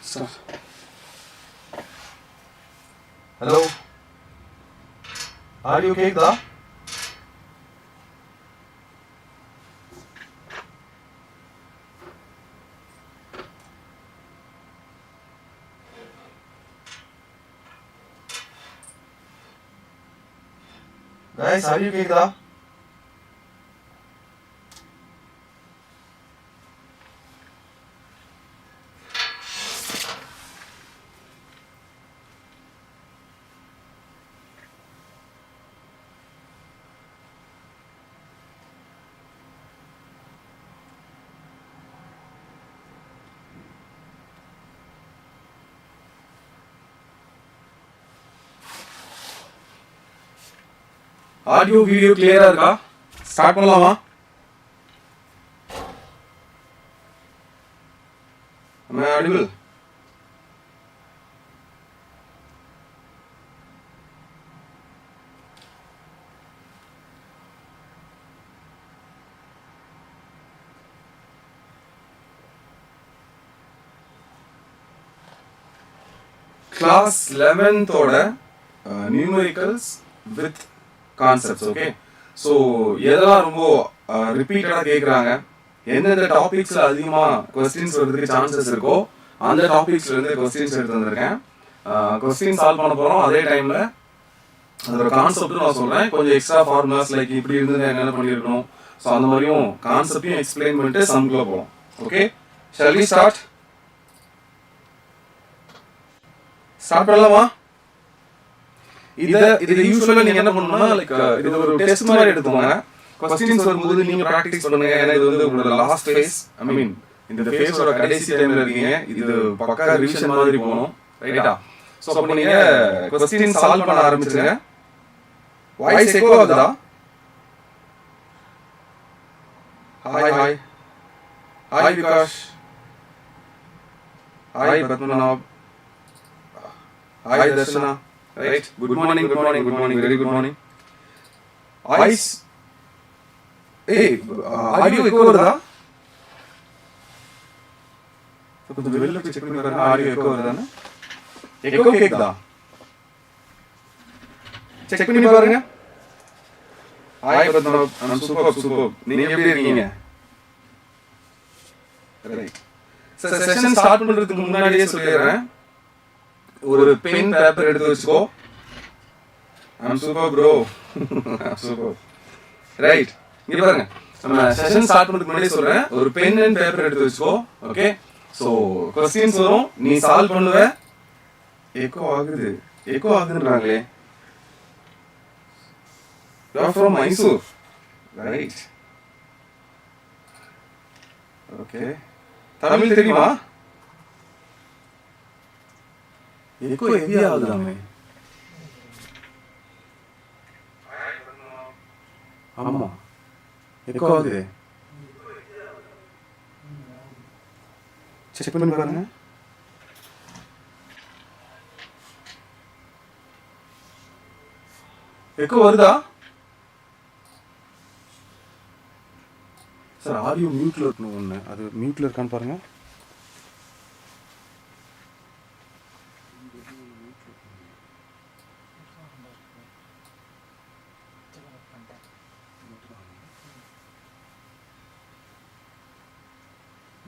Start. Hello. Are you okay, da? Guys, are you okay, da? Audio video கிளியரா இருக்கா? Start பண்ணலாமா? Am I audible? Class 11th ஓட numericals with concepts, okay? So எதெல்லாம் ரொம்ப ரிப்பீட்டடா கேக்குறாங்க, எந்தெந்த டாபிக்ஸ்ல அதிகமா क्वेश्चंस வரதுக்கு சான்சஸ் இருக்கோ அந்த டாபிக்ஸ்ல இருந்து क्वेश्चंस எடுத்து வந்திருக்கேன். क्वेश्चंस சால்வ் பண்ண போறோம். அதே டைம்ல அதோட கான்செப்ட் நான் சொல்றேன். கொஞ்சம் எக்ஸ்ட்ரா ஃபார்முலாஸ் லைக் இப்படி இருந்தது என்ன பண்ணிருக்கணும், சோ அந்த மாதிரியும் கான்செப்டையும் எக்ஸ்பிளைன் பண்ணிட்டு சம்க்குள்ள போறோம். Okay, shall we start? Start பண்ணலாமா? இது யூசுவலா நீங்க என்ன பண்ணணும்னா லைக் இது ஒரு டெஸ்ட் மாதிரி எடுத்துக்கோங்க. क्वेश्चंस வரும்போது நீங்க பிராக்டீஸ் பண்ணுங்க. ஏன்னா இது வந்து உங்களோட லாஸ்ட் ஃபேஸ், ஐ மீன் இந்த ஃபேஸோட கடைசி டைம்ல இருக்கீங்க. இது பக்கா ரிவிஷன் மாதிரி போணும், ரைட்டா? சோ அப்ப நீங்க क्वेश्चंस சால்வ் பண்ண ஆரம்பிச்சுங்க. வாய்ஸ் எக்கோ ஆகுதா? Hi Vikash, hi Padmanab, hi Darshana. Right. Good morning. Very good morning. Voice. Hey, audio echo varudha? So konjam vella check panni parunga, audio echo varudha na? Echo kekda? Check panni parunga. Hi Pratnab, I'm superb. Neenga eppadi irukeenga? Right. So session start பண்றதுக்கு முன்னாடியே சொல்லிறேன், ஒரு pen paper எடுத்து வச்சுக்கோ. I'm super bro. I'm super. Right. இங்க பாருங்க, நம்ம session start பண்றதுக்கு முன்னாடி சொல்றேன், ஒரு பென் அண்ட் பேப்பர் எடுத்து வச்சுக்கோ. ஓகே, சோ क्वेश्चंस வரும், நீ சால்வ் பண்ணுவ. எக்கோ ஆகுதுன்றாங்களே. You are from Mysore. Right. Okay. Tamil தெரியுமா? எக்கோ ஹெவியா ஆகுதாமே. ஆமா, எக்கோ ஆகுது. செக் பண்ணி பாருங்க. எக்கோ வருதா? சார் ஆடியோ மியூட்ல இருக்கணும் ஒன்று, அது மியூட்ல இருக்கான்னு பாருங்க.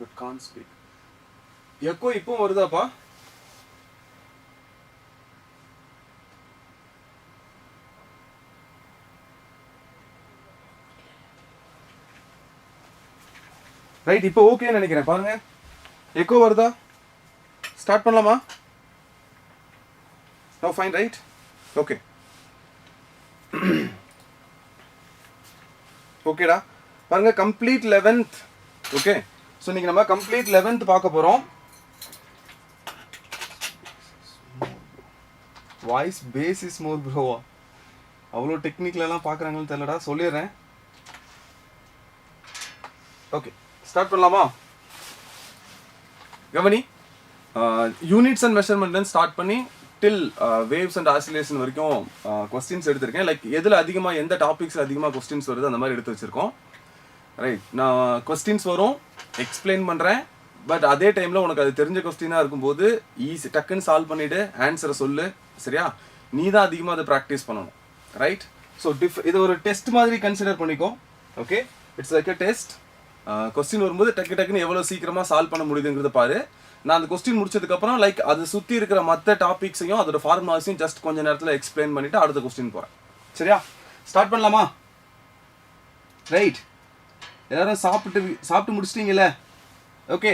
But can't speak. எக்கோ இப்போ வருதாப்பா? ரைட், இப்போ ஓகே நினைக்கிறேன். பாருங்க, எக்கோ வருதா? ஸ்டார்ட் பண்ணலாமா? Now fine, right? Okay. ஓகேடா, பாருங்க கம்ப்ளீட் 11th. ஓகே, ஸோ இன்னைக்கு நம்ம கம்ப்ளீட் 11th பார்க்க போகிறோம். வாய்ஸ் பேஸ் இஸ் மோர் ப்ரோவா? அவ்வளோ டெக்னிக்கலெல்லாம் பார்க்குறாங்கன்னு தெரியலடா, சொல்லிடுறேன். ஓகே, ஸ்டார்ட் பண்ணலாமா? கவனி, யூனிட்ஸ் அண்ட் மெஷர்மெண்ட்லேருந்து ஸ்டார்ட் பண்ணி டில் வேவ்ஸ் அண்ட் ஆசிலேஷன் வரைக்கும் கொஸ்டின்ஸ் எடுத்திருக்கேன். லைக் எதில் அதிகமாக, எந்த டாபிக்ஸில் அதிகமாக கொஸ்டின்ஸ் வருது அந்த மாதிரி எடுத்து வச்சுருக்கோம். ரைட், நான் கொஸ்டின்ஸ் வரும், எக்ஸ்பிளைன் பண்ணுறேன், பட் அதே டைமில் உனக்கு அது தெரிஞ்ச கொஸ்டினாக இருக்கும்போது ஈஸி டக்குன்னு சால்வ் பண்ணிவிட்டு ஆன்சரை சொல்லு, சரியா? நீ தான் அதிகமாக அதை ப்ராக்டிஸ் பண்ணணும், ரைட்? ஸோ இது ஒரு டெஸ்ட் மாதிரி கன்சிடர் பண்ணிக்கோ, okay? It's like a test. Question வரும்போது டக்குன்னு எவ்வளோ சீக்கிரமாக சால்வ் பண்ண முடியுதுங்கிறத பாரு. நான் அந்த கொஸ்டின் முடிச்சதுக்கப்புறம் லைக் அது சுற்றி இருக்கிற மற்ற டாபிக்ஸையும் அதோட ஃபார்முலாஸையும் ஜஸ்ட் கொஞ்சம் நேரத்தில் எக்ஸ்பிளைன் பண்ணிவிட்டு அடுத்த கொஸ்டின் போகிறேன், சரியா? ஸ்டார்ட் பண்ணலாமா? ரைட், எல்லாரும் சாப்பிட்டு முடிச்சிட்டிங்களே, okay?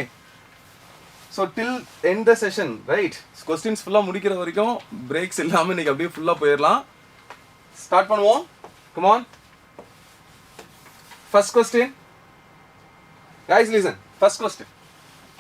So till end the session, right? Questions ஃபுல்லாக முடிக்கிற வரைக்கும் பிரேக்ஸ் இல்லாமல் இன்னைக்கு அப்படியே ஃபுல்லாக போயிடலாம். ஸ்டார்ட் பண்ணுவோம், come on. First question, guys listen. First question.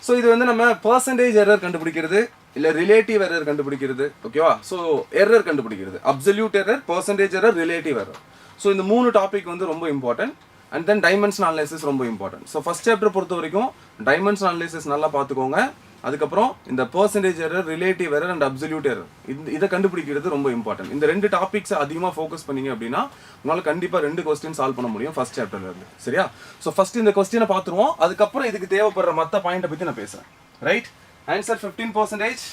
So இது வந்து நம்ம பர்சன்டேஜ் எரர் கண்டுபிடிக்கிறது இல்லை ரிலேட்டிவ் எரர் கண்டுபிடிக்கிறது, ஓகேவா? ஸோ எரர் கண்டுபிடிக்கிறது, absolute error, percentage error, relative error. So இந்த 3 டாபிக் வந்து ரொம்ப important. And then dimensional analysis ரொம்ப இம்பார்ட்டன்ட். ஸோ ஃபர்ஸ்ட் சாப்டர் பொறுத்த வரைக்கும் டைமென்ஷனல் அனலைசிஸ் நல்லா பார்த்துக்கோங்க. அதுக்கப்புறம் இந்த percentage error, relative error and absolute error, இதை கண்டுபிடிக்கிறது ரொம்ப இம்பார்ட்டன்ட். இந்த 2 டாபிக்ஸை அதிகமாக ஃபோக்கஸ் பண்ணீங்க அப்படின்னா உங்களால் கண்டிப்பாக 2 கொஸ்டின் சால்வ் பண்ண முடியும் ஃபர்ஸ்ட் சாப்டர்ல இருந்து, சரியா? ஸோ ஃபர்ஸ்ட் இந்த கொஸ்டினை பார்த்துருவோம், அதுக்கப்புறம் இதுக்கு தேவைப்படுற மற்ற பாயிண்ட்டை பற்றி நான் பேசுகிறேன், ரைட்? ஆன்சர் 15%.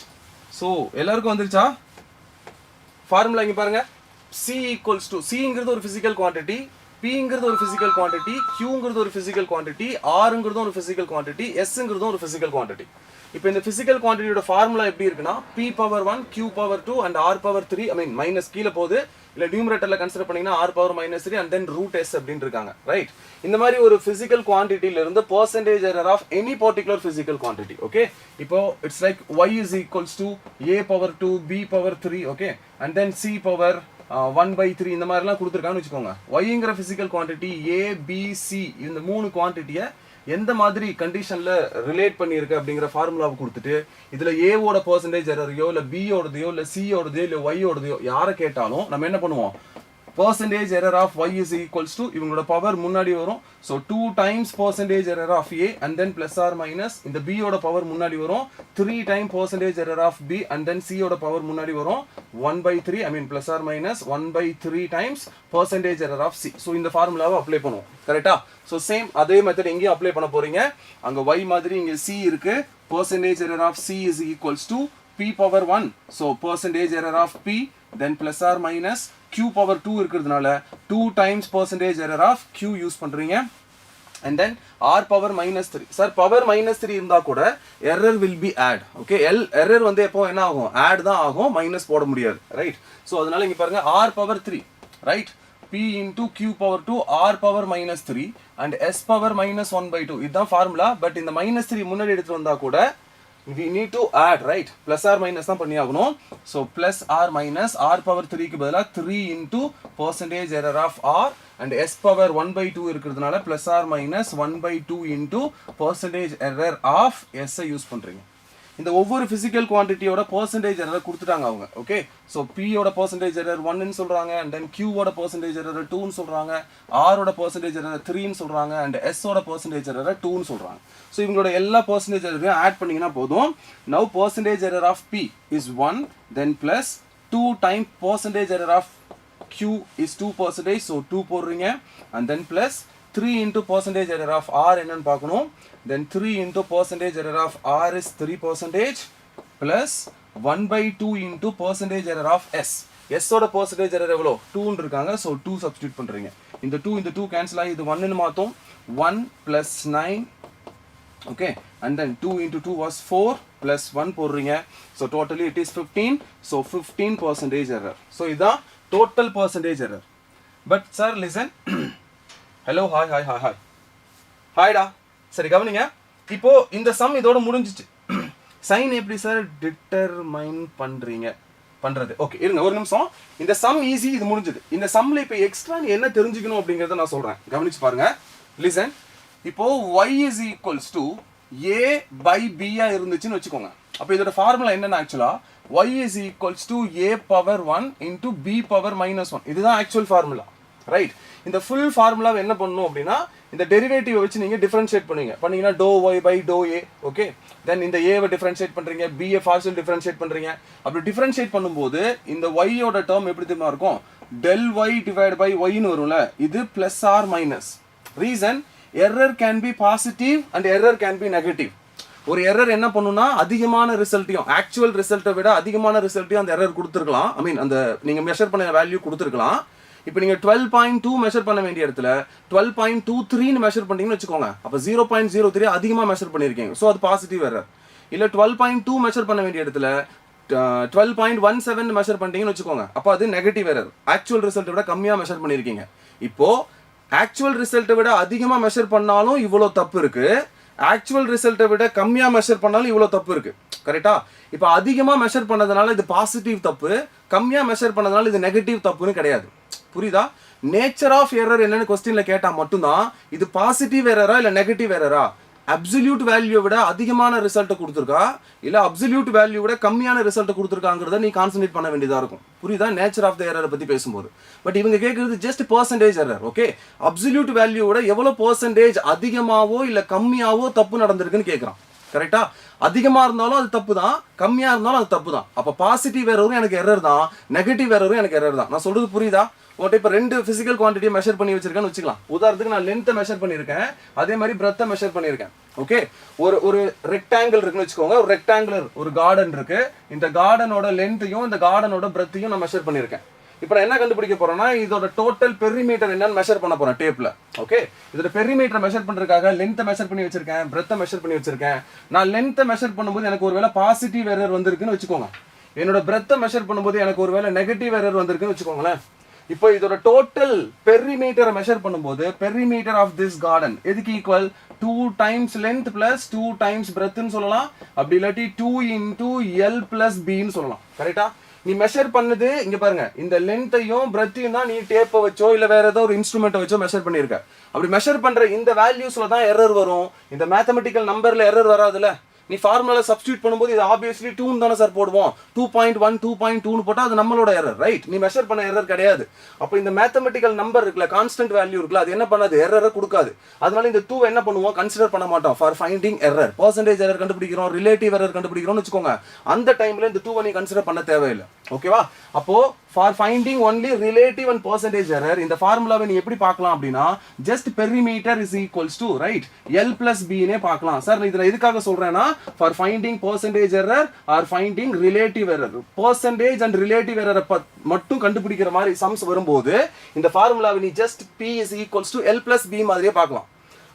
ஸோ எல்லாருக்கும் வந்துருச்சா? ஃபார்முலா இங்கே பாருங்க. C ஈக்குவல்ஸ் டு, சிங்கிறது ஒரு ஃபிசிக்கல் குவான்டிட்டி, Pங்கிறது ஒரு ஃபிசிக்கல் குவான்டிட்டி, Qங்கிறது ஒரு ஃபிசிக்கல் குவான்டிட்டி, Rங்கிறது ஒரு ஃபிசிக்கல் குவான்டிட்டி, Sங்கிறது ஒரு ஃபிசிக்கல் குவான்டிட்டி. இப்போ இந்த ஃபிசிக்கல் குவான்டிட்டியோட ஃபார்முலா எப்படி இருக்குன்னா P power 1, Q power 2 and R power 3, I mean minus கீழே போகுது, இல்லை நியூமரேட்டரில் கன்சிடர் பண்ணீங்கன்னா R power -3 and then root S அப்படின்னு இருக்காங்க, ரைட்? இந்த மாதிரி ஒரு ஃபிசிக்கல் குவான்டிட்டியில இருந்து percentage error of any particular physical quantity, okay? இப்போ it's like y is equals to A power 2, B power 3, okay? And then C power 1/3 இந்த மாதிரிலாம் கொடுத்துருக்கான்னு வச்சுக்கோங்க. ஒய்ங்கிற physical quantity A, B, C இந்த 3 குவான்டிட்டியை எந்த மாதிரி கண்டிஷனில் ரிலேட் பண்ணியிருக்கு அப்படிங்கிற ஃபார்முலாவை கொடுத்துட்டு இதில் ஏவோட பர்சன்டேஜ் எரரையோ இல்லை பியோடதையோ இல்லை சியோடதையோ இல்லை ஒய்யோடதையோ யாரை கேட்டாலும் நம்ம என்ன பண்ணுவோம்? percentage error of y is equals to இவங்களோட பவர் முன்னாடி வரும். So 2 times percentage error of a and then plus or minus இந்த b ஓட பவர் முன்னாடி வரும் 3 times percentage error of b and then c ஓட பவர் முன்னாடி வரும் 1/3 I mean plus or minus 1/3 times percentage error of c. So இந்த ஃபார்முலாவை apply பண்ணுவோம், கரெக்ட்டா? So same அதே மெத்தட் இங்கேயும் அப்ளை பண்ண போறீங்க. அங்க y மாதிரி இங்க c இருக்கு. percentage error of c is equals to p power 1. So percentage error of p then plus or minus q power 2 இருக்கிறதுனால 2 times percentage error of q use பண்றீங்க and then r power minus 3. sir power minus 3 இருந்தா கூட error will be add. okay error வந்து எப்போ என்ன ஆகும்? add தான் ஆகும், minus போட முடியாது, right? so அதனால இங்க பாருங்க r power 3, right? p into q power 2 r power minus 3 and s power minus 1/2 இதுதான் ஃபார்முலா. பட் இந்த minus 3 முன்னாடி எடுத்து வந்தா கூட we need to add, right? plus or minus தான் பண்ணி ஆகணும். so plus or minus r power 3 க்கு பதிலா 3 into percentage error of r and s power 1/2 இருக்கிறதுனால plus or minus 1/2 into percentage error of s use பண்றீங்க. இந்த ஒவ்வொரு physical quantityயோட percentage error கொடுத்துட்டாங்க அவங்க. ஓகே so p ஓட percentage error 1 ன்னு சொல்றாங்க and then q ஓட percentage error 2 ன்னு சொல்றாங்க, r ஓட percentage error 3 ன்னு சொல்றாங்க and s ஓட percentage error 2 ன்னு சொல்றாங்க. so இவங்களோட எல்லா percentage error ஆட் பண்ணீங்கன்னா போதும். now percentage error of p is 1 then plus 2 times percentage error of q is 2%, so 2 போடுறீங்க and then plus 3 into percentage error of r என்னன்னு பார்க்கணும். then 3 into percentage error of r is 3% plus 1/2 into percentage error of s. s ஓட percentage error எவ்வளோ? 2 ன்னு இருக்காங்க, so 2 substitute பண்றீங்க. இந்த 2 cancel ஆகி இது 1 ன்னு மாத்தும். 1 plus 9, okay and then 2 into 2 was 4 plus 1 போடுறீங்க, so totally it is 15, so 15% error. so இதான் total percentage error. but sir listen hello hi டா. சரி கவனிங்க, இப்போ இந்த சம் இதோட முடிஞ்சிச்சு. சைன் எப்படி சார் டிட்டர்மைன் பண்றது? ஓகே இருங்க ஒரு நிமிஷம். இந்த சம் ஈஸி, இது முடிஞ்சது. இந்த சம்ல இப்போ எக்ஸ்ட்ரா நீ என்ன தெரிஞ்சுக்கணும் அப்படிங்கறத நான் சொல்றேன், கவனிச்சு பாருங்க. லிசன். இப்போ y is equals to a by b இருந்துச்சுன்னு வச்சுக்கோங்க. அப்போ இதோட ஃபார்முலா என்னன்னா ஆக்சுவலா y is equals to a power 1 into b power minus 1. இதுதான் ஆக்சுவல் ஃபார்முலா, ரைட்? இந்த ஃபுல் ஃபார்முலாவை என்ன பண்ணணும் அப்படின்னா இந்த டெரிவேட்டிவ் வச்சு நீங்க டிஃபரன்ஷியேட் பண்ணீங்கன்னா dou y by dou a. Okay then இந்த a வை டிஃபரன்ஷியேட் பண்றீங்க, b யை பார்ஷியல் டிஃபரன்ஷியேட் பண்றீங்க. அப்படி டிஃபரன்ஷியேட் பண்ணும்போது இந்த y யோட டேர்ம் எப்படி தெரியுமா இருக்கும்? del y divided by y ன்னு வரும்ல, இது plus or minus. Reason error can be positive and error can be negative. ஒரு எரர் என்ன பண்ணுன்னா அதிகமான ரிசல்ட்டையும் ஆக்சுவல் ரிசல்ட்டை விட அதிகமான ரிசல்ட்டையும் அந்த எரர் கொடுத்துருக்கலாம். ஐ மீன் அந்த நீங்கள் மெஷர் பண்ண வேல்யூ கொடுத்துருக்கலாம். இப்போ நீங்கள் 12.2 மெஷர் பண்ண வேண்டிய இடத்துல 12.23 மெஷர் பண்ணிங்கன்னு வச்சுக்கோங்க. அப்போ 0.03 அதிகமாக மெஷர் பண்ணியிருக்கீங்க. ஸோ அது பாசிட்டிவ் எரர். இல்லை 12.2 மெஷர் பண்ண வேண்டிய இடத்துல 12.17 மெஷர் பண்ணிட்டீங்கன்னு வச்சுக்கோங்க. அப்போ அது நெகட்டிவ் எரர். ஆக்சுவல் ரிசல்ட்டை விட கம்மியாக மெஷர் பண்ணியிருக்கீங்க. இப்போ ஆக்சுவல் ரிசல்ட்டை விட அதிகமாக மெஷர் பண்ணாலும் இவ்வளோ தப்பு இருக்கு. ஆக்சுவல் ரிசல்ட்டை விட கம்மியாக மெஷர் பண்ணாலும் இவ்வளோ தப்பு இருக்கு. கரெக்டா? இப்போ அதிகமாக மெஷர் பண்ணதுனால இது பாசிட்டிவ் தப்பு, கம்மியாக மெஷர் பண்ணதுனால இது நெகட்டிவ் தப்புன்னு கிடையாது. புரியுதா? நேச்சர் ஆஃப் எரர் என்னன்னு கொஸ்டின்ல கேட்டால் மட்டும்தான் இது பாசிட்டிவ் எரரா இல்லை நெகட்டிவ் எரரா, அப்சல்யூட் வேல்யூ விட அதிகமான ரிசல்ட்டை கொடுத்துருக்கா இல்லை அப்சல்யூட் வேல்யூ விட கம்மியான ரிசல்ட்டை கொடுத்துருக்காங்கிறத நீ கான்சன்ட்ரேட் பண்ண வேண்டியதாக இருக்கும். புரியுதா? நேச்சர் ஆஃப் த எரரை பற்றி பேசும்போது. பட் இவங்க கேட்குறது just percentage error. Okay, absolute value விட எவ்வளோ பர்சன்டேஜ் அதிகமாகவோ இல்லை கம்மியாவோ தப்பு நடந்திருக்குன்னு கேட்குறான். கரெக்டா? அதிகமாக இருந்தாலும் அது தப்பு தான், கம்மியாக இருந்தாலும் அது தப்பு தான். அப்போ பாசிட்டிவ் எரரும் எனக்கு எரர் தான், நெகட்டிவ் எரரும் எனக்கு எரர் தான். நான் சொல்றது புரியுதா? உங்கள்கிட்ட இப்போ 2 ஃபிசிக்கல் குவான்டிட்டியை மெஷர் பண்ணி வச்சிருக்கேன்னு வச்சுக்கலாம். உதாரணத்துக்கு நான் லென்த்தை மெஷர் பண்ணியிருக்கேன், அதே மாதிரி பிரெத்தை மெஷர் பண்ணியிருக்கேன். ஓகே, ஒரு ரெக்டாங்கிள் இருக்குன்னு வச்சுக்கோங்க. ஒரு ரெக்டாங்குலர் ஒரு கார்டன் இருக்கு. இந்த கார்டனோட லென்த்தையும் இந்த கார்டனோட பிரெத்தையும் நான் மெஷர் பண்ணியிருக்கேன். இப்போ நான் என்ன கண்டுபிடிக்க போறேன்னா இதோட டோட்டல் பெரிமீட்டர் என்னன்னு மெஷர் பண்ண போறேன் டேப்ல. ஓகே, இதோட பெரிமீட்டர் மெஷர் பண்றதுக்காக லென்த்தை மெஷர் பண்ணி வச்சிருக்கேன், பிரெத்தை மெஷர் பண்ணி வச்சிருக்கேன். நான் லென்த்தை மெஷர் பண்ணும்போது எனக்கு ஒருவேளை பாசிட்டிவ் எரர் வந்திருக்குன்னு வச்சுக்கோங்க. என்னோட பிரெத்தை மெஷர் பண்ணும்போது எனக்கு ஒருவேளை நெகட்டிவ் எரர் வந்திருக்குன்னு வச்சுக்கோங்களேன். இப்போ இதோட டோட்டல் பெரிமீட்டரை மெஷர் பண்ணும்போது பெரிமீட்டர் ஆஃப் திஸ் கார்டன் எதுக்கு equal 2 times length plus 2 times பிரெத்னு சொல்லலாம். அப்படி இல்லாட்டி 2 இன்டூ எல் பிளஸ் பின்னு சொல்லலாம். கரெக்டா? நீ மெஷர் பண்ணது இங்க பாருங்க, இந்த லென்த்தையும் பிரெத்தையும் தான் நீ டேப்பை வச்சோ இல்ல வேற ஏதோ ஒரு இன்ஸ்ட்ருமெண்ட் வச்சோ மெஷர் பண்ணிருக்க. அப்படி மெஷர் பண்ற இந்த வேல்யூஸ்ல தான் எரர் வரும். இந்த மேத்தமெட்டிக்கல் நம்பர்ல எரர் வராதுல்ல. நீ ஃபார்முலால சப்ஸ்டியூட் பண்ணும்போது இது ஆப்வியஸ்லி 2 தானே சார் போடுவோம். 2.1 2.2 போட்டா அது நம்மளோட எரர், ரைட்? நீ மெஷர் பண்ண எரர் கிடையாது. அப்போ இந்த மேத்தமெட்டிக்கல் நம்பர் இருக்குல்ல, கான்ஸ்டன்ட் வேல்யூ இருக்குல்ல, அது என்ன பண்ணாது? எரரை கொடுக்காது. அதனால இந்த 2 என்ன பண்ணுவோம்? கன்சிடர் பண்ண மாட்டோம் for finding error. Percentage error கண்டுபிடிக்கிறோம், ரிலேட்டிவ் எரர் கண்டுபிடிக்கிறோம்னு வச்சுக்கோங்க. அந்த டைம்ல இந்த 2 நீ கன்சிடர் பண்ண தேவையில்லை. ஓகேவா? அப்போ for finding only relative and percentage error இந்த ஃபார்முலாவை நீ எப்படி பார்க்கலாம் அப்படின்னா just perimeter is equals to right L plus பின்னே பார்க்கலாம். சார் இதில் எதுக்காக சொல்றேன்னா for finding percentage error or finding relative error, percentage and relative எரரை மட்டும் கண்டுபிடிக்கிற மாதிரி சம்ஸ் வரும்போது இந்த ஃபார்முலாவை நீ just B is equals to L plus B மாதிரியே பார்க்கலாம்.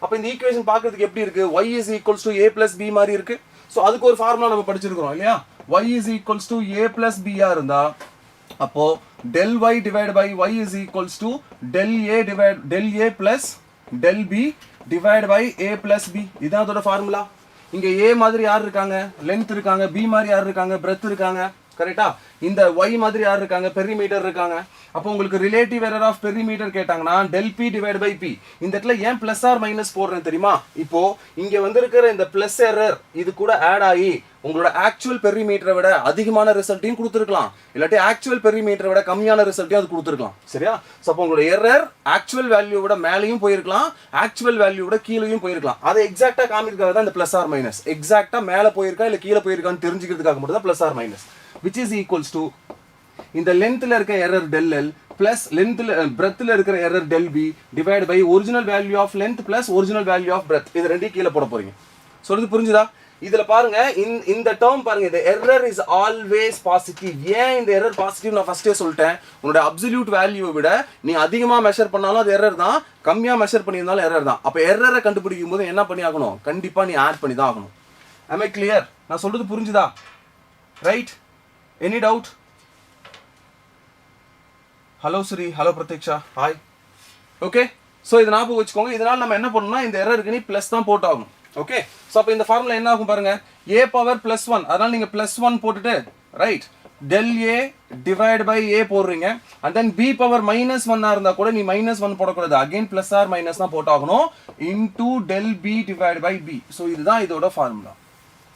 அப்போ இந்த ஈக்குவேஷன் பார்க்கறதுக்கு எப்படி இருக்கு? y is equals to a plus B மாதிரி இருக்கு. ஸோ அதுக்கு ஒரு ஃபார்முலா நம்ம படிச்சிருக்கிறோம் இல்லையா? y is equals to a plus பியா இருந்தா அப்போ del y divided by y is equals to del a plus del b divided by a plus b. இதான் அதோட ஃபார்முலா. இங்க a மாதிரி யார் இருக்காங்க? லென்த் இருக்காங்க. b மாதிரி யார் இருக்காங்க? பிரெத் இருக்காங்க. கரெக்டா? இந்த y மாதிரி யார் இருக்காங்க? பெரிமீட்டர் இருக்காங்க. அப்போ உங்களுக்கு ரிலேட்டிவ் எரர் ஆஃப் பெரிமீட்டர் கேட்டாங்கன்னா del p divided by p. இந்த இடத்துல ஏன் பிளஸ் ஆர் மைனஸ் போடுறேன் தெரியுமா? இப்போ இங்க வந்திருக்கிற இந்த பிளஸ் எரர் இது கூட ஆட் ஆகி உங்களோட ஆக்சுவல் பெரிமீட்டரை விட அதிகமான ரிசல்ட்டையும் கொடுத்துருக்கலாம், இல்லாட்டி ஆக்சுவல் பெரிமீட்டரை விட கம்மியான ரிசல்ட்டையும் அது கொடுத்துருக்கலாம். சரியா? ஸோ அப்போ உங்களோட எரர் ஆக்சுவல் வேல்யூ விட மேலேயும் போயிருக்கலாம், ஆக்சுவல் வேல்யூ விட கீழேயும் போயிருக்கலாம். அதை எக்ஸாக்டா காமிக்கிறதுக்காக தான் இந்த பிளஸ் ஆர் மைனஸ். எக்ஸாக்டா மேலே போயிருக்கா இல்லை கீழே போயிருக்கான்னு தெரிஞ்சுக்கிறதுக்காக மட்டும் தான் plus or minus. Which is equals to இந்த லென்த்ல இருக்க எரர் del l பிளஸ் லென்த்ல பிரெத்ல இருக்கிற error del b divide by original value of length plus original value of breadth. இது ரெண்டையும் கீழே போட போறீங்க. சொல்றது புரிஞ்சுதா? இதுல பாருங்க இந்த டேர்ம் பாருங்க, இந்த எரர் இஸ் ஆல்வேஸ் பாசிட்டிவ். ஏன் இந்த எரர் பாசிட்டிவ் நான் ஃபர்ஸ்டே சொல்லிட்டேன். உன்னோட அப்சல்யூட் வேல்யூவை விட நீ அதிகமா மெஷர் பண்ணாலும் அது எரர் தான், கம்மியா மெஷர் பண்ணியிருந்தாலும் எரர் தான். அப்ப எரரை கண்டுபிடிக்கும் போது என்ன பண்ணி ஆகணும்? கண்டிப்பா நீ ஆட் பண்ணி தான் ஆகணும். am I clear? நான் சொல்றது புரிஞ்சுதா? Right? Any doubt? Hello Sri, hello Pratiksha, hi. Okay, so இதை ஞாபகம் வச்சுக்கோங்க. இதனால நம்ம என்ன பண்ணணும்னா இந்த எரருக்கு நீ பிளஸ் தான் போட்டாகணும். ஓகே, ஸோ அப்போ இந்த ஃபார்முலா என்ன ஆகும் பாருங்க, a பவர் பிளஸ் 1. அதனால நீங்க பிளஸ் 1 போட்டுட்டு right del a divide by a போடுறீங்க. And then b power minus 1 இருந்தா கூட நீ மைனஸ் 1 போடக்கூடாது, அகைன் பிளஸ் ஆர் மைனஸ் தான் போட்டாகணும். Into del b divide by b. So இதுதான் இதோட ஃபார்முலா.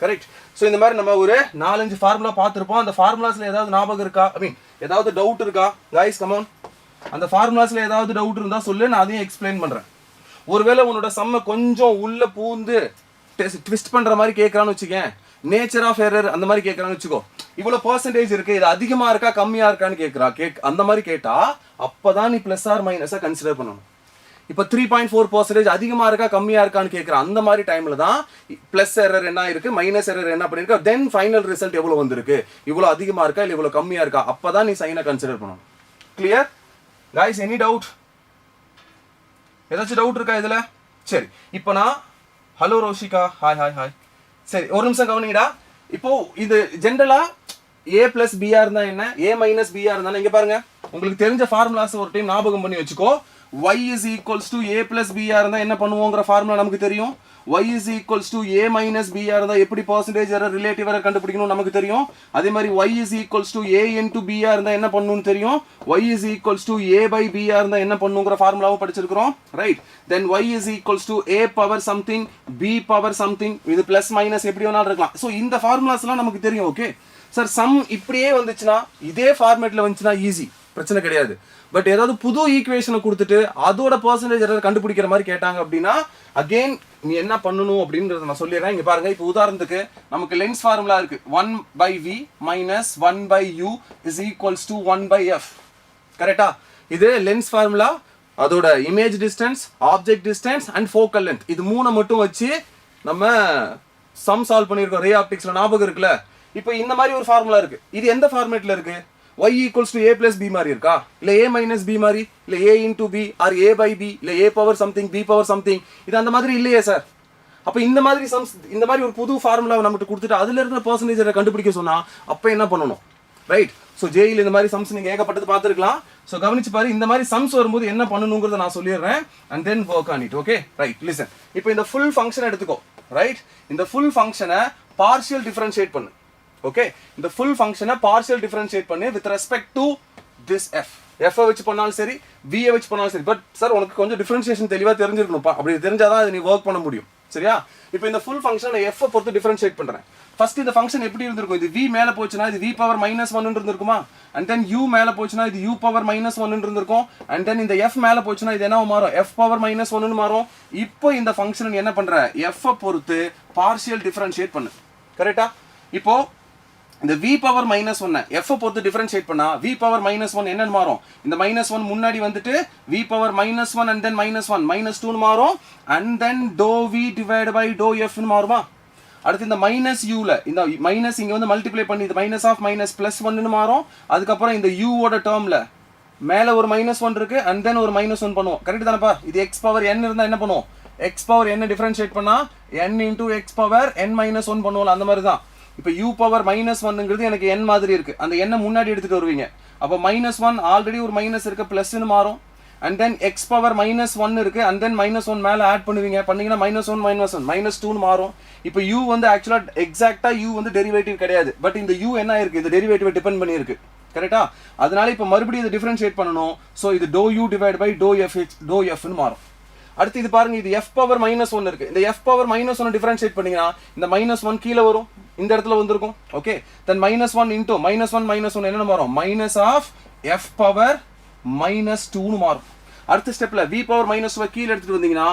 கரெக்ட்? ஸோ இந்த மாதிரி நம்ம ஒரு 4-5 ஃபார்முலா பார்த்துருப்போம். அந்த ஃபார்முலாஸ்ல ஏதாவது ஞாபகம் இருக்கா? ஐ மீன் ஏதாவது டவுட் இருக்கா? கைஸ் கமான், அந்த ஃபார்முலாஸ்ல ஏதாவது டவுட் இருந்தா சொல்லு, நான் அதையும் எக்ஸ்பிளைன் பண்றேன். ஒருவேளை உன்னோட சம்ம கொஞ்சம் உள்ள பூந்து ட்விஸ்ட் பண்ற மாதிரி கேட்கறான்னு வச்சுக்கேன், நேச்சர் ஆஃப் எரர் அந்த மாதிரி கேட்கறான்னு வச்சுக்கோ, இவ்வளவு பர்சன்டேஜ் இருக்கு, இது அதிகமா இருக்கா கம்மியா இருக்கான்னு கேட்கறா, அந்த மாதிரி கேட்டா அப்பதான் நீ பிளஸ் ஆர் மைனஸா கன்சிடர் பண்ணணும். இப்போ 3.4% அதிகமாக இருக்கா கம்மியாக இருக்கான்னு கேட்குறேன். அந்த மாதிரி டைமில் தான் ப்ளஸ் எரர் என்ன இருக்குது, மைனஸ் எரர் என்ன பண்ணியிருக்கா, தென் ஃபைனல் ரிசல்ட் எவ்வளோ வந்திருக்கு, இவ்வளோ அதிகமாக இருக்கா இல்லை இவ்வளோ கம்மியாக இருக்கா, அப்போ தான் நீ சைனை கன்சிடர் பண்ணணும். Clear guys? Any doubt? ஏதாச்சும் டவுட் இருக்கா இதில்? சரி, இப்போ நான் hello Roshika, hi hi hi. சரி, ஒரு நிமிஷம் கவனிங்கடா. இப்போ இது ஜென்ரலாக ஏ பிளஸ் பிஆ இருந்தால் என்ன, ஏ மைனஸ் பிஆ இருந்தால் இங்கே பாருங்க, உங்களுக்கு தெரிஞ்ச ஃபார்முலாஸ் ஒரு டைம் ஞாபகம் பண்ணி வச்சுக்கோ. y is equals to a plus b இருந்தால் என்ன பண்ணுவோங்கிற ஃபார்முலா நமக்கு தெரியும். y is equals to a minus b இருந்தால் எப்படி பர்சன்டேஜ் எரர் ரிலேட்டிவ் எரர் கண்டுபிடிக்கணும் நமக்கு தெரியும். அதே மாதிரி y is equals to a into b இருந்தால் என்ன பண்ணணும்னு தெரியும். y is equals to a by b இருந்தால் என்ன பண்ணுங்கிற ஃபார்முலாவும் படிச்சிருக்கிறோம். Right? Then y is equals to a power something b power something, இது பிளஸ் மைனஸ் எப்படி வேணாலும் இருக்கலாம். ஸோ இந்த ஃபார்முலாஸ்லாம் நமக்கு தெரியும். ஓகே சார், சம் இப்படியே வந்துச்சுன்னா, இதே ஃபார்மேட்டில் வந்துச்சுன்னா ஈஸி, பிரச்சனை கிடையாது. பட் ஏதாவது புது ஈக்குவேஷனை கொடுத்துட்டு அதோட பர்சன்டேஜ் எரர் கண்டுபிடிக்கிற மாதிரி கேட்டாங்க அப்படின்னா அகெயின் நீ என்ன பண்ணணும் அப்படின்றத நான் சொல்லிடுறேன். இங்கே பாருங்க, இப்போ உதாரணத்துக்கு நமக்கு லென்ஸ் ஃபார்முலா இருக்கு, 1/v minus 1/u is equals to 1/f. கரெக்டா? இது லென்ஸ் ஃபார்முலா, அதோட image distance, object distance and focal length, இது மூணை மட்டும் வச்சு நம்ம சம் சால்வ் பண்ணியிருக்கோம் ரே ஆப்டிக்ஸ்ல, ஞாபகம் இருக்குல்ல? இப்போ இந்த மாதிரி ஒரு ஃபார்முலா இருக்கு, இது எந்த ஃபார்மேட்ல இருக்கு? y equals to a plus b மாதிரி இருக்கா, இல்ல a minus b மாதிரி, இல்ல a into b or a by b, இல்ல a power something b power something, இது அந்த மாதிரி இல்லையே சார். அப்ப இந்த மாதிரி சம்ஸ், இந்த மாதிரி ஒரு புது ஃபார்முலாவை நமக்கு கொடுத்துட்டு அதுல இருக்கிற பர்சன்டேஜ் கண்டுபிடிக்க சொன்னா அப்ப என்ன பண்ணணும்? ரைட்? ஸோ ஜேயில் இந்த மாதிரி சம்ஸ் நீங்க ஏகப்பட்டது பார்த்துருக்கலாம். ஸோ கவனிச்சு பாரு, இந்த மாதிரி சம்ஸ் வரும்போது என்ன பண்ணணுங்கிறத நான் சொல்லிடுறேன் and then work on it. Okay right? Listen, இப்போ இந்த ஃபுல் ஃபங்க்ஷன் எடுத்துக்கோ. ரைட்? இந்த ஃபுல் ஃபங்க்ஷனை பார்ஷியல் டிஃபரன்ஷியேட் பண்ணு. ஓகே, இந்த ஃபுல் ஃபங்க்ஷனை பார்ஷியல் டிஃபரன்ஷியேட் பண்ணி with respect to this F. FI வச்சு பண்ணாலும் சரி, விஏ வச்சு பண்ணாலும் சரி. பட் சார் உனக்கு கொஞ்சம் டிஃபரன்ஷியேஷன் தெளிவாக தெரிஞ்சிருக்கணும்ப்பா, அப்படி தெரிஞ்சாதான் அது நீ ஒர்க் பண்ண முடியும். சரியா? இப்போ இந்த ஃபுல் ஃபங்க்ஷனை எஃப் பொறுத்து டிஃபரன்ஷியேட் பண்ணுறேன். ஃபர்ஸ்ட் இந்த ஃபங்க்ஷன் எப்படி இருந்திருக்கும்? இது v மேலே போச்சுன்னா இது v பவர் -1 இருந்திருக்குமா? அண்ட் தென் u மேலே போச்சுன்னா இது u பவர் -1 இருந்திருக்கும். அண்ட் தென் இந்த f மேலே போச்சுன்னா இது என்ன மாறும்? f பவர் -1 மாறும். இப்போ இந்த ஃபங்க்ஷன் என்ன பண்ற? f பொறுத்து பார்ஷியல் டிஃபரன்ஷியேட் பண்ணு. கரெக்டா? இப்போ இந்த v பவர் -1 f பொறுத்து டிஃபரன்ஷியேட் பண்ணா v பவர் -1 என்னன்னு மாறும்? இந்த -1 முன்னாடி வந்துட்டு v பவர் -1 and then -1 -2 மாறும். And then dou v divided by dou f ன்னு மாறுமா? அடுத்து இந்த -u ல இந்த மைனஸ் இங்க வந்து மல்டிப்ளை பண்ணி இது -(-+1) ன்னு மாறும். அதுக்கப்புறம் இந்த u ஓட டேர்ம்ல மேல ஒரு -1 இருக்கு அண்ட் தென் ஒரு -1 பண்ணுவோம். கரெக்ட் தானப்பா? இது x பவர் n இருந்தா என்ன பண்ணுவோம்? x பவர் n டிஃபரன்ஷியேட் பண்ணா n into x power n-1 பண்ணுவோம். அந்த மாதிரி தான். இப்போ u பவர் -1ங்கிறது எனக்கு n மாதிரி இருக்கு, அந்த n முன்னாடி எடுத்துட்டு வருவீங்க. அப்போ -1 ஆல்ரெடி ஒரு மைனஸ் இருக்கு, பிளஸ்ன்னு மாறும். அண்ட் தென் x பவர் -1 இருக்கு அண்ட் தென் -1 மேல ஆட் பண்ணுவீங்க, பண்ணீங்கன்னா -1 -2 மாறும். இப்போ u வந்து ஆக்சுவலா எக்ஸாக்ட்டா u வந்து டெரிவேட்டிவ் கிடையாது, பட் இந்த u என்ன இருக்கு? இந்த டெரிவேட்டிவை டிபெண்ட் பண்ணி இருக்கு. கரெக்டா? அதனால இப்போ மறுபடியும் இதை டிஃபரன்ஷியேட் பண்ணணும். ஸோ இது dou u divided by dou f ன்னு மாறும். அடுத்து இது பாருங்க, இது f பவர் -1 இருக்கு. இந்த f பவர் -1 டிஃபரன்ஷியேட் பண்ணீங்கன்னா இந்த -1 கீழே வரும், இந்த இடத்துல வந்திருக்கும். ஓகே, தென் -1 into -1 என்ன மாறும்? -f பவர் -2 ன்னு மாறும். அடுத்த ஸ்டெப்ல v பவர் -2 கீழே எடுத்துட்டு வந்தீங்கன்னா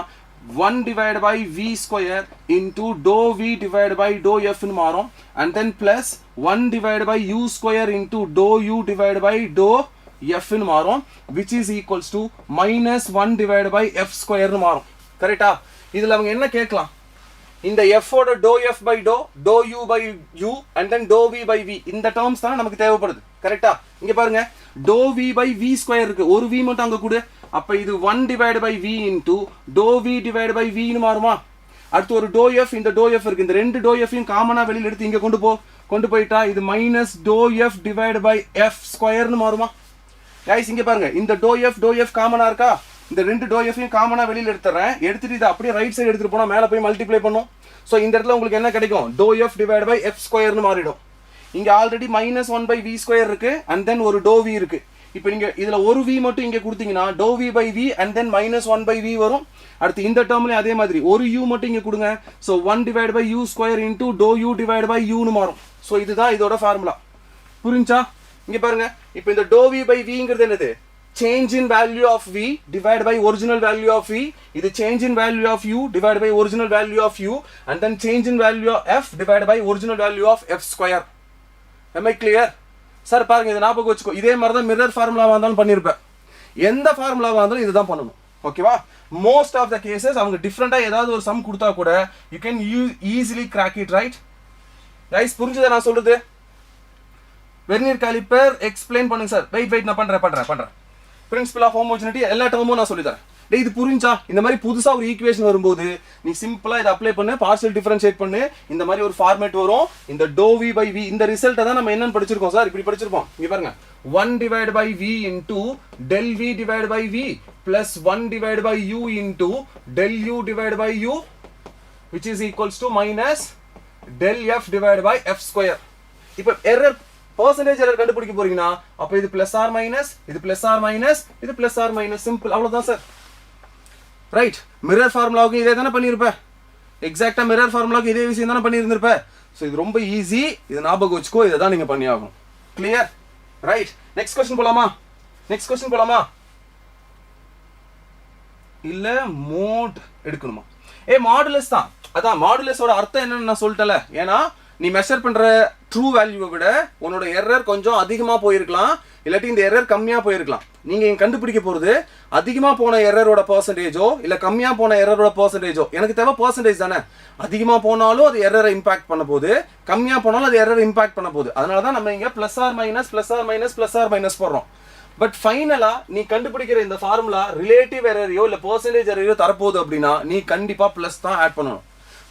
1 divided by v square into dou v divided by dou f ன்னு மாறும். And then plus 1 divided by u square into dou u divided by dou f ன்னு மாறும், which is equals to -1 divided by f square ன்னு மாறும். கரெக்டா? இதுல அவங்க என்ன கேட்கலாம்? இந்த f ஓட dou f by dou u by u and then dou v by v, இந்த டேர்ம்ஸ் தான் நமக்கு தேவைப்படுது. கரெக்டா? இங்க பாருங்க, dou v by v square இருக்கு, ஒரு v மட்டும் அங்க கொடு. அப்ப இது 1 divided by v into dou v divided by v ன்னு மாறுமா? அடுத்து ஒரு dou f, இந்த dou f இருக்கு, இந்த ரெண்டு dou f யும் காமனா வெளியில எடுத்து இங்க கொண்டு போயிட்டா இது -dou f divided by f square ன்னு மாறுமா? கைஸ் இங்க பாருங்க, இந்த dou f காமனா இருக்கா? இந்த ரெண்டு dou f யும் காமனா வெளியில எடுத்துட்டு இதை அப்படியே ரைட் சைடு எடுத்துட்டு போனா மேல போய் மல்டிப்ளை பண்ணும். சோ இந்த இடத்துல உங்களுக்கு என்ன கிடைக்கும்? dou f divided by f square ன்னு மாறிடும். இங்க ஆல்ரெடி -1/v ஸ்கொயர் இருக்கு அண்ட் தென் ஒரு dou v இருக்கு. இப்போ நீங்க இதுல ஒரு v மட்டும் இங்க கொடுத்தீங்கன்னா dou v by v and then -1/v வரும். அடுத்து இந்த டேர்ம்லயும் அதே மாதிரி ஒரு u மட்டும் இங்க கொடுங்க. So 1 divided by u square into dou u divided by u ன்னு மாறும். சோ இதுதான் இதோட ஃபார்முலா. புரிஞ்சா? இங்க பாருங்க, இப்போ இந்த dou v by vங்கிறது என்னது? change in value of v divided by original value of v. இது change in value of u divided by original value of u and then change in value of f divided by original value of f square. Am I clear? Sir பாருங்க, இதை ஞாபகம் வச்சுக்கோ. இதே மாதிரி தான் mirror ஃபார்முலாவா இருந்தாலும் பண்ணியிருப்பேன். எந்த ஃபார்முலாவா இருந்தாலும் இதுதான் பண்ணணும். ஓகேவா? மோஸ்ட் ஆஃப் த கேசஸ் அவங்க டிஃப்ரெண்டா ஏதாவது ஒரு சம் கொடுத்தா கூட you can easily crack it, right? Guys புரிஞ்சுதா நான் சொல்றது? வெர்னியர் காலிப்பர் எக்ஸ்பிளைன் பண்ணுங்க சார். வெயிட் நான் பண்றேன். பிரின்சிபல் ஆஃப் ஹோமோஜெனிட்டி எல்லா டேர்மும் நான் சொல்லி தரேன். டேய் இது புரிஞ்சா? இந்த மாதிரி புதுசா ஒரு ஈக்குவேஷன் வரும்போது நீ சிம்பிளா இதை அப்ளை பண்ணு, பார்ஷியல் டிஃபரன்ஷியேட் பண்ணு, இந்த மாதிரி ஒரு ஃபார்மேட் வரும். இந்த டோ வி பை வி இந்த ரிசல்ட்டை தான் நம்ம என்னன்னு படிச்சிருக்கோம் சார்? இப்படி படிச்சிருப்போம். இங்க பாருங்க, 1 divided by v into del v divided by v plus 1 divided by u into del u divided by u which is equals to minus del f divided by f square. இப்போ error percentage error கண்டுபிடிக்க போறீங்கன்னா அப்ப இது plus or minus, இது plus or minus, இது plus or minus, simple. அவ்வளவுதான் sir. Right? Mirror ஃபார்முலாவுக்கு இதே தானே பண்ணியிருப்ப. எக்ஸாக்டா மிரர் ஃபார்முலாவுக்கு இதே விஷயம் தானே பண்ணியிருந்திருப்ப. ஸோ இது ரொம்ப ஈஸி, இது ஞாபகம் வச்சுக்கோ, இதை தான் நீங்க பண்ணி ஆகணும். கிளியர்? ரைட்? நெக்ஸ்ட் கொஸ்டின் போலாமா? இல்ல மோட் எடுக்கணுமா? மாடுலஸ் தான். அதான் மாடுலஸோட அர்த்தம் என்னன்னு நான் சொல்லிட்டல. ஏன்னா நீ மெஷர் பண்ற ட்ரூ வேல்யூவை விட உன்னோட எரர் கொஞ்சம் அதிகமா போயிருக்கலாம், இல்லாட்டி இந்த எரர் கம்மியா போயிருக்கலாம். நீங்க இங்க கண்டுபிடிக்க போறது அதிகமா போன எரரோட பெர்சன்டேஜோ இல்ல கம்மியா போன எரரோட பெர்சன்டேஜோ. எனக்கு தேவை பெர்சன்டேஜ் தானே. அதிகமா போனாலும் அது எரரை இம்பாக்ட் பண்ண போகுது, கம்மியா போனாலும் அது எரரை இம்பாக்ட் பண்ண போகுது. அதனால தான் நம்ம இங்க பிளஸ் ஆர் மைனஸ் போடுறோம். பட் ஃபைனலா நீ கண்டுபிடிக்கிற இந்த ஃபார்முலா ரிலேட்டிவ் எரரையோ இல்ல பெர்சன்டேஜ் எரரையோ தரப்போகுது அப்படின்னா நீ கண்டிப்பா பிளஸ் தான் ஆட் பண்ணணும்.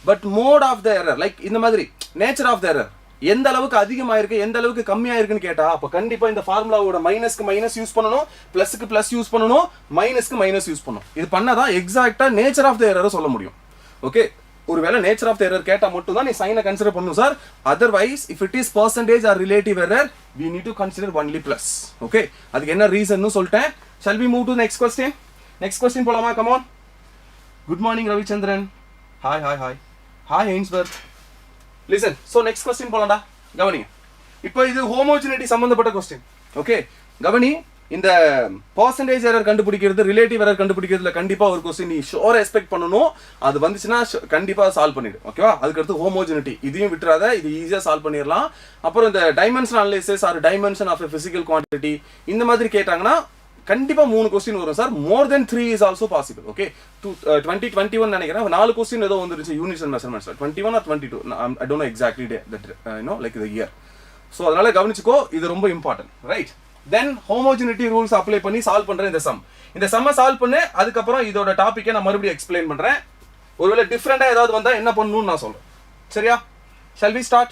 But mod of the error, like இந்த மாதிரி நேச்சர் ஆஃப் த எரர் எந்த அளவுக்கு அதிகமா இருக்கு எந்த அளவுக்கு கம்மியா இருக்குன்னு கேட்டா அப்ப கண்டிப்பா இந்த ஃபார்முலாவோட மைனஸ்க்கு மைனஸ் யூஸ் பண்ணணும், பிளஸ்க்கு பிளஸ் யூஸ் பண்ணணும், மைனஸ்க்கு மைனஸ் யூஸ் பண்ணணும். இது பண்ணாதான் எக்ஸாக்டா நேச்சர் ஆஃப் த எரரை சொல்ல முடியும். ஓகே, ஒருவேளை நேச்சர் ஆஃப் த எரர் கேட்டா மட்டும் தான் நீ சைனை கன்சிடர் பண்ணணும் sir. Otherwise if it is percentage or relative error we need to consider only plus. Okay, அதுக்கு என்ன ரீசன்னு சொல்லிட்டேன். shall we move to the next question போலாமா? come on. good morning Ravichandran. hi Ainsworth. listen, so next question போலாம்டா. கவனிங்க, இப்போ இது homogeneity சம்பந்தப்பட்ட question. Okay, கவனி, இந்த பெர்சன்டேஜ் எரர் கண்டுபிடிக்கிறது ரிலேட்டிவ் எரர் கண்டுபிடிக்கிறதுல கண்டிப்பா ஒரு கொஸ்டின் நீ ஷோர் எக்ஸ்பெக்ட் பண்ணணும். அது வந்துச்சுன்னா கண்டிப்பா சால்வ் பண்ணிடு. ஓகேவா? அதுக்கு அடுத்து ஹோமோஜெனிட்டி, இதையும் விட்டுறாத, இது ஈஸியா சால்வ் பண்ணிடலாம். அப்புறம் இந்த dimension analysis or dimension of physical quantity இந்த மாதிரி கேட்டாங்கன்னா கண்டிப்பா 3 கொஸ்டின் வரும் sir. More then 3 is also possible. Okay, 2021 நினைக்கிறேன் 4 கொஸ்டின் ஏதோ வந்துருச்சு units and measurements. 21 or 22, I don't know exactly that like the year. So அதனால கவனிச்சுக்கோ, இது ரொம்ப இம்பார்ட்டன்ட். ரைட்? தென் ஹோமோஜெனிட்டி ரூல்ஸ் அப்ளை பண்ணி சால்வ் பண்றேன் இந்த சம்மை சால்வ் பண்ணு. அதுக்கப்புறம் இதோட டாபிக்கை நான் மறுபடியும் எக்ஸ்பிளைன் பண்றேன். ஒருவேளை டிஃப்ரெண்டா ஏதாவது வந்தா என்ன பண்ணணும்னு நான் சொல்றேன். சரியா? shall we start?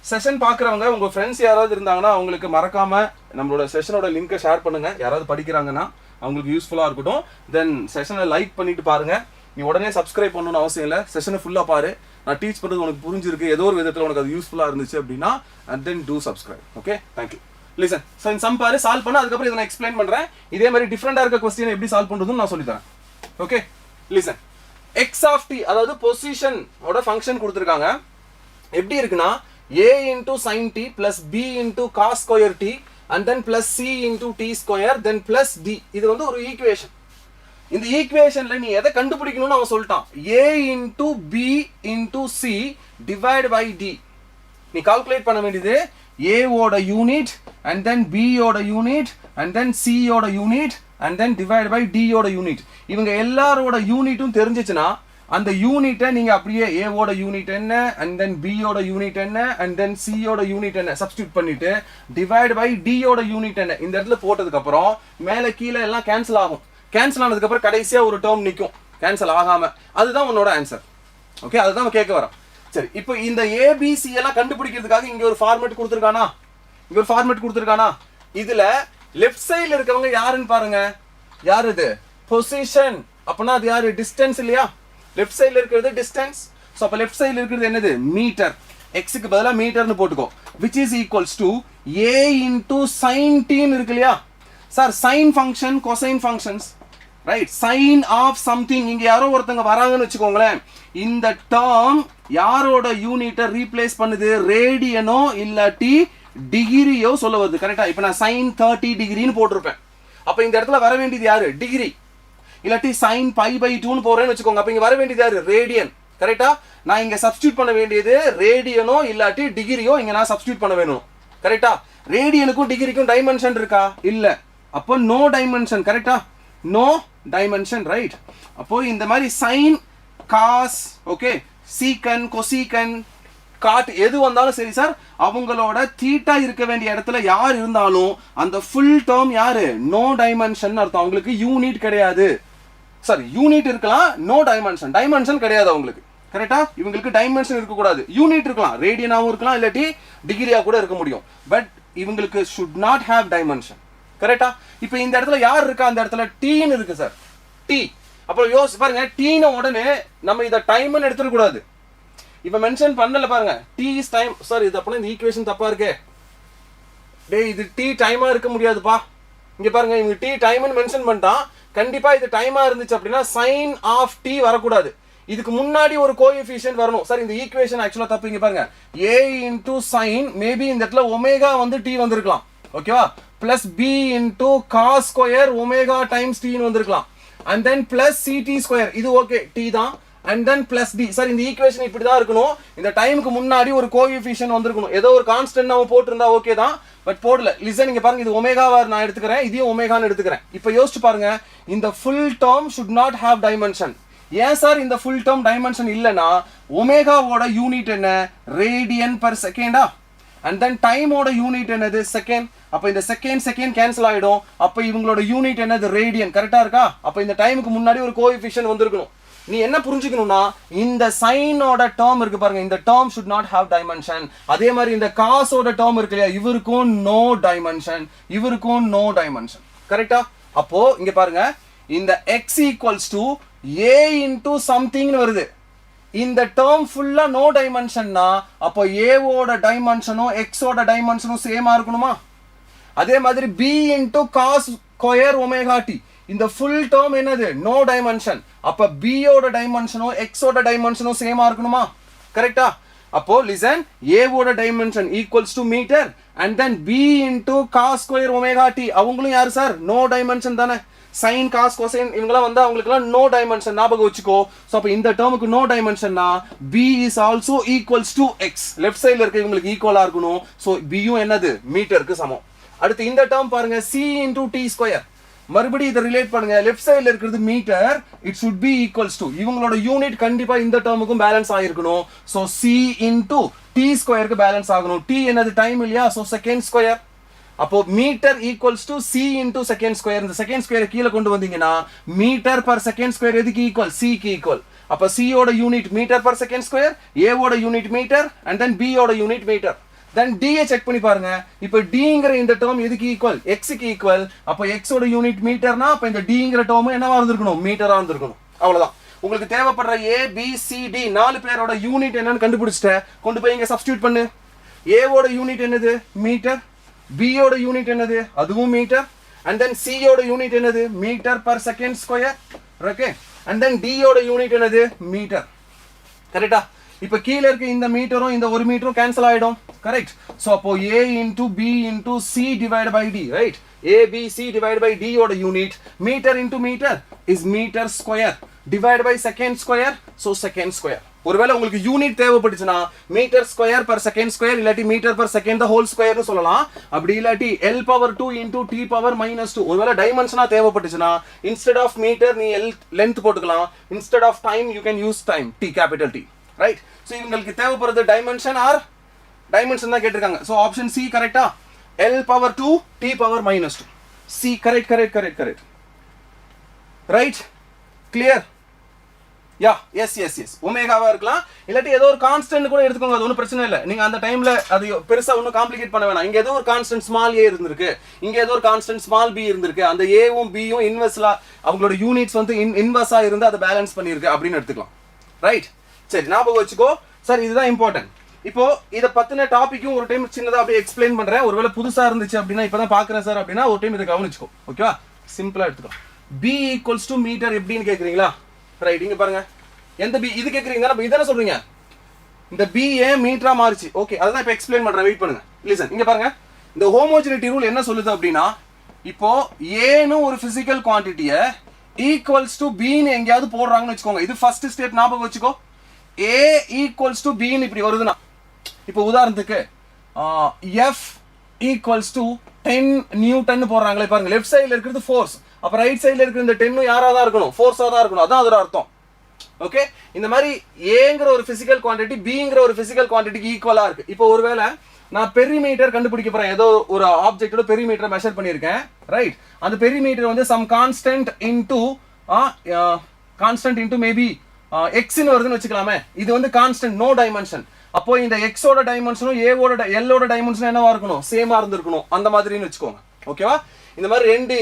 செஷன் பார்க்குறவங்க உங்கள் ஃப்ரெண்ட்ஸ் யாராவது இருந்தாங்கன்னா அவங்களுக்கு மறக்காம நம்மளோட செஷனோட லிங்கை ஷேர் பண்ணுங்க. யாராவது படிக்கிறாங்கன்னா அவங்களுக்கு யூஸ்ஃபுல்லாக இருக்கட்டும். தென் செஷனை லைக் பண்ணிட்டு பாருங்க. நீ உடனே சப்ஸ்கிரைப் பண்ணணும்னு அவசியம் இல்லை. செஷனை ஃபுல்லாக பாரு. நான் டீச் பண்ணுறது உனக்கு புரிஞ்சிருக்கு, ஏதோ ஒரு விதத்தில் உனக்கு அது யூஸ்ஃபுல்லாக இருந்துச்சு அப்படின்னா and then two subscribe. Okay, thank you. Listen, so இந்த சம் பாரு, சால்வ் பண்ண, அதுக்கப்புறம் இதை நான் எக்ஸ்பிளைன் பண்ணுறேன். இதே மாதிரி டிஃப்ரெண்டாக இருக்க கொஸ்டின் எப்படி சால்வ் பண்ணுறதுன்னு நான் சொல்லித்தரேன். Okay, listen, X of T அதாவது பொசிஷனோட ஃபங்க்ஷன் கொடுத்துருக்காங்க. எப்படி இருக்குன்னா a into sin t plus b into cos square t and then plus c into t square then plus d. இது வந்து ஒரு ஈக்குவேஷன். இந்த ஈக்குவேஷன்ல நீ எதை கண்டுபிடிக்கணும்னு அவன் சொல்லிட்டான். a into b into c divide by d. நீ கால்குலேட் பண்ண வேண்டியது a ஓட யூனிட் and then b ஓட யூனிட் and then c ஓட unit and then divide by d ஓட யூனிட். இவங்க எல்லாரோட யூனிட்டும் தெரிஞ்சிச்சுன்னா அந்த யூனிட்டை நீங்க அப்படியே a ஓட யூனிட் என்ன and then b ஓட யூனிட் என்ன and then c ஓட யூனிட் என்ன சப்ஸ்டிட்யூட் பண்ணிட்டு டிவைட் பை d ஓட யூனிட் என்ன இந்த இடத்துல போட்டதுக்கு அப்புறம் மேலே கீழே எல்லாம் கேன்சல் ஆகும். கேன்சல் ஆனதுக்கு அப்புறம் கடைசியா ஒரு டேர்ம் நிற்கும் கேன்சல் ஆகாம. அதுதான் உன்னோட ஆன்சர். ஓகே, அதுதான் கேட்க வரோம். சரி, இப்போ இந்த ABC எல்லாம் கண்டுபிடிக்கிறதுக்காக இங்க ஒரு ஃபார்மேட் கொடுத்துருக்கானா? இதுல லெஃப்ட் சைடுல இருக்கவங்க யாருன்னு பாருங்க. யார் இது? பொசிஷன். அப்பனா அது யாரு? டிஸ்டன்ஸ் இல்லையா? லெஃப்ட் சைடுல இருக்கிறது டிஸ்டன்ஸ். சோ அப்ப லெஃப்ட் சைடுல இருக்கிறது என்னது? மீட்டர். x க்கு பதிலா மீட்டர்னு போட்டுக்கோ. which is equals to a into sin t ன்னு இருக்கு இல்லையா sir? sin function cosine functions, right? sin of something. இங்க யாரோ ஒருத்தங்க வராங்கன்னு வெச்சுக்கோங்களேன். இந்த டேர்ம் யாரோட யூனிட்டை ரீப்ளேஸ் பண்ணுது? ரேடியனோ இல்லாட்டி டிகிரியோ சொல்ல வருது. கரெக்ட்டா? இப்போ நான் sin 30 டிகிரின்னு போட்டிருப்பேன். அப்ப இந்த இடத்துல வர வேண்டியது யாரு? டிகிரி. இல்லாட்டி sin pi by 2 ன்னு போறேன்னு வெச்சுக்கோங்க. அப்ப இங்க வர வேண்டியது யாரு? ரேடியன். கரெக்ட்டா? நான் இங்க சப்ஸ்டிட்யூட் பண்ண வேண்டியது ரேடியனோ இல்லாட்டி டிகிரியோ இங்க நான் சப்ஸ்டிட்யூட் பண்ண வேணும். கரெக்ட்டா? ரேடியனுக்கும் டிகிரிக்கும் டைமென்ஷன் இருக்கா? இல்ல. அப்ப நோ டைமென்ஷன். கரெக்ட்டா? No dimension, right? அப்போ இந்த மாதிரி சைன், காஸ், ஓகே, சீக்கன், கொசீக்கன், காட் எது வந்தாலும் சரி சார், அவங்களோட தீட்டா இருக்க வேண்டிய இடத்துல யார் இருந்தாலும் அந்த ஃபுல் டேர்ம் யாரு? நோ டைமென்ஷன் அர்த்தம். அவங்களுக்கு யூனிட் கிடையாது. சாரி, யூனிட் இருக்கலாம், நோ டைமென்ஷன், டைமென்ஷன் கிடையாது அவங்களுக்கு. கரெக்டா? இவங்களுக்கு டைமென்ஷன் இருக்கக்கூடாது. யூனிட் இருக்கலாம், ரேடியனாகவும் இருக்கலாம், இல்லாட்டி டிகிரியா கூட இருக்க முடியும். பட் இவங்களுக்கு should not have dimension. கரெக்டா? இப்போ இந்த இடத்துல யார் இருக்கா? அந்த இடத்துல டீன்னு இருக்கு சார், டி. அப்போ யோசிச்சு பாருங்க, டீன உடனே நம்ம இதை டைம்னு எடுத்துடக்கூடாது. இப்போ மென்ஷன் பண்ணல பாருங்க, டி இஸ் டைம். சார் இது அப்போ இந்த ஈக்குவேஷன் தப்பா இருக்கே, டே இது டி டைமா இருக்க முடியாதுப்பா. இங்க பாருங்க, இவங்க டி டைம்னு மென்ஷன் பண்ணிட்டான். கண்டிப்பா இது டைமா இருந்துச்சு அப்படின்னா சைன் ஆஃப் டி வரக்கூடாது. இதுக்கு முன்னாடி ஒரு கோஎஃபிஷியன்ட் வரணும். சார் இந்த ஈக்குவேஷன் ஆக்சுவலா தப்பு. இங்க பாருங்க, a into sin, மேபி இந்த இடத்துல ஒமேகா வந்து t வந்திருக்கலாம், ஓகேவா? Plus b into cos square omega times t வந்திருக்கலாம். And then plus ct square, இது ஓகே, t தான். And then plus d. Sir இந்த ஈக்குவேஷன் இப்படி தான் இருக்கணும். இந்த டைமுக்கு முன்னாடி ஒரு கோஎஃபிஷியன்ட் வந்திருக்கணும். ஏதோ ஒரு கான்ஸ்டன்ட் நம்ம போட்டிருந்தா ஓகே தான், பட் போடல. லிசன், இங்க பாருங்க, இது ஒமேகாவா நான் எடுத்துக்கிறேன், இதையும் ஒமேகான்னு எடுத்துக்கிறேன். இப்போ யோசிச்சு பாருங்க, இந்த full term should not have dimension. ஏன் சார் இந்த ஃபுல் டேர்ம் டைமென்ஷன் இல்லைன்னா, ஒமேகாவோட யூனிட் என்ன? ரேடியன் பர் செகண்டா? அண்ட் தென் டைமோட யூனிட் என்னது? செகண்ட். அப்போ இந்த செகண்ட் கேன்சல் ஆகிடும். அப்போ இவங்களோட யூனிட் என்னது? ரேடியன். கரெக்டாக இருக்கா? அப்போ இந்த டைமுக்கு முன்னாடி ஒரு கோஎஃபிஷியன்ட் வந்திருக்கணும். நீ என்ன புரிஞ்சுக்கணும்னா, இந்த சைனோட டேர்ம் இருக்கு பாருங்க, இந்த term should not have dimension. அதே மாதிரி இந்த காசோட டேர்ம் இருக்கு இல்லையா, இவருக்கும் நோ டைமென்ஷன், இவருக்கும் நோ டைமென்ஷன். கரெக்டா? அப்போ இங்க பாருங்க, இந்த x equals to a into something வருது. இந்த டேர்ம் ஃபுல்லா நோ டைமென்ஷன்னா, அப்போ a ஓட டைமென்ஷனும் x ஓட டைமென்ஷனும் சேமா இருக்கணுமா? அதே மாதிரி b into cos square omega t, இந்த ஃபுல் டேர்ம் என்னது? No dimension. அப்ப b ஓட டைமென்ஷனும் x ஓட டைமென்ஷனும் சேமா இருக்கணுமா? கரெக்டா? அப்போ லிசன், a ஓட dimension equals to metre, and then b into cos square omega t, அவங்களும் யாரு சார்? நோ டைமென்ஷன் தானே. சைன், காஸ், கொசைன் இவங்கலாம் வந்து அவங்களுக்குலாம் நோ டைமென்ஷன், ஞாபகம் வச்சுக்கோ. ஸோ அப்போ இந்த டேர்முக்கு நோ டைமென்ஷன்னா b is also equals to x. Left சைடில் இருக்க இவங்களுக்கு ஈக்குவலா இருக்கணும். ஸோ பியும் என்னது? மீட்டருக்கு சமம். அடுத்து இந்த டேர்ம் பாருங்க, c into t ஸ்கொயர். மறுபடியும் இதை ரிலேட் பண்ணுங்க, லெஃப்ட் சைடில் இருக்கிறது metre, it should be equals to, இவங்களோட யூனிட் கண்டிப்பா இந்த டேர்முக்கும் பேலன்ஸ் ஆகிருக்கணும். ஸோ c into t ஸ்கொயருக்கு பேலன்ஸ் ஆகணும். t என்னது? டைம் இல்லையா? So second square. அப்போ metre equals to c into second square. இந்த செகண்ட் ஸ்கொயரை கீழே கொண்டு வந்தீங்கன்னா மீட்டர் பர் செகண்ட் ஸ்கொயர் எதுக்கு ஈக்குவல்? c க்கு ஈக்குவல். அப்போ c ஓட unit metre per second square, a ஓட unit metre, and then b ஓட unit metre. Then d check பண்ணி பாருங்க. இப்போ dங்கிற இந்த டேர்ம் எதுக்கு ஈக்குவல்? x க்கு ஈக்குவல். அப்போ x ஓட யூனிட் மீட்டர்னா, அப்போ இந்த dங்கிற டேர்ம் என்னவா இருந்திருக்கணும்? மீட்டரா இருந்திருக்கணும். அவ்வளவுதான். உங்களுக்கு தேவைப்படுற a b c d 4 பேரோட யூனிட் என்னன்னு கண்டுபிடிச்சிட்ட, கொண்டு போய் இங்க சப்ஸ்டிட்யூட் பண்ணு. a ஓட யூனிட் என்னது? மீட்டர். b ஓட யூனிட் என்னது? அதுவும் மீட்டர். அண்ட் தென் c ஓட யூனிட் என்னது? Metre per second square. Okay. And then d ஓட யூனிட் என்னது? மீட்டர். கரெக்டா? இப்போ கீழே இருக்க இந்த மீட்டரும் இந்த ஒரு மீட்டரும் கேன்சல் ஆயிடும். கரெக்ட்? ஸோ அப்போ a into b into c divided by d, right? a b c divided by d ஓட unit metre into metre is metre square divided by second square. So second square. ஒருவேளை உங்களுக்கு unit தேவைப்பட்டுச்சுன்னா metre square per second square, இல்லாட்டி metre per second whole ஸ்கொயர்னு சொல்லலாம். அப்படி இல்லாட்டி l⁻2 into t⁻−2. ஒருவேளை டைமென்ஷனா தேவைப்பட்டுச்சுன்னா இன்ஸ்டெட் ஆஃப் மீட்டர் நீ லென்த் போட்டுக்கலாம், instead of time you can use time, t capital T, right? So இவங்களுக்கு தேவைப்படுறது டைமென்ஷன் ஆர் டைமென்ஷன் தான் கேட்டிருக்காங்க. ஸோ ஆப்ஷன் சி கரெக்டா? l⁻2 t⁻−2. C correct, correct, correct, correct, right? Clear? Yeah, yes yes yes. ஒமேகாவா இருக்கலாம், இல்லாட்டி ஏதோ ஒரு கான்ஸ்டன்ட் கூட எடுத்துக்கோங்க, அது ஒன்றும் பிரச்சனை இல்லை. நீங்க அந்த டைம்ல அது பெருசா ஒன்றும் காம்ப்ளிகேட் பண்ண வேணாம். இங்க ஏதோ ஒரு கான்ஸ்டன்ட் ஸ்மால் a இருந்திருக்கு, இங்க ஏதோ ஒரு கான்ஸ்டன்ட் ஸ்மால் b இருந்திருக்கு, அந்த ஏவும் பியும் இன்வெர்ஸ்லா அவங்களோட யூனிட்ஸ் வந்து இன்வெர்ஸா இருந்து அதை பேலன்ஸ் பண்ணியிருக்கு அப்படின்னு எடுத்துக்கலாம். ரைட்? சரி, ஞாபகம் வச்சுக்கோ சார், இதுதான் இம்பார்ட்டன்ட். இப்போ இதை பத்தின டாபிக்கும் ஒரு டைம் சின்னதாக அப்படியே எக்ஸ்பிளைன் பண்றேன். ஒருவேளை புதுசா இருந்துச்சு அப்படின்னா, இப்பதான் பாக்குறேன் சார் அப்படின்னா ஒரு டைம் இதை கவனிச்சுக்கோ. ஓகேவா? சிம்பிளா எடுத்துக்கோ. b ஈக்குவல்ஸ் டு மீட்டர் எப்படின்னு கேட்குறீங்களா? ரைட், இங்க பாருங்க, எந்த b இது கேட்குறீங்க, நம்ம இதானே சொல்றீங்க. இந்த b ஏன் மீட்டரா மாறிச்சு? ஓகே, அதான் இப்போ எக்ஸ்பிளைன் பண்றேன், வெயிட் பண்ணுங்க. லிசன், இங்க பாருங்க, இந்த ஹோமோஜெனிட்டி ரூல் என்ன சொல்லுது அப்படின்னா, இப்போ ஏன்னு ஒரு பிசிக்கல் குவான்டிட்டியை ஈக்குவல்ஸ் டு பின்னு எங்கேயாவது போடுறாங்கன்னு வச்சுக்கோங்க. இது ஃபர்ஸ்ட் ஸ்டெப், ஞாபகம் வச்சுக்கோ. a ஈக்குவல்ஸ் டு பின்னு இப்படி வருதுன்னா, இப்போ உதாரணத்துக்கு f ஈக்குவல்ஸ் டு 10 நியூட்டன் போடுறாங்களே பாருங்க, லெஃப்ட் சைடில் இருக்கிறது ஃபோர்ஸ், அப்ப ரைட் சைடுல இருக்கிற இந்த 10 யாரா தான் இருக்கணும், ஃபோர்ஸா தான் இருக்கணும். அதான் அதோட அர்த்தம். ஓகே, இந்த மாதிரி ஏங்கிற ஒரு பிசிக்கல் குவாண்டிட்டி பிங்கிற ஒரு பிசிக்கல் குவாண்டிட்டிக்கு ஈக்குவலா இருக்கு. இப்போ ஒருவேளை நான் பெரிமீட்டர் கண்டுபிடிக்க போறேன், ஏதோ ஒரு ஆப்ஜெக்டோட பெரிமீட்டர் மெஷர் பண்ணியிருக்கேன், ரைட்? அந்த பெரிமீட்டர் வந்து சம் கான்ஸ்டன்ட் இன்டூ மேபி எக்ஸ்ன்னு வருதுன்னு வச்சுக்கலாமே. இது வந்து கான்ஸ்டன்ட், நோ டைமென்ஷன். அப்போ இந்த எக்ஸோட டைமென்ஷனும் ஏவோட எல்லோட டைமென்ஷனும் என்னவா இருக்கணும், சேமா இருந்திருக்கணும், அந்த மாதிரின்னு வச்சுக்கோங்க. ஓகேவா? இந்த மாதிரி ரெண்டு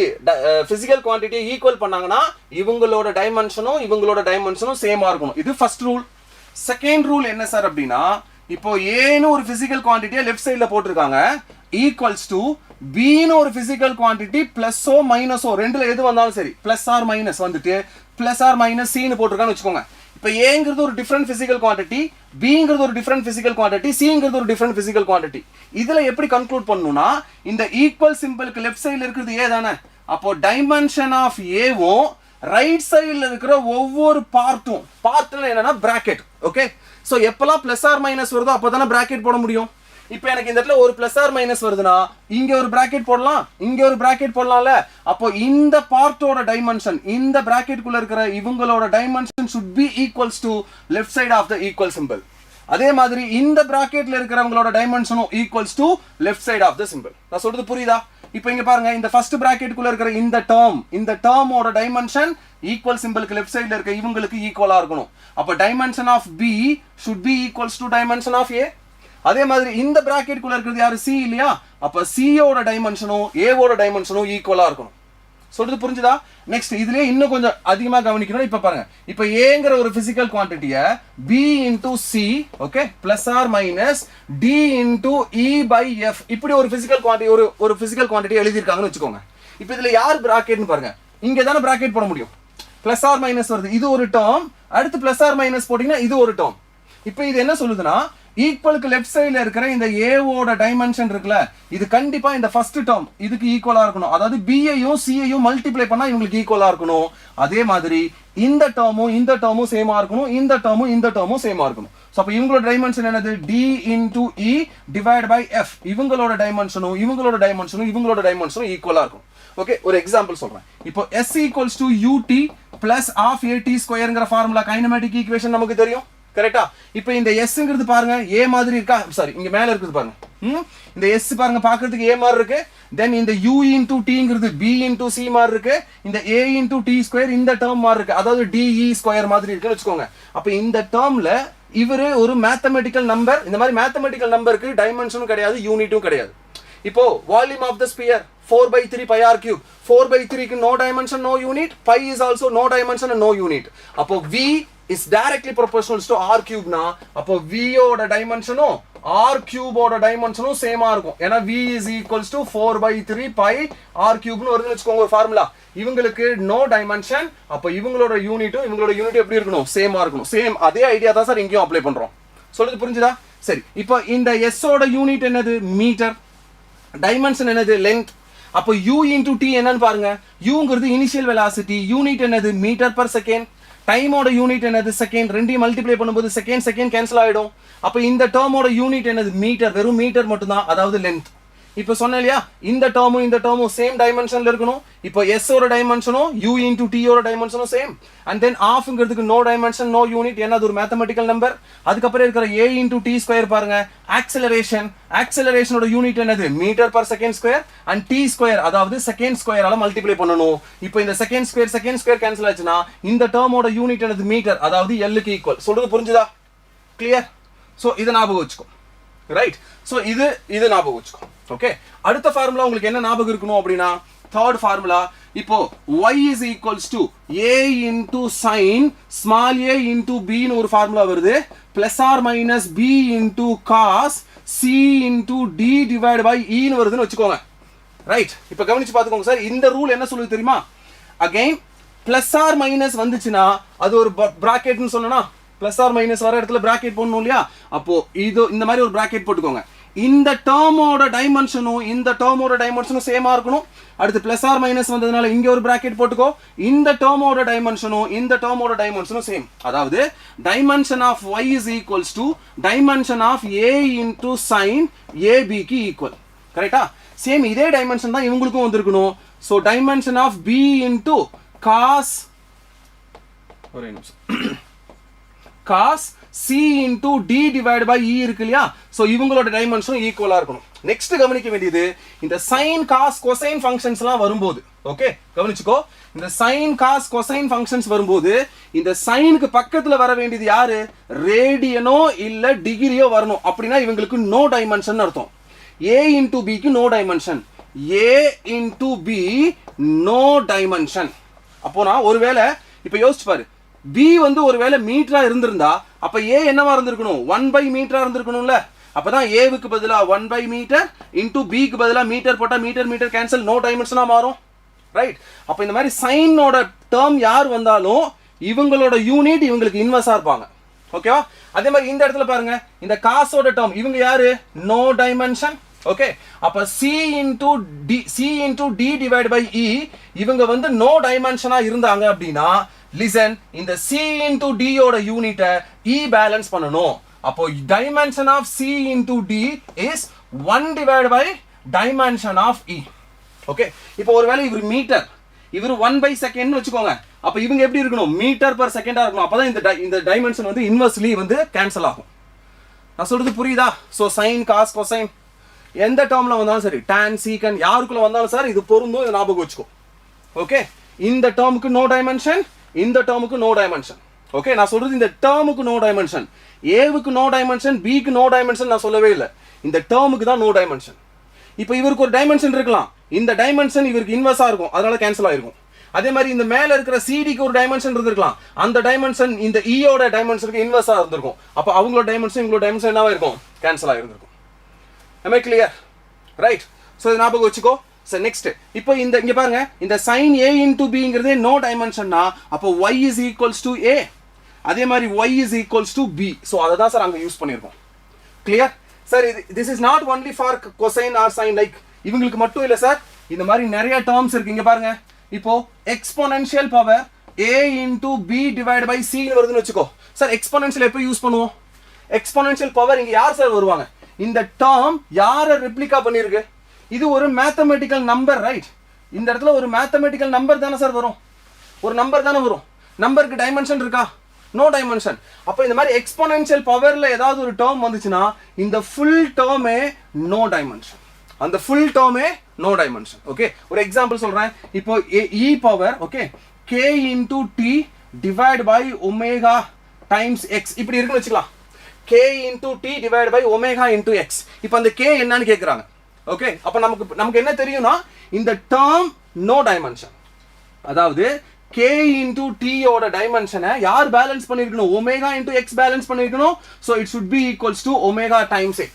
பிசிக்கல் குவான்டிட்டியை ஈக்குவல் பண்ணாங்கன்னா இவங்களோட டைமென்ஷனும் சேமா இருக்கணும். இது ஃபர்ஸ்ட் ரூல். செகண்ட் ரூல் என்ன சார் அப்படின்னா, இப்போ ஏன்னு ஒரு பிசிக்கல் குவான்டிட்டியை லெஃப்ட் சைட்ல போட்டிருக்காங்க, ஈக்குவல்ஸ் டு பின்னு ஒரு பிசிக்கல் குவான்டிட்டி பிளஸோ மைனஸோ ரெண்டுல எது வந்தாலும் சரி, பிளஸ் ஆர் மைனஸ் வந்துட்டு பிளஸ் ஆர் மைனஸ் சின்னு போட்டிருக்கான்னு வச்சுக்கோங்க. இப்போ ஏங்கிறது ஒரு டிஃப்ரெண்ட் பிசிக்கல் குவான்டிட்டி, பிங்கிறது ஒரு டிஃப்ரெண்ட் பிசிக்கல் குவான்டிட்டி, சிங்கிறது ஒரு டிஃப்ரெண்ட் பிசிக்கல் குவான்டிட்டி. இதுல எப்படி கன்க்ளூட் பண்ணணும்னா, இந்த ஈக்குவல் சிம்பிளுக்கு லெஃப்ட் சைடுல இருக்கிறது ஏ தானே, அப்போ டைமென்ஷன் ஆஃப் ஏவும் ரைட் சைடுல இருக்கிற ஒவ்வொரு பார்ட்ல என்னன்னா பிராக்கெட். ஓகே, சோ எப்பலாம் பிளஸ் ஆர் மைனஸ் வருதோ அப்பதானே பிராக்கெட் போட முடியும். இப்போ எனக்கு இந்த இடத்துல ஒரு பிளஸ் ஆர் மைனஸ் வருதுன்னா இங்க ஒரு பிராக்கெட் போடலாம், இங்க ஒரு பிராக்கெட் போடலாம்ல. அப்போ இந்த பார்ட்டோட டைமென்ஷன், இந்த பிராக்கெட் குள்ள இருக்கிற இவங்களோட dimension should be equals to left side of the equal symbol. அதே மாதிரி இந்த பிராக்கெட்ல இருக்கிறவங்களோட டைமென்ஷனும் equals to left side of the symbol. நான் சொல்றது புரியுதா? இப்போ இங்க பாருங்க, இந்த ஃபர்ஸ்ட் பிராக்கெட் குள்ள இருக்கிற இந்த டேர்மோட டைமென்ஷன் ஈக்குவல் சிம்பிளுக்கு லெஃப்ட் சைடுல இருக்க இவங்களுக்கு ஈக்குவலா இருக்கணும். அப்ப dimension of B should be equals to dimension of A. அதே மாதிரி இந்த பிராக்கெட் குள்ள இருக்கிறது யாரு, சி இல்லையா? அப்ப சியோட டைமென்ஷனும் ஏவோட டைமென்ஷனும் ஈக்குவலா இருக்கணும். சொல்றது புரிஞ்சுதா? நெக்ஸ்ட் இதுலயே இன்னும் கொஞ்சம் அதிகமா கவனிக்கணும். இப்ப பாருங்க, இப்ப ஏங்கிற ஒரு பிசிக்கல் குவான்டிட்டியை B into C, okay, plus or minus D into E by F, இப்படி ஒரு பிசிக்கல் குவான்டிட்டி ஒரு பிசிக்கல் குவான்டிட்டி எழுதியிருக்காங்கன்னு வச்சுக்கோங்க. இப்ப இதுல யார் பிராக்கெட்னு பாருங்க, இங்க தானே பிராக்கெட் போட முடியும். பிளஸ் ஆர் மைனஸ் வருது, இது ஒரு டேர்ம், அடுத்து பிளஸ் ஆர் மைனஸ் போட்டீங்கன்னா இது ஒரு டேர்ம். இப்ப இது என்ன சொல்லுதுன்னா, ஈக்குவலுக்கு லெஃப்ட் சைடுல இருக்கிற இந்த ஏவோட டைமென்ஷன் இருக்குல்ல, இது கண்டிப்பா இந்த ஃபர்ஸ்ட் டேர்ம் இதுக்கு ஈக்குவலா இருக்கணும். அதாவது பியையும் சியையும் மல்டிப்ளை பண்ணா இவங்களுக்கு ஈக்குவலா இருக்கணும். அதே மாதிரி இந்த டேர்மும் சேமா இருக்கணும், இந்த டேர்மும் சேமா இருக்கணும். சோ அப்ப இவங்களோட டைமென்ஷன் என்னது, D into E divide by F. இவங்களோட டைமென்ஷனும் ஈக்குவலா இருக்கும். ஓகே, ஒரு எக்ஸாம்பிள் சொல்றேன். இப்போ S equals to u t plus half a t ஸ்கொயர்ங்கிற ஃபார்முலா கைனமேட்டிக் ஈக்குவேஷன் நமக்கு தெரியும், கரெக்டா? இப்போ இந்த எஸ்ங்கிறது பாருங்க ஏ மாதிரி இருக்கா, சாரி இங்க மேல இருக்குது பாருங்க, இந்த எஸ் பாருங்க பாக்குறதுக்கு ஏ மாதிரி இருக்கு. தென் இந்த u இன்டூ டிங்கிறது பி இன்டூ சி மாதிரி இருக்கு. இந்த a இன்டூ டி ஸ்கொயர் இந்த டேர்ம் மாதிரி இருக்கு, அதாவது டிஇ ஸ்கொயர் மாதிரி இருக்குன்னு வச்சுக்கோங்க. அப்ப இந்த டேர்ம்ல இவரு ஒரு மேத்தமெட்டிக்கல் நம்பர். இந்த மாதிரி மேத்தமெட்டிக்கல் நம்பருக்கு டைமென்ஷனும் கிடையாது, யூனிட்டும் கிடையாது. இப்போ volume of the sphere 4/3 pi r cube. 4/3 க்கு no dimension no unit, pi is also no dimension and no unit. அப்போ v is directly proportional to r cube னா அப்போ v ஓட டைமென்ஷனும் r cube ஓட டைமென்ஷனும் சேமா இருக்கும். ஏனா v is equals to 4/3 pi r cube னு வருதுன்னு வெச்சுக்கோங்க ஒரு ஃபார்முலா. இவங்களுக்கு no dimension, அப்போ இவங்களோட யூனிட் எப்படி இருக்கணும், சேமா இருக்கணும். சேம் அதே ஐடியா தான் சார் இங்கேயும் அப்ளை பண்றோம். சொல்றது புரிஞ்சுதா? சரி, இப்போ இந்த s ஓட யூனிட் என்னது, மீட்டர். டைமென்ஷன் என்னது, லென்த். அப்போ u into t என்னன்னு பாருங்க. uங்கிறது இனிஷியல் வெலாசிட்டி, யூனிட் என்னது, மீட்டர் பர் செகண்ட். டைமோட யூனிட் என்னது, செகண்ட். ரெண்டையும் மல்டிப்ளை பண்ணும்போது செகண்ட் கேன்சல் ஆயிடும். அப்போ இந்த டேர்மோட யூனிட் என்னது, மீட்டர். வெறும் மீட்டர் மட்டும் தான், அதாவது லென்த். இப்போ சொன்னேன் இல்லையா, இந்த டேர்மும் சேம் டைமென்ஷன்ல இருக்கணும். இப்போ s ஓட டைமென்ஷனும் u into t ஓட டைமென்ஷனும் சேம். அண்ட் தென் ஆஃப்ங்கிறதுக்கு நோ டைமென்ஷன் நோ யூனிட், ஏன்னா அது ஒரு மேத்தமெட்டிக்கல் நம்பர். அதுக்கப்புறம் இருக்கிற a into t ஸ்கொயர் பாருங்க. ஆக்சலரேஷனோட யூனிட் என்னது, metre per second square. And t square அதாவது செகண்ட் ஸ்கொயரால மல்டிப்ளை பண்ணணும். இப்போ இந்த செகண்ட் ஸ்கொயர் கேன்சல் ஆச்சுன்னா இந்த டேர்மோட யூனிட் என்னது, மீட்டர், அதாவது l க்கு ஈக்குவல். சொல்றது புரிஞ்சுதா? கிளியர்? சோ இத ஞாபகம் வச்சுக்கோ. ரைட்? சோ இது ஞாபகம் வச்சுக்கோ. ஓகே, அடுத்த ஃபார்முலா உங்களுக்கு என்ன ஞாபகம் இருக்கணும் அப்படினா, தேர்ட் ஃபார்முலா. இப்போ y is equals to a into sin small a into b னு ஒரு ஃபார்முலா வருது, plus or minus b into cos c into d divided by e னு வருதுன்னு வெச்சுக்கோங்க. ரைட்? இப்போ கவனிச்சு பாத்துக்கோங்க சார், இந்த ரூல் என்ன சொல்லுது தெரியுமா? அகைன் பிளஸ் ஆர் மைனஸ் வந்துச்சுனா அது ஒரு பிராக்கெட்னு சொல்லணும். பிளஸ் ஆர் மைனஸ் வர இடத்துல பிராக்கெட் போடணும் இல்லையா? அப்போ இது இந்த மாதிரி ஒரு பிராக்கெட் போட்டுக்கோங்க. இந்த டேர்மோட டைமென்ஷனும் சேமா இருக்கணும். அடுத்து பிளஸ் ஆர் மைனஸ் வந்ததுனால இங்க ஒரு பிராக்கெட் போட்டுக்கோ. இந்த டேர்மோட டைமென்ஷனும் சேம். அதாவது dimension of y is equals to dimension of a into sin ab க்கு ஈக்குவல். கரெக்ட்டா? சேம் இதே டைமென்ஷன் தான் இவங்களுக்கும் வந்திருக்கணும். so dimension of b into cos ஒரே நிமிஷம் cos c into d divided by e இருக்கு இல்லையா so இவங்களோட டைமென்ஷனும் ஈக்குவலா இருக்கணும் நெக்ஸ்ட் கவனிக்க வேண்டியது இந்த sin cos cosine ஃபங்க்ஷன்ஸ்லாம் வரும்போது ஓகே கவனிச்சுக்கோ இந்த sin cos cosine ஃபங்க்ஷன்ஸ் வரும்போது இந்த சைனுக்கு பக்கத்துல வர வேண்டியது யாரு ரேடியனோ இல்ல டிகிரியோ வரணும் அப்படினா இவங்களுக்கு நோ டைமென்ஷன் அர்த்தம் a into b க்கு no dimension a into b no dimension அப்போ நான் ஒருவேளை இப்போ யோசிச்சு பாரு b வந்து ஒருவேளை மீட்டரா இருந்திருந்தா அப்ப a என்னவா இருந்திருக்கணும் 1 by மீட்டரா இருந்திருக்கணும்ல அப்பதான் a க்கு பதிலா 1 by மீட்டர் into b க்கு பதிலா மீட்டர் போட்டா மீட்டர் மீட்டர் கேன்சல் நோ டைமென்ஷனா மாறும் ரைட் அப்ப இந்த மாதிரி சைனோட டேர்ம் யார் வந்தாலும் இவங்களோட யூனிட் இவங்களுக்கு இன்வெர்ஸா இருப்பாங்க ஓகேவா அதே மாதிரி இந்த இடத்துல பாருங்க இந்த காசோட டேர்ம் இவங்க யாரு நோ டைமென்ஷன் ஓகே அப்ப c into d divided by e இவங்க வந்து நோ டைமென்ஷனா இருந்தாங்க அப்படினா listen இந்த c into d ஓட யூனிட்டை e பேலன்ஸ் பண்ணனும் அப்போ dimension of c into d is 1 divided by dimension of e okay இப்போ ஒருவேளை இவர் மீட்டர் இவர் 1 by second வெச்சுக்கோங்க அப்ப இவங்க எப்படி இருக்கணும் மீட்டர் per செகண்டா இருக்கணும் அப்பதான் இந்த டைமென்ஷன் வந்து இன்வெர்ஸ்லி வந்து கேன்சல் ஆகும் நான் சொல்றது புரியுதா சோ sin cos cosine எந்த டேர்ம்ல வந்தாலும் சரி tan secant யாருக்குள்ள வந்தாலும் சார் இது பொருந்தும் இத ஞாபகம் வெச்சுக்கோ ஓகே இந்த டேர்முக்கு நோ டைமென்ஷன் இந்த டேர்முக்கு நோ டைமென்ஷன் ஓகே நான் சொல்றது இந்த டேர்முக்கு நோ டைமென்ஷன் a க்கு நோ டைமென்ஷன் b க்கு நோ டைமென்ஷன் நான் சொல்லவே இல்ல இந்த டேர்முக்கு தான் நோ டைமென்ஷன் இப்போ இவருக்கு ஒரு டைமென்ஷன் இருக்கலாம் இந்த டைமென்ஷன் இவருக்கு இன்வெர்ஸா இருக்கும் அதனால கேன்சல் ஆயிருக்கும் அதே மாதிரி இந்த மேல இருக்கிற cd க்கு ஒரு டைமென்ஷன் இருந்திருக்கலாம் அந்த டைமென்ஷன் இந்த e ஓட டைமென்ஷனுக்கு இன்வெர்ஸா இருந்திருக்கும் அப்ப அவங்களோட டைமென்ஷன் இவங்களோட டைமென்ஷன் என்னவா இருக்கும் கேன்சல் ஆயிருக்கும் am I clear right so இத ஞாபகம் வெச்சுக்கோ so next இப்போ இங்க பாருங்க இந்த sin a into b ங்கிறதே நோ டைமென்ஷன்னா அப்போ y is equals to a அதே மாதிரி y is equals to b so அத தான் சார் அங்க யூஸ் பண்ணிருக்கோம் clear sir this is not only for cosine or sine like இவங்களுக்கு மட்டும் இல்ல சார் இந்த மாதிரி நிறைய டேர்ம்ஸ் இருக்கு இங்க பாருங்க இப்போ exponential power a into b divided by c ன்னு வருதுன்னு வெச்சுக்கோ சார் exponential எப்போ யூஸ் பண்ணுவோம் exponential power இங்க யார் சார் வருவாங்க இந்த டேர்ம் யாரை ரெப்ளிகா பண்ணிருக்கு இது ஒரு மேத்தமேட்டிக்கல் நம்பர் ரைட் இந்த இடத்துல ஒரு மேத்தமேட்டிக்கல் நம்பர் தானே சார் வரும் ஒரு நம்பர் தானே வரும் நம்பருக்கு டைமென்ஷன் இருக்கா நோ டைமென்ஷன் அப்ப இந்த மாதிரி எக்ஸ்போனென்ஷியல் பவர்ல ஏதாவது ஒரு டேர்ம் வந்துச்சுனா இந்த ஃபுல் டேர்மே நோ டைமென்ஷன் அந்த ஃபுல் டேர்மே நோ டைமென்ஷன் ஓகே ஒரு எக்ஸாம்பிள் சொல்றேன் இப்போ e power okay k into t divided by omega times x இப்படி இருக்குன்னு வெச்சுக்கலாம் k into t divided by omega into x இப்போ அந்த k என்னன்னு கேக்குறாங்க ஓகே அப்ப நமக்கு என்ன தெரியும்னா இந்த டேர்ம் நோ டைமென்ஷன் அதாவது k into t ஓட டைமென்ஷனை யார் பேலன்ஸ் பண்ணிருக்கணும் omega into x பேலன்ஸ் பண்ணிருக்கணும் so it should be equals to omega times x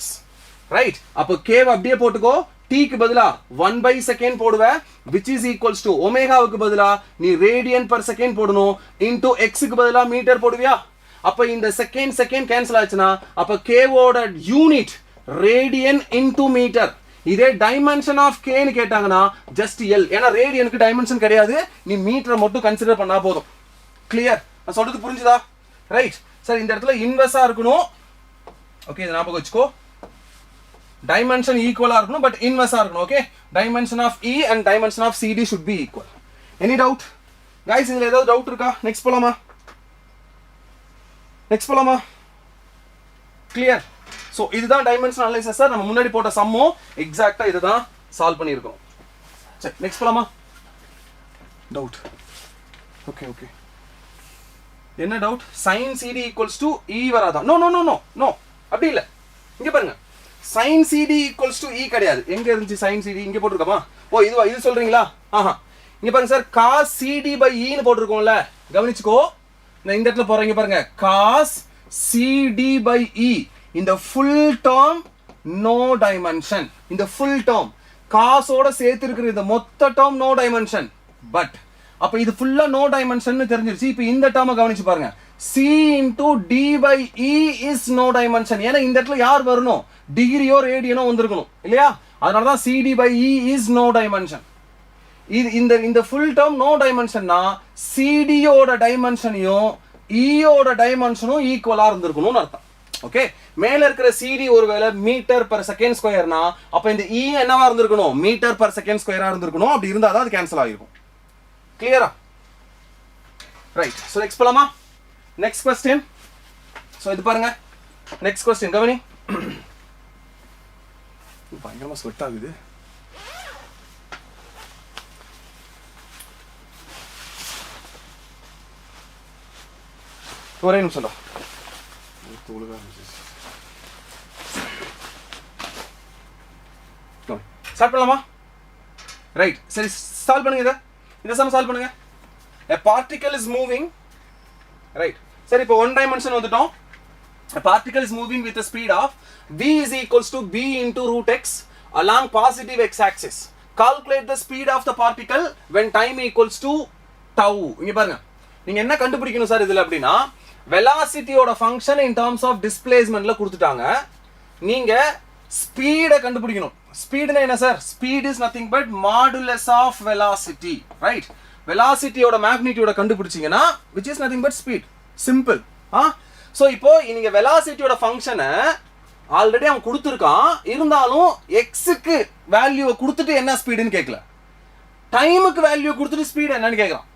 right அப்ப k அப்படியே போட்டுக்கோ t க்கு பதிலா 1 by second போடுவே which is equals to omega க்கு பதிலா நீ radian per second போடணும் into x க்கு பதிலா மீட்டர் போடுவியா அப்ப இந்த செகண்ட் கேன்சல் ஆச்சுனா அப்ப k ஓட யூனிட் radian into மீட்டர் இதே டைமென்ஷன் ஆஃப் k ன்னு கேட்டாங்கனா just l ஏனா ரேடியனுக்கு டைமென்ஷன் கிடையாது நீ மீட்டரை மட்டும் கன்சிடர் பண்ணா போதும் கிளியர் நான் சொல்றது புரிஞ்சுதா ரைட் சார் இந்த இடத்துல இன்வெர்ஸா இருக்கணும் ஓகே இத ஞாபகம் வெச்சுக்கோ dimension ஈக்குவலா இருக்கணும் பட் இன்வெர்ஸா இருக்கணும் okay dimension of e and dimension of cd should be equal any doubt guys இதுல ஏதாவது டவுட் இருக்கா நெக்ஸ்ட் போலாமா clear so இதுதான் dimension analysis சார் நம்ம முன்னாடி போட்ட சம்மோ எக்ஸாக்ட்டா இதுதான் சால்வ் பண்ணியிருக்கோம் சரி நெக்ஸ்ட் போலாமா டவுட் ஓகே என்ன doubt sin cd equals to e வராதா நோ அப்படி இல்ல இங்க பாருங்க sin cd equals to e கிடையாது எங்க இருந்துச்சு sin cd இங்க போட்டுருக்கமா ஓ இது சொல்றீங்களா இங்க பாருங்க sir cos cd by e ன்னு போட்டுருக்கோம்ல கவனிச்சுக்கோ நான் இந்த இடத்துல போறேன் இங்க பாருங்க cos cd by e இந்த full term no dimension இந்த full term cos ஓட சேர்த்து இருக்கிற இந்த மொத்த term no dimension பட் அப்ப இது ஃபுல்லா no dimension னு தெரிஞ்சிருச்சு இப்போ இந்த டேர்மை கவனிச்சு பாருங்க c into d by e is no dimension ஏனா இந்த இடத்துல யார் வரணும் டிகிரியோ ரேடியனோ வந்திருக்கணும் இல்லையா அதனால தான் cd by e is no dimension இந்த full term no dimensionனா cd ஓட டைமென்ஷனையும் e ஓட டைமென்ஷனும் ஈக்குவலா இருந்திருக்கணும்னு அர்த்தம் ஓகே மேல இருக்கிற CD ஒருவேளை மீட்டர் per second ஸ்கொயர்னா அப்ப இந்த E என்னவா இருந்திருக்கணும் மீட்டர் per second ஸ்கொயரா இருந்திருக்கணும் அப்படி இருந்தா தான் அது கேன்சல் ஆகிருக்கும் கிளியரா ரைட் சோ நெக்ஸ்ட் போலாமா நெக்ஸ்ட் क्वेश्चन சோ இது பாருங்க நெக்ஸ்ட் क्वेश्चन கவனி பயங்கரமா ஸ்வெட் ஆகுது ஒரே நிமிஷம் ஸ்டார்ட் பண்ணலாமா ரைட் சரி சால்வ் பண்ணுங்க இத சம் சால்வ் பண்ணுங்க a particle is moving right சரி இப்போ ஒன் டைமென்ஷன் வந்துட்டோம் a particle is moving with a speed of v is equals to b into root x along positive x axis calculate the speed of the particle when time equals to tau இங்க பாருங்க நீங்க என்ன கண்டுபிடிக்கணும் sir இதுல அப்படினா velocity ஓட function in terms of displacement ல கொடுத்துட்டாங்க நீங்க ஸ்பீட கண்டுபிடிக்கணும் ஸ்பீட்னா என்ன sir speed is nothing but modulus of velocity right velocity ஓட magnitude கண்டுபிடிச்சீங்கனா which is nothing but speed simple so இப்போ நீங்க velocity ஓட ஃபங்க்ஷனை ஆல்ரெடி அவன் கொடுத்திருக்கான் இருந்தாலும் x க்கு வேல்யூவை கொடுத்துட்டு என்ன ஸ்பீடுன்னு கேட்கல டைமுக்கு வேல்யூ கொடுத்துட்டு ஸ்பீட் என்னன்னு கேக்குறான்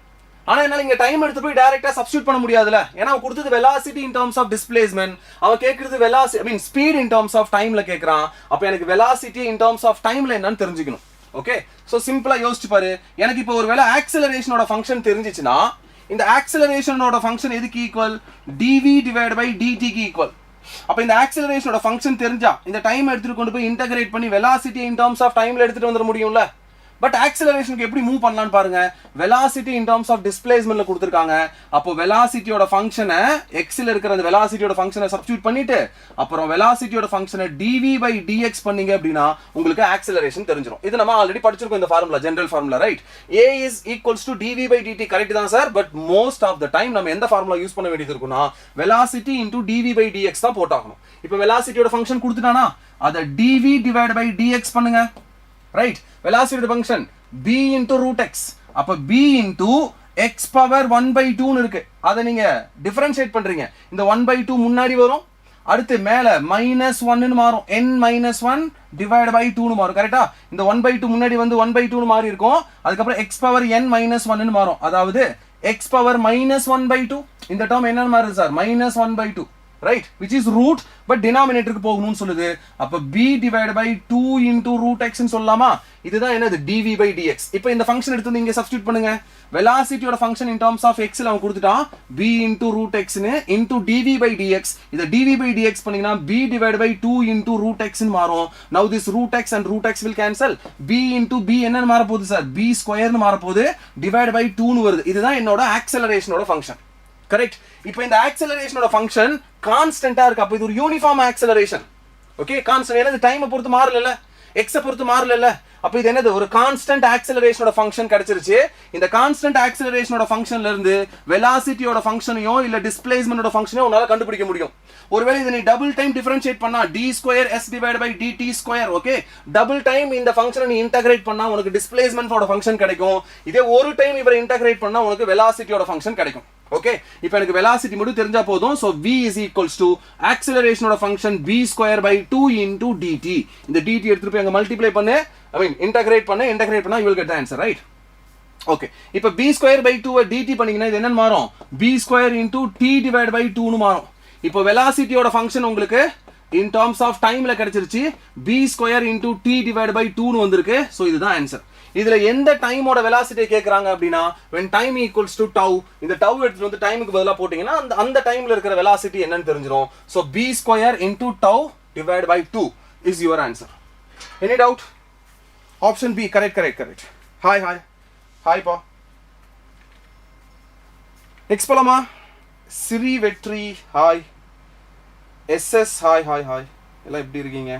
ஆனா என்னால இங்க டைம் எடுத்து போய் டைரக்டா சப்ஸ்டிட்யூட் பண்ண முடியாதுல ஏனா அவன் கொடுத்தது velocity in terms of displacement அவன் கேக்குறது velocity I mean speed in terms of timeல கேக்குறான் அப்ப எனக்கு velocity in terms of timeல என்னன்னு தெரிஞ்சுக்கணும் ஓகே சோ சிம்பிளா யோசிச்சு பாரு எனக்கு இப்போ ஒருவேளை ஆக்ஸலரேஷனோட ஃபங்க்ஷன் தெரிஞ்சிச்சுனா இந்த ஆக்ஸலரேஷனோட ஃபங்க்ஷன் எதுக்கு equal dv divided by dt க்கு ஈக்குவல் அப்ப இந்த ஆக்ஸலரேஷனோட ஃபங்க்ஷன் தெரிஞ்சா இந்த டைம் எடுத்துட்டு கொண்டு போய் இன்டகிரேட் பண்ணி velocity in terms of timeல எடுத்துட்டு வர முடியும்ல பட் ஆக்ஸலரேஷனுக்கு எப்படி மூவ் பண்ணலாம்னு பாருங்க velocity in terms of displacementல கொடுத்திருக்காங்க அப்போ velocityயோட ஃபங்க்ஷனை x ல இருக்கிற அந்த velocityயோட ஃபங்க்ஷனை சப்ஸ்டிட்யூட் பண்ணிட்டு அப்புறம் velocityயோட ஃபங்க்ஷனை dv by dx பண்ணீங்க அப்படினா உங்களுக்கு ஆக்ஸலரேஷன் தெரிஞ்சிரும் இது நம்ம ஆல்ரெடி படிச்சிருக்கோம் இந்த formula general formula right a is equals to dv by dt correct தான் sir but most of the time நம்ம எந்த ஃபார்முலா யூஸ் பண்ண வேண்டியது இருக்குனா velocity into dv by dx தான் போட்டாகணும் இப்போ velocityயோட ஃபங்க்ஷன் கொடுத்துட்டானா அத dv divided by dx பண்ணுங்க right velocity function b into root x அப்ப b into x power 1 by 2 னு இருக்கு அத நீங்க டிஃபரன்ஷியேட் பண்றீங்க இந்த 1 by 2 முன்னாடி வரும் அடுத்து மேல -1 னு மாறும் n - 1 divided by 2 னு மாறும் கரெக்ட்டா இந்த 1 by 2 முன்னாடி வந்து 1 by 2 னு மாறி இருக்கும் அதுக்கு அப்புறம் x power n - 1 னு மாறும் அதாவது x power -1 by 2 இந்த டேர்ம் என்னன்னு மாறுது sir -1 by 2 right which is root but denominator க்கு போகணும்னு சொல்லுது அப்ப b divided by 2 into root x ன்னு சொல்லலாமா இதுதான் என்னது dv by dx இப்போ இந்த ஃபங்க்ஷன் எடுத்து நீங்க சப்ஸ்டிட்யூட் பண்ணுங்க velocityயோட function in terms of x ல அவன் கொடுத்துட்டான் b into root x னு into dv by dx இத dv by dx பண்ணீங்கனா b divided by 2 into root x ன்னு மாறும் now this root x and root x will cancel b into b என்னன்னு மாற போகுது சார் b square னு மாற போகுது divided by 2 னு வருது இதுதான் என்னோட ஆக்ஸலரேஷனோட ஃபங்க்ஷன் கரெக்ட் இப்போ இந்த ஆக்ஸலரேஷனோட ஃபங்க்ஷன் கான்ஸ்டன்ட்டா இருக்கு அப்ப இது ஒரு யூனிஃபார்ம் ஆக்ஸலரேஷன் ஓகே கான்ஸ்டன்ட் ஏன்னா டைமை பொறுத்து மாறல x பொறுத்து மாறல அப்ப இது என்னது ஒரு கான்ஸ்டன்ட் ஆக்ஸலரேஷனோட ஃபங்க்ஷன் கிடைச்சிருச்சு இந்த கான்ஸ்டன்ட் ஆக்ஸலரேஷனோட ஃபங்க்ஷன்ல இருந்து வெலாசிட்டியோட ஃபங்க்ஷனையோ இல்ல டிஸ்பிளேஸ்மென்ட்டோட ஃபங்க்ஷனையோ உன்னால கண்டுபிடிக்க முடியும் ஒருவேளை இதை நீ டபுள் டைம் டிஃபரன்ஷியேட் பண்ணா d2s divided by dt2 okay double time இந்த ஃபங்க்ஷனை நீ இன்டகிரேட் பண்ணா உனக்கு டிஸ்பிளேஸ்மென்ட்டோட ஃபங்க்ஷன் கிடைக்கும் இதே ஒரு டைம் இவரை இன்டகிரேட் பண்ணா உனக்கு வெலாசிட்டியோட ஃபங்க்ஷன் கிடைக்கும் ஓகே இப்போ எனக்கு velocity மட்டும் தெரிஞ்சா போதும் so v is equals to acceleration ஓட function b square by 2 into dt இந்த dt எடுத்துட்டு போய் அங்க மல்டிப்ளை பண்ணு I mean integrate பண்ணா you will get the answer right okay இப்போ b square by 2 dt பண்ணீங்கனா இது என்னன்னு மாறும் b square into t divided by 2 னு மாறும் இப்போ velocity ஓட function உங்களுக்கு in terms of timeல கிடைச்சிருச்சு b square into t divided by 2 னு வந்திருக்கு so இதுதான் ஆன்சர் இதுல எந்த டைமோட velocity கேக்குறாங்க அப்படினா when time equals to tau இந்த tau எடுத்து வந்து டைமுக்கு பதிலா போடிங்கனா அந்த டைம்ல இருக்கிற velocity என்னன்னு தெரிஞ்சிரும் so b square into tau divided by 2 is your answer any doubt option b correct hi pa next போலாமா சிரி வெற்றி hi ss hi எல்லாம் எப்படி இருக்கீங்க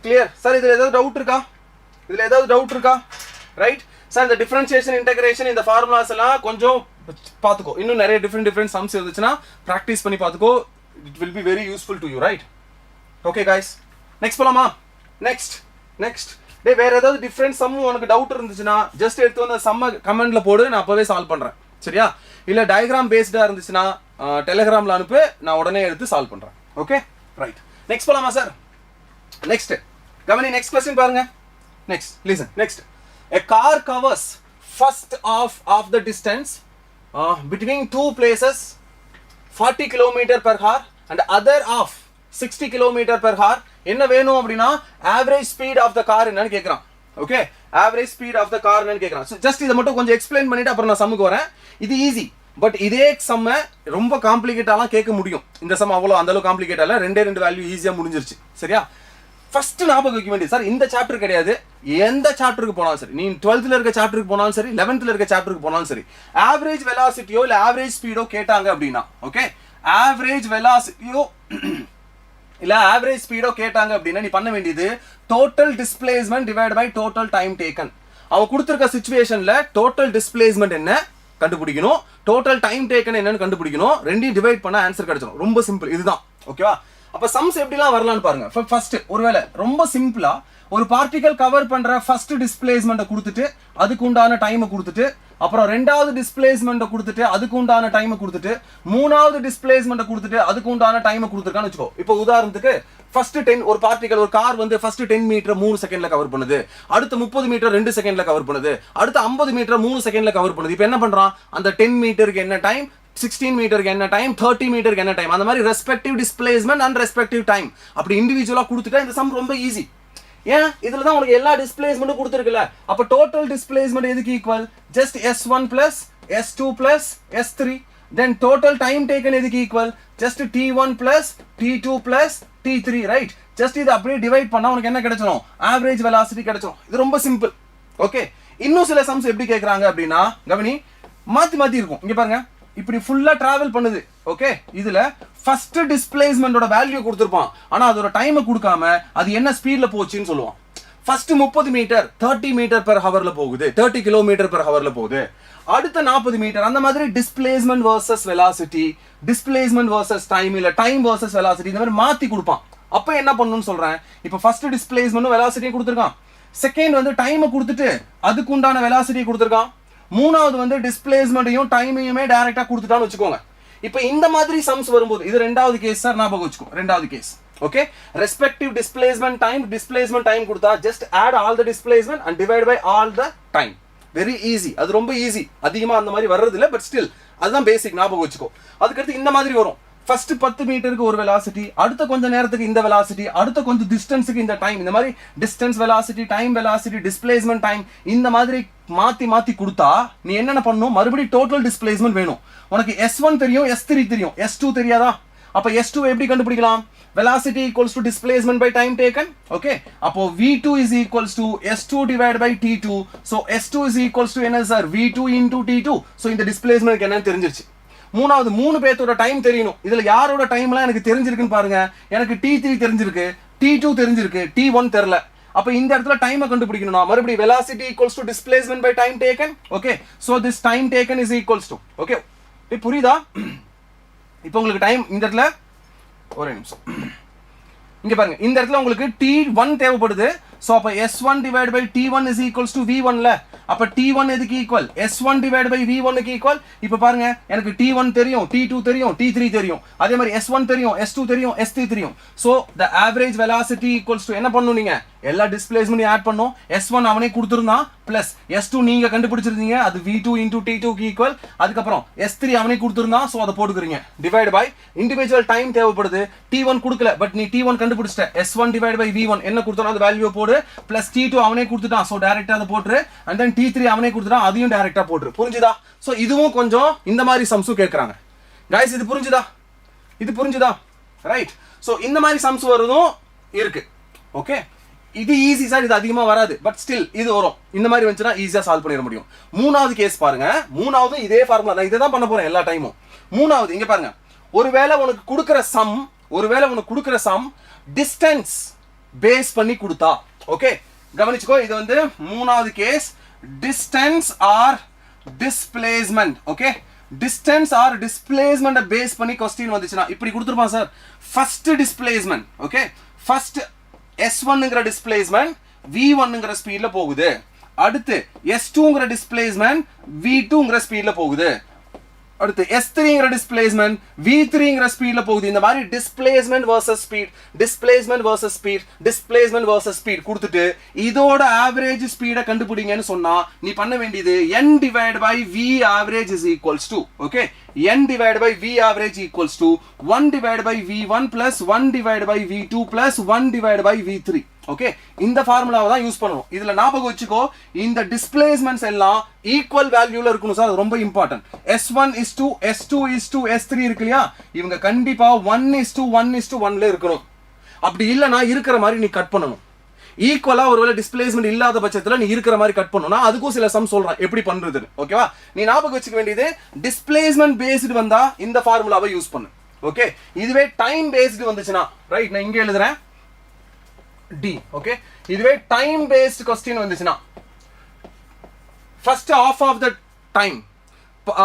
clear சார் இதுல ஏதாவது டவுட் இருக்கா ரைட் சார் இந்த டிஃபரன்ஷியேஷன் இன்டகிரேஷன் இந்த ஃபார்முலாஸ் எல்லாம் கொஞ்சம் பாத்துக்கோ இன்னும் நிறைய டிஃபரண்ட் சம்ஸ் இருந்துச்சுனா பிராக்டீஸ் பண்ணி பாத்துக்கோ it will be very useful to you right okay guys next போலாமா next டேய் வேற ஏதாவது டிஃபரண்ட் சம் உங்களுக்கு டவுட் இருந்துச்சுனா ஜஸ்ட் எடுத்து வந்து சம்ம கமெண்ட்ல போடு நான் அப்பவே சால்வ் பண்றேன் சரியா இல்ல டயகிராம் பேஸ்டா இருந்துச்சுனா டெலிகிராமில் அனுப்பு, நான் உடனே எடுத்து சால்வ் பண்ணுறேன். Okay right. நெக்ஸ்ட் போகலாமா சார்? நெக்ஸ்ட் கவனி, நெக்ஸ்ட் கொஸ்டின் பாருங்க. Next listen. Next, a car covers first half of the distance between two places 40 km per hour and other half 60 km per hour. என்ன வேணும் அப்படின்னா average speed of the car என்னன்னு கேட்குறான். Okay, average speed of the car என்னன்னு கேட்குறான். So just இதை மட்டும் கொஞ்சம் எக்ஸ்பிளைன் பண்ணிட்டு அப்புறம் நான் சம்முக்கு வரேன். இது ஈஸி, பட் இதே செம்ம ரொம்ப காம்ப்ளிகேட்டாலாம் கேட்க முடியும். இந்த சம் அவ்வளோ அந்தளவு காம்ப்ளிகேட் இல்லை, ரெண்டு வேல்யூ ஈஸியாக முடிஞ்சிருச்சு. சரியா? ஃபர்ஸ்ட் ஞாபகம் வைக்க வேண்டியது சார், இந்த சாப்டர் கிடையாது, எந்த சாப்டருக்கு போனாலும் சரி, நீ 12th இருக்க சாப்டருக்கு போனாலும் சரி, 11th இருக்க சாப்டருக்கு போனாலும் சரி, ஆவரேஜ் வெலாசிட்டியோ இல்லை ஆவரேஜ் ஸ்பீடோ கேட்டாங்க அப்படின்னா, ஓகே, ஆவரேஜ் வெலாசிட்டியோ இல்லை ஆவரேஜ் ஸ்பீடோ கேட்டாங்க அப்படின்னா நீ பண்ண வேண்டியது total displacement divide by total time taken. அவன் கொடுத்துருக்க சுச்சுவேஷனில் டோட்டல் டிஸ்பிளேஸ்மெண்ட் என்ன கண்டுபிடிக்கணும், டோட்டல் டைம் டேக்கன் என்னன்னு கண்டுபிடிக்கணும், ரெண்டையும் டிவைட் பண்ண ஆன்சர் கிடைச்சிடும். ரொம்ப சிம்பிள், இதுதான். ஓகேவா? அப்ப சம்ஸ் எப்படிலாம் வரலாம்னு பாருங்க. ஃபர்ஸ்ட் ஒருவேளை ரொம்ப சிம்பிளா ஒரு பார்ட்டிகல் கவர் பண்ற ஃபர்ஸ்ட் டிஸ்பிளேஸ்மெண்ட்டை கொடுத்துட்டு அதுக்கு உண்டான டைமை கொடுத்துட்டு, அப்புறம் ரெண்டாவது டிஸ்பிளேஸ்மெண்ட்டை கொடுத்துட்டு அதுக்கு உண்டான டைமை கொடுத்துட்டு, மூணாவது டிஸ்பிளேஸ்மெண்ட்டை கொடுத்துட்டு அதுக்கு உண்டான டைமை கொடுத்துருக்கான்னு வச்சுக்கோ. இப்போ உதாரணத்துக்கு ஃபர்ஸ்ட் 10 ஒரு பார்ட்டிகல், ஒரு கார் வந்து ஃபர்ஸ்ட் 10 மீட்டர் 3 செகண்ட்ல கவர் பண்ணுது, அடுத்து 30 மீட்டர் 2 செகண்ட்ல கவர் பண்ணுது, அடுத்து 50 மீட்டர் 3 செகண்ட்ல கவர் பண்ணுது. இப்போ என்ன பண்றான், அந்த 10 மீட்டருக்கு என்ன டைம், 16 மீட்டருக்கு என்ன டைம், 30 மீட்டருக்கு என்ன டைம், அந்த மாதிரி respective displacement and respective time அப்படி இண்டிவிஜுவலா கொடுத்துட்டா இந்த சம் ரொம்ப ஈஸி. ஏன், இதுல தான் உங்களுக்கு எல்லா டிஸ்பிளேஸ்மெண்ட்டும் கொடுத்துருக்குல்ல. அப்ப டோட்டல் டிஸ்பிளேஸ்மெண்ட் எதுக்கு equal, just S1 plus S2 plus S3. Then total time taken எதுக்கு equal, just T1 plus T2 plus T3, right? Just இது அப்படியே டிவைட் பண்ணா உனக்கு என்ன கிடைச்சிடும், ஆவரேஜ் வெலாசிட்டி கிடைச்சிடும். இது ரொம்ப சிம்பிள். ஓகே, இன்னும் சில சம்ஸ் எப்படி கேட்கறாங்க அப்படின்னா, கவனி, மாத்தி இருக்கும். இங்க பாருங்க, இப்படி ஃபுல்லா டிராவல் பண்ணுது. ஓகே, இதுல ஃபர்ஸ்ட் டிஸ்பிளேஸ்மெண்டோட வேல்யூ கொடுத்துருப்பான், ஆனா அதோட டைமை கொடுக்காம அது என்ன ஸ்பீட்ல போச்சுன்னு சொல்லுவான். ஃபர்ஸ்ட் 30 மீட்டர் 30 மீட்டர் பெர் ஹவர்ல போகுது, 30 கிலோமீட்டர் பெர் ஹவர்ல போகுது. அடுத்த 40 மீட்டர், அந்த மாதிரி displacement versus velocity, displacement versus time, இல்ல டைம் வர்சஸ் வெலாசிட்டி, இந்த மாதிரி மாத்தி கொடுப்பான். அப்ப என்ன பண்ணணும்னு சொல்றேன், இப்போ ஃபர்ஸ்ட் டிஸ்பிளேஸ்மெண்ட் வெலாசிட்டியை கொடுத்துருக்கான், செகண்ட் வந்து டைமை கொடுத்துட்டு அதுக்கு உண்டான வெலாசிட்டியை கொடுத்துருக்கான், மூணாவது வந்து டிஸ்பிளேஸ்மெண்ட்டையும் டைமையுமே டைரக்டா கொடுத்துட்டான்னு வச்சுக்கோங்க. இப்போ இந்த மாதிரி சம்ஸ் வரும்போது, இது ரெண்டாவது கேஸ் சார், ஞாபகம் வச்சுக்கோ, ரெண்டாவது case. Okay, respective displacement time கொடுத்தா just add all the displacement and divide by all the time. Very easy, அது ரொம்ப ஈஸி. அதிகமா அந்த மாதிரி வர்றது இல்லை, பட் ஸ்டில் அதுதான் பேசிக், ஞாபகம் வச்சுக்கோ. அதுக்கடுத்து இந்த மாதிரி வரும், ஃபர்ஸ்ட் 10 மீட்டருக்கு ஒரு வெலாசிட்டி, அடுத்த கொஞ்ச நேரத்துக்கு இந்த வெலாசிட்டி, அடுத்த கொஞ்சம் டிஸ்டன்ஸுக்கு இந்த டைம், இந்த மாதிரி distance velocity, time velocity, displacement time, இந்த மாதிரி மாத்தி கொடுத்தா நீ என்னென்ன பண்ணணும், மறுபடியும் டோட்டல் டிஸ்பிளேஸ்மெண்ட் வேணும். உனக்கு S1 தெரியும், S3 தெரியும், S2 தெரியாதா? அப்ப S2 எப்படி கண்டுபிடிக்கலாம், velocity equals to displacement by time taken. Okay, அப்போ V2 is equals to S2 divided by T2. So S2 is equals to என்ன sir, V2 into T2. So இந்த டிஸ்பிளேஸ்மெண்ட் என்னன்னு தெரிஞ்சிருச்சு. மூணாவது 3 பேர்த்தோட டைம் தெரியணும். இதுல யாரோட டைம்லாம் எனக்கு தெரிஞ்சிருக்குன்னு பாருங்க. எனக்கு T3 தெரிஞ்சிருக்கு, T2 தெரிஞ்சிருக்கு, T1 தெரியல. அப்ப இந்த இடத்துல டைமை கண்டுபிடிக்கணும்னா மறுபடியும் velocity equals to displacement by time taken. Okay, so this time taken is equals to, okay, புரியுதா? இப்போ உங்களுக்கு டைம் இந்த இடத்துல ஒரே நிமிஷம், இங்க பாருங்க, இந்த இடத்துல உங்களுக்கு T1 தேவைப்படுது. சோ அப்ப S1 divided by T1 is equals to V1 ல. அப்ப T1 எதுக்கு equal, S1 divided by V1 க்கு ஈக்குவல். இப்போ பாருங்க, எனக்கு T1 தெரியும், T2 தெரியும், T3 தெரியும், அதே மாதிரி S1 தெரியும், S2 தெரியும், S3 தெரியும். So the average velocity equals to என்ன பண்ணணும், நீங்க எல்லா டிஸ்பிளேஸ்மெண்ட்டையும் ஆட் பண்ணனும். S1 அவனே கொடுத்திருந்தான், பிளஸ் S2 நீங்க கண்டுபிடிச்சிருந்தீங்க, அது V2 into T2 க்கு ஈக்குவல். அதுக்கு அப்புறம் S3 அவனே கொடுத்திருந்தான், சோ அத போட்டுக்கறீங்க. டிவைட் பை இண்டிவிஜுவல் டைம் தேவைப்படுது. T1 கொடுக்கல, பட் நீ T1 கண்டுபிடிச்சிட்ட. S1 divided by V1 என்ன கொடுத்தானோ அந்த வேல்யூ போடு, பிளஸ் T2 அவனே கொடுத்துட்டான், சோ டைரக்டா அத போட்டுரு. and then T3 அவனே கொடுத்துட்டான், அதையும் டைரக்டா போட்டுரு. புரிஞ்சுதா? சோ இதுவும் கொஞ்சம் இந்த மாதிரி சம்ஸும் கேக்குறாங்க. गाइस இது புரிஞ்சுதா? இது புரிஞ்சுதா? ரைட். சோ இந்த மாதிரி சம்ஸ் வரதும் இருக்கு. ஓகே, இது ஈஸி சார், இது அதிகமா வராது, பட் ஸ்டில் இது வரும். இந்த மாதிரி வந்துச்சுனா ஈஸியா சால்வ் பண்ணிட முடியும். மூணாவது கேஸ் பாருங்க, மூணாவது இதே ஃபார்முலா நான் இதை தான் பண்ண போறேன் எல்லா டைமும். மூணாவது இங்க பாருங்க, ஒருவேளை உனக்கு கொடுக்கிற சம் டிஸ்டன்ஸ் பேஸ் பண்ணி கொடுத்தா, ஓகே கவனிச்சுக்கோ, இது வந்து மூணாவது case, distance or displacement. Okay, distance or displacement base பண்ணி क्वेश्चन வந்துச்சுனா இப்படி கொடுத்திருப்பான் sir. First displacement, okay, first S1ங்கற டிஸ்பிளேஸ்மெண்ட் V1ங்கற ஸ்பீட்ல போகுது. அடுத்து S2ங்கற டிஸ்பிளேஸ்மெண்ட் V2ங்கற ஸ்பீட்ல போகுது. அடுத்து S3ங்கற டிஸ்பிளேஸ்மென்ட் V3ங்கற ஸ்பீட்ல போகுது. இந்த மாதிரி displacement versus speed, displacement versus speed, displacement versus speed கொடுத்துட்டு இதோட ஆவரேஜ் ஸ்பீட கண்டுபிடிங்கன்னு சொன்னா நீ பண்ண வேண்டியது n divided by v average is equals to, okay, n divided by v average equals to 1 divided by v1 plus 1 divided by v2 plus 1 divided by v3. Okay, இந்த ஃபார்முலாவை தான் use பண்ணணும். இதுல ஞாபகம் வச்சுக்கோ, இந்த டிஸ்பிளேஸ்மென்ட்ஸ் எல்லாம் ஈக்குவல் வேல்யூல இருக்கணும் சார், ரொம்ப important. S1 is to S2 is to S3 இருக்கு இல்லையா, இவங்க கண்டிப்பா 1 is to 1 is to 1ல இருக்கணும். அப்படி இல்லனா இருக்கிற மாதிரி நீ கட் பண்ணணும். ஈக்குவலா ஒருவேளை டிஸ்பிளேஸ்மென்ட் இல்லாத பட்சத்துல நீ இருக்கிற மாதிரி கட் பண்ணணும்னா அதுக்கும் சில சம் சொல்றேன் எப்படி பண்றதுன்னு. ஓகேவா, நீ ஞாபகம் வச்சுக்க வேண்டியது டிஸ்பிளேஸ்மென்ட் பேஸ்டு வந்தா இந்த ஃபார்முலாவை யூஸ் பண்ணு. ஓகே, இதுவே டைம் பேஸ்டு வந்துச்சுனா ரைட், நான் இங்க எழுதுறேன் D. ஓகே, இதுவே டைம் பேஸ்ட் क्वेश्चन வந்துச்சுனா first half of the time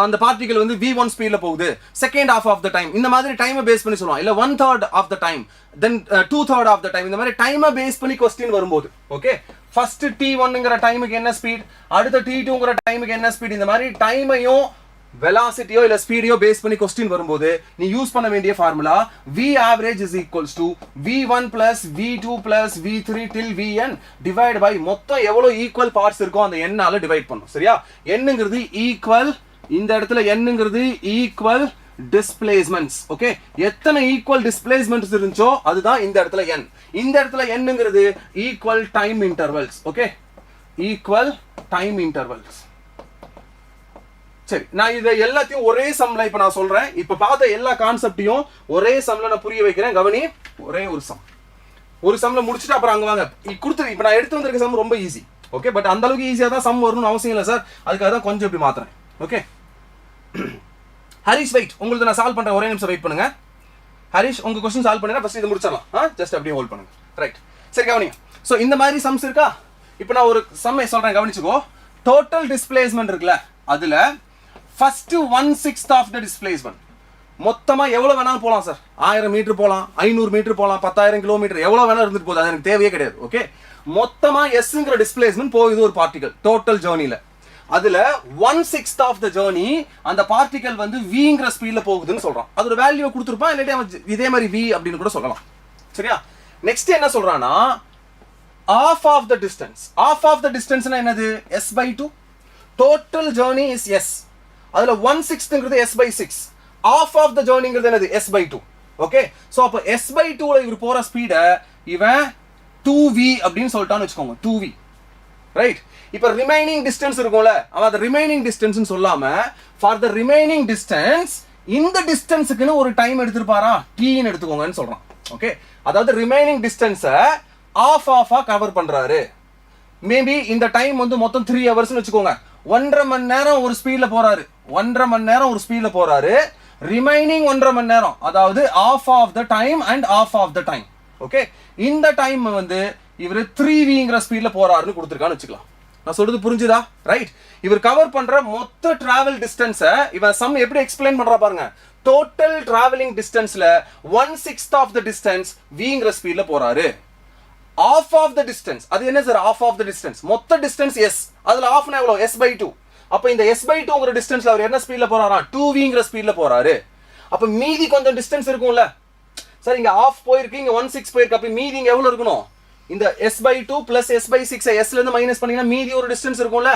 அந்த பார்ட்டிகல் வந்து v1 ஸ்பீட்ல போகுது, second half of the time இந்த மாதிரி டைமை பேஸ் பண்ணி சொல்லுவாங்க, இல்ல 1/3 of the time, then 2/3 of the time, இந்த மாதிரி டைமை பேஸ் பண்ணி क्वेश्चन வரும்போது ஓகே, ஃபர்ஸ்ட் t1ங்கற டைமுக்கு என்ன ஸ்பீட், அடுத்த t2ங்கற டைமுக்கு என்ன ஸ்பீட், இந்த மாதிரி டைமையும் velocityயோ இல்ல ஸ்பீடையோ பேஸ் பண்ணி क्वेश्चन வரும்போது நீ யூஸ் பண்ண வேண்டிய formula v average is equals to v1 plus v2 plus v3 till vn divided by மொத்தம் எவ்வளவு ஈக்குவல் பார்ட்ஸ் இருக்கோ அந்த n ஆல டிவைட் பண்ணும். சரியா, n-ங்கிறது ஈக்குவல், இந்த இடத்துல n-ங்கிறது ஈக்குவல் டிஸ்பிளேஸ்மென்ட்ஸ். ஓகே, எத்தனை ஈக்குவல் டிஸ்பிளேஸ்மென்ட்ஸ் இருந்துச்சோ அதுதான் இந்த இடத்துல n. இந்த இடத்துல n-ங்கிறது equal time intervals. Okay, equal time intervals. சரி, நான் இதை எல்லாத்தையும் ஒரே சம்ல இப்ப நான் சொல்றேன். இப்ப பார்த்த எல்லா கான்செப்டையும் ஒரே சம்ல நான் புரிய வைக்கிறேன். கவனி, ஒரே ஒரு சம்ல முடிச்சுட்டு அப்புறம் அங்க வாங்க. கொடுத்து இப்ப நான் எடுத்து வந்திருக்க சம் ரொம்ப ஈஸி. ஓகே, பட் அந்த அளவுக்கு ஈஸியா தான் சம் வரணும்னு அவசியம் இல்லை சார், அதுக்காக தான் கொஞ்சம் இப்படி மாத்துறேன். ஓகே, ஹரிஷ் வெயிட், உங்களுக்கு நான் சால்வ் பண்றேன், ஒரே நிமிஷம் வெயிட் பண்ணுங்க. ஹரிஷ், உங்க क्वेश्चन சால்வ் பண்ணுங்க, ஃபர்ஸ்ட் இது முடிச்சிடலாம். ஜஸ்ட் அப்படியே ஹோல்ட் பண்ணுங்க. ரைட், சரி கவனிங்க. சோ இந்த மாதிரி சம்ஸ் இருக்கா, இப்போ நான் ஒரு சம் சொல்றேன், கவனிச்சுக்கோ. டோட்டல் டிஸ்பிளேஸ்மென்ட் இருக்குல்ல, அதுல ஃபர்ஸ்ட் 1/6 ஆஃப் த டிஸ்பிளேஸ்மென்ட் மொத்தமா எவ்வளவு வேணாலும் போலாம் சார். 1000 மீட்டர் போலாம், 500 மீட்டர் போலாம், 10,000 கிலோமீட்டர் எவ்வளவு வேணாலும் இருந்துட்டு போகுது, அது எனக்கு தேவையே கிடையாது. ஓகே, மொத்தமா எஸ்ங்கிற டிஸ்பிளேஸ்மென்ட் போகுது ஒரு பார்ட்டிகல் டோட்டல் ஜர்னில. அதுல 1/6 ஆஃப் த ஜர்னி அந்த பார்ட்டிகல் வந்து vங்கிற ஸ்பீட்ல போகுதுன்னு சொல்றான். அதோட வேல்யூ கொடுத்துருப்பான், இல்லாட்டி அவன் இதே மாதிரி v அப்படின்னு கூட சொல்லலாம். சரியா, நெக்ஸ்ட் என்ன சொல்றான்னா half of the distance. half of the distance என்னது, s/2. total journey is s. அதுல 1/6ங்கிறது s/6. half of the journeyங்கிறது என்னது, s/2. ஓகே, சோ அப்ப s/2ல இவர் போற ஸ்பீட இவன் 2v அப்படின்னு சொல்லிட்டான்னு வெச்சுக்கோங்க, 2v. ரைட், இப்ப ரிமைனிங் டிஸ்டன்ஸ் இருக்கும்ல, அவன் அந்த ரிமைனிங் டிஸ்டன்ஸ்னு சொல்லாம ஃபார் த ரிமைனிங் டிஸ்டன்ஸ் இந்த டிஸ்டன்ஸ்க்குன்னு ஒரு டைம் எடுத்துப்பாரா, t ன்னு எடுத்துக்கோங்கன்னு சொல்றான். ஓகே, அதாவது ரிமைனிங் டிஸ்டன்ஸை ஆஃபா கவர் பண்றாரு. மேபி இந்த டைம் வந்து மொத்தம் 3 ஹவர்ஸ் வெச்சுக்கோங்க, 1.5 மணி நேரம் ஒரு ஸ்பீட்ல போறாரு, 1.5 மணி நேரம் ஒரு ஸ்பீட்ல போறாரு. ரிமைனிங் 1.5 மணி நேரம், அதாவது half of the time and half of the time. Okay, இந்த டைம் வந்து இவர் 3vங்கிற ஸ்பீட்ல போறாருன்னு கொடுத்துருக்கான்னு வச்சுக்கலாம். நான் சொல்றது புரிஞ்சுதா? ரைட், இவர் கவர் பண்ற மொத்த டிராவல் டிஸ்டன்ஸை இவன் சம் எப்படி எக்ஸ்பிளைன் பண்றா பாருங்க. டோட்டல் டிராவலிங் டிஸ்டன்ஸ்ல 1/6 ஆஃப் த டிஸ்டன்ஸ் vங்கிற ஸ்பீட்ல போறாரு. half of the distance, அது என்ன sir half of the distance, மொத்த டிஸ்டன்ஸ் s, அதுல halfனா எவ்வளவு, s/2. அப்ப இந்த s/2ங்கற டிஸ்டன்ஸ்ல அவர் என்ன ஸ்பீட்ல போறாரா, 2vங்கிற ஸ்பீட்ல போறாரு. அப்ப மீதி கொஞ்சம் டிஸ்டன்ஸ் இருக்கும்ல சார், இங்க half போயிருக்கு, இங்க 1/6 போயிருக்கு, அப்ப மீதி இங்க எவ்வளவு இருக்கணும், இந்த s/2 plus s/6 s ல இருந்து மைனஸ் பண்ணீங்கன்னா மீதி ஒரு டிஸ்டன்ஸ் இருக்கும்ல.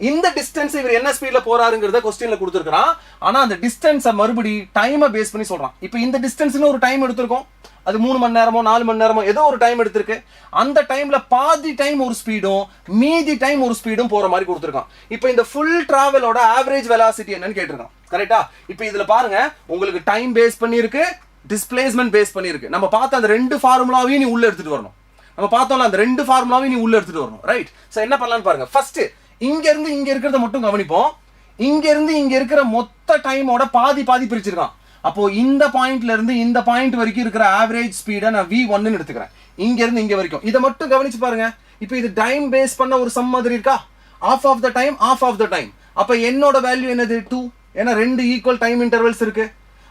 இந்த டிஸ்டன்ஸ் இவர் என்ன ஸ்பீட்ல போறாருங்கறத क्वेश्चनல கொடுத்திருக்கான். ஆனா அந்த டிஸ்டன்ஸை மறுபடி டைமை பேஸ் பண்ணி சொல்றான். இப்போ இந்த டிஸ்டன்ஸ்னு ஒரு டைம் எடுத்துறோம், அது 3 மணி நேரமோ 4 மணி நேரமோ ஏதோ ஒரு டைம் எடுத்திருக்கு. அந்த டைம்ல பாதி டைம் ஒரு ஸ்பீடும் மீதி டைம் ஒரு ஸ்பீடும் போற மாதிரி கொடுத்திருக்கான். இப்போ இந்த ஃபுல் டிராவலோட ஆவரேஜ் வெலாசிட்டி என்னன்னு கேட்டிருக்கான். கரெக்ட்டா? இப்போ இதுல பாருங்க, உங்களுக்கு டைம் பேஸ் பண்ணி இருக்கு, டிஸ்பிளேஸ்மென்ட் பேஸ் பண்ணி இருக்கு. நம்ம பார்த்த அந்த ரெண்டு ஃபார்முலாவையும் நீ உள்ள எடுத்துட்டு வரணும். நம்ம பார்த்தோம்ல அந்த ரெண்டு ஃபார்முலாவையும் நீ உள்ள எடுத்துட்டு வரணும். ரைட், சோ என்ன பண்ணலாம்னு பாருங்க. ஃபர்ஸ்ட் இங்க இருந்து இங்க இருக்கிறத மட்டும் கவனிப்போம். இங்க இருந்து இங்க இருக்கிற மொத்த டைமோட பாதி பாதி பிரிச்சிருக்கான். அப்போ இந்த பாயிண்ட்ல இருந்து இந்த பாயிண்ட் வரைக்கும் இருக்கிற ஆவரேஜ் ஸ்பீடை நான் v1 ன்னு எடுத்துக்கிறேன். இங்க இருந்து இங்க வரைக்கும் இதை மட்டும் கவனிச்சு பாருங்க. இப்போ இது டைம் பேஸ் பண்ண ஒரு சம் மாதிரி இருக்கா, half of the time half of the time. அப்ப என்னோட வேல்யூ என்னது 2, ஏன்னா ரெண்டு ஈக்குவல் டைம் இன்டர்வல்ஸ் இருக்கு.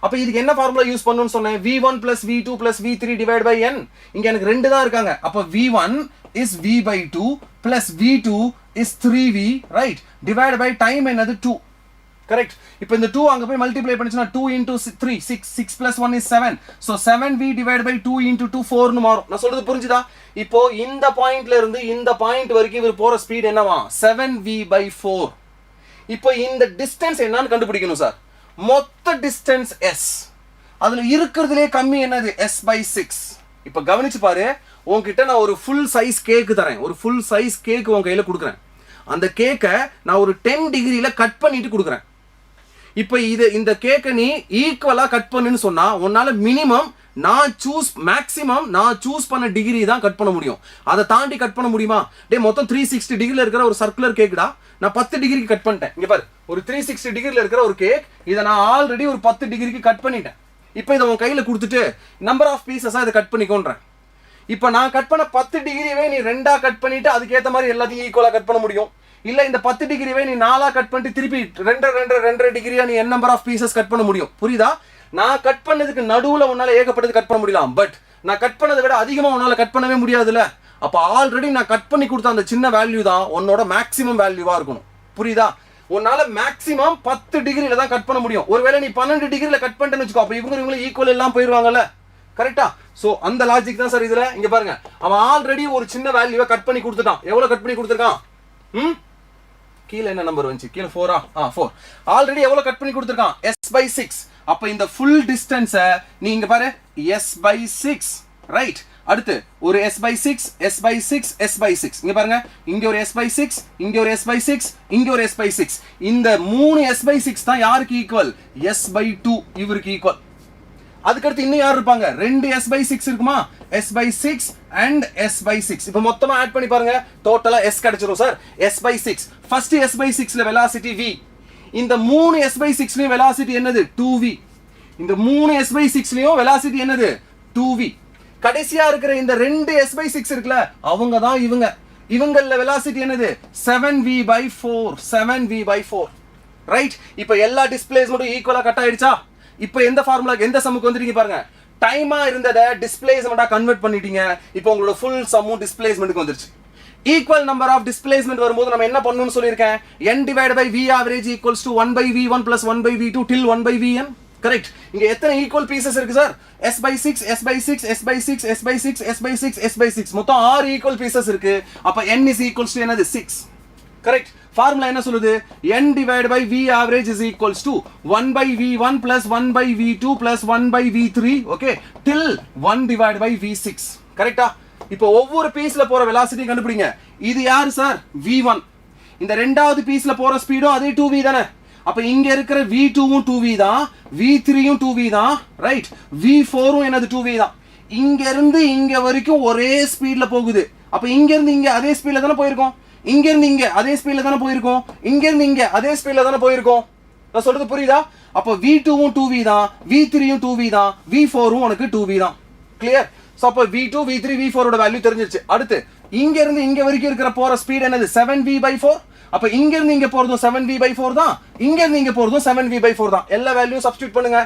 அப்ப இதுக்கு என்ன ஃபார்முலா யூஸ் பண்ணனும்னு சொன்னேன், v1 plus v2 plus v3 divided by n. இங்க எனக்கு ரெண்டு தான் இருக்காங்க. அப்ப v1 is v/2 plus v2 is 3v, right, divided by time என்னது 2. கரெக்ட். இப்போ இந்த 2 அங்க போய் multiply பண்ணிச்சுனா 2 into 3 6 6 plus 1 is 7. So 7v divided by 2 into 2 4 னு மாறும். நான் சொல்றது புரிஞ்சுதா? இப்போ இந்த பாயிண்ட்ல இருந்து இந்த பாயிண்ட் வரைக்கும் இவர் போற ஸ்பீட் என்னவா? 7v by 4. இப்போ இந்த டிஸ்டன்ஸ் என்னன்னு கண்டுபிடிக்கணும் சார். மொத்த டிஸ்டன்ஸ் s. அதுல இருக்குறதுலயே கம்மி என்னது? s by 6. இப்போ கவனிச்சு பாரு. உன்கிட்ட நான் ஒரு ஃபுல் சைஸ் கேக் தரேன். ஒரு ஃபுல் சைஸ் கேக் உன் கையில கொடுக்குறேன். அந்த கேக்கை நான் ஒரு 10 டிகிரியில கட் பண்ணிட்டு கொடுக்குறேன். இப்போ இந்த கேக்கை நீ ஈக்குவலா கட் பண்ணுன்னு சொன்னா உன்னால மினிமம் மேக்ஸிமம் நான் சூஸ் பண்ண டிகிரி தான் கட் பண்ண முடியும். அதை தாண்டி கட் பண்ண முடியுமா? மொத்தம் 360 டிகிரில இருக்கிற ஒரு சர்க்குலர் கேக்குடா, நான் 10 டிகிரிக்கு கட் பண்ணிட்டேன். இங்க பாரு, ஒரு 360 டிகிரில இருக்கிற ஒரு கேக், இதை நான் ஆல்ரெடி ஒரு 10 டிகிரிக்கு கட் பண்ணிட்டேன். இப்போ இதை உன் கையில கொடுத்துட்டு நம்பர் ஆஃப் பீசஸா இதை கட் பண்ணிக்கோன்றேன். இப்போ நான் கட் பண்ண 10 டிகிரியே நீ 2ஆ கட் பண்ணிட்டு அதுக்கேற்ற மாதிரி எல்லாத்தையும் ஈக்குவலா கட் பண்ண முடியும். இல்ல இந்த 10 டிகிரிவே நீ 4ஆ கட் பண்ணிட்டு திருப்பி 2 டிகிரியா நீ n number of pieces cut பண்ண முடியும். புரியுதா? நான் கட் பண்ணதுக்கு நடுவுல உன்னால ஏகப்பட்டது கட் பண்ண முடியலாம். பட் நான் கட் பண்ணதை விட அதிகமா உன்னால கட் பண்ணவே முடியாதுல்ல. அப்ப ஆல்ரெடி நான் கட் பண்ணி கொடுத்த அந்த சின்ன வேல்யூ தான் உன்னோட மேக்ஸிமம் வேல்யூவா இருக்கணும். புரியுதா? உன்னால மேக்ஸிமம் 10 டிகிரில தான் கட் பண்ண முடியும். ஒருவேளை நீ 12 டிகிரில கட் பண்ணிட்டேன்னு வச்சுக்கோ, அப்ப இவங்களும் ஈக்குவல் எல்லாம் போயிருவாங்கல்ல. கரெக்டா? சோ அந்த லாஜிக் தான் சார் இதுல. இங்க பாருங்க, அவன் ஆல்ரெடி ஒரு சின்ன வேல்யூவை கட் பண்ணி கொடுத்துட்டான். எவ்வளவு கட் பண்ணி கொடுத்துருக்கான்? கீழ என்ன நம்பர் வந்துச்சு? கீழ 4 4. ஆல்ரெடி எவ்வளவு கட் பண்ணி கொடுத்திருக்கான்? s by 6. அப்ப இந்த ஃபுல் டிஸ்டன்ஸ நீ இங்க பாரு, s by 6, ரைட்? அடுத்து ஒரு s by 6, s by 6, s by 6. இங்க பாருங்க, இங்க ஒரு s by 6, இங்க ஒரு s by 6, இங்க ஒரு s by 6. இந்த 3 s by 6 தான் யாருக்கு ஈக்குவல்? s by 2 இவருக்கு ஈக்குவல். அதுக்கு அடுத்து இன்னும் யார் இருப்பாங்க? 2 s by 6 இருக்குமா? s by 6 and s by 6. இப்போ மொத்தமா ஆட் பண்ணி பாருங்க, டோட்டலா s கிடைச்சிரும் sir. s by 6. First s by 6ல வெலாசிட்டி v. இந்த 3 s by 6லயும் வெலாசிட்டி என்னது? 2v. இந்த 3 s by 6லயும் வெலாசிட்டி என்னது? 2v. கடைசியா இருக்கிற இந்த 2 s by 6 இருக்குல, அவங்க தான் இவங்க. இவங்கள வெலாசிட்டி என்னது? 7v by 4. 7v by 4. Right? இப்போ எல்லா டிஸ்பிளேஸ்மென்ட்டும் ஈக்குவலா கட் ஆயிடுச்சா? இப்போ எந்த ஃபார்முலாக்கு எந்த சம்முக்கு வந்துட்டீங்க பாருங்க. டைமா இருந்ததை டிஸ்பிளேஸ்மெண்டா கன்வெர்ட் பண்ணிட்டீங்க. இப்போ உங்களோட ஃபுல் சம்மும் டிஸ்பிளேஸ்மென்ட்க்கு வந்துருச்சு. ஈக்குவல் நம்பர் ஆஃப் டிஸ்பிளேஸ்மென்ட் வரும்போது நம்ம என்ன பண்ணணும்னு சொல்லியிருக்கேன்? n divided by v average equals to 1 by v1 plus 1 by v2 till 1 by vn. Correct? இங்க எத்தனை ஈக்குவல் பீசஸ் இருக்கு sir? s by 6, s by 6, s by 6, s by 6, s by 6, s by 6. மொத்தம் 6 equal pieces இருக்கு. அப்ப n is equals to என்னது? 6. Correct? Formula என்ன சொல்லுது? n divided by v average is equals to 1 by v1 plus 1 by v2 plus 1 by v3, okay, till 1 divided by v6. கரெக்ட்டா? இப்போ ஒவ்வொரு பீஸ்ல போற வெலாசிட்டி கண்டுபிடிங்க. இது யாரு சார்? v1. இந்த ரெண்டாவது பீஸ்ல போற ஸ்பீடும் அதே 2v தானே. அப்ப இங்க இருக்கிற v2வும் 2v தான், v3யும் 2v தான், ரைட்? v4ம் என்னது? 2v தான். இங்க இருந்து இங்க வரைக்கும் ஒரே ஸ்பீட்ல போகுது. அப்ப இங்க இருந்து இங்க அதே ஸ்பீட்ல தானே போயிருக்கோம். இங்க இருந்து இங்க அதே ஸ்பீட்ல தானே போயிருக்கோம். இங்க இருந்து இங்க அதே ஸ்பீட்ல தானே போயிருக்கோம். நான் சொல்றது புரியுதா? அப்ப v2வும் 2v தான், v3யும் 2v தான், v4ம் உனக்கு 2v தான். கிளியர்? சோ அப்ப v2, v3, v4 ஓட வேல்யூ தெரிஞ்சிருச்சு. அடுத்து இங்க இருந்து இங்க வரைக்கும் இருக்கிற போற ஸ்பீட் என்னது? 7v by 4. அப்ப இங்க இருந்து இங்க போறதும் 7v by 4 தான், இங்க இருந்து இங்க போறதும் 7v by 4 தான். எல்லா வேல்யூ சப்ஸ்டிட்யூட் பண்ணுங்க.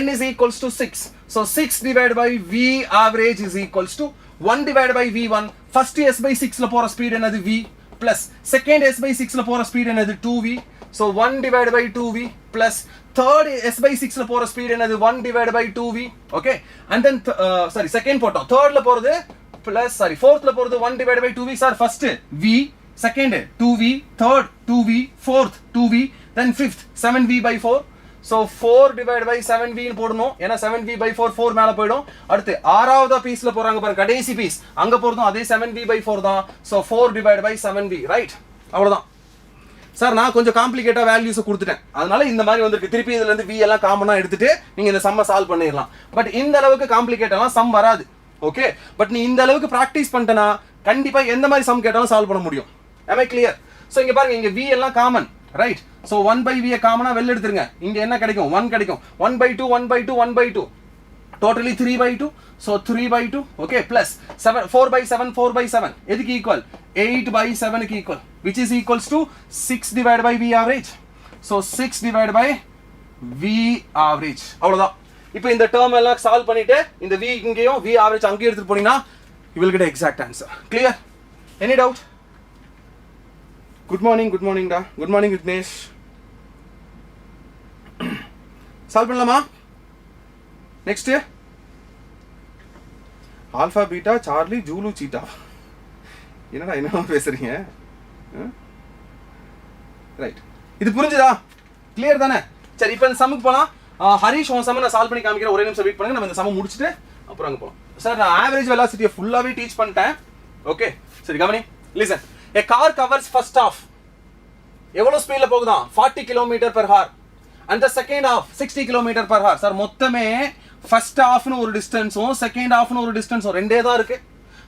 n is equals to 6. So 6 divided by v average is equals to 1 divided by v1. First s by 6ல போற ஸ்பீட் என்னது? v plus second s by 6ல போற ஸ்பீட் என்னது? 2v. So 1 divided by 2v plus third s by 6ல போற speed என்னது? 1 divided by 2v. Okay, and then second போட்டோம். thirdல போறது plus fourthல போறது 1 divided by 2v. Sir first v, second 2v, third 2v, fourth 2v, then fifth 7v by 4. So 4 divided by 7v ன்னு போடணும். ஏன்னா 7v by 4 4 மேல போய்டும். அடுத்து ஆறாவது பீஸ்ல போறாங்க பாருங்க, கடைசி பீஸ், அங்க போறதும் அதே 7v by 4 தான். So 4 divided by 7v, right? அவ்வளவுதான் சார். நான் கொஞ்சம் காம்ப்ளிகேட்டா வேல்யூஸ் கொடுத்துட்டேன், அதனால இந்த மாதிரி வந்திருக்கு. திருப்பி இதுல இருந்து v எல்லாம் காமனா எடுத்துட்டு நீங்க இந்த சம்ம சால்வ் பண்ணிடலாம். பட் இந்த அளவுக்கு காம்ப்ளிகேட்டெல்லாம் சம் வராது. ஓகே, பட் நீ இந்த அளவுக்கு பிராக்டிஸ் பண்ணிட்டனா கண்டிப்பா எந்த மாதிரி சம் கேட்டாலும் சால்வ் பண்ண முடியும். am I clear? சோ இங்க பாருங்க, இங்க v எல்லாம் common, right? So 1 by v காமனா வெளில எடுத்துருங்க. இங்க என்ன கிடைக்கும்? 1 கிடைக்கும். 1 by 2, 1 by 2, 1 by 2, totally 3 by 2. so 3 by 2, okay, plus 7, 4 by 7, 4 by 7 எதுக்கு ஈக்குவல்? 8 by 7 க்கு equal, which is equals to 6 divided by v average. so 6 divided by v average. அவ்வளவுதான். இப்போ இந்த டேர்ம் எல்லாம் சால்வ் பண்ணிட்டு இந்த v இங்கேயும் v average அங்கேயும் எடுத்துட்டு போனீங்கன்னா you will get an exact answer. Clear? Any doubt? Good morning, டா. Good morning, Vignesh. சால்வ் பண்ணலாமா? Next alpha beta Charlie Zulu cheetah. என்னடா என்ன பேசுறீங்க? ரைட், இது புரிஞ்சுதா? கிளியர் தானே? சரி, இப்போ இந்த சம்முக்கு போலாம். ஹரிஷ் உன் சம்ம நான் சால்வ் பண்ணி காமிக்கிறேன், ஒரே நிமிஷம் வெயிட் பண்ணுங்க. நம்ம இந்த சம்ம முடிச்சுட்டு அப்புறம் அங்கே போகலாம். சார் நான் ஆவரேஜ் வெலாசிட்டியை ஃபுல்லாகவே டீச் பண்ணிட்டேன். ஓகே, சரி கவனி. Listen, a car covers first half எவ்வளோ ஸ்பீடில் போகுதான்? 40 km/h and the second half 60 km/h. Sir மொத்தமே ஃபர்ஸ்ட் ஹாஃப்னு ஒரு டிஸ்டன்ஸும் செகண்ட் ஹாஃப்னு ஒரு டிஸ்டன்ஸும் ரெண்டே தான் இருக்கு.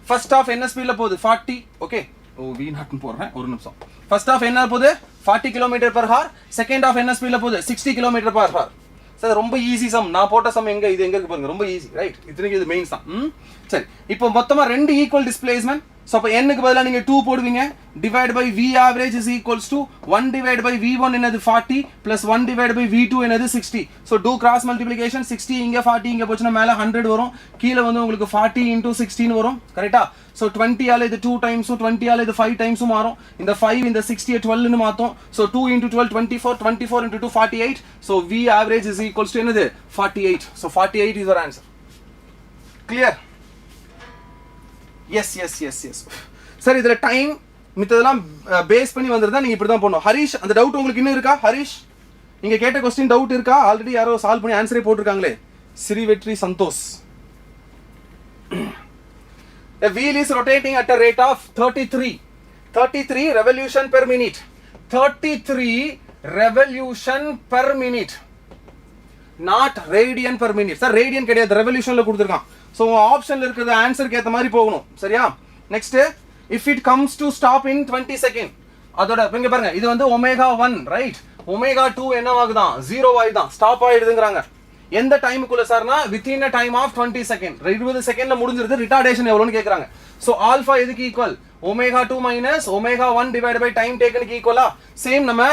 ஃபர்ஸ்ட் ஹாஃப் என்ன ஸ்பீடில் போகுது? 40. ஓகே, V0 போடுறேன், ஒரு நிமிஷம். ஃபர்ஸ்ட் ஹாஃப் என்ன போகுது? 40 km/h. செகண்ட் ஹாஃப் என்ன ஸ்பீடில் போகுது? 60 km/h. சார் ரொம்ப ஈஸி சம். நான் போட்ட சம் எங்க இது எங்க இருக்கு பாருங்க, ரொம்ப ஈஸி. ரைட், இத்தனைக்கு இது மெயின்ஸ் தான். சரி, இப்போ மொத்தமா ரெண்டு ஈக்குவல் டிஸ்பிளேஸ்மெண்ட். ஸோ அப்போ n-க்கு பதிலாக நீங்கள் 2 போடுவீங்க. Divide by V average is equals to 1 divided by V1 என்னது 40 plus 1 divided by V2 என்னது 60. So do cross multiplication. 60 இங்கே 40 இங்கே போச்சுன்னா மேலே 100 வரும், கீழே வந்து உங்களுக்கு 40 into 16 வரும். கரெக்டா? ஸோ 20 ஆல இது 2 டைம்ஸும் 20 ஆல இது 5 டைம்ஸும் மாறும். இந்த 5 இந்த 60 12ன்னு மாற்றும். So 2 into 12 24, 24 into 2 48. So V average is equals to என்னது 48. So 48 is our answer. Clear? Yes yes yes yes. Sir இதில் டைம் மித்ததெல்லாம் பேஸ் பண்ணி வந்துருந்தா நீங்கள் இப்படி தான் போடணும். ஹரிஷ், அந்த டவுட் உங்களுக்கு இன்னும் இருக்கா? ஹரிஷ், நீங்கள் கேட்ட கொஸ்டின் டவுட் இருக்கா? ஆல்ரெடி யாரோ சால்வ் பண்ணி ஆன்சரே போட்டிருக்காங்களே. ஸ்ரீவெற்றி Santhosh. A wheel is rotating at a rate of 33 revolution per minute. 33 revolution per minute. Not radian per minute. Sir radian கிடையாது, ரெவல்யூஷன்ல கொடுத்துருக்கான். ஸோ ஆப்ஷன்ல இருக்கிறது ஆன்சருக்கு ஏற்ற மாதிரி போகணும். சரியா? Next, if it comes to stop in 20 second. அதோட இங்க பாருங்க, இது வந்து ω1 ரைட். ω2 என்ன ஆகுதான்? 0 ஆயிடுதான், ஸ்டாப் ஆயிடுதுங்கிறாங்க. எந்த டைமுக்குள்ள சார்னா within a time of 20 second. 20 செகண்ட்ல முடிஞ்சிருது. ரிட்டார்டேஷன் எவ்வளோன்னு கேட்குறாங்க. ஸோ ஆல்ஃபா எதுக்கு equal? ω2 minus ω1 divided by time taken ஈக்குவலா? சேம் நம்ம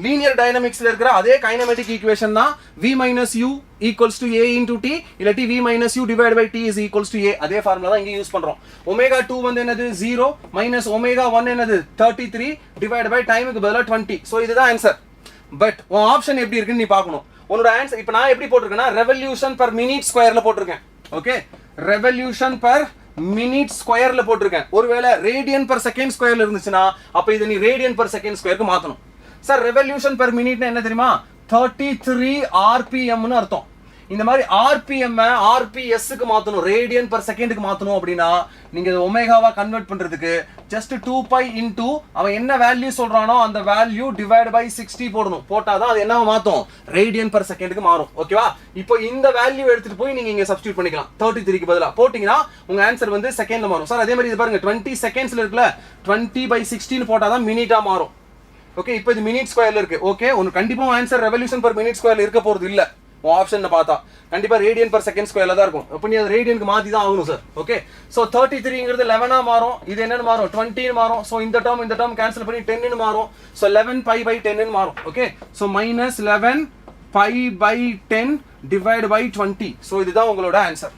லீனியர் டைனமிக்ஸ்ல இருக்கிற அதே கைனமேட்டிக் ஈக்குவேஷன் தான். V minus U equals to A into T இல்லாட்டி V minus U divided by T is equals to A. அதே ஃபார்முலா தான் இங்கே யூஸ் பண்றோம். ω2 வந்து என்னது 0 minus ω1 என்னது 33 divided by டைமுக்கு பதிலா 20. ஸோ இதுதான் ஆன்சர். பட் உன் ஆப்ஷன் எப்படி இருக்குன்னு நீ பார்க்கணும். உன்னோட ஆன்சர் இப்போ நான் எப்படி போட்டிருக்கேன்னா ரெவல்யூஷன் பர் மினிட் ஸ்கொயர்ல போட்டிருக்கேன். ஓகே, ரெவல்யூஷன் பர் மினிட் ஸ்கொயர்ல போட்டிருக்கேன். ஒருவேளை ரேடியன் பர் செகண்ட் ஸ்கொயர்ல இருந்துச்சுன்னா அப்ப இதை நீ ரேடியன் பர் செகண்ட் ஸ்கொயருக்கு மாத்தணும். சார் ரெவல்யூஷன் பர் மினிட்னா என்ன தெரியுமா? 33 RPMனு அர்த்தம். இந்த மாதிரி RPM RPSக்கு மாத்தணும், ரேடியன் பர் செகண்டுக்கு மாத்தணும். அப்படின்னா நீங்க ஒமேகாவா கன்வெர்ட் பண்றதுக்கு ஜஸ்ட் 2π இன்டு அவன் என்ன வேல்யூ சொல்றானோ அந்த வேல்யூ டிவைட் பை 60 போடணும். போட்டாதான் அது என்ன மாத்தும்? ரேடியன் பர் செகண்டுக்கு மாறும். ஓகேவா? இப்போ இந்த வேல்யூ எடுத்துட்டு போய் நீங்க இங்க சப்ஸ்டிட்யூட் பண்ணிக்கலாம். 33க்கு பதிலா போட்டீங்கன்னா உங்க ஆன்சர் வந்து செகண்ட்ல மாறும். சார் அதே மாதிரி இது பாருங்க 20 செகண்ட்ஸ்ல இருக்குல்ல, 20/16 போட்டாதான் மினிட்டா மாறும். ஓகே, இப்போ இது மினிட் ஸ்கொயர்ல இருக்கு. ஓகே, உனக்கு கண்டிப்பா ஆன்சர் ரெவல்யூஷன் பர் மினிட் ஸ்கொயர்ல இருக்க போறது இல்ல. ஆப்ஷன் பார்த்தா கண்டிப்பா ரேடியன் பர் செகண்ட் ஸ்கொயர்ல தான் இருக்கும். அப்ப நீ அது ரேடியனுக்கு மாத்தி தான் ஆகணும் சார். ஓகே, சோ 33ங்கிறது 11 மாறும். இது என்னன்னு மாறும்? 20 மாறும். சோ இந்த டேர்ம் கேன்சல் பண்ணி 10 ன்னு மாறும். சோ 11π/10 ன்னு மாறும். Okay, so -11π/10 divide by 20. So இதுதான் உங்களோட ஆன்சர்.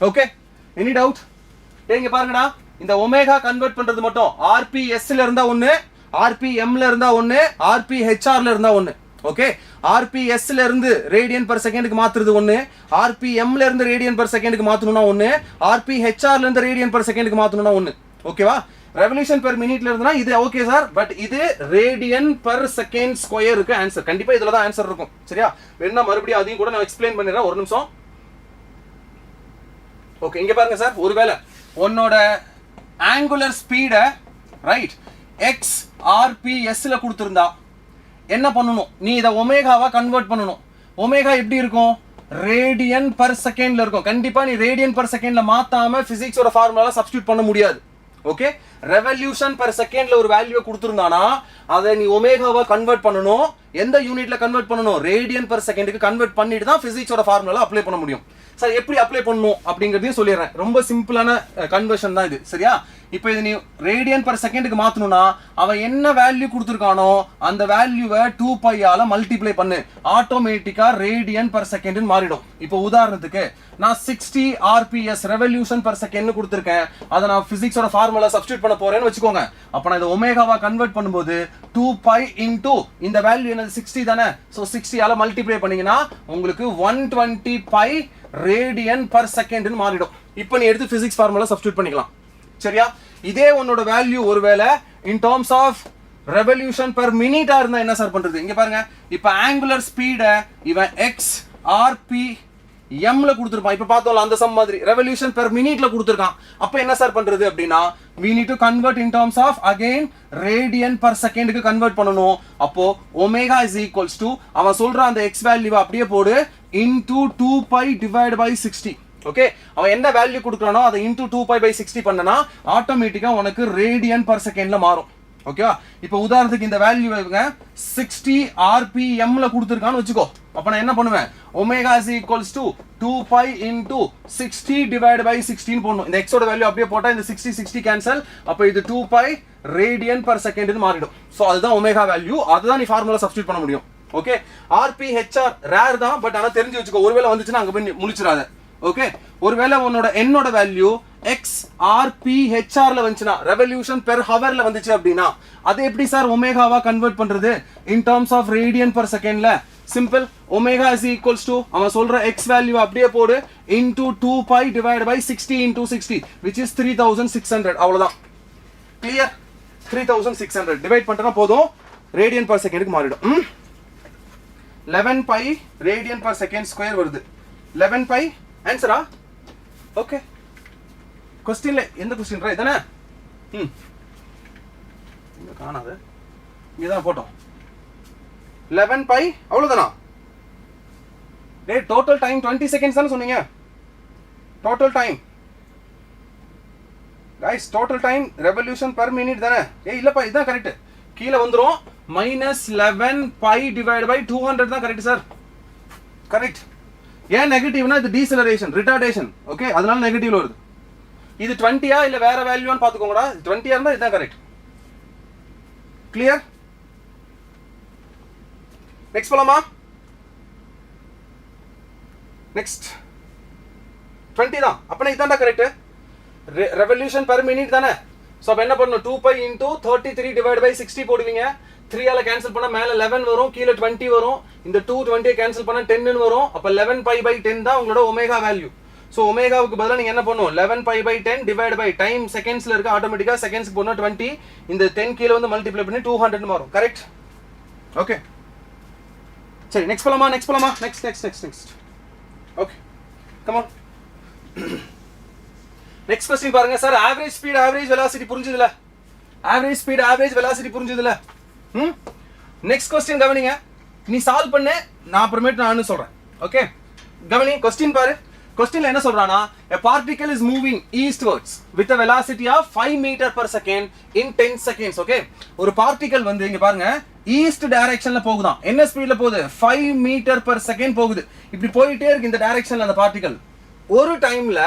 Okay, any doubt? இங்க பாருங்கடா, இந்த ஒமேகா கன்வெர்ட் பண்றது மட்டும் RPS ல இருந்தா ஒன்னு, RPM ல இருந்தா ஒன்னு, RPHR ல இருந்தா ஒன்னு. ஓகே, RPS ல இருந்து ரேடியன் பர் செகண்டுக்கு மாத்துறது ஒன்னு, RPM ல இருந்து ரேடியன் பர் செகண்டுக்கு மாத்தணும்னா ஒன்னு, RPHR ல இருந்து ரேடியன் பர் செகண்டுக்கு மாத்தணும்னா ஒன்னு. ஓகேவா? ரெவல்யூஷன் பெர் மினிட்ல இருந்தனா இது ஓகே சார், பட் இது ரேடியன் பர் செகண்ட் ஸ்கொயருக்கு ஆன்சர். கண்டிப்பா இதுல தான் ஆன்சர் இருக்கும். சரியா? வேணா மறுபடியும் அதையும் கூட நான் எக்ஸ்பிளைன் பண்ணிடுறேன், ஒரு நிமிஷம். ஓகே, இங்க பாருங்க சார், ஒருவேளை உன்னோட ஆங்குலர் ஸ்பீட ரைட் XRPS ல கொடுத்திருந்தா என்ன பண்ணணும்? நீ இதை ஒமேகாவா கன்வெர்ட் பண்ணணும். ஒமேகா எப்படி இருக்கும்? ரேடியன் பர் செகண்ட்ல இருக்கும். கண்டிப்பா நீ ரேடியன் பர் செகண்ட்ல மாத்தாம பிசிக்ஸோட ஃபார்முலால சப்ஸ்டிட்யூட் பண்ண முடியாது. ஓகே, ரெவல்யூஷன் பர் செகண்ட்ல ஒரு வேல்யூ கொடுத்திருந்தானா அதை நீ ஒமேகாவா கன்வெர்ட் பண்ணணும். எந்த யூனிட்ல கன்வெர்ட் பண்ணணும்? ரேடியன் பர் செகண்டுக்கு கன்வெர்ட் பண்ணிட்டு தான் பிசிக்ஸோட ஃபார்முலால அப்ளை பண்ண முடியும். சார் எப்படி அப்ளை பண்ணணும் அப்படிங்கறதையும் சொல்லிடுறேன். ரொம்ப சிம்பிளான கன்வர்ஷன் தான் இது. சரியா? இப்போ இது நீ ரேடியன் பர் செகண்டுக்கு மாத்தணும்னா அவன் என்ன வேல்யூ கொடுத்துருக்கானோ அந்த வேல்யூவை 2π ஆல மல்டிப்ளை பண்ணு, ஆட்டோமேட்டிக்கா ரேடியன் பர் செகண்ட் மாறிடும். இப்போ உதாரணத்துக்கு நான் 60 RPS ரெவல்யூஷன் பர் செகண்ட் கொடுத்துருக்கேன். அதை நான் பிசிக்ஸோட ஃபார்முலா சப்ஸ்டிட்யூட் பண்ண போறேன்னு வச்சுக்கோங்க. அப்ப நான் இதை ஒமேகாவா கன்வெர்ட் பண்ணும்போது 2 pi into இந்த வேல்யூ என்னது 60 தானே ஸோ 60 ஆல மல்டிப்ளை பண்ணீங்கன்னா உங்களுக்கு 120 pi ரேடியன் பர் செகண்ட்னு மாறிடும் இப்போ நீ எடுத்து பிசிக்ஸ் ஃபார்முலா சப்ஸ்டிட்யூட் பண்ணிக்கலாம் சரியா இதே உன்னோட வேல்யூ ஒருவேளை in terms of revolution per மினிட்டா இருந்தா என்ன சார் பண்றது இங்க பாருங்க இப்போ ஆங்குலர் ஸ்பீட இவன் x rp m ல கொடுத்திருப்பான் இப்போ பார்த்தோம்ல அந்த சம் மாதிரி ரெவல்யூஷன் per மினிட்ல கொடுத்திருக்கான் அப்ப என்ன சார் பண்றது அப்படினா we need to convert in terms of again radian per second க்கு கன்வர்ட் பண்ணனும் அப்போ omega is equals to அவன் சொல்ற அந்த x வேல்யூவை அப்படியே போடு into 2 pi divided by 60 okay அவன் என்ன வேல்யூ கொடுக்கறானோ அதை into 2 pi by 60 பண்ணனா ஆட்டோமேட்டிக்கா உனக்கு ரேடியன் per செகண்ட்ல மாறும் ஓகேவா இப்போ உதாரணத்துக்கு இந்த வேல்யூ இவங்க 60 rpm ல கொடுத்திருக்கான்னு வெச்சுக்கோ அப்ப நான் என்ன பண்ணுவேன் omega is equals to 2 pi into 60 divided by 16 போடணும் இந்த x ஓட வேல்யூ அப்படியே போட்டா இந்த 60 கேன்சல் அப்ப இது 2 pi ரேடியன் per செகண்ட் னு மாறிடும் சோ அதுதான் omega வேல்யூ அதுதான் நீ ஃபார்முலா சப்ஸ்டிட்யூட் பண்ண முடியும் ஓகே rphr ரேர் தான் பட் ஆனா தெரிஞ்சு வெச்சுக்கோ ஒருவேளை வந்துச்சுனா அங்க போய் முழிச்சிராத ஓகே ஒருவேளை உன்னோட n ஓட வேல்யூ x rphr ல வந்துச்சுனா ரெவல்யூஷன் per hour ல வந்துச்சு அப்படினா அது எப்படி சார் ஒமேகாவா கன்வர்ட் பண்றது in terms of radian per செகண்ட்ல simple omega is equals to அவன் சொல்ற x வேல்யூ அப்படியே போடு into 2 pi divided by 60 into 60 which is 3600 அவ்வளவுதான் clear 3600 டிவைட் பண்ணிட்டா போதும் ரேடியன் per செகண்ட்க்கு மாறிடும் 11 pi radian per second square வருது 11 pi ஆன்சரா ஓகே क्वेश्चन எந்த क्वेश्चन ரா இதானே இங்க காணாது இங்க தான் போட்டோம் 11 pi அவ்வளவுதானா டேய் டோட்டல் டைம் 20 செகண்ட்ஸ் தான சொன்னீங்க total time guys total time revolution per minute தானே ஏய் இல்லப்பா இதுதான் கரெக்ட் கீழ வந்துரும் -11 pi divided by 200 தான் கரெக்ட் சார் கரெக்ட் ஏன் நெகட்டிவ்னா இது டீசலரேஷன் ரிட்டார்டேஷன் ஓகே அதனால நெகட்டிவ்ல வருது இது 20 இல்ல வேற வேல்யூன்னு பாத்துக்கோங்கடா 20 இருந்தா இதுதான் கரெக்ட் கிளியர் நெக்ஸ்ட் போலாமா நெக்ஸ்ட் 20 தான் அப்பனா இதான்டா கரெக்ட் ரெவல்யூஷன் per மினிட் தானே சோ அப்ப என்ன பண்ணனும் 2 pi into 33 divided by 60 போடுவீங்க 3 ஆல கேன்சல் பண்ணா மேல 11 வரும் கீழ 20 வரும் இந்த 220 கேன்சல் பண்ணா 10 னு வரும் அப்ப 11 pi by 10 தான் உங்களோட ஒமேகா வேல்யூ சோ ஒமேகாவுக்கு பதிலா நீங்க என்ன பண்ணனும் 11 pi by 10 divided by time செகண்ட்ஸ்ல இருக்கு ஆட்டோமேட்டிக்கா செகண்ட்ஸ்க்கு போனா 20 இந்த 10 கீழ வந்து மல்டிப்ளை பண்ணி 200 னு வரும் கரெக்ட் ஓகே சரி நெக்ஸ்ட் போலாமா next okay come on next question பாருங்க sir average speed average velocity புரிஞ்சதுல ஆவரேஜ் ஸ்பீட் ஆவரேஜ் வெலாசிட்டி புரிஞ்சதுல நெக்ஸ்ட் क्वेश्चन கவனிங்க நீ சால்வ் பண்ண நான் அப்புறமேட்டு நான் சொல்றேன் ஓகே கவனி क्वेश्चन பாரு क्वेश्चनல என்ன சொல்றானா a particle is moving eastwards with a velocity of 5 meter per second in 10 seconds okay ஒரு பார்ட்டிகல் வந்து இங்க பாருங்க ஈஸ்ட் டைரக்ஷன்ல போகுதாம் என்ன ஸ்பீட்ல போகுது 5 meter per second போகுது இப்படி போயிட்டே இருக்கு இந்த டைரக்ஷன்ல அந்த பார்ட்டிகல் ஒரு டைம்ல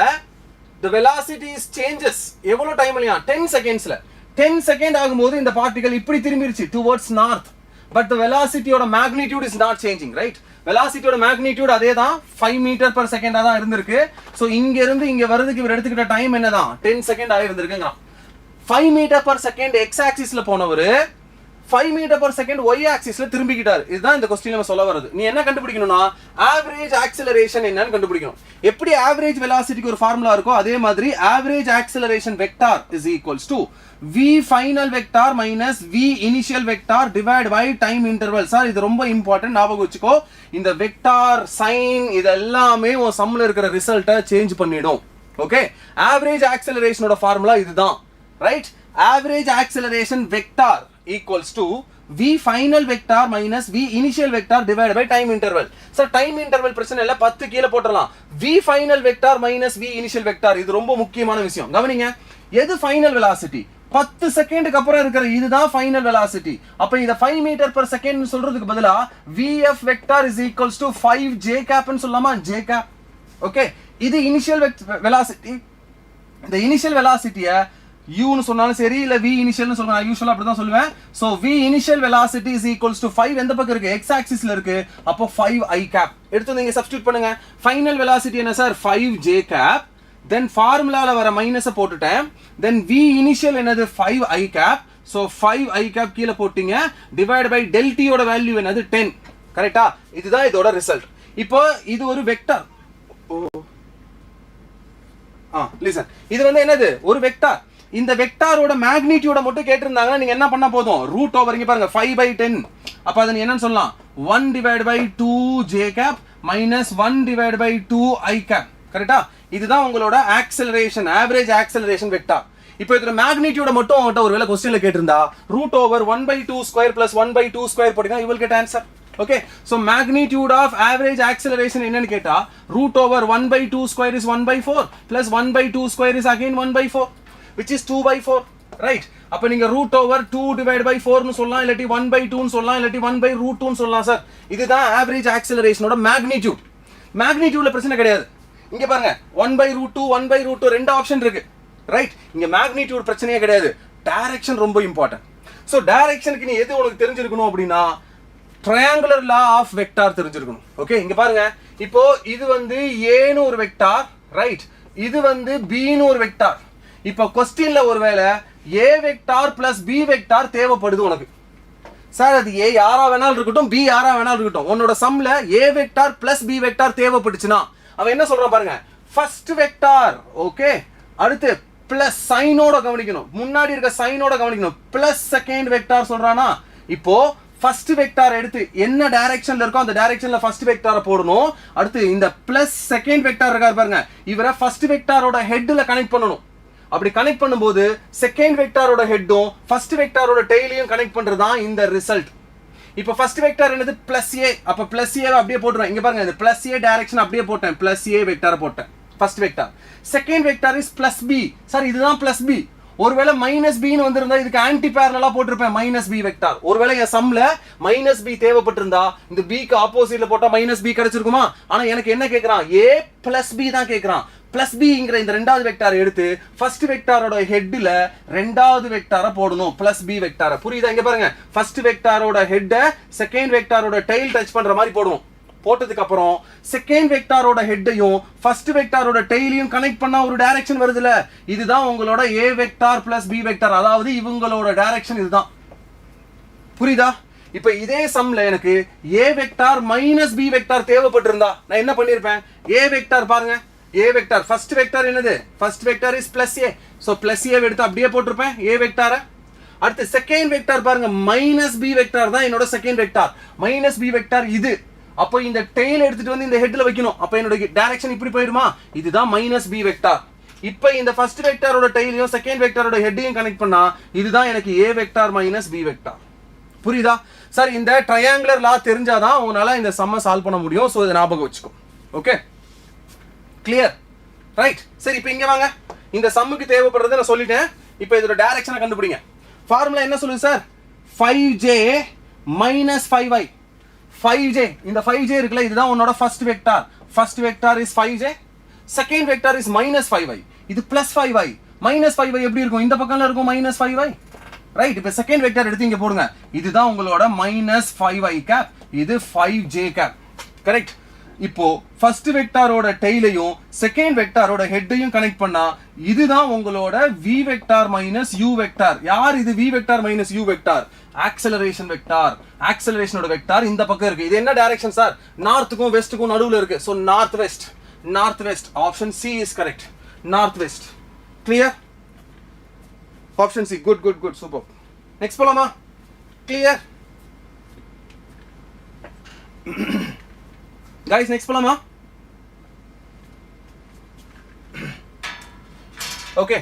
the velocity is changes எவ்வளவு டைம்லயா 10 செகண்ட்ஸ்ல 10 செகண்ட் ஆகும்போது இந்த பார்ட்டிகல் இப்படி திரும்பிருச்சு towards north but the velocity ஓட magnitude is not changing right velocity ஓட magnitude அதேதான் 5 meter per second தான் இருந்திருக்கு சோ இங்க இருந்து இங்க வரதுக்கு இவர் எடுத்துக்கிட்ட டைம் என்னதான் 10 செகண்ட் ஆகி இருந்திருக்குங்க 5 meter per second x axis ல போனவரு 5 meter per second y axis ல திரும்பிக்கிட்டாரு இதுதான் இந்த क्वेश्चन நம்ம சொல்ல வரது நீ என்ன கண்டுபிடிக்கணும்னா ஆவரேஜ் ஆக்ஸலரேஷன் என்னன்னு கண்டுபிடிக்கணும் எப்படி ஆவரேஜ் வெலாசிட்டிக்கு ஒரு ஃபார்முலா இருக்கோ அதே மாதிரி average acceleration vector is equals to v final vector minus v initial vector divided by time interval sir இது ரொம்ப இம்பார்ட்டன்ட் ஞாபகம் வச்சுக்கோ இந்த வெக்டார் சைன் இது எல்லாமே உன் சம்ல இருக்கிற ரிசல்ட்டை சேஞ்ச் பண்ணிடும் ஓகே ஆவரேஜ் ஆக்ஸலரேஷனோட ஃபார்முலா இதுதான் right average acceleration vector equals to v final vector minus v initial vector divided by time interval sir time interval பிரச்சனை இல்ல 10 கீழ போட்டுறலாம் v final vector minus v initial vector இது ரொம்ப முக்கியமான விஷயம் கவனிங்க எது ஃபைனல் வெலாசிட்டி 10 செகண்டுக்கு அப்புறம் இருக்கிற இதுதான் ஃபைனல் வெலாசிட்டி அப்ப இத 5 மீட்டர் per second னு சொல்றதுக்கு பதிலா vf vector is equals to 5 j cap னு சொல்லலாமா j cap ஓகே இது இனிஷியல் வெலாசிட்டி இந்த இனிஷியல் வெலாசிட்டியை u னு சொன்னாலும் சரி இல்ல v initial னு சொல்றேன் யூசுவலா அப்படி தான் சொல்லுவேன் so v initial velocity is equals to 5 எந்த பக்கம் இருக்கு x axis ல இருக்கு அப்போ 5 i cap எடுத்து நீங்க சப்ஸ்டிட்யூட் பண்ணுங்க ஃபைனல் வெலாசிட்டி என்ன சார் 5 j cap then ஃபார்முலால வர மைனஸை போட்டுட்டேன் then v initial என்னது 5 i cap so 5 i cap கீழே போட்டீங்க டிவைட் பை del t ஓட வேல்யூ என்னது 10 கரெக்டா இதுதான் இதோட ரிசல்ட் இப்போ இது ஒரு வெக்டார் லிசன் இது வந்து என்னது ஒரு வெக்டார் இந்த வெக்டாரோட மேக்னிட்யூட மட்டும் கேட்டிருந்தாங்கன்னா நீங்க என்ன பண்ண போதும் ரூட் ஓவர் இங்க பாருங்க 5/10 அப்ப அத நீ என்னன்னு சொல்லலாம் 1 divided by 2 j cap minus 1 divided by 2 i cap கரெக்ட்டா இதுதான் உங்களோட ஆக்சலரேஷன் ஆவரேஜ் ஆக்சலரேஷன் வெக்டார் இப்போ இதோட மேக்னிட்யூட மட்டும் உங்கள்ட்ட ஒருவேளை क्वेश्चनல கேட்டிருந்தா root over 1/2 square plus 1/2 square போட்டீங்கன்னா you will get answer okay so magnitude of average acceleration என்னன்னு கேட்டா root over 1/2 square is 1/4 plus 1/2 square is again 1/4 which is 2/4 right அப்ப நீங்க root over 2 divided by 4 னு சொல்லலாம் இல்லாட்டி 1/2 னு சொல்லலாம் இல்லாட்டி 1/√2 னு சொல்லலாம் சார் இதுதான் average acceleration ஓட magnitude magnitudeல பிரச்சனை கிடையாது இங்க பாருங்க 1/√2 1/√2 ரெண்டு ஆப்ஷன் இருக்கு ரைட் இங்க magnitude பிரச்சனையே கிடையாது டைரக்ஷன் ரொம்ப இம்பார்ட்டன்ட் சோ டைரக்ஷனுக்கு நீ எது உனக்கு தெரிஞ்சிருக்கணும் அப்படினா triangular law of vector தெரிஞ்சிருக்கணும் ஓகே இங்க பாருங்க இப்போ இது வந்து a னு ஒரு வெக்டார் ரைட் இது வந்து b னு ஒரு வெக்டார் இப்போ क्वेश्चनல ஒருவேளை a vector plus b vector தேவைப்படுது உனக்கு சார் அது a யாரா வேணாலும் இருக்கட்டும் b யாரா வேணாலும் இருக்கட்டும் உன்னோட சம்ல a vector plus b vector தேவைப்படுச்சுனா அவன் என்ன சொல்றான் பாருங்க ஃபர்ஸ்ட் வெக்டார் ஓகே அடுத்து பிளஸ் சைனோட கவனிக்கணும் முன்னாடி இருக்க சைனோட கவனிக்கணும் பிளஸ் செகண்ட் வெக்டார் சொல்றானா இப்போ ஃபர்ஸ்ட் வெக்டார் எடுத்து என்ன டைரக்ஷன்ல இருக்கோ அந்த டைரக்ஷன்ல ஃபர்ஸ்ட் வெக்டாரை போடணும் அடுத்து இந்த பிளஸ் செகண்ட் வெக்டார் இருக்காரு பாருங்க இவரை ஃபர்ஸ்ட் வெக்டாரோட ஹெட்ல கனெக்ட் பண்ணணும் அப்படி கனெக்ட் பண்ணும்போது செகண்ட் வெக்டாரோட ஹெட்டும் ஃபர்ஸ்ட் வெக்டாரோட டெய்லையும் கனெக்ட் பண்றதுதான் இந்த ரிசல்ட் இப்போ ஃபர்ஸ்ட் வெக்டார் என்னது பிளஸ் ஏ அப்ப பிளஸ் ஏ அப்படியே போட்டுறேன் இங்க பாருங்க இந்த பிளஸ் ஏ டைரக்ஷன் அப்படியே போட்டேன் பிளஸ் ஏ வெக்டாரை போட்டேன் first vector second vector is plus B sir இதுதான் பிளஸ் பி ஒருவேளை மைனஸ் பி னு வந்திருந்தா இதுக்கு ஆன்டி பேரலலா போட்டிருப்பேன் மைனஸ் பி வெக்டார் ஒருவேளை என் சம்ல மைனஸ் பி தேவைப்பட்டிருந்தா இந்த b க்கு ஆப்போசிட்ல போட்டா மைனஸ் பி கிடைச்சிருக்குமா ஆனா எனக்கு என்ன கேக்குறான் a பிளஸ் b தான் கேக்குறான் பிளஸ் பிங்கிற இந்த ரெண்டாவது வெக்டாரை எடுத்து ஃபர்ஸ்ட் வெக்டாரோட ஹெட்ல ரெண்டாவது வெக்டாரை போடணும் பிளஸ் பி வெக்டாரை புரியுதா இங்க பாருங்க ஃபர்ஸ்ட் வெக்டாரோட ஹெட்ட செகண்ட் வெக்டாரோட டெயில் டச் பண்ற மாதிரி போடுவோம் போட்டதுக்கு அப்புறம் செகண்ட் வெக்டாரோட ஹெட்டையும் ஃபர்ஸ்ட் வெக்டாரோட டெய்லையும் கனெக்ட் பண்ணா ஒரு டைரக்ஷன் வருதுல இதுதான் உங்களோட a vector plus b vector அதாவது இவங்களோட டைரக்ஷன் இதுதான் புரியுதா இப்போ இதே சம்ல எனக்கு a vector minus b vector தேவைப்பட்டிருந்தா நான் என்ன பண்ணிருப்பேன் a வெக்டார் பாருங்க a வெக்டார் ஃபர்ஸ்ட் வெக்டார் என்னது first vector is plus a so plus a எடுத்து அப்படியே போட்டுருப்பேன் a வெக்டாரை அடுத்து செகண்ட் வெக்டார் பாருங்க மைனஸ் b வெக்டார் தான் என்னோட second vector minus b vector இது அப்போ இந்த டெயில் எடுத்துட்டு வந்து இந்த ஹெட்ல வைக்கணும் அப்ப என்னோட டைரக்ஷன் இப்படி போயிடுமா இதுதான் மைனஸ் b வெக்டார் இப்போ இந்த ஃபர்ஸ்ட் வெக்டாரோட டெயிலையும் செகண்ட் வெக்டாரோட ஹெட்டையும் கனெக்ட் பண்ணா இதுதான் எனக்கு a vector minus b vector புரியுதா சார் இந்த ட்ரையாங்குலர் லா தெரிஞ்சாதான் உங்களால இந்த சம்ம சால்வ் பண்ண முடியும் சோ இத ஞாபகம் வச்சுக்கோ ஓகே கிளியர் ரைட் சரி இப்போ இங்க வாங்க இந்த சம்முக்கு தேவைப்படுறதை நான் சொல்லிட்டேன் இப்போ இதோட டைரக்ஷனை கண்டுபிடிங்க ஃபார்முலா என்ன சொல்லுது sir 5j minus 5i 5j இந்த 5j இருக்குல இதுதான் உன்னோட first vector is 5j second vector is minus 5i இது plus 5i minus 5i எப்படி இருக்கும் இந்த பக்கம்ல இருக்கும் minus 5i ரைட் இப்போ செகண்ட் வெக்டார் எடுத்து இங்க போடுங்க இதுதான் உங்களோட minus 5i cap இது 5j cap கரெக்ட் இப்போ ஃபர்ஸ்ட் வெக்டாரோட டெய்லையும் செகண்ட் வெக்டாரோட ஹெட்டையும் கனெக்ட் பண்ணா இதுதான் உங்களோட v vector minus u vector யார் இது v vector minus u vector acceleration vector ஆக்சலரேஷனோட வெக்டார் இந்த பக்கம் இருக்கு இது என்ன டைரக்ஷன் சார் நார்த்துக்கும் வெஸ்ட்டுக்கும் நடுவுல இருக்கு so north west option C is correct north west clear option C good super next போலாமா கிளியர் guys next போலாமா ஓகே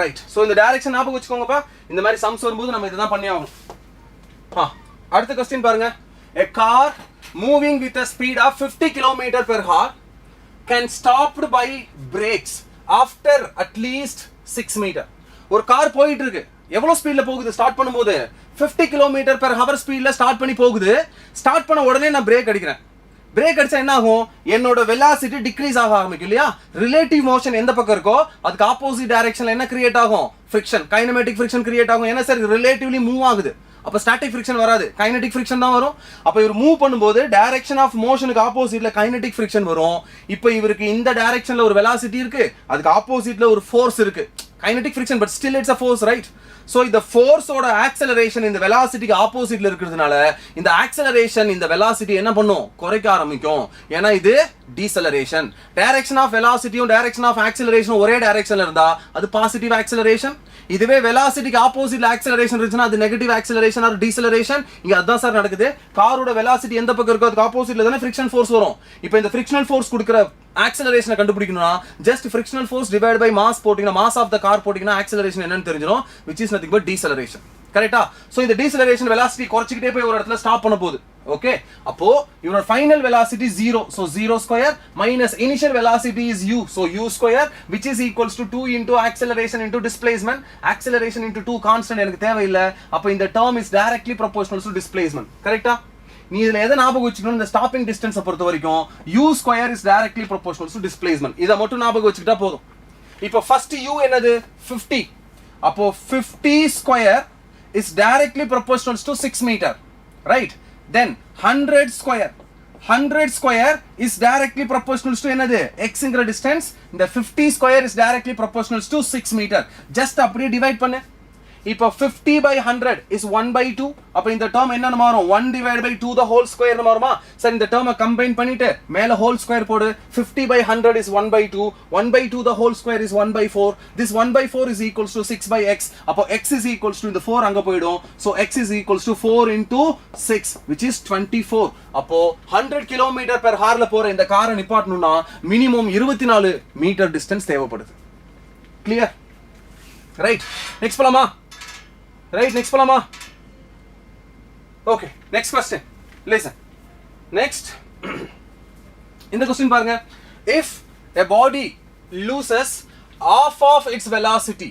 ரைட் சோ இந்த டைரக்ஷன் ஞாபகம் வச்சுக்கோங்கப்பா இந்த மாதிரி சம்ஸ் வரும்போது நம்ம இததான் பண்ணி ஆகணும் அடுத்த क्वेश्चन பாருங்க a car moving with a speed of 50 km/h can stopped by brakes after at least 6 meter ஒரு கார் போயிட்டு இருக்கு எவ்வளவு ஸ்பீட்ல போகுது ஸ்டார்ட் பண்ணும்போது 50 km/h ஸ்பீட்ல ஸ்டார்ட் பண்ணி போகுது ஸ்டார்ட் பண்ண உடனே நான் பிரேக் அடிக்கிறேன் பிரேக் அடிச்சா என்ன ஆகும் என்னோட வெலாசிட்டி டிக்ரீஸ் ஆக ஆரம்பிக்கும் இல்லையா ரிலேட்டிவ் மோஷன் எந்த பக்கம் இருக்கோ அதுக்கு ஆப்போசிட் டைரக்ஷன்ல என்ன கிரியேட் ஆகும் ஃபிரிக்ஷன் கைனமேட்டிக் ஃபிரிக்ஷன் கிரியேட் ஆகும் ஏன்னா சார் ரிலேட்டிவ்லி மூவ் ஆகுது அப்ப ஸ்டாட்டிக் ஃபிரிக்ஷன் வராது கைனடிக் ஃபிரிக்ஷன் தான் வரும் அப்ப இவர் மூவ் பண்ணும்போது டைரக்ஷன் ஆஃப் மோஷனுக்கு ஆப்போசிட்ல கைனடிக் ஃபிரிக்ஷன் வரும் இப்போ இவருக்கு இந்த டைரக்ஷன்ல ஒரு வெலாசிட்டி இருக்கு அதுக்கு ஆப்போசிட்ல ஒரு ஃபோர்ஸ் இருக்கு kinetic friction, but still it's a force, right? So the force oda acceleration in the velocity க்கு opposite ல இருக்குறதுனால இந்த acceleration இந்த velocity என்ன பண்ணும் குறைக்க ஆரம்பிக்கும். ஏனா இது deceleration. Direction of velocity and direction of acceleration ஒரே directionல இருந்தா அது positive acceleration. இதுவே velocity க்கு opposite ல acceleration இருந்துச்சுனா அது negative acceleration or deceleration. இங்க அதான் சார் நடக்குது. காரோட velocity எந்த பக்கம் இருக்கோ அதுக்கு opposite ல தான friction force வரும். இப்போ இந்த frictional force கொடுக்கிற acceleration கண்டுபிடிக்கணும்னா just frictional force divided by mass போடினா mass of the car போடினா acceleration என்னன்னு தெரிஞ்சிரும், which is nothing but deceleration. கரெக்ட்டா? சோ இந்த deceleration velocity குறைச்சிட்டே போய் ஒரு இடத்துல ஸ்டாப் பண்ண போகுது. ஓகே, அப்போ your final velocity 0, so 0 square minus initial velocity is u, so u square, which is equals to 2 into acceleration into displacement. Acceleration into 2 constant எனக்கு தேவையில்ல. அப்போ இந்த term is directly proportional to displacement. கரெக்ட்டா? நீ இதுல எதை ஞாபகம் வச்சுக்கணும், இந்த ஸ்டாப்பிங் டிஸ்டன்ஸ் பொறுத்த வரைக்கும் u square is directly proportional to displacement. இத மட்டும் ஞாபகம் வச்சுக்கிட்டா போதும். இப்போ ஃபர்ஸ்ட் u என்னது 50. அப்போ 50 square is directly proportional to 6 meter, right? Then 100 square is directly proportional to என்னது x ங்கற distance. இந்த 50 square is directly proportional to 6 meter. just அப்படியே டிவைட் பண்ணு. இப்போ 50 by 100 is 1 by 2. அப்ப இந்த term என்னன்னு மாறும், 1 divided by 2 the whole square னு மாறுமா? சரி, இந்த term கம்பைன் பண்ணிட்டு மேல whole square போடு. 50 by 100 is 1 by 2. 1 by 2 the whole square is 1 by 4. This 1 by 4 is equals to 6 by x. அப்போ x is equals to இந்த 4 அங்க போய்டும். So x is equals to 4 into 6, which is 24. அப்போ 100 km per hour ல போற இந்த காரை நிப்பாட்டணும்னா minimum 24 metre distance தேவைப்படுது. Clear? Right. Next போலாமா? Right, next போலாமா? Okay, next question. Listen. Next. இந்த question பாருங்க. If a body loses half of its velocity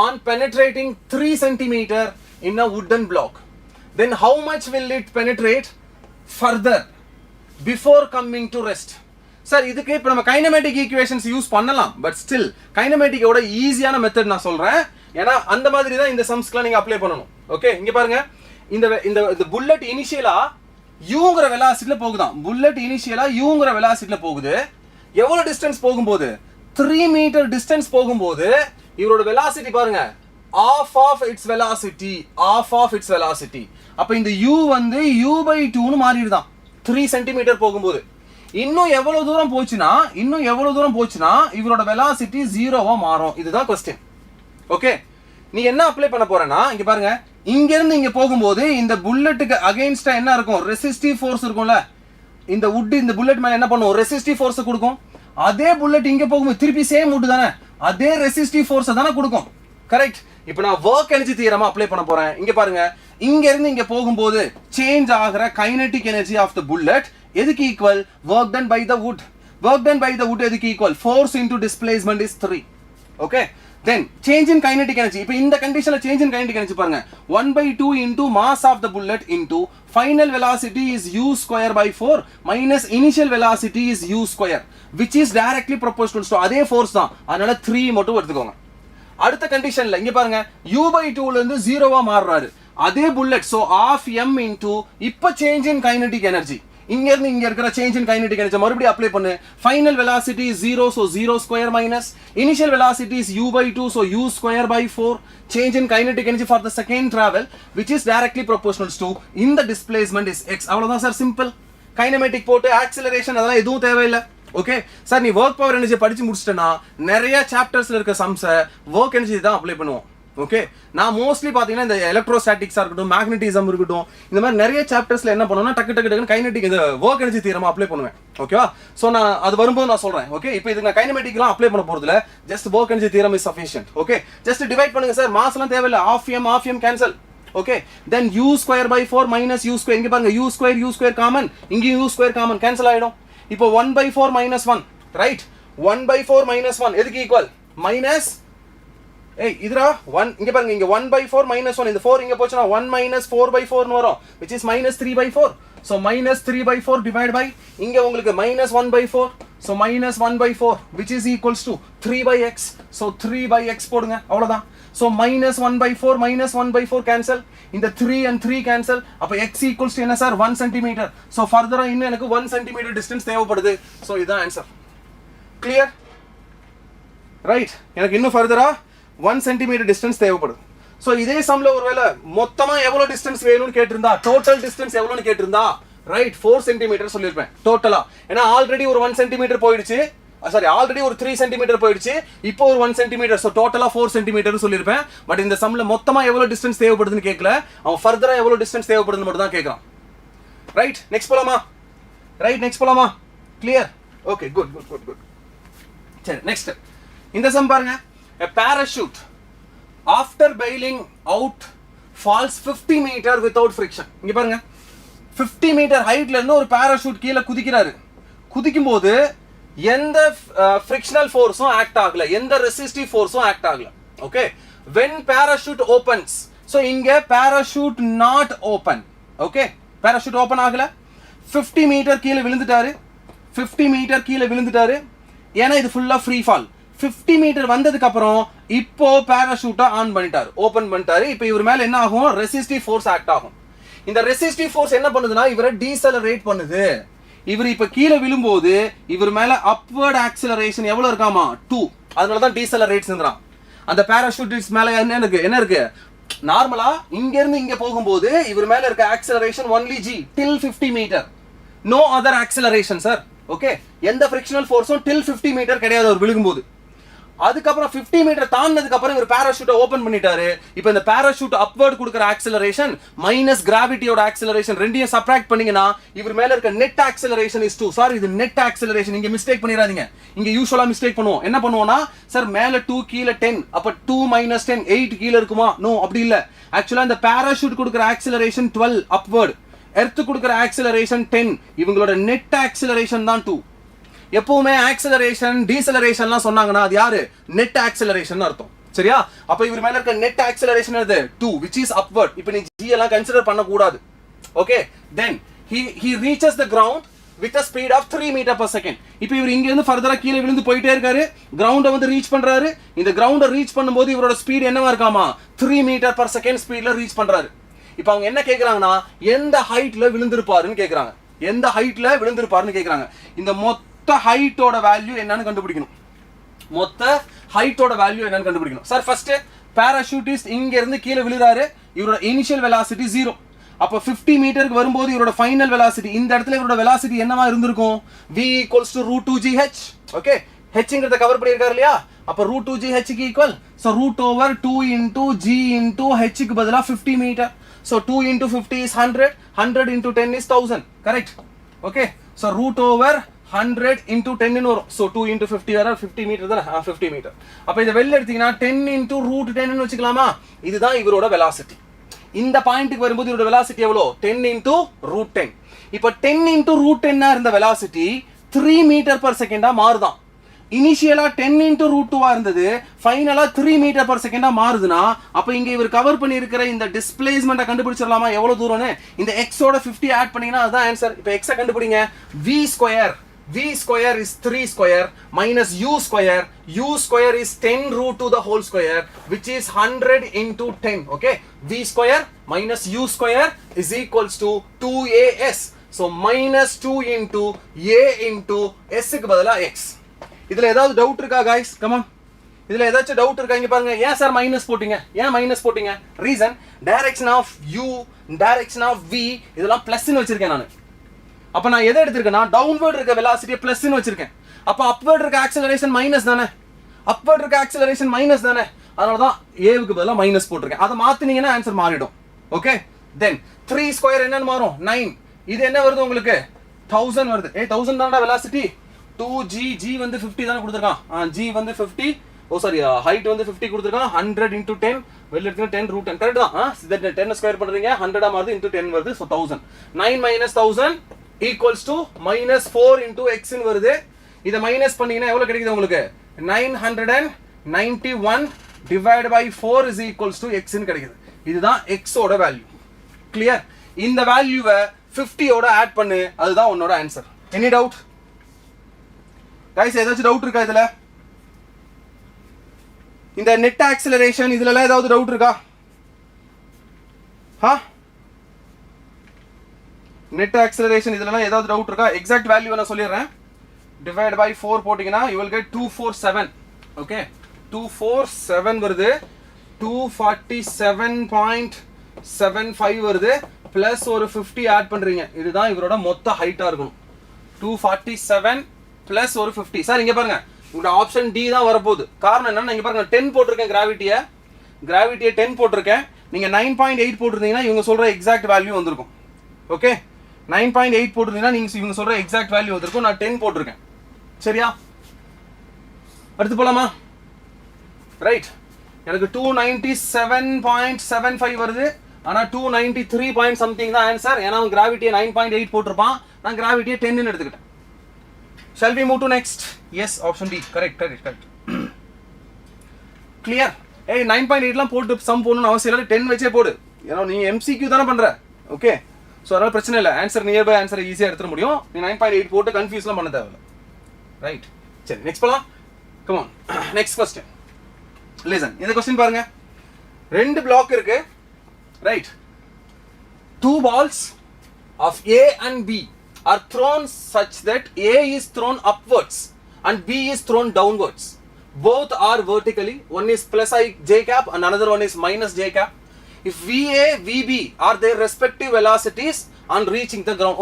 on penetrating 3 cm in a wooden block, then how much will it penetrate further before coming to rest? Sir, இதுக்கு இப்போ நம்ம kinematic equations use பண்ணலாம், but still கைனமேட்டிக்கோட ஈஸியான method நான் சொல்றேன். ஏன்னா அந்த மாதிரி தான் இந்த சம்ஸ்க்குலாம் நீங்க அப்ளை பண்ணணும். ஓகே, இங்க பாருங்க, இந்த இந்த புல்லட் இனிஷியலா யூங்கற வெலாசிட்டில போகுதான். புல்லட் இனிஷியலா யூங்கற வெலாசிட்டில போகுது. எவ்வளவு டிஸ்டன்ஸ் போகும்போது 3 மீட்டர் டிஸ்டன்ஸ் போகும்போது இவரோட வெலாசிட்டி பாருங்க, half of its velocity. அப்ப இந்த u வந்து u/2 னு மாறிடுதான் 3 சென்டிமீட்டர் போகும்போது. இன்னும் எவ்வளவு தூரம் போச்சுனா இவரோட வெலாசிட்டி 0வா மாறும். இதுதான் क्वेश्चन. ஓகே, நீ என்ன அப்ளை பண்ண போறேன்னா இங்க பாருங்க, இங்க இருந்து இங்க போகும்போது இந்த புல்லட்டுக்கு அகைன்ஸ்டா என்ன இருக்கும், ரெசிஸ்டிவ் ஃபோர்ஸ் இருக்கும்ல. இந்த வுட் இந்த புல்லட் மேல என்ன பண்ணும், ரெசிஸ்டிவ் ஃபோர்ஸ் கொடுக்கும். அதே புல்லட் இங்க போகும்போது திருப்பி சேம் வுட் தானே, அதே ரெசிஸ்டிவ் ஃபோர்ஸ் தானே கொடுக்கும். கரெக்ட். இப்போ நான் வொர்க் எனர்ஜி தியரமா அப்ளை பண்ண போறேன். இங்க பாருங்க, இங்க இருந்து இங்க போகும்போது சேஞ்ச் ஆகிற kinetic energy of the bullet எதுக்கு equal, work done by the wood. எதுக்கு equal, force into displacement is 3. Okay, then change in kinetic energy. இப்போ இந்த கண்டிஷன்ல change in kinetic energy பாருங்க, 1/2 into mass of the bullet into final velocity is u square by 4 minus initial velocity is u square, which is directly proportional to அதே force தான். அதனால 3 மட்டும் எடுத்துக்கோங்க. அடுத்த கண்டிஷன்ல இங்க பாருங்க, u/2 ல இருந்து 0வா மாறுறாரு அதே bullet. so half m into இப்ப change in kinetic energy, இங்க இருந்து இங்க இருக்கிற change in kinetic energy மறுபடியும் அப்ளை பண்ணு. final velocity is 0, so 0 square minus initial velocity is u/2, so u square by 4. change in kinetic energy for the second travel, which is directly proportional to in the displacement is x. அவ்வளவுதான் sir, simple. Kinematic போட்டு acceleration அதெல்லாம் எதுவும் தேவையில்லை. Okay sir, நீ work power energy படிச்சு முடிச்சிட்டேன்னா நிறைய சாப்டர்ஸ்ல இருக்க சம்ஸை work energy தான் அப்ளை பண்ணுவோம். ஓகே, நான் மோஸ்ட்லி பார்த்தீங்கன்னா இந்த எலக்ட்ரோஸ்டாட்டிக்ஸாக இருக்கட்டும், மேக்னட்டிசம் இருக்கட்டும், இந்த மாதிரி நிறைய சாப்டர்ஸ்ல என்ன பண்ணுவேன்னா டக்கு கைனெட்டிக் இந்த ஒர்க் எனர்ஜி தியரமா அப்ளை பண்ணுவேன். ஓகேவா? ஸோ நான் அது வரும்போது நான் சொல்றேன். ஓகே, இப்போ இதுக்கு நான் கைனமெட்டிக்லாம் அப்ளை பண்ண போறதுல just work energy theorem is sufficient. Okay, just divide பண்ணுங்க சார், மாஸ்லாம் தேவையில்லை, half m cancel. Okay, then u square by 4 minus u square. இங்க பாருங்க, u square காமன், இங்க u square காமன், கேன்சல் ஆயிடும். இப்போ 1/4 minus 1, ரைட்? 1/4 minus 1 எதுக்கு equal, minus இதுரா 1. இங்க பாருங்க, இங்க 1/4 minus 1, இந்த 4 இங்க போச்சுனா 1 minus 4/4 னு வரும், which is minus 3/4. so minus 3/4 divided by இங்க உங்களுக்கு minus 1/4, so minus 1/4, which is equals to 3/x. so 3/x போடுங்க, அவ்வளவுதான். so minus 1/4 minus 1/4 cancel, இந்த 3 and 3 cancel. அப்ப x equals to என்ன சார், 1 cm. so further இன்னும் எனக்கு 1 cm distance தேவைப்படுது. so இதான் ஆன்சர். clear? ரைட், எனக்கு இன்னும் ஃபர்தரா 1 centimeter distance தேவைப்படுது. ஸோ இதே சம்ல ஒருவேளை மொத்தமா எவ்வளோ டிஸ்டன்ஸ் வேணும்னு கேட்டிருந்தா, டோட்டல் டிஸ்டன்ஸ் எவ்வளோன்னு கேட்டிருந்தா, ரைட் 4 சென்டிமீட்டர் சொல்லியிருப்பேன் டோட்டலா. ஏன்னா ஆல்ரெடி ஒரு 1 சென்டிமீட்டர் போயிடுச்சு, சாரி ஆல்ரெடி ஒரு 3 சென்டிமீட்டர் போயிடுச்சு, இப்போ ஒரு 1 சென்டிமீட்டர், ஸோ டோட்டலா 4 சென்டிமீட்டர் சொல்லியிருப்பேன். பட் இந்த சம்ல மொத்தமா எவ்வளோ டிஸ்டன்ஸ் தேவைப்படுதுன்னு கேட்கல, அவன் ஃபர்தரா எவ்வளோ டிஸ்டன்ஸ் தேவைப்படுதுன்னு மட்டும் தான் கேட்கறான். ரைட் நெக்ஸ்ட் போலாமா? ரைட் நெக்ஸ்ட் போலாமா? Clear? Okay good good good good. சரி நெக்ஸ்ட் இந்த சம் பாருங்க. a parachute after bailing out falls 50 meter without friction. இங்க பாருங்க 50 மீட்டர் ஹைட்ல இருந்து ஒரு பாராசூட் கீழே குதிக்கிறாரு. குதிக்கும் போது எந்த ஃப்ரிக்ஷனல் ஃபோர்ஸும் ஆக்ட் ஆகல, எந்த ரெசிஸ்டிவ் ஃபோர்ஸும் ஆக்ட் ஆகல. Okay, when parachute opens, so இங்க parachute not open. Okay, parachute open ஆகல, 50 மீட்டர் கீழே விழுந்துட்டாரு. 50 மீட்டர் கீழே விழுந்துட்டாரு ஏன்னா இது ஃபுல்லா ஃப்ரீ ஃபால். 50 மீட்டர் வந்ததுக்கு அப்புறம் இப்போ பாராசூட்டை ஆன் பண்ணிட்டாரு, ஓபன் பண்ணிட்டாரு. இப்போ இவர் மேல என்ன ஆகும்? ரெசிஸ்டிவ் ஃபோர்ஸ் ஆக்ட் ஆகும். இந்த ரெசிஸ்டிவ் ஃபோர்ஸ் என்ன பண்ணுதுன்னா இவரை டீசலரேட் பண்ணுது. இவர் இப்ப கீழே விழும்போது இவர் மேல அப்வர்ட் ஆக்சிலரேஷன் எவ்வளவு இருக்காமா? 2. அதனால தான் டீசலரேட்ஸ்ங்கறான். அந்த பாராசூட்டிஸ்ட் மேல என்ன இருக்கு? நார்மலா இங்க இருந்து இங்க போகும்போது இவர் மேல இருக்க acceleration only g till 50 metre. No other acceleration sir. Okay, எந்த ஃப்ரிக்ஷனல் ஃபோர்ஸும் till 50 மீட்டர் கிடையாது அவர் விழுகும்போது. அதுக்கப்புறம் 50 மீட்டர் தாண்டினதுக்கு அப்புறம் இவர் பாராசூட்டை ஓபன் பண்ணிட்டாரு. இப்போ இந்த பாராசூட் அப்வர்ட் கொடுக்குற ஆக்சிலரேஷன் மைனஸ் கிராவிட்டியோட ஆக்சிலரேஷன் ரெண்டையும் சப்ட்ராக்ட் பண்ணீங்கன்னா இவர் மேல இருக்க நெட் ஆக்சிலரேஷன் இஸ் 2. சாரி, இது நெட் ஆக்சிலரேஷன். இங்க மிஸ்டேக் பண்ணிராதீங்க. இங்க யூசுவலா மிஸ்டேக் பண்ணுவோம். என்ன பண்ணுவோம்னா சார் மேல 2 கீழே 10, அப்ப 2 minus 10 8 கீழே இருக்குமா? நோ, அப்படி இல்ல. ஆக்சுவலா இந்த பாராசூட் கொடுக்குற ஆக்சிலரேஷன் 12 அப்வர்ட், எர்த் கொடுக்குற ஆக்சிலரேஷன் 10, இவங்களோட நெட் ஆக்சிலரேஷன் தான் 2. எப்பவுமே ஆக்சிலரேஷன் டீசலரேஷன்லாம் சொன்னாங்கன்னா அது யாரு? நெட் ஆக்சிலரேஷன் அர்த்தம். சரியா? அப்ப இவர் மேல இருக்க நெட் ஆக்சிலரேஷன் எது? 2 which is upward. இப்போ நீ g எல்லாம் கன்சிடர் பண்ண கூடாது. Okay, then he reaches the ground with a speed of 3 meter per second. இப்போ இவர் இங்க இருந்து ஃபர்தரா கீழே விழுந்து போயிட்டே இருக்காரு, கிரவுண்ட வந்து ரீச் பண்றாரு. இந்த கிரவுண்ட ரீச் பண்ணும்போது இவரோட ஸ்பீட் என்னவா இருக்காமா? 3 meter per second ஸ்பீட்ல ரீச் பண்றாரு. இப்போ அவங்க என்ன கேக்குறாங்கன்னா எந்த ஹைட்ல விழுந்திருப்பாருன்னு கேக்குறாங்க. எந்த ஹைட்ல விழுந்திருப்பாருன்னு கேக்குறாங்க. இந்த மொத்த ஹைட்டோட வேல்யூ என்னன்னு கண்டுபிடிக்கணும். மொத்த ஹைட்டோட வேல்யூ என்னன்னு கண்டுபிடிக்கணும். சார் ஃபர்ஸ்ட் பாராசூட்டிஸ்ட் இங்க இருந்து கீழே விழுறாரு, இவரோட இனிஷியல் வெலாசிட்டி 0. அப்ப 50 மீட்டருக்கு வரும்போது இவரோட ஃபைனல் வெலாசிட்டி, இந்த இடத்துல இவரோட வெலாசிட்டி என்னவா இருந்திருக்கும்? v equals to root 2gh. Okay, hங்கிறத கவர் பண்ணியிருக்காரு இல்லையா? அப்ப root 2gh க்கு equal, so root over 2 into g into h க்கு பதிலா 50 metre. so 2 into 50 is 100, 100 into 10 is 1000. Correct? Okay, so root over 100 into 10 ன்னு வரும். so 2 into 50 வர 50 மீட்டர் தான? 50 மீட்டர். அப்ப இத வெளில எடுத்தீங்கன்னா 10 into root 10 ன்னு வெச்சுக்கலாமா? இதுதான் இவரோட வெலாசிட்டி. இந்த பாயிண்ட்க்கு வரும்போது இவரோட வெலாசிட்டி எவ்வளவு? 10 into root 10. இப்போ 10 into root 10 ஆ இருந்த வெலாசிட்டி 3 மீட்டர் per செகண்டா மாறுதான். இனிஷியலா 10 into root 2 ஆ இருந்தது, ஃபைனலா 3 மீட்டர் per செகண்டா மாறுதுனா அப்ப இங்க இவர் கவர் பண்ணி இருக்கிற இந்த டிஸ்பிளேஸ்மென்ட்ட கண்டுபிடிச்சிரலாமா எவ்வளவு தூரம்னு? இந்த x ஓட 50 ஆட் பண்ணீங்கன்னா அதுதான் ஆன்சர். இப்போ x கண்டுபிடிங்க. v square, v square is 3 square minus u square. u square is 10 root to the whole square which is 100 into 10. Okay, v square minus u square is equals to 2as. so minus 2 into a into s க்கு பதிலா x. இதுல ஏதாவது doubt இருக்கா guys? Come on, இதுல ஏதாச்சும் doubt இருக்கா? இங்க பாருங்க. ஏன் சார் மைனஸ் போட்டீங்க? ஏன் மைனஸ் போட்டீங்க? Reason, direction of u, direction of v இதெல்லாம் பிளஸ் ன்னு வச்சிருக்கேன் நான். அப்ப நான் எதை எடுத்திருக்கேன்னா டவுன்வர்ட் இருக்க வெலாசிட்டியை பிளஸ் ன்னு வச்சிருக்கேன். அப்ப அப்வர்ட் இருக்க ஆக்சிலரேஷன் மைனஸ் தானே? அப்வர்ட் இருக்க ஆக்சிலரேஷன் மைனஸ் தானே? அதனால தான் ஏவுக்கு பதிலா மைனஸ் போட்டிருக்கேன். அதை மாத்தினீங்கன்னா ஆன்சர் மாறிடும். ஓகே, தென் 3 ஸ்கொயர் என்னன்னு மாறும்? 9. இது என்ன வருது உங்களுக்கு? 1000 வருது. 1000 தான்டா வெலாசிட்டி. 2g, g வந்து 50 தானே கொடுத்திருக்கான். g வந்து 50, ஹைட் வந்து 50 கொடுத்திருக்கான். 100 into 10 வெளில எடுத்தா 10 root 10. கரெக்ட் தான். இத 10 ஸ்கொயர் பண்றீங்க, 100 ஆ மாறுது, into 10 வருது. so 1000. 9 minus 1000 equals to minus 4 into x ன்னு வருது. இத மைனஸ் பண்ணீங்கன்னா எவ்வளவு கிடைக்குது உங்களுக்கு? 991 divided by 4 is equals to x ன்னு கிடைக்குது. இதுதான் x ஓட வேல்யூ. கிளியர்? இந்த வேல்யூவை 50 ஓட ஆட் பண்ணு, அதுதான் உன்னோட ஆன்சர். Any doubt guys? ஏதாச்சும் டவுட் இருக்கா இதுல? இந்த நெட் ஆக்சிலரேஷன் இதுல எல்லாம் ஏதாவது டவுட் இருக்கா? நெட் ஆக்சிலரேஷன் இதெல்லாம் ஏதாவது டவுட் இருக்கா? எக்ஸாக்ட் வேல்யூ நான் சொல்லிடுறேன். டிவைட் பை 4 போட்டீங்கன்னா you will get 247. ஓகே, 247 வருது 247.75 வருது பிளஸ் ஒரு 50 ஆட் பண்றீங்க இதுதான் இவரோட மொத்த ஹைட்டா இருக்கும் 247 பிளஸ் ஒரு 50 சார் இங்க பாருங்க உங்களோட ஆப்ஷன் டி தான் வரப்போகுது காரணம் என்னன்னா இங்க பாருங்க 10 போட்டிருக்கேன் கிராவிட்டியை 10 போட்டிருக்கேன் நீங்க 9.8 போட்டிருந்தீங்கன்னா இவங்க சொல்ற எக்ஸாக்ட் வேல்யூ வந்திருக்கும் ஓகே 9.8 போட்டிருந்தீங்கன்னா நீங்க இவங்க சொல்ற எக்ஸாக்ட் வேல்யூ வந்திருக்கும் நான் 10 போட்டிருக்கேன் சரியா அடுத்து போலாமா ரைட் எனக்கு 297.75 வருது ஆனா 293 பாயிண்ட் சம்திங் தான் ஆன்சர் ஏன்னா அவன் கிராவிட்டியை 9.8 போட்டிருப்பான் நான் கிராவிட்டியை 10 ன்னு எடுத்துக்கிட்டேன் shall we move to next yes option D correct clear ஏய் 9.8 லாம் போட்டு சம் போடணும்னு அவசியம் இல்லை 10 வச்சே போடு ஏன்னா நீ MCQ தானே பண்ற ஓகே சோ அதனால பிரச்சனை இல்லை ஆன்சர் நியர் பை ஆன்சரை ஈஸியா எடுத்துட முடியும் நீ 9.8 போட்டு கன்ஃபியூஸ்லாம் பண்ண தேவையில்ல ரைட் சரி நெக்ஸ்ட் போலாம் come on next question listen இந்த क्वेश्चन பாருங்க ரெண்டு பிளாக் இருக்கு right two balls of A and B are thrown such that A is thrown upwards and B is thrown downwards both are vertically one is plus I j cap and another one is minus j cap if VA VB are their respective velocities on reaching the ground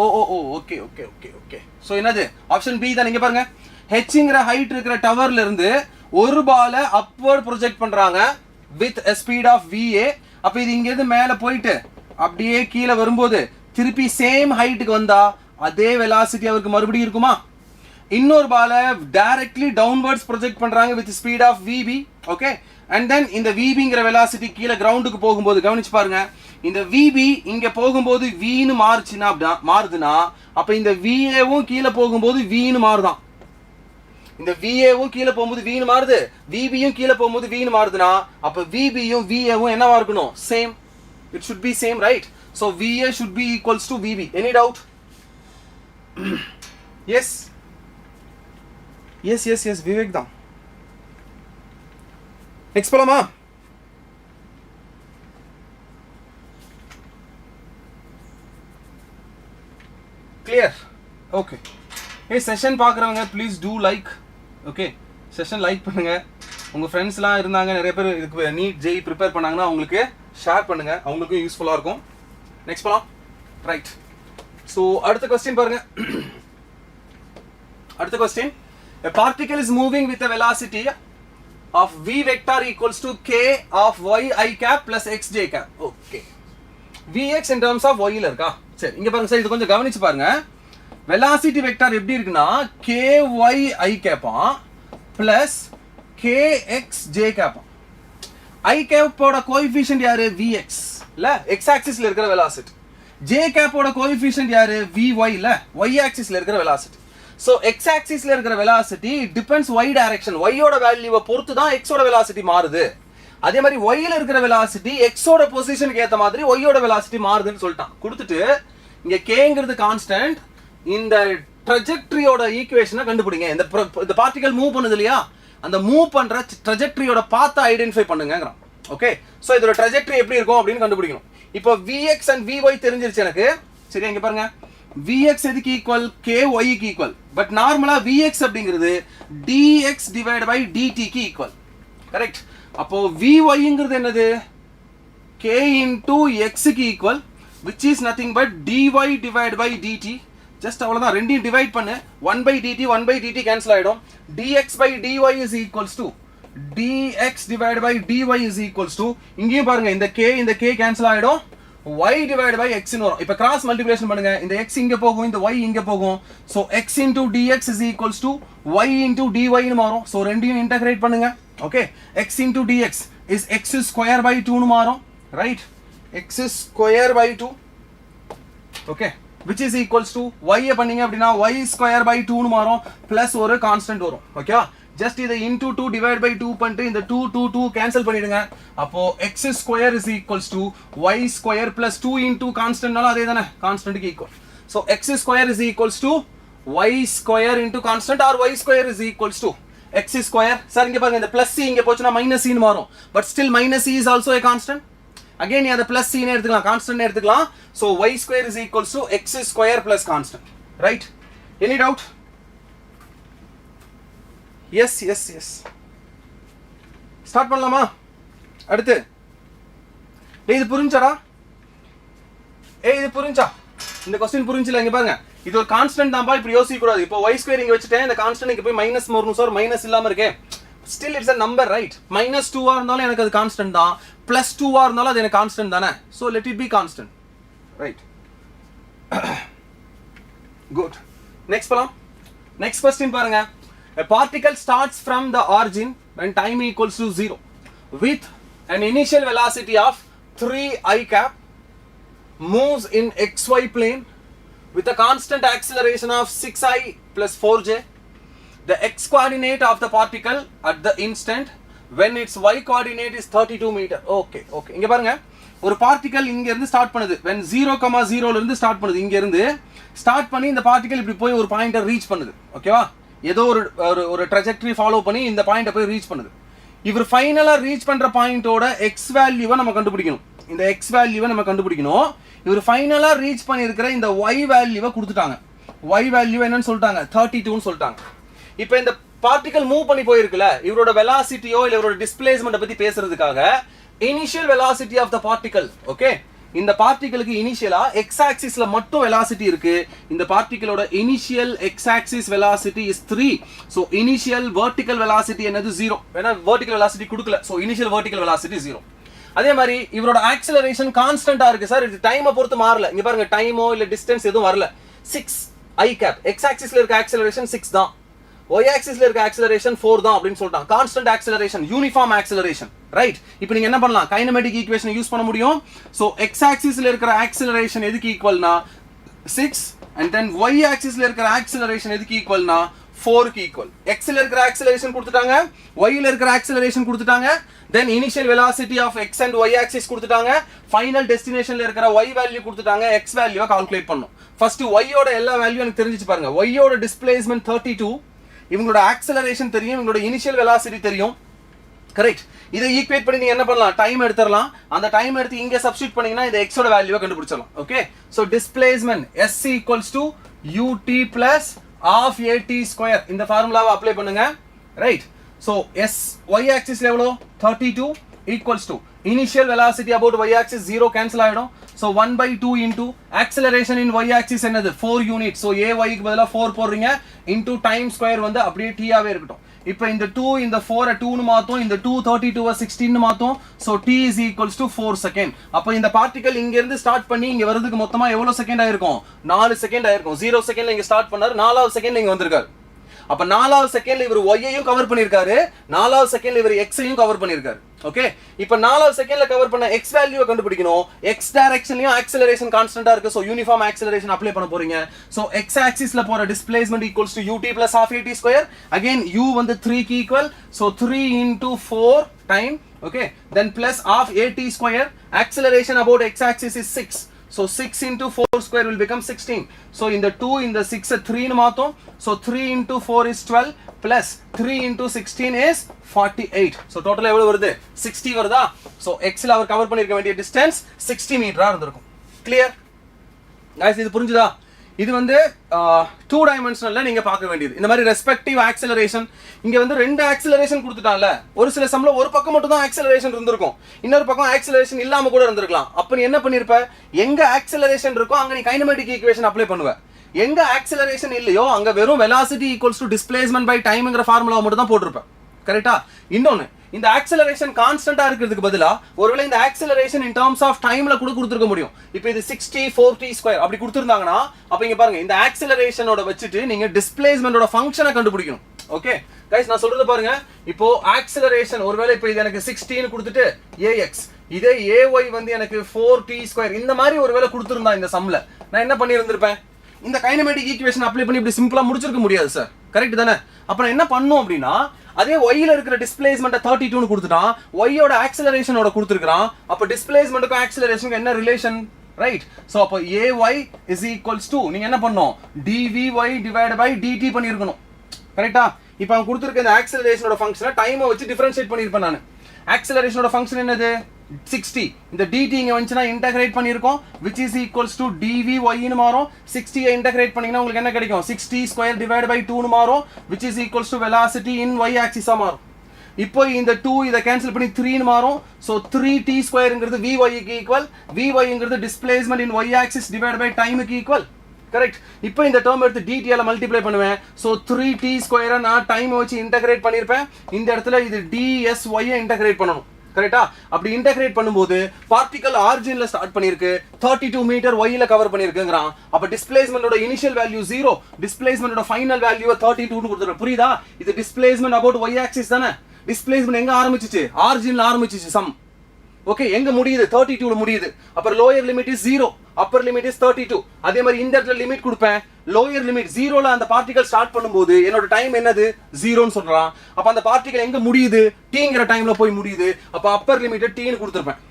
okay so என்னது option B தான் இங்க பாருங்க h ங்கற height இருக்கிற டவர்ல இருந்து ஒரு பால upward project பண்றாங்க with a speed of VA அப்ப இது இங்க இருந்து மேல போயிட்டு அப்படியே கீழ வரும்போது திருப்பி சேம் ஹைட்டுக்கு வந்தா அதே velocity அவருக்கு மறுபடியும் இருக்குமா இன்னொரு பால டைரக்ட்லி டவுன்வர்ட்ஸ் ப்ரொஜெக்ட் பண்றாங்க with speed of VB okay and then இந்த VB ங்கற velocity கீழ கிரவுண்டுக்கு போகும்போது கவனிச்சு பாருங்க இந்த VB இங்க போகும்போது V ன்னு மாறுதுனா அப்ப இந்த VA வும் கீழ போகும்போது V ன்னு மாறுதான் இந்த VA வும் கீழ போகும்போது V ன்னு மாறுது VB யும் கீழ போகும்போது V ன்னு மாறுதுனா அப்ப VB யும் VA வும் என்னவா இருக்கணும் same it should be same right so VA should be equals to VB any doubt yes Vivek தான் next போலாமா clear okay hey session பார்க்கறவங்க please do like okay session like பண்ணுங்க உங்க ஃப்ரெண்ட்ஸ்லாம் இருந்தாங்க நிறைய பேர் இதுக்கு நீட் ஜெய் ப்ரிப்பேர் பண்ணாங்கன்னா அவங்களுக்கு ஷேர் பண்ணுங்க அவங்களுக்கும் யூஸ்ஃபுல்லா இருக்கும் நெக்ஸ்ட் போலாம் ரைட் சோ அடுத்த क्वेश्चन பாருங்க அடுத்த question a particle is moving with a velocity of v vector equals to k of y I cap plus x j cap okay vx in terms of y ல இருக்கா சரி இங்க பாருங்க sir இது கொஞ்சம் கவனிச்சு பாருங்க velocity vector எப்படி இருக்குன்னா ky I cap plus kx j cap I cap ஓட கோஎஃபிஷியன்ட் யாரு vx இல்ல x axis ல இருக்கிற velocity j cap ஓட கோஎஃபிஷியன்ட் யாரு vy இல்ல y axis ல இருக்கிற velocity so x axis ல இருக்கிற velocity depends y direction y ஓட வேல்யூவை பொறுத்து தான் x ஓட velocity மாறுது அதே மாதிரி y ல இருக்கிற velocity x ஓட பொசிஷனுக்கு ஏத்த மாதிரி y ஓட velocity மாறுதுன்னு சொல்லிட்டான் கொடுத்துட்டு இங்க k ங்கிறது கான்ஸ்டன்ட் இந்த ட்ராஜெக்டரியோட ஈக்குவேஷனை கண்டுபிடிங்க இந்த பார்ட்டிகல் மூவ் பண்ணுது இல்லையா அந்த மூவ் பண்ற ட்ராஜெக்டரியோட பாத்தை ஐடென்டிஃபை பண்ணுங்கங்கறான் ஓகே சோ இதோட ட்ராஜெக்டரி எப்படி இருக்கும் அப்படினு கண்டுபிடிக்கணும் இப்போ vx and vy தெரிஞ்சிருச்சு எனக்கு சரி இங்க பாருங்க vx எதுக்கு ஈக்குவல் ky க்கு ஈக்குவல் பட் நார்மலா vx அப்படிங்கிறது dx divided by dt க்கு ஈக்குவல் கரெக்ட் அப்போ vy ங்கிறது என்னது k into x க்கு equal which is nothing but dy divided by dt just அவ்வளவுதான் ரெண்டையும் டிவைட் பண்ணு 1/dt கேன்சல் ஆயிடும் dx by dy is equals to dx divided by dy is equals to இங்கேயும் பாருங்க இந்த k கேன்சல் ஆயிடும் y divided by x ன்னு வரும் இப்போ கிராஸ் மல்டிப்ளிகேஷன் பண்ணுங்க இந்த x இங்க போகும் இந்த y இங்க போகும் so x into dx is equals to y into dy ன்னு மாறும் so ரெண்டையும் இன்டகிரேட் பண்ணுங்க okay x into dx is x square by 2 ன்னு மாறும் right x square by 2 okay which is equals to y பண்ணீங்க அப்படினா y square by 2 ன்னு மாறும் plus ஒரு கான்ஸ்டன்ட் வரும் ஓகேவா just இத into 2 divide by 2 பண்ணிட்டு இந்த 2 கேன்சல் பண்ணிடுங்க அப்போ x square is equals to y square plus 2 into கான்ஸ்டன்ட்னால அதேதானே கான்ஸ்டன்ட்க்கு equal so x square is equals to y square into constant or y square is equals to x square sir இங்க பாருங்க இந்த plus c இங்க போச்சுனா minus c ன்னு மாறும் but still minus c is also a constant again நீ அத plus c னே எடுத்துக்கலாம் கான்ஸ்டன்ட் எடுத்துக்கலாம் so y square is equals to x square plus constant right any doubt yes start பண்ணலாமா? அடுத்து இது புரிஞ்சாடா? இது புரிஞ்சா? இந்த क्वेश्चन புரிஞ்சல? இங்க பாருங்க, இது ஒரு கான்ஸ்டன்ட் தான்ப்பா, இப்படி யோசிக்க கூடாது. இப்போ y2 இங்க வச்சிட்டேன், இந்த கான்ஸ்டன்ட் இங்க போய் மைனஸ் வரணும் சார், மைனஸ் இல்லாம இருக்கே, still it's a number, right? -2 ஆ இருந்தாலும் எனக்கு அது கான்ஸ்டன்ட் தான், +2 ஆ இருந்தாலும் அது எனக்கு கான்ஸ்டன்ட் தானே. So let it be constant, right? Good. Next போலாம். நெக்ஸ்ட் क्वेश्चन பாருங்க. A particle starts from the origin when time equals to 0 with an initial velocity of 3 cap, moves in xy plane with a constant acceleration of 6i plus 4j. The x coordinate of the particle at the instant when its y coordinate is 32 meter. Okay. இங்க பாருங்க, ஒரு particle இங்க இருந்து start பண்ணுது, when 0,0 ல இருந்து start பண்ணுது, இங்க இருந்து ஸ்டார்ட் பண்ணி இந்த பார்ட்டிகல் இப்படி போய் ஒரு பாயிண்ட ரீச் பண்ணுது. ஓகேவா? ஏதோ ஒரு ட்ராஜெக்டரி ஃபாலோ பண்ணி இந்த பாயிண்ட போய் ரீச் பண்ணுது. இவர் ஃபைனலா ரீச் பண்ற பாயிண்டோட எக்ஸ் வேல்யூவை நம்ம கண்டுபிடிக்கணும். இந்த எக்ஸ் வேல்யூவை நம்ம கண்டுபிடிக்கணும். இவர் ஃபைனலா ரீச் பண்ணியிருக்கிற இந்த ஒய் வேல்யூவை கொடுத்துட்டாங்க. ஒய் வேல்யூ என்னன்னு சொல்லிட்டாங்க, 32ன்னு சொல்லிட்டாங்க. இப்போ இந்த பார்ட்டிகல் மூவ் பண்ணி போயிருக்குல்ல, இவரோட வெலாசிட்டியோ இல்ல இவரோட டிஸ்பிளேஸ்மெண்ட்டை பத்தி பேசுறதுக்காக initial velocity of the particle. Okay, இந்த பார்ட்டிகலுக்கு இனிஷியலா எக்ஸ் ஆக்சிஸ்ல மட்டும் வெலாசிட்டி இருக்கு. இந்த பார்ட்டிகலோட initial x axis velocity is 3. So initial vertical velocity என்னது 0. ஏன்னா வெர்டிகல் வெலாசிட்டி கொடுக்கல, சோ இனிஷியல் வெர்டிகல் வெலாசிட்டி 0. அதே மாதிரி இவரோட ஆக்சலரேஷன் கான்ஸ்டன்டா இருக்கு சார், இது டைமை பொறுத்து மாறல. இங்க பாருங்க, டைமோ இல்ல டிஸ்டன்ஸ் எதுவும் வரல. 6 i cap, எக்ஸ் ஆக்சிஸ்ல இருக்க ஆக்சலரேஷன் 6 தான், y ஆக்சிஸ்ல இருக்க ஆக்சலரேஷன் 4 தான் அப்படின்னு சொல்லிட்டாங்க. Constant acceleration, uniform acceleration, right? இப்போ நீங்க என்ன பண்ணலாம், கைனமேட்டிக் ஈக்குவேஷன் யூஸ் பண்ண முடியும். சோ x ஆக்சிஸ்ல இருக்கிற ஆக்சலரேஷன் எதுக்கு ஈக்குவல்னா 6, and then y ஆக்சிஸ்ல இருக்கிற ஆக்சலரேஷன் எதுக்கு ஈக்குவல்னா 4 க்கு ஈக்குவல். x ல இருக்கிற ஆக்சலரேஷன் கொடுத்துட்டாங்க, y ல இருக்கிற ஆக்சலரேஷன் கொடுத்துட்டாங்க, then initial velocity of x and y axis கொடுத்துட்டாங்க, final destinationல இருக்கிற y வேல்யூ கொடுத்துட்டாங்க, x வேல்யூவை கால்குலேட் பண்ணனும். ஃபர்ஸ்ட் y யோட எல்லா வேல்யூ எனக்கு தெரிஞ்சிச்சு பாருங்க. y யோட டிஸ்பிளேஸ்மென்ட் 32, இவங்களோட ஆக்சலரேஷன் தெரியும், இவங்களோட இனிஷியல் வெலாசிட்டி தெரியும், கரெக்ட்? இதை ஈக்குவேட் பண்ணி நீங்க என்ன பண்ணலாம், டைம் எடுத்துறலாம். அந்த டைம் எடுத்து இங்க சப்ஸ்டிட்யூட் பண்ணீங்கன்னா இந்த x ஓட வேல்யூவை கண்டுபிடிச்சிடலாம். Okay, so displacement s equals to ut plus half at square, இந்த ஃபார்முலாவை அப்ளை பண்ணுங்க, right? So s y axis எவ்வளோ 32 equals to initial velocity about y axis 0 cancel ஆயிடும். So 1/2 into acceleration in y axis என்னது 4 unit. So ay க்கு பதிலா 4 போடுறீங்க into time square வந்து அப்படியே t ஆவே இருக்கட்டும். இப்போ இந்த 2 இந்த 4 2 னு மாத்தும், இந்த 2 32 16 னு மாத்தும். So t is equals to 4 second. அப்ப இந்த பார்ட்டிகல் இங்க இருந்து ஸ்டார்ட் பண்ணி இங்க வரதுக்கு மொத்தமா எவ்வளவு செகண்ட் ஆயிருக்கும், 4 செகண்ட் ஆயிருக்கும். 0 செகண்ட்ல இங்க ஸ்டார்ட் பண்ணாரு, 4வது செகண்ட்ல இங்க வந்திருக்காரு. அப்ப 4வது செகண்ட்ல இவர் y ஐயும் கவர் பண்ணிருக்காரு, 4வது செகண்ட்ல இவர் x ஐயும் கவர் பண்ணிருக்காரு. ஓகே, இப்போ 4வது செகண்ட்ல கவர் பண்ண x வேல்யூவை கண்டுபிடிக்கணும். x டைரக்ஷன்லயும் ஆக்சலரேஷன் கான்ஸ்டன்ட்டா இருக்கு, சோ யூனிஃபார்ம் ஆக்சலரேஷன் அப்ளை பண்ண போறீங்க. சோ x ஆக்சிஸ்ல போற displacement equals to ut plus half at square. Again u வந்து 3 க்கு equal, so 3 into 4 time, okay, then plus half at square. Acceleration about x axis is 6. So 6 into 4 square will become 16. So in the 2 in the 6 3 னு மாத்தும். So 3 into 4 is 12 plus 3 into 16 is 48. So total எவ்வளவு வருது, 60 வருதா? So x ல அவர் cover பண்ணிருக்க வேண்டிய distance 60 மீட்டரா இருந்திருக்கும். Clear guys? இது புரிஞ்சுதா? இது வந்து 2 டைமென்ஷனல்ல நீங்க பார்க்க வேண்டியது. இந்த மாதிரி ரெஸ்பெக்டிவ் ஆக்சலரேஷன், இங்க வந்து ரெண்டு ஆக்சலரேஷன் கொடுத்துட்டான்ல, ஒரு சில சம்ல ஒரு பக்கம் மட்டும் தான் ஆக்சலரேஷன் இருந்திருக்கும், இன்னொரு பக்கம் ஆக்சலரேஷன் இல்லாம கூட இருந்திருக்கலாம். அப்ப நீ என்ன பண்ணிருப்ப, எங்க ஆக்சலரேஷன் இருக்கோ அங்க நீ கைனமேட்டிக் ஈக்குவேஷன் அப்ளை பண்ணுவ. எங்க ஆக்சலரேஷன் இல்லையோ அங்க வெறும் velocity equals to displacement by டைம்ங்கற ஃபார்முலாவை மட்டும் தான் போட்டுருப்ப, கரெக்ட்டா? இன்னொன்னு, இந்த ஆக்சலரேஷன் கான்ஸ்டன்ட்டா இருக்கிறதுக்கு பதிலா ஒருவேளை இந்த ஆக்சலரேஷன் இன் டர்ம்ஸ் ஆஃப் டைம்ல கூட கொடுத்திருக்க முடியும். இப்போ இது 60 4t ஸ்கொயர் அப்படி கொடுத்திருந்தாங்கன்னா, அப்ப இங்க பாருங்க, இந்த ஆக்சலரேஷனோட வச்சிட்டு நீங்க டிஸ்பிளேஸ்மென்ட்டோட ஃபங்க்ஷனை கண்டுபிடிக்கணும். ஓகே गाइस, நான் சொல்றது பாருங்க. இப்போ ஆக்சலரேஷன் ஒருவேளை இப்போ இது எனக்கு 16 னு கொடுத்துட்டு ax, இதே ay வந்து எனக்கு 4t ஸ்கொயர் இந்த மாதிரி ஒருவேளை கொடுத்திருந்தா இந்த சம்ல நான் என்ன பண்ணி இருந்திருப்பேன், இந்த கைனமேட்டிக் ஈக்குவேஷன் அப்ளை பண்ணி இப்படி சிம்பிளா முடிச்சிருக்க முடியாது சார், கரெக்ட் தானே? அப்ப நான் என்ன பண்ணனும் அப்படினா, அதே y ல இருக்கிற டிஸ்பிளேஸ்மென்ட் 32 னு கொடுத்துட்டான், y யோட ஆக்சலரேஷனோட கொடுத்திருக்கான். அப்ப டிஸ்பிளேஸ்மென்ட்க்கும் ஆக்சலரேஷனுக்கும் என்ன ரிலேஷன், ரைட்? சோ அப்ப ay is equals to நீங்க என்ன பண்ணனும், dvy divided by dt பண்ணி இருக்கணும், கரெக்ட்டா? இப்போ அவன் கொடுத்திருக்க இந்த ஆக்சலரேஷனோட ஃபங்க்ஷனை டைமை வச்சு டிஃபரன்ஷியேட் பண்ணிருப்பேன் நான். ஆக்சலரேஷனோட ஃபங்க்ஷன் என்னது, 60. இந்த dt இங்க வந்துச்சுனா இன்டகிரேட் பண்ணிருக்கோம், which is equals to dvy னு மாறும். 60 ஐ இன்டகிரேட் பண்ணீங்கன்னா உங்களுக்கு என்ன கிடைக்கும், 60 ஸ்கொயர் டிவைடட் பை 2 னு மாறும், which is equals to velocity in y axis ஆ மாறும். இப்போ இந்த 2 இதை கேன்சல் பண்ணி 3 ன்னு மாறும். ஸோ 3t ஸ்கொயருங்கிறது vy க்கு ஈக்குவல். vyங்கிறது displacement in y axis divide by டைமுக்கு ஈக்குவல். கரெக்ட். இப்போ இந்த டேர்ம் எடுத்து dt ஆல மல்டிப்ளை பண்ணுவேன். ஸோ 3t ஸ்கொயரை நான் டைம் வச்சு இன்டகிரேட் பண்ணியிருப்பேன். இந்த இடத்துல இது dsy இன்டகிரேட் பண்ணணும். கரெக்டா? அப்படி இன்டகிரேட் பண்ணும்போது பார்ட்டிகல் ஆரிஜின்ல ஸ்டார்ட் பண்ணிருக்கு, 32 மீட்டர் y ல கவர் பண்ணிருக்குங்கறான். அப்ப டிஸ்பிளேஸ்மென்ட்டோட இனிஷியல் வேல்யூ 0, டிஸ்பிளேஸ்மென்ட்டோட ஃபைனல் வேல்யூ 32 ன்னு கொடுத்துறேன். புரியுதா? இது டிஸ்பிளேஸ்மென்ட் அபௌட் y ஆக்சிஸ் தானே. டிஸ்பிளேஸ்மென்ட் எங்க ஆரம்பிச்சிச்சு? ஆரிஜின்ல ஆரம்பிச்சிச்சு சம். ஓகே, எங்க முடியுது? 32 ல முடியுது. அப்ப lower limit is 0, upper limit is 32. அதே மாதிரி இந்த இடத்துல லிமிட் கொடுப்பேன். லோயர் லிமிட் 0 ல அந்த பார்ட்டிகல் ஸ்டார்ட் பண்ணும்போது என்னோட டைம் என்னது? 0 ன்னு சொல்றான். அப்ப அந்த பார்ட்டிகல் எங்க முடியுது? tங்கிற டைம்ல போய் முடியுது. அப்ப அப்பர் லிமிட் t ன்னு கொடுத்திருப்பேன்.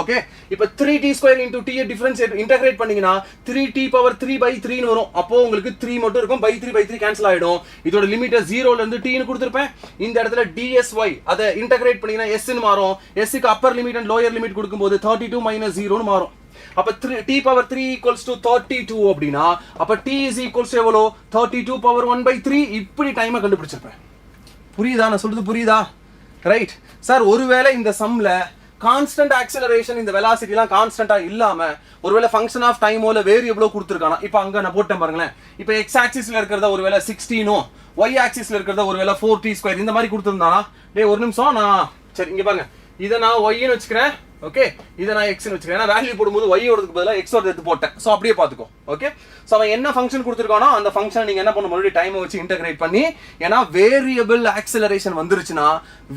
ஓகே, இப்போ 3t square into t differentiate integrate பண்ணீங்கன்னா 3t பவர் 3/3 ன்னு வரும். அப்போ உங்களுக்கு 3 மட்டும் இருக்கும், by 3/3 கேன்சல் ஆயிடும். இதோட லிமிட் 0 ல இருந்து t ன்னு கொடுத்திருப்பேன். இந்த இடத்துல dsy அதை இன்டகிரேட் பண்ணீங்கன்னா s ன்னு மாறும். s க்கு upper limit and lower limit கொடுக்கும்போது 32 - 0 ன்னு மாறும். அப்ப t பவர் 3 ஈக்குவல்ஸ் டு 32 அப்படின்னா அப்ப t இஸ் ஈக்குவல்ஸ் டு எவ்வளோ? 32 பவர் 1/3. இப்படி டைமை கண்டுபிடிச்சிருப்பேன். புரியுதா நான் சொல்றது? புரியுதா? Right sir. ஒருவேளை இந்த சம்ல கான்ஸ்டன்ட் ஆக்சலரேஷன், இந்த வெலாசிட்டிலாம் கான்ஸ்டன்டா இல்லாம ஒருவேளை ஃபங்க்ஷன் ஆஃப் டைமோ இல்ல வேரியபிளோ கொடுத்துருக்கானா, இப்போ அங்க நான் போட்டேன் பாருங்களேன். இப்போ x ஆக்சிஸ்ல இருக்கிறத ஒருவேளை 16 y ஆக்சிஸ்ல இருக்கிறத ஒருவேளை 4t ஸ்கொயர் இந்த மாதிரி கொடுத்துருந்தானா, டேய் ஒரு நிமிஷம், நான் சரி இங்க பாருங்க, இதை நான் y ன்னு வச்சுக்கிறேன். ஓகே, இதை நான் x ன்னு வச்சுக்கிறேன். நான் வேல்யூ போடும்போது y ஓடதுக்கு பதிலா x ஓட எடுத்து போட்டேன். ஸோ அப்படியே பார்த்துக்கோ. ஓகே, ஸோ அவன் என்ன ஃபங்க்ஷன் கொடுத்துருக்கானோ அந்த ஃபங்க்ஷன் நீங்க என்ன பண்ண மறுபடியும் டைமை வச்சு இன்டகிரேட் பண்ணி, ஏன்னா வேரியபிள் ஆக்சலரேஷன் வந்துருச்சுன்னா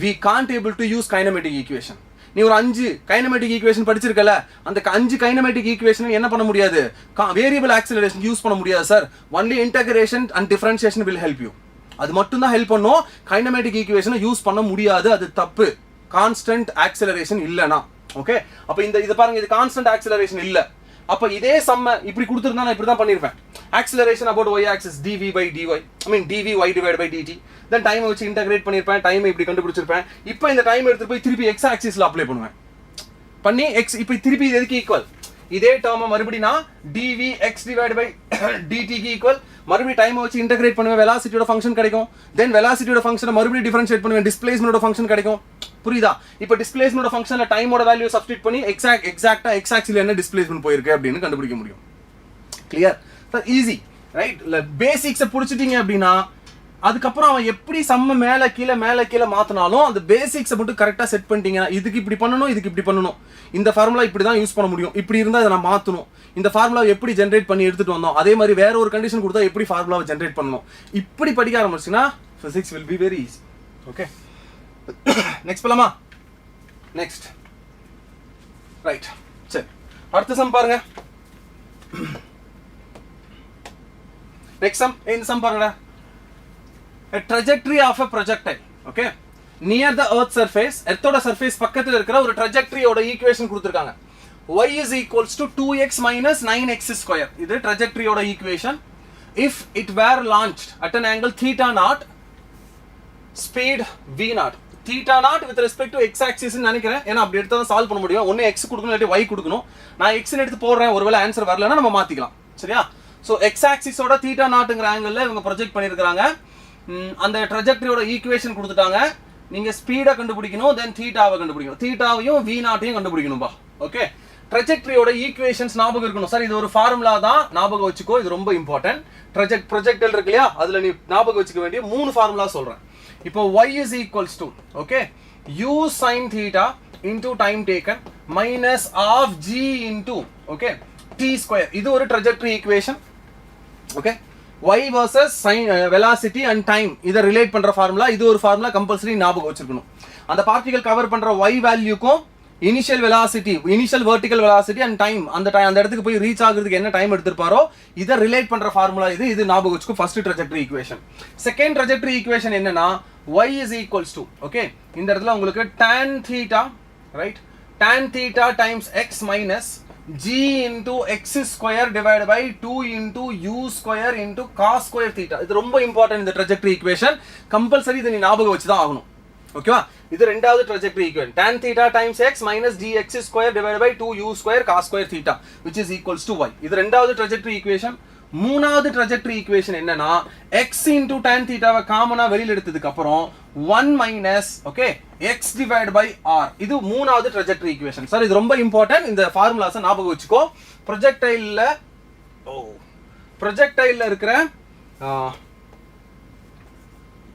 we can't able to use kinematic equation. நீ ஒரு 5 கைனமேட்டிக் ஈக்குவேஷன் படிச்சிருக்கல, அந்த 5 கைனமேட்டிக் ஈக்குவேஷன் என்ன பண்ண முடியாது? வேரியபிள் ஆக்சலரேஷன் யூஸ் பண்ண முடியாது sir. Only integration and differentiation will help you. அது மட்டும் தான் ஹெல்ப் பண்ணும். கைனமேட்டிக் ஈக்குவேஷனை யூஸ் பண்ண முடியாது, அது தப்பு. கான்ஸ்டன்ட் ஆக்சலரேஷன் இல்லனா. ஓகே, அப்ப இது பாருங்க, இது கான்ஸ்டன்ட் ஆக்சலரேஷன் இல்ல. அப்ப இதே சம்ம இப்படி கொடுத்திருந்தா நான் இப்படி தான் பண்ணிருப்பேன். Acceleration about y axis dv/dy, I mean dvy divided by dt. Then டைமை வச்சு இன்டகிரேட் பண்ணிருப்பேன், டைமை இப்படி கண்டுபிடிச்சிருப்பேன். இப்போ இந்த டைம் எடுத்து போய் திருப்பி x ஆக்சிஸ்ல அப்ளை பண்ணுவேன். பண்ணி x இப்போ திருப்பி இது எதுக்கு ஈக்குவல்? இதே டேர்மை மறுபடியும் நான் dvx divided by dt க்கு ஈக்குவல். மறுபடியும் டைமை வச்சு இன்டகிரேட் பண்ணுவேன், வெலாசிட்டியோட ஃபங்க்ஷன் கிடைக்கும். தென் வெலாசிட்டியோட ஃபங்க்ஷனை மறுபடியும் டிஃபரன்ஷியேட் பண்ணுவேன், டிஸ்பிளேஸ்மென்ட்டோட ஃபங்க்ஷன் கிடைக்கும். புரியுதா? இப்போ டிஸ்பிளேஸ்மென்ட்டோட ஃபங்க்ஷன்ல டைமோட வேல்யூ சப்ஸ்டிட் பண்ணி எக்ஸாக்ட்டா x ஆக்சிஸ்ல என்ன டிஸ்பிளேஸ்மென்ட் போயிருக்கு அப்படின்னு கண்டுபிடிக்க முடியும். கிளியர்? Easy right? பேசிக்ஸை பிடிச்சிட்டீங்க அப்படின்னா அதுக்கப்புறம் அவன் எப்படி சம்ம மேலே கீழே மாற்றினாலும் அந்த பேசிக்ஸை மட்டும் கரெக்டாக செட் பண்ணிட்டீங்கன்னா, இதுக்கு இப்படி பண்ணணும், இதுக்கு இப்படி பண்ணணும், இந்த ஃபார்முலா இப்படி தான் யூஸ் பண்ண முடியும், இப்படி இருந்தால் அதை நான் மாற்றணும், இந்த ஃபார்முலாவை எப்படி ஜென்ரேட் பண்ணி எடுத்துகிட்டு வந்தோம், அதே மாதிரி வேற ஒரு கண்டிஷன் கொடுத்தா எப்படி ஃபார்முலாவை ஜென்ரேட் பண்ணணும், இப்படி படிக்க ஆரம்பிச்சுன்னா physics will be very easy. Okay, next போலாமா? Next right. சரி, அடுத்த சம் பாருங்க. நெக்ஸ்ட் சம், இந்த சம் பாருங்கடா. A trajectory of a projectile, okay, near the earth surface, earth surface பக்கத்துல இருக்கிற ஒரு trajectory ஓட ஈக்குவேஷன் கொடுத்திருக்காங்க. y is equals to 2x minus 9x square. இது trajectory ஓட equation. If it were launched at an angle theta naught, speed v naught. theta naught with respect to x axis ன்னு நினைக்கிறேன். ஏன்னா அப்படி எடுத்தா தான் சால்வ் பண்ண முடியும். ஒன்னு x கொடுக்கணும் இல்லாட்டி y கொடுக்கணும். நான் x ன்னு எடுத்து போடுறேன், ஒருவேளை ஆன்சர் வரலன்னா நம்ம மாத்திக்கலாம். சரியா? சோ x axis ஓட theta naughtங்கற ஆங்கிள்ல இவங்க ப்ரொஜெக்ட் பண்ணிருக்காங்க. அந்த ட்ராஜெக்டரியோட ஈக்குவேஷன் கொடுத்துட்டாங்க. நீங்க ஸ்பீடை கண்டுபிடிக்கணும், தென் தீட்டாவை கண்டுபிடிக்கணும், தீட்டாவையும் v நாட்டையும் கண்டுபிடிக்கணும்பா. ஓகே, ட்ராஜெக்டரியோட ஈக்குவேஷன்ஸ் ஞாபகம் இருக்கணும் சார். இது ஒரு ஃபார்முலா தான், ஞாபகம் வச்சுக்கோ, இது ரொம்ப இம்பார்ட்டன்ட். ப்ரொஜெக்டைல் இருக்கு இல்லையா, அதுல நீ ஞாபகம் வச்சுக்க வேண்டிய 3 ஃபார்முலா சொல்றேன். இப்போ y is equals to, okay, u sin theta into time taken minus of g into, okay, t square. இது ஒரு trajectory equation. Okay, y versus sin velocity and time இத ரிலேட் பண்ற ஃபார்முலா. இது ஒரு ஃபார்முலா கம்பல்சரி ஞாபகம் வச்சிருக்கணும். அந்த particle cover பண்ற y வேல்யூக்கும் initial velocity, initial vertical velocity and time, அந்த இடத்துக்கு போய் ரீச் ஆகிறதுக்கு என்ன டைம் எடுத்துப்பாரோ இத ரிலேட் பண்ற ஃபார்முலா இது ஞாபகம் வச்சுக்கோ. First trajectory equation. Second trajectory equation என்னன்னா y is equals to, okay, இந்த இடத்துல உங்களுக்கு tan theta, right, tan theta times x minus g into x square divided by 2 into u square into cos square theta. இது ரொம்ப important இந்த trajectory equation. Compulsory இதை நீ ஞாபகம் வச்சு தான் ஆகணும். ஓகேவா? இது ரெண்டாவது trajectory equation. tan theta times x minus g x square divided by 2 u square cos square theta which is equals to y. இது ரெண்டாவது ட்ராஜெக்டரி ஈக்குவேஷன். மூணாவது trajectory equation என்னன்னா x into tan theta வை காமனா வெளியில எடுத்ததுக்கு அப்புறம் 1 minus okay x divided by r இது மூணாவது trajectory equation சார் இது ரொம்ப இம்பார்ட்டன்ட் இந்த ஃபார்முலாஸை ஞாபகம் வச்சுக்கோ ப்ரொஜெக்டைல்ல இருக்கிற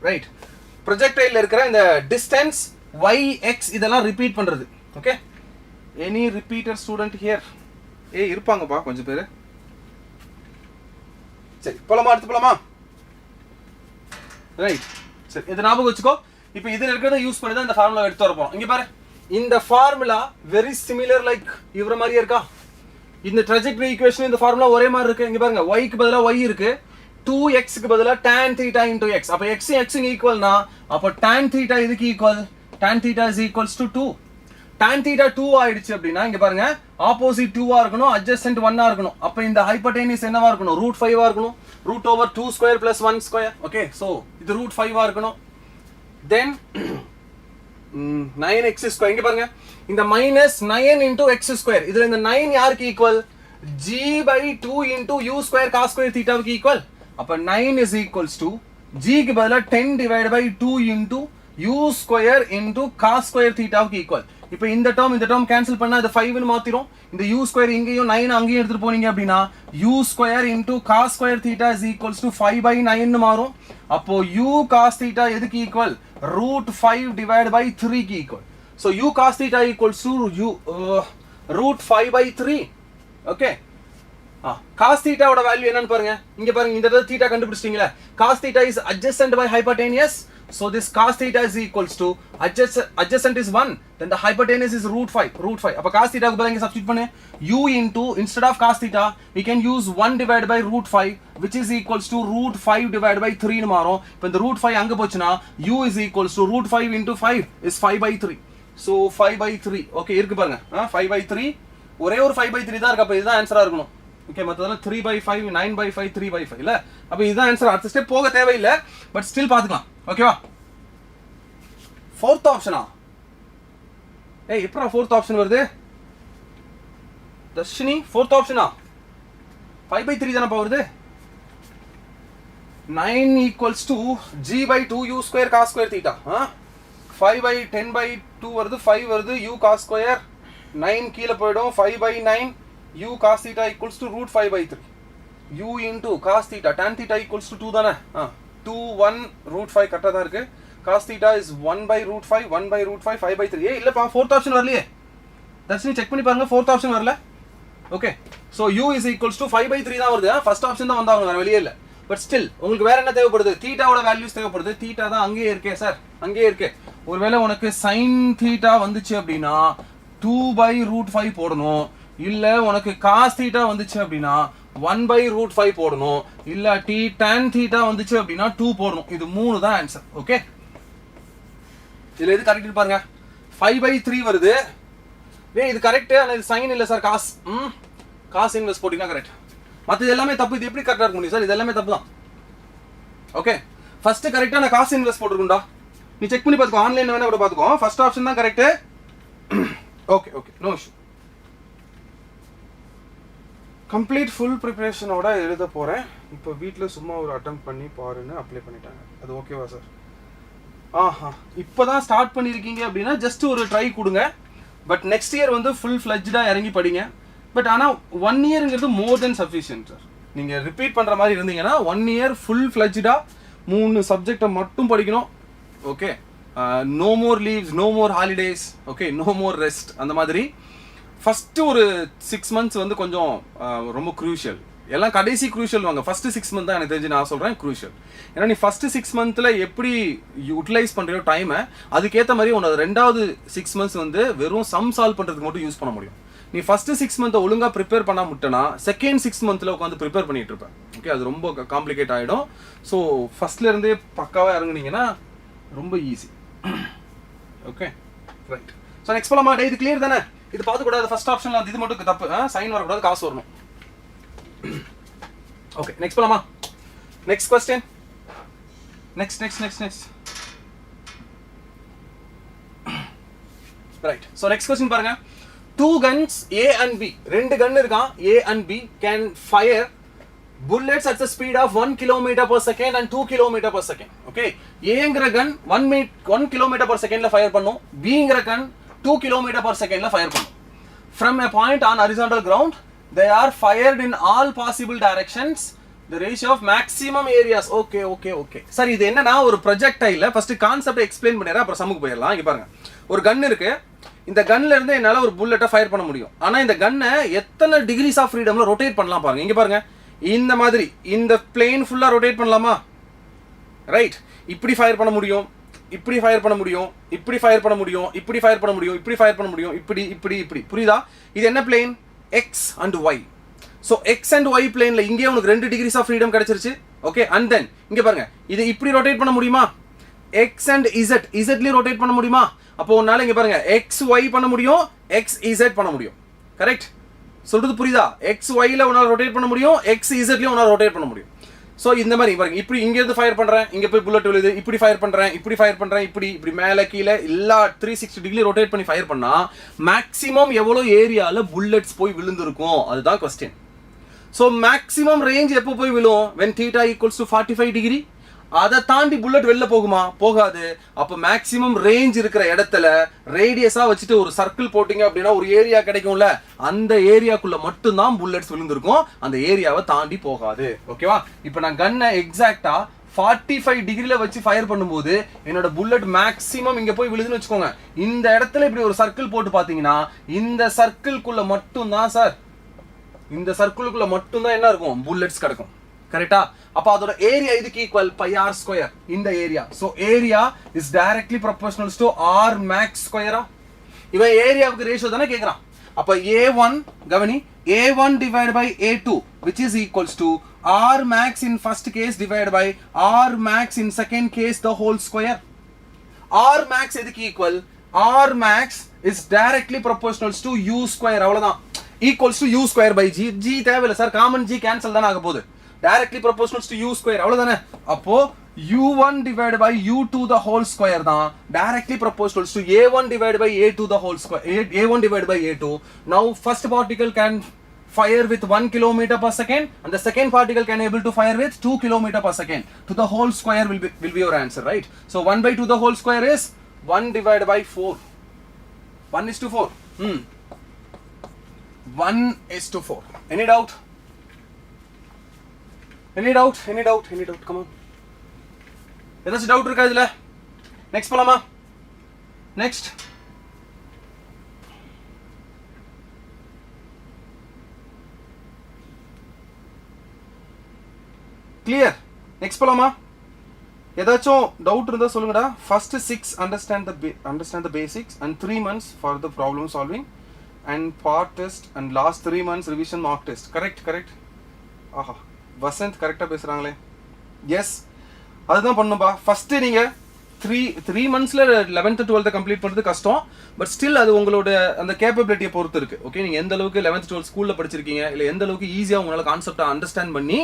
ரைட் ப்ரொஜெக்டைல்ல இருக்கிற இந்த டிஸ்டன்ஸ் y x இதெல்லாம் ரிப்பீட் பண்றது okay any repeater student here இருப்பாங்கப்பா கொஞ்சம் பேர் சரி போலாமா அடுத்து போலாமா ரைட் சரி இத ஞாபகம் வச்சுக்கோ இப்போ இதுல இருக்கிறத யூஸ் பண்ணி தான் இந்த ஃபார்முலா எடுத்து வர போறோம் இங்க பாரு இந்த ஃபார்முலா வெரி சிமிலர் லைக் இவர மாதிரியே இருக்கா இந்த trajectory equation இந்த ஃபார்முலா ஒரே மாதிரி இருக்கு இங்க பாருங்க y க்கு பதிலா y இருக்கு 2x க்கு பதிலா tan theta into x அப்ப x x ஈக்குவல்னா அப்ப tan theta இதுக்கு equal tan theta is equals to 2 tan theta 2 ஆயிடுச்சு அப்படினா இங்க பாருங்க ஆப்போசிட் 2 ஆ இருக்கணும் adjacent 1 ஆ இருக்கணும் அப்ப இந்த hypotenuse என்னவா இருக்கணும் √5 ஆ இருக்கணும் √2 square plus 1 square okay so இது √5 ஆ இருக்கணும் then 9x square இங்க பாருங்க இந்த minus 9 into x square இதுல இந்த 9 யாருக்கு equal g by 2 into u square cos square theta க்கு ஈக்குவல் அப்ப 9 is equals to g க்கு பதிலா 10 divided by 2 into u square into cos square theta க்கு ஈக்குவல் இப்போ இந்த டேர்ம் கேன்சல் பண்ணா இது 5 னு மாத்திரும் இந்த u square இங்கேயும் 9 அங்கேயும் எடுத்துட்டு போனீங்க அப்படினா u square into cos square theta is equals to 5 by 9 னு மாறும் அப்போ u cos theta எதுக்கு ஈக்குவல் √5 divided by 3 க்கு equal so u cos theta equals to u √5 by 3 okay cos theta ஓட வேல்யூ என்னன்னு பாருங்க இங்க பாருங்க இந்த இடத்துல theta கண்டுபிடிச்சிட்டீங்களா cos theta is adjacent by hypotenuse so this cos theta is equals to adjacent is 1 then the hypotenuse is √5 அப்ப cos theta க்கு பதிலா இங்க சப்ஸ்டிட்யூட் பண்ணு u into instead of cos theta we can use 1 divided by √5 which is equals to √5 divided by 3 னு மாறும் இப்போ இந்த √5 அங்க போச்சுனா u is equals to √5 into 5 is 5 by 3 so 5 by 3 okay இருக்கு பாருங்க 5 by 3 ஒரே ஒரு 5 by 3 தான் இருக்கு அப்ப இதுதான் ஆன்சரா இருக்கணும் ஓகே மத்ததெல்லாம் 3 by 5 9 by 5 3 by 5 இல்ல அப்ப இதுதான் ஆன்சர் அடுத்த ஸ்டெப் போக தேவையில்லை பட் ஸ்டில் பாத்துக்கலாம் ஓகேவா fourth ஆப்ஷனா எப்பறா fourth ஆப்ஷன் வருது தர்ஷினி fourth ஆப்ஷனா 5 by 3 தான வருது 9 equals to g by 2 u square cos square theta 5 by 10 by 2 வருது 5 வருது u cos square 9 கீழ போய்டும் 5 by 9 u cos theta equals to √5 by 3 u into cos theta tan theta equals to 2 தானே 2 1 √5 கரெக்ட்டா தான் இருக்கு cos theta is 1 by √5 1 by √5 5 by 3 இல்லப்பா fourth option வரலையே தர்ஷினி செக் பண்ணி பாருங்க fourth ஆப்ஷன் வரல okay so u is equals to 5 by 3 தான் வருது ஃபர்ஸ்ட் ஆப்ஷன் தான் வந்தாங்க வேற வெளியே இல்ல பட் ஸ்டில் உங்களுக்கு வேற என்ன தேவைப்படுது தீட்டாவோட வேல்யூஸ் தேவைப்படுது தீட்டா தான் அங்கேயே இருக்கே சார் அங்கேயே இருக்கு ஒருவேளை உனக்கு sin theta வந்துச்சு அப்படினா 2 by √5 போடணும் இல்ல உனக்கு cos theta வந்துச்சு அப்படினா 1 by √5 போடணும் இல்லாட்டி tan theta வந்துச்சு அப்படினா 2 போடணும் இது மூணு தான் ஆன்சர் ஓகே இதுல எது கரெக்ட் பாருங்க 5 by 3 வருது இது கரெக்ட் ஆனா இது sin இல்ல சார் cos cos இன்வெர்ஸ் போடினா கரெக்ட் மத்த எல்லாமே தப்பு இது எப்படி கரெக்ட்டா இருக்க முடியும் சார் இது எல்லாமே தப்பு தான் ஓகே ஃபர்ஸ்ட் கரெக்ட்டா நான் cos இன்வெர்ஸ் போட்டுருக்கேன்டா நீ செக் பண்ணி பாத்துக்கோ ஆன்லைன்ல வேணா கூட பாத்துக்கோ ஃபர்ஸ்ட் ஆப்ஷன் தான் correct okay okay no issue complete full ப்ரிப்பரேஷனோட எழுத போகிறேன் இப்போ வீட்டில் சும்மா ஒரு அட்டெம்ப்ட் பண்ணி பாருன்னு அப்ளை பண்ணிட்டாங்க அது ஓகேவா சார் இப்போ தான் ஸ்டார்ட் பண்ணியிருக்கீங்க அப்படின்னா ஜஸ்ட் ஒரு ட்ரை கொடுங்க பட் நெக்ஸ்ட் இயர் வந்து ஃபுல் ஃப்ளெஜ்டாக இறங்கி படிங்க பட் ஆனால் 1 இயருங்கிறது மோர் தென் சஃபிஷியன்ட் சார் நீங்கள் ரிப்பீட் பண்ணுற மாதிரி இருந்தீங்கன்னா 1 இயர் ஃபுல் ஃப்ளெஜ்டாக 3 சப்ஜெக்டை மட்டும் படிக்கணும் okay no more leaves no more holidays okay no more rest அந்த மாதிரி ஃபர்ஸ்ட் ஒரு 6 மந்த்ஸ் வந்து கொஞ்சம் ரொம்ப க்ரூஷியல் எல்லாம் கடைசி க்ரூஷியல் வாங்க ஃபர்ஸ்ட் 6 மந்த் தான் எனக்கு தெரிஞ்சு நான் சொல்கிறேன் க்ரூஷியல் ஏன்னா நீ ஃபர்ஸ்ட் 6 மந்த்தில் எப்படி யூட்டிலைஸ் பண்ணுறியோ டைமை அதுக்கேற்ற மாதிரி உன்னோட ரெண்டாவது 6 மந்த்ஸ் வந்து வெறும் சம் சால்வ் பண்ணுறதுக்கு மட்டும் யூஸ் பண்ண முடியும் நீ ஃபர்ஸ்ட் 6 மந்த்தை ஒழுங்காக ப்ரிப்பேர் பண்ண முட்டனா செகண்ட் 6 மந்த்தில் உட்காந்து ப்ரிப்பேர் பண்ணிட்டு இருப்பேன் ஓகே அது ரொம்ப காம்ப்ளிகேட் ஆகிடும் ஸோ ஃபர்ஸ்ட்லேருந்தே பக்காவாக இறங்குனீங்கன்னா ரொம்ப easy okay right so next போலாமா டே இது கிளியர் தானே இது பார்த்துக்கூடாது ஃபர்ஸ்ட் ஆப்ஷன்ல இது மட்டும் தப்பு சைன் வரக்கூடாது காசு வரணும் ஓகே நெக்ஸ்ட் போலாமா next question next right so next question பாருங்க 2 guns A and B ரெண்டு கன் இருக்கான் A and B can fire bullets at the speed of 1 kilometer per second and 2 kilometer per second. Okay, ஏங்கிற கன் 1 kilometer per second ல fire பண்ணும், பிங்கிற கன் 2 kilometer per second ல fire பண்ணும். From a point on horizontal ground, they are fired in all possible directions. The ratio of maximum areas. Okay. சரி, இது என்னன்னா ஒரு ப்ரொஜெக்டைல ஃபர்ஸ்ட் கான்செப்ட் எக்ஸ்பிளைன் பண்ணிடுறேன், அப்புறம் சமுக்கு போயிடலாம். இங்க பாருங்க, ஒரு கன் இருக்கு. இந்த கன்ல இருந்து என்னால ஒரு புல்லட்டை ஃபயர் பண்ண முடியும். ஆனா இந்த கன்னை எத்தனை டிகிரிஸ் ஆஃப் ஃப்ரீடம்ல ரொட்டேட் பண்ணலாம் பாருங்க. இங்க பாருங்க, இந்த மாதிரி இந்த பிளேன் ஃபுல்லா ரொட்டேட் பண்ணலாமா? ரைட். இப்படி ஃபயர் பண்ண முடியும், இப்படி ஃபயர் பண்ண முடியும், இப்படி ஃபயர் பண்ண முடியும், இப்படி ஃபயர் பண்ண முடியும், இப்படி ஃபயர் பண்ண முடியும், இப்படி. புரியுதா? இது என்ன plane? X and y. So x and y பிளேன்ல இங்கே உனக்கு 2 டிகிரிஸ் ஆஃப் ஃப்ரீடம் கிடைச்சிருச்சு. ஓகே, அண்ட் தென் இங்க பாருங்க, இது இப்படி ரொட்டேட் பண்ண முடியுமா? எக்ஸ் அண்ட் இசட், இசட்லயும் ரொட்டேட் பண்ண முடியுமா? அப்போ உன்னால இங்க பாருங்க எக்ஸ் ஒய் பண்ண முடியும், எக்ஸ் இசட் பண்ண முடியும். கரெக்ட்? சொல்றது புரியுதா? எக்ஸ் ஒய்ல உன்னால ரொட்டேட் பண்ண முடியும், எக்ஸ் இசட்லயும் உன்னால ரொட்டேட் பண்ண முடியும். ஸோ இந்த மாதிரி பாருங்க, இப்படி இங்க இருந்து ஃபயர் பண்றேன், இங்க போய் புல்லட் விழுது, இப்படி ஃபயர் பண்றேன், இப்படி மேல கீழே எல்லா 360 டிகிரி ரொட்டேட் பண்ணி ஃபயர் பண்ணா மேக்ஸிமம் எவ்வளவு ஏரியால புல்லட்ஸ் போய் விழுந்திருக்கும், அதுதான் கொஸ்டின். ஸோ மேக்ஸிமம் ரேஞ்ச் எப்போ போய் விழும்? when theta equals to 45 degree. அதை தாண்டி புல்லட் வெளில போகுமா? போகாது. அப்போ மேக்ஸிமம் ரேஞ்ச் இருக்கிற இடத்துல ரேடியஸா வச்சுட்டு ஒரு சர்க்கிள் போட்டீங்க அப்படின்னா ஒரு ஏரியா கிடைக்கும்ல, அந்த ஏரியாக்குள்ள மட்டும்தான் புல்லட்ஸ் விழுந்திருக்கும், அந்த ஏரியாவை தாண்டி போகாது. ஓகேவா? இப்போ நான் கன்னை எக்ஸாக்டா 45 டிகிரில வச்சு ஃபயர் பண்ணும்போது என்னோட புல்லட் மேக்ஸிமம் இங்க போய் விழுதுன்னு வச்சுக்கோங்க. இந்த இடத்துல இப்படி ஒரு சர்க்கிள் போட்டு பாத்தீங்கன்னா இந்த சர்க்கிள்குள்ள மட்டும்தான் சார், இந்த சர்க்கிளுக்குள்ள மட்டும்தான் என்ன இருக்கும்? புல்லட்ஸ் கிடைக்கும். கரெக்டா? அப்ப அதோட ஏரியா இதுக்கு ஈக்குவல் பை ஆர் ஸ்கொயர், இந்த area. So area is directly proportional to r max ஸ்கொயரா. இவன் ஏரியாவுக்கு ரேஷியோ தானே கேக்குறான். அப்ப a1 கவனி, a1 divided by a2 which is equals to r max in first case divided by r max in second case the whole square. r max எதுக்கு equal? r max is directly proportional to u square. அவ்வளவுதான். equals to u square by g. g தேவையில்லை sir, common g cancel தானே ஆக போகுது. directly proportional to u square. அவ்வளவுதானே? அப்போ u1 divided by u2 the whole square தான் directly proportional to a1 divided by a2 the whole square. a1 divided by a2. Now first particle can fire with 1 kilometer per second and the second particle can able to fire with 2 kilometer per second. To the whole square will be your answer, right? So 1 by 2 the whole square is 1 divided by 4. 1:4. 1:4. Any doubt? Any doubt? Come on. ஏதாச்சும் doubt இருக்கா இதுல? Next போலாமா? Next clear? Next போலாமா? ஏதாச்சும் doubt இருந்தா சொல்லுங்கடா. First 6 understand the basics and 3 months for the problem solving and part test and last 3 months revision mock test. correct. ஆஹா, வசந்த் கரெக்டா பேசுறாங்களே. எஸ், அதுதான் பண்ணும்பா. ஃபர்ஸ்ட் நீங்க 3 monthsல 11th 12th கம்ப்ளீட் பண்றது கஷ்டம். பட் ஸ்டில் அது உங்களோட அந்த கேப்பபிலிட்டியை பொறுத்து இருக்கு. ஓகே, நீங்க எந்த அளவுக்கு 11th 12th ஸ்கூல்ல படிச்சிருக்கீங்க, இல்ல எந்த அளவுக்கு ஈஸியா உங்களால கான்செப்டை அண்டர்ஸ்டாண்ட் பண்ணி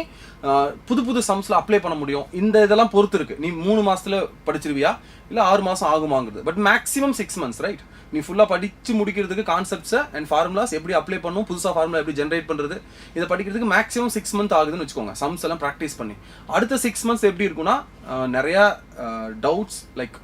புது சம்ஸ்ல அப்ளை பண்ண முடியும், இந்த இதெல்லாம் பொறுத்து இருக்கு. நீ 3 மாசத்துல படிச்சிருவியா இல்ல 6 மாசம் ஆகுமாங்கிறது. But maximum 6 months, right? நீ ஃபுல்லா படிச்சு முடிக்கிறதுக்கு கான்செப்ட்ஸ் அண்ட் ஃபார்முலாஸ் எப்படி அப்ளை பண்ணும், புதுசா ஃபார்முலா எப்படி ஜென்ரேட் பண்றது, இதை படிக்கிறதுக்கு மேக்ஸிமம் 6 months ஆகுதுன்னு வச்சுக்கோங்க. சம்ஸ் எல்லாம் ப்ராக்டிஸ் பண்ணி அடுத்த 6 months எப்படி இருக்குன்னா நிறைய டவுட்ஸ் லைக்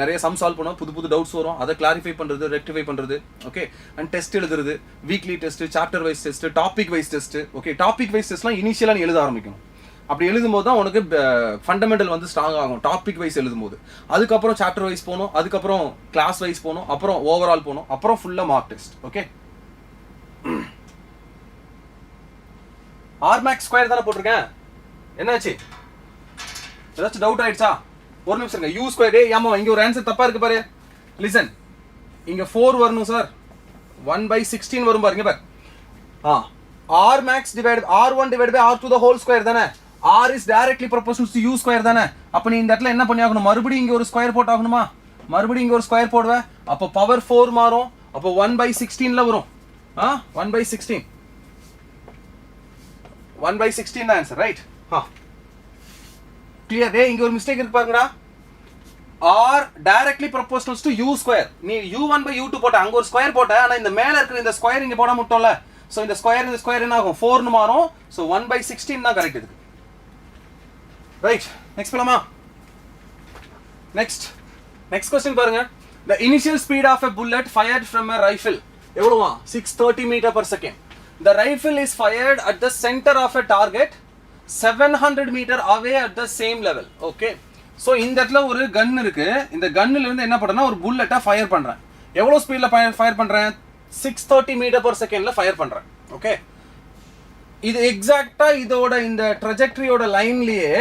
நிறைய சம் சால்வ் பண்ணுவோம், புது டவுட்ஸ் வரும், அதை கிளாரிஃபை பண்றது, ரெக்டிஃபை பண்றது. ஓகே, அண்ட் டெஸ்ட் எழுதுறது, weekly test, chapter wise test, topic wise test. Okay, topic wise டெஸ்ட்லாம் இனிஷியலா நீ எழுத ஆரம்பிக்கணும். அப்படி எழுதும்போது தான் உனக்கு ஃபண்டமெண்டல் வந்து ஸ்ட்ராங் ஆகும். டாபிக் வைஸ் எழுதும்போது அதுக்கப்புறம் சாப்டர் வைஸ் போகணும், அதுக்கப்புறம் கிளாஸ் வைஸ் போகணும், அப்புறம் ஓவரால் போகணும், அப்புறம் ஃபுல்லா mark test. Okay, R max square தானே போட்டிருக்கேன். என்னாச்சு? ஏதாச்சும் டவுட் ஆயிடுச்சா? ஒரு நிமிஷம், யூ ஸ்கொயர். ஆமா, இங்க ஒரு ஆன்சர் தப்பா இருக்கு பாரு. லிசன், இங்க 4 வரணும் சார். 1/16 வரும் பாருங்க பாரு. R max divide r1 divided by r2 the whole square தானே. r is directly proportional to u square தானே. அப்ப நீ இந்த இடத்துல என்ன பண்ணி ஆகணும்? மறுபடியும் இங்க ஒரு ஸ்கொயர் போட்டு ஆகணுமா? மறுபடியும் இங்க ஒரு ஸ்கொயர் போடுவே. அப்ப பவர் 4 மாறும். அப்ப 1/16ல வரும். 1/16. 1/16 தான் ஆன்சர், ரைட்? கிளியர்? இங்க ஒரு மிஸ்டேக் இருக்கு பாருங்கடா. r directly proportional to u square. நீ u1/u2 போட்ட, அங்க ஒரு ஸ்கொயர் போட்ட, ஆனா இந்த மேல இருக்கிற இந்த ஸ்கொயர் இங்க போட முட்டோம்ல. ஸோ இந்த ஸ்கொயர் என்ன ஆகும் 4 மாறும். ஸோ 1/16 தான் கரெக்ட் இதுக்கு. ரைட், நெக்ஸ்ட் போலாமா? நெக்ஸ்ட் கொஸ்டின் பாருங்க. The initial speed of a bullet fired from a rifle எவ்வளவுமா 630 meter per second. The rifle is fired at the center of a target 700 meter away at the same level. Okay, so இந்த இடத்துல ஒரு கன் இருக்கு. இந்த கன்ல இருந்து என்ன பண்றேன்னா ஒரு புல்லட்டை fire பண்றேன். எவ்வளவு ஸ்பீட்ல ஃபயர் பண்றேன்? 630 meter per secondல ஃபயர் பண்றேன். ஓகே, இது எக்ஸாக்ட்டா இதோட இந்த ட்ராஜெக்டரியோட லைன்லயே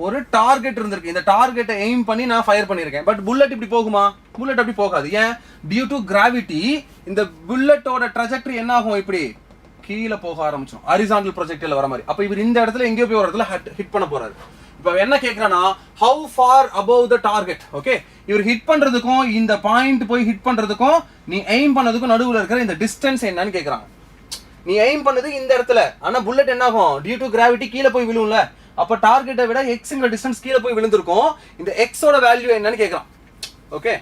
ஒரு டார்கெட் இருந்திருக்கு. இந்த டார்கெட்டை எய்ம் பண்ணி நான் ஃபயர் பண்ணியிருக்கேன். பட் புல்லட் இப்படி போகுமா? புல்லட் அப்படி போகாது. ஏன்? டியூ டு கிராவிட்டி இந்த புல்லட்டோட ட்ராஜெக்டரி என்ன ஆகும்? இப்படி கீழே போக ஆரம்பிச்சோம், ஹரிசாண்டல் ப்ரொஜெக்டைல் வர மாதிரி. அப்போ இவர் இந்த இடத்துல எங்கேயோ போய் ஒரு இடத்துல ஹிட் பண்ண போறாரு. இப்போ என்ன கேட்குறான்னா how far above the target. Okay, இவர் ஹிட் பண்றதுக்கும் இந்த பாயிண்ட் போய் ஹிட் பண்றதுக்கும் நீ எய்ம் பண்ணதுக்கும் நடுவில் இருக்கிற இந்த டிஸ்டன்ஸ் என்னன்னு கேட்குறாங்க. நீ எய்ம் பண்ணது இந்த இடத்துல, ஆனா புல்லட் என்ன ஆகும்? டியூ டு கிராவிட்டி கீழே போய் விழும்ல. அப்ப டார்கெட்டை விட எக்ஸ்ங்கிற டிஸ்டன்ஸ் கீழே போய் விழுந்திருக்கும். இந்த எக்ஸோட வேல்யூ என்னன்னு கேட்கலாம். ஓகே,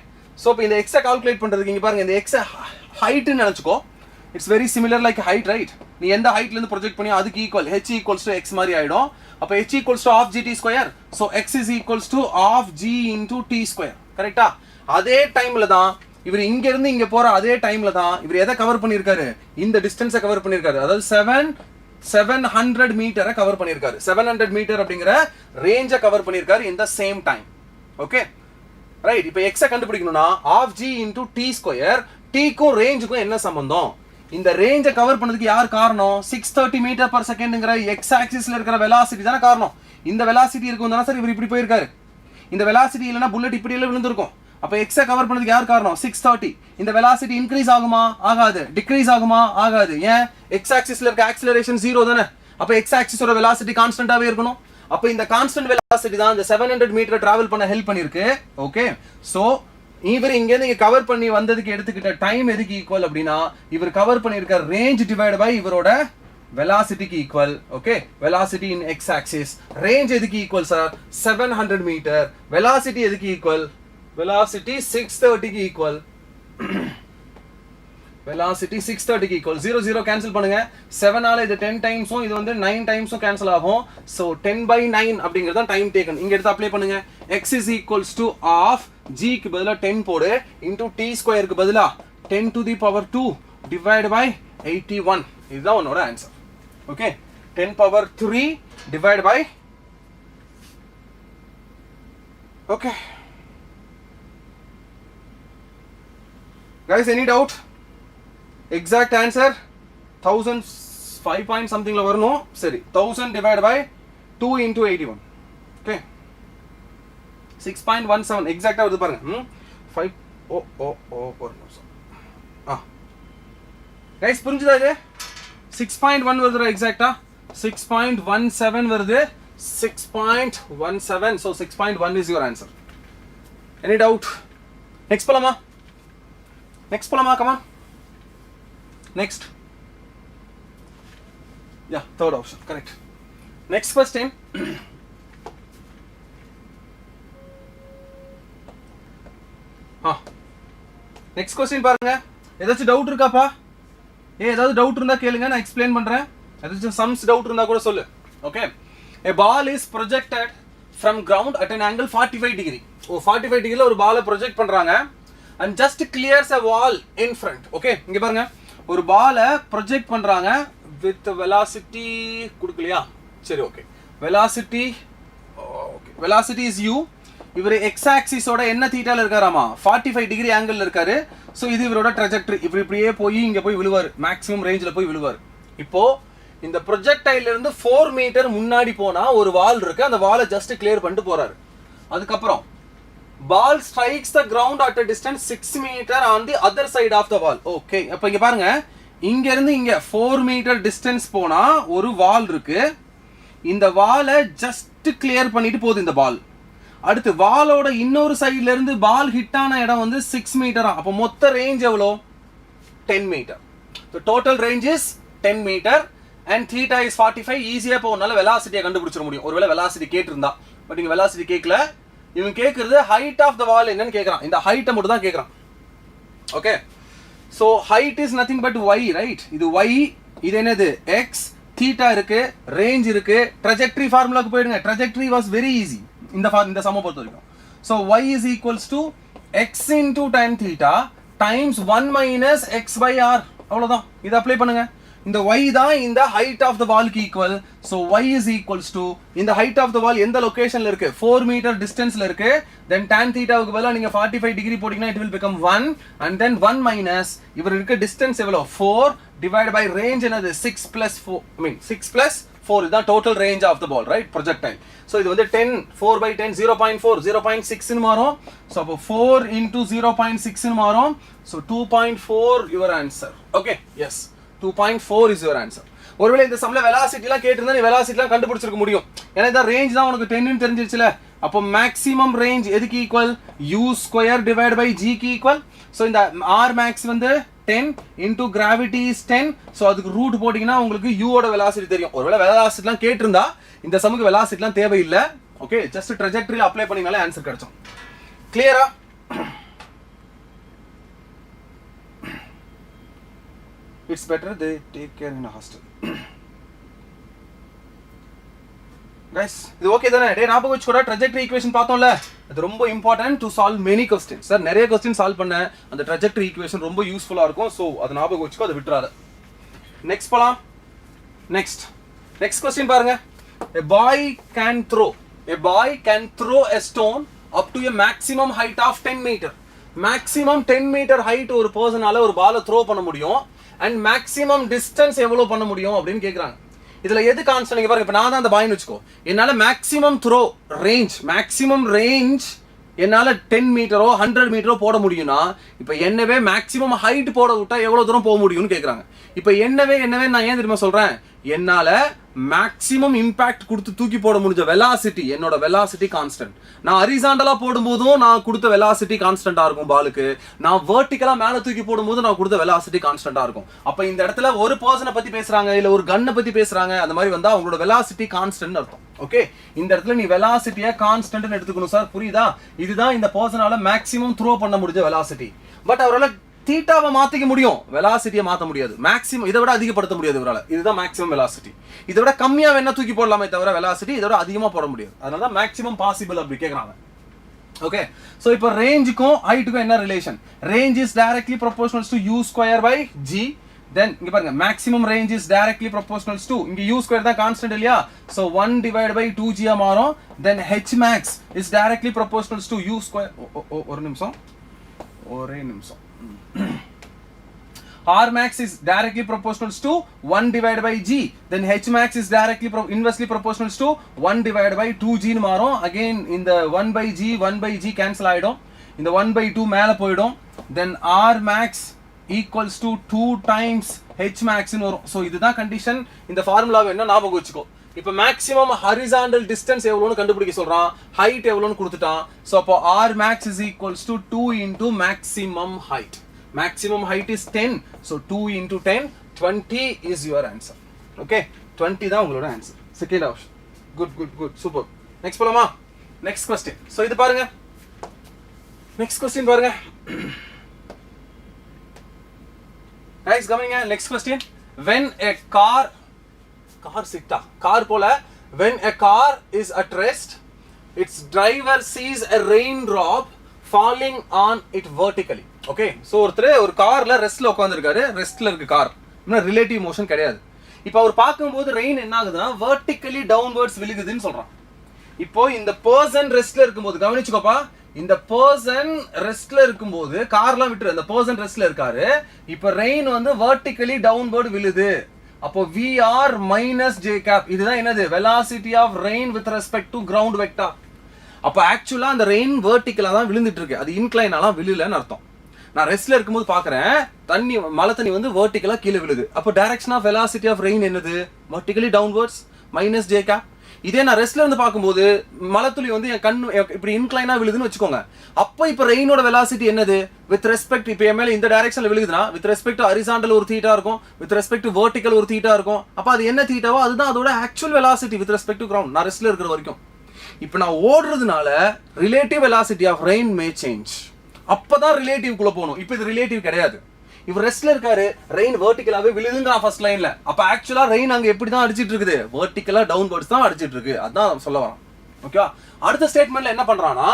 ஸோ இப்போ இந்த எக்ஸை கால்குலேட் பண்றதுக்கு இங்க பாருங்க, இந்த எக்ஸை ஹைட்னு நினைச்சுக்கோ. It's very similar like height, right? நீ எந்த ஹைட்ல இருந்து ப்ரொஜெக்ட் பண்ணி அதுக்கு equal h equals to x மாதிரி ஆயிடும். அப்போ h equals to half gt square. So x is equals to half g into t square. கரெக்டா? அதே டைம்ல தான் இவர் இங்க இருந்து இங்க போற அதே டைம்ல தான் இவர் எதை கவர் பண்ணியிருக்காரு? இந்த டிஸ்டன்ஸை கவர் பண்ணியிருக்காரு. அதாவது 700 மீட்டரை கவர் பண்ணியிருக்காரு. 700 மீட்டர் அப்படிங்கிற ரேஞ்சை கவர் பண்ணியிருக்காரு இந்த சேம் டைம். Okay, right. இப்போ எக்ஸை கண்டுபிடிக்கணும்னா half g into t square. டீக்கும் ரேஞ்சுக்கும் என்ன சம்பந்தம்? இந்த ரேஞ்சை கவர் பண்ணதுக்கு யார் காரணம்? 630 மீட்டர் பர் செகண்ட்ங்கிற எக்ஸ் ஆக்சிஸ்ல இருக்கிற வெலாசிட்டி தானே காரணம். இந்த வெலாசிட்டி இருக்கும் தானே சார் இவர் இப்படி போயிருக்காரு. இந்த வெலாசிட்டி இல்லைன்னா புல்லட் இப்படி எல்லாம் விழுந்திருக்கும். அப்போ எக்ஸை கவர் பண்ணதுக்கு யார் காரணம்? 630. இந்த வெலாசிட்டி இன்க்ரீஸ் ஆகுமா? ஆகாது. டிக்ரீஸ் ஆகுமா? ஆகாது. ஏன்? எக்ஸ் ஆக்சிஸ்ல இருக்க ஆக்சிலரேஷன் 0 தானே. அப்போ எக்ஸ் ஆக்சிஸோட வெலாசிட்டி கான்ஸ்டன்டாவே இருக்கணும். அப்போ இந்த கான்ஸ்டன்ட் வெலாசிட்டி தான் இந்த 700 மீட்டர் டிராவல் பண்ண ஹெல்ப் பண்ணிருக்கு. ஓகே, ஸோ இவர் இங்க இருந்து கவர் பண்ணி வந்ததுக்கு எடுத்துக்கிட்ட டைம் எதுக்கு ஈக்குவல் அப்படின்னா இவர் கவர் பண்ணியிருக்க ரேஞ்ச் டிவைட் பை இவரோட வெலாசிட்டிக்கு equal. Okay, velocity in x axis. Range எதுக்கு ஈக்குவல் சார்? 700 மீட்டர். வெலாசிட்டி எதுக்கு ஈக்குவல்? வெலாசிட்டி 630க்கு ஈக்குவல். வெலாசிட்டி 630க்கு ஈக்குவல். 0 0 கேன்சல் பண்ணுங்க. 7 ஆல இது 10 டைம்ஸும் இது வந்து 9 டைம்ஸும் கேன்சல் ஆகும். ஸோ 10/9 அப்படிங்கிறது தான் டைம் டேக்கன். இங்க எடுத்து அப்ளை பண்ணுங்க. x is equals to half g க்கு பதிலா 10 போடு into t ஸ்கொயருக்கு பதிலா 10 to the power 2 divided by 81. இதுதான் உன்னோட answer. Okay, 10 power 3 divided by okay guys, any doubt? Exact answer 1005 point something la varano. Seri 1000 divided by 2 into 81. Okay, 6.17 exact வருது பாருங்க. 5 ஒரு நிமிஷம். guys புரிஞ்சுதா இது? 6.1 வருதுடா எக்ஸாக்ட்டா. 6.17 வருது. 6.17. so 6.1 is your answer. Any doubt? next போலாமா? come on. Next. Yeah, third option, correct. Next question. Next question பாருங்க. ஏதாச்சும் டவுட் இருக்காப்பா? ஏதாவது டவுட் இருந்தா கேளுங்க, நான் எக்ஸ்பிளைன் பண்றேன். ஏதாச்சும் சம்ஸ் டவுட் இருந்தா கூட சொல்லு. Okay, a ball is projected from ground at an angle 45 degree. 45 டிகிரில ஒரு பாலை ப்ரொஜெக்ட் பண்றாங்க and just clears a wall in front. Okay, இங்க பாருங்க, ஒரு பாலை ப்ரொஜெக்ட் பண்றாங்க with velocity கொடுக்கலையா? சரி, ஓகே, velocity is u. இவர் x axis ஓட என்ன தீட்டால இருக்காராமா? 45 டிகிரி ஆங்கிள் இருக்காரு. சோ இது இவரோட ட்ராஜெக்டரி. இப்படியே போய் இங்க போய் விழுவாரு, மேக்ஸிமம் ரேஞ்சில போய் விழுவாரு. இப்போ இந்த ப்ரொஜெக்டைல இருந்து 4 மீட்டர் முன்னாடி போனா ஒரு வால் இருக்கு, அந்த வாலை ஜஸ்ட் கிளியர் பண்ணிட்டு போறாரு. அதுக்கப்புறம் ball strikes the ground at a distance 6 meter on the other side of the wall. Okay, அப்ப இங்க பாருங்க, இங்க இருந்து இங்க 4 மீட்டர் டிஸ்டன்ஸ் போனா ஒரு வால் இருக்கு. இந்த வாலை ஜஸ்ட் கிளியர் பண்ணிட்டு போகுது இந்த பால். அடுத்து வாலோட இன்னொரு சைடுல இருந்து பால் ஹிட் ஆன இடம் வந்து 6 மீட்டரா. அப்ப மொத்த ரேஞ்ச் எவ்வளோ? 10 metre. the total range is 10 metre and theta is 45. ஈஸியா போனால வெலாசிட்டியை கண்டுபிடிச்சிட முடியும். ஒருவேளை வெலாசிட்டி கேட்டிருந்தா, பட் இங்க வெலாசிட்டி கேட்கல. இவன் கேட்கறது ஹைட் ஆஃப் த வால் என்னன்னு கேட்கறான். இந்த ஹைட்டை மட்டும் தான் கேட்கறான். Okay, so height is nothing but y, right? இது y, இது என்னது x theta இருக்கு range இருக்கு trajectory ஃபார்முலாக்கு போயிடுங்க trajectory was very easy இந்த சம பொறுத்த வரைக்கும் so y is equals to x into tan theta times 1 minus x by r அவ்வளவுதான் இத அப்ளை பண்ணுங்க இந்த y தான் இந்த height of the wall க்கு equal so y is equals to இந்த height of the wall எந்த லொகேஷன்ல இருக்கு 4 meter distanceல இருக்கு then tan theta க்கு பதிலா நீங்க 45 degree போடிங்கனா it will become 1 and then 1 minus இவர் இருக்க distance எவ்வளவு 4 divided by range என்னது 6 plus 4 I mean 6 plus 4 is the total range of the ball right projectile so இது வந்து 10 4 by 10 0.4 0.6 னு மாறும் so அப்ப 4 into 0.6 னு மாறும் so 2.4 your answer okay yes 2.4 is your answer ஒருவேளை இந்த சம்ல வெலாசிட்டிலாம் கேட்டிருந்தா நீ வெலாசிட்டிலாம் கண்டுபிடிச்சிருக்க முடியும் ஏன்னா இந்த ரேஞ்ச் தான் உனக்கு 10 னு தெரிஞ்சிருச்சுல அப்போ மேக்ஸிமம் ரேஞ்ச் எதுக்கு ஈக்குவல் u ஸ்கொயர் டிவைட் பை g க்கு ஈக்குவல் சோ இந்த r max வந்து 10 into gravity is 10 சோ அதுக்கு ரூட் போடிங்கனா உங்களுக்கு u ஓட வெலாசிட்டி தெரியும் ஒருவேளை வெலாசிட்டிலாம் கேட்டிருந்தா இந்த சம்முக்கு வெலாசிட்டிலாம் தேவையில்லை ஓகே ஜஸ்ட் ட்ராஜெக்டரியில அப்ளை பண்ணீங்கனாலே ஆன்சர் கிடைக்கும் கிளியரா it's better they take care in a hostel guys இது ஓகே தானே டேய் ஞாபகம் வச்சுக்கோடா ட்ராஜெக்டரி ஈக்குவேஷன் பார்த்தோம்ல அது ரொம்ப important to solve many questions sir நிறைய क्वेश्चन சால்வ் பண்ண அந்த ட்ராஜெக்டரி ஈக்குவேஷன் ரொம்ப யூஸ்ஃபுல்லா இருக்கும் சோ அத ஞாபகம் வச்சுக்கோ அத விட்டுறாத நெக்ஸ்ட் போலாம் நெக்ஸ்ட் क्वेश्चन பாருங்க a boy can throw a stone up to a maximum height of 10 meter maximum 10 meter height ஒரு பர்சனால ஒரு பால த்ரோ பண்ண முடியும் and maximum distance எவ்வளவு பண்ண முடியும் அப்படினு கேக்குறாங்க இதுல எது கான்ஸ்டன்ட் இங்க பாருங்க இப்ப நான் தான் அந்த பாய்னு வெச்சுக்கோ என்னால maximum throw range என்னால 10 மீட்டரோ 100 மீட்டரோ போட முடியும்னா இப்போ என்னவே maximum height போட விட்டா எவ்வளவு தூரம் போக முடியும்னு கேக்குறாங்க இப்போ என்னவே நான் ஏன் தெரியுமா சொல்றேன் என்னால maximum impact கொடுத்து தூக்கி போட முடிஞ்ச velocity என்னோட velocity constant நான் ஹரிசாண்டலா போடும்போதும் நான் கொடுத்த velocity கான்ஸ்டன்ட்டா இருக்கும் பாலுக்கு நான் வெர்டிகலா மேல தூக்கி போடும்போது நான் கொடுத்த velocity கான்ஸ்டன்ட்டா இருக்கும் அப்ப இந்த இடத்துல ஒரு பர்சனை பத்தி பேசுறாங்க இல்ல ஒரு கன்னை பத்தி பேசுறாங்க அந்த மாதிரி வந்தா அவங்களோட velocity constant அர்த்தம் ஓகே இந்த இடத்துல நீ velocity-ய constant ன்னு எடுத்துக்கணும் சார் புரியுதா இதுதான் இந்த பர்சனால maximum throw பண்ண முடிஞ்ச velocity பட் அவரால தீட்டாவை மாத்திக்க முடியும் velocity-ய மாத்த முடியாது மேக்ஸிமம் இதை விட அதிகப்படுத்த முடியாது இவரால இதுதான் மேக்ஸிமம் velocity இதை விட கம்மியா வேணா தூக்கி போடலாமே தவிர velocity இதை விட அதிகமா போட முடியாது அதனால தான் மேக்ஸிமம் பாசிபிள் அப்படி கேக்குறாங்க ஓகே சோ இப்போ ரேஞ்சுக்கும் ஹைட்டுக்கும் என்ன relation range is directly proportional to u square by g then இங்க பாருங்க maximum range is directly proportional to இங்க u ஸ்கொயர் தான் கான்ஸ்டன்ட் இல்லையா சோ 1 டிவைட் பை 2g ஆ மாறும் then h max is directly proportional to u square ஒரு நிமிஷம் R max is directly proportional to 1 divided by g then h max is directly inversely proportional to 1 divided by 2g னு மாறும் again இந்த 1 by g cancel ஆயிடும் இந்த 1 by 2 மேல போய்டும் then R max equals to 2 times h max னு வரும் so இதுதான் கண்டிஷன் இந்த ஃபார்முலாவை என்ன ஞாபகம் வச்சுக்கோ இப்போ மேக்ஸிமம் ஹரிசாண்டல் டிஸ்டன்ஸ் எவ்வளவுன்னு கண்டுபிடிக்க சொல்றான் ஹைட் எவ்வளவுன்னு கொடுத்துட்டான் சோ அப்போ R max is equals to 2 into maximum height maximum height is 10 so 2 into 10 20 is your answer okay 20 தான் உங்களோட answer second option good super next போலாமா next question so இது பாருங்க next question பாருங்க guys கவனிங்க next question when a car போல when a car is at rest its driver sees a raindrop falling on it vertically okay so ஒரு கார்ல ரெஸ்ட்ல உட்கார்ந்திருக்காரு ரெஸ்ட்ல இருக்கு car இன்னும் ரிலேட்டிவ் மோஷன் கிடையாது இப்போ அவர் பாக்கும்போது ரெயின் என்ன ஆகுதுன்னா வெர்டிகலி டவுன்வர்ட்ஸ் விழுகுதுன்னு சொல்றான் இப்போ இந்த பர்சன் ரெஸ்ட்ல இருக்கும்போது கவனிச்சுக்கோப்பா இந்த பர்சன் ரெஸ்ட்ல இருக்கும்போது கார்லாம் விட்டுரு அந்த பர்சன் ரெஸ்ட்ல இருக்காரு இப்போ ரெயின் வந்து வெர்டிகலி டவுன்வர்ட் விழுது அப்போ vr minus j cap இதுதான் என்னது velocity of rain with respect to ground vector அப்போ ஆக்சுவலா அந்த ரெயின் வெர்டிகலா தான் விழுந்துட்டு இருக்கு அது இன்க்ளைனாலாம் விழுலன்னு அர்த்தம் நான் ரெஸ்ட்ல இருக்கும்போது பாக்குறேன் மழை தண்ணி வந்து வெர்டிகலா கீழே விழுது அப்போ direction of velocity of rain என்னது vertically downwards minus j cap இதே நான் ரெஸ்ட்ல இருந்து பாக்கும்போது மழை துளி வந்து என் கண் இப்படி இன்க்ளைனா விழுதுன்னு வெச்சுக்கோங்க அப்போ இப்போ ரெயினோட velocity என்னது with respect இப்போ என் மேல இந்த டைரக்ஷன்ல விழுகுதுனா with respect to horizontal ஒரு தீட்டா இருக்கும் with respect to vertical ஒரு தீட்டா இருக்கும் அப்ப அது என்ன தீட்டாவோ அதுதான் அதோட actual velocity with respect to ground நான் ரெஸ்ட்ல இருக்கிற வரைக்கும் இப்போ நான் ஓடுறதுனால relative velocity of rain may change அப்பதான் ரிலேட்டிவ் குள்ள போணும் இப்போ இது ரிலேட்டிவ் கிடையாது இவர் ரெஸ்ட்ல இருக்காரு, ரெயின் வெர்டிகலாவே விழுதுங்கறான் ஃபர்ஸ்ட் லைன்ல. அப்ப ஆக்சுவலா ரெயின் அங்க எப்படி தான் அடிச்சிட்டு இருக்குது, வெர்டிகலா டவுன்வர்ட்ஸ் தான் அடிச்சிட்டு இருக்கு. அதான் சொல்ல வரோம். ஓகேவா? அடுத்த ஸ்டேட்மெண்ட்ல என்ன பண்றானா,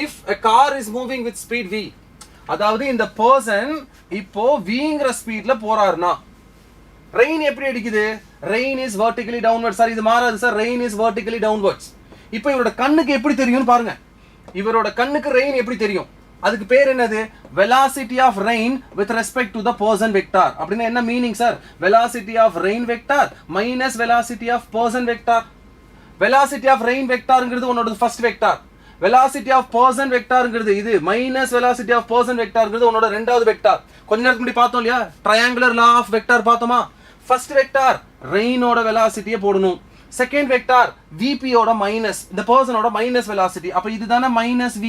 if a car is moving with speed v, அதாவது இந்த பர்சன் இப்போ vங்கற ஸ்பீட்ல போறாருனா ரெயின் எப்படி அடிக்குது, rain is vertically downwards. Sir இது மாறாது sir, rain is vertically downwards. இப்போ இவரோட கண்ணுக்கு எப்படி தெரியும்னு பாருங்க. இவரோட கண்ணுக்கு ரெயின் எப்படி தெரியும், அதுக்கு பேர் என்னது, velocity of rain with respect to the person vector. அப்படினா என்ன meaning sir, velocity of rain vector minus velocity of person vector. velocity of rain vectorங்கிறது உன்னோட first vector, velocity of person vectorங்கிறது இது minus velocity of person vectorங்கிறது உன்னோட இரண்டாவது vector. கொஞ்ச நேரத்துக்கு முன்னாடி பார்த்தோம் இல்லையா, triangular law of vector பார்த்தோமா. ஃபர்ஸ்ட் வெக்டார் ரெயினோட velocityயை போடணும், செகண்ட் வெக்டார் vp ஓட மைனஸ் இந்த பர்சனோட மைனஸ் velocity. அப்ப இதுதானே மைனஸ் v.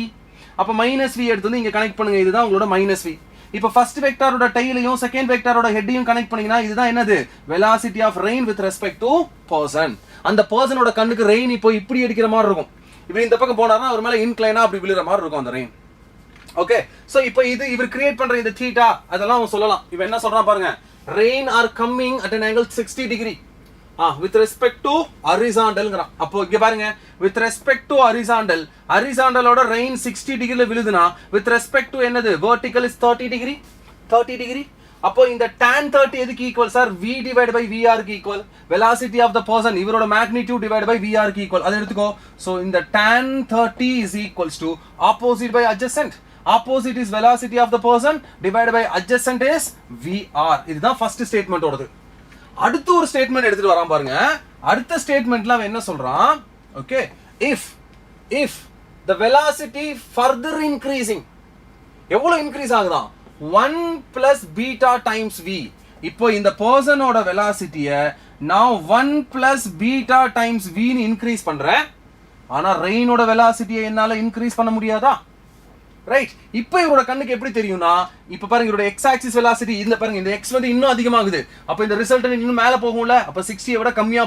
அப்ப மைனஸ் v எடுத்து வந்து இங்க கனெக்ட் பண்ணுங்க, இதுதான் உங்களோட மைனஸ் v. இப்போ ஃபர்ஸ்ட் வெக்டாரோட டெய்லையும் செகண்ட் வெக்டாரோட ஹெட்டையும் கனெக்ட் பண்ணீங்கன்னா இதுதான் என்னது, velocity of rain with respect to person. அந்த பர்சனோட கண்ணுக்கு ரெயின் இப்போ இப்படி அடிக்கிற மாதிரி இருக்கும், இப்படி இந்த பக்கம் போனாருன்னா அவர் மேல இன்க்ளைனா அப்படி விழுற மாதிரி இருக்கும் அந்த ரெயின். ஓகே, சோ இப்போ இது இவர் கிரியேட் பண்ற இந்த தீட்டா அதெல்லாம் அவன் சொல்லலாம். இப்போ என்ன சொல்றான் பாருங்க, rain are coming at an angle 60 degree with respect to horizontalங்கறான். அப்போ இங்க பாருங்க, with respect to horizontal ஓட rain 60 டிகிரில விழுதுனா with respect to என்னது, vertical is 30 degree. அப்போ இந்த tan 30 எதுக்கு equal sir, v divided by vr க்கு equal. velocity of the person இவரோட magnitude divided by vr க்கு ஈக்குவல். அதை எடுத்துக்கோ. சோ இந்த tan 30 is equals to opposite by adjacent. opposite is velocity of the person divided by adjacent is vr. இதுதான் first statement ஓடுது. அடுத்து ஒரு statement எடுத்துட்டு வரான் பாருங்க. அடுத்த ஸ்டேட்மெண்ட்ல அவன் என்ன சொல்றான், okay, if the velocity further increasing, எவ்வளவு increase ஆகுதான், 1 plus beta times v. இப்போ இந்த பர்சனோட velocityயை நான் 1 plus beta times v ன்னு இன்க்ரீஸ் பண்றேன். ஆனா ரெயினோட velocityயை என்னால இன்க்ரீஸ் பண்ண முடியாதா, ரைட்? இப்போ இவரோட கண்ணுக்கு எப்படி தெரியும்னா, இப்போ பாருங்க இவரோட x axis velocity இந்த பாருங்க, இந்த x வந்து இன்னும் அதிகமாகுது. அப்ப இந்த ரிசல்ட் இன்னும் மேல போகும்ல, அப்ப 60 விட கம்மியா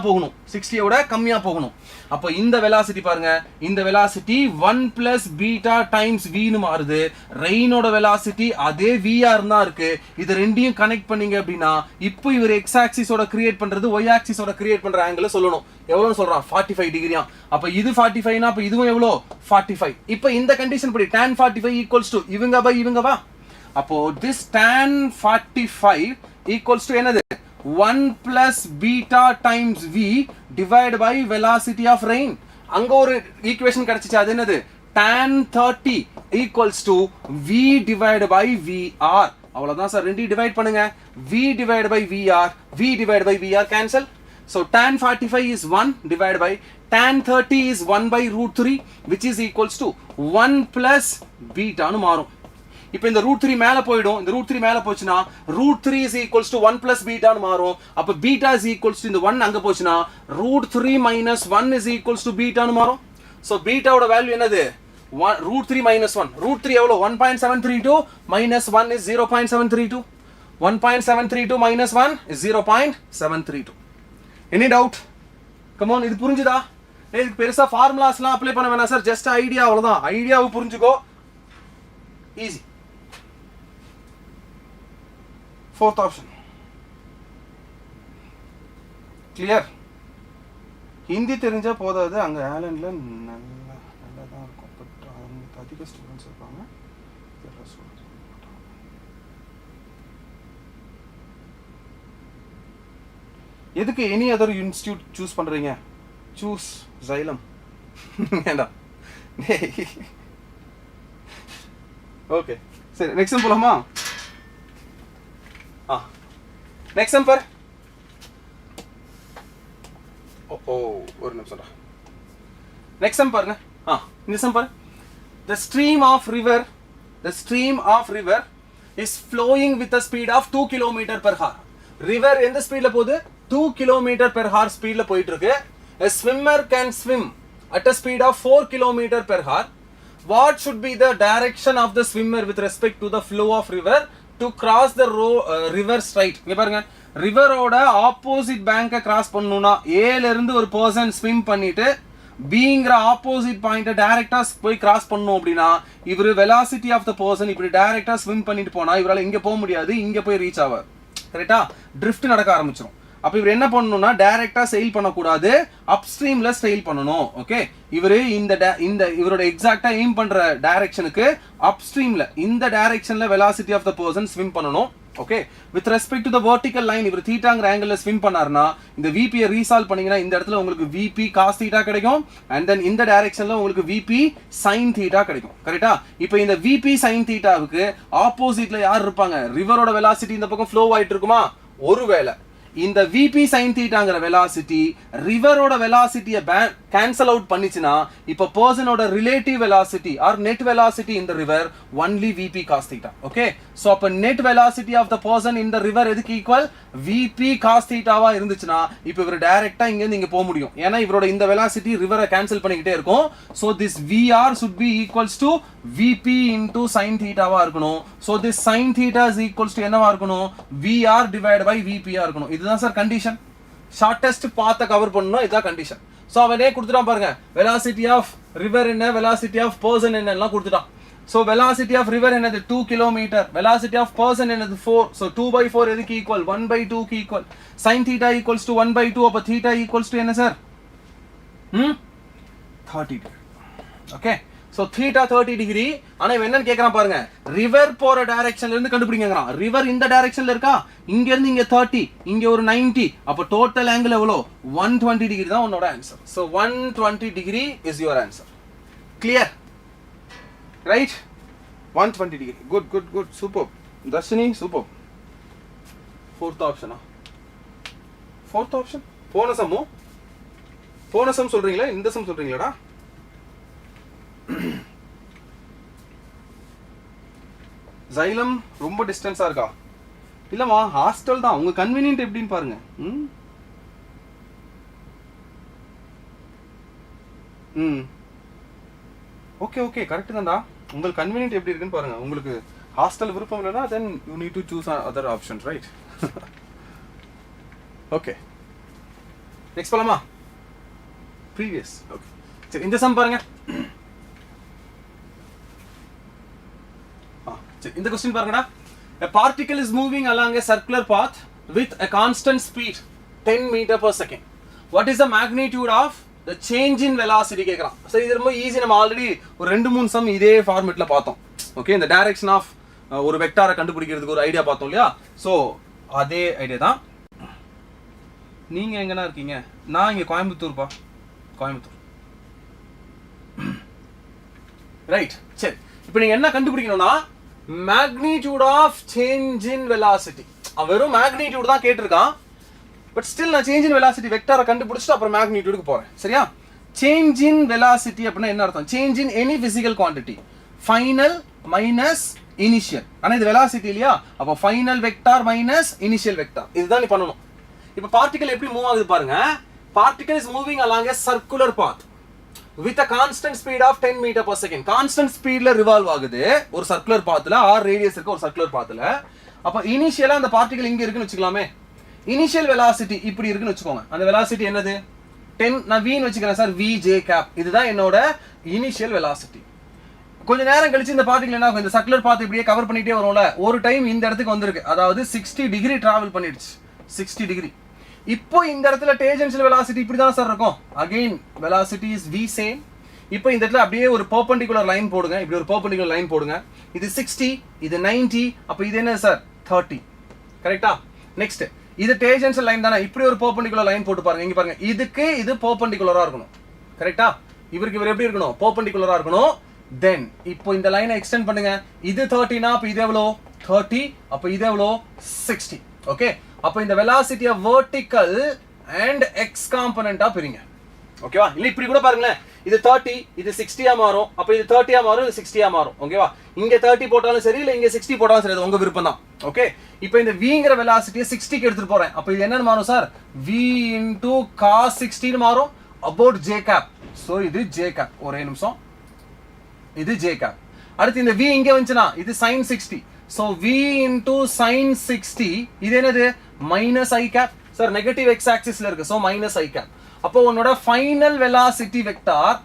போகணும். அப்ப இந்த velocity பாருங்க, இந்த velocity 1 plus beta times v ன்னு மாறுது. ரெயினோட velocity அதே vr தான் இருக்கு. இது ரெண்டையும் கனெக்ட் பண்ணீங்க அப்படினா இப்போ இவர் x axis ஓட கிரியேட் பண்றது y axis ஓட கிரியேட் பண்ற ஆங்கிளை சொல்லணும். எவ்வளவுன்னு சொல்றான், 45 டிகிரியா. அப்ப இது 45 னா அப்ப இதுவும் எவ்வளோ, 45. இப்போ இந்த கண்டிஷன் படி tan 45 equals to இவங்க பை இவங்க வா. அப்போ this tan 45 equals to என்னது, 1 plus beta times v divided by velocity of rain. அங்க ஒரு ஈக்குவேஷன் கிடைச்சிச்சு, அது என்னது, tan 30 equals to v divided by vr. அவ்வளவுதான் சார், ரெண்டையும் டிவைட் பண்ணுங்க. v divided by vr cancel. So tan 45 is 1 divided by tan 30 is 1 by root 3 which is equals to 1 plus beta னு மாறும். இப்போ இந்த root 3 மேல போய்டும், இந்த root 3 மேல போச்சுனா root 3 is equals to 1 plus beta னு மாறும். அப்ப beta is equals to இந்த 1 அங்க போச்சுனா root 3 minus 1 is equals to beta னு மாறும். So beta ஓட வேல்யூ என்னது, root 3 minus 1. root 3 எவ்வளவு, 1.732 minus 1 is 0.732. 1.732 minus 1 is 0.732. Any doubt? Come on, இது புரிஞ்சுதா? இதுக்கு பெருசா ஃபார்முலாஸ்லாம் அப்ளை பண்ண வேணாம் சார், ஜஸ்ட் ஐடியா, அவ்வளவுதான். ஐடியாவை புரிஞ்சுக்கோ, easy. Fourth option. Clear? Hindi தெரிஞ்சா போதாது, அங்க ஆலன்ல நல்லா தான் இருக்கும். பட் அவங்க அதிக ஸ்டூடெண்ட்ஸ் இருப்பாங்க. எதுக்கு எனி அதர் இன்ஸ்டிடியூட் சூஸ் பண்றீங்க? Choose Xylem. வேண்டாம். ஓகே சரி, நெக்ஸ்ட் சம் போலாமா? நெக்ஸ்ட் சம் பாரு. ஒரு நிமிஷம்டா. நெக்ஸ்ட் சம் பாருங்க. இந்த சம் பாரு. The stream of river is flowing with a speed of 2 km per hour. River எந்த ஸ்பீட்ல போகுது, 2 km per hour ஸ்பீட்ல போயிட்டு இருக்கு. A swimmer can swim at a speed of 4 km per hour. What should be the direction of the swimmer with respect to the flow of river to cross the river straight? இங்க பாருங்க, ரிவரோட opposite பேங்கை cross பண்ணனும்னா ஏல இருந்து ஒரு person swim பண்ணிட்டு Bங்கிற opposite பாயிண்ட்டை டைரக்டா போய் கிராஸ் பண்ணணும் அப்படின்னா இவர் வெலாசிட்டி ஆஃப் த பர்சன் இப்படி டைரக்டா ஸ்விம் பண்ணிட்டு போனா இவரால் இங்க போக முடியாது, இங்க போய் ரீச் ஆவார். கரெக்டா? ட்ரிஃப்ட் நடக்க ஆரம்பிச்சிடும். அப்ப இவர் என்ன பண்ணணும்னா டைரக்டா செயில் பண்ணக்கூடாது, அப்ஸ்ட்ரீம்ல செயில் பண்ணணும். ஓகே, இவரு இந்த இவரோட எக்ஸாக்டா எய்ம் பண்ற டைரக்ஷனுக்கு அப்ஸ்ட்ரீம்ல இந்த டைரக்ஷன்ல velocity of the person swim பண்ணணும். Okay, with respect to the vertical line இவர் தீட்டாங்கிற ஆங்கிள் ஸ்விம் பண்ணாருன்னா இந்த விபியை ரீசால்வ் பண்ணீங்கன்னா இந்த இடத்துல உங்களுக்கு விபி காஸ் தீட்டா கிடைக்கும். அண்ட் தென் இந்த டைரக்ஷன்ல உங்களுக்கு விபி சைன் தீட்டா கிடைக்கும். கரெக்டா? இப்போ இந்த விபி சைன் தீட்டாவுக்கு ஆப்போசிட்ல யார் இருப்பாங்க? ரிவரோட வெலாசிட்டி இந்த பக்கம் ஃப்ளோ ஆயிட்டு இருக்குமா? ஒருவேளை இந்த விபி சைன் தீட்டாங்கிற வெலாசிட்டி ரிவரோட வெலாசிட்டியை கேன்சல் அவுட் பண்ணிச்சுன்னா இப்போ பர்சனோட relative velocity or net velocity in the river only VB cos theta. Okay, so அப்போ net velocity of the person in the river எதுக்கு ஈக்குவல்? விபி காஸ் தீட்டாவா இருந்துச்சுன்னா இப்போ இவர் டைரக்டா இங்கேருந்து இங்கே போக முடியும். ஏன்னா இவரோட இந்த வெலாசிட்டி ரிவரை கேன்சல் பண்ணிக்கிட்டே இருக்கும். So this VR should be equals to VB into sine தீட்டாவா இருக்கணும். So this sine theta is equals to என்னவா இருக்கணும்? விஆர் டிவைட் பை விபியா இருக்கணும். இதுதான் சார் கண்டிஷன். ஷார்ட்டஸ்ட் பாத்தை கவர் பண்ணணும், இதுதான் கண்டிஷன். ஸோ அவனே கொடுத்துட்டான் பாருங்க, வெலாசிட்டி ஆஃப் ரிவர் என்ன, வெலாசிட்டி ஆஃப் பர்சன் என்னெல்லாம் கொடுத்துட்டான். ஸோ வெலாசிட்டி ஆஃப் ரிவர் என்னது 2 கிலோமீட்டர், வெலாசிட்டி ஆஃப் பர்சன் என்னது 4. ஸோ 2/4 எதுக்கு ஈக்குவல்? 1/2க்கு equal. Sine theta equals to 1/2. அப்போ தீட்டா ஈக்குவல்ஸ் டு என்ன sir? 30 degree. Okay, so theta 30 degree. ஆனா இவன் என்னன்னு கேட்கறான் பாருங்க, ரிவர் போற டைரக்ஷன்ல இருந்து கண்டுபிடிங்கிறான். ரிவர் இந்த டைரக்ஷன்ல இருக்கா, இங்க இருந்து இங்க 30, இங்க ஒரு 90. அப்போ டோட்டல் ஆங்கிள் எவ்வளோ? 120 டிகிரி தான் உன்னோட answer. So 120 degree is your answer. Clear? Right? 120 degree. Good good good, super Dharshini, super. Fourth ஆப்ஷனா? ஃபோர்த் ஆப்ஷன் போன சம் சொல்றீங்களா, இந்த சம் சொல்றீங்களாடா? Xylem ரொம்ப டிஸ்டன்ஸா இருக்கா? இல்லம்மா, ஹாஸ்டல் தான். உங்க கன்வீனியன்ட் எப்படின்னு பாருங்க. ஓகே ஓகே, கரெக்ட் தான்டா. உங்களுக்கு கன்வீனியன்ட் எப்படி இருக்குன்னு பாருங்க. உங்களுக்கு ஹாஸ்டல் விருப்பம் இல்லைன்னா then you need to choose other options, right? Okay, next போலாமா? ப்ரீவியஸ். ஓகே, சரி, இந்த சம் பாருங்க. இந்த क्वेश्चन பாருங்கடா. A particle is moving along a circular path with a constant speed 10 meter per second. What is the magnitude of the change in velocity கேக்குறான். சரி, இது ரொம்ப ஈஸி. நம்ம ஆல்ரெடி ஒரு 2-3 சம் இதே ஃபார்மேட்ல பார்த்தோம். ஓகே, இந்த டைரக்ஷன் ஆஃப் ஒரு வெக்டாரை கண்டுபிடிக்கிறதுக்கு ஒரு ஐடியா பார்த்தோம் இல்லையா? ஸோ அதே ஐடியா தான். நீங்க எங்கன்னா இருக்கீங்க? நான் இங்க கோயம்புத்தூர்ப்பா, கோயம்புத்தூர். ரைட், சரி. இப்போ நீங்க என்ன கண்டுபிடிக்கணும்னா magnitude of change in velocity. வெறும் magnitude தான் கேட்டிருக்கான். பட் ஸ்டில் நான் சேஞ்ச் இன் வெலாசிட்டி வெக்டாரை கண்டுபிடிச்சிட்டு அப்புறம் மேக்னிடியூடுக்கு போறேன். சரியா? சேஞ்ச் இன் வெலாசிட்டி அப்படின்னா என்ன அர்த்தம்? Change in any physical quantity, final minus initial. ஆனா இது வெலாசிட்டி இல்லையா? அப்போ final vector minus initial vector. இதுதான் நீ பண்ணணும். இப்போ பார்ட்டிகல் எப்படி மூவ் ஆகுது பாருங்க. Particle is moving along a circular path with a constant speed of 10 meter per second. Constant ஸ்பீட்ல ரிவால்வ் ஆகுது ஒரு சர்க்குலர் பாத்ல, ஆர் ரேடியஸ் இருக்க ஒரு சர்க்குலர் பாத்ல. அப்ப இனிஷியலா அந்த பார்ட்டிகல் இங்க இருக்குன்னு வச்சுக்கலாமே. இனிஷியல் வெலாசிட்டி இப்படி இருக்குன்னு வச்சுக்கோங்க. அந்த வெலாசிட்டி என்னது? 10. நான் v ன்னு வச்சுக்கிறேன் சார், v j cap. இதுதான் என்னோட இனிஷியல் வெலாசிட்டி. கொஞ்ச நேரம் கழிச்சு இந்த பார்ட்டிகல் என்ன ஆகும்? இந்த சர்க்குலர் பாத் இப்படியே கவர் பண்ணிட்டே வரும்ல. ஒரு டைம் இந்த இடத்துக்கு வந்திருக்கு, அதாவது 60 டிகிரி டிராவல் பண்ணிடுச்சு. 60 டிகிரி. இப்போ இந்த இடத்துல டேஞ்சென்ஷியல் வெலாசிட்டி இப்படி தான் சார் இருக்கும். Again velocity is v same. இப்போ இந்த இடத்துல அப்படியே ஒரு பெர்பெண்டிகுலர் லைன் போடுங்க. இப்படி ஒரு பெர்பெண்டிகுலர் லைன் போடுங்க. இது 60, இது 90. அப்போ இது என்ன சார்? 30. கரெக்ட்டா? நெக்ஸ்ட், இது டேஞ்சென்ஷியல் லைன் தானே. இப்படி ஒரு பெர்பெண்டிகுலர் லைன் போட்டு பாருங்க. இங்க பாருங்க, இதுக்கு இது பெர்பெண்டிகுலரா இருக்கணும். கரெக்ட்டா? இவருக்கு இவர் எப்படி இருக்கணும்? பெர்பெண்டிகுலரா இருக்கணும். தென் இப்போ இந்த லைனை எக்ஸ்டெண்ட் பண்ணுங்க. இது 30னா அப்ப இது எவ்வளோ? 30. அப்ப இது எவ்வளோ? 60. ஓகே, அப்ப இந்த வெலாசிட்டியை வெர்டிகல் அண்ட் எக்ஸ் காம்பனண்டா பிரிங்க. ஓகேவா? இல்ல இப்படி கூட பாருங்களேன். இது 30, இது 60 மாறும். அப்ப இது 30 மாறும், இது 60 மாறும். ஓகேவா? இங்க 30 போட்டாலும் சரி, இல்ல இங்க 60 போட்டாலும் சரி, அது உங்க விருப்பம் தான். ஓகே, இப்போ இந்த vங்கிற வெலாசிட்டியை 60க்கு எடுத்துட்டு போறேன். அப்ப இது என்னன்னு மாறும் சார்? v into cos 60 ன்னு மாறும். about j cap. சோ இது j cap. ஒரே நிமிஷம், இது j cap. அடுத்து இந்த v இங்க வந்துச்சுனா இது sin 60. So v into sin 60, இது என்னது? minus I cap. Sir negative x ஆக்சிஸ்ல இருக்கு. So minus I cap. அப்போ உன்னோட final velocity vector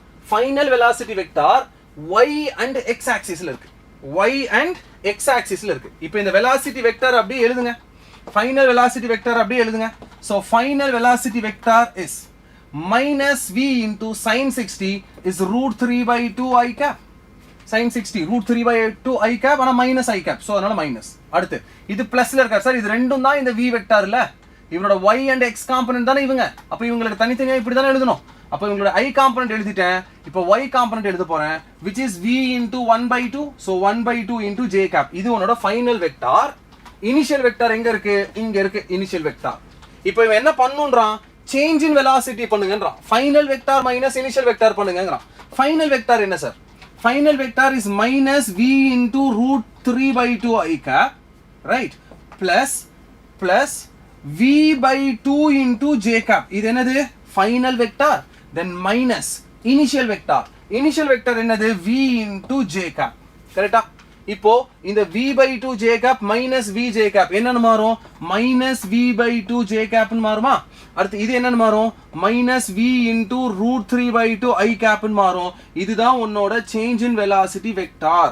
y and x ஆக்சிஸ்ல இருக்கு. y and x ஆக்சிஸ்ல இருக்கு. இப்போ இந்த வெலாசிட்டி வெக்டார் அப்படியே எழுதுங்க. ஃபைனல் வெலாசிட்டி வெக்டார் அப்படியே எழுதுங்க. So final velocity vector is minus v into sin 60 is root 3 by 2 I cap. sin 60 root 3 by 2 I cap ஆனா minus I cap. So அதனால minus. அடுத்து இது பிளஸ்ல இருக்கா சார்? இது ரெண்டும் தான் இந்த v வெக்டார் இல்ல. இவனோட y and x காம்போனன்ட் தானே இவங்க. அப்ப இவங்களுக்கு தனித்தனியா இப்படி தானே எழுதணும். அப்ப இவங்களோட I காம்போனன்ட் எழுதிட்டேன். இப்போ y காம்போனன்ட் எழுத போறேன். which is v into 1 by 2. So 1 by 2 into j cap. இது உன்னோட ஃபைனல் வெக்டார். இனிஷியல் வெக்டார் எங்க இருக்கு? இங்க இருக்கு இனிஷியல் வெக்டார். இப்போ இவன் என்ன பண்ணுன்றான்? சேஞ்ச் இன் வெலாசிட்டி பண்ணுங்கன்றான். Final vector minus initial vector பண்ணுங்கன்றான். ஃபைனல் வெக்டார் என்ன sir? Final vector is minus v into root 3 by 2 I cap, right? plus v by 2 into j cap. இது என்னது? Final vector. then minus initial vector. Initial vector என்னது? v into j cap. கரெக்ட்டா? இப்போ இந்த v by 2 j cap minus v j cap என்னன்னு மாறும்? minus v by 2 j cap ன்னு மாறுமா? அடுத்து இது என்னன்னு மாறும்? minus v into root 3 by 2 I cap ன்னு மாறும். இதுதான் உன்னோட change in velocity vector.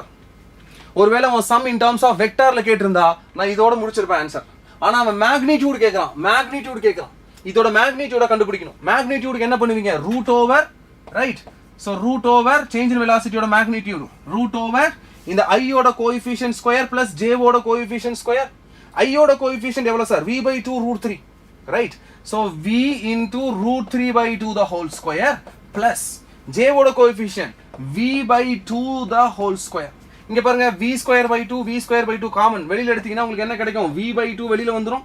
ஒருவேளை உன் sum in terms of vectorல கேட்டிருந்தா நான் இதோட முடிச்சிருப்பேன் ஆன்சர். ஆனா அவன் magnitude கேக்குறான். இதோட magnitude கண்டுபிடிக்கணும். magnitude என்ன பண்ணுவீங்க? root over, right? so root over change in velocity ஓட magnitude root over இந்த i ஓட கோஎஃபிஷியன்ட் ஸ்கொயர் பிளஸ் j ஓட கோஎஃபிஷியன்ட் ஸ்கொயர். i ஓட கோஎஃபிஷியன்ட் எவ்வளவு sir? v by 2 root 3, right? so v into root 3 by 2 the whole square plus j ஓட coefficient v by 2 the whole square. இங்க பாருங்க v square by 2 common வெளியில எடுத்தீங்கன்னா உங்களுக்கு என்ன கிடைக்கும்? v by 2 வெளியில வந்துரும்.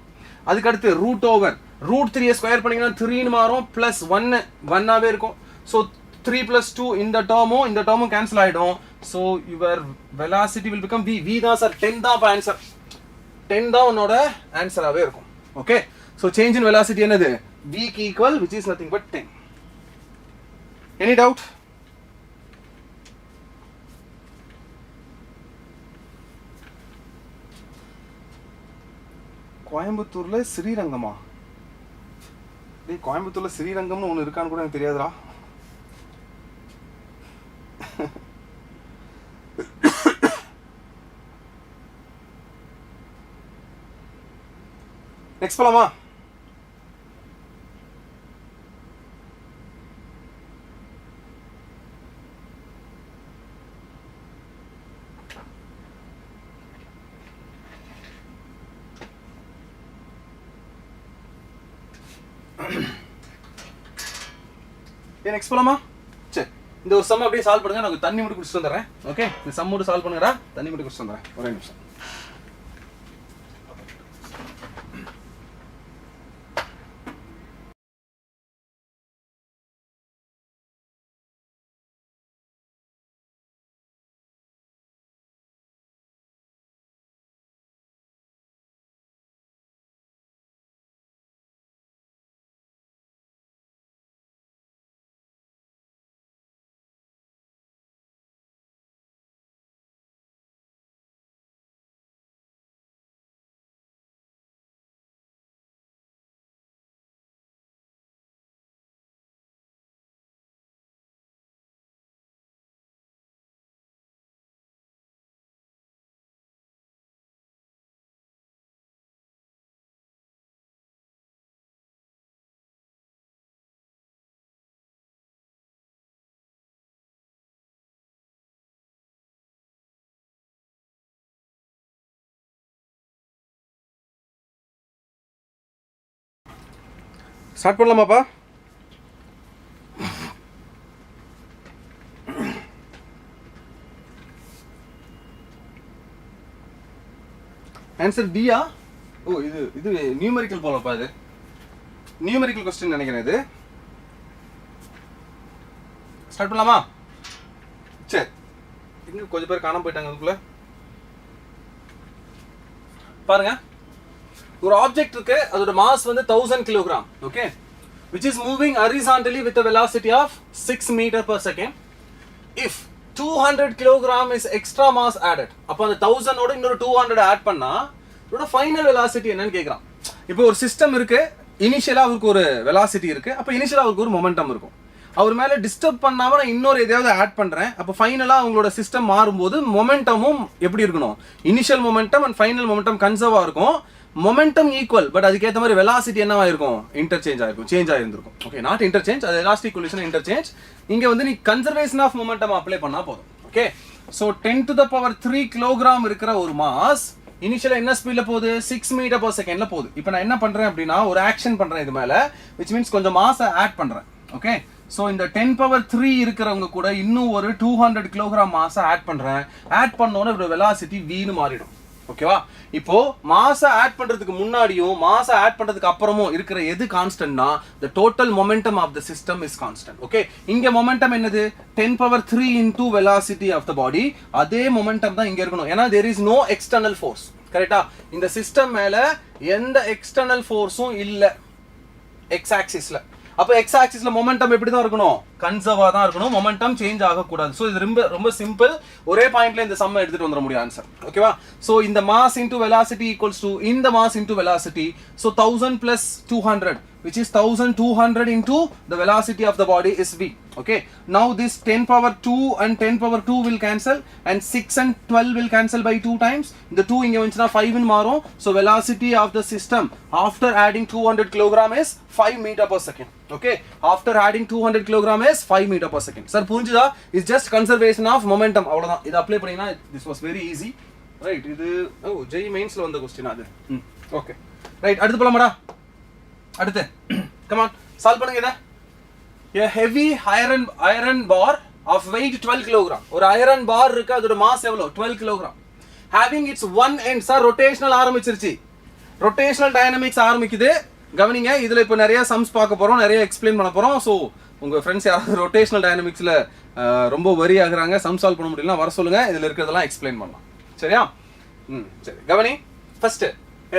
அதுக்கு அடுத்து ரூட் ஓவர் ரூட் 3 ஸ்கொயர் பண்ணீங்கன்னா 3 ன்னு மாறும் பிளஸ் 1 ஆவே இருக்கும். so 3 plus 2 இந்த டேர்மும் கேன்சல் ஆயிடும். so your velocity will become v. v தான் சார் 10 தான் அப்ப ஆன்சர். 10 தான் உன்னோட ஆன்சராவே இருக்கும். Okay, so change in velocity என்னது? v க்கு equal which is nothing but 10. any doubt? கோயம்புத்தூர்ல ஸ்ரீரங்கமா? டேய் கோயம்புத்தூர்ல ஸ்ரீரங்கம்னு ஒன்னு இருக்கான்னு கூட எனக்கு தெரியாதுடா. நெக்ஸ்ட் போலாமா? நெக்ஸ்ட் போலாமா? சரி, இந்த ஒரு சம் அப்படியே சால்வ் பண்ணுங்க. நான் தண்ணி மட்டும் குடிச்சிட்டு வந்துடுறேன். ஓகே, இந்த சம் மட்டும் சால்வ் பண்ணுங்கடா. தண்ணி மட்டும் குடிச்சிட்டு வந்துடுறேன். ஒரே நிமிஷம். ஸ்டார்ட் பண்ணலாமாப்பா? ஆன்சர் டியா? ஓ, இது நியூமெரிக்கல் போலப்பா. இது நியூமெரிக்கல் क्वेश्चन நினைக்கிறேன். இது ஸ்டார்ட் பண்ணலாமா? சரி, இங்க கொஞ்சம் பேர் காணாம போயிட்டாங்க. அதுக்குள்ள பாருங்க, ஒரு ஆப்ஜெக்ட் இருக்கு, அதோட மாஸ் வந்து 1000 kilogram. Okay, which is moving horizontally with a velocity of 6 meter per second. If 200 kilogram is extra mass added, அப்ப அந்த 1000 ஓட இன்னொரு 200 ஆட் பண்ணா இதோட ஃபைனல் வெலாசிட்டி என்னன்னு கேக்குறான். இப்போ ஒரு சிஸ்டம் இருக்கு, இனிஷியலாக அவருக்கு ஒரு வெலாசிட்டி இருக்குது, அப்போ இனிஷியலாக அவருக்கு ஒரு மொமெண்டம் இருக்கும். அவர் மேலே டிஸ்டர்ப் பண்ணாமல் நான் இன்னொரு எதையாவது ஆட் பண்ணுறேன், அப்போ ஃபைனலாக அவங்களோட சிஸ்டம் மாறும்போது மொமெண்டமும் எப்படி இருக்கணும், initial momentum and final momentum கன்சர்வாக இருக்கும். மொமெண்டம் ஈக்குவல், பட் அதுக்கேற்ற மாதிரி வெலாசிட்டி என்னவா இருக்கும், இன்டர்சேஞ்ச் ஆயிருக்கும், சேஞ்ச் ஆயிருந்திருக்கும். ஓகே, நாட் இன்டர்சேஞ்ச், அது எலாஸ்டிக் ஈக்குவேஷன் இன்டர்சேஞ்ச். இங்கே வந்து நீ கன்சர்வேஷன் ஆஃப் மொமெண்டம் அப்ளை பண்ணால் போதும். ஓகே, ஸோ 10⁻³ கிலோகிராம் இருக்கிற ஒரு மாஸ் இனிஷியலாக என்ன ஸ்பீடில் போகுது, 6 மீட்டர் per செகண்டில் போகுது. இப்போ நான் என்ன பண்ணுறேன் அப்படின்னா ஒரு ஆக்ஷன் பண்ணுறேன் இது மேலே, விச் மீன்ஸ் கொஞ்சம் மாஸை ஆட் பண்ணுறேன். ஓகே, ஸோ இந்த 10⁻³ இருக்கிறவங்க கூட இன்னும் ஒரு 200 கிலோகிராம் மாஸை ஆட் பண்ணுறேன். ஆட் பண்ணோன்னே இதோட வெலாசிட்டி வீணு மாறிடும். ஓகேவா, இப்போ மாஸை ஆட் பண்ணுறதுக்கு முன்னாடியும் மாஸை ஆட் பண்ணுறதுக்கு அப்புறமும் இருக்கிற எது கான்ஸ்டன்ட்னா the total momentum of the system is constant. Okay, இங்கே மொமெண்டம் என்னது, 10⁻³ into velocity of the body. அதே மொமெண்டம் தான் இங்கே இருக்கணும், ஏன்னா there is no external force. கரெக்டா, இந்த சிஸ்டம் மேலே எந்த எக்ஸ்டர்னல் ஃபோர்ஸும் இல்லை எக்ஸ் ஆக்சிஸில். அப்போ எக்ஸ் ஆக்சிஸ்ல மொமெண்டம் எப்படி தான் இருக்கணும், கன்சர்வா தான் இருக்கணும், மொமெண்டம் சேஞ்ச் ஆகக்கூடாது. ஸோ இது ரொம்ப ரொம்ப சிம்பிள், ஒரே பாயிண்ட்ல இந்த சம்மை எடுத்துட்டு வந்துட முடியும் ஆன்சர். ஓகேவா, ஸோ இந்த mass into velocity equals to இந்த mass into velocity. So 1000 + 200 which is 1200 into the velocity of the body is v. Okay, now this 10⁻² and 10⁻² will cancel and 6 and 12 will cancel by 2 times. The 2 inge vanchina 5 in maro. So velocity of the system after adding 200 kg is 5 meter per second. Okay, after adding 200 kg is 5 meter per second. Sir punjida is just conservation of momentum. avladha idu apply panina, this was very easy, right? Idu JEE mains la vanda question adu. Okay, right, adutha polamada. அடுத்து come on solve பண்ணுங்க இத. a heavy iron bar of weight 12 kg. ஒரு iron bar இருக்கு, அதோட mass எவ்வளவு, 12 kg. having its one end, sir rotational ஆரம்பிச்சிருச்சு, rotational dynamics ஆரம்பிக்குது. கவனிங்க, இதுல இப்ப நிறைய சம்ஸ் பார்க்க போறோம், நிறைய எக்ஸ்பிளைன் பண்ண போறோம். ஸோ உங்க ஃப்ரெண்ட்ஸ் யாராவது ரொட்டேஷனல் டைனமிக்ஸ்ல ரொம்ப வரி ஆகுறாங்க, சம் சால்வ் பண்ண முடியலன்னா வர சொல்லுங்க, இதுல இருக்கிறதெல்லாம் எக்ஸ்பிளைன் பண்ணலாம். சரியா? சரி, கவனி. First,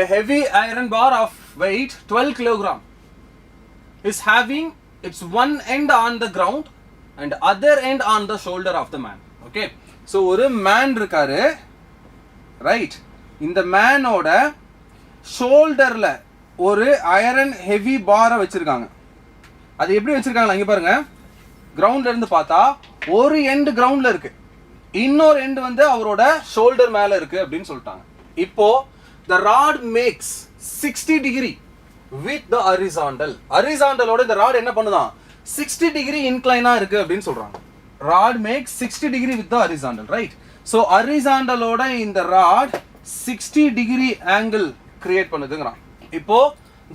a heavy iron bar of weight 12 kg is having its one end on the ground and other end on the shoulder of the man. Okay, so ஒரு man இருக்காரு, ரைட்? இந்த மேனோட ஷோல்டர்ல ஒரு ஐரன் ஹெவி பாரை வச்சிருக்காங்க. அது எப்படி வச்சிருக்காங்க இங்க பாருங்க, கிரவுண்ட்ல இருந்து பார்த்தா ஒரு எண்ட் கிரவுண்ட்ல இருக்கு, இன்னொரு எண்ட் வந்து அவரோட ஷோல்டர் மேல இருக்கு அப்படின்னு சொல்லிட்டாங்க. இப்போ the rod makes 60 degree with the horizontal. horizontal ஓட இந்த ராட் என்ன பண்ணுதான், 60 degree incline இருக்கு அப்படின்னு சொல்றாங்க. rod makes 60 degree with the horizontal, right? so horizontal ஓட இந்த ராட் 60 degree angle create பண்ணுதுங்கறான். இப்போ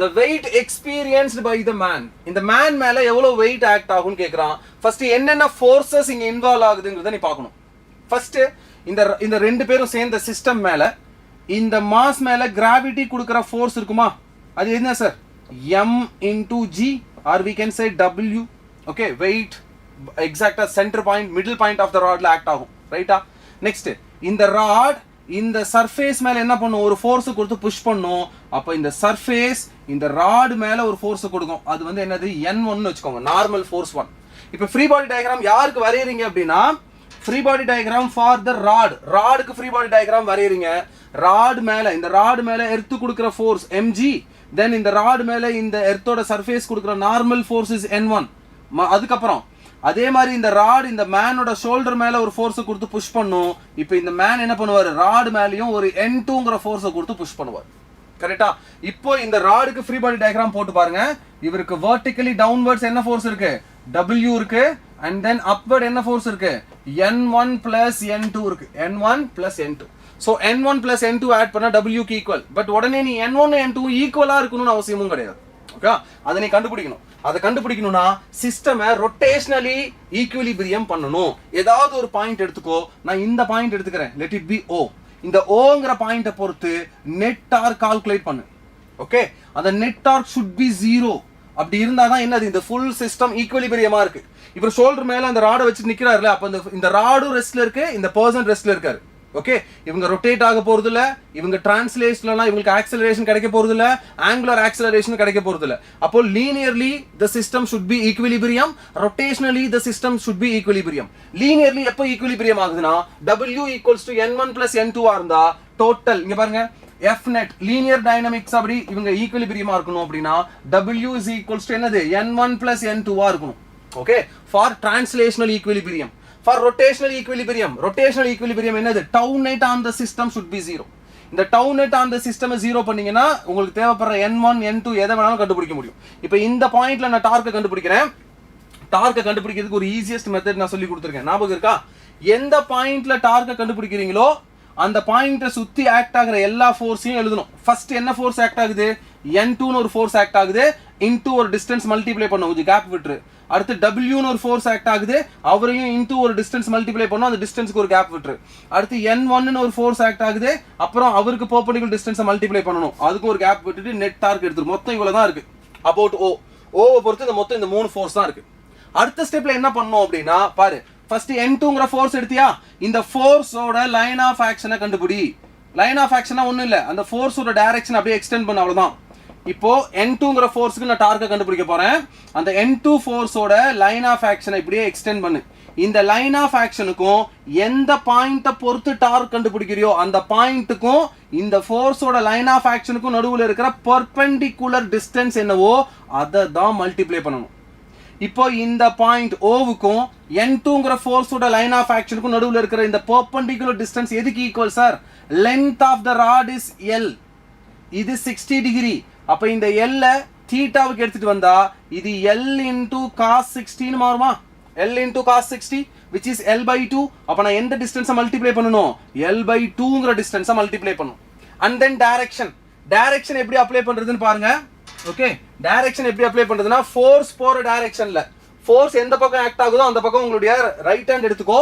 the weight experienced by the man, இந்த man மேல எவ்வளவு weight act ஆகும்னு கேக்குறான். ஃபர்ஸ்ட் என்னென்ன forces இங்க இன்வால்வ் ஆகுதுங்கறத நீ பார்க்கணும். ஃபர்ஸ்ட் இந்த ரெண்டு பேரும் சேர்ந்த சிஸ்டம் மேல இந்த மாஸ் மேல கிராவிட்டி கொடுக்கிற ஃபோர்ஸ் இருக்குமா, அது என்ன sir, m into g or we can say w. okay, weight exact center point, middle point of the rod la act ஆகும், ரைட்டா? நெக்ஸ்ட், இந்த ராட் இந்த சர்ஃபேஸ் மேல என்ன பண்ணும், ஒரு ஃபோர்ஸ் கொடுத்து புஷ் பண்ணும். அப்ப இந்த சர்ஃபேஸ் இந்த ராட் மேல ஒரு ஃபோர்ஸ் கொடுக்கும், அது வந்து என்னது, n1 னு வெச்சுக்கோங்க, நார்மல் ஃபோர்ஸ் 1. இப்போ ஃப்ரீ பாடி டயகிராம் யாருக்கு வரையறீங்க அப்படின்னா, free body diagram for the rod, ராடுக்கு ஃப்ரீ பாடி டயகிராம் வரையறீங்க. ராட் மேல இந்த ராட் மேல எர்த் கொடுக்கிற ஃபோர்ஸ் mg, தென் இந்த ராட் மேல இந்த எர்த்தோட சர்ஃபேஸ் கொடுக்கிற நார்மல் ஃபோர்ஸ் இஸ் n1. அதுக்கப்புறம் அதே மாதிரி இந்த ராட் இந்த மேனோட ஷோல்டர் மேல ஒரு ஃபோர்ஸ் கொடுத்து புஷ் பண்ணும். இப்போ இந்த மேன் என்ன பண்ணுவார், ராட் மேலயும் ஒரு n2ங்கற ஃபோர்ஸ் கொடுத்து புஷ் பண்ணுவார். கரெக்ட்டா? இப்போ இந்த ராடுக்கு ஃப்ரீ பாடி டயகிராம் போட்டு பாருங்க. இவருக்கு வெர்டிகலி டவுன்வர்ட்ஸ் என்ன ஃபோர்ஸ் இருக்கு, w இருக்கு, and then upward என்ன ஃபோர்ஸ் இருக்கு, n1 + n2 இருக்கு, n1 + n2. so n1 + n2 add பண்ணா w க்கு ஈக்குவல். பட் உடனே நீ n1 n2 ஈக்குவலா இருக்கணும்னு அவசியமும் கிடையாது. ஓகே, அதை நீ கண்டுபிடிக்கணும். அதை கண்டுபிடிக்கணும்னா சிஸ்டமை ரொட்டேஷனலி ஈக்குவிலிபிரியம் பண்ணணும். ஏதாவது ஒரு பாயிண்ட் எடுத்துக்கோ, நான் இந்த பாயிண்ட் எடுத்துக்கிறேன், லெட் இட் பி o. இந்த ஓங்கற பாயிண்ட பொறுத்து நெட் டார்க் கால்குலேட் பண்ணு. ஓகே, அந்த நெட் டார்க் should be 0. அப்படி இருந்தா தான் என்னது, இந்த ஃபுல் சிஸ்டம் ஈக்குவிலிபிரியமா இருக்கு. இப்போ ஷோல்டர் மேல அந்த ராடை வச்சு நிக்கிறாருல, அப்ப இந்த ராடும் ரெஸ்ட்ல இருக்கு, இந்த பர்சன் ரெஸ்ட்ல இருக்காரு. ஓகே, இவங்க ரொட்டேட் ஆக போறது இல்ல, இவங்க டிரான்ஸ்லேஷன்லாம் இவங்களுக்கு ஆக்சலரேஷன் கிடைக்க போறது இல்ல, ஆங்குலர் ஆக்சலரேஷன் கிடைக்க போறது இல்ல. அப்போ linearly the system should be equilibrium, rotationally the system should be equilibrium. Linearly எப்போ ஈக்குவிலிபிரியம் ஆகுதுன்னா w = n1 + n2 ஆ இருந்தா டோட்டல் இங்க பாருங்க F net linear dynamics அப்படி இவங்க ஈக்குலிபிரியமா இருக்கணும் அப்படின்னா W is equals to என்னது N1 plus N2 ஆ இருக்கணும். Okay, for translational equilibrium. For rotational equilibrium என்னது tau net on the system should be 0. இந்த tau net on the system 0 பண்ணீங்கன்னா உங்களுக்கு தேவைப்படுற N1 N2 எதை வேணாலும் கண்டுபிடிக்க முடியும். இப்போ இந்த பாயிண்ட்ல நான் டார்க்கை கண்டுபிடிக்கிறேன். டார்க்கை கண்டுபிடிக்கிறதுக்கு ஒரு ஈஸியஸ்ட் மெத்தட் நான் சொல்லி கொடுத்துருக்கேன். ஞாபகம் இருக்கா? எந்த பாயிண்ட்ல டார்க்கை கண்டுபிடிக்கிறீங்களோ அந்த பாயிண்ட்டை சுத்தி ஆக்ட் ஆகுற எல்லா ஃபோர்ஸையும் எழுதணும். ஃபர்ஸ்ட் என்ன ஃபோர்ஸ் ஆக்ட் ஆகுது? N2 னு ஒரு ஃபோர்ஸ் ஆக்ட் ஆகுது, இன்டு ஒரு டிஸ்டன்ஸ் மல்டிப்ளை பண்ணும், கொஞ்சம் கேப் விட்டுரு. அடுத்து W னு ஒரு ஃபோர்ஸ் ஆக்ட் ஆகுது, அவரையும் இன்டு ஒரு டிஸ்டன்ஸ் மல்டிப்ளை பண்ணும், அந்த டிஸ்டன்ஸ்க்கு ஒரு கேப் விட்டுரு. அடுத்து N1 னு ஒரு ஃபோர்ஸ் ஆக்ட் ஆகுது, அப்புறம் அவருக்கு பெர்பெண்டிகுலர் டிஸ்டன்ஸை மல்டிப்ளை பண்ணணும், அதுக்கு ஒரு கேப் விட்டுட்டு நெட் டார்க் எடுத்துரு. மொத்தம் இவ்வளவு தான் இருக்கு. About O. ஓவை பொறுத்து இந்த மொத்தம் இந்த 3 ஃபோர்ஸ் தான் இருக்கு. அடுத்த ஸ்டெப்ல என்ன பண்ணணும் அப்படின்னா பாரு, ஃபர்ஸ்ட் N2ங்கற ஃபோர்ஸ் எடுத்தியா, இந்த ஃபோர்ஸோட லைன் ஆஃப் ஆக்ஷனை கண்டுபிடி. லைன் ஆஃப் ஆக்ஷனா ஒண்ணும் இல்ல, அந்த ஃபோர்ஸோட டைரக்ஷன் அப்படியே எக்ஸ்டெண்ட் பண்ண, அவ்வளவுதான். இப்போ N2ங்கற ஃபோர்ஸ்க்கு நான் டார்க்கை கண்டுபிடிக்க போறேன். அந்த N2 ஃபோர்ஸோட லைன் ஆஃப் ஆக்ஷனை இப்படியே எக்ஸ்டெண்ட் பண்ணு. இந்த லைன் ஆஃப் ஆக்ஷனுக்கும் எந்த பாயிண்ட்டை பொறுத்து டார்க் கண்டுபிடிக்கிறியோ அந்த பாயிண்ட்டுக்கும் இந்த ஃபோர்ஸோட லைன் ஆஃப் ஆக்ஷனுக்கும் நடுவுல இருக்கிற பெர்பெண்டிகுலர் டிஸ்டன்ஸ் என்னவோ அதை தான் மல்டிப்ளை பண்ணணும். இப்போ இந்த பாயிண்ட் ஓவுக்கும் N2ங்கற ஃபோர்ஸோட லைன் ஆஃப் ஆக்ஷனுக்கும் நடுவுல இருக்கிற இந்த பெர்பெண்டிகுலர் டிஸ்டன்ஸ் எதுக்கு equal sir? Length of the rod is L. இது 60 டிகிரி. அப்ப இந்த L தீட்டாவுக்கு எடுத்துட்டு வந்தா இது L into cos 60 னு மாறுமா? L into cos 60 which is L/2. அப்ப நான் எந்த டிஸ்டன்ஸை மல்டிப்ளை பண்ணனும்? L/2ங்கற டிஸ்டன்ஸை மல்டிப்ளை பண்ணனும். and then டைரக்ஷன் எப்படி அப்ளை பண்றதுன்னு பாருங்க. ஓகே, டைரக்ஷன் எப்படி அப்ளை பண்றதுன்னா ஃபோர்ஸ் போற டைரக்ஷன்ல ஃபோர்ஸ் எந்த பக்கம் ஆக்ட் ஆகுதோ அந்த பக்கம் உங்களுடைய ரைட் ஹேண்ட் எடுத்துக்கோ.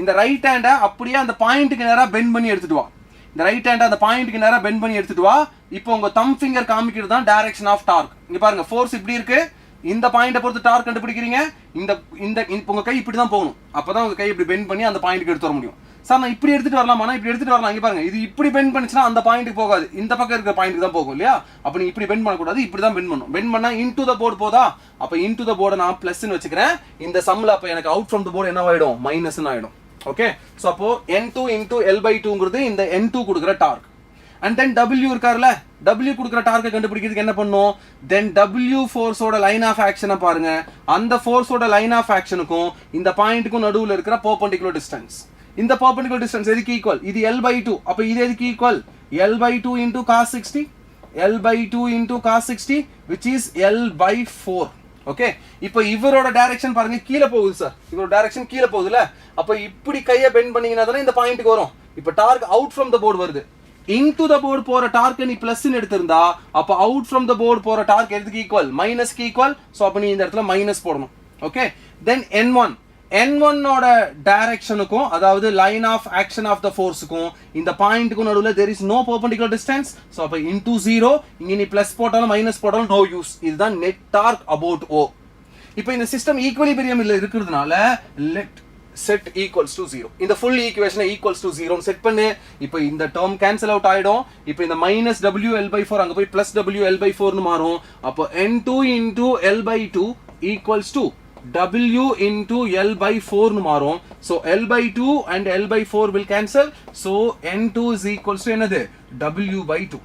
இந்த ரைட் ஹேண்டை அப்படியே அந்த பாயிண்ட்டுக்கு நேரா பெண்ட் பண்ணி எடுத்துட்டு வா. இந்த ரைட் ஹேண்டை அந்த பாயிண்ட்டுக்கு நேரா பெண்ட் பண்ணி எடுத்துட்டு வா. இப்போ உங்க தம் ஃபிங்கர் காமிக்கிறது தான் டைரக்ஷன் ஆஃப் டார்க். இங்க பாருங்க, ஃபோர்ஸ் இப்படி இருக்கு, இந்த பாயிண்ட்டை பொறுத்து டார்க் கண்டுபிடிக்கிறீங்க. இந்த உங்க கை இப்படி தான் போகணும், அப்பதான் உங்க கை இப்படி பெண்ட் பண்ணி அந்த பாயிண்ட்டுக்கு எடுத்து வர முடியும். சார் நான் இப்படி எடுத்துட்டு வரலாமா? இப்படி எடுத்துட்டு வரலாம். இங்க பாருங்க, இது இப்படி பெண்ட் பண்ணிச்சுன்னா அந்த பாயிண்ட்டுக்கு போகாது, இந்த பக்கம் இருக்கிற பாயிண்ட்டுக்கு தான் போகும் இல்லையா? அப்ப நீ இப்படி பெண்ட் பண்ணக்கூடாது, இப்படி தான் பெண்ட் பண்ணணும். பெண்ட் பண்ணா இன்டு த போர்டு போதா? அப்ப இன்டு த போர்டை நான் பிளஸ்ன்னு வச்சுக்கிறேன். இந்த சம்ல அப்ப எனக்கு அவுட் ஃப்ரம் த போர்டு என்ன ஆயிடும்? மைனஸ்ன்னு ஆயிடும். ஓகே, சோ அப்போ N2 into L/2ங்கிறது இந்த N2 கொடுக்குற டார்க். and then W இருக்கார்ல, W கொடுக்குற டார்க்கை கண்டுபிடிக்கிறதுக்கு என்ன பண்ணும்? then W ஃபோர்ஸோட லைன் ஆஃப் ஆக்ஷனை பாருங்க. அந்த ஃபோர்ஸோட லைன் ஆஃப் ஆக்ஷனுக்கும் இந்த பாயிண்ட்டுக்கும் நடுவுல இருக்கிற பெர்பெண்டிகுலர் டிஸ்டன்ஸ், இந்த பெர்பெண்டிகுலர் டிஸ்டன்ஸ் எதுக்கு ஈக்குவல்? இது L/2. அப்ப இது எதுக்கு equal? L/2 into cos 60. L/2 into cos 60 which is L/4. Okay, இப்போ இவரோட டைரக்ஷன் பாருங்க, கீழே போகுது சார். இவரோட டைரக்ஷன் கீழே போகுதுல, அப்ப இப்படி கையை பெண்ட் பண்ணீங்கன்னா தானே இந்த பாயிண்ட்டுக்கு வரும். இப்போ torque out from the board வருது. இன்டு த போர்டு போற டார்க் நீ பிளஸ்ன்னு எடுத்திருந்தா அப்ப அவுட் ஃப்ரம் த போர்டு போற டார்க் எதுக்கு ஈக்குவல்? மைனஸ்க்கு ஈக்குவல். சோ அப்ப நீ இந்த இடத்துல மைனஸ் போடணும். ஓகே, தென் N1 ஓட டைரக்ஷனுக்கும் அதாவது line of action of the ஃபோர்ஸுக்கும் இந்த பாயிண்ட்டுக்கும் நடுவுல there is no perpendicular distance. So அப்ப into 0, இங்க நீ பிளஸ் போட்டாலும் மைனஸ் போட்டாலும் நோ யூஸ். இதுதான் நெட் டார்க் அபவுட் O. இப்போ இந்த சிஸ்டம் ஈக்குவலிபிரியம்ல இருக்கிறதுனால let set equals to 0. இந்த full equation equals to 0 னு செட் பண்ணு. இப்போ இந்த term cancel out ஆயிடும். இப்போ இந்த minus WL/4 அங்க போய் plus WL/4 னு மாறும். அப்போ N2 into L/2 equals to W into L/4 னு மாறும். So L/2 and L/4 will cancel. So N2 is equals to என்னது? W/2.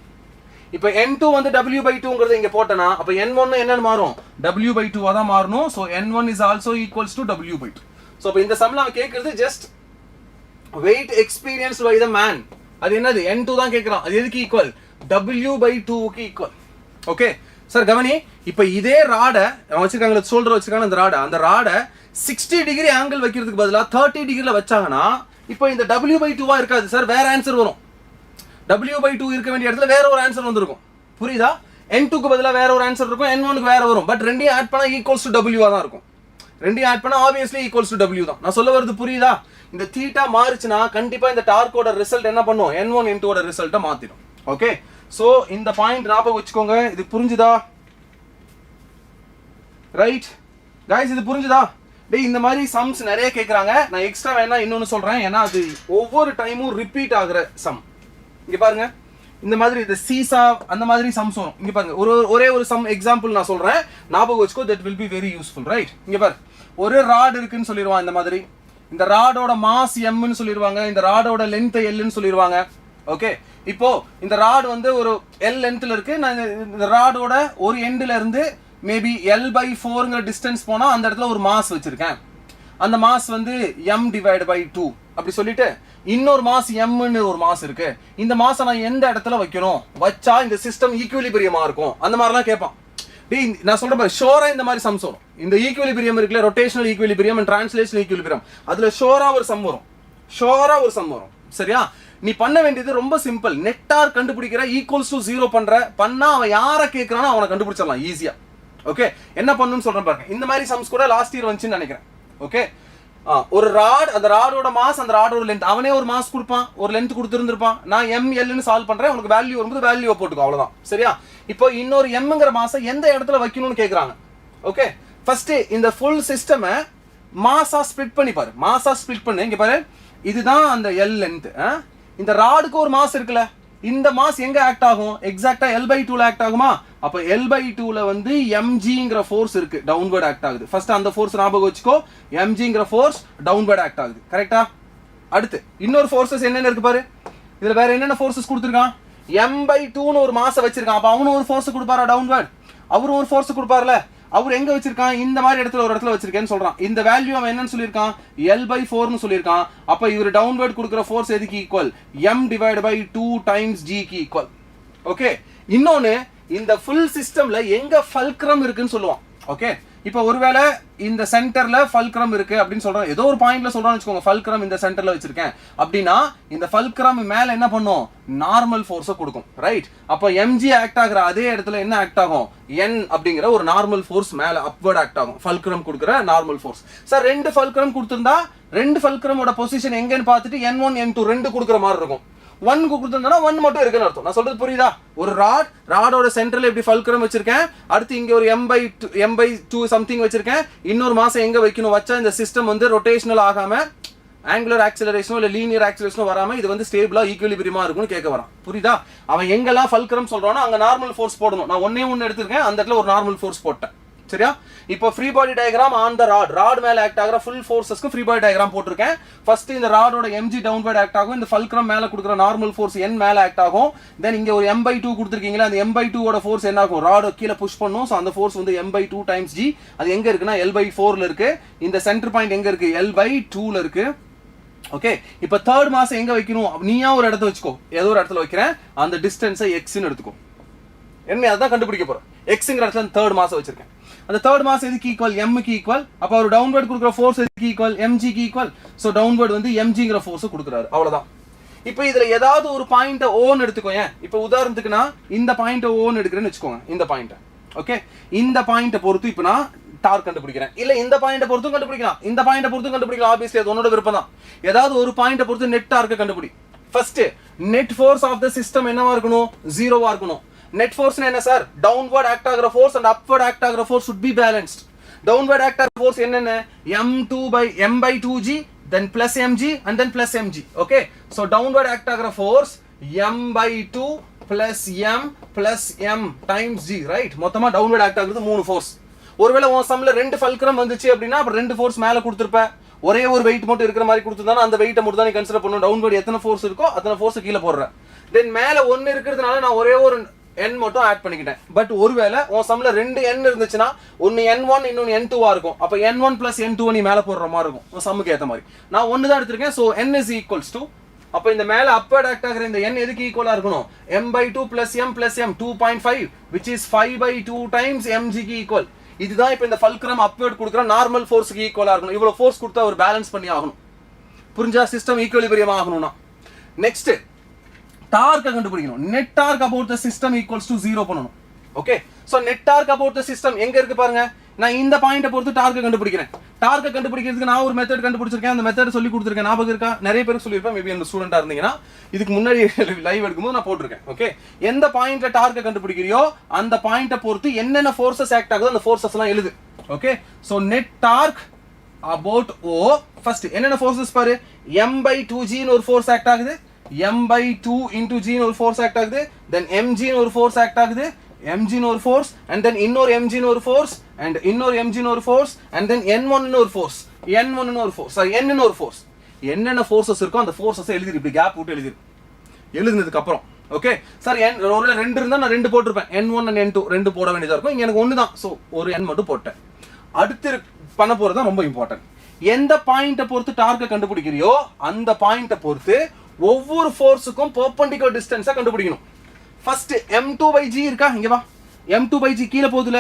இப்போ N2 வந்து W/2ங்கறத இங்க போட்டனா அப்ப N1 என்னன்னு மாறும்? W/2 ஆ தான் மாறணும். So N1 is also equals to W/2. So அப்ப இந்த சம்ல அவன் கேக்குறது just weight experienced by the man. அது என்னது? N2 தான் கேக்குறான். அது எதுக்கு ஈக்குவல்? W/2 க்கு ஈக்குவல். ஓகே சார், கவனி. இப்போ இதே ராட வச்சிருக்காங்க, ஷோல்டர் வச்சிருக்காங்க, அந்த ராட 60 டிகிரி ஆங்கிள் வைக்கிறதுக்கு பதிலா 30 டிகிரில வச்சாங்கன்னா இப்போ இந்த W/2 இருக்காது சார், வேற ஆன்சர் வரும். W/2 இருக்க வேண்டிய இடத்துல வேற ஒரு ஆன்சர் வந்திருக்கும். புரியுதா? N2க்கு பதிலா வேற ஒரு ஆன்சர் இருக்கும், N1க்கு வேற வரும். பட் ரெண்டையும் ஆட் பண்ணா ஈக்குவல்ஸ் டு W தான் இருக்கும். ரெண்டையும் ஆட் பண்ணா ஆப்வியஸ்லி ஈக்குவல்ஸ் டு W தான். நான் சொல்ல வருது புரியுதா? இந்த தீட்டா மாறுச்சுனா கண்டிப்பா இந்த டார்க்கோட ரிசல்ட் என்ன பண்ணும்? N1 N2 ஓட ரிசல்ட்ட மாத்திடும். ஓகே, சோ இந்த பாயிண்ட் ஞாபகம் வச்சுக்கோங்க. இது புரிஞ்சுதா? ரைட் गाइस, இது புரிஞ்சுதா? டேய், இந்த மாதிரி சம்ஸ் நிறைய கேக்குறாங்க. நான் எக்ஸ்ட்ரா வேணா இன்னொன்னு சொல்றேன், ஏன்னா அது ஒவ்வொரு டைமும் ரிப்பீட் ஆகுற சம். இங்க பாருங்க, இந்த மாதிரி இந்த சீசா அந்த மாதிரி சம்ஸ் வரும். இங்க பாருங்க, ஒரே ஒரு சம் எக்ஸாம்பிள் நான் சொல்றேன், ஞாபகம் வச்சுக்கோ. That will be very useful. Right, இங்க பாரு, ஒரு ராட் இருக்குன்னு சொல்லிடுவான். இந்த மாதிரி இந்த ராடோட மாஸ் m ன்னு சொல்லிடுவாங்க, இந்த ராடோட லென்த் l ன்னு சொல்லிடுவாங்க. ஓகே, இப்போ இந்த ராட் வந்து ஒரு L லென்த்ல இருக்கு. நான் இந்த ராடோட ஒரு எண்ட்ல இருந்து மேபி L/4ங்கிற டிஸ்டன்ஸ் போனா அந்த இடத்துல ஒரு மாஸ் வச்சிருக்கேன். அந்த மாஸ் வந்து m/2 அப்படி சொல்லிட்டு இன்னொரு மாஸ் mன்னு ஒரு மாஸ் இருக்கு. இந்த மாஸை நான் எந்த இடத்துல வைக்கணும், வச்சா இந்த சிஸ்டம் ஈக்குவிலிபிரியமா இருக்கும், அந்த மாதிரிலாம் கேட்பான். டேய் நான் சொல்ற மாதிரி ஷோரா இந்த மாதிரி சம்ஸ் வரும். இந்த ஈக்குவிலிபிரியம் இருக்குல்ல, rotational equilibrium and translational equilibrium, அதுல ஷோரா ஒரு சம் வரும். சரியா? நீ பண்ண வேண்டியது ரொம்ப சிம்பிள். நெட்டார் கண்டுபிடிக்கிற ஈக்குவல்ஸ் டு 0 பண்ணா அவன் யாரை கேட்கறானோ அவனை கண்டுபிடிச்சிடலாம் ஈஸியா. ஓகே, என்ன பண்ணணும்னு சொல்றேன் பாருங்க. இந்த மாதிரி சம்ஸ் கூட லாஸ்ட் இயர் வந்துச்சுன்னு நினைக்கிறேன். ஓகே, ஒரு ராட், அந்த ராடோட மாஸ், அந்த ராடோட லென்த், அவனே ஒரு மாஸ் கொடுப்பான், ஒரு லென்த் கொடுத்துருந்துருப்பான். நான் MLன்னு சால்வ் பண்றேன், உனக்கு வேல்யூ வரும்போது வேல்யூவை போட்டுக்கோ, அவ்வளவுதான். சரியா? இப்போ இன்னொரு mங்கிற மாஸை எந்த இடத்துல வைக்கணும்னு கேட்கறாங்க. ஓகே, ஃபர்ஸ்ட் இந்த ஃபுல் சிஸ்டம் மாஸா ஸ்ப்ளிட் பண்ணி பாரு. மாஸா ஸ்ப்ளிட் பண்ணு. இங்க பாரு, இதுதான் அந்த L லென்த். இந்த ராடுக்கு ஒரு மாஸ் இருக்குல்ல, இந்த மாஸ் எங்க ஆக்ட் ஆகும்? எக்ஸாக்ட்டா L/2ல ஆக்ட் ஆகுமா? அப்ப L/2ல வந்து mgங்கிற ஃபோர்ஸ் இருக்கு, டவுன்வர்ட் ஆக்ட் ஆகுது. ஃபர்ஸ்ட் அந்த ஃபோர்ஸ் ஞாபகம் வச்சுக்கோ. mgங்கிற ஃபோர்ஸ் டவுன்வர்ட் ஆக்ட் ஆகுது. கரெக்ட்டா? அடுத்து இன்னொரு ஃபோர்சஸ் என்னென்ன இருக்கு பாரு. இதுல வேற என்னென்ன ஃபோர்சஸ் கொடுத்திருக்கான்? m/2ன்னு ஒரு மாஸ் வச்சிருக்கான். அப்ப அவனும் ஒரு ஃபோர்ஸ் கொடுப்பாரா டவுன்வர்ட்? அவரும் ஒரு ஃபோர்ஸ் கொடுப்பார்ல. அவர் எங்க வச்சிருக்கான்? இந்த மாதிரி இடத்துல ஒரு இடத்துல வச்சிருக்கேன்னு சொல்றான். இந்த வேல்யூ அவன் என்னன்னு சொல்லியிருக்கான்? L/4ன்னு சொல்லியிருக்கான். அப்ப இவர் டவுன்வர்ட் கொடுக்குற ஃபோர்ஸ் எதுக்கு ஈக்குவல்? m/2 டைம்ஸ் g க்கு ஈக்குவல். ஓகே, இன்னொன்னு இந்த ஃபுல் சிஸ்டம்ல எங்க ஃபல்க்ரம் இருக்குன்னு சொல்லுவான். ஓகே, இப்போ ஒருவேளை இந்த சென்டர்ல ஃபல்க்ரம் இருக்கு அப்படின்னு சொல்றோம், ஏதோ ஒரு பாயிண்ட்ல சொல்றோம்னு வச்சுக்கோங்க, ஃபல்க்ரம் இந்த சென்டர்ல வச்சிருக்கேன் அப்படின்னா, இந்த ஃபல்க்ரம் மேல என்ன பண்ணும்? நார்மல் ஃபோர்ஸை கொடுக்கும். ரைட்? அப்போ mg ஆக்ட் ஆகுற அதே இடத்துல என்ன ஆக்ட் ஆகும்? n அப்படிங்கிற ஒரு நார்மல் ஃபோர்ஸ் மேல அப்வர்ட் ஆக்ட் ஆகும். ஃபல்க்ரம் கொடுக்குற நார்மல் ஃபோர்ஸ். சார் ரெண்டு ஃபல்க்ரம் கொடுத்திருந்தா ரெண்டு ஃபல்க்ரமோட பொசிஷன் எங்கன்னு பார்த்துட்டு n1 n2 ரெண்டு கொடுக்குற மாதிரி இருக்கும். 1 கொடுத்திருந்தா 1 மட்டும் இருக்குன்னு அர்த்தம். நான் சொல்றது புரியுதா? ஒரு ராடோட சென்டர்ல இப்படி ஃபல்க்ரம் வச்சிருக்கேன், அடுத்து இங்க ஒரு m/2 சம்திங் வச்சிருக்கேன். இன்னொரு மாசம் எங்க வைக்கணும்? வச்சா இந்த சிஸ்டம் வந்து ரொட்டேஷனல் ஆகாம ஆங்குலர் ஆக்சிலரேஷனோ இல்ல லீனியர் ஆக்சிலரேஷனோ வராம இது வந்து ஸ்டேபிளா ஈக்குவிலிபிரியமா இருக்கும்னு கேட்க வரான். புரியுதா? அவன் எங்கெல்லாம் ஃபல்க்ரம் சொல்றானோ அங்க நார்மல் ஃபோர்ஸ் போடணும். நான் ஒண்ணே எடுத்திருக்கேன், அந்த இடத்துல ஒரு நார்மல் ஃபோர்ஸ் போட்டேன். சரியா? இப்போ free body diagram on the rod மேல ஆக்ட் ஆகிற ஃபுல் ஃபோர்ஸஸ்க்கு ஃப்ரீ பாடி டயகிராம் போட்டிருக்கேன். ஃபர்ஸ்ட் இந்த ராடோட mg டவுன்வர்ட் ஆக்ட் ஆகும், இந்த ஃபல்க்ரம் மேல கொடுக்குற நார்மல் ஃபோர்ஸ் n மேல ஆக்ட் ஆகும். தென் இங்க ஒரு m/2 கொடுத்துருக்கீங்களா, அந்த m/2 ஓட ஃபோர்ஸ் என்ன ஆகும்? ராட் கீழே புஷ் பண்ணும். ஸோ அந்த ஃபோர்ஸ் வந்து m/2 டைம்ஸ் g. அது எங்க இருக்குன்னா L/4ல இருக்கு. இந்த சென்டர் பாயிண்ட் எங்க இருக்கு? L/2ல இருக்கு. ஓகே, இப்போ தேர்ட் மாசம் எங்க வைக்கணும்? நீயா ஒரு இடத்துல வச்சுக்கோ, ஏதோ ஒரு இடத்துல வைக்கிறேன், அந்த டிஸ்டன்ஸை xன்னு எடுத்துக்கோ. என்ன அதான் கண்டுபிடிக்க போறோம். xங்கிற இடத்துல தேர்ட் மாசம் வச்சிருக்கேன். அந்த தேர்ட் மாஸ் எதுக்கு ஈக்குவல்? m க்கு ஈக்குவல். அப்ப அவர் டவுன்வர்ட் கொடுக்குற ஃபோர்ஸ் எதுக்கு ஈக்குவல்? mg க்கு ஈக்குவல். சோ டவுன்வர்ட் வந்து mgங்கிற ஃபோர்ஸ் கொடுக்குறாரு. அவ்வளவுதான். இப்போ இதுல ஏதாவது ஒரு பாயிண்ட ஓன்னு எடுத்துக்கோங்க. இப்போ உதாரணத்துக்கு நான் இந்த பாயிண்ட ஓன்னு எடுக்கிறேன்னு வச்சுக்கோங்க. இந்த பாயிண்ட. ஓகே, இந்த பாயிண்ட பொறுத்து இப்போ நான் டார்க் கண்டுபிடிக்கிறேன். இல்ல இந்த பாயிண்ட பொறுத்தும் கண்டுபிடிக்கலாம், இந்த பாயிண்ட பொறுத்தும் கண்டுபிடிக்கலாம். ஆப்வியஸ்லி அது உன்னோட விருப்பம் தான். ஏதாவது ஒரு பாயிண்ட பொறுத்து நெட் டார்க்க கண்டுபிடி. First net force of the system என்னவா இருக்கணும்? 0வா இருக்கணும். நெட் ஃபோர்ஸ் என்ன சார்? டவுன்வர்ட் ஆக்ட் ஆகிற ஃபோர்ஸ் அண்ட் அப்வர்ட் ஆக்ட் ஆகிற force should be balanced. Downward act ஆகிற ஃபோர்ஸ் என்னென்ன? m/2g then plus mg and then plus mg. Okay, so downward act ஆகிற force m/2 plus m plus m times g. Right? மொத்தமா downward act ஆகுறது 3 force. ஒருவேளை உன் சம்ல ரெண்டு fulcrum வந்துச்சு அப்படின்னா அப்ப ரெண்டு ஃபோர்ஸ் மேல கொடுத்திருப்ப, ஒரே ஒரு வெயிட் மட்டும் இருக்கிற மாதிரி கொடுத்திருந்தானா அந்த வெயிட்ட மட்டும் தான் நீ கன்சிடர் பண்ணணும். டவுன்வர்ட் எத்தனை ஃபோர்ஸ் இருக்கோ அத்தனை ஃபோர்ஸ் கீழ போடுற. தென் மேல 1 இருக்கிறதுனால நான் ஒரே ஒரு n மட்டும் ஆட் பண்ணிக்கிட்டேன். பட் ஒருவேளை உன் சம்ல ரெண்டு n இருந்துச்சுன்னா ஒன்னு n1 இன்னொன்னு n2வா இருக்கும். அப்ப n1 plus n2 நீ மேல போடுற மாதிரி இருக்கும் உன் சம்முக்கு ஏத்த மாதிரி. நான் ஒன்னு தான் எடுத்திருக்கேன். So n is equals to, அப்ப இந்த மேல அப்வர்ட் ஆக்ட் ஆகிற இந்த n எதுக்கு ஈக்குவலா இருக்கணும்? m/2 plus m 2.5 which is 5/2 times mg க்கு ஈக்குவல். இதுதான் இப்ப இந்த ஃபல்க்ரம் அப்வர்ட் கொடுக்குற நார்மல் ஃபோர்ஸ்க்கு ஈக்குவலா இருக்கணும். இவ்வளவு ஃபோர்ஸ் கொடுத்தா ஒரு பேலன்ஸ் பண்ணி ஆகணும். புரிஞ்சா? சிஸ்டம் ஈக்குவலிபிரியம் ஆகணும்னா நெக்ஸ்ட் டார்க் கண்டுபிடிக்கணும். Net torque about the system equals to 0 பண்ணனும். Okay, so net torque about the system எங்க இருக்கு பாருங்க. நான் இந்த பாயிண்ட பொறுத்து டார்க் கண்டுபிடிக்கிறேன். டார்க் கண்டுபிடிக்கிறதுக்கு நான் ஒரு மெத்தட் கண்டுபிடிச்சிருக்கேன். அந்த மெத்தட் சொல்லி கொடுத்திருக்கேன். ஞாபகம் இருக்கா? நிறைய பேருக்கு சொல்லிருப்பேன். மேபி அந்த ஸ்டூடெண்டா இருந்தீங்கன்னா இதுக்கு முன்னாடி லைவ் எடுக்கும்போது நான் போட்டுருக்கேன். ஓகே, எந்த பாயிண்ட்ல டார்க் கண்டுபிடிக்கிறியோ அந்த பாயிண்ட பொறுத்து என்னென்ன ஃபோர்சஸ் ஆக்ட் ஆகுதோ அந்த ஃபோர்சஸ் எல்லாம் எழுது. Okay, so net torque about O. First என்னென்ன ஃபோர்சஸ் பாரு. m/2g ன்னு ஒரு ஃபோர்ஸ் ஆக்ட் ஆகுது, m/2 into g ன்னு ஒரு ஃபோர்ஸ் ஆக்ட் ஆகுது, தென் mg ன்னு ஒரு ஃபோர்ஸ் ஆக்ட் ஆகுது, mg ன்னு ஒரு ஃபோர்ஸ், and then இன்னொரு mg ன்னு ஒரு ஃபோர்ஸ், and இன்னொரு mg ன்னு ஒரு ஃபோர்ஸ், and then n1 ன்னு ஒரு ஃபோர்ஸ், n1 ன்னு ஒரு ஃபோர்ஸ், சாரி n ன்னு ஒரு ஃபோர்ஸ். என்னென்ன ஃபோர்சஸ் இருக்கோ அந்த ஃபோர்சஸ் எழுதிரு. இப்படி கேப் விட்டு எழுதிரு. எழுதுனதுக்கு அப்புறம் ஓகே சார் ஒரு ரெண்டு இருந்தால் நான் ரெண்டு போட்டிருப்பேன், N1 and N2 ரெண்டு போட வேண்டியதாக இருக்கும். இங்கே எனக்கு ஒன்று தான், ஸோ ஒரு N மட்டும் போட்டேன். அடுத்து பண்ண போகிறது தான் ரொம்ப இம்பார்ட்டன்ட். எந்த பாயிண்ட்டை பொறுத்து டார்க்கை கண்டுபிடிக்கிறியோ அந்த பாயிண்ட்டை பொறுத்து ஒவ்வொரு ஃபோர்ஸுக்கும் பெர்பெண்டிகுலர் டிஸ்டன்ஸை கண்டுபிடிக்கணும். ஃபர்ஸ்ட் M2/G இருக்கா, இங்கே வா. M2/G கீழே போகுதுல,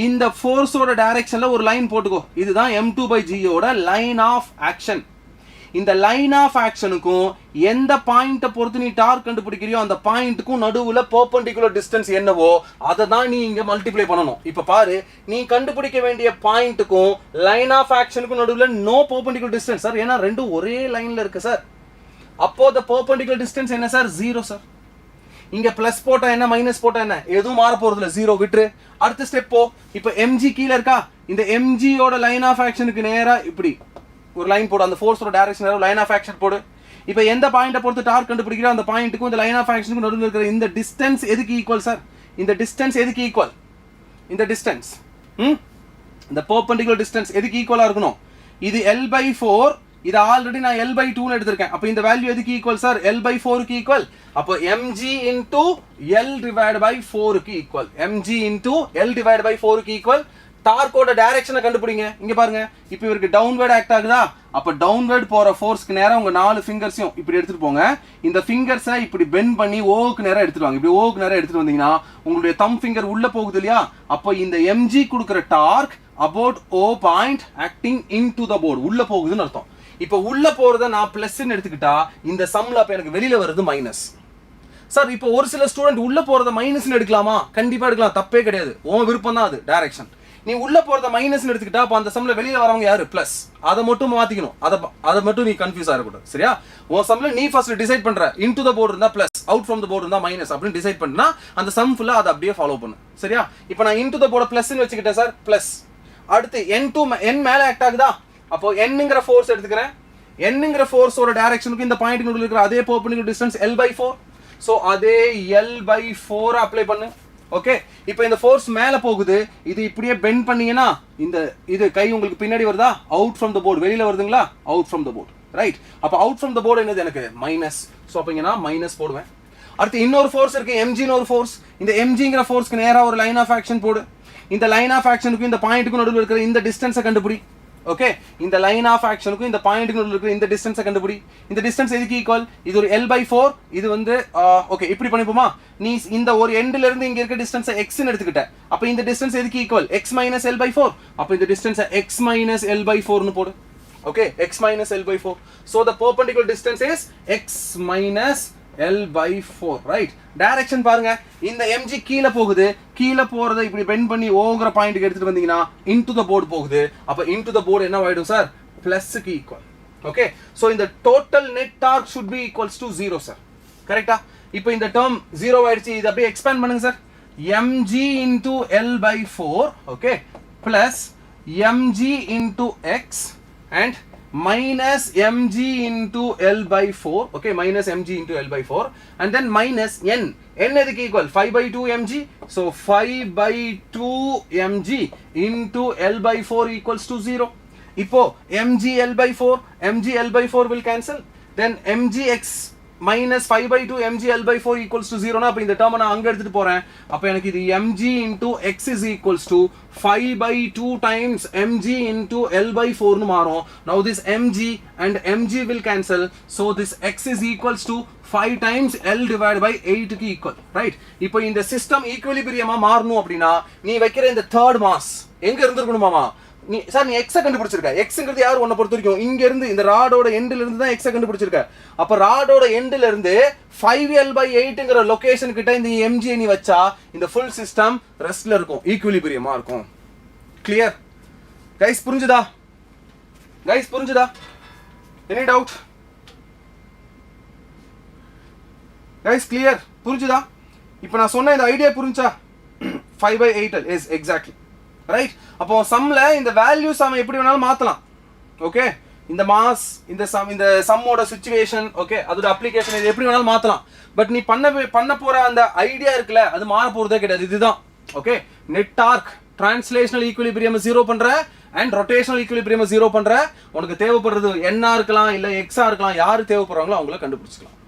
இந்த ஃபோர்ஸோட டைரக்ஷன்ல ஒரு லைன் போட்டுக்கோ. இதுதான் M2/G-யோட லைன் ஆஃப் ஆக்ஷன். இந்த லைன் ஆஃப் ஆக்ஷனுக்கும் எந்த பாயிண்ட்டை பொறுத்து நீ டார்க் கண்டுபிடிக்கிறியோ அந்த பாயிண்ட்டுக்கும் நடுவில் பெர்பெண்டிகுலர் டிஸ்டன்ஸ் என்னவோ அதை தான் நீ இங்கே மல்டிப்ளை பண்ணணும். இப்போ பாரு, நீ கண்டுபிடிக்க வேண்டிய பாயிண்ட்டுக்கும் லைன் ஆஃப் ஆக்ஷனுக்கும் நடுவில் நோ பெர்பெண்டிகுலர் டிஸ்டன்ஸ் சார், ஏன்னா ரெண்டும் ஒரே லைனில் இருக்கு சார். அப்போ the perpendicular distance என்ன சார், 0 சார். இங்க பிளஸ் போட்டா என்ன மைனஸ் போட்டா என்ன, எதுவும் மாற போறது இல்ல, 0 விட்டுரு. அடுத்த ஸ்டெப் போ. இப்போ mg கீழ இருக்கா, இந்த mg யோட லைன் ஆஃப் ஆக்ஷனுக்கு நேரா இப்படி ஒரு லைன் போடு, அந்த ஃபோர்ஸோட டைரக்ஷன் லைன் ஆஃப் ஆக்ஷன் போடு. இப்போ எந்த பாயிண்ட்டை பொறுத்து டார்க் கண்டுபிடிக்கிறோ அந்த பாயிண்ட்டுக்கும் இந்த லைன் ஆஃப் ஆக்ஷனுக்கு நடுவில் இருக்கிற இந்த டிஸ்டன்ஸ் எதுக்கு ஈக்குவல் சார், இந்த டிஸ்டன்ஸ் எதுக்கு ஈக்குவல், இந்த டிஸ்டன்ஸ் இந்த பெர்பெண்டிகுலர் டிஸ்டன்ஸ் எதுக்கு ஈக்குவலா இருக்கணும், இது L/4, இது ஆல்ரெடி நான் L/2 னு எடுத்திருக்கேன். அப்ப இந்த வேல்யூ எதுக்கு ஈக்குவல் சார், L/4 க்கு ஈக்குவல். அப்போ mg into L/4 க்கு ஈக்குவல், mg into L/4 க்கு ஈக்குவல். டார்க்கோட டைரக்ஷனை கண்டுபிடிங்க. இங்க பாருங்க, இப்போ இவருக்கு டவுன்வர்ட் ஆக்ட் ஆகுதா, அப்ப டவுன்வர்ட் போற ஃபோர்ஸ்க்கு நேரா உங்க 4 ஃபிங்கர்ஸையும் இப்படி எடுத்துட்டு போங்க. இந்த ஃபிங்கர்ஸை இப்படி பெண்ட் பண்ணி ஓக்கு நேரா எடுத்துட்டு வாங்க. இப்படி ஓக்கு நேரா எடுத்துட்டு வந்தீங்கன்னா உங்களுடைய தம் ஃபிங்கர் உள்ள போகுது இல்லையா, அப்போ இந்த mg கொடுக்குற dark about O point acting into the board உள்ள போகுதுன்னு அர்த்தம். இப்போ உள்ள போறத நான் பிளஸ்ன்னு எடுத்துக்கிட்டா இந்த சம்ல அப்ப எனக்கு வெளியில வருது மைனஸ். சார் இப்போ ஒரு சில ஸ்டூடெண்ட் உள்ள போறத மைனஸ்னு எடுக்கலாமா, கண்டிப்பா எடுக்கலாம், தப்பே கிடையாது, உன் விருப்பம் தான் அது டைரக்ஷன். நீ உள்ள போறத மைனஸ்னு எடுத்துக்கிட்டா அப்ப அந்த சம்ல வெளியில வரவங்க யாரு, பிளஸ். அதை மட்டும் மாத்திக்கணும், அதை மட்டும் நீ கன்ஃபியூஸ் ஆகக்கூடாது, சரியா? உன் சம்ல நீ ஃபர்ஸ்ட் டிசைட் பண்ற, இன்டு த போர்டு இருந்தா plus, out from the board இருந்தா மைனஸ் அப்படின்னு டிசைட் பண்ணா அந்த சம் ஃபுல்லா அதை அப்படியே ஃபாலோ பண்ணு, சரியா? இப்போ நான் இன்டு த போர்டு பிளஸ்ன்னு வச்சுக்கிட்டேன் சார், பிளஸ். அடுத்து n மேல ஆக்ட் ஆகுதா, அப்போ n-ங்கிற ஃபோர்ஸ் எடுத்துக்கிறேன். n-ங்கிற ஃபோர்ஸோட டைரக்ஷனுக்கு இந்த பாயிண்ட் நடுவுல இருக்கிற அதே பெர்பெண்டிகுலர் டிஸ்டன்ஸ் L/4. சோ அதே L/4 அப்ளை பண்ணு. ஓகே, இப்போ இந்த ஃபோர்ஸ் மேல போகுது, இது இப்படியே பெண்ட் பண்ணீங்கன்னா இந்த இது கை உங்களுக்கு பின்னாடி வருதா, அவுட் ஃப்ரம் த போர்டு, வெளியில வருதுங்களா, out from the board, right? அப்போ அவுட் ஃப்ரம் த போர்டு என்னது, எனக்கு மைனஸ். சோ அப்ப இங்க நான் மைனஸ் போடுவேன். அடுத்து இன்னொரு ஃபோர்ஸ் இருக்கு, mg ன்னு ஒரு ஃபோர்ஸ். இந்த mg-ங்கிற ஃபோர்ஸ்க்கு நேரா ஒரு லைன் ஆஃப் ஆக்ஷன் போடு. இந்த லைன் ஆஃப் ஆக்ஷனுக்கும் இந்த பாயிண்ட்டுக்கும் நடுவில் இருக்கிற இந்த டிஸ்டன்ஸை கண்டுபிடி. ஓகே, இந்த லைன் ஆஃப் ஆக்ஷனுக்கும் இந்த பாயிண்ட்டுக்கு நடுவில் இருக்கிற இந்த டிஸ்டன்ஸை கண்டுபிடி. இந்த டிஸ்டன்ஸ் எதுக்கு ஈக்குவல், இது ஒரு L/4, இது வந்து ஓகே இப்படி பண்ணிப்போமா, நீ இந்த ஒரு எண்ட்ல இருந்து இங்க இருக்க டிஸ்டன்ஸை x ன்னு எடுத்துக்கிட்ட, அப்ப இந்த டிஸ்டன்ஸ் எதுக்கு ஈக்குவல், x - L/4. அப்ப இந்த டிஸ்டன்ஸை x - L/4 னு போடு. Okay, x - L/4. So the perpendicular distance is x - L/4, right? Direction பாருங்க, இந்த mg கீழ போகுது, கீழ போறதை இப்படி பெண்ட் பண்ணி ஓங்கற பாயிண்ட்க்கு எடுத்துட்டு வந்தீங்கன்னா இன்டு தி போர்டு போகுது. அப்ப இன்டு தி போர்டு என்ன ஆயிடும் சார், பிளஸ் க்கு ஈக்குவல். ஓகே, சோ இந்த total net torque should be equals to 0 sir, கரெக்ட்டா? இப்போ இந்த டேர்ம் 0 ஆயிடுச்சு, இத அப்படியே எக்ஸ்பேண்ட் பண்ணுங்க sir. mg into L/4, okay, plus mg into x and minus mg into L/4, okay, minus mg into L/4 and then minus n எதுக்கு equal, 5/2 mg. so 5/2 mg into L/4 equals to 0. இப்போ mg L/4 will cancel, then mgx minus 5/2 mg L/4 equals to 0 னா அப்ப இந்த டேர்மை நான் அங்க எடுத்துட்டு போறேன். அப்ப எனக்கு இது mg into x is equals to 5/2 times mg into L/4 னு மாறும். Now this mg and mg will cancel, so this x is equals to 5 times L divided by 8 க்கு equal, right? இப்போ இந்த சிஸ்டம் ஈக்குவலிபிரியமா மாறணும் அப்படினா நீ வைக்கிற இந்த தேர்ட் மாஸ் எங்க இருந்திருக்கணுமாமா, நீ சார் நீ x கண்டுபிடிச்சிருக்க, xங்கிறது யார் உன்னை பொறுத்த வரைக்கும் இங்க இருந்து இந்த ராடோட எண்ட்ல இருந்து தான் x கண்டுபிடிச்சிருக்க. அப்ப ராடோட எண்ட்ல இருந்து 5L/8ங்கற லொகேஷன் கிட்ட இந்த mg நீ வச்சா இந்த ஃபுல் சிஸ்டம் ரெஸ்ட்ல இருக்கும், ஈக்குவலிபிரியமா இருக்கும். கிளியர் கைஸ், புரிஞ்சுதா கைஸ், புரிஞ்சுதா? Any doubt guys? கிளியர், புரிஞ்சுதா? இப்போ நான் சொன்ன இந்த ஐடியா புரிஞ்சா? 5/8 is exactly ரைட். அப்போ சம்ல இந்த வேல்யூஸ் அவன் எப்படி வேணாலும் மாத்தலாம். ஓகே, இந்த மாஸ், இந்த சம்மோட சிச்சுவேஷன், ஓகே, அதோட அப்ளிகேஷன் இது எப்படி வேணாலும் மாத்தலாம். பட் நீ பண்ண போற அந்த ஐடியா இருக்குல்ல, அது மாற போறதே கிடையாது. இதுதான் okay, net torque translational equilibrium 0 பண்ற அண்ட் ரொட்டேஷனல் ஈக்குவலிபிரியம் 0 பண்ற. உனக்கு தேவைப்படுறது n இருக்கலாம் இல்ல x இருக்கலாம், யாரு தேவைப்படுறாங்களோ அவங்கள கண்டுபிடிச்சிக்கலாம்.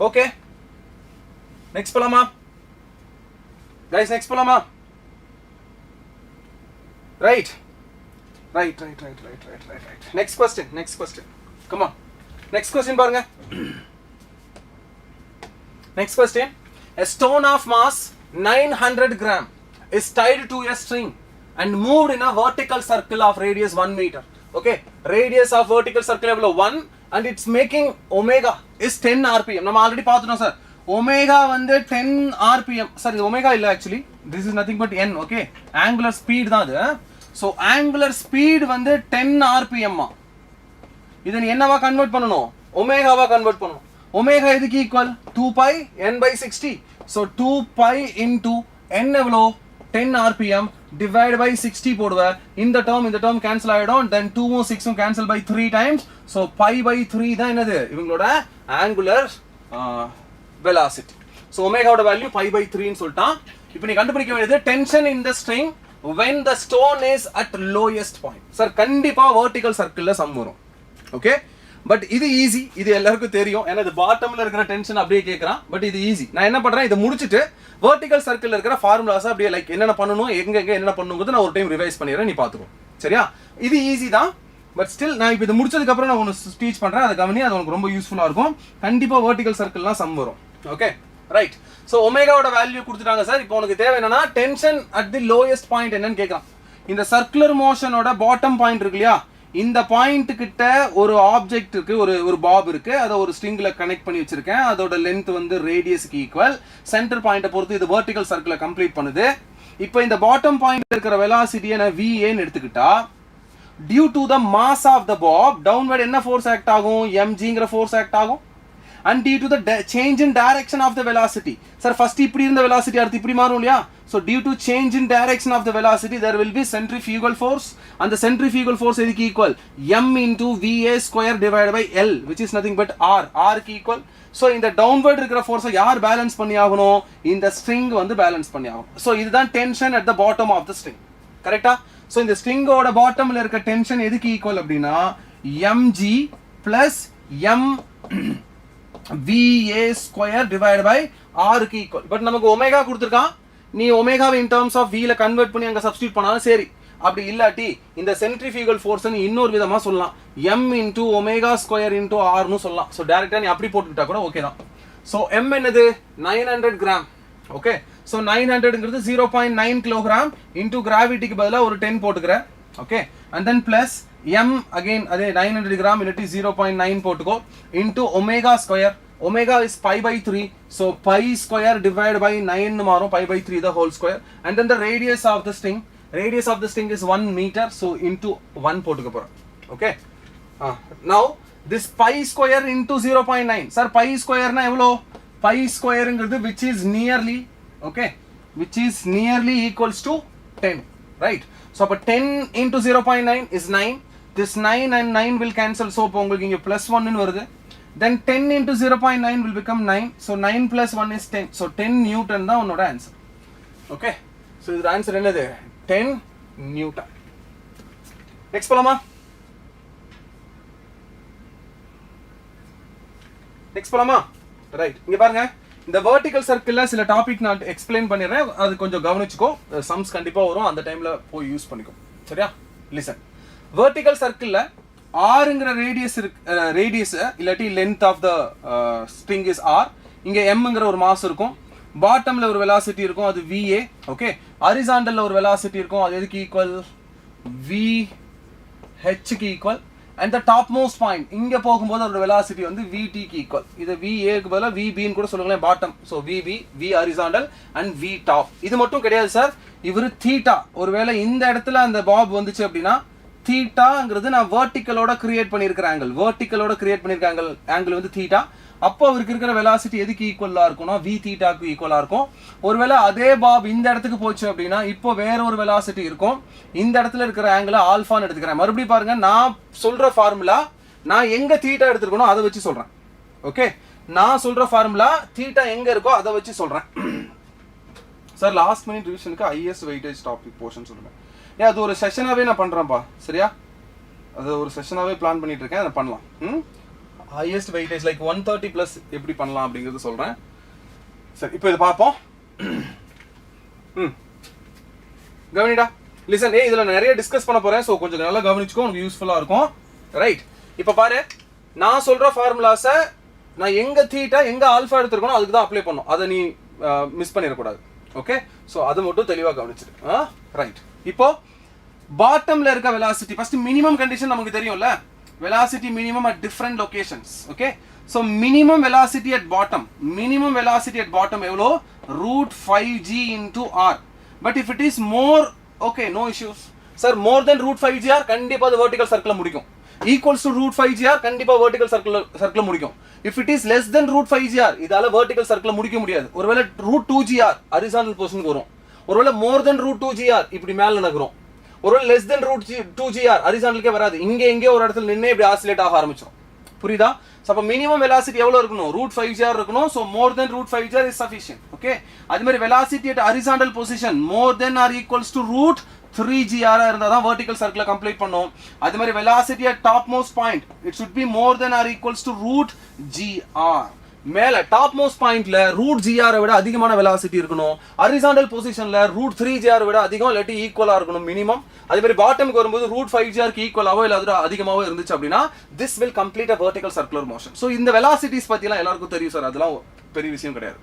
ஓகே, Next போலாமா guys, next போலாமா right. Next question come on, next question பாருங்க. Next question, a stone of mass 900 gram is tied to a string and moved in a vertical circle of radius 1 meter. Okay, radius of vertical circle எவ்வளவு 1 and it's making omega is 10 rpm. நம்ம already பார்த்துட்டோம் sir. omega வந்து 10 rpm. Sir இது omega இல்ல actually, this is nothing but n. Okay, angular speed தான் அது. So angular speed வந்து 10 rpm. இதை நீ என்னவா கன்வெர்ட் பண்ணணும், ஒமேகாவா கன்வெர்ட் பண்ணணும். ஒமேகா எதுக்கு equal 2 pi n by 60. so 2 pi into n எவ்வளோ 10 rpm divided by 60 போடுவ. இந்த term cancel ஆயிடும். then 2 um 6 um cancel by 3 times. so pi by 3 தான் என்னது இவங்களோட angular velocity. so ஒமேகாவோட வேல்யூ pi by 3 ன்னு சொல்லிட்டான். இப்போ நீ கண்டுபிடிக்க வேண்டியது tension in the string when the stone is at lowest point. Sir கண்டிப்பா vertical circle சம் வரும். ஓகே, பட் இது ஈஸி, இது எல்லாருக்கும் தெரியும். ஏன்னா இது பாட்டம்ல இருக்கிற டென்ஷன் அப்படியே கேட்கறான். பட் இது ஈஸி. நான் என்ன பண்றேன், இதை முடிச்சுட்டு வெர்டிகல் சர்க்கிள் இருக்கிற ஃபார்முலாஸ் அப்படியே லைக் என்னென்ன பண்ணணும், எங்க என்ன பண்ணணுங்கிறது நான் ஒரு டைம் ரிவைஸ் பண்ணிடுறேன், நீ பாத்துக்கோ. சரியா, இது ஈஸி தான். பட் ஸ்டில் நான் இப்போ இது முடிச்சதுக்கு அப்புறம் நான் உனக்கு டீச் பண்றேன், அதை கவனி, அது உனக்கு ரொம்ப யூஸ்ஃபுல்லா இருக்கும். கண்டிப்பா வெர்டிகல் சர்க்கிள்லாம் சம் வரும். Okay right. ஸோ ஒமேகாவோட வேல்யூ கொடுத்துட்டாங்க சார். இப்போ உனக்கு தேவை என்னன்னா tension at the lowest point என்னன்னு கேட்கலாம். இந்த சர்க்குலர் மோஷனோட பாட்டம் பாயிண்ட் இருக்கு இல்லையா, இந்த பாயிண்ட் கிட்ட ஒரு ஆப்ஜெக்ட் இருக்கு, ஒரு பாப் இருக்கு, அதை ஒரு ஸ்ட்ரிங்ல கனெக்ட் பண்ணி வச்சிருக்கேன். அதோட லென்த் வந்து ரேடியஸ்க்கு ஈக்குவல். சென்டர் பாயிண்ட்டை பொறுத்து இது வெர்டிகல் சர்க்கிளை கம்ப்ளீட் பண்ணுது. இப்போ இந்த பாட்டம் பாயிண்ட் இருக்கிற வெலாசிட்டியை நான் VAன்னு எடுத்துக்கிட்டா, due to the mass of the bob downward என்ன ஃபோர்ஸ் ஆக்ட் ஆகும், mgங்கிற ஃபோர்ஸ் ஆக்ட் ஆகும். and due to the change in direction of the velocity. sir first இப்படி இருந்த velocity அடுத்து இப்படி மாறும் இல்லையா. so due to change in direction of the velocity there will be centrifugal force, and the centrifugal force எதுக்கு equal m into va square divided by l, which is nothing but r க்கு equal. so இந்த downward இருக்கிற force யார் balance பண்ணி ஆகணும், இந்த string வந்து balance பண்ணி ஆகணும். so இதுதான் tension at the bottom of the string. கரெக்ட்டா. so இந்த string ஓட பாட்டம்ல இருக்க tension எதுக்கு ஈக்குவல் அப்படினா mg plus m VA square divided by R க்கு equal. பட் நமக்கு ஒமேகா கொடுத்திருக்கான், நீ ஒமேகாவை in terms of V ல கன்வெர்ட் பண்ணி அங்க சப்ஸ்டிட்யூட் பண்ணாலும் சரி. அப்படி இல்லாட்டி இந்த சென்ட்ரிஃபியூகல் ஃபோர்ஸ் நீ இன்னொரு விதமா சொல்லலாம், m into omega square into R னு சொல்லலாம். சோ டைரக்ட்டா நீ அப்படி போட்டுட்டா கூட ஓகே தான். சோ m என்னது 900 கிராம். ஓகே, சோ 900ங்கிறது 0.9 கிலோகிராம் into கிராவிட்டிக்கு பதிலா ஒரு 10 போட்டுக்கறேன். Okay, and then plus m again அதே 900 கிராம் இல்லாட்டி 0.9 போட்டுக்கோ into omega square. omega is pi by 3, so pi square divided by 9 னு மாறும், pi by 3 the whole square. and then the radius of the string is 1 meter, so into 1 போட்டுக்க போறோம். okay, now this pi square into 0.9. sir pi square னா எவ்வளவு, pi squareங்கிறது which is nearly equals to 10, right. so அப்ப 10 into 0.9 is 9. this 9 and 9 will cancel, so இப்போ உங்களுக்கு இங்க +1 ன்னு வருது. then 10 into 0.9 will become 9, so 9 plus 1 is 10, so 10 newton தான் உன்னோட ஆன்சர். ஓகே, so இதோட ஆன்சர் என்னது 10 newton. நெக்ஸ்ட் போலாமா, ரைட். இங்க பாருங்க, இந்த வெர்டிகல் சர்க்கிள்ல சில டாபிக் நான் எக்ஸ்பிளைன் பண்ணிடுறேன், அது கொஞ்சம் கவனிச்சுக்கோ. சம்ஸ் கண்டிப்பா வரும், அந்த டைம்ல போய் யூஸ் பண்ணிக்கோ. சரியா, லிசன். வெர்டிகல் சர்க்கிள்ல ஆர்ங்கிற ரேடியஸ் இல்லாட்டி length of the string is R. இங்க எம்ங்கிற ஒரு மாஸ் இருக்கும், பாட்டம்ல ஒரு வெலாசிட்டி இருக்கும், அது VA. ஓகே, ஹரிசாண்டல்ல ஒரு வெலாசிட்டி இருக்கும், அது எதுக்கு ஈக்குவல் VH க்கு equal. and the topmost point இங்க போகும்போது அதோட velocity வந்து VT க்கு ஈக்குவல். இது VA க்கு பதிலா VB ன்னு கூட சொல்லுங்களேன், bottom. so VB, V horizontal and V top. இது மட்டும் கிடையாது சார், இவரு தீட்டா. ஒருவேளை இந்த இடத்துல அந்த பாப் வந்துச்சு அப்படின்னா தீட்டாங்கிறது நான் வெர்டிகலோட கிரியேட் பண்ணியிருக்கிற ஆங்கிள், ஆங்கிள் வந்து தீட்டா. அப்போ அவருக்கு இருக்கிற வெலாசிட்டி எதுக்கு ஈக்குவலா இருக்கும்னா V தீட்டாக்கு ஈக்குவலா இருக்கும். ஒருவேளை அதே பாப் இந்த இடத்துக்கு போச்சு அப்படின்னா இப்போ வேற ஒரு வெலாசிட்டி இருக்கும். இந்த இடத்துல இருக்கிற ஆங்கிள் ஆல்பான்னு எடுத்துக்கிறேன். மறுபடியும் பாருங்க, நான் சொல்ற ஃபார்முலா நான் எங்க தீட்டா எடுத்துக்கணும் அதை வச்சு சொல்றேன். ஓகே, நான் சொல்ற ஃபார்முலா தீட்டா எங்க இருக்கோ அதை வச்சு சொல்றேன். சார் லாஸ்ட் மினிட் ரிவிஷனுக்கு ஹையஸ்ட் வெயிட்டேஜ் டாபிக் போர்ஷன் சொல்லுங்க. அது ஒரு செஷனாவே நான் பண்றேன்ப்பா. சரியா, அது ஒரு செஷனாவே பிளான் பண்ணிட்டு இருக்கேன், அதை பண்ணலாம். ஹையஸ்ட் வெயிட்டேஜ் லைக் 130 பிளஸ் எப்படி பண்ணலாம் அப்படிங்கிறது சொல்றேன். சரி இப்போ இதை பார்ப்போம். கவனிடா லிசன். இதுல நிறைய டிஸ்கஸ் பண்ண போறேன், ஸோ கொஞ்சம் நல்லா கவனிச்சுக்கோ, உங்களுக்கு யூஸ்ஃபுல்லா இருக்கும். ரைட், இப்போ பாரு, நான் சொல்ற ஃபார்முலாஸை நான் எங்க தீட்டா எங்க ஆல்ஃபா எடுத்துருக்கணும் அதுக்கு தான் அப்ளை பண்ணும். அதை நீ மிஸ் பண்ணிடக்கூடாது. ஓகே, ஸோ அது மட்டும் தெளிவாக கவனிச்சிரு. ரைட், இப்போ பாட்டம்ல இருக்க வெலாசிட்டி ஃபர்ஸ்ட் மினிமம் கண்டிஷன் நமக்கு தெரியும்ல, velocity minimum at different locations. Okay, so minimum velocity at bottom எவ்வளோ? √5g into r. But if it is more, okay, no issues sir. More than √5gr கண்டிப்பா அது vertical circle முடிக்கும். Equals to √5gr கண்டிப்பா vertical circle முடிக்கும். If it is less than √5gr இதால vertical circle முடிக்க முடியாது. ஒருவேளை √2gr ஹரிசாண்டல் பொசிஷனுக்கு வரும். ஒருவேளை மோர் தென் √2gr இப்படி மேல நகரும். ஒருவேளை லெஸ் தென் √2gr ஹரிசாண்டலுக்கே வராது. இங்க எங்கேயோ ஒரு இடத்துல நின்று இப்படி ஆசிலேட் ஆக ஆரம்பிச்சிடும். புரியுதா? அப்ப மினிமம் வெலாசிட்டி எவ்வளவு இருக்கணும்? √5gr இருக்கணும். So more than √5gr is sufficient. Okay, அதே மாதிரி velocity at horizontal position more than or equals to √3gr இருந்தா தான் வெர்டிகல் சர்க்கிளை கம்ப்ளீட் பண்ணும். அதே மாதிரி velocity at top most point it should be more than or equals to √gr. மேல டாப் மோஸ்ட் பாயிண்ட்ல √gr விட அதிகமான வெலாசிட்டி இருக்கணும். ஹரிசாண்டல் பொசிஷன்ல √3gr விட அதிகம், இல்லாட்டி ஈக்குவலா இருக்கணும் மினிமம். அதே மாதிரி பாட்டமுக்கு வரும்போது √5gr க்கு ஈக்குவலாவோ இல்ல அதோட அதிகமாவோ இருந்துச்சு அப்படின்னா this will complete a vertical circular motion. So இந்த வெலாசிட்டிஸ் பத்தி எல்லாம் எல்லாருக்கும் தெரியும் சார், அதெல்லாம் பெரிய விஷயம் கிடையாது.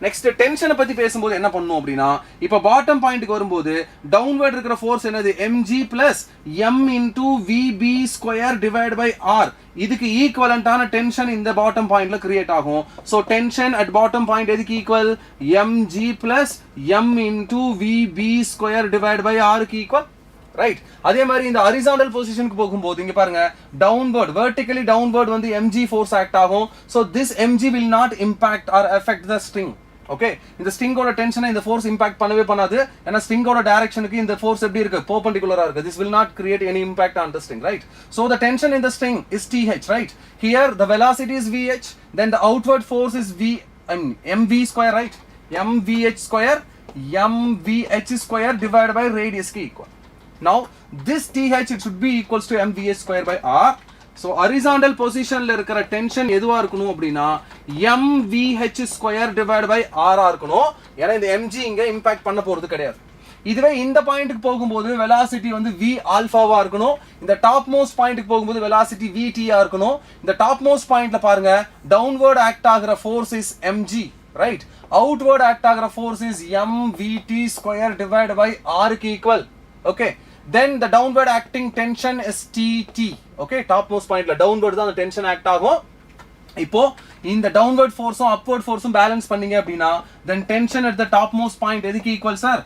நெக்ஸ்ட் டென்ஷனை பத்தி பேசும்போது என்ன பண்ணும் அப்படின்னா, இப்போ பாட்டம் பாயிண்ட்க்கு வரும்போது டவுன்வர்ட் இருக்கிற ஃபோர்ஸ் என்னது? mg plus m into vb square divide by r. இதுக்கு ஈக்குவலண்டான டென்ஷன் இந்த பாட்டம் பாயிண்ட்ல கிரியேட் ஆகும். So tension at bottom point எதுக்கு equal? mg plus m into vb square divide by r க்கு ஈக்குவல். ரைட், அதே மாதிரி இந்த ஹரிசாண்டல் பொசிஷனுக்கு போகும்போது இங்க பாருங்க, டவுன்வர்ட் வெர்டிகலி டவுன்வர்ட் வந்து mg ஃபோர்ஸ் ஆக்ட் ஆகும். So this mg will not impact or affect the string. Okay, இந்த ஸ்ட்ரிங்கோட டென்ஷனை இந்த ஃபோர்ஸ் இம்பாக்ட் பண்ணவே பண்ணாது. ஏன்னா ஸ்ட்ரிங்கோட டைரக்ஷனுக்கு இந்த ஃபோர்ஸ் எப்படி இருக்கு? பெர்பெண்டிகுலரா இருக்கு. This will not create any impact on the string, right? So the tension in the string is th, right? Here the velocity is vh, then the outward force is mv square, right? mvh square divided by radius ki equal. Now this th it should be equals to mvh square by r. So horizontal positionல இருக்கிற tension எதுவா இருக்கணும் அப்படின்னா mvh square divide by r இருக்கணும். ஏன்னா இந்த mg இங்க impact பண்ண போறது கிடையாது. இதுவே இந்த பாயிண்ட்க்கு போகும்போது வெலாசிட்டி வந்து v ஆல்பாவா இருக்கணும். இந்த டாப் மோஸ்ட் பாயிண்ட்க்கு போகும்போது வெலாசிட்டி vt ஆ இருக்கணும். இந்த டாப் மோஸ்ட் பாயிண்ட்ல பாருங்க, டவுன்வர்ட் ஆக்ட் ஆகிற force is mg, right? Outward act ஆகிற force is mvt square divide by r க்கு equal. Okay, then the downward acting tension is tt. okay, topmost point la downward தான் அந்த tension act ஆகும். இப்போ இந்த downward force உம் upward force உம் balance பண்ணீங்க அப்படினா then tension at the topmost point எதுக்கு equal sir?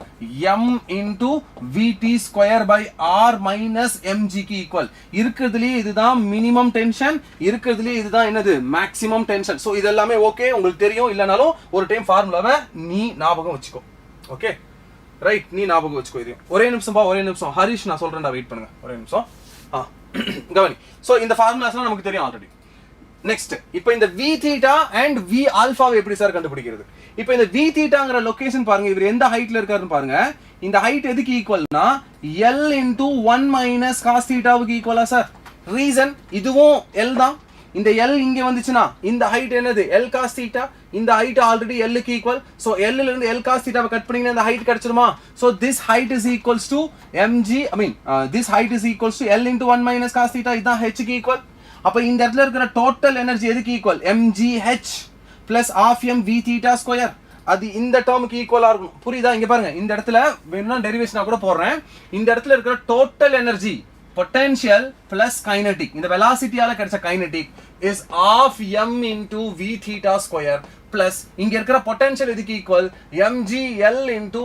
m into vt square by r minus mg க்கு equal. இருக்குதுலயே இதுதான் minimum tension, இருக்குதுலயே இதுதான் என்னது maximum tension. so இதெல்லாமே ஓகே, உங்களுக்கு தெரியும். இல்லனாலும் ஒரு டைம் ஃபார்முலாவை நீ ஞாபகம் வச்சுக்கோ. ஓகே ரைட், நீ ஞாபகம் வச்சுக்கோ. இது ஒரே நிமிஷம் ஒரே நிமிஷம் ஹரிஷ், நான் சொல்றேன்டா, வெயிட் பண்ணுங்க ஒரே நிமிஷம். கவனி. சோ இந்த ஃபார்முலாஸ்லாம் நமக்கு தெரியும் ஆல்ரெடி. நெக்ஸ்ட், இப்போ இந்த v theta and v alpha எப்படி சார் கண்டுபிடிக்கிறது? இப்போ இந்த v thetaங்கற லொகேஷன் பாருங்க, இவர் எந்த ஹைட்ல இருக்காருன்னு பாருங்க. இந்த ஹைட் எதுக்கு ஈக்குவல்னா l into 1 minus cos theta க்கு ஈக்குவலா சார்? ரீசன் இதுவும் l தான். இந்த l இங்க வந்துச்சுனா இந்த ஹைட் என்னது? l cos theta. இந்த ஹைட் ஆல்ரெடி l க்கு ஈக்குவல். சோ l ல இருந்து l cos theta கட் பண்ணீங்கன்னா இந்த ஹைட் கிடைச்சிருமா? So this height is equals to mg, I mean this height is equals to l into 1 minus cos theta. இதான் h க்கு ஈக்குவல். அப்ப இந்த இடத்துல இருக்கிற டோட்டல் எனர்ஜி எதுக்கு equal? mgh plus half m v theta square. அது இந்த டேர்முக்கு ஈக்குவலா இருக்கும். புரியுதா? இங்க பாருங்க, இந்த இடத்துல வேணும்னா டெரிவேஷனா கூட போடுறேன். இந்த இடத்துல இருக்கிற total energy potential plus kinetic, இந்த velocityயால கிடைச்ச kinetic is half m into v theta square plus இங்க இருக்கிற potential எதுக்கு equal? mg l into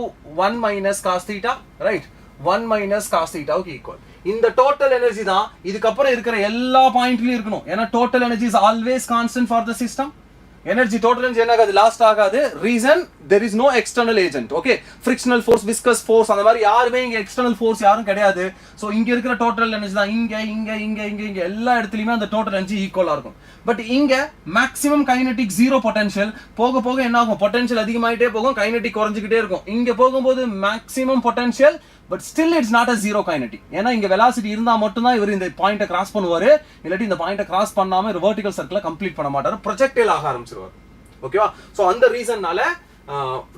1 minus cos theta, right? 1 minus cos theta க்கு equal. இந்த total energy தான் இதுக்கப்புறம் இருக்கிற எல்லா பாயிண்ட்லயும் இருக்கணும். ஏன்னா total energy is always constant for the system. energy total energy என்ன ஆகாது? லாஸ்ட் ஆகாது. Reason there is no external agent. okay, frictional force, viscous force அந்த மாதிரி யாருமே இங்க external force யாரும் கிடையாது. சோ இங்க இருக்கிற total energy தான் இங்க எல்லா இடத்துலயுமே அந்த total energy ஈக்குவலா இருக்கும். பட் இங்க maximum kinetic zero potential. போக போக என்ன ஆகும்? potential அதிகமாயிட்டே போகும், kinetic குறைஞ்சிட்டே இருக்கும். இங்க போகும்போது maximum potential but still it's not a zero kinetic. ஏன்னா இங்க velocity இருந்தா மட்டும் தான் இவர் இந்த பாயிண்ட கிராஸ் பண்ணுவாரு. இல்லாட்டி இந்த பாயிண்ட கிராஸ் பண்ணாம ஒரு vertical circle கம்ப்ளீட் பண்ண மாட்டாரு, projectile ஆக ஆரம்பிச்சிருவாரு. ஓகேவா? ஸோ அந்த ரீசன்னால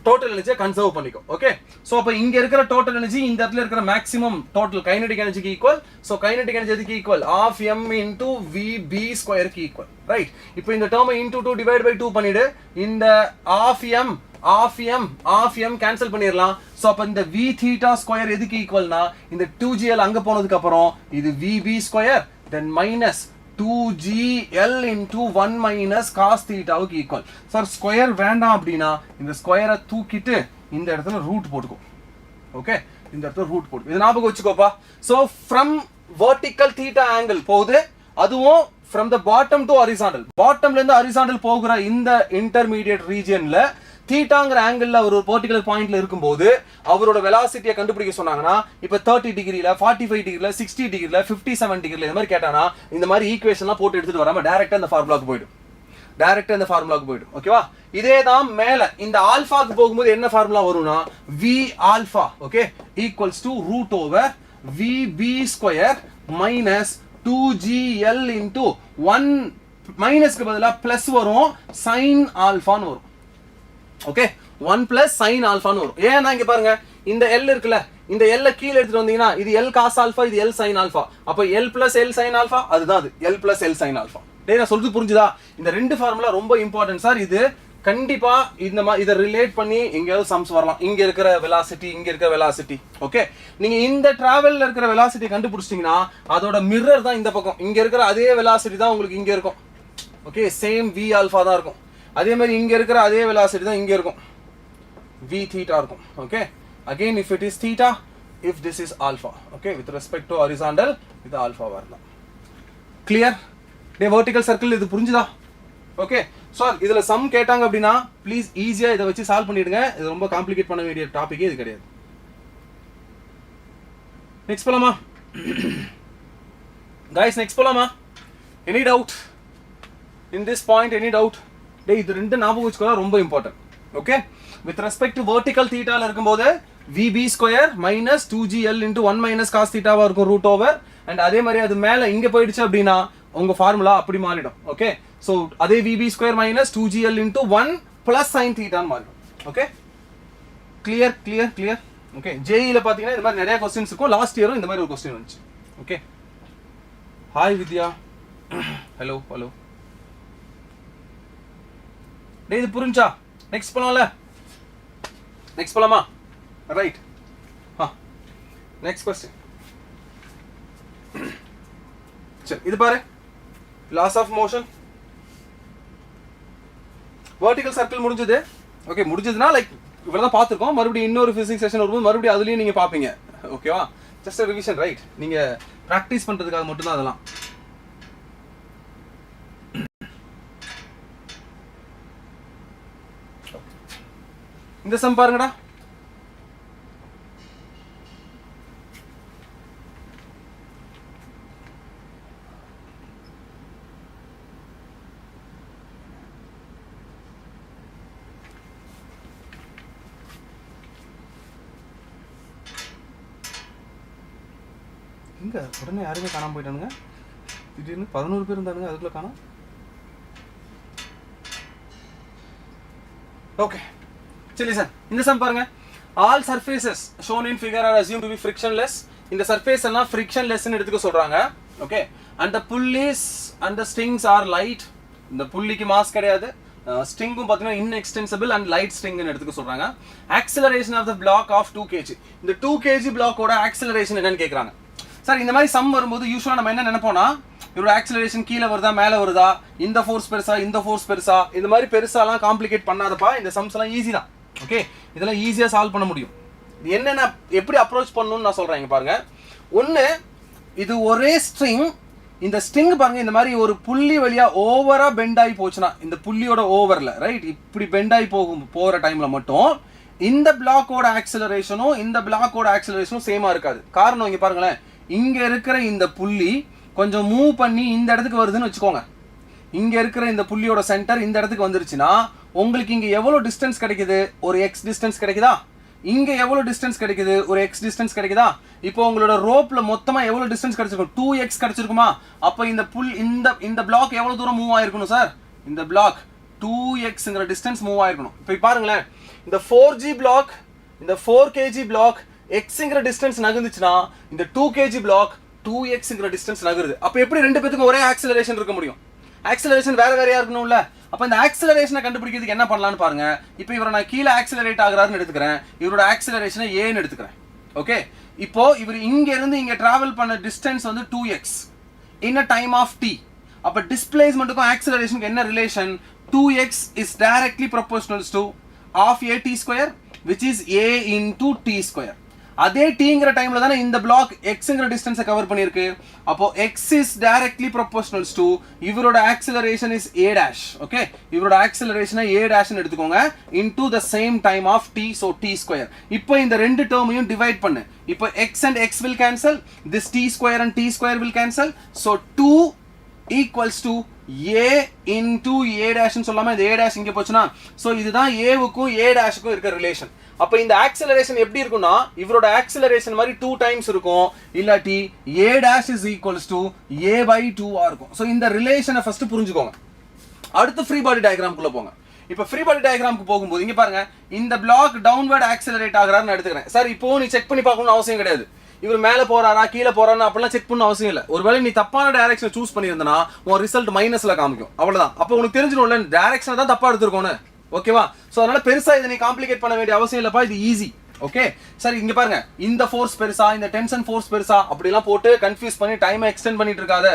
டோட்டல் எனர்ஜியை கன்சர்வ் பண்ணிக்கும். ஓகே, ஸோ அப்போ இங்க இருக்கிற டோட்டல் எனர்ஜி இந்த இடத்துல இருக்கிற மேக்ஸிமம் டோட்டல் கைனடிக் எனர்ஜிக்கு ஈக்குவல். ஸோ கைனடிக் எனர்ஜி எதுக்கு equal? Half m into VB ஸ்கொயருக்கு ஈக்குவல். ரைட், இப்போ இந்த டேர்மை இன்டூ 2 டிவைட் பை 2 பண்ணிடு. இந்த ஆஃப் எம் கேன்சல் பண்ணிடலாம். ஸோ அப்போ இந்த வி தீட்டா ஸ்கொயர் எதுக்கு ஈக்குவல்னா இந்த 2gl அங்க போனதுக்கு அப்புறம் இது VB square then minus 2gl into 1 minus cos thetaவுக்கு ஈக்குவல். சார் ஸ்கொயர் வேண்டாம் அப்படின்னா இந்த ஸ்கொயரை தூக்கிட்டு இந்த இடத்துல ரூட் போட்டுக்கோ. ஓகே, இந்த இடத்துல ரூட் போட்டு இது ஞாபகம் வச்சுக்கோப்பா. So from vertical theta angle போகுது, அதுவும் from the bottom to horizontal, பாட்டம்ல இருந்து ஹரிசாண்டல் போகிற இந்த இன்டர்மீடியட் ரீஜியன்ல தீட்டாங்கிற ஆங்கிள் அவர் ஒரு பர்டிகுலர் பாயிண்ட்ல இருக்கும்போது அவரோட வெலாசிட்டியை கண்டுபிடிக்க சொன்னாங்கன்னா இப்ப 30 டிகிரில 45 டிகிரில 60 டிகிரில 57 டிகிரில இந்த மாதிரி கேட்டானா இந்த மாதிரி ஈக்குவேஷன்லாம் போட்டு எடுத்துட்டு வராம டைரக்டா இந்த ஃபார்முலாக்கு போயிடும். ஓகேவா? இதே தான் மேல இந்த ஆல்பாக்கு போகும்போது என்ன ஃபார்முலா வரும்னா v alpha okay equals to root over vb square minus 2gl into 1 மைனஸ்க்கு பதிலா பிளஸ் வரும் sin ஆல்பான்னு வரும். ஓகே, 1 plus sin ஆல்பான்னு வரும். ஏன்னா இங்க பாருங்க இந்த L இருக்குல்ல, இந்த L கீழ எடுத்துட்டு வந்தீங்கன்னா இது L cos ஆல்பா, இது L sin ஆல்பா. அப்ப L plus L sin alpha அதுதான் அது L plus L sin alpha. டேய் நான் சொல்றது புரிஞ்சுதா? இந்த ரெண்டு ஃபார்முலா ரொம்ப இம்பார்ட்டன்ட் சார். இது கண்டிப்பா இந்த மாதிரி இதை ரிலேட் பண்ணி எங்கேயாவது சம்ஸ் வரலாம். இங்க இருக்கிற வெலாசிட்டி, இங்க இருக்கிற வெலாசிட்டி. ஓகே, நீங்க இந்த டிராவல்ல இருக்கிற வெலாசிட்டி கண்டுபிடிச்சிட்டீங்கன்னா அதோட மிரர் தான் இந்த பக்கம். இங்க இருக்கிற அதே வெலாசிட்டி தான் உங்களுக்கு இங்க இருக்கும். ஓகே, சேம் v ஆல்பா தான் இருக்கும். அதே மாதிரி இங்க இருக்கிற அதே வெலாசிட்டி தான் இங்க இருக்கும், v theta இருக்கும். Okay, again if it is theta, if this is alpha, okay, with respect to horizontal இது alpha வரலாம். clear? டே vertical circle இது புரிஞ்சுதா? ஓகே, சார் இதுல சம் கேட்டாங்க அப்படின்னா ப்ளீஸ் ஈஸியா இதை வச்சு சால்வ் பண்ணிடுங்க. இது ரொம்ப காம்ப்ளிகேட் பண்ண வேண்டிய டாபிக்கே இது கிடையாது. நெக்ஸ்ட் போலாமா guys? நெக்ஸ்ட் போலாமா? any doubt in this point? any doubt? டே இது ரெண்டு ஞாபகம் வச்சுக்கோங்க, ரொம்ப important. Okay, with respect to vertical தீட்டால இருக்கும்போது vb square minus 2gl into 1 minus cos தீட்டாவா இருக்கும் ரூட் ஓவர். அண்ட் அதே மாதிரி அது மேல இங்க போயிடுச்சு அப்படின்னா உங்க ஃபார்முலா அப்படி மாறிடும். ஓகே, சோ அதே vb square minus 2gl into 1 plus sin தீட்டான்னு மாறிடும். Okay, clear. ஓகே, ஜேஇல பாத்தீங்கன்னா இந்த மாதிரி நிறைய क्वेश्चंस இருக்கும். லாஸ்ட் இயரும் இந்த மாதிரி ஒரு क्वेश्चन வந்துச்சு. Okay, hi Vidya, hello. டேய் இது புரிஞ்சா? நெக்ஸ்ட் போலாமா? Right, next question. சரி, இது பாரு, laws of motion vertical circle முடிஞ்சது. ஓகே, முடிஞ்சதுன்னா லைக் இவ்வளவுதான் பார்த்துருக்கோம். மறுபடியும் இன்னொரு பிசிக்ஸ் செஷன் வரும்போது மறுபடியும் அதுலயும் நீங்க பாப்பீங்க. ஓகேவா? Just revision. ரைட், நீங்க பிராக்டிஸ் பண்றதுக்காக மட்டும்தான் அதெல்லாம். இந்த சம் பாருங்கடா. இங்க உடனே யாருமே காணாம போயிட்டானுங்க. திடீர்னு 11 பேர் இருந்தானுங்க, அதுக்குள்ள காணோம். ஓகே, சரி சார், இந்த சம் பாருங்க. All surfaces shown in figure are assumed to be frictionless. இந்த சர்ஃபேஸ் எல்லாம் frictionless ன்னு எடுத்துக்க சொல்றாங்க. Okay, and the pulleys and the strings are light. இந்த புள்ளிக்கு மாஸ் கிடையாது, ஸ்ட்ரிங்கும் பார்த்தீங்கன்னா inextensible and light string ன்னு எடுத்துக்க சொல்றாங்க. acceleration of the block of 2 kg. இந்த 2 kg பிளாக்கோட acceleration என்னன்னு கேக்குறாங்க. சார் இந்த மாதிரி சம் வரும்போது யூசுவலா நம்ம என்ன நினைப்போம்னா இவரோட ஆக்சிலரேஷன் கீழே வருதா மேலே வருதா, இந்த ஃபோர்ஸ் பெருசா இந்த ஃபோர்ஸ் பெருசா, இந்த மாதிரி பெருசாலாம் காம்ப்ளிகேட் பண்ணாதப்பா. இந்த சம்ஸ் எல்லாம் ஈஸி தான். ஓகே, இதெல்லாம் ஈஸியா சால்வ் பண்ண முடியும். இது என்னென்ன எப்படி அப்ரோச் பண்ணணும்னு நான் சொல்றேன். இங்க பாருங்க, ஒன்று இது ஒரே ஸ்ட்ரிங். இந்த ஸ்ட்ரிங் பாருங்க இந்த மாதிரி ஒரு புள்ளி வழியா ஓவரா பெண்ட் ஆகி போச்சுன்னா இந்த புள்ளியோட ஓவர்ல ரைட் இப்படி பெண்ட் ஆகி போகிற டைம்ல மட்டும் இந்த பிளாக்கோட ஆக்சிலரேஷனும் இந்த பிளாக்கோட ஆக்சிலரேஷனும் சேமா இருக்காது. காரணம் இங்க பாருங்களேன், இங்க இருக்கிற இந்த புள்ளி கொஞ்சம் மூவ் பண்ணி இந்த இடத்துக்கு வருதுன்னு வச்சுக்கோங்க. இங்க இருக்கிற இந்த புள்ளியோட சென்டர் இந்த இடத்துக்கு வந்துருச்சுன்னா உங்களுக்கு இங்க எவ்வளவு டிஸ்டன்ஸ் கிடைக்குது? ஒரு எக்ஸ் டிஸ்டன்ஸ் கிடைக்குதா? இங்க எவ்வளவு டிஸ்டன்ஸ் கிடைக்குது? ஒரு எக்ஸ் டிஸ்டன்ஸ் கிடைக்குதா? இப்போ உங்களோட ரோப்ல மொத்தமா எவ்வளவு டிஸ்டன்ஸ் கிடைச்சிருக்கும்? 2x கிடைச்சிருக்குமா? அப்ப இந்த இந்த பிளாக் எவ்வளவு தூரம் மூவ் ஆயிருக்கணும் சார்? இந்த பிளாக் 2xங்கிற டிஸ்டன்ஸ் மூவ் ஆயிருக்கணும். இப்போ பாருங்களேன், இந்த 4g பிளாக், இந்த 4kg பிளாக் xங்கிற டிஸ்டன்ஸ் நகர்ந்துச்சுன்னா இந்த 2kg பிளாக் 2xங்கிற டிஸ்டன்ஸ் நகருது. அப்போ எப்படி ரெண்டு பேத்துக்கும் ஒரே ஆக்சிலரேஷன் இருக்க முடியும்? ஆக்சிலரேஷன் வேற வேறையா இருக்கணும்ல. அப்போ இந்த ஆக்சிலரேஷனை கண்டுபிடிக்கிறதுக்கு என்ன பண்ணலாம்னு பாருங்க. இப்போ இவரை நான் கீழே ஆக்சிலரேட் ஆகுறாருன்னு எடுத்துக்கிறேன், இவரோட ஆக்சிலரேஷனை ஏன்னு எடுத்துக்கிறேன். ஓகே, இப்போ இவர் இங்க இருந்து இங்க டிராவல் பண்ண டிஸ்டன்ஸ் வந்து 2x in a time of t. அப்போ டிஸ்பிளேஸ்மெண்ட்டுக்கும் ஆக்சிலரேஷனுக்கு என்ன relation? 2x is directly proportional to half a t square which is a into t square. அதே tங்கிற டைம்ல தானே இந்த பிளாக் xங்கிற டிஸ்டன்ஸை கவர் பண்ணியிருக்கு. அப்போ x is directly proportional to இவரோட acceleration is a dash. Okay, இவரோட ஆக்சிலரேஷனை a dash ன்னு எடுத்துக்கோங்க into the same time of t, so t square. இப்போ இந்த ரெண்டு டேர்மையும் டிவைட் பண்ணு. இப்போ x and x will cancel, this t square and t square will cancel, so 2 equals to a into a dash ன்னு சொல்லாம இந்த a dash இங்க போச்சுனா, so இதுதான் a வுக்கும் a dash க்கும் இருக்க ரிலேஷன். அப்ப இந்த ஆக்சிலரேஷன் எப்படி இருக்கும்னா இவரோட ஆக்சிலரேஷன் மாதிரி 2 டைம்ஸ் இருக்கும், இல்லாட்டி a dash is equals to a by 2 ஆ இருக்கும். சோ இந்த ரிலேஷனை ஃபர்ஸ்ட் புரிஞ்சுக்கோங்க. அடுத்து ஃப்ரீ பாடி டயகிராம்க்குள்ள போங்க. இப்போ ஃப்ரீ பாடி டயகிராம்க்கு போகும்போது இங்க பாருங்க, இந்த பிளாக் டவுன்வர்ட் ஆக்சிலரேட் ஆகுறாருன்னு எடுத்துக்கிறேன். சார் இப்போ நீ செக் பண்ணி பார்க்கணும்னு அவசியம் கிடையாது. இவர் மேலே போறாரா கீழே போறாரா அப்படிலாம் செக் பண்ண அவசியம் இல்லை. ஒருவேளை நீ தப்பான டைரக்ஷனை சூஸ் பண்ணியிருந்தனா உன் ரிசல்ட் மைனஸ்ல காமிக்கும், அவ்வளவுதான். அப்போ உனக்கு தெரிஞ்சிடும்ல டைரக்ஷனை தான் தப்பா எடுத்துருக்கோன்னு. ஓகேவா? ஸோ அதனால பெருசா இதை நீ காம்ப்ளிகேட் பண்ண வேண்டிய அவசியம் இல்லப்பா, இது ஈஸி. ஓகே சார், இங்க பாருங்க, இந்த ஃபோர்ஸ் பெருசா இந்த டென்ஷன் ஃபோர்ஸ் பெருசா அப்படிலாம் போட்டு கன்ஃபியூஸ் பண்ணி டைமை எக்ஸ்டெண்ட் பண்ணிட்டு இருக்காத.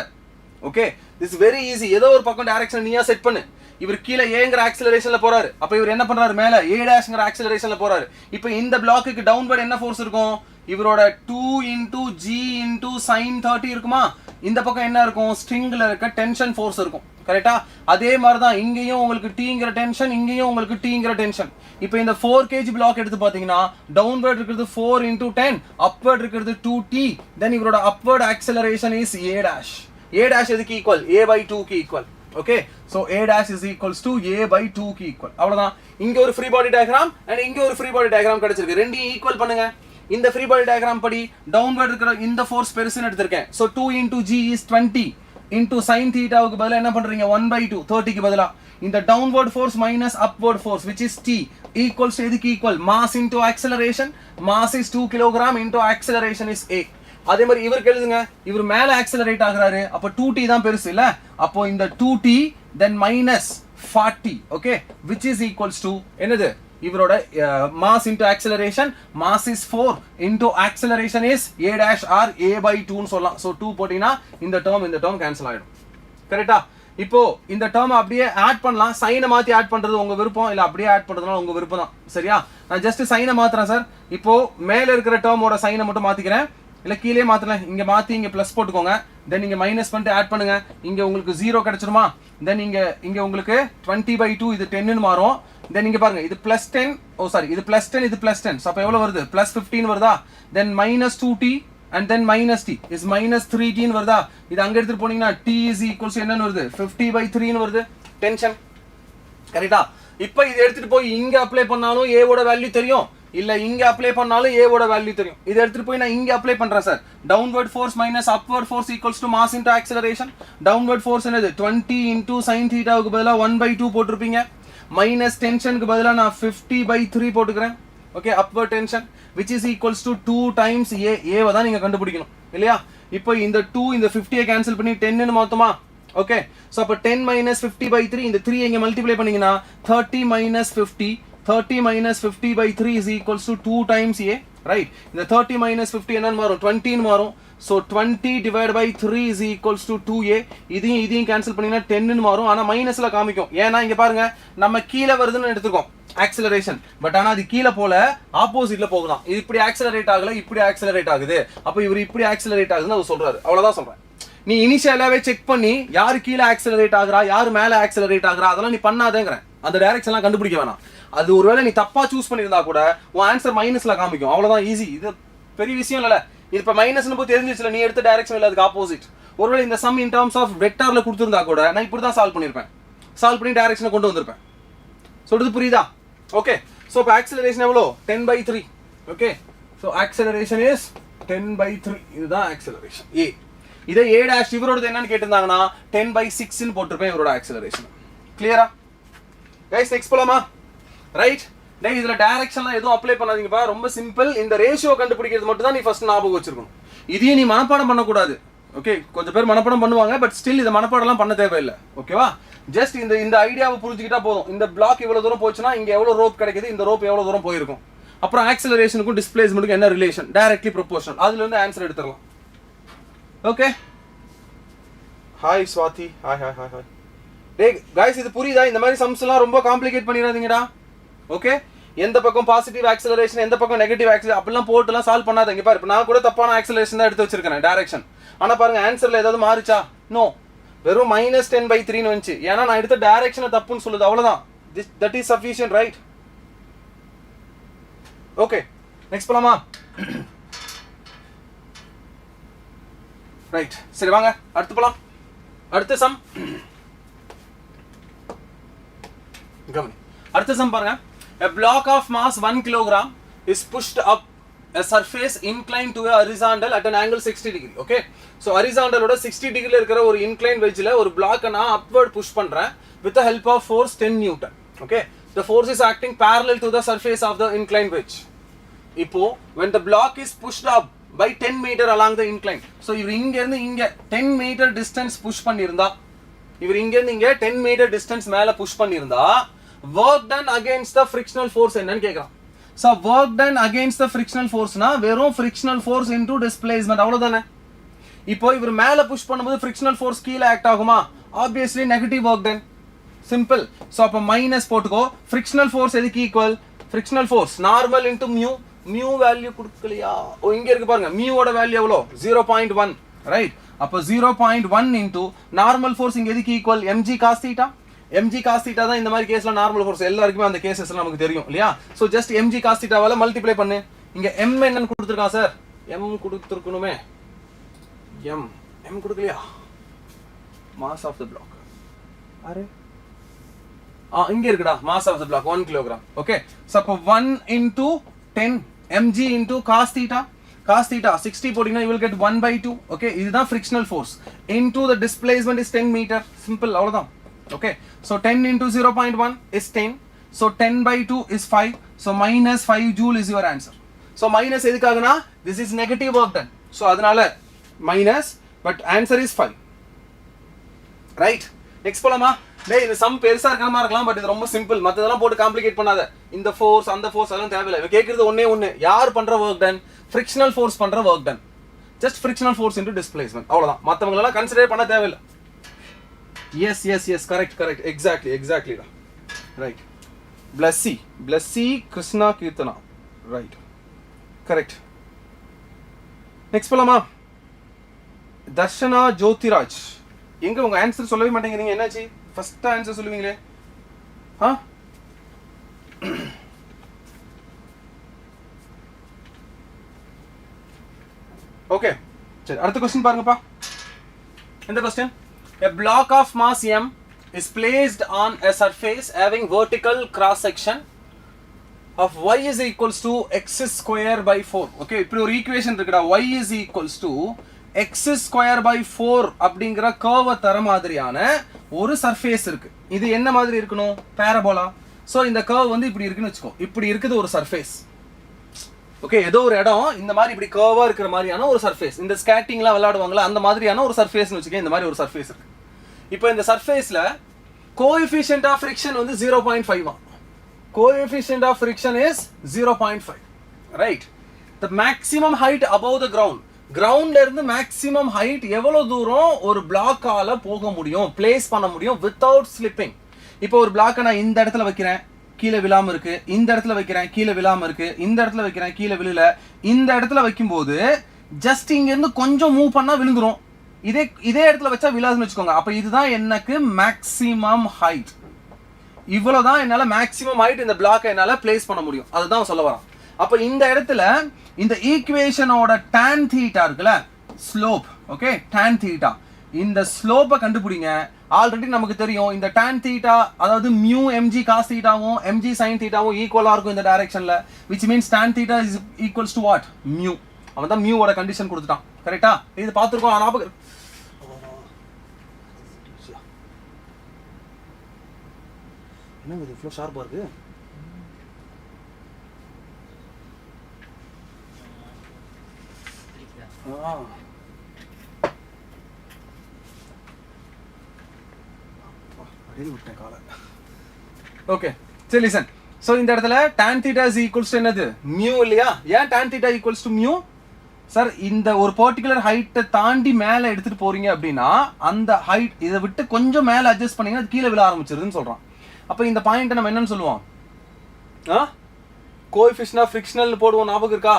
Okay, this very easy. ஏதோ ஒரு பக்கம் டைரக்ஷன் நீயா செட் பண்ணு. இவர் கீழே ஏங்கிற ஆக்சிலரேஷன்ல போறாரு, அப்ப இவர் என்ன பண்றாரு? மேல a டேஷ்ங்கிற ஆக்சிலரேஷன்ல போறாரு. இப்போ இந்த பிளாக்குக்கு டவுன்வர்ட் என்ன ஃபோர்ஸ் இருக்கும்? இவரோட 2 into g into sin 30 இருக்குமா? இந்த பக்கம் என்ன இருக்கும்? ஸ்ட்ரிங்ல இருக்க டென்ஷன் ஃபோர்ஸ் இருக்கும். கரெக்டா? அதே மாதிரி தான் இங்கேயும் உங்களுக்கு tங்கிற டென்ஷன், இங்கேயும் உங்களுக்கு tங்கிற டென்ஷன். இப்போ இந்த 4 kg பிளாக் எடுத்து பாத்தீங்கன்னா டவுன்வர்ட் இருக்கிறது 4 into 10, அப்வர்ட் இருக்கிறது 2t, தென் இவரோட upward acceleration is a dash. a dash எதுக்கு ஈக்குவல்? a by 2 க்கு equal. Okay, so a dash is equals to a by 2 க்கு ஈக்குவல். அவ்வளவுதான். இங்க ஒரு ஃப்ரீ பாடி டயகிராம் and இங்க ஒரு ஃப்ரீ பாடி டயகிராம் கிடைச்சிருக்கு. ரெண்டையும் ஈக்குவல் பண்ணுங்க. இந்த ஃப்ரீ பாடி டயகிராம் படி டவுன்வர்ட் இருக்கிற இந்த ஃபோர்ஸ் பெருசுன்னு எடுத்திருக்கேன். So 2 into g is 20 into sin thetaவுக்கு பதிலா என்ன பண்றீங்க? 1 by 2 30 க்கு பதிலா இந்த downward force minus upward force which is t equals எதுக்கு equal? mass into acceleration. mass is 2 kg into acceleration is 8. அதே மாதிரி இவருக்கு எழுதுங்க, இவர் மேல ஆக்சிலரேட் ஆகுறாரு, அப்ப 2t தான் பெருசு இல்ல? அப்போ இந்த 2t then minus 40, okay, which is equals to என்னது? இவரோட mass into acceleration, mass is 4 into acceleration is a dash or a by 2 ன்னு சொல்லலாம். so 2 போட்டீங்கன்னா இந்த டேர்ம் கேன்சல் ஆயிடும். கரெக்ட்டா? இப்போ இந்த டேர்ம் அப்படியே ஆட் பண்ணலாம். சைனை மாத்தி ஆட் பண்றது உங்க விருப்பம், இல்ல அப்படியே ஆட் பண்றதுனால உங்க விருப்பம் தான். சரியா? நான் ஜஸ்ட் சைனை மாத்துறேன் சார். இப்போ மேல இருக்கிற டேர்மோட சைனை மட்டும் மாத்திக்கிறேன், இல்ல கீழே மாத்தலாம். இங்க மாத்தி இங்க பிளஸ் போட்டுக்கோங்க, தென் இங்க மைனஸ் பண்ணிட்டு ஆட் பண்ணுங்க. இங்க உங்களுக்கு 0 கிடைச்சிருமா? தென் இங்க உங்களுக்கு 20 by 2 இது 10 ன்னு மாறும். தென் இங்க பாருங்க, இது +10, இது +10, இது +10. சோ அப்ப எவ்வளவு வருது? +15 வருதா? தென் -2t and then -t is -3t ன்னு வருதா? இது அங்க எடுத்துட்டு போனீங்கன்னா t is equals என்னன்னு வருது? 50 by 3 ன்னு வருது. டென்ஷன். கரெக்ட்டா? இப்போ இத எடுத்துட்டு போய் இங்க அப்ளை பண்ணாலும் a ஓட வேல்யூ தெரியும், இல்ல இங்க அப்ளை பண்ணாலும் a ஓட வேல்யூ தெரியும். இத எடுத்துட்டு போய் நான் இங்க அப்ளை பண்றேன் sir. Downward force minus upward force equals to mass into acceleration. Downward force என்னது? 20 into sin θவுக்கு பதிலா 1 by 2 போட்டுருப்பீங்க. மைனஸ் டென்ஷனுக்கு பதிலா நான் 50 by 3 போட்டுக்கிறேன். Okay, upward tension which is equals to 2 times a. a வ தான் நீங்க கண்டுபிடிக்கணும் இல்லையா? இப்போ இந்த 2 இந்த 50 கேன்சல் பண்ணி 10 ன்னு மாத்துமா? ஓகே, சோ அப்ப 10 minus 50 by 3, இந்த 3 இங்க மல்டிப்ளை பண்ணீங்கன்னா 30 minus 50, 30 minus 50 by 3 is equals to 2 times a, right? இந்த 30 minus 50 என்னன்னு மாறும்? 20 ன்னு மாறும். so 20 divided by 3 is equals to 2a. இதையும் கேன்சல் பண்ணீங்கன்னா 10 ன்னு மாறும். ஆனா மைனஸ்ல காமிக்கும், ஏன்னா இங்க பாருங்க நம்ம கீழ வருதுன்னு எடுத்துக்கோம் ஆக்சிலரேஷன், பட் ஆனா அது கீழ போல ஆப்போசிட்ல போகுதாம். இது இப்படி ஆக்சிலரேட் ஆகல, இப்படி ஆக்சிலரேட் ஆகுது. அப்ப இவர் இப்படி ஆக்சிலரேட் ஆகுதுன்னு அவர் சொல்றாரு. அவ்வளவுதான் சொல்றேன். நீ இனிஷியலாவே செக் பண்ணி யாரு கீழே ஆக்சிலரேட் ஆகுறா, யாரு மேல ஆக்சிலரேட் ஆகுறா, அதெல்லாம் நீ பண்ணாதேங்கறேன். அந்த டைரக்ஷன்லாம் கண்டுபிடிக்க வேணாம். அது ஒருவேளை நீ தப்பா சூஸ் பண்ணியிருந்தா கூட உன் ஆன்சர் மைனஸ்ல காமிக்கும். அவ்வளவுதான், ஈஸி. இது பெரிய விஷயம் இல்ல. இது இப்ப மைனஸ்னு போய் தெரிஞ்சிச்சுல, நீ எடுத்த டைரக்ஷன் இல்ல, அதுக்கு ஆப்போசிட். ஒருவேளை இந்த சம் இன் டர்ம்ஸ் ஆஃப் வெக்டார்ல கொடுத்திருந்தா கூட நான் இப்படி தான் சால்வ் பண்ணிருப்பேன். சால்வ் பண்ணி டைரக்ஷனை கொண்டு வந்திருப்பேன். சொல்றது புரியுதா? ஓகே, சோ இப்போ ஆக்சிலரேஷன் எவ்வளோ? 10 by 3. Okay, so acceleration is 10 by 3. இதுதான் ஆக்சிலரேஷன் a. இதே a dash இவரோட என்னன்னு கேட்டிருந்தாங்கன்னா 10 by 6 ன்னு போட்டுருப்பேன் இவரோட ஆக்சிலரேஷன். கிளியரா? கைஸ் நெக்ஸ்ட் போலாமா? ரைட். டேய் இதுல டைரக்ஷன்லாம் எதுவும் அப்ளை பண்ணாதீங்கப்பா, ரொம்ப சிம்பிள். இந்த ரேஷியோ கண்டுபிடிக்கிறது மட்டும் தான் நீ ஃபர்ஸ்ட் ஞாபகம் வச்சிருக்கணும். இதையும் நீ மனப்பாடம் பண்ணக்கூடாது. ஓகே, கொஞ்சம் பேர் மனப்பாடம் பண்ணுவாங்க, பட் ஸ்டில் இதை மனப்பாடம்லாம் பண்ண தேவையில்லை. ஓகேவா? ஜஸ்ட் இந்த ஐடியாவை புரிஞ்சுக்கிட்டா போதும். இந்த பிளாக் இவ்வளவு தூரம் போச்சுன்னா இங்க எவ்வளவு ரோப் கிடைக்குது, இந்த ரோப் எவ்வளவு தூரம் போயிருக்கும், அப்புறம் ஆக்சலரேஷனுக்கும் டிஸ்பிளேஸ்மெண்ட்டுக்கும் என்ன ரிலேஷன், டைரக்ட்லி ப்ரொபோர்ஷனல், அதுல இருந்து ஆன்சர் எடுத்துடலாம். Okay, hi Swathi, hi hi hi hi. டேய் गाइस இது புரியுதா? இந்த மாதிரி சம்ஸ் எல்லாம் ரொம்ப காம்ப்ளிகேட் பண்ணிடாதீங்கடா. ஓகே, எந்த பக்கம் பாசிட்டிவ் ஆக்சலரேஷன் எந்த பக்கம் நெகட்டிவ் ஆக்சலரேஷன் அப்படிலாம் போட்டுலாம் சால்வ் பண்ணாதீங்க. பாரு, இப்போ நான் கூட தப்பான ஆக்சலரேஷன் தான் எடுத்து வச்சிருக்கேன் டைரக்ஷன். ஆனா பாருங்க ஆன்சர்ல ஏதாவது மாறிச்சா? நோ, வெறும் -10/3 வந்துச்சு. ஏன்னா நான் எடுத்த டைரக்ஷனை தப்புன்னு சொல்லுது, அவ்வளவுதான். That is sufficient, right? Okay, next போலாமா? ரைட், சரி வாங்க அடுத்து போலாம். அடுத்த சம் கவனி. அடுத்த சம் பாருங்க. A block of mass 1 kilogram is pushed up a surface inclined to a horizontal at an angle 60 degree. Okay, so horizontal ஓட 60 degree இருக்கிற ஒரு inclined wedgeல ஒரு block நான் upward push பண்றேன் with the help of force 10 Newton. Okay, the force is acting parallel to the surface of the inclined wedge. இப்போ when the block is pushed up by 10 meter along the incline, so இவர் இங்க இருந்து இங்க 10 meter distance push பண்ணிருந்தா, இவர் இங்க இருந்து இங்க 10 meter distance மேல push பண்ணிருந்தா, work done against the frictional force என்னன்னு கேக்குறான். So work done against the frictional force னா வெறும் frictional force into displacement, அவ்வளவுதானே. இப்போ இவர் மேல புஷ் பண்ணும்போது frictional force கீழ ஆக்ட் ஆகுமா? obviously negative work done, simple. So அப்ப மைனஸ் போட்டுக்கோ. frictional force எதுக்கு equal? frictional force normal into mu. mu value கொடுக்கலையா? ஓ இங்க இருக்கு பாருங்க, mu ஓட வேல்யூ எவ்வளோ? 0.1, ரைட்? அப்ப 0.1 into normal force இங்க எதுக்கு equal? mg cos theta. mg cos theta தான் இந்த மாதிரி கேஸ்ல நார்மல் ஃபோர்ஸ், எல்லாருக்குமே அந்த கேसेसலாம் நமக்கு தெரியும் இல்லையா? So just mg cos theta வால மல்டிப்ளை பண்ணு. இங்க m என்னன்னு கொடுத்திருக்கான் சார்? m கொடுத்திருக்கணுமே. m கொடுக்கலையா? mass of the block. அரே இங்க இருக்குடா, mass of the block 1 kg. Okay, so அப்ப 1 into 10 mg into cos theta. cos theta 60 போடினா you will get 1/2. Okay, இதுதான் frictional force into the displacement is 10 meter. Simple, அவ்வளவுதான். Okay, so 10 into 0.1 is 10. So 10/2 is 5. So minus 5 joule is your answer. So minus எதுக்காகனா this is negative work done. So அதனால minus, but answer is 5. Right? Next போலாமா? டேய் இந்த some பெருசா இருக்கிற மாதிரி இருக்கலாம், பட் இது ரொம்ப சிம்பிள். மத்ததெல்லாம் போட்டு காம்ப்ளிகேட் பண்ணாத. இந்த ஃபோர்ஸ் அந்த ஃபோர்ஸ் அதெல்லாம் தேவையில்லை. இவ கேக்குறது ஒண்ணே யார் பண்ற work done? frictional force பண்ற work done. Just frictional force into displacement, அவ்வளவுதான். மத்தவங்க எல்லாம் கன்சிடர் பண்ண தேவையில்லை. Yes, correct, exactly da. Right, blessy Krishna Kirtana, right, correct. Next polama. Darshana Jyotiraj, எங்க உங்க ஆன்சர் சொல்லவே மாட்டேங்கிறீங்க, என்னாச்சு? First answer சொல்லுவீங்களே. ஓகே, சரி அடுத்த क्वेश्चन பாருங்கப்பா. இந்த question, a block of mass m is placed on a surface having vertical cross section of y is equals to x square by 4. Okay, இப்படி ஒரு ஈக்குவேஷன் இருக்குடா, y is equals to x square by 4 அப்படிங்கிற கர்வ தர மாதிரியான ஒரு surface இருக்கு. இது என்ன மாதிரி இருக்கணும்? பாராபோலா. சோ இந்த கர்வ் வந்து இப்படி இருக்குன்னு வெச்சுக்கோ. இப்படி இருக்குது ஒரு சர்ஃபேஸ். ஓகே, ஏதோ ஒரு இடம் இந்த மாதிரி இப்படி கர்வா இருக்கிற மாதிரியான ஒரு சர்ஃபேஸ். இந்த ஸ்கேட்டிங்லாம் விளையாடுவாங்களா அந்த மாதிரியான ஒரு சர்ஃபேஸ்னு வெச்சுக்க. இந்த மாதிரி ஒரு சர்ஃபேஸ் இருக்கு. இப்போ இந்த சர்ஃபேஸ்ல கோஎஃபிஷியன்ட் ஆஃப் ஃபிரிக்ஷன் வந்து 0.5. Coefficient of friction is 0.5. Right? the maximum height above the ground. கிரவுண்ட்ல இருந்து மேக்ஸிமம் ஹைட் எவ்வளவு தூரம் ஒரு பிளாக்கால போக முடியும், பிளேஸ் பண்ண முடியும் வித்தவுட் ஸ்லிப்பிங். இப்போ ஒரு பிளாக்கை நான் இந்த இடத்துல வைக்கிறேன், கீழே விழாம இருக்கு. இந்த இடத்துல வைக்கிறேன், கீழே விழாம இருக்கு. இந்த இடத்துல வைக்கிறேன், கீழே விழல. இந்த இடத்துல வைக்கும்போது ஜஸ்ட் இங்க இருந்து கொஞ்சம் மூவ் பண்ணா விழுந்துரும். இதே இடத்துல வச்சா விழாதுன்னு வச்சுக்கோங்க. அப்ப இதுதான் எனக்கு மேக்ஸிமம் ஹைட். இவ்வளவுதான் என்னால மேக்ஸிமம் ஹைட் இந்த பிளாக்கை என்னால பிளேஸ் பண்ண முடியும். அதுதான் சொல்ல வரான். அப்ப இந்த இடத்துல இந்த ஈக்குவேஷனோட tan θ இருக்குல, ஸ்லோப். ஓகே, tan θ, இந்த ஸ்லோப்பை கண்டுபிடிங்க. ஆல்ரெடி நமக்கு தெரியும் இந்த tan θ அதாவது mu mg cos θவும் mg sin θவும் ஈக்குவலா இருக்கும் இந்த டைரக்ஷன்ல, which means tan θ is equals to what? mu. அவன் தான் mu ஓட கண்டிஷன் கொடுத்துட்டான். கரெக்ட்டா? இது பாத்துறோம். ஞாபகம் என்னங்க இது இவ்வளோ ஷார்ப்பாக இருக்கு? விட்டேன் காலை. ஓகே சரி லிசன். ஸோ இந்த இடத்துல tan theta is equals to என்னது மியூ இல்லையா? ஏன் tan theta equals to mu? Sir இந்த ஒரு பர்டிகுலர் ஹைட்டை தாண்டி மேலே எடுத்துட்டு போறீங்க அப்படின்னா அந்த ஹைட் இதை விட்டு கொஞ்சம் மேலே அட்ஜஸ்ட் பண்ணீங்கன்னா அது கீழே விழ ஆரம்பிச்சிருதுன்னு சொல்றான். அப்போ இந்த பாயிண்ட்டை நம்ம என்னன்னு சொல்லுவோம்? கோஎஃபிஷியன்ட் ஆஃப் ஃப்ரிக்ஷனல் போடுவோம், ஞாபகம் இருக்கா?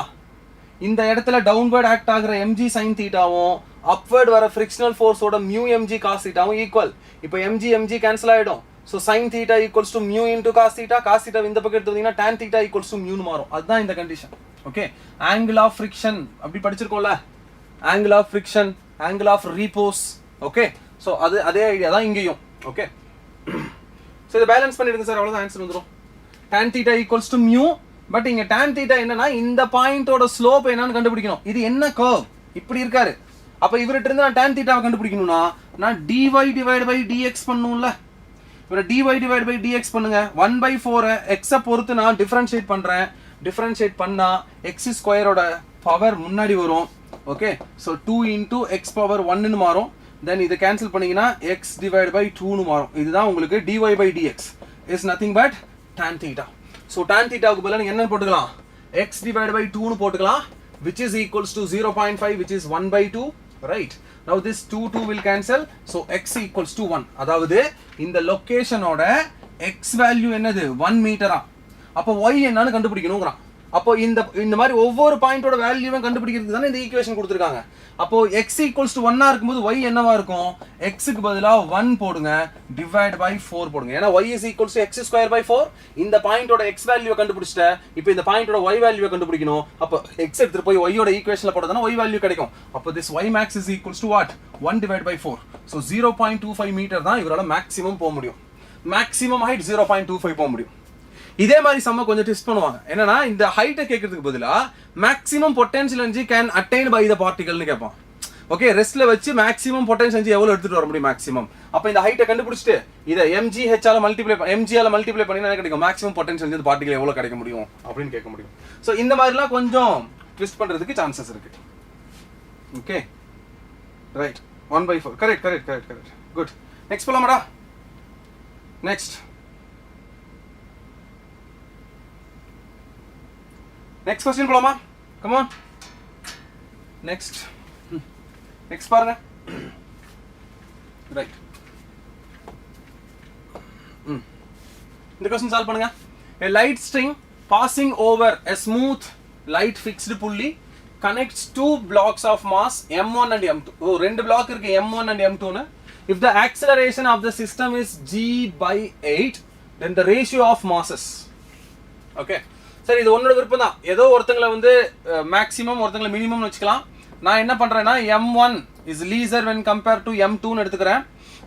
இந்த இடத்துல டவுன்வர்ட் ஆக்ட் ஆகிற mg sin தீட்டாவும் அப்வர்ட் வர ஃப்ரிக்ஷனல் ஃபோர்ஸோட மியூ mg cos தீட்டாவும் ஈக்குவல். இப்போ mg கேன்சல் ஆகிடும். So sin theta equals to mu into cos theta. cos theta இந்த பக்கம் எடுத்தீங்கன்னா tan theta equals to mu மாறும். அதுதான் இந்த condition. Okay, angle of friction அப்படி படிச்சிருக்கோம்ல, angle of friction, angle of repose. Okay, so அதே ஐடியா தான் இங்கேயும். ஓகே, ஸோ இதை பேலன்ஸ் பண்ணிடுங்க சார், அவ்வளோதான் ஆன்சர் வந்துடும். tan theta equals to mu. But இங்க tan theta என்னன்னா இந்த பாயிண்டோட ஸ்லோப் என்னன்னு கண்டுபிடிக்கணும். இது என்ன கர்வ் இப்படி இருக்காரு. அப்ப இவர்கிட்ட இருந்து நான் tan theta கண்டுபிடிக்கணும்னா நான் dy divided by dx பண்ணணும்ல. இவரை dy divided by dx பண்ணுங்க. 1/4 x பொறுத்து நான் டிஃபரன்ஷியேட் பண்றேன். டிஃபரன்ஷியேட் பண்ணா x ஸ்கொயரோட பவர் முன்னாடி வரும். Okay, so 2 into x power 1 ன்னு மாறும். தென் இதை கேன்சல் பண்ணீங்கன்னா x divided by 2 ன்னு மாறும். இதுதான் உங்களுக்கு dy by dx is nothing but tan theta. So tan thetaவுக்கு பதிலாக நீங்கள் என்ன போட்டுக்கலாம்? x divided by 2 ன்னு போட்டுக்கலாம், which is equals to 0.5, which is 1/2, right? Now this 2 will cancel, so x equals to 1. அதாவது இந்த லொகேஷனோட x வேல்யூ என்னது 1 மீட்டரா. அப்போ y என்னன்னு கண்டுபிடிக்கணுங்கிறான். அப்போ இந்த மாதிரி ஒவ்வொரு பாயிண்டோட வேல்யூவும் கண்டுபிடிக்கிறதுக்கு தானே இந்த ஈக்குவேஷன் கொடுத்துருக்காங்க. அப்போ x equals to 1 இருக்கும்போது y என்னவா இருக்கும்? x-க்கு பதிலாக 1 போடுங்க, டிவைட் பை 4 போடுங்க. ஏன்னா y is equals to x square by 4. இந்த பாயிண்டோட x வேல்யூவை கண்டுபிடிச்சிட்டேன். இப்போ இந்த பாயிண்டோட y வேல்யூவை கண்டுபிடிக்கணும். அப்போ x எடுத்துட்டு போய் y யோட ஈக்குவேஷன்ல போட்டதானே y வேல்யூ கிடைக்கும். அப்போ this y max is equals to what? 1 divided by 4. So 0.25 metre தான் இவரால மேக்ஸிமம் போக முடியும். மேக்ஸிமம் ஹைட் 0.25 போக முடியும். இதே மாதிரி சம்ம கொஞ்சம் டெஸ்ட் பண்ணுவாங்க. என்னன்னா இந்த ஹைட்டை கேட்கறதுக்கு பதிலா maximum potential energy can attain by the பார்ட்டிகல்னு கேட்பான். ஓகே, ரெஸ்ட்ல வச்சு மேக்ஸிமம் பொட்டன்ஷியல் எனர்ஜி எவ்வளவு எடுத்துட்டு வர முடியும் மேக்ஸிமம். அப்ப இந்த ஹைட்டை கண்டுபிடிச்சிட்டு இதை mgh ஆல மல்டிப்ளை பண்ணி என்ன கிடைக்கும்? மேக்ஸிமம் பொட்டன்ஷியல் எனர்ஜி பார்ட்டிகல் எவ்வளவு கிடைக்க முடியும் அப்படின்னு கேட்க முடியும். சோ இந்த மாதிரிலாம் கொஞ்சம் ட்விஸ்ட் பண்றதுக்கு சான்சஸ் இருக்கு. Okay, right, 1/4. Correct. Good. Next போலாமாடா? Next question போலாமா? Come on. Next பாருங்க. Right. இந்த question சால்வ் பண்ணுங்க. A light string passing over a smooth light fixed pulley connects two blocks of mass m1 and m2. ரெண்டு black இருக்கு m1 and m2 னு. If the acceleration of the system is g/8, then the ratio of masses. Okay. சரி, இது உன்னோட விருப்பம் தான். ஏதோ ஒருத்தங்களை வந்து மேக்ஸிமம் ஒருத்தங்களை மினிமம் வச்சுக்கலாம். நான் என்ன பண்றேன்னா m1 is lesser when compared to m2 ன்னு எடுத்துக்கிறேன்.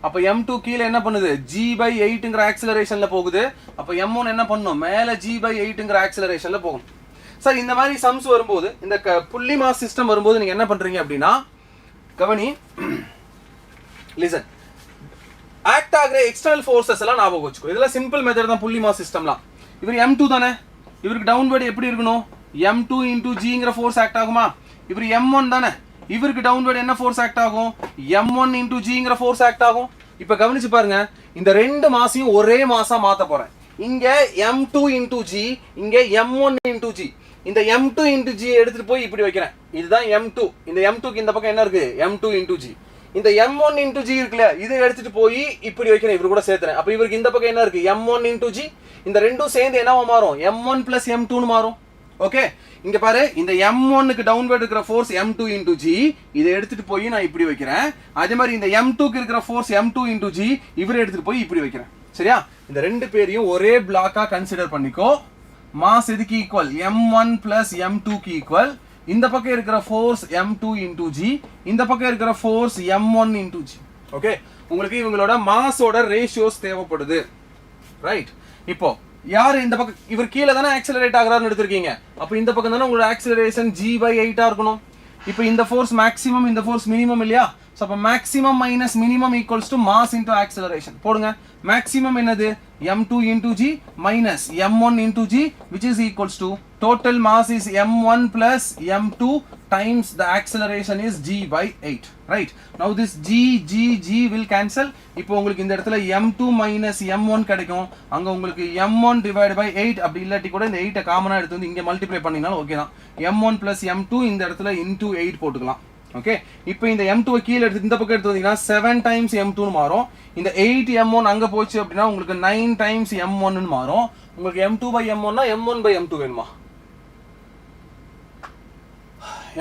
அப்போ m2 கீழே என்ன பண்ணுது? g/8ங்கிற ஆக்சிலரேஷன்ல போகுது. அப்போ m1 என்ன பண்ணணும்? மேலே g/8ங்கிற ஆக்சிலரேஷன்ல போகணும். சார் இந்த மாதிரி சம்ஸ் வரும்போது, இந்த புள்ளி மாஸ் சிஸ்டம் வரும்போது நீங்க என்ன பண்றீங்க அப்படின்னா, கவனி, லிசன், ஆக்ட் ஆகிற எக்ஸ்டர்னல் ஃபோர்ஸஸ் எல்லாம் ஞாபகம் வச்சுக்கோ. இதெல்லாம் சிம்பிள் மெத்தட் தான் புள்ளி மாஸ் சிஸ்டம்லாம். இவர் m2 தானே, இவருக்கு டவுன்வர்ட் எப்படி இருக்கணும்? m2 into gங்கிற ஃபோர்ஸ் ஆக்ட் ஆகுமா? இவர் m1 தானே, இவருக்கு டவுன்வர்ட் என்ன ஃபோர்ஸ் ஆக்ட் ஆகும்? m1 into gங்கிற ஃபோர்ஸ் ஆக்ட் ஆகும். இப்போ கவனிச்சு பாருங்க, இந்த ரெண்டு மாசையும் ஒரே மாசா மாத்த போறேன். இங்க m2 into g, இங்க m1 into g. இந்த m2 into g எடுத்துட்டு போய் இப்படி வைக்கிறேன். இதுதான் m2. இந்த m2க்கு இந்த பக்கம் என்ன இருக்கு? m2 into g. இந்த m1 into g இருக்குல்ல, இதை எடுத்துட்டு போய் இப்படி வைக்கிறேன், இவரு கூட சேர்த்துறேன். அப்ப இவருக்கு இந்த பக்கம் என்ன இருக்கு? m1 into g. இந்த ரெண்டும் சேர்ந்து என்னவா மாறும்? m1 plus m2 னு மாறும். ஓகே, இங்க பாரு, இந்த m1க்கு டவுன்வர்ட் இருக்கிற ஃபோர்ஸ் m2 into g, இதை எடுத்துட்டு போய் நான் இப்படி வைக்கிறேன். அதே மாதிரி இந்த m2க்கு இருக்கிற ஃபோர்ஸ் m2 into g, இவரை எடுத்துட்டு போய் இப்படி வைக்கிறேன். சரியா? இந்த ரெண்டு பேரையும் ஒரே பிளாக்கா கன்சிடர் பண்ணிக்கோ. மாஸ் எதுக்கு ஈக்குவல்? m1 plus m2க்கு ஈக்குவல். இந்த பக்கம் இருக்கிற ஃபோர்ஸ் m2 into g, இந்த பக்கம் இருக்கிற force m1 into g. Okay, உங்களுக்கு இவங்களோட மாஸோட ரேஷியோஸ் தேவைப்படுது. ரைட், இப்போ யார் இந்த பக்கம்? இவர் கீழே தானே ஆக்சிலரேட் ஆகுறாருன்னு எடுத்திருக்கீங்க. அப்போ இந்த பக்கம் தானே உங்களோட ஆக்சிலரேஷன் g/8 இருக்கணும். இப்போ இந்த ஃபோர்ஸ் மேக்ஸிமம், இந்த ஃபோர்ஸ் மினிமம் இல்லையா? ஸோ அப்போ maximum minus minimum equals to mass into acceleration போடுங்க. மேக்ஸிமம் என்னது m2 into g minus m1 into g, which is equals to total mass is m1 plus m2 times the acceleration is g by 8, right? Now this g will cancel. இப்போ உங்களுக்கு இந்த இடத்துல m2 minus m1 கிடைக்கும். அங்க உங்களுக்கு m1 divided by 8 அப்படி இல்லாட்டி கூட இந்த 8 காமனா எடுத்து வந்து இங்க மல்டிப்ளை பண்ணினாலும் ஓகே தான். m1 plus m2 இந்த இடத்துல into 8 போட்டுக்கலாம். ஓகே, இப்போ இந்த m2 கீழ எடுத்து இந்த பக்கம் எடுத்து வந்தீங்கன்னா 7 times m2 னு மாறும். இந்த 8 m1 அங்க போச்சு அப்படினா உங்களுக்கு 9 times m1 னு மாறும். உங்களுக்கு m2 by m1 னா m1 by m2 வேணுமா?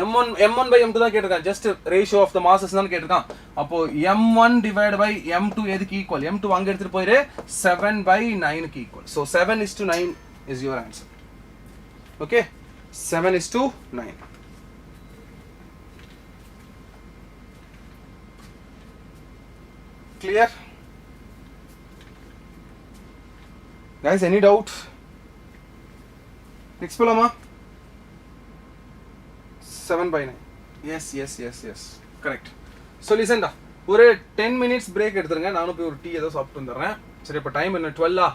m1 by m2 தான் கேட்டிருக்கான். Just ratio of the masses தான் கேட்டிருக்கான். அப்போ m1 divided by m2 எதுக்கு ஈக்குவல்? m2 அங்க எடுத்துட்டு போயிரு 7 by 9 க்கு equal. So 7:9 is your answer. Okay, 7:9. Clear? Guys, any doubt? Next போலாமா? 7 by 9. Yes. Correct. So listen டா. ஒரு 10 minutes break எடுத்துருங்க. நானும் போய் ஒரு டீ ஏதோ சாப்பிட்டு வந்துடுறேன். சரி, இப்போ டைம் என்ன 12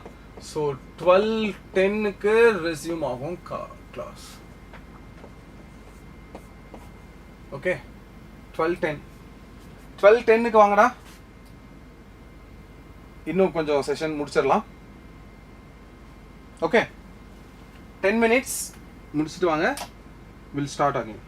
ஸோ 12:10 க்கு ரெஸ்யூம் ஆகும் கிளாஸ். ஓகே, 12:10 க்கு வாங்கடா. இன்னும் கொஞ்சம் செஷன் முடிச்சிடலாம். ஓகே, 10 minutes முடிச்சுட்டு வாங்க. Will start again.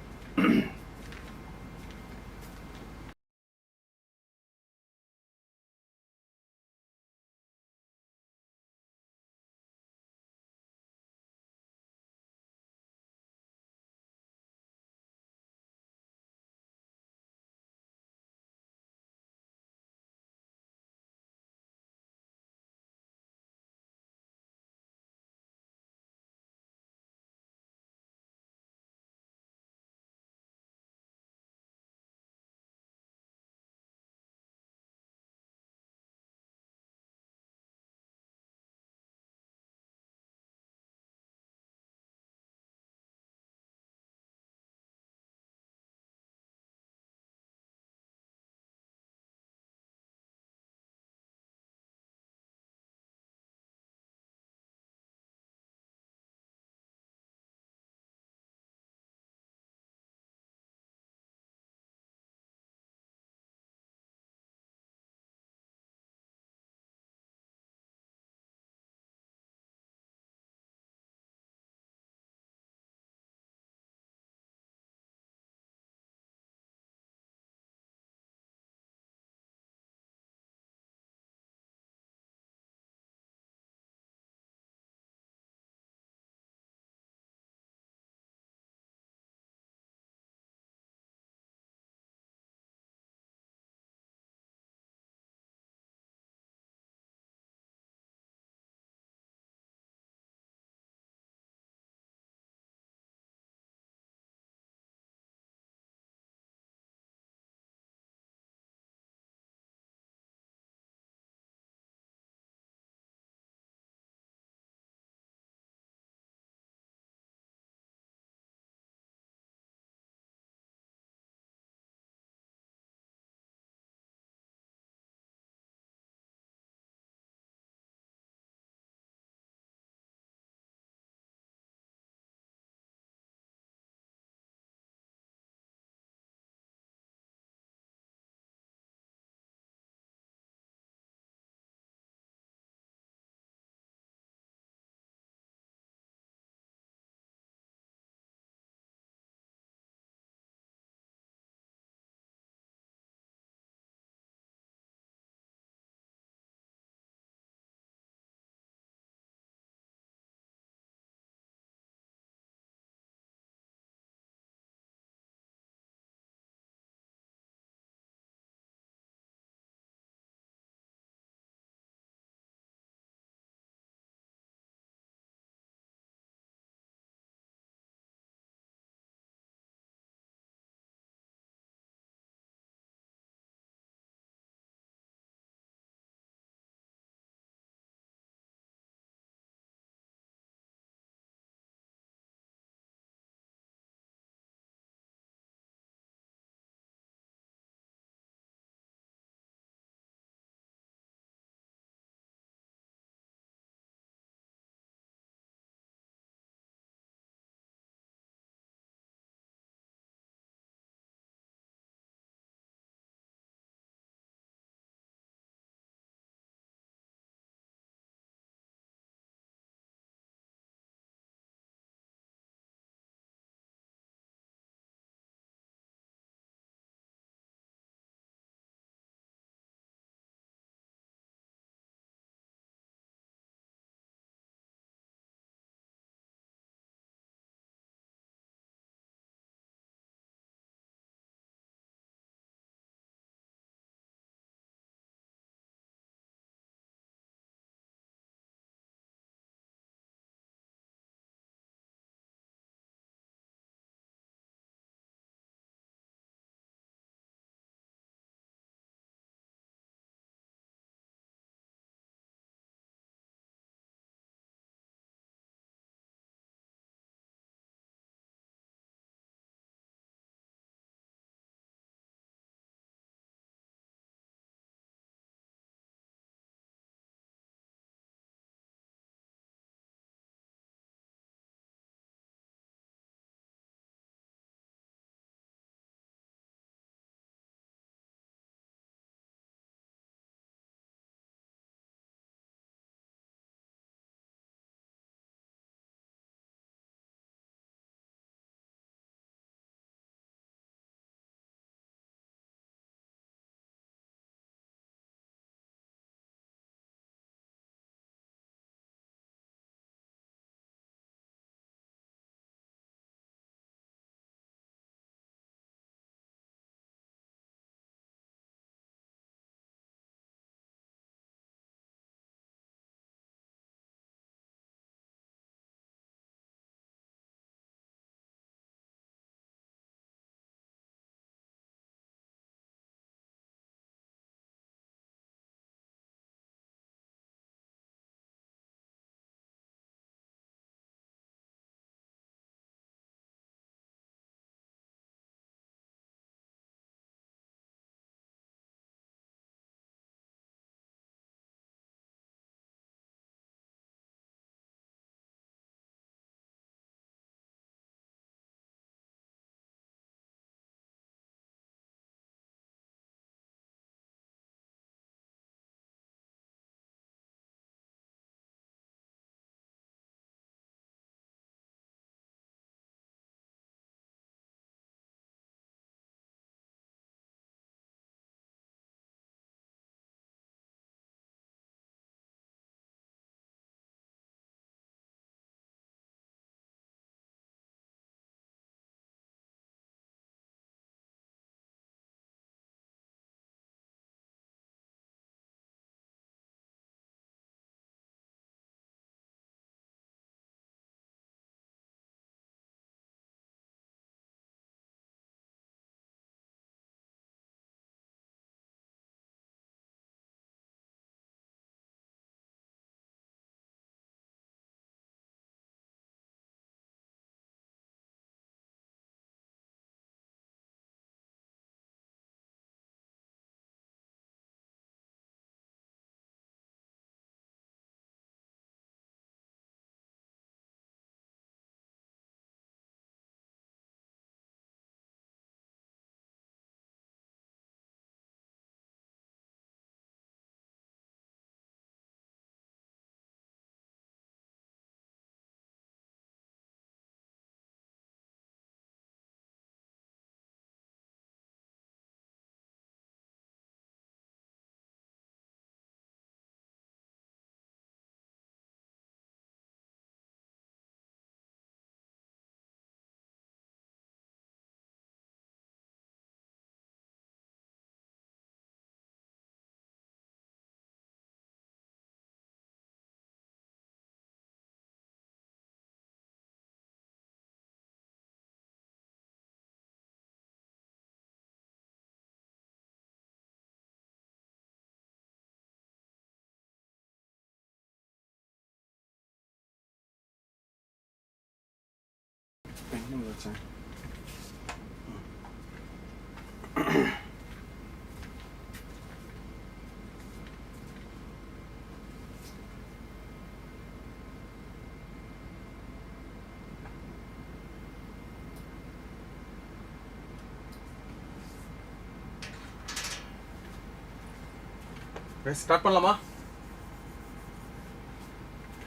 ஸ்டார்ட் பண்ணலாமா?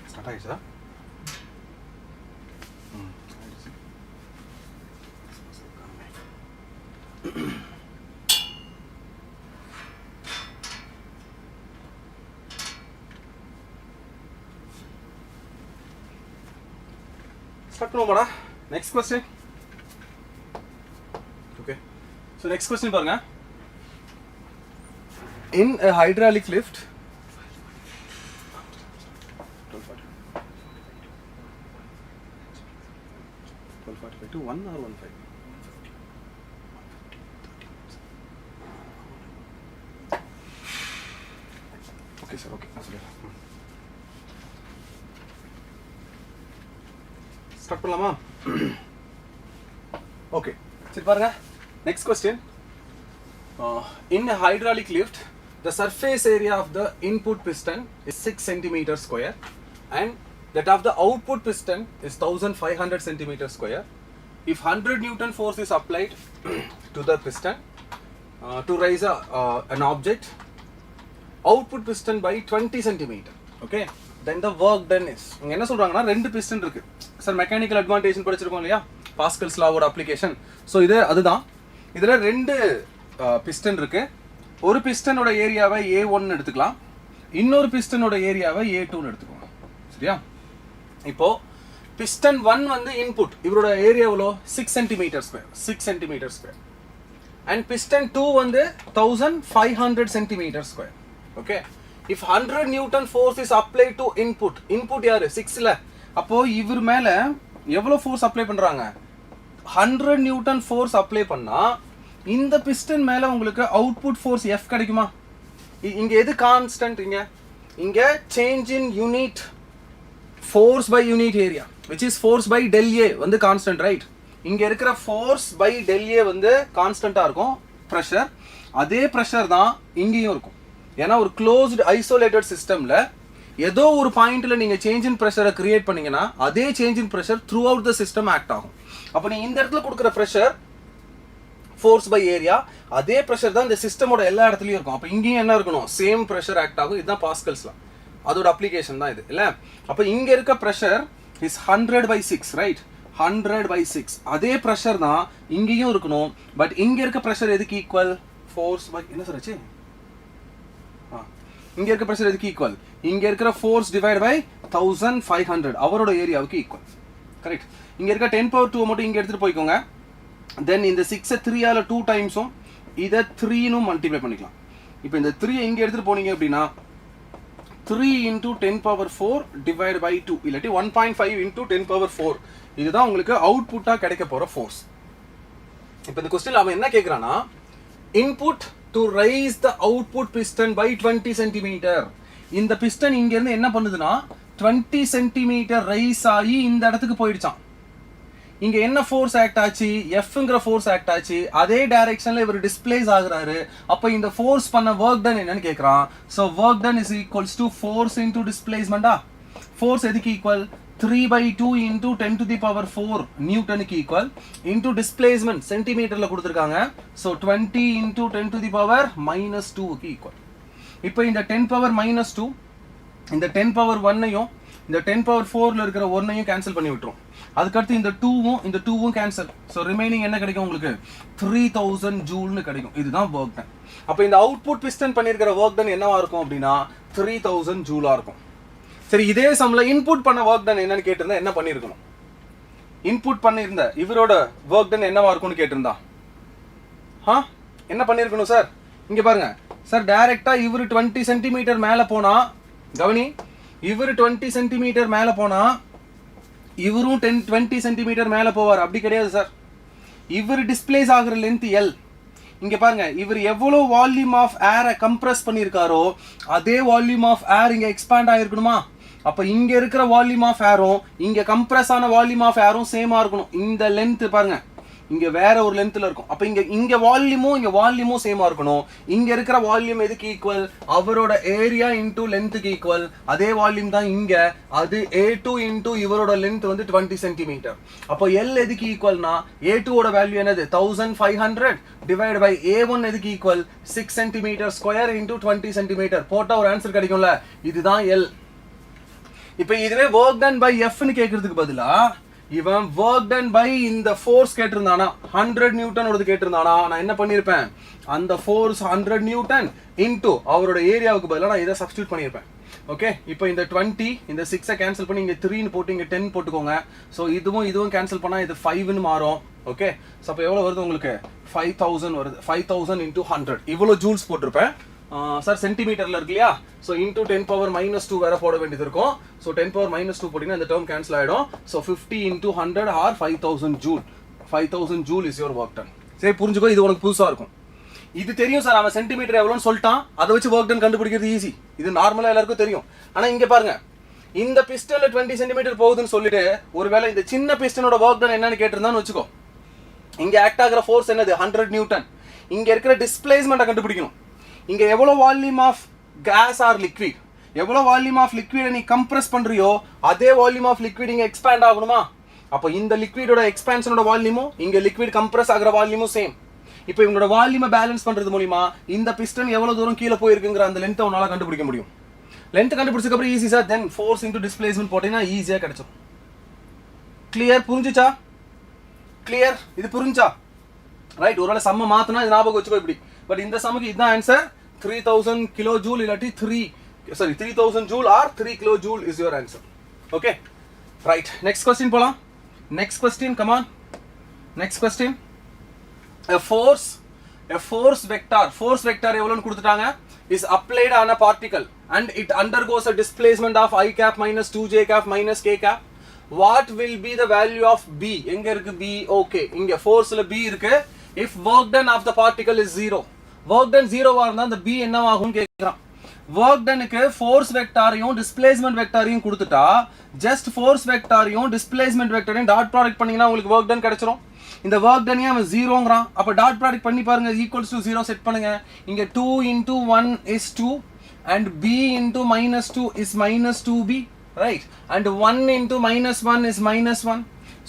ஸ்டார்ட் ஆயிடுச்சா? ஸ்டார்ட் பண்ணுவோமாடா? Next question. Okay, so next question பாருங்க. In a hydraulic lift, to 1 or 1.5? Okay, sir. Okay. Start பண்ணலாமா? Okay. சரி பாருங்க. Next question. In a hydraulic lift, the surface area of the input piston is 6 centimeter square and that of the output piston is 1500 centimeter square. If 100 Newton force is applied to the piston to raise an object, output piston by 20 centimeter, okay, then the work done is, இங்க என்ன சொல்றாங்கன்னா ரெண்டு piston இருக்கு sir. Mechanical advantage படிச்சிருக்கோம் இல்லையா, pascals லாவோட application. So இது அதுதான். இதுல ரெண்டு பிஸ்டன் இருக்கு. ஒரு பிஸ்டனோட ஏரியாவை A1 எடுத்துக்கலாம், இன்னொரு பிஸ்டனோட ஏரியாவை A2 எடுத்துக்கோங்க. சரியா? இப்போ பிஸ்டன் 1 வந்து இன்புட், இவரோட ஏரியா எவ்வளோ? 6 centimetre square, 6 centimetre square. And piston 2 வந்து 1500 centimetre square. Okay, if 100 Newton force is apply to input, input யாரு? 6ல. அப்போ இவர் மேல எவ்வளோ ஃபோர்ஸ் அப்ளை பண்றாங்க? 100 நியூட்டன் ஃபோர்ஸ் அப்ளை பண்ணா இந்த பிஸ்டன் மேல உங்களுக்கு அவுட்புட் ஃபோர்ஸ் F கிடைக்குமா? இங்க எது கான்ஸ்டன்ட்? இங்க change in unit force by unit area which is force by del A வந்து கான்ஸ்டன்ட், ரைட்? இங்க இருக்கிற ஃபோர்ஸ் பை del A வந்து கான்ஸ்டன்ட்டா இருக்கும், பிரஷர். அதே பிரஷர் தான் இங்கேயும் இருக்கும். ஏன்னா ஒரு க்ளோஸ்டு ஐசோலேட்டட் சிஸ்டம்ல ஏதோ ஒரு பாயிண்ட்ல நீங்க சேஞ்ச் இன் பிரஷரை கிரியேட் பண்ணீங்கன்னா அதே change in pressure through out the system act ஆகும். அப்போ நீ இந்த இடத்துல கொடுக்குற பிரஷர் ஃபோர்ஸ் பை ஏரியா, அதே ப்ரெஷர் தான் இந்த சிஸ்டமோட எல்லா இடத்துலையும் இருக்கும். அப்போ இங்கேயும் என்ன இருக்கணும்? சேம் ப்ரெஷர் ஆக்ட் ஆகும். இதுதான் பாஸ்கல்ஸ்லாம், அதோட அப்ளிகேஷன் தான் இது இல்லை. அப்போ இங்கே இருக்க ப்ரெஷர் இஸ் 100/6, ரைட்? 100/6 அதே ப்ரெஷர் தான் இங்கேயும் இருக்கணும். பட் இங்கே இருக்க ப்ரெஷர் எதுக்கு ஈக்குவல்? ஃபோர்ஸ் பை என்ன சார் ஆச்சு? இங்கே இருக்க ப்ரெஷர் எதுக்கு ஈக்குவல்? இங்கே இருக்கிற ஃபோர்ஸ் டிவைட் பை 1500 அவரோட ஏரியாவுக்கு ஈக்குவல், கரெக்ட்? இங்கே இருக்க 10^2 மட்டும் இங்கே எடுத்துகிட்டு போய்க்கோங்க. தென் இந்த 6 3ஆல 2 டைம்ஸும் இதை 3னும் மல்டிப்ளை பண்ணிக்கலாம். இப்போ இந்த 3 இங்கே எடுத்துகிட்டு போனீங்க அப்படின்னா 3 × 10⁴ டிவைட் பை 2 இல்லாட்டி 1.5 × 10⁴. இதுதான் உங்களுக்கு அவுட்புட்டாக கிடைக்க போகிற ஃபோர்ஸ். இப்போ இந்த கொஸ்டின் அவன் என்ன கேட்குறான்னா, input to raise the output piston by 20 centimetre. இந்த பிஸ்டன் இங்கேருந்து என்ன பண்ணுதுன்னா 20 சென்டிமீட்டர் ரைஸ் ஆகி இந்த இடத்துக்கு போயிடுச்சான். இங்க என்ன ஃபோர்ஸ் ஆக்ட் ஆச்சு? எஃப்ங்கிற ஃபோர்ஸ் ஆக்ட் ஆச்சு. அதே டைரக்ஷன்ல இவர் டிஸ்பிளேஸ் ஆகுறாரு. அப்ப இந்த ஃபோர்ஸ் பண்ண ஒர்க் டன் என்னன்னு கேக்குறான். So work done is equals to force into டிஸ்பிளேஸ்மெண்டா. ஃபோர்ஸ் எதுக்கு ஈக்குவல்? 3/2 × 10⁴ நியூட்டனுக்கு ஈக்குவல் இன்டு டிஸ்பிளேஸ்மெண்ட் சென்டிமீட்டர்ல கொடுத்துருக்காங்க. ஸோ 20 × 10⁻²க்கு ஈக்குவல். இப்போ இந்த 10⁻², இந்த 10⁻1ஐயும் இந்த 10⁴ இருக்கிற 1ஐயும் கேன்சல் பண்ணி விட்டுரும். அதுக்கடுத்து இந்த 2வும் கேன்சல். ஸோ ரிமைனிங் என்ன கிடைக்கும் உங்களுக்கு? 3000 ஜூல்னு கிடைக்கும். இதுதான் ஒர்க் டன். அப்போ இந்த அவுட்புட் பிஸ்டன் பண்ணியிருக்கிற ஒர்க் டன் என்னவா இருக்கும் அப்படின்னா 3000 ஜூலா இருக்கும். சரி, இதே சம்ல இன்புட் பண்ண ஒர்க் டன் என்னன்னு கேட்டிருந்தா என்ன பண்ணியிருக்கணும்? இன்புட் பண்ணியிருந்த இவரோட ஒர்க் டன் என்னவா இருக்கும்னு கேட்டிருந்தா என்ன பண்ணியிருக்கணும் சார்? இங்க பாருங்க சார், டைரக்டா இவர் 20 சென்டிமீட்டர் மேல போனா, கவனி, இவர் 20 சென்டிமீட்டர் மேல போனா இவரும் 20 சென்டிமீட்டர் மேல போவார். அப்படி கிடையாது சார். இவர் டிஸ்பிளேஸ் ஆகுற லென்த் எல். இங்க பாருங்க, இவர் எவ்வளவு வால்யூம் ஆஃப் ஏரை கம்ப்ரஸ் பண்ணியிருக்காரோ அதே வால்யூம் ஆஃப் ஏர் இங்க எக்ஸ்பேண்ட் ஆயிருக்கணுமா? அப்ப இங்க இருக்கிற வால்யூம் ஆஃப் ஏரும் இங்க கம்ப்ரஸ் ஆன வால்யூம் ஆஃப் ஏரும் சேமா இருக்கணும். இந்த லென்த் பாருங்க இங்க வேற ஒரு லென்த்ல இருக்கும். அப்ப இங்க வால்யூமும் சேமா இருக்கணும். இங்க இருக்கிற வால்யூம் எதுக்கு ஈக்குவல்? அவரோட ஏரியா இன்டு லென்த்துக்கு ஈக்குவல். அதே வால்யூம் தான் இங்க. அது A2 இன்டு இவரோட லென்த் வந்து 20 சென்டிமீட்டர். அப்போ L எதுக்கு ஈக்குவல்னா A2 ஓட வேல்யூ என்னது 1500 டிவைட் பை A1 எதுக்கு equal 6 centimetre square into 20 centimetre. போட்டா ஒரு ஆன்சர் கிடைக்கும்ல. இதுதான் L. இப்போ இதுவே ஒர்க் டன் பை F னு கேக்குறதுக்கு பதிலா இவன் ஒர்க் டன் பை இந்த ஃபோர்ஸ் கேட்டிருந்தானா 100 நியூட்டன் ஓடது கேட்டிருந்தானா நான் என்ன பண்ணிருப்பேன்? அந்த ஃபோர்ஸ் 100 நியூட்டன் இன்டு அவரோட ஏரியாவுக்கு பதிலா நான் இதை சப்ஸ்டிட்யூட் பண்ணிருப்பேன். ஓகே, இப்போ இந்த 20 இந்த 6 கேன்சல் பண்ணி இங்க 3 னு போட்டு இங்க 10 போட்டுக்கோங்க. சோ இதுவும் கேன்சல் பண்ணா இது 5 னு மாறும். ஓகே, சோ அப்ப எவ்வளவு வருது உங்களுக்கு? 5000 வருது. 5000 into 100 இவ்வளவு ஜூல்ஸ் போட்டிருப்பேன். சார் சென்டிமீட்டர்ல இருக்கு இல்லையா? ஸோ இன்டூ 10 பவர் -2 வேற போட வேண்டியது இருக்கும். ஸோ 10 பவர் -2 போட்டீங்கன்னா இந்த டேர்ம் கேன்சல் ஆயிடும். So 50 into 100 or 5000 joule. 5000 joule is your work done. சரி புரிஞ்சுக்கோ, இது உனக்கு புதுசா இருக்கும். இது தெரியும் சார், அவன் சென்டிமீட்டர் எவ்வளோன்னு சொல்லிட்டான், அதை வச்சு ஒர்க் டன் கண்டுபிடிக்கிறது ஈஸி. இது நார்மலா எல்லாருக்கும் தெரியும். ஆனா இங்க பாருங்க, இந்த பிஸ்டன்ல 20 சென்டிமீட்டர் போகுதுன்னு சொல்லிட்டு ஒருவேளை இந்த சின்ன பிஸ்டனோட ஒர்க் டன் என்னன்னு கேட்டிருந்தான்னு வச்சுக்கோ. இங்க ஆக்ட் ஆகிற ஃபோர்ஸ் என்னது 100 நியூட்டன். இங்க இருக்கிற டிஸ்பிளேஸ்மெண்ட்டை கண்டுபிடிக்கணும். இங்க எவ்வளவு volume of gas or liquid, எவ்வளவு வால்யூம் ஆஃப் லிக்விட் நீ கம்ப்ரஸ் பண்றியோ அதே வால்யூம் ஆஃப் லிக்விட் இங்க எக்ஸ்பேண்ட் ஆகணுமா? அப்போ இந்த லிக்விடோட எக்ஸ்பான்ஷனோட வால்யூமும் இங்க லிக்விட் கம்ப்ரஸ் ஆகிற வால்யூமும் சேம். இப்போ இவங்களோட வால்யூமை பேலன்ஸ் பண்றது மூலமா இந்த பிஸ்டன் எவ்வளவு தூரம் கீழே போயிருக்குங்கிற அந்த லென்த்தை உன்னால கண்டுபிடிக்க முடியும். லென்த் கண்டுபிடிச்சதுக்கு அப்புறம் ஈஸி சார், தென் ஃபோர்ஸ் இன்டு டிஸ்பிளேஸ்மெண்ட் போட்டீங்கன்னா ஈஸியா கிடைச்சிடும். கிளியர்? புரிஞ்சுச்சா? கிளியர்? இது புரிஞ்சா? ரைட். ஒருவேளை சம்ம மாத்தினா இது ஞாபகம் வச்சுக்கோ இப்படி. பட் இந்த சம்முக்கு இதுதான் ஆன்சர். 3000 கிலோ ஜூல் இல்லாட்டி 3000 joule or 3 kilo joule is your answer. Okay right. Next question போலாம். Next question, come on. Next question, a force vector எவ்வளவுன்னு கொடுத்துட்டாங்க, is applied on a particle and it undergoes a displacement of I cap minus 2j cap minus k cap. What will be the value of B? எங்க இருக்கு B? Okay, இங்க ஃபோர்ஸ்ல B இருக்கு. If work done of the particle is 0, work done 0 ஆ இருந்தா அந்த B என்னவாகும்னு கேக்குறான். work doneக்கு force வெக்டாரையும் டிஸ்பிளேஸ்மென்ட் வெக்டாரையும் கொடுத்துட்டா ஜஸ்ட் ஃபோர்ஸ் வெக்டாரையும் டிஸ்பிளேஸ்மென்ட் வெக்டாரையும் டாட் ப்ராடக்ட் பண்ணீங்கன்னா உங்களுக்கு work done கிடைச்சிரும். இந்த work done அவன் 0ங்கறான். அப்ப டாட் ப்ராடக்ட் பண்ணி பாருங்க, equals to 0 செட் பண்ணுங்க. இங்க 2 into 1 is 2 and B into -2 is -2B, right? And 1 into -1 is -1.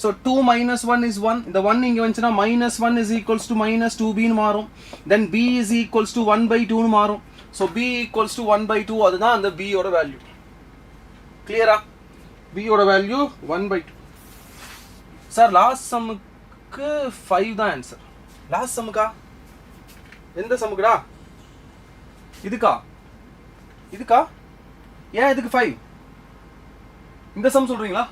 So 2 minus 1 is 1. இந்த 1 இங்க வந்துச்சுனா -1 is equals to -2B னு மாறும். Then B is equals to 1/2 னு மாறும். So B equals to 1/2, அதுதான் அந்த B ஓட வேல்யூ. கிளியரா? B ஓட வேல்யூ 1/2. சார் லாஸ்ட் சம்முக்கு 5 தான் ஆன்சர். லாஸ்ட் சம்முக்கா? எந்த சம்முக்குடா? இதுக்கா? ஏன் இதுக்கு 5? இந்த சம் சொல்றீங்களா?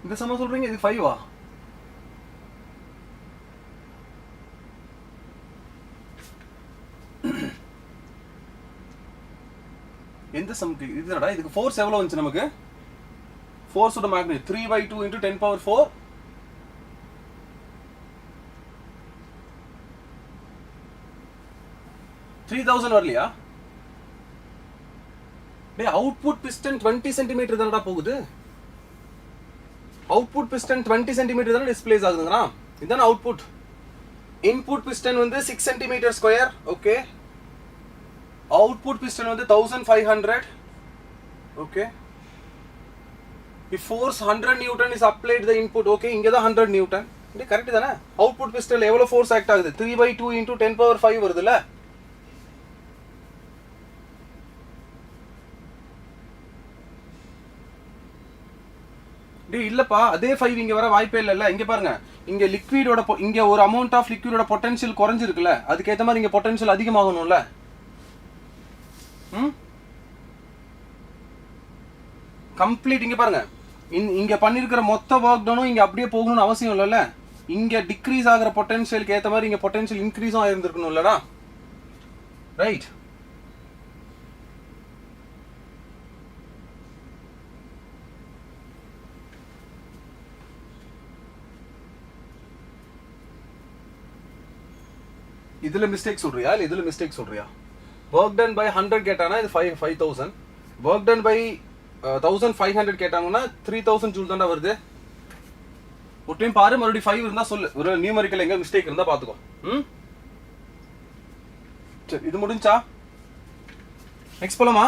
இந்த சம சொல்றீங்க, இது 5 ஆ? எந்த சம்க்கு இதுடா? இதுக்கு ஃபோர்ஸ் எவ்வளவு வந்துச்சு நமக்கு? ஃபோர்ஸ் ஓட மேக்னிட்யூட் 3/2 into 10 power 4. $3000 வரலையா? டேய், அவுட்புட் பிஸ்டன் 20 சென்டிமீட்டர் தானடா போகுது. அவுட்புட் பிஸ்டன் 20 சென்டிமீட்டர் தானே டிஸ்பிளேஸ் ஆகுதுங்கண்ணா. இதுதானே அவுட்புட். இன்புட் பிஸ்டன் வந்து 6 centimetre square. Okay, output piston வந்து 1500. Okay, if force 100 newton is applied the input, okay, இங்க தான் 100 newton. இது கரெக்ட் தானே? அவுட்புட் பிஸ்டன்ல எவ்வளவு ஃபோர்ஸ் ஆக்ட் ஆகுது? 3/2 into 10 power 5 வருதுல. டேய் இல்லப்பா, அதே 5 இங்க வர வாய்ப்பே இல்லல்ல. இங்க பாருங்க, இங்க லிக்விடோட இங்க ஒரு அமௌண்ட் ஆஃப் லிக்விடோட பொட்டன்ஷியல் குறைஞ்சிருக்குல, அதுக்கு ஏத்த மாதிரி இங்க பொட்டன்ஷியல் அதிகமாகணும்ல. கம்ப்ளீட் இங்க பாருங்க, இங்க பண்ணிருக்கிற மொத்த வொர்க் டனும் இங்க அப்படியே போகணும்னு அவசியம் இல்லல்ல. இங்க டிக்ரீஸ் ஆகிற பொட்டன்ஷியலுக்கு ஏத்த மாதிரி இங்க பொட்டன்ஷியல் இன்க்ரீஸும் ஆயிருந்திருக்கணும்லடா. ரைட்? இதுல மிஸ்டேக் சொல்றியா இல்ல இதுல மிஸ்டேக் சொல்றியா? ஒர்க் டன் பை 100 கேட்டானா இது 5000, ஒர்க் டன் பை 1500 கேட்டாங்கன்னா 3000 ஜூல் தான்டா வருது. ஒரு டைம் பாரு, மறுபடியும் 5 இருந்தா சொல்லு, ஒரு நியூமரிக்கல் எங்க மிஸ்டேக் இருந்தா பாத்துக்கோ. சரி, இது முடிஞ்சா நெக்ஸ்ட் போலாமா?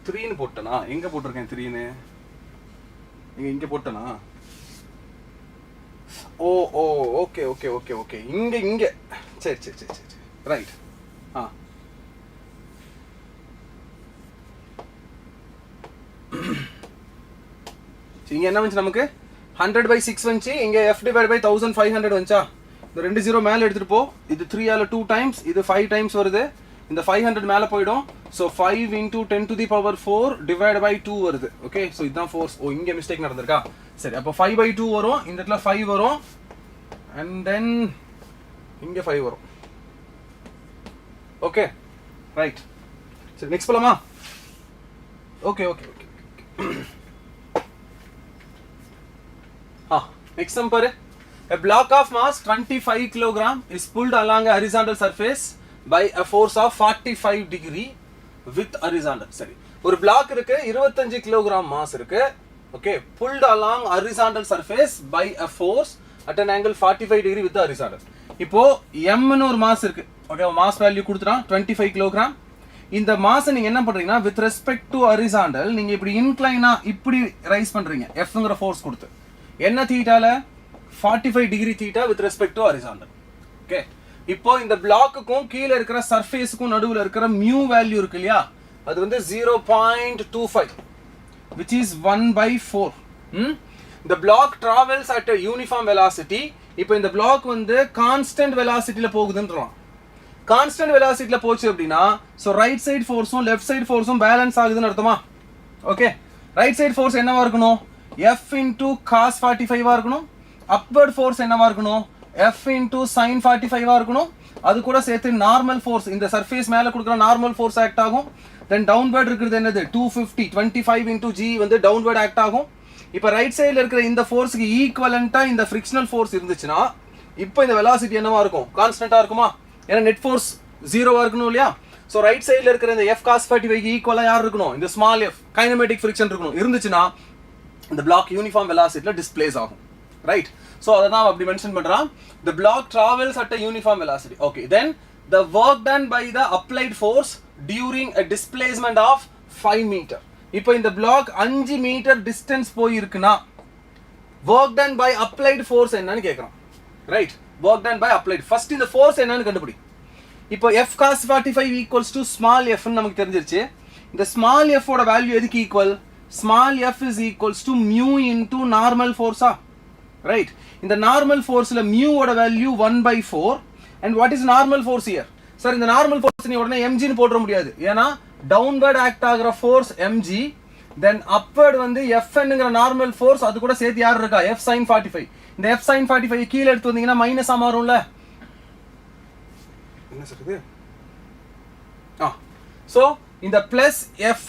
3ன்னு போட்டனா? எங்க போட்டிருக்கேன் 3ன்னு? இங்க போட்டனா? ஓ ஓ ஓகே ஓகே ஓகே ஓகே, இங்க சரி சரி சரி சரி ரைட். இங்க என்ன வந்துச்சு நமக்கு? 100/6 வந்துச்சு. இங்க f/1500 வந்துச்சா? இந்த 2 0 மேல எடுத்துட்டு போ. இது 3 ஆல 2 டைம்ஸ், இது 5 டைம்ஸ் வருது. இந்த 500 மேல போய்டும். சோ 5 × 10⁴ டிவைட் பை 2 வருது. ஓகே, சோ இதுதான் ஃபோர்ஸ். ஓ, இங்க மிஸ்டேக் நடந்திருக்கா? சரி, அப்ப 5/2 வரும், இந்த இடத்துல 5 வரும், அண்ட் தென் இங்க 5 வரும். Okay right. சரி, நெக்ஸ்ட் போலாமா? Okay okay okay. Next sum பாரு. A block of mass 25 kg is pulled along a horizontal surface by a force of 45 degree with horizontal. சரி, ஒரு block இருக்கு, 25 kg mass இருக்கு. Okay, pulled along horizontal surface by a force at an angle 45 degree with the horizontal. இப்போ m ன்னு ஒரு mass இருக்கு. Okay, mass value கொடுத்துட்டான் 25 kg. இந்த மாஸ் நீங்க என்ன பண்றீங்கன்னா with respect to horizontal நீங்க இப்படி இன்க்ளைனா இப்படி ரைஸ் பண்றீங்க Fங்கற ஃபோர்ஸ் கொடுத்து. என்ன தீட்டால? 45 degree theta with respect to horizontal. Okay, இப்போ இந்த பிளாக்குக்கும் கீழ இருக்கிற சர்ஃபேஸ்க்கும் நடுவுல இருக்கிற மியூ வேல்யூ இருக்கு இல்லையா, அது வந்து 0.25 which is 1/4. the block travels at a uniform velocity. இப்போ இந்த பிளாக் வந்து கான்ஸ்டன்ட் வெலாசிட்டில போகுதுன்றோம். கான்ஸ்டன்ட் வெலாசிட்டில போச்சு அப்படின்னா சோ ரைட் சைடு ஃபோர்ஸும் லெஃப்ட் சைடு ஃபோர்ஸும் பேலன்ஸ் ஆகுதுன்னு அர்த்தமா? ஓகே, ரைட் சைடு ஃபோர்ஸ் என்னவா இருக்கணும்? F into cos 45 இருக்கணும். அப்வர்ட் ஃபோர்ஸ் என்னவா இருக்கணும்? F into sin 45 இருக்கணும். அது கூட சேர்த்து நார்மல் ஃபோர்ஸ், இந்த சர்ஃபேஸ் மேல கொடுக்குற நார்மல் ஃபோர்ஸ் ஆக்ட் ஆகும். தென் டவுன்வர்ட் இருக்குது என்னது? 250, 25 into g வந்து டவுன்வர்ட் ஆக்ட் ஆகும். இப்போ ரைட் சைடுல இருக்கிற இந்த ஃபோர்ஸ்க்கு ஈக்குவலண்டா இந்த ஃப்ரிக்ஷனல் ஃபோர்ஸ் இருந்துச்சுன்னா இப்போ இந்த வெலாசிட்டி என்னவா இருக்கும்? கான்ஸ்டன்ட்டா இருக்குமா? ஏன்னா நெட் ஃபோர்ஸ் 0வா இருக்கணும் இல்லையா? சோ ரைட் சைடுல இருக்கிற இந்த F cos 45 க்கு ஈக்குவலா யார் இருக்கணும்? இந்த ஸ்மால் f கைனமேட்டிக் ஃப்ரிக்ஷன் இருக்கணும். இருந்துச்சுன்னா இந்த பிளாக் யூனிஃபார்ம் வெலாசிட்டில டிஸ்ப்ளேஸ் ஆகும். ரைட், சோ அத தான் அப்படி மென்ஷன் பண்றான். the block travels at a uniform velocity. okay, then the work done by the applied force during a displacement of 5 meter. இப்போ இந்த பிளாக் 5 மீட்டர் டிஸ்டன்ஸ் போய் இருக்குனா work done by applied force என்னன்னு கேக்குறான். Right, work done by applied. first இந்த force என்னன்னு கண்டுபிடி. இப்போ F cos 45 equals to small f ன்னு நமக்கு தெரிஞ்சிருச்சு. இந்த small f ஓட வேல்யூ எதுக்கு equal? small f is equals to mu into normal force. Right, இந்த normal forceல mu ஓட value 1/4. and what is normal force here? Sir, இந்த normal force நீ உடனே mg ன்னு போட முடியாது. ஏனா downward ஆக்ட் ஆகுற force mg, then upward வந்து fn ங்கற normal force, அது கூட சேர்த்து யார் இருக்கா? F sin 45. இந்த F sin 45 கீழ எடுத்து வந்தீங்கன்னா மைனஸ் மாறும்ல. என்ன சொல்றது? சோ இந்த பிளஸ் F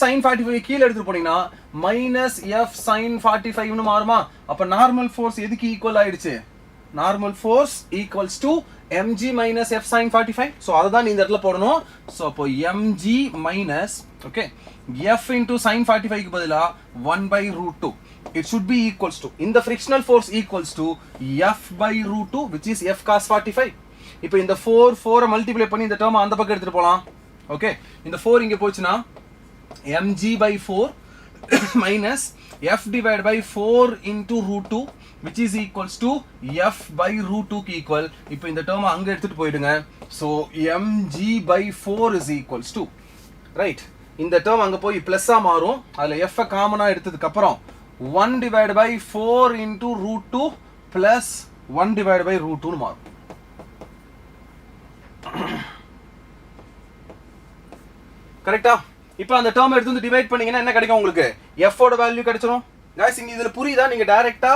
sin 45 கீழ எடுத்து போனீங்கன்னா மைனஸ் F sin 45 ன்னு மாறுமா? அப்ப நார்மல் ஃபோர்ஸ் எதுக்கு ஈக்குவல் ஆயிடுச்சு? Normal force equals to mg minus F sin 45. So அத தான் இந்த இடத்துல போடணும். சோ அப்போ mg minus okay F into sin 45 க்கு பதிலா 1/√2. it should be equals to, இந்த frictional force equals to F/√2 which is F cos 45. இப்போ இந்த 4 மல்டிப்ளை பண்ணி இந்த டேர்ம் அந்த பக்கம் எடுத்துட்டு போலாம். ஓகே, இந்த 4 இங்க போச்சுனா mg/4 minus f divided by 4 into √2 which is equals to f/√2 க்கு ஈக்குவல். இப்போ இந்த டேர்ம் அங்க எடுத்துட்டு போய்டுங்க. So mg/4 is equals to, right, இந்த டேர்ம் அங்க போய் பிளஸ்ஸா மாறும். அதுல f காமனா எடுத்ததுக்கு அப்புறம் 1 divided by 4 into √2 plus 1 divided by √2 ன்னு மாறும். கரெக்ட்டா? இப்போ அந்த டேர்ம் எடுத்து வந்து டிவைட் பண்ணீங்கன்னா என்ன கிடைக்கும் உங்களுக்கு? f ஓட வேல்யூ கிடைச்சிரும். गाइस, இங்க இதுல புரியுதா? நீங்க டைரக்ட்டா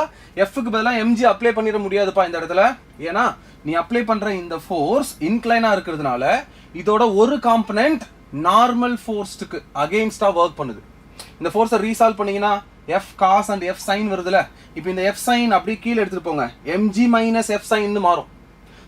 f க்கு பதிலா mg அப்ளை பண்ணிர முடியாதுப்பா இந்த இடத்துல. ஏனா நீ அப்ளை பண்ற இந்த ஃபோர்ஸ் இன்க்ளைனா இருக்கிறதுனால இதோட ஒரு காம்போனன்ட் நார்மல் ஃபோர்ஸ்க்கு அகைன்ஸ்டா வர்க் பண்ணுது. இந்த ஃபோர்ஸை ரீசால்வ் பண்ணீங்கன்னா f cos and f sin வருதுல. இப்போ இந்த f sin அப்படியே கீழ எடுத்துட்டு போங்க. mg minus f sin ன்னு மாறும்.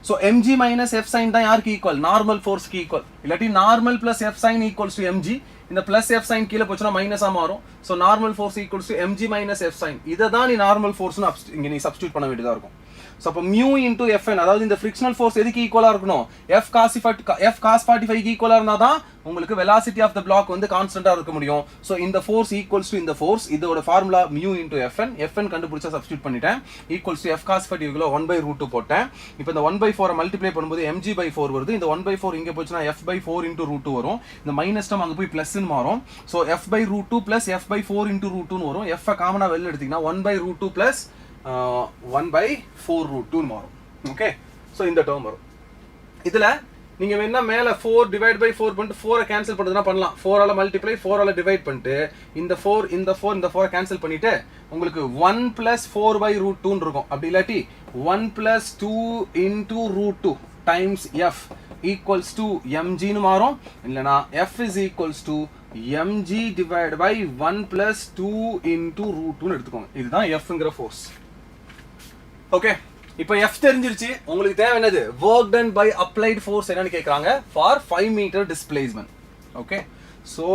So mg minus f sin தான் யாருக்கு ஈக்குவல் நார்மல் ஃபோர்ஸ்க்கு ஈக்குவல் இல்லாட்டி normal plus f sin equals to mg இந்த பிளஸ் f sin கீழே போச்சுன்னா மைனஸாக மாறும் so normal force equals to mg minus f sin இதை தான் நீ நார்மல் ஃபோர்ஸ்னு இங்கே நீ சப்ஸ்டியூட் பண்ண வேண்டியதாக இருக்கும் ஸோ அப்போ மியூ இன்டூ எஃப்என் அதாவது இந்த ஃப்ரிக்ஷனல் ஃபோர்ஸ் எதுக்கு ஈக்குவலாக இருக்கணும் எஃப் காஸ் 45 ஈக்குவலாக இருந்தால் தான் உங்களுக்கு வெலாசிட்டி ஆஃப் த பிளாக் வந்து கான்ஸ்டன்ட்டாக இருக்க முடியும் ஸோ இந்த ஃபோர்ஸ் ஈக்குவல்ஸ் டு இந்த ஃபோர்ஸ் இதோட ஃபார்முலா மியூ இன்டூ எஃப்என் கண்டுபிடிச்சா சப்ஸ்டியூட் பண்ணிட்டேன் ஈக்குவல்ஸ் டு எஃப் காஸ் 45 1/√2 போட்டேன் இப்போ இந்த 1/4 மல்டிப்ளை பண்ணும்போது mg/4 வருது இந்த 1/4 இங்கே போச்சுன்னா f/4 into √2 வரும் இந்த மைனஸ் டம் அங்கே போய் ப்ளஸ்ன்னு மாறும் ஸோ f/√2 + f/4 into √2 வரும் எஃப் காமனாக வெளில எடுத்தீங்கன்னா 1/√2 + 1/4√2 மாறும் ஓகே ஸோ இந்த டேர்ம் வரும் இதில் நீங்கள் வேணா மேலே 4/4 பண்ணிட்டு 4 கேன்சல் பண்ணுறதுனா பண்ணலாம் 4ஆல் மல்டிப்ளை 4ஆல் டிவைட் பண்ணிட்டு இந்த 4 கேன்சல் பண்ணிட்டு உங்களுக்கு 1 + 4/√2 இருக்கும் அப்படி இல்லாட்டி 1 + 2 into √2 times F equals to mgன்னு மாறும் இல்லைனா f is equals to mg divided by 1 + 2 into √2 எடுத்துக்கோங்க இதுதான் fங்கிற ஃபோர்ஸ் ஓகே இப்போ f தெரிஞ்சிருச்சு உங்களுக்கு தேவை என்னது work done by applied force என்னன்னு கேக்குறாங்க for 5 meter displacement okay so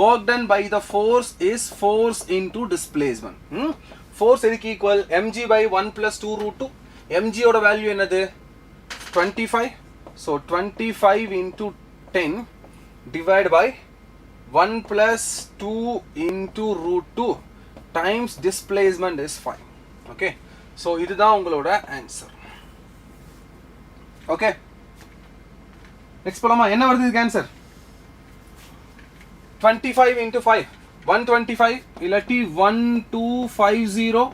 work done by the force is force into displacement force எதுக்கு equal mg by 1 + 2 √2 mg ஓட வேல்யூ என்னது 25 so 25 into 10 divided by 1 + 2 into √2 times displacement is 5 okay so இதுதான் உங்களோட answer okay next போலாமா என்ன வருது இதுக்கு answer 25 into 5 125 இல்லாட்டி 1250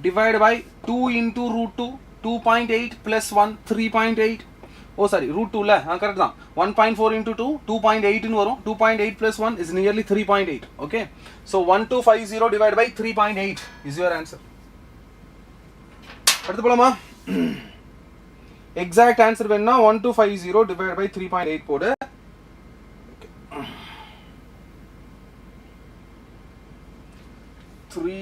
divided by 2 into √2 2.8 plus 1 3.8 oh sorry √2 ல கரெக்ட் தான் 1.4 into 2 2.8 ன்னு வரும் 2.8 plus 1 is nearly 3.8 okay so 1250 divided by 3.8 is your answer அடுத்து போலாமா எக்ஸாக்ட் ஆன்சர் வேணும்னா 1250 divided by 3.8 போடு okay 3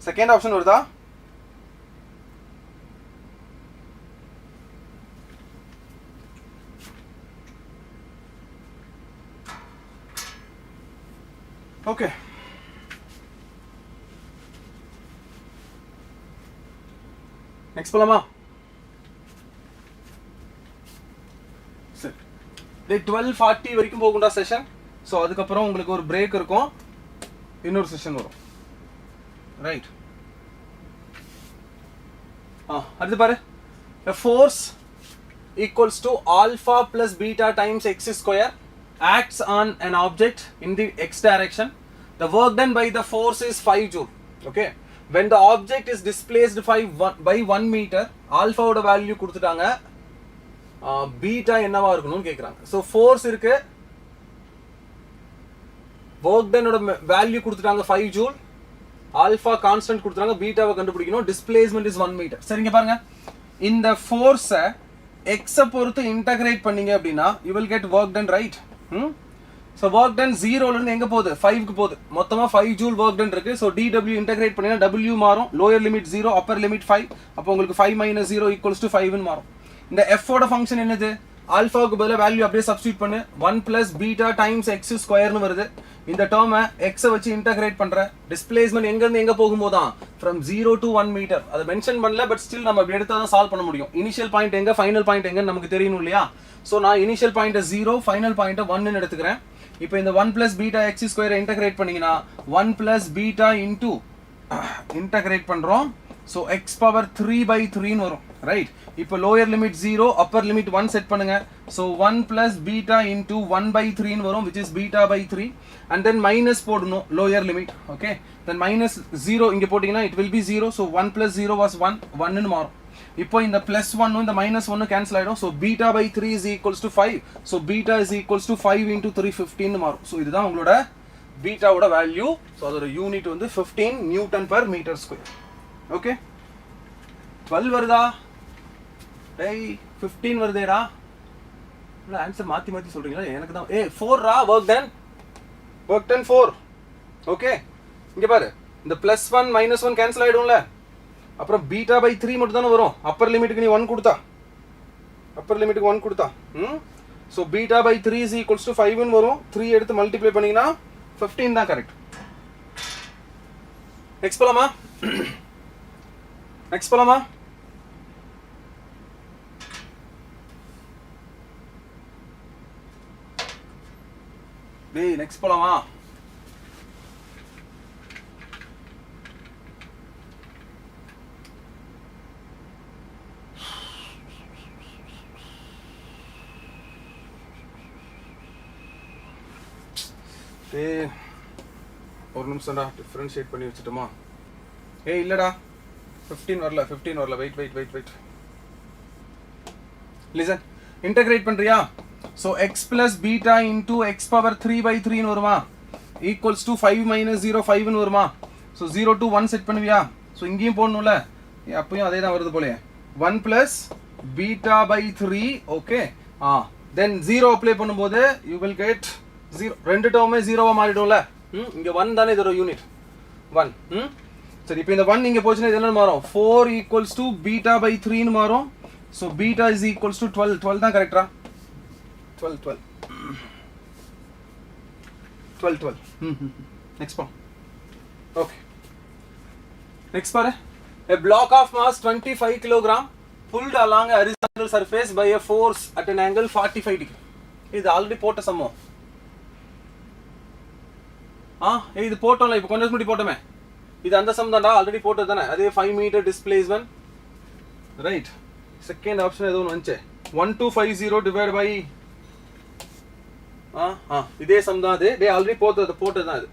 செகண்ட் ஆப்ஷன் வருதா ஓகே நெக்ஸ்ட் போலாமா சரி 12:40 வரைக்கும் போகும்டா செஷன் ஸோ அதுக்கப்புறம் உங்களுக்கு ஒரு பிரேக் இருக்கும் இன்னொரு செஷன் வரும் ரைட் அடுத்து பாரு a force equals to alpha plus beta times x square acts on an object in the x direction the work done by the force is 5 joule okay when the object is displaced by 1 meter alpha ஓட value கொடுத்துட்டாங்க beta என்னவா இருக்கணும்னு கேக்குறாங்க so force இருக்கு work done ஓட value கொடுத்துட்டாங்க 5 joule alpha constant கொடுத்துறாங்க பீட்டாவை கண்டுபிடிக்கணும் displacement is 1 meter சரிங்க பாருங்க இந்த ஃபோர்ஸ x பொறுத்து இன்டகிரேட் பண்ணீங்க அப்படினா you will get work done right so work done 0 ல இருந்து எங்க போகுது 5 க்கு போகுது மொத்தமா 5 joule work done இருக்கு so dw இன்டகிரேட் பண்ணினா w மாறும் lower limit 0 upper limit 5 அப்ப உங்களுக்கு 5 - 0 = 5 ன்னு மாறும் இந்த f ஓட ஃபங்க்ஷன் என்னது ஆல்பாவுக்கு பதிலா வேல்யூ அப்படியே சப்ஸ்டிட்யூட் பண்ணு 1 + beta times x square ன்னு வருது இந்த டேர்மை x வச்சு இன்டகிரேட் பண்ற டிஸ்பிளேஸ்மென்ட் எங்க இருந்து எங்க போகும்போதா from 0 to 1 மீட்டர் அதை மென்ஷன் பண்ணல பட் ஸ்டில் நம்ம அப்படி எடுத்தா தான் சால்வ் பண்ண முடியும் இனிஷியல் பாயிண்ட் எங்க ஃபைனல் பாயிண்ட் எங்கன்னு நமக்கு தெரியணும் இல்லையா சோ நான் இனிஷியல் பாயிண்ட் 0 ஃபைனல் பாயிண்ட் 1 ன்னு எடுத்துக்கிறேன் இப்போ இந்த 1 + beta x square இன்டகிரேட் பண்ணீங்கனா 1 + beta into இன்டகிரேட் பண்றோம் so x power 3/3 ன்னு வரும் ரைட் இப்போ lower limit 0 upper limit 1 set பண்ணுங்க so 1 + beta into 1/3 ன்னு வரும் which is beta/3 and then minus போடணும் lower limit okay then minus 0 இங்க போடிங்கனா it will be 0 so 1 + 0 was 1 1 ன்னு மாறும் இப்போ இந்த +1 இந்த -1 கேன்சல் ஆயிடும் so beta/3 is equals to 5 so beta is equals to 5 into 3 15 ன்னு மாறும் so இதுதான் உங்களோட பீட்டாவோட வேல்யூ so அதோட யூனிட் வந்து 15 Newton per meter square okay 12 வருதா டேய் 15 வருதேடா இல்ல ஆன்சர் மாத்தி மாத்தி சொல்றீங்களா எனக்கு தான் 4 ரா work done 4 ஓகே இங்க பாரு இந்த +1 -1 கேன்சல் ஆயிடும்ல, அப்புறம் பீட்டா பை 3 மட்டும் தானே வரும். அப்பர் லிமிட்டுக்கு நீ 1 கொடுத்தா, அப்பர் லிமிட்டுக்கு 1 கொடுத்தா, so beta by 3 is equals to 5ன்னு வரும். 3 எடுத்து மல்டிப்ளை பண்ணிங்கன்னா 15 தான் கரெக்ட். நெக்ஸ்ட் போலாமா? நெக்ஸ்ட் போலாமா? டேய் நெக்ஸ்ட் போலாமா? டேய் ஒரு நிமிஷம்டா, டிஃபரன்ஷியேட் பண்ணி வச்சுட்டோமா? ஏய் இல்லடா, 15 வரல. வெயிட். லிசன், இன்டகிரேட் பண்றியா? So x plus beta into x power 3/3ன்னு வருமா, ஈக்குவல்ஸ் டு 5 - 0 5ன்னு வருமா. ஸோ 0 to 1 செட் பண்ணுவியா? ஸோ இங்கேயும் போடணும்ல, அப்பயும் அதே தான் வருது போலே. 1 plus beta by 3, okay. Then 0 apply பண்ணும்போது யூ வில் கெட் 0. ரெண்டு டேர்மே 0வா மாறிடும்ல. இங்கே 1 தானே இதோட யூனிட் 1. சரி, இப்போ இந்த 1 இங்கே போச்சுன்னா இது என்ன மாறும்? 4 ஈக்குவல்ஸ் டு பீட்டா பை 3ன்னு மாறும். So beta is equals to 12 தான் கரெக்டா? 12. Next one. Okay. Next பாரு. A block of mass 25 kg pulled along a horizontal surface by a force at an angle 45 degree. இது ஆல்ரெடி போட்ட சம்மோ. இது போட்டோம்ல, இப்போ கொஞ்சம் முன்னாடி போட்டோமே. இது அந்த சம் தான்டா, ஆல்ரெடி போட்டது தானே. அதே 5 meter displacement. Right. Second option ஏதோ ஒன்று வந்துச்சு. 1250 divided by இதே சம் தான் அது. டே ஆல்ரெடி போட்டது தான் அது.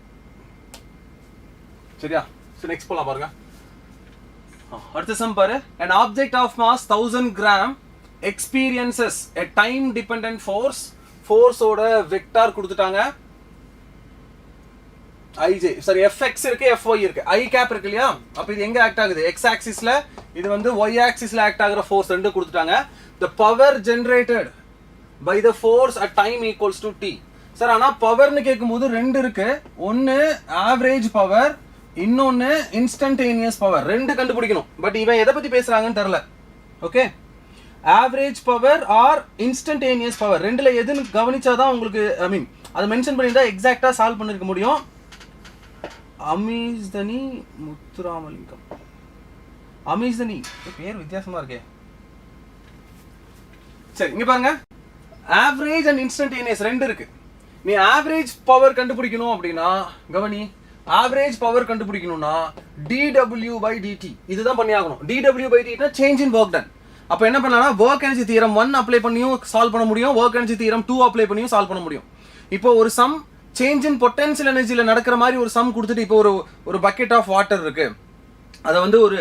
சரியா? சரி நெக்ஸ்ட் போலாம் பாருங்க. அடுத்த சம் பாரு. An object of mass 1000 gram experiences a time dependent force. Force ஓட வெக்டார் கொடுத்துட்டாங்க. ij, சரி fx இருக்கு, fy இருக்கு, i cap இருக்கு இல்லையா? அப்ப இது எங்க ஆக்ட் ஆகுது? x ஆக்சிஸ்ல, இது வந்து y ஆக்சிஸ்ல ஆக்ட் ஆகுற ஃபோர்ஸ் ரெண்டு கொடுத்துட்டாங்க. The power generated by the force at time equals to t. Sir ஆனா பவர்னு கேட்கும்போது ரெண்டு இருக்கு. ஒன்னு ஆவரேஜ் பவர், இன்னொன்னு இன்ஸ்டன்டேனியஸ் பவர். ரெண்டு கண்டுபிடிக்கணும். பட் இவன் எதை பத்தி பேசுறாங்கன்னு தெரியல. Okay, average power or instantaneous power, ரெண்டுல எதுன்னு கவனிச்சாதான் உங்களுக்கு, ஐ மீன் அதை மென்ஷன் பண்ணியிருந்தா எக்ஸாக்டா சால்வ் பண்ணிருக்க முடியும். அமீஸ்தனி முத்துராமலிங்கம், அமீஸ்தனி பேர் வித்தியாசமா இருக்கே. சரி இங்க பாருங்க, ஆவரேஜ் அண்ட் இன்ஸ்டன்டேனியஸ் ரெண்டு இருக்கு. நீ ஆவரேஜ் பவர் கண்டுபிடிக்கணும் அப்படின்னா கவனி, ஆவரேஜ் பவர் கண்டுபிடிக்கணும்னா dw/dt இதுதான் பண்ணி ஆகணும். dw/dt னா சேஞ்ச் இன் வொர்க் டன். அப்ப என்ன பண்ணலாம்னா வொர்க் எனர்ஜி தியரம் 1 அப்ளை பண்ணியும் சால்வ் பண்ண முடியும், வொர்க் எனர்ஜி தியரம் 2 அப்ளை பண்ணியும் சால்வ் பண்ண முடியும். இப்போ ஒரு சம் சேஞ்ச் இன் பொட்டன்ஷியல் எனர்ஜில நடக்கிற மாதிரி ஒரு சம் கொடுத்துட்டு, இப்போ ஒரு பக்கெட் ஆஃப் வாட்டர் இருக்கு, அதை வந்து ஒரு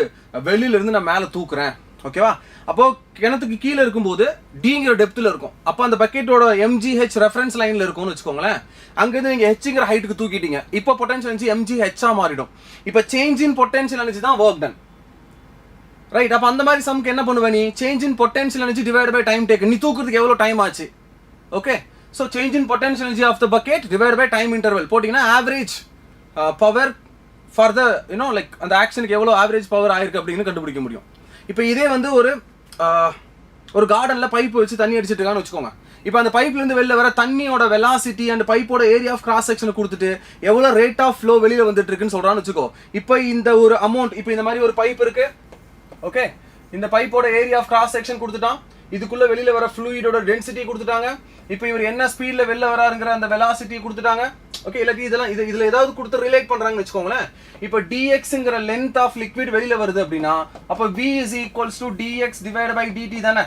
வெளியில இருந்து நான் மேலே தூக்குறேன், ஓகேவா? அப்போ கிணத்துக்கு கீழே இருக்கும்போது டிங்கிற டெப்த்ல இருக்கும். அப்போ அந்த பக்கெட்டோட mgh ரெஃபரன்ஸ் லைன்ல இருக்கும்னு வச்சுக்கோங்களேன். அங்கிருந்து நீங்க hங்கிற ஹைட்டுக்கு தூக்கிட்டீங்க. இப்போ பொட்டன்ஷியல் எனர்ஜி mgh மாறிடும். இப்போ சேஞ்ச் இன் பொட்டன்ஷியல் எனர்ஜி தான் வொர்க் டன், ரைட்? அப்போ அந்த மாதிரி சம்க்கு என்ன பண்ணுவ நீ? Change in potential energy divide by time taken. நீ தூக்குறதுக்கு எவ்வளோ டைம் ஆச்சு, okay? So change in potential energy of the bucket divide by time interval போட்டிங்கன்னா average power for the you know like அந்த ஆக்ஷனுக்கு எவ்வளோ ஆவரேஜ் பவர் ஆயிருக்கு அப்படின்னு கண்டுபிடிக்க முடியும். இப்போ இதே வந்து ஒரு கார்டனில் பைப் வச்சு தண்ணி அடிச்சிட்டு இருக்கான்னு வச்சுக்கோங்க. இப்போ அந்த பைப்லேருந்து வெளில வர தண்ணியோட வெலாசிட்டி அண்ட் பைப்போட ஏரியா ஆஃப் கிராஸ் செக்ஷனை கொடுத்துட்டு எவ்வளோ ரேட் ஆஃப் ஃப்ளோ வெளியில் வந்துட்டு இருக்குன்னு சொல்கிறான்னு வச்சுக்கோ. இப்போ இந்த ஒரு அமௌண்ட், இப்போ இந்த மாதிரி ஒரு பைப் இருக்கு, ஓகே? இந்த பைப்போட ஏரியா ஆஃப் கிராஸ் செக்ஷன் கொடுத்துட்டான், இதுக்குள்ள வெளியில வர ஃப்ளூயிடோட டென்சிட்டி கொடுத்துட்டாங்க, இப்போ இவர் என்ன ஸ்பீட்ல வெளில வராருங்கிற அந்த வெலாசிட்டி கொடுத்துட்டாங்க, ஓகே? இல்லாட்டி இதெல்லாம் இதுல ஏதாவது கொடுத்து ரிலேட் பண்றாங்கன்னு வச்சுக்கோங்களேன். இப்போ dxங்கிற லென்த் ஆஃப் லிக்விட் வெளியில வருது அப்படின்னா அப்போ v is equals to dx divided by dt தானே,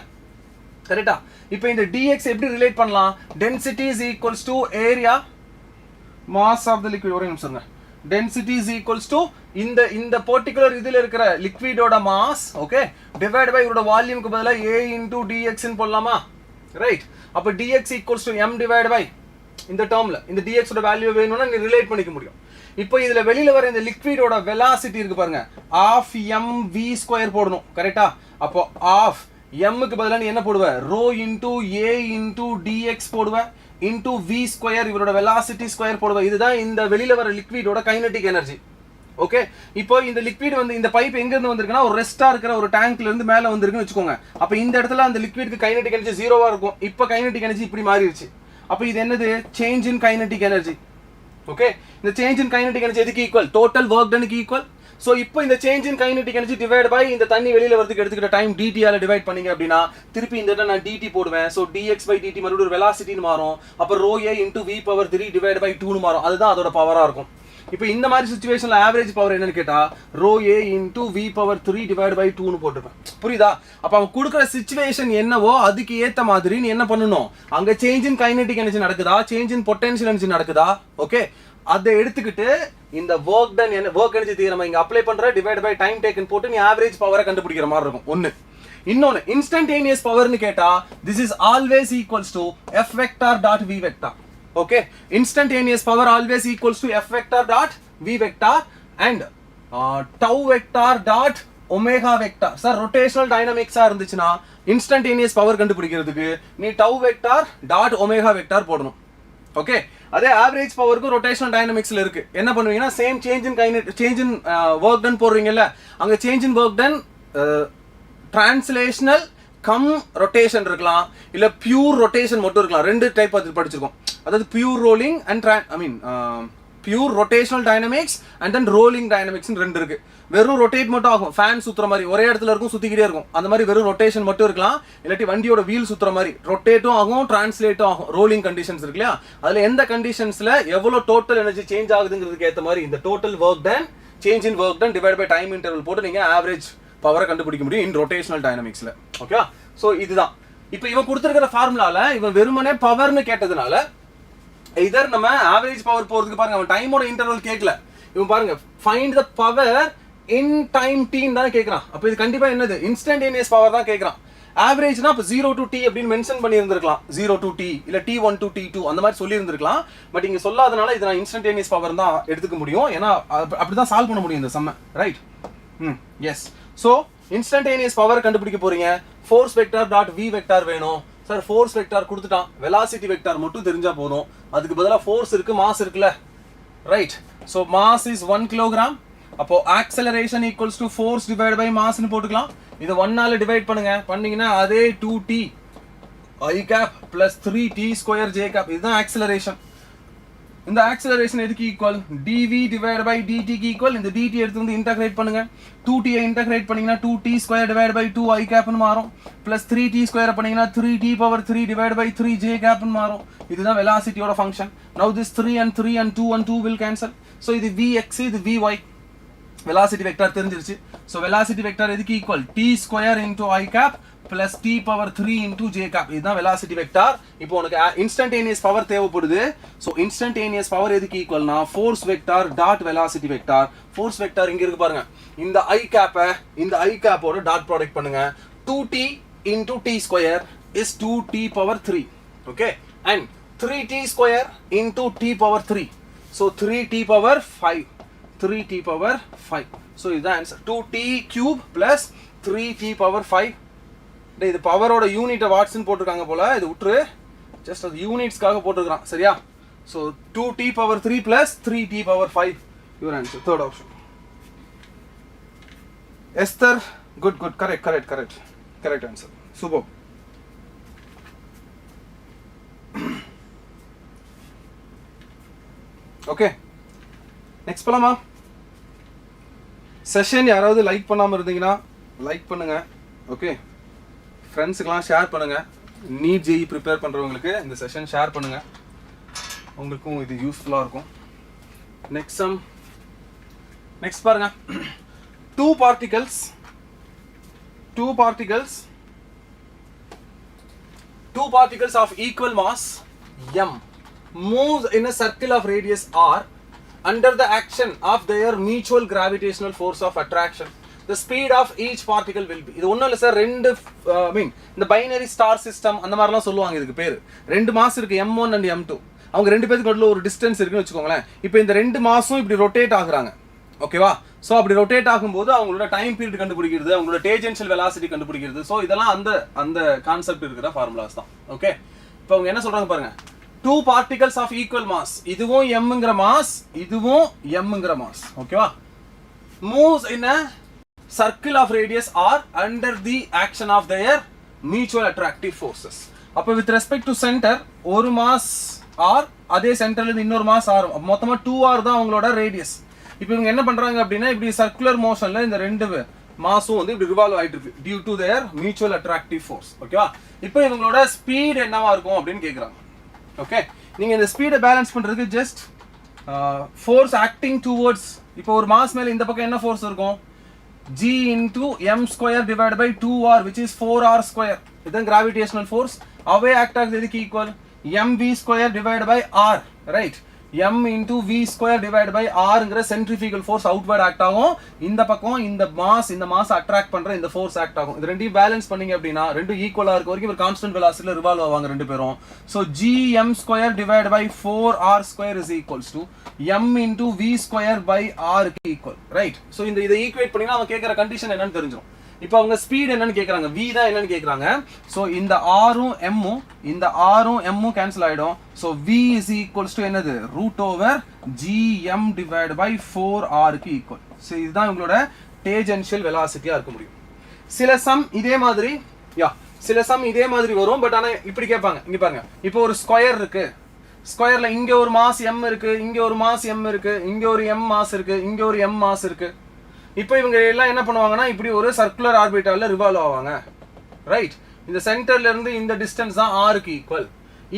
கரெக்டா? இப்போ இந்த dx எப்படி ரிலேட் பண்ணலாம்? Density is equals to area mass of the liquid. ஒரே நிமிஷம்ங்க. density is equals to இந்த பர்టిక్యులர் இதுல இருக்கிற லிக்விடோட மாஸ், ஓகே, டிவைட் பை இதோட வால்யூம்க்கு பதிலா a into dx ன்னு போடலாமா, ரைட்? அப்ப dx equals to m divided by இந்த டேர்ம்ல இந்த dx ஓட வேல்யூ வேணும்னா நீ ரிலேட் பண்ணிக்க முடியும். இப்போ இதுல வெளியில வர இந்த லிக்விடோட வெலாசிட்டி இருக்கு பாருங்க, ஆஃப் mv² போடணும், கரெக்டா? அப்போ ஆஃப் m க்கு பதிலா நீ என்ன போடுவ? rho into a into dx போடுவ, into v² இவரோட வெலாசிட்டி ஸ்கொயர் போடுவ. இதுதான் இந்த வெளியில வர லிக்விடோட கைனடிக் எனர்ஜி, ஓகே இப்போ இந்த லிக்விட் வந்து இந்த பைப் எங்க இருந்து வந்திருக்குன்னா ஒரு ரெஸ்டா இருக்கிற ஒரு டேங்க்ல இருந்து மேல வந்திருக்குன்னு வெச்சுக்கோங்க. அப்ப இந்த இடத்துல அந்த லிக்விட்க்கு கைனெடிக் எனர்ஜி 0வா இருக்கும். இப்போ கைனெடிக் எனர்ஜி இப்படி மாறிடுச்சு. அப்ப இது என்னது change in kinetic energy. Okay இந்த சேஞ்ச் இன் கைனெடிக் எனர்ஜி எதுக்கு ஈக்குவல் டோட்டல் வொர்க் டனுக்கு ஈக்குவல். சோ இப்போ இந்த change in kinetic energy divide by இந்த தண்ணி வெளியில வரதுக்கு எடுத்துக்கிட்ட டைம் dt ஆல டிவைட் பண்ணீங்க அப்படினா திருப்பி இந்த இடத்துல நான் dt போடுவேன். சோ dx by dt மறுபடியும் ஒரு வெலாசிட்டின்னு மாறும். அப்ப rho a into v power 3 divided by 2 னு மாறும். அதுதான் அதோட பவரா இருக்கும். இப்போ இந்த மாதிரி சிச்சுவேஷன்ல ஆவரேஜ் பவர் என்னன்னு கேட்டா rho a into v power 3 divided by 2 னு போட்டுப்பேன். புரியுதா? அப்ப அவன் கொடுக்கிற சிச்சுவேஷன் என்னவோ அதுக்கு ஏத்த மாதிரி நீ என்ன பண்ணணும்? அங்க சேஞ்ச் இன் கைனெடிக் எனர்ஜி நடக்குதா, சேஞ்ச் இன் பொட்டன்ஷியல் எனர்ஜி நடக்குதா? ஓகே அதை எடுத்துக்கிட்டு இந்த work done work energy theorem இங்க அப்ளை பண்ற டிவைட் பை டைம் டேக்கன் போட்டு நீ ஆவரேஜ் பவரை கண்டுபிடிக்கிற மாதிரி இருக்கும். ஒன்னு இன்னொன்னு இன்ஸ்டன்டேனியஸ் பவர்னு கேட்டா this is always equals to f vector dot v vector. Okay, instantaneous power always equals to f vector dot v vector and tau vector dot omega vector. Sir rotational dynamics ஆ இருந்துச்சுனா instantaneous power கண்டுபிடிக்கிறதுக்கு நீ tau vector dot omega vector போடணும். Okay அதே average பவருக்கு rotational டைனமிக்ஸ்ல இருக்கு. என்ன பண்ணுவீங்கன்னா same change in work done போடுறீங்கல்ல அங்க change in work done translational cum rotation இருக்கலாம் இல்ல பியூர் ரொட்டேஷன் மட்டும் இருக்கலாம். ரெண்டு டைப் அது படிச்சிருக்கோம். அதாவது pure rolling and pure rotational dynamics and then rolling dynamics ரெண்டு இருக்கு. வெறும் ரொட்டேட் மட்டும் ஆகும், ஃபேன் சுத்துற மாதிரி ஒரே இடத்துல இருக்கும் சுத்திக்கிட்டே இருக்கும். அந்த மாதிரி வெறும் ரொட்டேஷன் மட்டும் இருக்கலாம். இல்லாட்டி வண்டியோட வீல் சுத்துற மாதிரி ரொட்டேட்டும் ஆகும் டிரான்ஸ்லேட்டும் ஆகும். ரோலிங் கண்டிஷன்ஸ் இருக்கு இல்லையா, அதுல எந்த கண்டிஷன்ஸ்ல எவ்வளவு டோட்டல் எனர்ஜி சேஞ்ச் ஆகுதுங்கிறதுக்கு ஏற்ற மாதிரி இந்த total work done change in work done divide by time interval போட்டு நீங்க ஆவரேஜ் பவரை கண்டுபிடிக்க முடியும் இன் ரொட்டேஷனல் டைனமிக்ஸ்ல. ஓகே சோ இதுதான் இப்போ இவன் கொடுத்திருக்கிற ஃபார்முலால இவன் வெறுமனே பவர்னு கேட்டதுனால இதர் நம்ம ஆவரேஜ் பவர் போறதுக்கு பாருங்க அவன் டைமோட இன்டர்வல் கேட்கல. இவன் பாருங்க find the power in time t ன்னு தான் கேக்குறான். அப்ப இது கண்டிப்பா என்னது இன்ஸ்டன்டேனியஸ் பவர் தான் கேக்குறான். ஆவரேஜ்னா அப்ப 0 to t அப்படின்னு மென்ஷன் பண்ணி இருந்திருக்கலாம். 0 to t இல்ல t1 to t2 அந்த மாதிரி சொல்லி இருந்திருக்கலாம். பட் இங்க சொல்லாதனால இத நான் இன்ஸ்டன்டேனியஸ் பவர் தான் எடுத்துக்க முடியும். ஏன்னா அப்படிதான் சால்வ் பண்ண முடியும் இந்த சம்ம. Right yes. So instantaneous power கண்டுபிடிக்க போறீங்க. Force vector dot v vector வேணும். சார் ஃபோர்ஸ் வெக்டார் கொடுத்துட்டான், வெலாசிட்டி வெக்டார் மட்டும் தெரிஞ்சா போதும். அதுக்கு பதிலா ஃபோர்ஸ் இருக்கு மாஸ் இருக்குல்ல. Right so mass is 1 kilogram. அப்போ acceleration equals to force divide by மாஸ்னு போட்டுக்கலாம். இதை 1 ஆல டிவைட் பண்ணுங்க. பண்ணீங்கன்னா அதே 2t i cap plus 3t square j cap இதுதான் ஆக்சலரேஷன். இந்த ஆக்சலரேஷன் எதுக்கு equal dv divided by dt க்கு ஈக்குவல். இந்த dt எடுத்து வந்து இன்டகிரேட் பண்ணுங்க. 2t ஐ இன்டகிரேட் பண்ணீங்கன்னா 2t square divided by 2 i cap னு மாறும். plus 3t square பண்ணீங்கன்னா 3t power 3 divided by 3 j cap னு மாறும். இதுதான் வெலாசிட்டியோட function. now this 3 and 2 and 2 will cancel. so இது vx இது vy. velocity vector தெரிஞ்சிருச்சு. so velocity vector எதுக்கு equal t square into i cap plus t power 3 into j cap. இதுதான் velocity vector. இப்போ உனக்கு instantaneous power தேவைப்படுது. so instantaneous power எதுக்கு ஈக்குவல்னா force vector dot velocity vector. force vector இங்க இருக்கு பாருங்க. இந்த i cap இந்த i cap ஓட டாட் ப்ராடக்ட் பண்ணுங்க. 2t into t square is 2t power 3. okay and 3t square into t power 3. so 3t power 5. 3t power 5. so இதுதான் answer. 2t cube plus 3t power 5. இது பவரோட unit வாட்ஸ்னு போட்டுருக்காங்க போல. இது விட்டுரு, just அது யூனிட்ஸ்க்காக போட்டுருக்கான். சரியா? So 2t power 3 plus 3t power 5 your answer. Third option. Esther good good correct answer. Super. Okay next போலாமா? Session யாராவது லைக் பண்ணாமல் இருந்தீங்கன்னா லைக் பண்ணுங்க. ஓகே ஃப்ரெண்ட்ஸுக்கெல்லாம் ஷேர் பண்ணுங்க. நீட் ஜேஇ ப்ரிப்பேர் பண்ணுறவங்களுக்கு இந்த செஷன் ஷேர் பண்ணுங்க, உங்களுக்கும் இது யூஸ்ஃபுல்லாக இருக்கும். நெக்ஸ்ட் பாருங்க. two particles of equal mass m moves in a circle of radius r under the action of their mutual gravitational force of attraction. The speed of each particle will be. இது ஒண்ணும் இல்ல sir, ரெண்டு இந்த binary star system அந்த மாதிரிலாம் சொல்லுவாங்க. இதுக்கு பேர் ரெண்டு மாஸ் இருக்கு, m1 and m2. அவங்க ரெண்டு பேருக்கு நடுவில் ஒரு டிஸ்டன்ஸ் இருக்குன்னு வச்சுக்கோங்களேன். இப்போ இந்த ரெண்டு மாஸும் இப்படி ரொட்டேட் ஆகுறாங்க. ஓகேவா? ஸோ அப்படி ரொட்டேட் ஆகும்போது அவங்களோட டைம் பீரியட் கண்டுபிடிக்கிறது, அவங்களோட டேஜென்ஷியல் வெலாசிட்டி கண்டுபிடிக்கிறது. ஸோ இதெல்லாம் அந்த கான்செப்ட் இருக்கிற ஃபார்முலாஸ் தான். ஓகே இப்போ அவங்க என்ன சொல்றாங்க பாருங்க. 2 particles of equal mass. இதுவும் mங்கிற மாஸ், இதுவும் mங்கிற மாஸ். ஓகேவா? moves in a circle of radius r under the action of their mutual attractive forces. அப்போ with respect to center ஒரு mass r அதே சென்டர்ல இருந்து இன்னொரு mass r மொத்தமா 2r தான் அவங்களோட ரேடியஸ். இப்போ இவங்க என்ன பண்றாங்க அப்படின்னா இப்படி சர்க்குலர் மோஷன்ல இந்த ரெண்டு மாஸும் வந்து இப்படி ரிவால்வ் ஆயிட்டு இருக்கு due to their mutual attractive force. ஓகேவா? இப்போ இவங்களோட ஸ்பீட் என்னவா இருக்கும் அப்படின்னு கேக்குறாங்க. ஓகே, நீங்க இந்த ஸ்பீடை பேலன்ஸ் பண்றதுக்கு ஜஸ்ட் ஃபோர்ஸ் ஆக்டிங் டுவர்ட்ஸ், இப்போ ஒரு மாஸ் மேல இந்த பக்கம் என்ன ஃபோர்ஸ் இருக்கும்? G into m square divided by 2r which is 4r square. இதுதான் gravitational force. அவே ஆக்ட் ஆகுது எதுக்கு equal? mv square divided by r, right? m into v square divided by r ங்கற centrifugal force outward act ஆகும். இந்த பக்கம் இந்த mass attract பண்ற இந்த force act ஆகும். இது ரெண்டையும் பேலன்ஸ் பண்ணீங்க அப்படினா ரெண்டும் ஈக்குவலா இருக்க வரைக்கும் ஒரு கான்ஸ்டன்ட் வெலாசிட்டில ரிவால்வ் ஆவாங்க ரெண்டு பேரும். So gm square divided by 4r square is equals to m into v square by r க்கு ஈக்குவல், ரைட்? So இதை ஈக்குவேட் பண்ணினா அவங்க கேக்குற கண்டிஷன் என்னன்னு தெரிஞ்சிரும். இப்போ அவங்க ஸ்பீட் என்னன்னு கேக்குறாங்க, v தான் என்னன்னு கேக்குறாங்க. சோ இந்த r உம் m உம் இந்த r உம் m உம் கேன்சல் ஆயிடும். So v is equals to என்னது? Root over gm divided by 4r க்கு ஈக்குவல். சோ இதுதான் உங்களோட டேஞ்சென்ஷியல் வெலாசிட்டியா இருக்க முடியும். சில சம் இதே மாதிரி வரும். பட் ஆனா இப்படி கேட்பாங்க. இங்க பாருங்க, இப்போ ஒரு ஸ்கொயர் இருக்கு. ஸ்கொயர்ல இங்க ஒரு மாஸ் m இருக்கு, இங்க ஒரு மாஸ் m இருக்கு, இங்க ஒரு m மாஸ் இருக்கு, இங்க ஒரு m மாஸ் இருக்கு. இப்போ இவங்க எல்லாம் என்ன பண்ணுவாங்கன்னா இப்படி ஒரு சர்க்குலர் ஆர்பிட்டால்ல ரிவால்வ் ஆவாங்க, ரைட்? இந்த சென்டர்ல இருந்து இந்த டிஸ்டன்ஸ் தான் r க்கு ஈக்குவல்.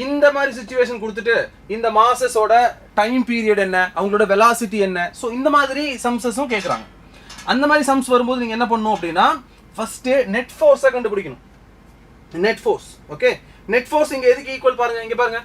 இந்த மாதிரி சிச்சுவேஷன் கொடுத்துட்டு இந்த மாசஸோட டைம் பீரியட் என்ன, அவங்களோட வெலாசிட்டி என்ன, சோ இந்த மாதிரி சம்ஸஸும் கேக்குறாங்க. அந்த மாதிரி சம்ஸ் வரும்போது நீங்க என்ன பண்ணணும் அப்படின்னா ஃபர்ஸ்ட் நெட் ஃபோர்ஸை கண்டுபிடிக்கணும். Net force, okay? Net force இங்க எதுக்கு ஈக்குவல் பாருங்க. இங்க பாருங்க,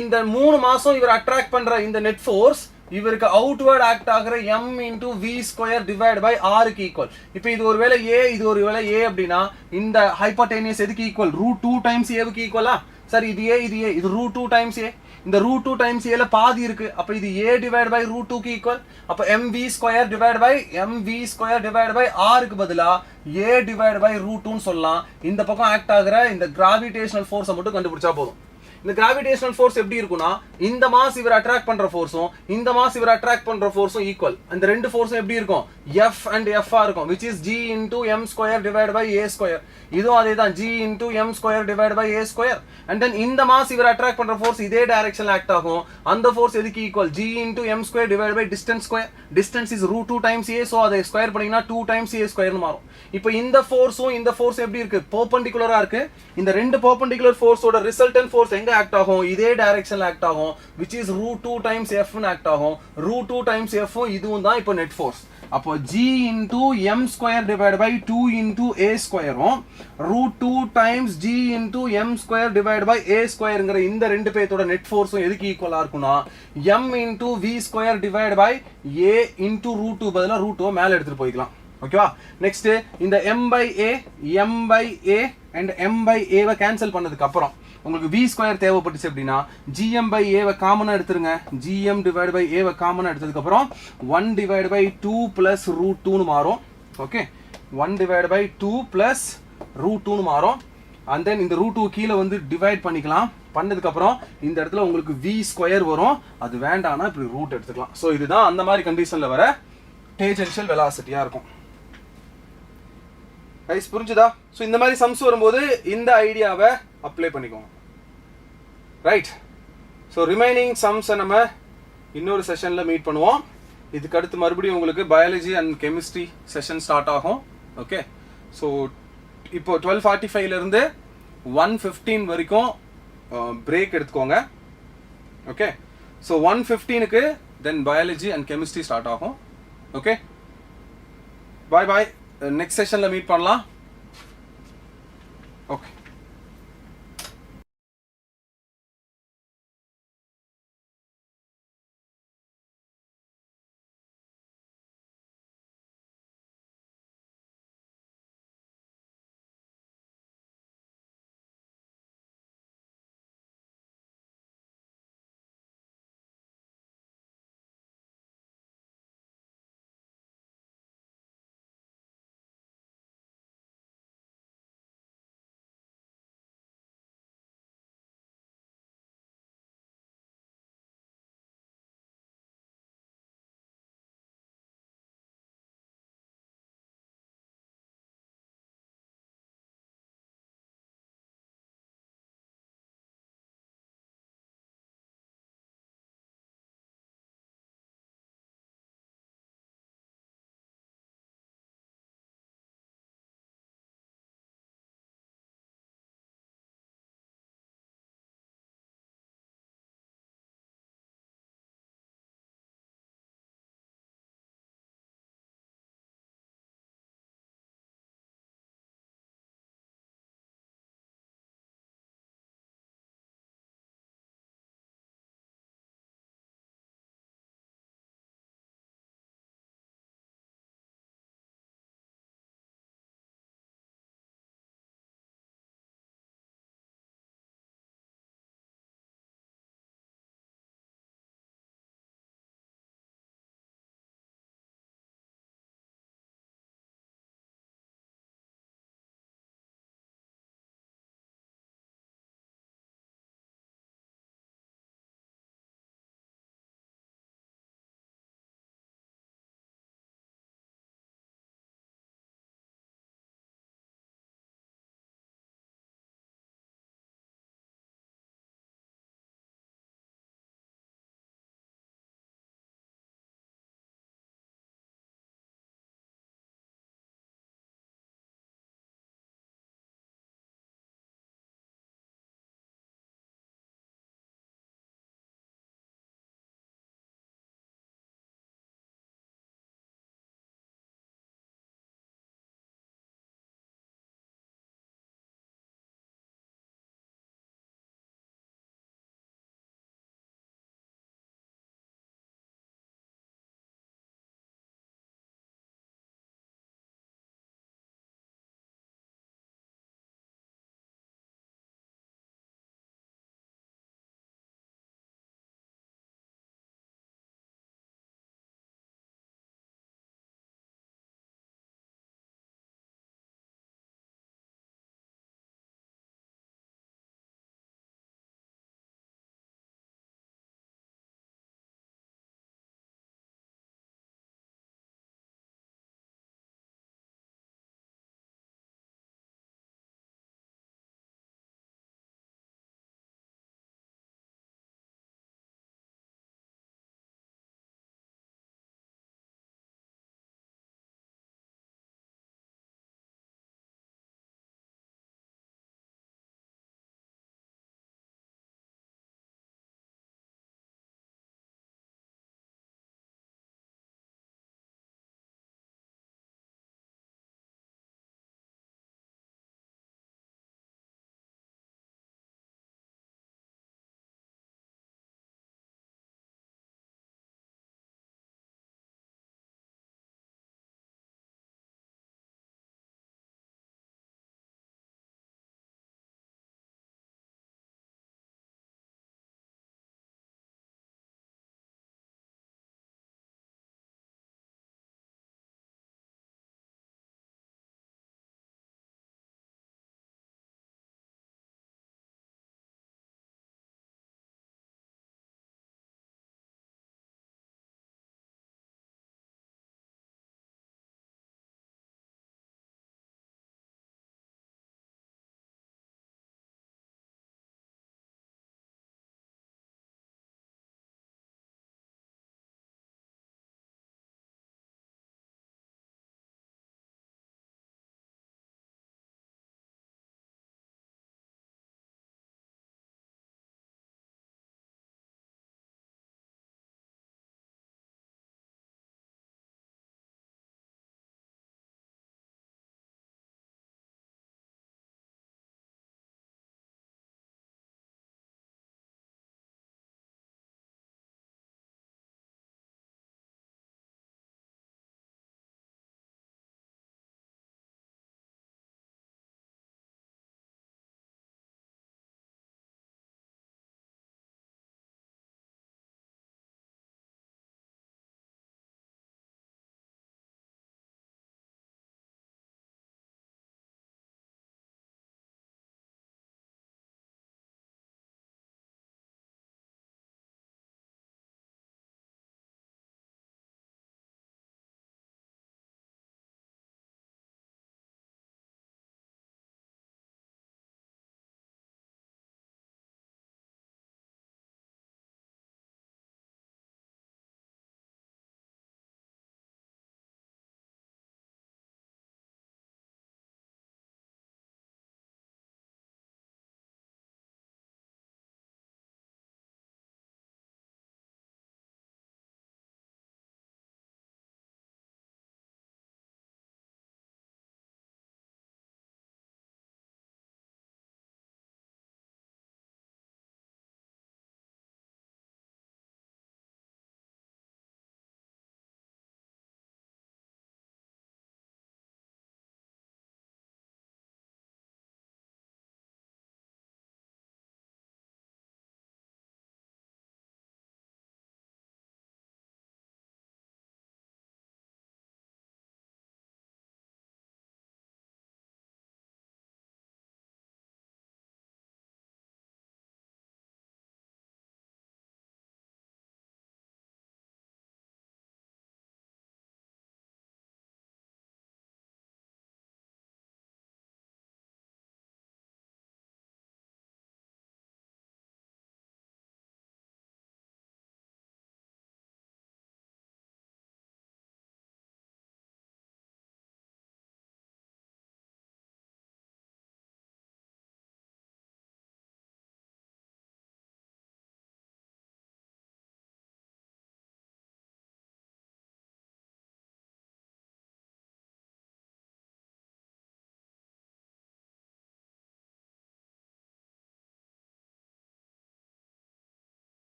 இந்த 3 மாசம் இவர் அட்ராக்ட் பண்ற இந்த நெட் ஃபோர்ஸ் இவருக்கு அவுட்வர்ட் ஆக்ட் ஆகுற m into v square divided by r க்கு ஈக்குவல். இப்போ இது ஒருவேளை a, இது ஒருவேளை a அப்படினா இந்த ஹைப்போடெனியஸ் எதுக்கு ஈக்குவல்? √2 டைம்ஸ் a க்கு ஈக்குவலா? சரி, இது a, இது √2 டைம்ஸ் a. இந்த √2 டைம்ஸ் a ல பாதி இருக்கு. அப்ப இது a divided by √2 க்கு ஈக்குவல். அப்ப mv square divided by r க்கு பதிலா a divided by √2 ன்னு சொல்லலாம். இந்த பக்கம் ஆக்ட் ஆகுற இந்த கிராவிடேஷனல் ஃபோர்ஸை மட்டும் கண்டுபிடிச்சா போதும். இந்த கிராவிடேஷனல் ஃபோர்ஸ் எப்படி இருக்கும்னா இந்த மாஸ் இவர் அட்ராக்ட் பண்ற ஃபோர்ஸும் இந்த மாஸ் இவர் அட்ராக்ட் பண்ற ஃபோர்ஸும் ஈக்குவல். அந்த ரெண்டு ஃபோர்ஸும் எப்படி இருக்கும்? F and F ஆ இருக்கும், which is G into m square divided by a square. இதுவும் அதே தான், G into m square divided by a square. And then இந்த மாஸ் இவர் அட்ராக்ட் பண்ற ஃபோர்ஸ் இதே டைரக்ஷன்ல ஆக்ட் ஆகும். அந்த ஃபோர்ஸ் எதுக்கு equal? G into m square divided by distance square. Distance is √2 times a, so அதை ஸ்கொயர் பண்ணீங்கன்னா 2 times a square னு மாறும். இப்போ இந்த ஃபோர்ஸும் இந்த ஃபோர்ஸ் எப்படி இருக்கு? பெர்பெண்டிகுலரா இருக்கு. இந்த ரெண்டு பெர்பெண்டிகுலர் ஃபோர்ஸோட ரிசல்டன்ட் ஃபோர்ஸ் எங்க ஆக்ட் ஆகும்? இதே டைரக்ஷன்ல ஆக்ட் ஆகும், which is √2 times f னு ஆக்ட் ஆகும். √2 times f இதுவும் தான் இப்போ நெட் ஃபோர்ஸ். அப்போ g into m square divided by 2 into a square √2 times g into m square divided by a square ங்கற இந்த ரெண்டு பேத்தோட நெட் ஃபோர்ஸும் எதுக்கு ஈக்குவலா இருக்கும்னா m into v square divided by a into √2 பதிலா √2 மேல எடுத்துட்டு போய்க்கலாம். ஓகேவா? நெக்ஸ்ட் இந்த m by a and m by a வை கேன்சல் பண்ணதுக்கு அப்புறம் உங்களுக்கு v ஸ்கொயர் தேவைப்பட்டுச்சு அப்படின்னா gm by a வை காமனா எடுத்துருங்க. gm divided by a வை காமனா எடுத்ததுக்கு அப்புறம் 1 divided by 2 plus √2 னு மாறும். ஓகே, 1 divided by 2 plus √2 னு மாறும். and then இந்த √2 கீழ வந்து டிவைட் பண்ணிக்கலாம். பண்ணதுக்கு அப்புறம் இந்த இடத்துல உங்களுக்கு v ஸ்கொயர் வரும். அது வேண்டாம்னா இப்படி ரூட் எடுத்துக்கலாம். சோ இதுதான் அந்த மாதிரி கண்டிஷன்ல வர டேஞ்சென்ஷியல் வெலாசிட்டியா இருக்கும். கைஸ், புரிஞ்சுதா? சோ இந்த மாதிரி சம்ஸ் வரும்போது இந்த ஐடியாவை அப்ளை பண்ணிக்கோங்க, ரைட்? ஸோ ரிமைனிங் சம்ஸை நம்ம இன்னொரு செஷனில் மீட் பண்ணுவோம். இதுக்கு அடுத்து மறுபடியும் உங்களுக்கு biology and chemistry session start ஆகும். ஓகே, ஸோ இப்போ 12:45லேருந்து 1:15 வரைக்கும் பிரேக் எடுத்துக்கோங்க. ஓகே, ஸோ 1:15க்கு then biology and chemistry start ஆகும். Okay, bye bye. நெக்ஸ்ட் செஷனில் மீட் பண்ணலாம். ஓகே.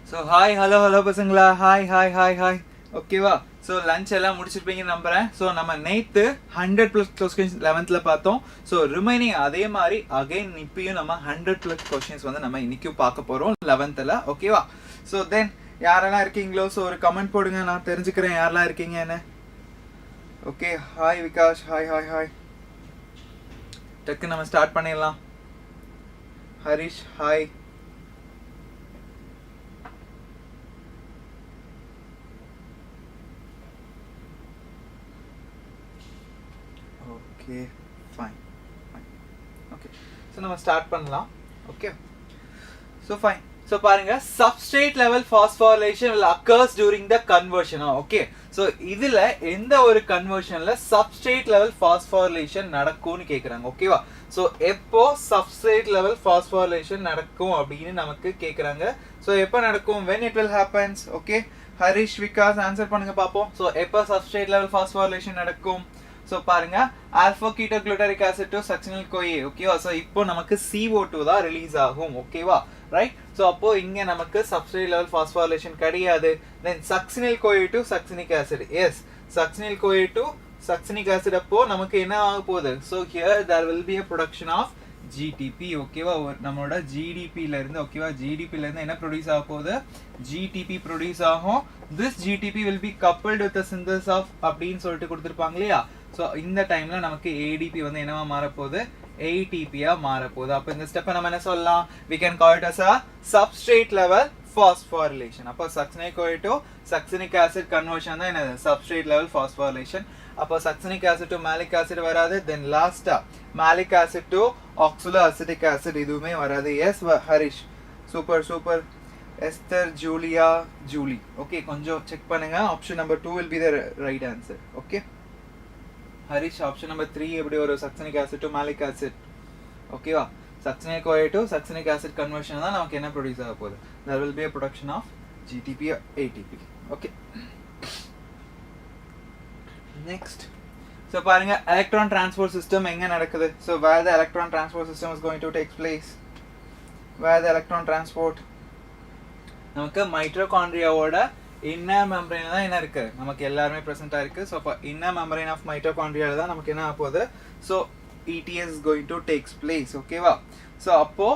ஸோ ஹாய் ஹலோ பசங்களா, ஹாய் ஓகேவா? ஸோ லஞ்ச் எல்லாம் முடிச்சிருப்பீங்கன்னு நம்புறேன். ஸோ நம்ம நேற்று 100+ கொஸ்டின்ஸ் 11th பார்த்தோம். ஸோ ரிமைனிங் அதே மாதிரி அகைன் இப்பயும் நம்ம 100+ கொஸ்டின்ஸ் வந்து நம்ம இன்னைக்கும் பார்க்க போகிறோம் 11th. ஓகேவா? ஸோ தென் யாரெல்லாம் இருக்கீங்களோ ஸோ ஒரு கமெண்ட் போடுங்க, நான் தெரிஞ்சுக்கிறேன் யாரெல்லாம் இருக்கீங்கன்னு. ஓகே, ஹாய் விகாஷ், ஹாய் டக்கு நம்ம ஸ்டார்ட் பண்ணிடலாம். Harish hi. Okay, fine. Okay, so நம்ம ஸ்டார்ட் பண்ணலாம். Okay, so fine. So பாருங்க, substrate level phosphorylation will occurs during the conversion. Okay, so இதுல எந்த ஒரு கன்வர்ஷன்ல substrate level phosphorylation நடக்கும்னு கேக்குறாங்க. ஓகேவா? so எப்போ substrate level phosphorylation நடக்கும் அப்படின்னு நமக்கு கேக்குறாங்க. so எப்போ நடக்கும், when it will happens. Okay, Harish Vikas answer பண்ணுங்க பாப்போம். so எப்போ substrate level phosphorylation நடக்கும்? ஸோ பாருங்க, ஆல்ஃபா கீட்டோ குளுட்டரிக் ஆசிட் டு சக்சினில் கோஏ. ஓகேவா? ஸோ இப்போ நமக்கு CO2 தான் ரிலீஸ் ஆகும். ஓகேவா? ரைட். ஸோ அப்போ இங்க நமக்கு சப்ஸ்ட்ரேட் லெவல் பாஸ்போரிலேஷன் கிடையாது. Then succinyl CoA to succinic acid. Yes, succinyl CoA to succinic acid. அப்போ நமக்கு என்ன ஆக போகுது? So here there will be a production of GTP. ஓகேவா? நம்மளோட GDPல இருந்து, ஓகேவா, GDPல இருந்து என்ன ப்ரொடியூஸ் ஆக போகுது? GTP ப்ரொடியூஸ் ஆகும். this GTP will be coupled with the synthesis of அப்படின்னு சொல்லிட்டு கொடுத்துருப்பாங்க இல்லையா? ஸோ இந்த டைம்ல நமக்கு ADP வந்து என்னவா மாறப்போகுது? ATP-ஆ மாறப்போகுது. அப்போ இந்த ஸ்டெப்பை நம்ம என்ன சொல்லலாம்? we can call it as a substrate level phosphorylation. அப்போ succinic CoA to succinic acid conversion தான் என்னது? substrate level phosphorylation. அப்போ succinic acid to malic acid வராது. then last malic acid to oxaloacetic acid இதுவுமே வராது. Yes Harish, super. Esther, Julie. Okay, கொஞ்சம் check பண்ணுங்க. Option number 2 will be the right answer. Okay Harish, option number 3 எப்படி ஒரு succinic acid to malic acid. ஓகேவா? Succinic CoA to succinic acid conversion தான் நமக்கு என்ன ப்ரொடியூஸ் ஆக போகுது? there will be a production of GTP or ATP. Okay, next. So பாருங்க, electron transport system எங்க நடக்குது? So where the electron transport system is going to take place? where the electron transport? நமக்கு மைட்டோகாண்ட்ரியாவோட inner மெம்பரேன்ல தான் என்ன இருக்கு? நமக்கு எல்லாருமே பிரசன்ட்டா இருக்கு. ஸோ அப்போ இன்னர் மெம்பரேன் ஆஃப் மைட்டோகாண்ட்ரியால தான் நமக்கு என்ன ஆக போகுது? So ETS is going to takes place. ஓகேவா? ஸோ அப்போ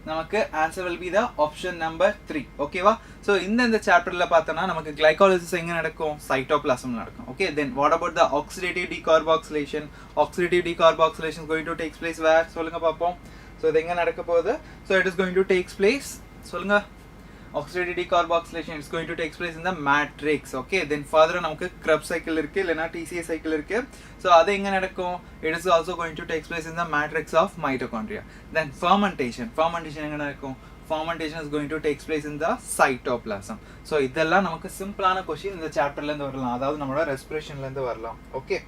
நமக்கு answer will be the option number 3. ஓகேவா? ஸோ இந்த சாப்டர்ல பார்த்தோம்னா நமக்கு கிளைகாலிசிஸ் எங்க நடக்கும்? சைட்டோபிளாசம் நடக்கும். Okay, then what about the oxidative decarboxylation? Oxidative decarboxylation is going to takes place where? சொல்லுங்க பாப்போம். ஸோ இது எங்க நடக்க போகுது? So it is going to takes place, சொல்லுங்க. oxidative decarboxylation is going to take place in the matrix. Okay, then further நமக்கு Krebs cycle இருக்கு, இல்லனா TCA cycle இருக்கு. so அது எங்க நடக்கும்? it is also going to take place in the matrix of mitochondria. then fermentation எங்க நடக்கும்? fermentation is going to take place in the cytoplasm. so இதெல்லாம் நமக்கு சிம்பிளான क्वेश्चन இந்த சாப்டர்ல இருந்து வரலாம், அதாவது நம்மளோட ரெஸ்பிரேஷன்ல இருந்து வரலாம். Okay,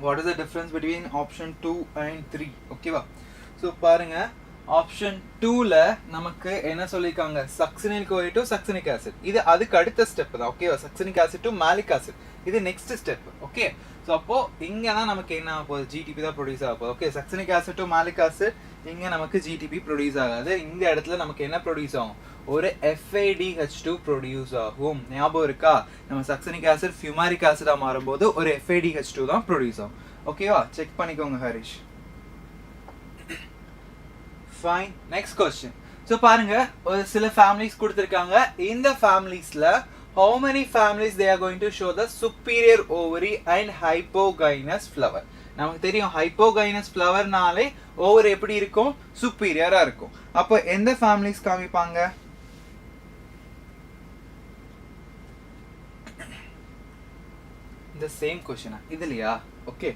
what is the difference between option 2 and 3? ஓகேவா? so பாருங்க, ஆப்ஷன் 2ல நமக்கு என்ன சொல்லிருக்காங்க? சக்சினில் கோஏ டு சக்சினிக் ஆசிட். இது அதுக்கு அடுத்த ஸ்டெப் தான். ஓகேவா? Succinic acid to malic acid இது நெக்ஸ்ட் ஸ்டெப். ஓகே, ஸோ அப்போ இங்க தான் நமக்கு என்ன ஆக போகுது? GTP தான் ப்ரொடியூஸ் ஆக போகுது. Okay, succinic acid to malic acid இங்க நமக்கு GTP ப்ரொடியூஸ் ஆகாது. இந்த இடத்துல நமக்கு என்ன ப்ரொடியூஸ் ஆகும்? ஒரு FADH2 ப்ரொடியூஸ் ஆகும். ஞாபகம் இருக்கா? நம்ம சக்சினிக் ஆசிட் ஃபியூமாரிக் ஆசிடா மாறும்போது ஒரு FADH2 தான் ப்ரொடியூஸ் ஆகும். ஓகேவா? செக் பண்ணிக்கோங்க Harish. fine, next question. so பாருங்க, ஒரு சில ஃபேமிலிஸ் கொடுத்திருக்காங்க. இந்த ஃபேமிலிஸ்ல how many families they are going to show the superior ovary and hypogynous flower? நமக்கு தெரியும் hypogynous flowerனாலே ஓவரி எப்படி இருக்கும்? superior-ஆ இருக்கும். அப்போ எந்த ஃபேமிலிஸ் காமிப்பாங்க? இந்த சேம் क्वेश्चन இதுலயா? ஓகே,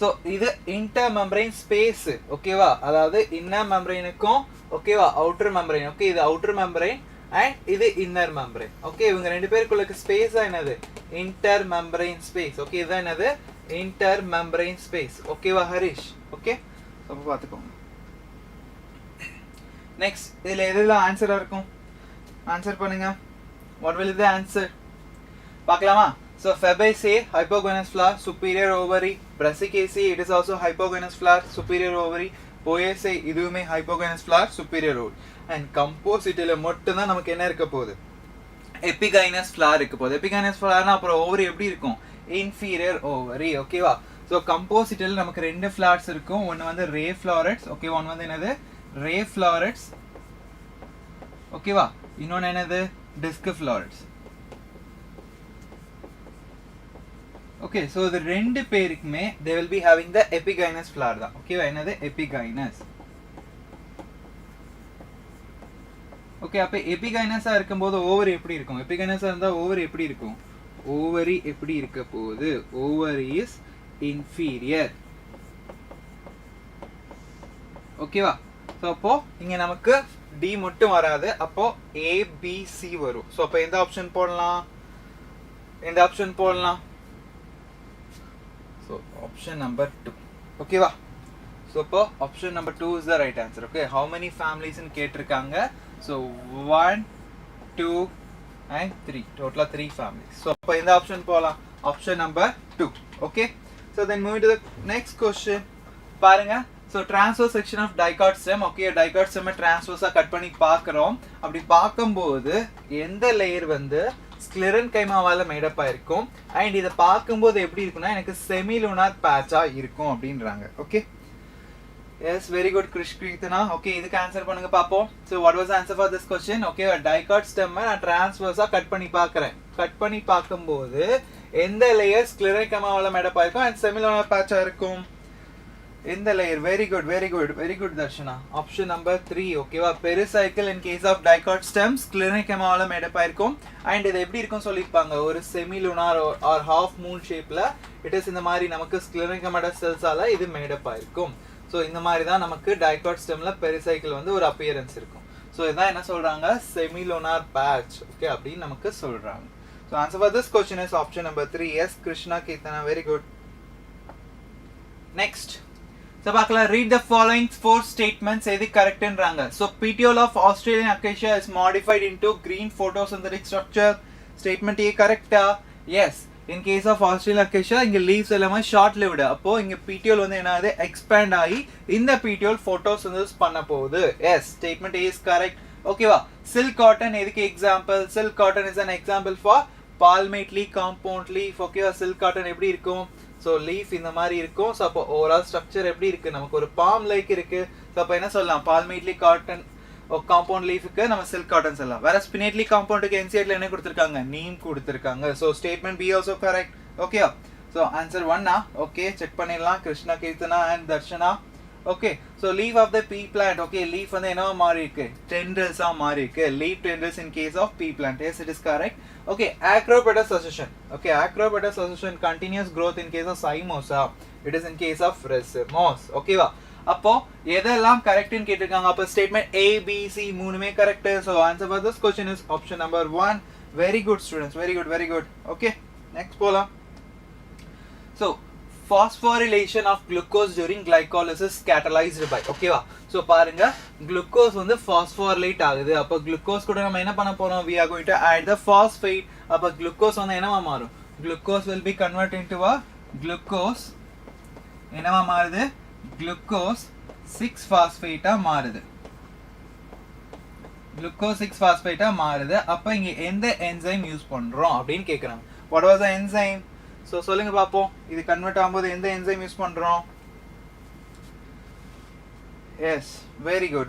ஸோ இது இன்டர் மெம்பரைன் ஸ்பேஸ். ஓகேவா? அதாவது இன்னர் மெம்பரைனுக்கும், ஓகேவா, அவுட்டர் மெம்பரைன். ஓகே, இது அவுட்டர் மெம்பரைன் அண்ட் இது இன்னர் மெம்பரைன். ஓகே, இவங்க ரெண்டு பேருக்குள்ள ஸ்பேஸ் தான் என்னது? Inter membrane space. ஓகே, இதுதான் என்னது? Inter membrane space. ஓகேவா ஹரிஷ்? ஓகே, அப்போ பார்த்துக்கோங்க. நெக்ஸ்ட், இதில் எதெல்லாம் ஆன்சராக இருக்கும்? ஆன்சர் பண்ணுங்க. What will the answer? பார்க்கலாமா? So Fabaceae hypogynous flower, superior ovary. Brassicaceae, it is also hypogynous flower, superior ovary. Poaceae, இதுவுமே hypogynous flower, superior ovary. and compositeல மட்டும் தான் நமக்கு என்ன இருக்க போகுது epigynous flower இருக்க போகுது epigynous flowerனா அப்புறம் ஓவரி எப்படி இருக்கும் inferior ovary ஓகேவா ஸோ கம்போசிட்டில் நமக்கு ரெண்டு ஃப்ளார்ஸ் இருக்கும் ஒன்று வந்து ரே ஃப்ளாரட்ஸ் ஓகே ஒன்று வந்து என்னது ரே ஃப்ளாரட்ஸ் ஓகேவா இன்னொன்று என்னது டிஸ்க் ஃப்ளாரட்ஸ் ஓகே ஸோ இது ரெண்டு பேருக்குமே they will be having the epigynous flower தான் ஓகேவா என்னது epigynous ஓகே அப்போ எபிகைனஸாக இருக்கும்போது ஓவரி எப்படி இருக்கும் எபிகைனஸாக இருந்தால் ஓவரி எப்படி இருக்கும் ஓவரி எப்படி இருக்க போகுது ஓவரி இஸ் இன்ஃபீரியர் ஓகேவா ஸோ அப்போ இங்கே நமக்கு டி மட்டும் வராது அப்போ ஏபிசி வரும் ஸோ அப்போ எந்த ஆப்ஷன் போடலாம் எந்த ஆப்ஷன் போடலாம் ஸோ ஆப்ஷன் நம்பர் 2 ஓகேவா ஸோ அப்போ option number 2 is the right answer okay how many ஃபேமிலிஸ்ன்னு கேட்டிருக்காங்க so 1 2 and 3 total 3 families so அப்ப இந்த ஆப்ஷன் போலாம் option number 2 okay so then moving to the next question பாருங்க so transverse section of dicot stem okay dicot stem transverse cut பண்ணி பார்க்கறோம் அப்படி பாக்கும்போது எந்த லேயர் வந்து ஸ்க்லெரன்கைமாவால மேட் அப் ஆயிருக்கும் and இத பாக்கும்போது எப்படி இருக்கும்னா எனக்கு செமிலுனார் பேட்சா இருக்கும் அப்படின்றாங்க okay yes very good Krishna okay இதுக்கு ஆன்சர் பண்ணுங்க பாப்போம் so what was the answer for this question okay dicot stem நான் transverse கட் பண்ணி பார்க்கறேன் கட் பண்ணி பாக்கும்போது எந்த லேயர் ஸ்க்லெரன்கைமாவால மேட் அப் ஆயிருக்கும் and செமிலுனார் பேட்சா இருக்கும் எந்த layer very good Darshana option number 3 ஓகேவா pericycle in case of dicot stem ஸ்க்லெரன்கைமாவால மேட் அப் ஆயிருக்கும் and இது எப்படி இருக்கும் சொல்லிருப்பாங்க ஒரு செமிலுனார் or half moon ஷேப்ல it is இந்த மாதிரி நமக்கு ஸ்க்லெரன்கைமாட செல்ஸால இது மேட் அப் ஆயிருக்கும் ஸோ இந்த மாதிரி தான் நமக்கு டைகாட் ஸ்டெம்ல பெரிசைக்கிள் வந்து ஒரு அப்பியரன்ஸ் இருக்கும் ஸோ இதான் என்ன சொல்றாங்க செமிலுனார் பேட்ச் ஓகே அப்படின்னு நமக்கு சொல்றாங்க so answer for this question is option number 3 yes Krishna Keerthana very good next so பார்க்கலாம் ரீட் த ஃபாலோயிங் 4 ஸ்டேட்மெண்ட்ஸ் எது கரெக்ட்ன்றாங்க so petiole of Australian acacia is modified into green photosynthetic structure statement ஏ கரெக்டா S in case of Australian acacia இங்க leaves எல்லாமே short lived அப்போ இங்க petiole வந்து என்னது expand ஆகி இந்த petiole photosynthesis பண்ண போகுது yes statement A is correct ஓகேவா silk cotton எதுக்கு example silk cotton is an example for palmately compound leaf ஓகேவா silk cotton எப்படி இருக்கும் so leaf இந்த மாதிரி இருக்கும் so அப்போ overall structure எப்படி இருக்கு நமக்கு ஒரு palm like இருக்கு so அப்போ என்ன சொல்லலாம் palmately cotton compound leaf க்கு நம்ம silk cotton சொல்லலாம் வேற spinately compound க்கு NCERT ல என்ன கொடுத்திருக்காங்க neem கொடுத்திருக்காங்க so statement B also correct okay so answer 1 na okay check பண்ணிடலாம் Krishna Keerthana and Darshana okay so leaf of the pea plant okay leaf வந்து என்னவா மாறி இருக்கு tendrils ஆ மாறி இருக்கு leaf tendrils in case of pea plant yes it is correct okay acropetal succession okay acropetal succession continuous growth in case of cymosa it is in case of racemose okay va அப்போ எதெல்லாம் கரெக்ட்னு கேட்டிருக்காங்க அப்போ statement A B C மூணுமே correct so answer for this question is option number 1 very good students very good okay next போலாம் so phosphorylation of glucose during glycolysis catalyzed by ஓகேவா so பாருங்க glucose வந்து phosphorylate ஆகுது அப்ப glucose கூட நம்ம என்ன பண்ண போறோம் we are going to add the phosphate அப்ப glucose வந்து என்னவா மாறும் glucose will be converted into a glucose என்னவா மாறுது glucose 6 phosphate ஆ மாறுது glucose 6 phosphate ஆ மாறுது அப்ப இங்க எந்த என்சைம் யூஸ் பண்றோம் அப்படினு கேக்குறாங்க what was the enzyme so சொல்லுங்க பாப்போம் இது கன்வர்ட் ஆகும்போது எந்த என்சைம் யூஸ் பண்றோம் yes very good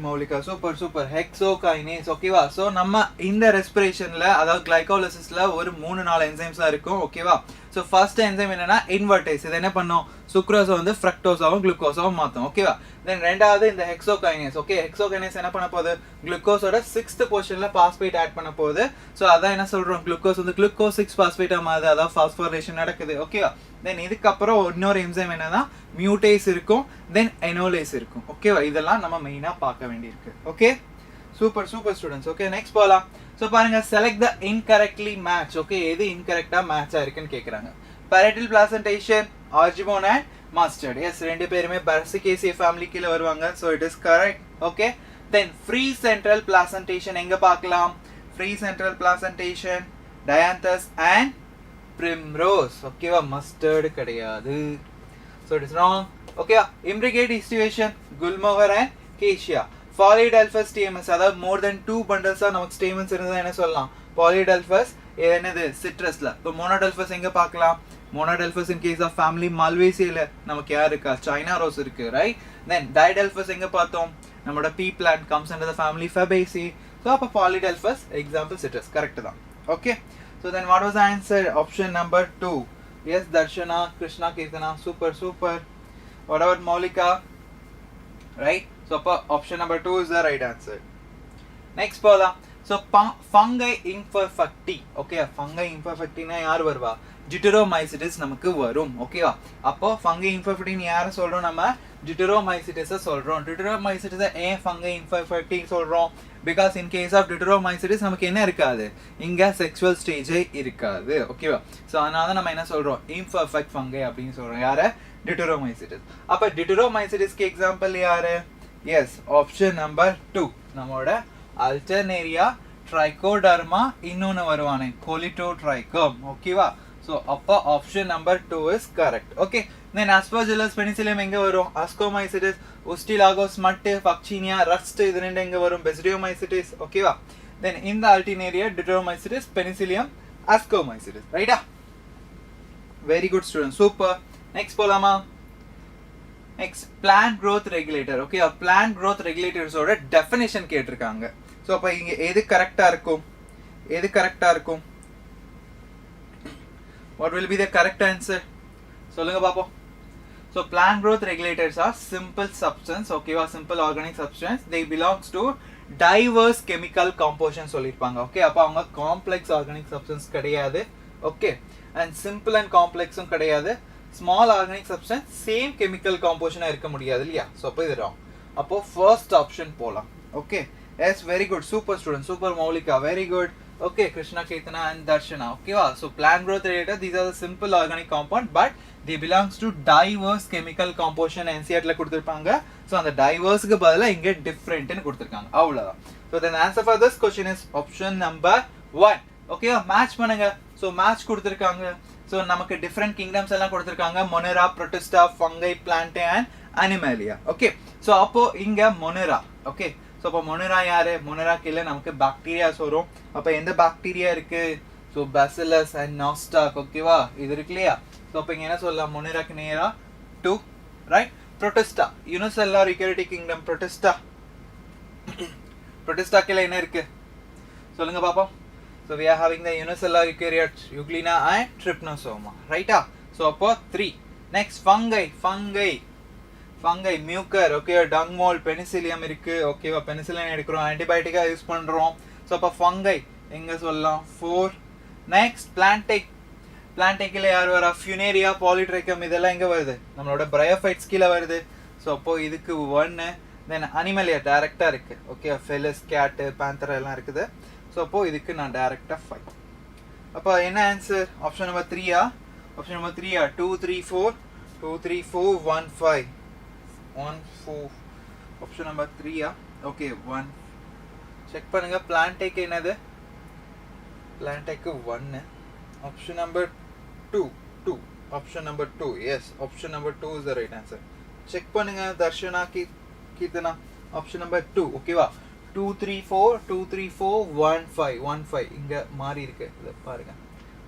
Moulika super hexokinase ஓகேவா சோ நம்ம இந்த ரெஸ்பிரேஷன்ல அதாவது கிளைகோலிசிஸ்ல ஒரு 3-4 என்சைம்ஸ்லாம் இருக்கும் ஓகேவா சோ ஃபர்ஸ்ட் என்சைம் என்னன்னா இன்வெர்டேஸ் இது என்ன பண்ணும் சுக்ரோஸ் வந்து ஃப்ரக்டோஸாவும் குளுக்கோஸாவும் மாத்தும் ஓகேவா தென் ரெண்டாவது இந்த ஹெக்ஸோகைனேஸ் ஓகே ஹெக்ஸோகைனேஸ் என்ன பண்ண போகுது குளுக்கோஸோட 6th பொசிஷன்ல பாஸ்பேட் ஆட் பண்ண போகுது சோ அதான் என்ன சொல்றோம் குளுக்கோஸ் வந்து குளுக்கோஸ் 6 பாஸ்பேட்டா மாறுது அதாவது பாஸ்போரிலேஷன் நடக்குது ஓகேவா தென் இதுக்கு அப்புறம் இன்னொரு என்சைம் என்னன்னா மியூட்டேஸ் இருக்கும் தென் எனோலேஸ் இருக்கும் ஓகேவா இதெல்லாம் நம்ம மெயினா பார்க்க வேண்டியிருக்கு okay super students okay next போலாம் சோ பாருங்க செலக்ட் தி இன்கரெக்ட்லி மேட்ச் ஓகே எது இன்கரெக்ட்டா மேட்ச் ஆயிருக்குன்னு கேக்குறாங்க parietal placentation argemone and mustard yes ரெண்டு பேருமே Brassicaceae family கீழ வருவாங்க so it is correct okay then free central placentation எங்க பார்க்கலாம் free central placentation dianthus and primrose ஓகேவா mustard கிடையாது so it is wrong okay imbricate estivation gulmohar and cassia Polydelphous stamens, அதாவது more than 2 bundles நமக்கு stamens இருந்தா என்ன சொல்லலாம்? Polydelphous என்னது citrusல. இப்போ monodelphous எங்க பார்க்கலாம்? Monodelphous in case of family Malvaceae நமக்கு யார் இருக்கா? China rose இருக்கு, right? Then didelphous எங்க பார்த்தோம்? நம்மளோட pea plant comes under the family Fabaceae. So அப்ப polydelphous example citrus, correct தான். Okay? So then what was the answer? Option number 2. Yes, Darshana, Krishna, Kirtana, super, super. What about Maulika? Right? So option number 2 is the right answer. Next Paula. So fungi imperfecti. Okay, fungi imperfecti na yaar varva? Deuteromycetes நமக்கு வரும். ஓகேவா? அப்போ fungi imperfecti ni யார சொல்றோம் நம்ம? Deuteromycetes சொல்றோம். Deuteromycetes ஏன் fungi imperfecti சொல்றோம்? Because in case of Deuteromycetes நமக்கு என்ன இருக்காது? இங்க sexual stage இருக்காது. ஓகேவா? So அதனால நம்ம என்ன சொல்றோம்? Imperfect fungi அப்படினு சொல்றோம். யார? Deuteromycetes. அப்ப Deuteromycetes க்கு எக்ஸாம்பிள் யாரு? Yes, option number 2. நம்மோட Alternaria, Trichoderma, இன்னொன்னு வருவானே Colitotrichum. ஓகேவா? So அப்ப option number 2 is correct. Okay. Then Aspergillus penicillium எங்க வரும்? Ascomycetes, Ustilagos, Mutte, Fuccinia, Rust இது ரெண்டு எங்க வரும்? Basidiomycetes. ஓகேவா? Then in the Alternaria, Deuteromycetes, Penicillium, Ascomycetes. Right? Very good student. Super. Next போலாமா? Next, plant growth regulator. Okay, plant growth regulators ஓட definition கேட்டிருக்காங்க. So அப்ப இங்க எது கரெக்ட்டா இருக்கும்? எது கரெக்ட்டா இருக்கும்? What will be the correct answer? சொல்லுங்க பாப்போம். So plant growth regulators are simple substance, okay, simple organic substance. They belongs to diverse chemical composition சொல்லிருப்பாங்க. Okay, அப்ப அவங்க complex organic substance கிடையாது. Okay, and simple and complexும் கிடையாது. Small organic substance same chemical composition இருக்க முடியாது இல்லையா? So அப்ப இது wrong. அப்போ first option போலாம். Okay, yes, very good, super student, super Maulika, very good. Okay, Krishna, Ketana and Darshana. Okay, so plant growth regulator, these are the simple organic compound, but they belongs to diverse chemical composition NCERT ல கொடுத்திருப்பாங்க. So அந்த diverse க்கு பதிலா இங்க different னு கொடுத்திருக்காங்க. அவ்வளவுதான். So then answer for this question is option number 1. Okay, match பண்ணுங்க. So match கொடுத்திருக்காங்க. So நமக்கு different kingdoms எல்லாம் கொடுத்திருக்காங்க. Monera, Protista, Fungi, Plantae and Animalia. Okay, so அப்போ இங்க Monera. Okay, so அப்போ Monera யாரு? Monera கீழ நமக்கு bacterias வரும். அப்போ எந்த bacteria இருக்கு? So Bacillus and Nostoc. ஓகேவா? இது இருக்கு இல்லையா? So அப்போ இங்க என்ன சொல்லலாம்? Monera க்கு நேரா 2, right? Protista, unicellular eukaryotic kingdom. Protista கீழ என்ன இருக்கு? சொல்லுங்க பாப்போம். So we are having the unicellular eukaryotes, Euglena and Trypanosoma, right? So அப்போ 3. Next fungi, mucor, okay, dung mold, penicillium இருக்கு. ஓகேவா? penicillin எடுக்கிறோம், antibiotic யூஸ் பண்றோம். So அப்போ fungi எங்க சொல்லலாம்? 4. Next Plantae கீழ யார் வரா? Funaria, Polytrichum இதெல்லாம் எங்க வருது? நம்மளோட bryophytes கீழ வருது. So அப்போ இதுக்கு 1. Then Animalia டைரக்டா இருக்கு. ஓகே, Felis, cat, panther எல்லாம் இருக்குது. So அப்போ இதுக்கு நான் டைரக்டா 5. அப்போ என்ன answer? Option number 3 option number 3 2 3 4 2 3 4 1 5 1 4. Option number 3 okay 1. Check பண்ணுங்க. பிளான்டேக்கு என்னது? பிளான்டேக்கு 1. Option number 2 option number 2. Yes, option number 2 is the right answer. Check பண்ணுங்க தர்ஷனா, கீர்த்தனா. Option number 2. ஓகேவா? 2 3 4 2 3 4 1 5 1 5 இங்க மாறி இருக்கு, இத பாருங்க.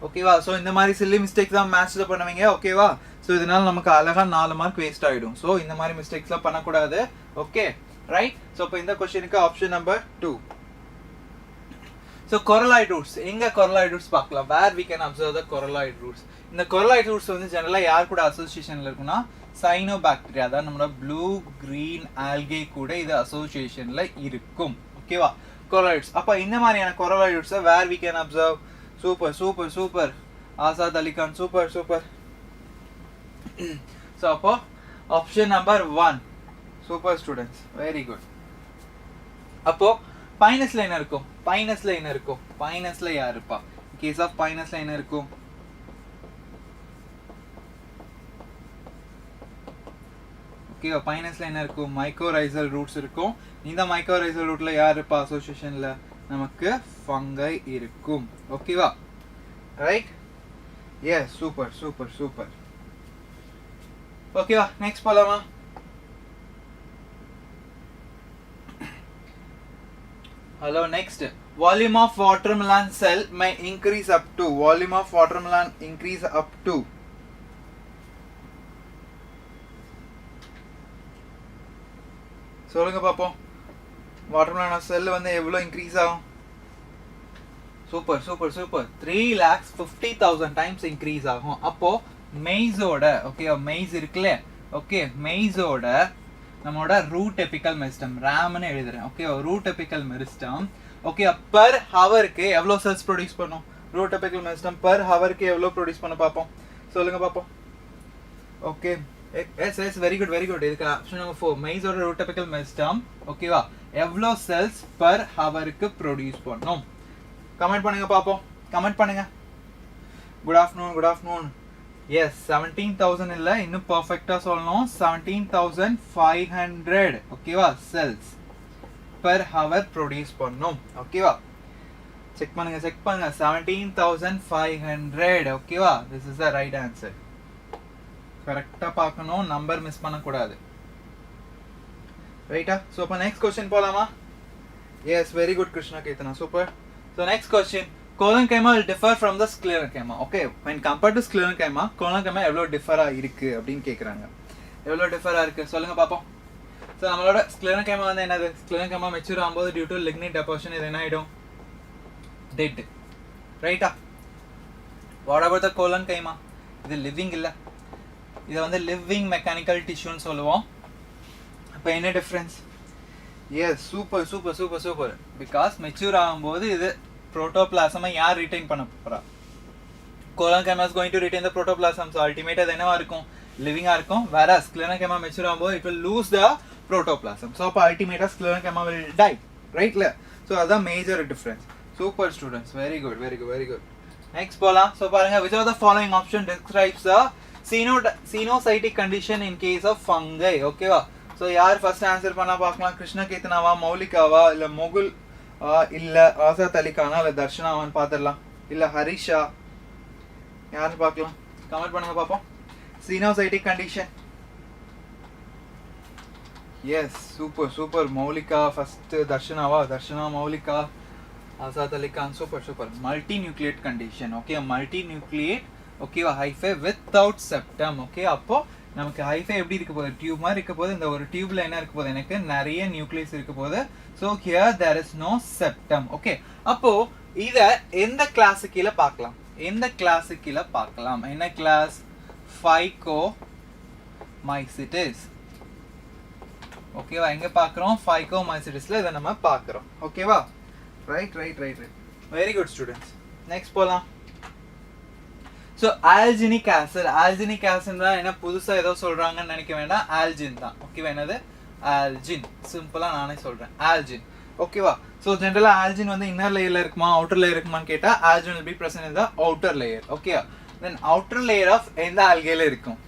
ஓகேவா? சோ இந்த மாதிரி சில்லி மிஸ்டேக்ஸ் தான் மேட்ச்ல பண்ணுவீங்க. ஓகேவா? சோ இதனால நமக்கு அழகா 4 மார்க் வேஸ்ட் ஆயிடும். சோ இந்த மாதிரி மிஸ்டேக்ஸ்லாம் பண்ண கூடாது. Okay, right? சோ இப்போ இந்த क्वेश्चनக்கு option number 2. So coralloid roots, எங்க coralloid roots பார்க்கலாம்? Where we can observe the coralloid roots. இந்த coralloid roots வந்து ஜெனரலா யார் கூட அசோசியேஷன்ல இருக்குன்னா சைனோபாக்டீரியா, அதாவது நம்மளோட ப்ளூ கிரீன் ஆல்கே கூட இது அசோசியேஷன்ல இருக்கும். ஓகேவா? coralloids. அப்ப இந்த மாதிரியான coralloids where we can observe. Super Azad Ali Khan, super. So அப்போ option number 1. Super students, very good. அப்போ பைனஸ்ல என்ன இருக்கும்? பைனஸ்ல யார் இருப்பா? கேஸ் ஆஃப் பைனஸ்ல என்ன இருக்கும்? ஓகேவா? பைனஸ்ல என்ன இருக்கும்? மைக்கோரைசல் ரூட்ஸ் இருக்கும். இந்த மைக்கோரைசல் ரூட்ல யார் இருப்பா அசோசியேஷன்ல? நமக்கு ஃபங்கை இருக்கும். ஓகேவா? ரைட்? Yes, super. ஓகேவா? நெக்ஸ்ட் போலாமா? Hello, next. Volume of watermelon cell may increase up to. Volume of watermelon increase up to. சொல்லுங்க பாப்போம். வாட்டர்மெலன் செல் வந்து எவ்வளவு இன்க்ரீஸ் ஆகும்? Super super super 3,50,000 times increase ஆகும். அப்போ மெய்ஸோட ஓகே மெய்ஸ் இருக்குல்ல ஓகே மெய்ஸோட நம்மளோட ரூட் எபிக்கல் மெரிஸ்டம் ரேம்னு எழுதுறேன் okay root apical meristem okay per ஹவருக்கு எவ்வளோ செல்ஸ் ப்ரொடியூஸ் பண்ணும்? ரூட் எபிக்கல் மெரிஸ்டம் பர் ஹவருக்கு எவ்வளோ ப்ரொடியூஸ் பண்ண பார்ப்போம் சொல்லுங்க பார்ப்போம். Okay yes yes very good இதுக்கு ஆப்ஷன் நம்பர் 4 மெய்ஸோட ரூட் எபிக்கல் மெரிஸ்டம் ஓகேவா எவ்வளோ செல்ஸ் பர் ஹவருக்கு ப்ரொடியூஸ் பண்ணும்? கமெண்ட் பண்ணுங்க பார்ப்போம். கமெண்ட் பண்ணுங்க. குட் ஆஃப்டர்நூன் எஸ் 17,000 இல்லை இன்னும் பர்ஃபெக்டாக சொல்லணும் 17,500 ஓகேவா செல்ஸ் பெர் ஹவர் ப்ரொடியூஸ் பண்ணும் ஓகேவா செக் பண்ணுங்க 17,500 ஓகேவா this is the right answer. கரெக்டாக பார்க்கணும் நம்பர் மிஸ் பண்ணக்கூடாது ரைட்டா. ஸோ அப்போ நெக்ஸ்ட் கொஸ்டின் போகலாமா? Yes very good Krishna Kethana super. So next question collenchyma will differ from the sclerenchyma. Okay, when compared to sclerenchyma, collenchyma எவ்வளோ டிஃபரா இருக்கு அப்படின்னு கேட்குறாங்க. எவ்வளோ டிஃபரா இருக்கு சொல்லுங்க பார்ப்போம். ஸோ நம்மளோட sclerenchyma வந்து என்னது? sclerenchyma மெச்சூர் ஆகும்போது டியூ டு லிக்னின் டெபாசிஷன் இது என்ன ஆகிடும்? டெட் ரைட்டா. What about the collenchyma? இது லிவிங் இல்லை, இதை வந்து லிவிங் மெக்கானிக்கல் டிஷ்யூன்னு சொல்லுவோம். அப்போ என்ன difference? Yes super super super super because mature ஆகும்போது இது புரோட்டோபிளாசமை யார் ரிட்டைன் பண்ண போறா? collenchyma is going to retain the protoplasm. So ultimate அது என்னவா இருக்கும்? லிவிங்கா இருக்கும். whereas sclerenchyma மெச்சூர் ஆகும்போது it will lose the protoplasm. So அப்போ ultimate sclerenchyma will die. ரைட்ல? ஸோ அதான் major difference. Super students very good next போகலாம். ஸோ பாருங்க which of the following option describes the xenocytic condition in case of fungi? ஓகேவா? So யார் first answer பண்ணா பார்க்கலாம்? கிருஷ்ண கேத்தனாவா, மௌலிகாவா, இல்லை முகுல், இல்ல ஆசாத் அலிகானா, இல்ல தர்ஷனாவான்னு பார்த்துடலாம். இல்ல ஹரிஷா யாருன்னு பார்க்கலாம். கமெண்ட் பண்ணுங்க பார்ப்போம். xenocytic condition. Yes super Moulika first, Darshana Moulika, Azad Ali Khan super multinucleate condition okay multinucleate ஓகேவா ஹைஃபை வித்தவுட் செப்டம் ஓகே. அப்போ நமக்கு ஹைஃபை எப்படி இருக்க போகுது? டியூப் மாதிரி இருக்க போது. இந்த ஒரு டியூப்ல என்ன இருக்க போகுது? எனக்கு நிறைய நியூக்ளியஸ் இருக்க போகுது. So here there is no septum okay. அப்போ இத எந்த கிளாஸு கீழே பார்க்கலாம்? என்ன கிளாஸ்? ஃபைகோமைசிட்டிஸ் ஓகேவா. எங்க பார்க்குறோம்? ஃபைகோமைசிட்டிஸ்ல இதை நம்ம பார்க்குறோம் ஓகேவா. Right very good students. Next போகலாம். ஸோ ஆல்ஜினிக் ஆசிட் தான் என்ன புதுசாக ஏதோ சொல்கிறாங்கன்னு நினைக்க வேண்டாம். ஆல்ஜின் தான் ஓகேவா. என்னது? ஆல்ஜின். சிம்பிளாக நானே சொல்கிறேன் ஆல்ஜின் ஓகேவா. ஸோ ஜென்ரலாக ஆல்ஜின் வந்து இன்னர் லேயரில் இருக்குமா அவுட்டர் லேயர் இருக்குமான்னு கேட்டால் ஆல்ஜின் will be present in the outer layer ஓகேவா. தென் அவுட்டர் லேயர் ஆஃப் எந்த ஆல்கேல இருக்கும்?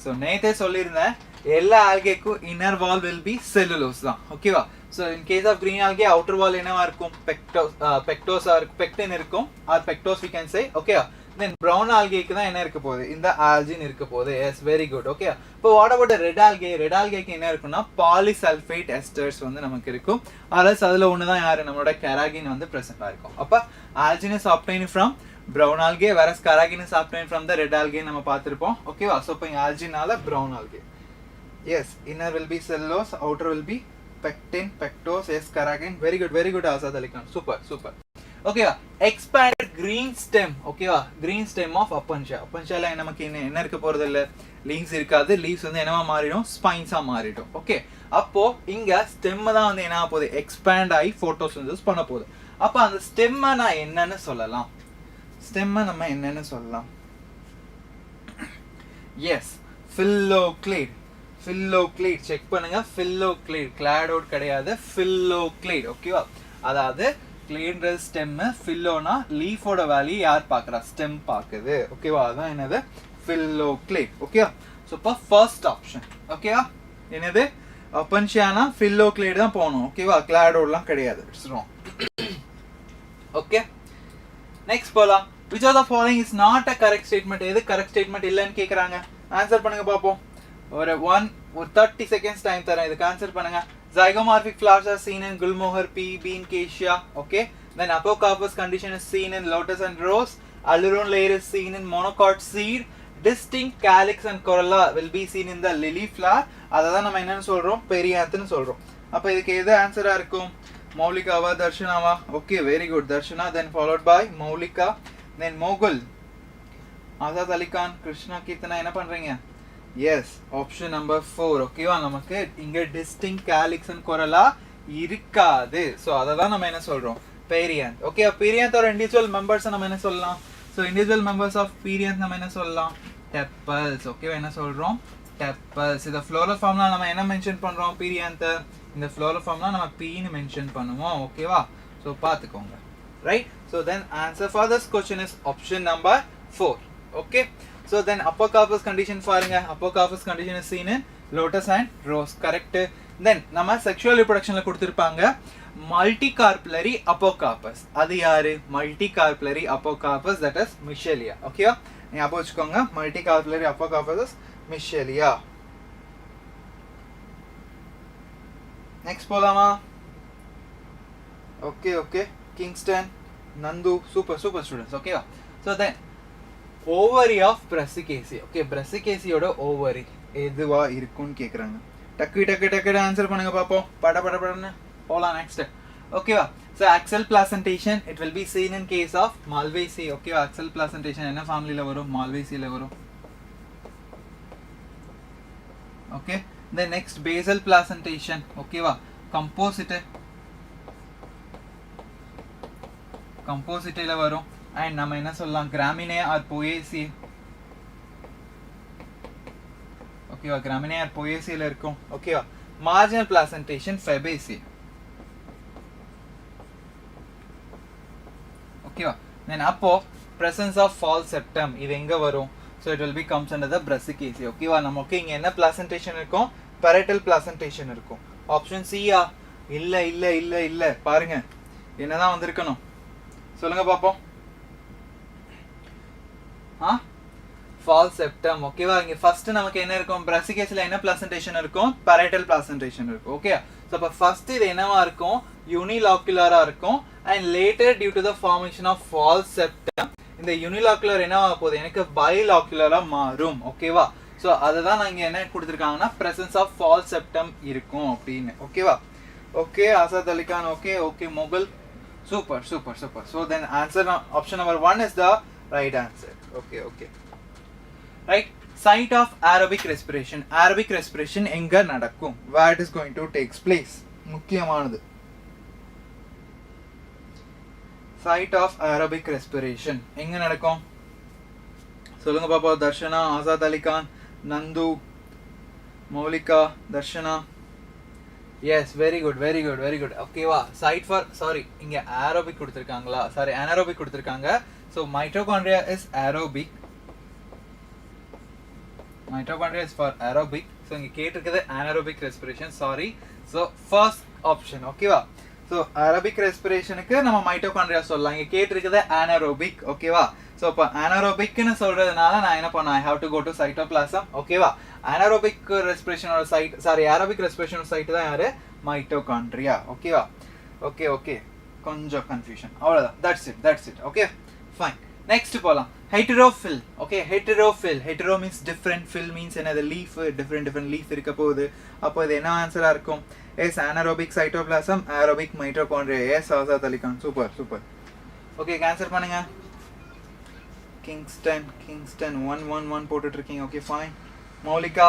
ஸோ நேற்றே சொல்லியிருந்தேன் எல்லா ஆல்கேக்கும் inner wall will be cellulose தான் ஓகேவா. So in case of green algae outer wall என்னவா இருக்கும்? பெக்டின் இருக்கும் or pectose we can say ஓகேவா. தென் ப்ரௌன் ஆல்கேக்கு தான் என்ன இருக்க போகுது? இந்த ஆல்ஜின் இருக்க போகுது. Yes very good okay. இப்போ வாட் அபவுட் ரெட் ஆல்கேக்கு என்ன இருக்குன்னா பாலிசல்ஃபேட் எஸ்டர்ஸ் வந்து நமக்கு இருக்கும். அதாவது அதில் ஒன்று தான் யார்? நம்மளோட கெராகின் வந்து ப்ரெசென்ட்டாக இருக்கும். அப்போ algin is obtained from brown algae whereas carrageenan is obtained from the red algae நம்ம பார்த்துருப்போம் ஓகேவா. ஸோ இப்போ இங்கே ஆல்ஜினால brown algae. Yes inner will be cellulose, outer will be pectin, pectose, yes, keratin. Very good, Azad Ali Khan. Super. Okay, expanded green stem. Okay, green stem of Apancha. Apancha la நமக்கு என்ன இருக்க போறது இல்ல, leaves இருக்காது. Leaves வந்து என்னவா மாறிடும்? ஸ்பைன்ஸா மாறிடும். ஓகே, அப்போ இங்க ஸ்டெம் தான் வந்து என்ன போகுது? எக்ஸ்பேண்ட் ஆகி போட்டோசிந்தசிஸ் பண்ண போகுது. அப்ப அந்த ஸ்டெம்மை நான் என்னன்னு சொல்லலாம்? எஸ், ஃபில்லோக்ளேட். செக் பண்ணுங்க, ஃபில்லோக்ளேட். கிளாடோட் கிடையாது, ஃபில்லோக்ளேட். ஓகேவா? அதாவது கிளேட்ன்றது ஸ்டெம், ஃபில்லோனா லீஃபோட வேல்யூ யார் பார்க்குறா? ஸ்டெம் பார்க்குது. ஓகேவா? அதான் என்னது? ஃபில்லோக்ளேட். ஓகேவா? ஸோ இப்போ ஃபர்ஸ்ட் ஆப்ஷன் ஓகேவா என்னது? அப்பன்ஷியானா ஃபில்லோக்ளேட் தான் போகணும். ஓகேவா? கிளாடோட்லாம் கிடையாது. It's wrong. ஓகே, நெக்ஸ்ட் போகலாம். Which are the following is not a correct statement? எது கரெக்ட் ஸ்டேட்மெண்ட் இல்லைன்னு கேட்குறாங்க. ஆன்சர் பண்ணுங்க பார்ப்போம். ஒரு 30 செகண்ட்ஸ் டைம் தரேன், இதுக்கு ஆன்சர் பண்ணுங்க. Zygomorphic flowers are seen in Gulmohar, pea, bean, cassia. Okay. Then apocarpus condition is seen in lotus and rose. Aileron layer is seen in monocot seed. Distinct calyx and corolla will be seen in the lily flower. அததான் நம்ம என்னன்னு சொல்றோம், பெரியாந்த்னு சொல்றோம். அப்ப இதுக்கு எது ஆன்சரா இருக்கும்? மௌலிகாவா தர்ஷனாவா? Okay, very good. Darshana, then followed by Mowlika, then Mokul, Azad Ali Khan, Krishna Keerthana என்ன பண்றீங்க? Yes, option number 4. ஓகேவா? நமக்கு இங்க டிஸ்டிங்க் calyx and corolla இருக்காது. சோ அததான் நம்ம என்ன சொல்றோம், பெரியாந்த். ஓகே, பெரியாந்தோட இண்டிவிஜுவல் மெம்பர்ஸ் நம்ம என்ன சொல்லலாம்? So individual members of perianths நம்ம என்ன சொல்லலாம்? டெப்பல்ஸ். ஓகேவா? என்ன சொல்றோம்? டெப்பல்ஸ். இந்த ஃப்ளோரல் ஃபார்ம்ல நம்ம என்ன மென்ஷன் பண்றோம்? பீரியன்த். இந்த ஃப்ளோரல் ஃபார்ம்ல நம்ம பீன்னு மென்ஷன் பண்ணுவோம். ஓகேவா? ஸோ பார்த்துக்கோங்க. Right? So then answer for this question is option number 4. Okay. So then apocarpous condition பாருங்க. Apocarpous condition is seen in lotus and rose. Correct. Then நம்ம செக்ஷுவல் ரிப்ரொடக்ஷன்ல கொடுத்திருப்பாங்க multicarpellary apocarpus. அது யாரு? multicarpellary apocarpus, that is Michelia. ஓகே, ஞாபகம் வச்சுக்கோங்க. multicarpellary apocarpus is Michelia. Next போலாமா? Okay okay, Kingston, Nandu, super super students. ஓகேவா? So then ovary of Brassicaceae. Okay, பிரசிகேசியோட ஓவரி எதுவா இருக்கும்னு கேட்குறாங்க. டக்கு டக்கு டக்கு ஆன்சர் பண்ணுங்க பார்ப்போம். பட பட படன்னு போலாம். நெக்ஸ்ட். ஓகேவா? So axile placentation it will be seen in case of Malvaceae. ஓகேவா? ஆக்சல் பிளாசன்டேஷன் என்ன ஃபேமிலியில் வரும்? மால்வேசியில் வரும். Okay. Then next basal placentation. ஓகேவா? கம்போசிட்டில் வரும். அண்ட் நம்ம என்ன சொல்லலாம்? Gramineae or Poaceae. ஓகேவா? கிராமினே ஆர் போயேசியில் இருக்கும். ஓகேவா? Marginal placentation Fabaceae. ஓகேவா? தென் அப்போ presence of false septum இது எங்க வரும்? so it will be comes under the brassicaceae. ஓகேவா? நமக்கு இங்க என்ன பிளாசன்டேஷன் இருக்கும்? parietal பிளாசன்டேஷன் இருக்கும். ஆப்ஷன் சி யா? இல்ல இல்ல இல்ல இல்ல, பாருங்க என்னதான் வந்திருக்கணும் சொல்லுங்க பாப்போம். false septum. ஓகேவா? இங்க ஃபர்ஸ்ட் நமக்கு என்ன இருக்கும்? brassicaceae என்ன பிளாசன்டேஷன் இருக்கும்? parietal பிளாசன்டேஷன் இருக்கும். ஓகே, சோ அப்ப ஃபர்ஸ்ட் இது என்னவா இருக்கும்? யூனிலாக்குலரா இருக்கும். and later due to the formation of false septum இந்த யூனிலாக்குலர் என்னவா போகுது? எனக்கு பைலாக்குலரா மாறும். ஓகேவா? சோ அததான் நான் இங்க என்ன கொடுத்திருக்காங்கன்னா presence of false septum இருக்கும் அப்படின்னு. ஓகேவா? Okay, Azad Ali Khan. Okay okay, Mukul, super super super. so then answer option number 1 is the right answer. okay okay, right. site of aerobic respiration. aerobic respiration எங்க நடக்கும்? where it is going to takes place? முக்கியமானது. site of aerobic respiration எங்க நடக்கும் சொல்லுங்க பாப்பா. Darshana, Azad Ali Khan, Nandhu, Moulika, Darshana. Yes, very good very good very good. ஓகேவா? site for sorry இங்க aerobic கொடுத்திருக்காங்களா? சாரி, anaerobic கொடுத்திருக்காங்க. so mitochondria is aerobic. mitochondria is for aerobic. so இங்க கேட்டிருக்கிறது anaerobic respiration. sorry. so first option. ஓகேவா? so aerobic respiration க்கு நம்ம mitochondria சொல்லலாம். இங்க கேட்டிருக்கிறது anaerobic. ஓகேவா? so அப்ப anaerobic னு சொல்றதுனால நான் என்ன பண்ணேன்? I have to go to cytoplasm. ஓகேவா? anaerobic respiration ஓட சைட், சாரி aerobic respiration ஓட சைட் தான் யாரு? mitochondria. ஓகேவா? ஓகே ஓகே, கொஞ்சம் கன்ஃபியூஷன், அவ்வளவுதான். that's it. Okay, fine. Next போலாம். heterophyll. Okay, heterophyll. hetero means different, fill means என்னது? leaf. different leaf இருக்க போகுது. அப்போ இது என்ன ஆன்சரா இருக்கும்? is anaerobic cytoplasm, aerobic mitochondria. yes, Azad Ali Khan, super super. Okay, answer பண்ணுங்க. கிங்ஸ்டன் 111 போட்டுட்டு இருக்கீங்க. Okay, fine. Moulika.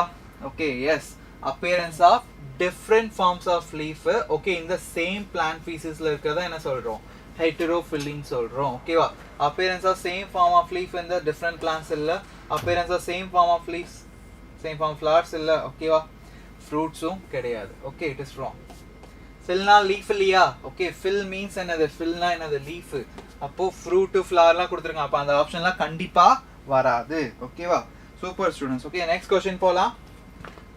Okay, yes, appearance of different forms of leaf. Okay, இந்த சேம் plant species-ல இருக்கறத என்ன சொல்றோம்? heterophyll சொல்றோம். ஓகேவா? appearance of same form of leaf in the different plants இல்ல. appearance of same form of leaves, same form flowers இல்ல. ஓகேவா? fruitsம் கிடையாது. Okay, it is wrong. fillனா leaf இல்லையா? ஓகே, fill means என்னது? fillனா என்னது? leaf. அப்போ fruit flowerலாம் கொடுத்திருக்காங்க. அப்ப அந்த ஆப்ஷன்லாம் கண்டிப்பா வராது. ஓகேவா? Super students. Okay, next question போலாம்.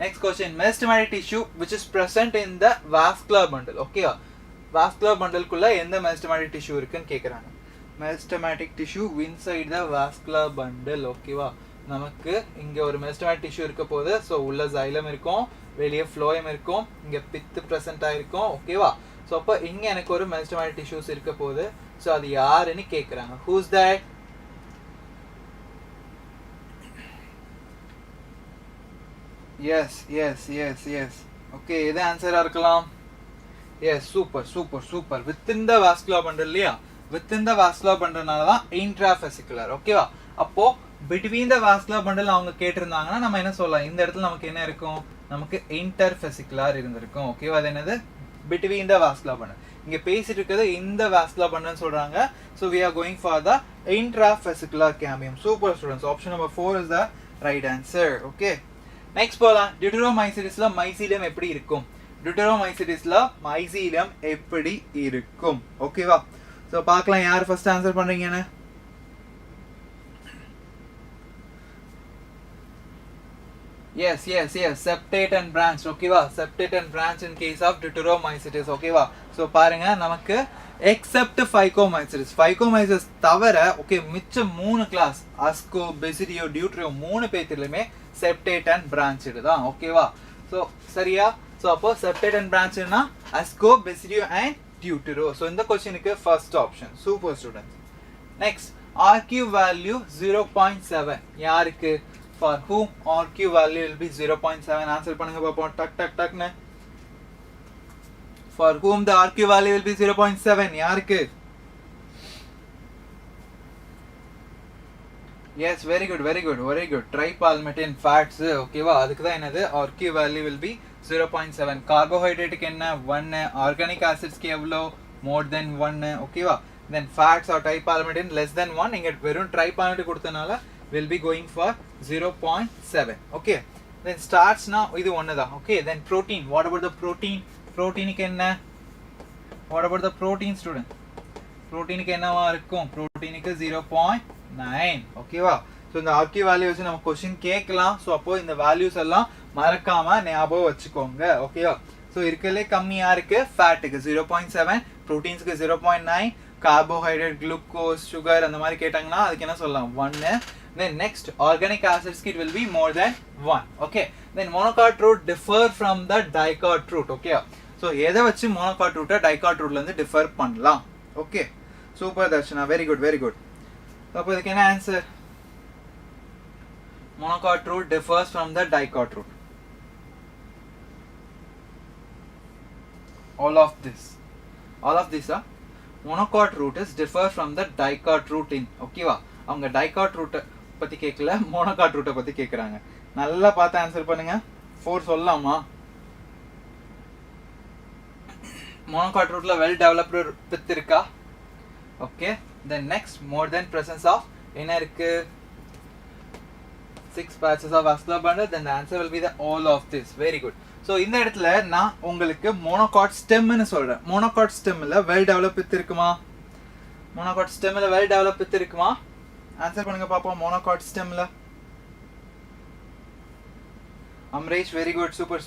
Next question, mesenteric tissue which is present in the vascular bundle. ஓகேவா? vascular bundle குள்ள எந்த mesenteric tissue இருக்குன்னு கேக்குறாங்க. mesenteric tissue inside the vascular bundle. ஓகேவா? நமக்கு இங்க ஒரு மெரிஸ்டெமேட்டிக் டிஷ்யூ இருக்க போகுது. ஸோ உள்ள xylem இருக்கும், வெளியே phloem இருக்கும், இங்க பித்து ப்ரெசென்ட் ஆயிருக்கும். ஓகேவா? ஸோ அப்போ இங்க எனக்கு ஒரு மெரிஸ்டெமேட்டிக் டிஷ்யூஸ் இருக்க போகுது. ஸோ அது யாருன்னு கேட்குறாங்க. Whose that? எஸ். ஓகே, எது ஆன்சரா இருக்கலாம்? Yes, super. Within the vascular bundle இல்லையா? வித்தின் த வாஸ்குலர் பண்டல்னால தான் இன்ட்ராஃபெசிகுலர். ஓகேவா? அப்போ பிட்வீன் த வாஸ்குலர் பண்டல் அவங்க கேட்டிருந்தாங்கன்னா நம்ம என்ன சொல்லலாம்? இந்த இடத்துல நமக்கு என்ன இருக்கும்? நமக்கு இன்டர்ஃபெசிகுலர் இருந்திருக்கும். ஓகேவா? அது என்னது? Between the vascular bundle. இங்க பேசிட்டு இருக்கிறது இந்த வாஸ்குலர் பண்டல் சொல்றாங்க. So we are going for the intrafascicular cambium. Super students. Option number 4 is the right answer. Okay. Next போலாம். Deuteromycetes mycelium எப்படி இருக்கும்? Deuteromycetes mycelium எப்படி இருக்கும்? ஓகேவா? ஸோ பார்க்கலாம் யார் ஃபர்ஸ்ட் ஆன்சர் பண்றீங்கன்னு. Yes. Septate and branch. ஓகேவா? Septate and branch in case of Deuteromycetes. ஓகேவா? ஸோ பாருங்க நமக்கு except Phycomycetes. Phycomycetes தவிர ஓகே மிச்ச 3 கிளாஸ் Asco, Basidio, Deutero 3 பேத்திலுமே Septate and branch தான். ஓகேவா? ஸோ சரியா? ஸோ அப்போ Septate and branch னா Asco, Basidio and Deutero. So இந்த கொஸ்டினுக்கு first option. Super students. Next RQ value 0.7 யாருக்கு? For whom RQ value will be 0.7? Answer பண்ணுங்க பாப்போம். டக்னு. For whom the RQ value will be 0.7? யாருக்கு? Yes, very good. Tripalmitin fats. ஓகேவா? அதுக்கு தான் என்னது? RQ value will be 0.7. கார்போஹைட்ரேட்டுக்கு என்ன? 1. ஆர்கானிக் ஆசிட்ஸ்க்கு எவ்வளோ? more than 1. ஓகேவா? then fats or tripalmitin less than 1. இங்க வெறும் tripalmitin கொடுத்தனால will be going for 0.7. okay, then starch na idu one da. okay, then protein. What about the protein? Protein ku enna? What about the protein, student? Protein ku enna va irukum? Protein ku 0.9. okay va? So இந்த RQ value வச்சு நம்ம question கேட்கலாம். So அப்போ இந்த values எல்லாம் மறக்காம ஞாபகம் வச்சுக்கோங்க. ஓகேவா? ஸோ இருக்கலே கம்மியா இருக்கு ஃபேட்டுக்கு 0.7, ப்ரோட்டீன்ஸ்க்கு 0.9, கார்போஹைட்ரேட், குளுக்கோஸ், சுகர் அந்த மாதிரி கேட்டாங்கன்னா அதுக்கு என்ன சொல்லலாம்? 1. then next organic acids it will be more than 1. okay, then monocot root differ from the dicot root. okay, so எதை வச்சு monocot root dicot root ல இருந்து differ பண்ணலாம்? okay, super Darshana, very good. அப்போ இதுக்கு என்ன answer? monocot root differs from the dicot root. all of this monocot root is differ from the dicot root in. okay வா? அவங்க dicot root பத்தி கேட்கல, monocot root பத்தி கேக்குறாங்க. நல்லா பார்த்து ஆன்சர் பண்ணுங்க. 4 சொல்லலாமா? monocot root ல well developed pith இருக்கா? okay, then next more than presence of என்ன இருக்கு? 6 patches of vascular bundle. then the answer will be the all of this. very good. so இந்த இடத்துல நான் உங்களுக்கு monocot stem னு சொல்றேன். monocot stem ல well developed pith இருக்குமா? monocot stem ல well developed pith இருக்குமா? ஆன்சர் பண்ணுங்க பாப்போம். monocot stem ல Amresh, very good, super.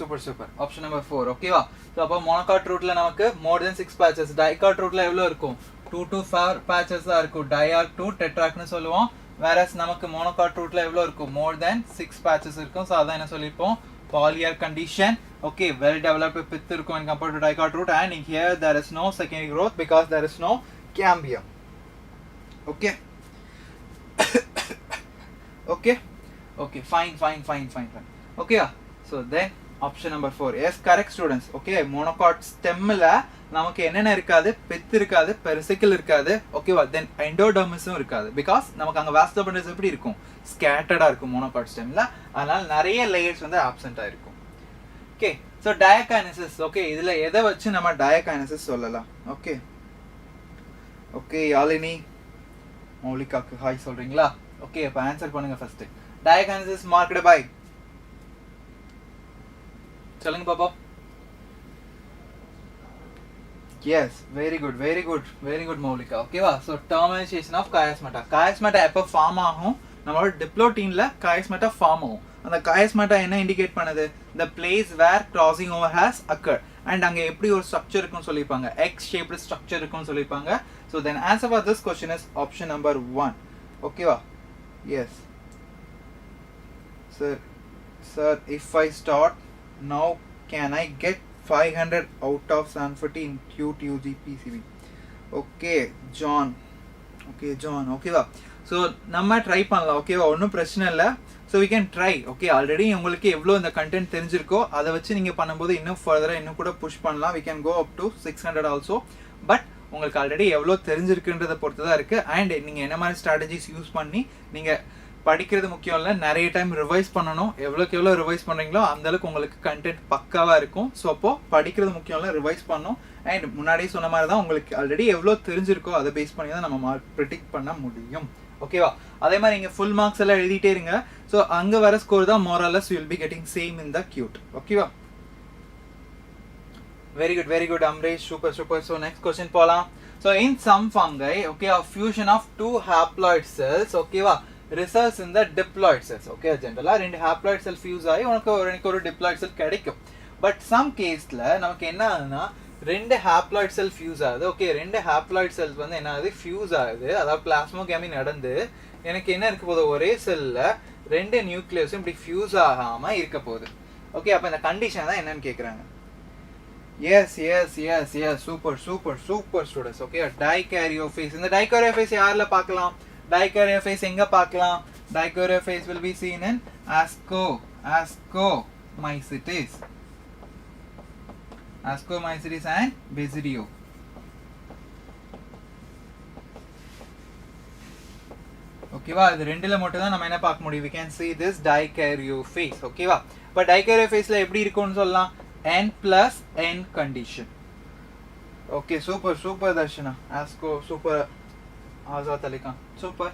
option number 4. ஓகேவா? சோ அப்ப monocot root ல நமக்கு more than 6 patches. dicot root ல எவ்வளவு இருக்கும்? 2 to 4 patches தான் இருக்கும். diarch to tetrarch னு சொல்லுவோம். whereas நமக்கு monocot root ல எவ்வளவு இருக்கும்? more than 6 patches இருக்கும். சோ அத என்ன சொல்லிப்போம்? polyarch condition. okay, well developed pith இருக்கும் when compared to dicot root, and here there is no secondary growth because there is no cambium. okay okay, fine. okay, so then option number 4. yes, correct students. okay, monocot stem la நமக்கு என்னென்ன இருக்காது? pith இருக்காது, pericycle இருக்காது. ஓகேவா? then endodermisம் இருக்காது because நமக்கு அங்க vascular bundles எப்படி இருக்கும்? scattered இருக்கும் monocot stem ல. அதனால நிறைய layers வந்து absent ஆ இருக்கும். okay, so diakinesis. okay, இதுல எதை வச்சு நம்ம diakinesis சொல்லலாம்? okay, யாழினி மௌலிகாக்கு ஹாய் சொல்றீங்களா? ஓகே, அப்ப ஆன்சர் பண்ணுங்க ஃபர்ஸ்ட். diakinesis marked by சொல்லுங்க பாப்பா. yes, very good Moulika. ஓகேவா? so termination of chiasmata. chiasmata எப்ப ஃபார்ம் ஆகும்? நம்மளோட டிப்ளோட்டின்ல chiasmata ஃபார்ம் ஆகும். அந்த chiasmata என்ன இண்டிகேட் பண்ணுது? the place where crossing over has occurred. and அங்க எப்படி ஒரு ஸ்ட்ரக்சர் இருக்குன்னு சொல்லிருப்பாங்க? x shaped structure இருக்குன்னு சொல்லிருப்பாங்க. so then answer for this question is option number 1. ஓகேவா? yes, sir, if I start now, can I get 500 out of 740 in QTUG PCB? Okay, John. ஓகேவா so நம்ம ட்ரை பண்ணலாம் ஓகேவா, ஒன்றும் பிரச்சனை இல்லை. So we can try. Okay, already உங்களுக்கு எவ்வளோ இந்த கண்டென்ட் தெரிஞ்சிருக்கோ அதை வச்சு நீங்கள் பண்ணும்போது இன்னும் ஃபர்தராக இன்னும் கூட புஷ் பண்ணலாம். We can go up to 600 also. But உங்களுக்கு ஆல்ரெடி எவ்வளோ தெரிஞ்சிருக்குன்றதை பொறுத்து தான் இருக்குது. அண்ட் நீங்கள் என்ன மாதிரி ஸ்ட்ராட்டஜிஸ் யூஸ் பண்ணி நீங்கள் படிக்கிறது முக்கியம் இல்லை, நிறைய டைம் ரிவைஸ் பண்ணணும். எவ்வளோக்கு எவ்வளோ ரிவைஸ் பண்ணுறீங்களோ அந்தளவுக்கு உங்களுக்கு கண்டென்ட் பக்காவாக இருக்கும். ஸோ அப்போது படிக்கிறது முக்கியம் இல்லை, ரிவைஸ் பண்ணணும். அண்ட் முன்னாடியே சொன்ன மாதிரி தான் உங்களுக்கு ஆல்ரெடி எவ்வளோ தெரிஞ்சிருக்கோ அதை பேஸ் பண்ணி தான் நம்ம மார்க் ப்ரிடிக்ட் பண்ண முடியும். ஓகேவா, அதே மாதிரி இங்கே ஃபுல் மார்க்ஸ் எல்லாம் எழுதிட்டே இருங்க. ஸோ அங்கே வர ஸ்கோர் தான் morals you will be getting same in the cute. ஓகேவா, very good Amresh, super. So next question போலாம். So in some fungi, okay, a fusion of two haploid cells, okay va, results in the diploid cells. Okay, generally ரெண்டு haploid cell fuse ஆகி உனக்கு ஒரு diploid cell கிடைக்கும். But some caseல நமக்கு என்ன ஆகுதுன்னா ரெண்டு haploid cell fuse ஆகுது. ஓகே, ரெண்டு haploid cells வந்து என்ன ஆகுது, fuse ஆகுது. அதாவது பிளாஸ்மோகேமி நடந்து எனக்கு என்ன இருக்க போகுது, ஒரே செல்ல ரெண்டு நியூக்ளியஸும் இப்படி ஃபியூஸ் ஆகாம இருக்க போகுது. ஓகே, அப்போ இந்த கண்டிஷன் தான் என்னன்னு கேட்குறாங்க. Yes, super students. Okay, dikaryophase. இந்த dikaryophase யார்ல பார்க்கலாம், dikaryophase எங்க பார்க்கலாம், dikaryophase will be seen in ascomycetes and basidio. ஓகேவா, இது ரெண்டுல மட்டும் தான் நம்ம என்ன பார்க்க முடியும், we can see this dikaryophase. ஓகேவா, இப்போ dikaryophase ல எப்படி இருக்கும்னு சொல்லலாம், n plus n condition. Okay, super Darshana. Asco, super Azat Ali Khan. Super.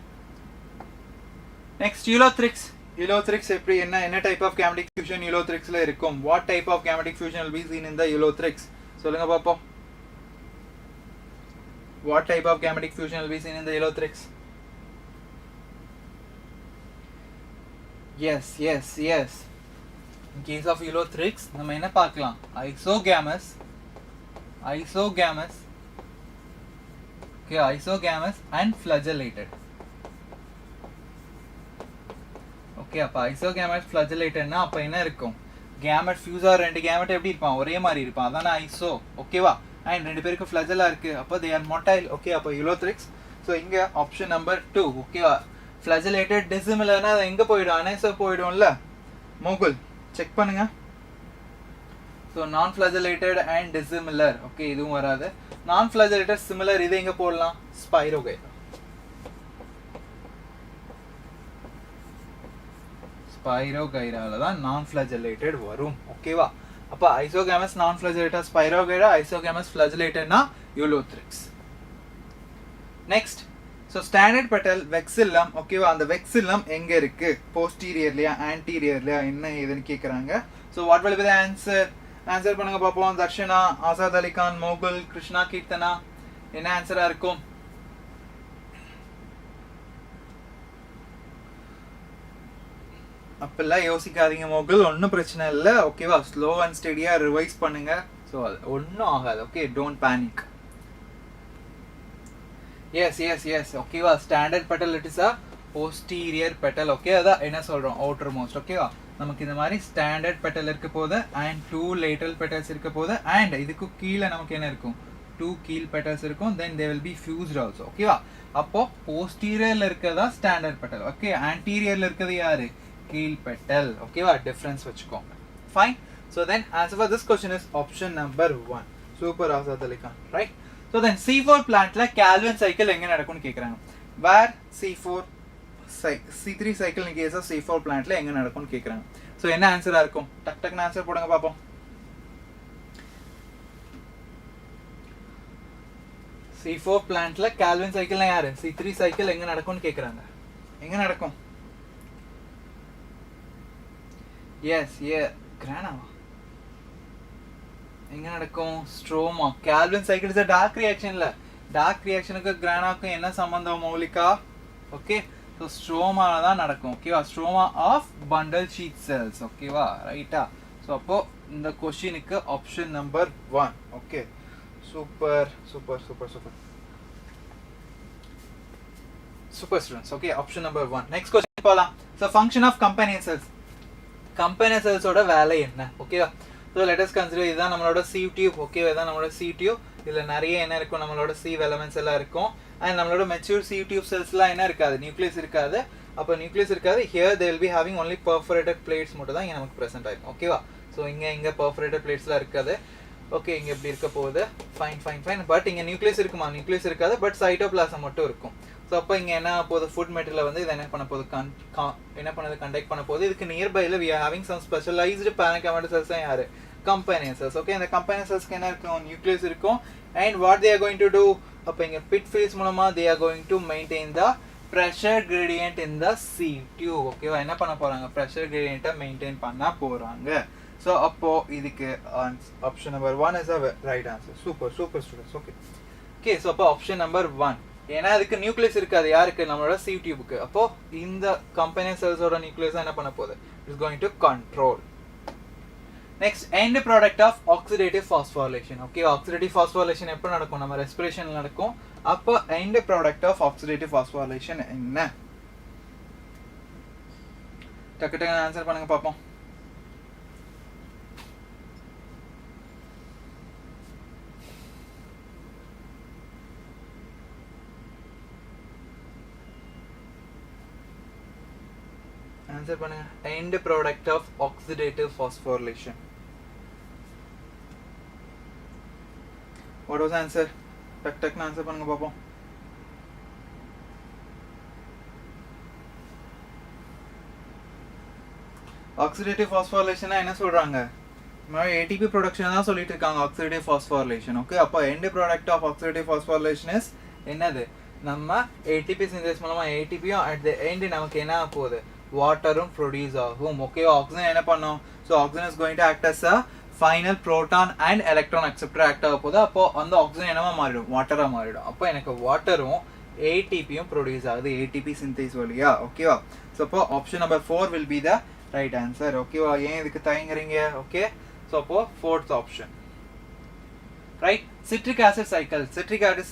Next, Ulothrix. எப்படி என்ன type of gametic fusion Ulothrix ல இருக்கும்? What type of gametic fusion will be seen in the Ulothrix? சொல்லுங்க பாப்போம். What type of gametic fusion will be seen in the Ulothrix? Yes. In case of Ulothrix, நம்ம என்ன பார்க்கலாம், isogamous and flagellated. Okay, அப்போ isogamous flagellated-னா அப்போ என்ன இருக்கும், gamete ஃபியூஸா ரெண்டு கேமெட் எப்படி இருப்பான், ஒரே மாதிரி இருப்பான், அதான ஐசோ. ஓகேவா, அண்ட் ரெண்டு பேருக்கு ஃப்ளஜெல்லா இருக்கு, அப்போ they are motile. ஓகே, அப்போ Ulothrix. ஸோ இங்கே ஆப்ஷன் நம்பர் 2. ஓகேவா, flagellated dissimilarனா அது எங்கே போயிடும், அனைசோ போயிடும்ல. மோகுல் செக் பண்ணுங்க. ஸோ நான் ஃப்ளஜெலேட்டட் அண்ட் டிசிமிலர். ஓகே, இதுவும் வராது. நான் ஃப்ளஜெலேட்டட் சிமிலர், இது எங்க போடலாம், ஸ்பைரோகைரால தான் நான் ஃப்ளஜெலேட்டட் வரும். ஓகேவா, அப்போ isogamous non flagellated spirogyra, isogamous ஃப்ளஜெலேட்டட்னா ulothrix. Next, so standard petal vexillum. ஓகேவா, அந்த வெக்ஸில்லம் எங்க இருக்கு, போஸ்டீரியர்லையா ஆன்டீரியர்லையா என்ன ஏதுன்னு கேட்குறாங்க. So what will be the answer பண்ணுங்க பார்ப்போம். தர்ஷனா, ஆசாத் அலி கான், மோகுல், கிருஷ்ணா, கீர்த்தனா, என்ன ஆன்சரா இருக்கும்? அப்பெல்லாம் யோசிக்காதீங்க மோகுல், ஒன்றும் பிரச்சனை இல்லை. ஓகேவா, ஸ்லோ அண்ட் ஸ்டெடியா ரிவைஸ் பண்ணுங்க. ஸோ அது ஒன்றும் ஆகாது. Okay, don't panic. yes ஓகேவா, standard petal it is a posterior petal. Okay, அதான் என்ன சொல்றோம், அவுட்டர் மோஸ்ட். ஓகேவா, நமக்கு இந்த மாதிரி ஸ்டாண்டர்ட் பெட்டல் இருக்க போது அண்ட் 2 லேட்டரல் பெட்டல்ஸ் இருக்க போது அண்ட் இதுக்கு கீழே நமக்கு என்ன இருக்கும், 2 கீழ் பெட்டல்ஸ் இருக்கும். Then they will be fused also. ஓகேவா, அப்போ போஸ்டீரியர்ல இருக்கிறதா ஸ்டாண்டர்ட் பெட்டல். ஓகே, ஆன்டீரியர்ல இருக்கிறது யாரு, கீழ் பெட்டல். ஓகேவா, டிஃபரன்ஸ் வச்சுக்கோங்க. Fine. So then answer for this question is option number 1. Super Azad Ali Khan, right. So then C4 பிளான்ட்ல கேல்வின் சைக்கிள் எங்க நடக்கும்னு கேட்குறாங்க. Where C3 cycle in case of C4 பிளான்ட்ல எங்க நடக்கும்னு கேட்குறாங்க. ஸோ என்ன ஆன்சரா இருக்கும், டக்குன்னு ஆன்சர் போடுங்க பார்ப்போம். C4 பிளான்ட்ல கேல்வின் சைக்கிள்னா யாரு, C3 சைக்கிள் எங்க நடக்கும்னு கேட்குறாங்க. எங்க நடக்கும்? கிரானாவா எங்க நடக்கும், stroma. Calvin cycle is a dark ரியாக்ஷன்ல, டார்க் ரியாக்ஷனுக்கு கிரானாக்கும் என்ன சம்பந்தம் மௌலிகா? ஓகே, ஸோ ஸ்ட்ரோமால தான் நடக்கும். ஓகேவா, stroma of bundle sheath cells. ஓகேவா, ரைட்டா. ஸோ அப்போ இந்த கொஸ்டினுக்கு option number 1. Okay, super students. Okay, option number 1. Next question போலாம். So function of companion cells. Company செல்ஸோட வேலை என்ன ஓகேவா. ஸோ லெட் அஸ் கன்சிடர் இதுதான் நம்மளோட சி டியூப் ஓகேவா. இதுதான் நம்மளோட சி டியூப். இதில் நிறைய என்ன இருக்கும், நம்மளோட சி எலமெண்ட்ஸ் எல்லாம் இருக்கும். அண்ட் நம்மளோட மெச்சூர் சி டியூப் செல்ஸ்லாம் என்ன இருக்காது, நியூக்ளியஸ் இருக்காது. அப்போ நியூக்ளியஸ் இருக்காது. Here they will be having only perforated plates மட்டும் தான் இங்கே நமக்கு ப்ரெசென்ட் ஆகும் ஓகேவா. ஸோ இங்கே பர்ஃபரேட்டட் பிளேட்ஸ்லாம் இருக்காது. ஓகே, இங்கே எப்படி இருக்க போகுது, ஃபைன். பட் இங்கே நியூக்ளியஸ் இருக்குமா, நியூக்ளியஸ் இருக்காது. பட் சைட்டோபிளாசம் மட்டும் இருக்கும். ஸோ அப்போ இங்கே என்ன போகுது, ஃபுட் மெட்டீரியல் வந்து இதை என்ன பண்ண போகுது, கண்டக்ட் பண்ண போகுது. இதுக்கு நியர்பைல we are having some specialized parenchymatic cells தான் யாரு, கம்பெனி செல்ஸ் ஓகே. இந்த கம்பெனி செல்ஸ்க்கு என்ன இருக்கும், நியூக்ளியஸ் இருக்கும். And what they are going to do, அப்போ இங்கே பிட் ஃபீல்ஸ் மூலமாக they are going to maintain the pressure gradient in the C tube ஓகேவா. என்ன பண்ண போறாங்க, pressure gradient மெயின்டைன் பண்ண போறாங்க. ஸோ அப்போ இதுக்கு option number 1 is the right answer. Super students okay. So அப்போ ஆப்ஷன் நம்பர் 1, ஏன்னா அதுக்கு நியூக்ளியஸ் இருக்காது யாருக்கு, நம்மளோட சி டியூபுக்கு. அப்போ இந்த கம்பெனி செல்ஸோட நியூக்ளியஸ் என்ன பண்ண போகுது, it's going to control. Next end product of oxidative phosphorylation okay. Oxidative phosphorylation எப்போ நடக்கும், நம்ம ரெஸ்பிரேஷன் நடக்கும். அப்போ end product of oxidative phosphorylation என்ன, டக்கு ஆன்சர் பண்ணுங்க பார்ப்போம். ஆன்சர் பண்ணுங்க. End product of oxidative phosphorylation. What was answer, டக்குன்னு ஆன்சர் பண்ணுங்க பாப்போம். ஆக்சிடேட்டிவ் பாஸ்போரிலேஷன் என்ன சொல்றாங்க, ஏடிபி ப்ரொடக்ஷன் தான் சொல்லிட்டு இருக்காங்க ஆக்சிடேட்டிவ் பாஸ்போரிலேஷன் ஓகே. அப்போ end product of oxidative phosphorylation is என்னது, நம்ம ஏடிபி சிந்தேஸ் மூலமா ஏடிபியும் அட் தி எண்ட் நமக்கு என்ன போகுது, வாட்டரும் ப்ரொடியூஸ் ஆகும் ஓகே. ஆக்சிஜன் என்ன பண்ணும், so oxygen is going to act as a final proton and electron acceptor act ஆக போகுது. அப்போ அந்த ஆக்சிஜன் என்னவா மாறிடும், வாட்டராக மாறிடும். அப்போ எனக்கு வாட்டரும் ஏடிபியும் ப்ரொடியூஸ் ஆகுது ஏடிபி சிந்தேஸ் வழியா ஓகேவா. ஸோ அப்போ option number 4 will be the right answer ஓகேவா. ஏன் இதுக்கு தயங்குறீங்க ஓகே. ஸோ அப்போ 4th option right. Citric acid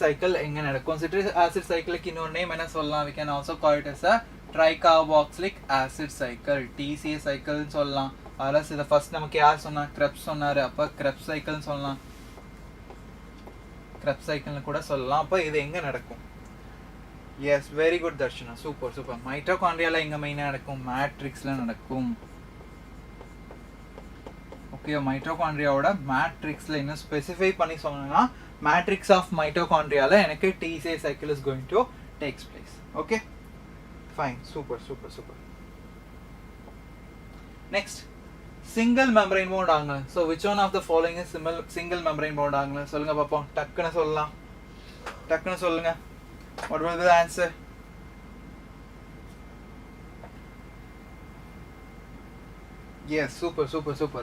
cycle எங்க நடக்கும், சிட்ரிக் ஆசிட் சைக்கிளுக்கு இன்னொரு நேம் என்ன சொல்லலாம், we can also call it as a tricarboxylic acid cycle, TCA cycle சொல்லலாம். அரஸ் இதை ஃபர்ஸ்ட் நமக்கு யார் சொன்னா, கிரெப்ஸ் சொன்னாரு. அப்போ கிரெப்ஸ் சைக்கிள் சொல்லலாம், கிரெப்ஸ் சைக்கிள்னு கூட சொல்லலாம். அப்போ இது எங்க நடக்கும், yes very good Darshana, super. மைட்டோகாண்ட்ரியால எங்க மெயினா நடக்கும், மேட்ரிக்ஸ்ல நடக்கும் ஓகே. மைட்டோகாண்ட்ரியாவோட மேட்ரிக்ஸ்ல இன்னும் ஸ்பெசிஃபை பண்ணி சொன்னா, மேட்ரிக்ஸ் ஆஃப் மைட்டோகாண்ட்ரியால எனக்கு TCA cycle is going to takes place okay. Fine, super. Next, single membrane bond angle. So which one of the following is single membrane bond angle, சொல்லுங்க பாப்போம். டக்குன்னு சொல்லுங்க. What will be the answer? Yes, super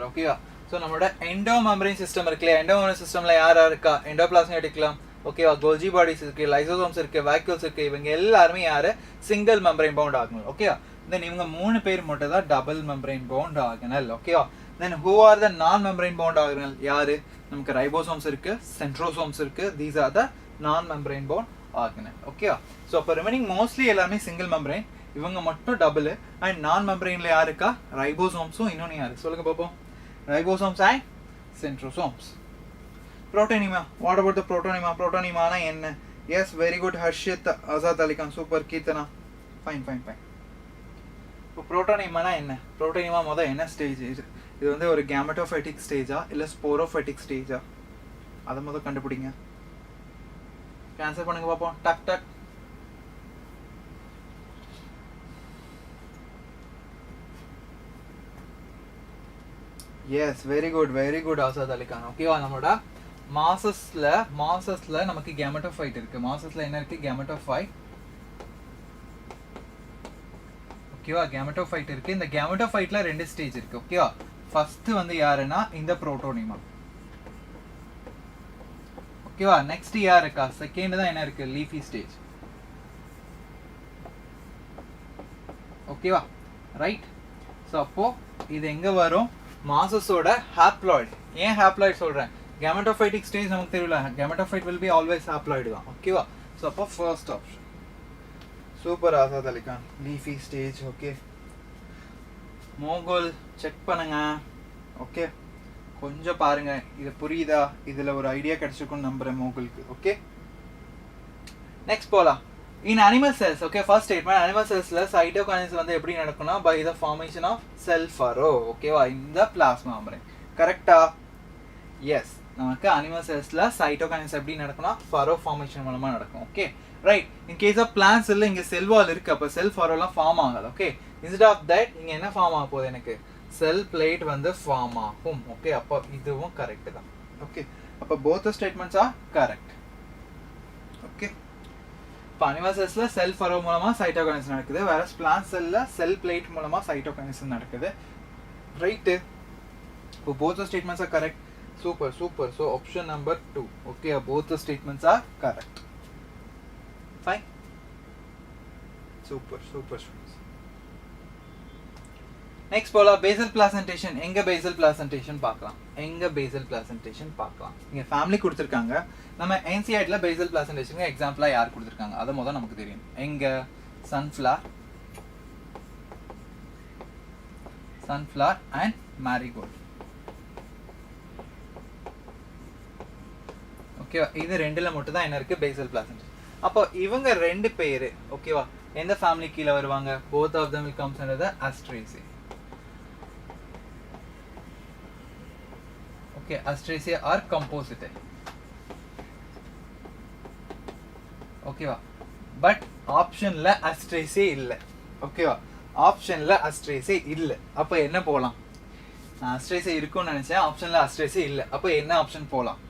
okay. So நம்மளோட endo membrane system இருக்குல்ல, endo membrane சிஸ்டம்ல யாரா இருக்கா, endoplasmic reticulum ஓகேவா, கோல்ஜி பாடிஸ் இருக்கு, லைசோசோம்ஸ் இருக்கு, வாக்யூல்ஸ் இருக்கு. இவங்க எல்லாருமே யாரு, சிங்கிள் மெம்பரேன் பவுண்ட் ஆகணும் ஓகேவா. தென் இவங்க 3 பேர் மட்டும் தான் டபுள் மெம்பரேன் பவுண்ட் ஆகனல் ஓகேவா. தென் ஹூ ஆர் த நான் மெம்பரேன் பவுண்ட் ஆகனல், யாரு, நமக்கு ரைபோசோம்ஸ் இருக்கு, சென்ட்ரோசோம்ஸ் இருக்கு. தீஸ் ஆர் த நான் மெம்பரேன் பவுண்ட் ஆகனல் ஓகேவா. ஸோ அப்போ ரிமைனிங் மோஸ்ட்லி எல்லாமே சிங்கிள் மெம்பரேன், இவங்க மட்டும் டபுள். அண்ட் நான் மெம்பரேன்ல யாருக்கா, ரைபோசோம்ஸும் இன்னொன்று யாரு சொல்லுங்க பார்ப்போம், ribosomes and centrosomes. Protonema. What about the protonema? Protonema na என்ன? Yes, very good Harshit, Azad Ali Khan, super Kirtana. Fine. இப்போ protonema na என்ன? Protonema மொத என்ன ஸ்டேஜ் இது வந்து ஒரு gametophytic ஸ்டேஜா இல்ல sporophytic ஸ்டேஜா, அத மொத கண்டுபிடிங்க. ஆன்சர் பண்ணுங்க பாப்போம். டக். Yes, very good Azad Ali Khan. ஓகேவா, நம்மளோட மாசஸ்ல நமக்கு கேமெட்டோஃபைட் இருக்கு. மாசஸ்ல என்ன இருக்கு, கேமெட்டோஃபைட் ஓகேவா. கேமெட்டோஃபைட் இருக்கு. இந்த கேமெட்டோஃபைட்ல 2 ஸ்டேஜ் இருக்கு ஓகேவா. ஃபர்ஸ்ட் வந்து யாருன்னா இந்த புரோட்டோனிமா ஓகேவா. நெக்ஸ்ட் யார் இருக்கா, செகண்ட் தான் என்ன இருக்கு, லீஃபி ஸ்டேஜ் ஓகேவா ரைட். ஸோ அப்போ இது எங்க வரும், மாசஸோட ஹாப்ளாய்டு. ஏன் ஹாப்ளாய்டு சொல்றேன், gametophytic stage நமக்கு தெரியல, gametophyte will be always haploid தான் ஓகேவா. ஸோ அப்போ first option. Super Azad Ali Khan, leafy stage okay. மோகோல் செக் பண்ணுங்க. ஓகே, கொஞ்சம் பாருங்க, இது புரியுதா? இதில் ஒரு ஐடியா கிடச்சிருக்குன்னு நம்புகிறேன் மோகலுக்கு. ஓகே, நெக்ஸ்ட் போகலாம். In animal cells, okay, first statement, animal செல்ஸில் சைட்டோகைனஸ் வந்து எப்படி நடக்கும்னா by the formation of cell furrow, ஓகேவா, இந்த பிளாஸ்மா மெம்பரேன். கரெக்டா? எஸ், நமக்கு அனிமல் செல்ஸில் சைட்டோகைனஸ் எப்படி நடக்கும்னா ஃபரோ ஃபார்மேஷன் மூலமாக நடக்கும். Okay, right. In case of plants இல்லை, இங்கே செல் வால் இருக்குது, அப்போ செல் ஃபரோலாம் ஃபார்ம் ஆகாது. ஓகே, இன்ஸ்டெட் ஆஃப் தட் இங்கே என்ன ஃபார்ம் ஆக போகுது, எனக்கு செல் பிளேட் வந்து ஃபார்ம் ஆகும். ஓகே, அப்போ இதுவும் கரெக்ட் தான். ஓகே, அப்போ both statements are correct. Okay, இப்போ அனிமல் செல்ஸில் செல் ஃபரோ மூலமாக சைட்டோகைனஸ் நடக்குது, வேற பிளான்ட் செல்லில் செல் பிளேட் மூலமாக சைட்டோகைனஸ் நடக்குது. ரைட்டு, இப்போ both statements are correct. Super super. So option number 2. Okay, both statements are correct. Fine, super super students. Next போலாம், பேசல் பிளாசன்டேஷன். எங்க பேசல் பிளாசன்டேஷன் பார்க்கலாம், எங்க பேசல் பிளாசன்டேஷன் பார்க்கலாம். இங்க ஃபேமிலி கொடுத்துருக்காங்க. நம்ம என்சிஆர்டில பேசல் பிளாசன்டேஷனுக்கு எக்ஸாம்பிளா யார் கொடுத்துருக்காங்க அதை முதல்ல நமக்கு தெரியும். எங்க சன்ஃப்ளவர் அண்ட் மேரிகோல்ட். ஓகேவா, இது ரெண்டுல மட்டும் தான் என்ன இருக்கு, பேசல் பிளாசன்டேஷன். அப்போ இவங்க ரெண்டு பேரு ஓகேவா எந்த ஃபேமிலி கீழே வருவாங்க? both of them will comes under the Asteraceae. Okay, Asteraceae are composite. ஓகேவா, பட் ஆப்ஷன்ல Asteraceae இல்ல. ஓகேவா, ஆப்ஷன்ல Asteraceae இல்ல. அப்ப என்ன போலாம்? நான் Asteraceae இருக்கும்னு நினைச்சேன், ஆப்ஷன்ல Asteraceae இல்ல. அப்ப என்ன ஆப்ஷன் போலாம்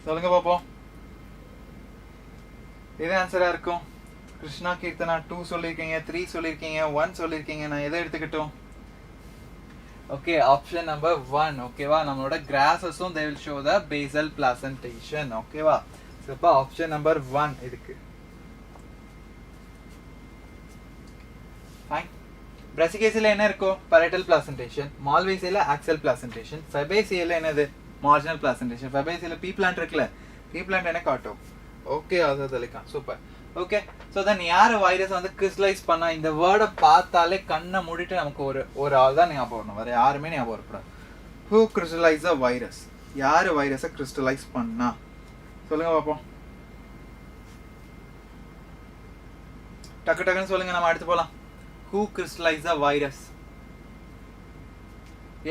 சொல்லுங்க பாப்போம். எது ஆன்சரா இருக்கும்? கிருஷ்ணா கீர்த்தனா 2 சொல்லிருக்கீங்க, 3 சொல்லிருக்கீங்க, 1 சொல்லிருக்கீங்க. நான் எதை எடுத்துக்கிட்டோம்? Okay, option number 1. ஓகேவா, நம்மளோட grasses-உம் they will show the basal placentation. ஓகேவா, சோ அப்ப ஆப்ஷன் நம்பர் 1 இருக்கு. ஃபைன். Brassicaceae என்ன இருக்கும்? parietal placentation. Malvaceae axial placentation. Fabaceae என்னது? marginal placentation. Fabaceae pea plant இருக்குல, pea plant என்ன காட்டும்? ஓகே, அது தெளிக்கான். சூப்பர். ஓகே, ஸோ தென் யார் வைரஸ் வந்து கிறிஸ்டலைஸ் பண்ணா, இந்த வேர்டை பார்த்தாலே கண்ணை மூடிட்டு நமக்கு ஒரு ஆள் தான் ஞாபகம் வரணும், வேற யாருமே ஞாபகம் வரக்கூடாது. Who crystallise a virus? யார் வைரஸை கிறிஸ்டலைஸ் பண்ணா சொல்லுங்க பார்ப்போம். டக்கு டக்குன்னு சொல்லுங்க, நம்ம அடுத்து போகலாம். Who crystallise a virus?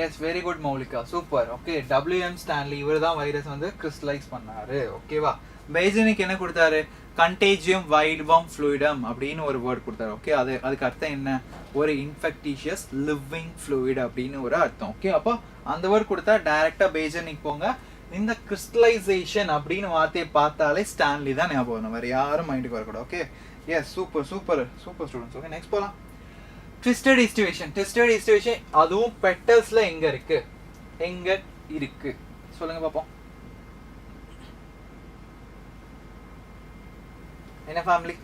Yes, very good Moulika, super. Okay, WM Stanley இவர் தான் வைரஸ் வந்து கிறிஸ்டலைஸ் பண்ணாரு. ஓகேவா, பெய்ஜனிக் என்ன கொடுத்தாரு? கண்டேஜியம் வைட்வம் ஃப்ளூயிடம் அப்படின்னு ஒரு வேர்ட் கொடுத்தாரு. ஓகே, அதுக்கு அர்த்தம் என்ன? ஒரு இன்ஃபெக்டிஷியஸ் லிவிங் ஃப்ளூயிட் அப்படின்னு ஒரு அர்த்தம். ஓகே, அப்போ அந்த வேர்ட் கொடுத்தா டைரக்டா பெய்ஜனிக் போங்க. இந்த கிறிஸ்டலைசேஷன் அப்படின்னு வார்த்தையை பார்த்தாலே ஸ்டான்லி தான் ஞாபகம் வரும், வேற யாரும் மைண்டுக்கு வரக்கூடாது. Okay, yes, super super super students. Okay, next போகலாம். Twisted aestivation. ட்விஸ்டட் ஈஸ்டிவேஷன் அதுவும் பெட்டல்ஸ்ல எங்க இருக்கு? எங்க இருக்கு சொல்லுங்க பாப்போம். என்ன ஃபேமிலி?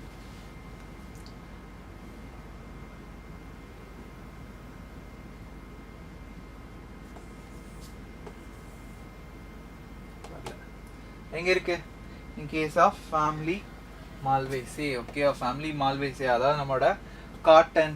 எங்க இருக்கு? In case of family Malvaceae. ஓகேவா, ஃபேமிலி மால்வேசி அதாவது நம்மளோட காட்டன்,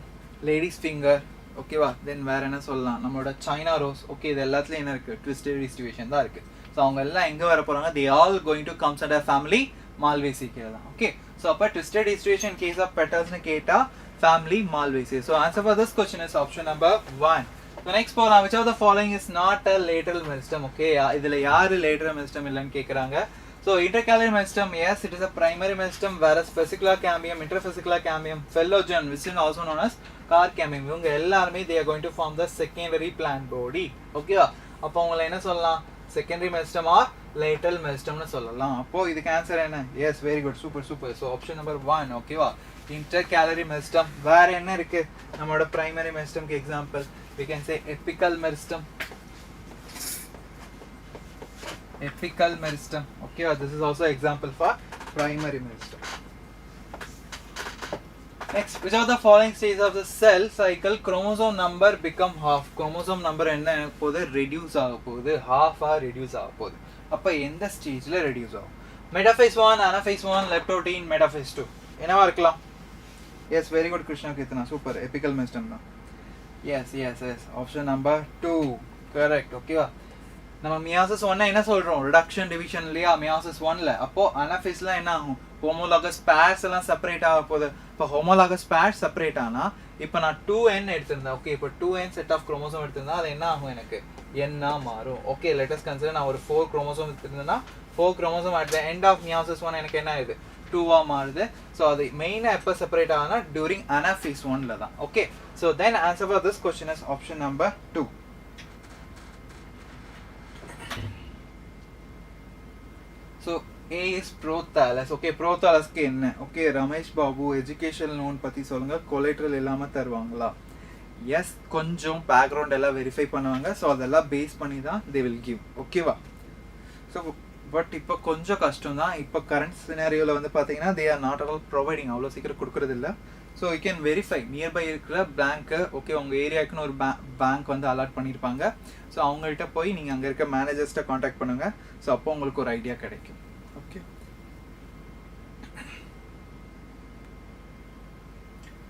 லேடிஸ் ஃபிங்கர். ஓகேவா, தென் வேற என்ன சொல்லலாம்? நம்மளோட சைனா ரோஸ். ஓகே, இது எல்லாத்துலயும் என்ன இருக்கு? ட்விஸ்டட் டிஸ்ட்ரிபியூஷன் தான் இருக்கு. ஸோ அவங்க எல்லாம் எங்க வர போறாங்க? they all going to comes under family Malvaceae கீழ தான். ஓகே, ஸோ அப்போ twisted distribution case of petals-னு கேட்டா family Malvaceae. So answer for this question is option number 1. So next போலாம். which of the following is not a lateral meristem? Okay, இதுல யாரு lateral meristem இல்லன்னு கேக்குறாங்க. So intercalary meristem, yes, it is a primary meristem, whereas fascicular cambium, interfascicular cambium, phellogen, which is also known as car cambium, இவங்க எல்லாருமே they are going to form the secondary plant body. Okay, அப்போ உங்களை என்ன சொல்லலாம்? secondary meristem or lateral meristem னு சொல்லலாம். அப்போ இதுக்கு ஆன்சர் என்ன? yes, very good, super super. So option number 1. ஓகேவா, intercalary meristem. வேற என்ன இருக்கு? நம்மளோட primary meristem க்கு example we can say apical meristem. Apical meristem. Okay, this is also example for primary meristem. Next, which of the following stages of the cell cycle chromosome number become half? Chromosome number என்ன போகுது? reduce ஆக போகுது, half ஆ reduce ஆக போகுது. அப்ப எந்த ஸ்டேஜ்ல reduce ஆகும்? metaphase 1, anaphase 1, leptotin, metaphase 2. என்னவா இருக்கலாம்? yes, very good Krishna Kirtana, super. Apical meristem தான். Yes, yes, yes. Option number 2. Correct. Okay. நம்ம மியாசிஸ் 1 என்ன சொல்றோம், ரிடக்ஷன் டிவிஷன் இல்லையா மியாசிஸ் 1ல. அப்போ அனாஃபேஸ்ல என்ன ஆகும், ஹோமோலாகஸ் பேர்ஸ் எல்லாம் செப்பரேட் ஆக போகுது. இப்போ ஹோமோலாகஸ் பேர்ஸ் செப்பரேட் ஆனா இப்போ நான் 2n எடுத்திருந்தேன். ஓகே, இப்போ 2n செட் ஆஃப் குரோமோசோம் எடுத்திருந்தா அது என்ன ஆகும், எனக்கு n-ஆ மாறும். ஓகே, லெட் அஸ் கன்சிடர் நான் ஒரு 4 குரோமோசோம் எடுத்திருந்தேன்னா 4 chromosome at the end of meiosis 1 எனக்கு என்ன ஆகுது, 2-ஆ மாறுது. ஸோ அது மெயினாக எப்போ செப்பரேட் ஆகுனா டியூரிங் அனாஃபேஸ் 1ல தான். Okay, so then answer for this question is option number 2. So A is Projectile. Okay, Projectile க்கு என்ன? Okay, Ramesh Babu educational loan பத்தி சொல்லுங்க, கொலேட்ரல் இல்லாம தருவாங்களா? எஸ், கொஞ்சம் பேக்ரவுண்ட் எல்லாம் வெரிஃபை பண்ணுவாங்க. ஸோ அதெல்லாம் பேஸ் பண்ணி தான் தே வில் கிவ். ஓகேவா? ஸோ பட் இப்போ கொஞ்சம் கஷ்டம் தான். இப்போ கரண்ட் சினாரியோவில் வந்து பார்த்தீங்கன்னா they are not all providing, அவ்வளோ சீக்கிரம் கொடுக்குறது இல்லை. So you can verify nearby இருக்கிற பேங்க்கு. ஓகே, உங்கள் ஏரியாவுக்குன்னு ஒரு பேங்க் வந்து அலாட் பண்ணியிருப்பாங்க. ஸோ அவங்கள்ட்ட போய் நீங்கள் அங்கே இருக்க மேனேஜர்ஸ்ட்டை காண்டாக்ட் பண்ணுங்கள். ஸோ அப்போ உங்களுக்கு ஒரு ஐடியா கிடைக்கும். ஓகே,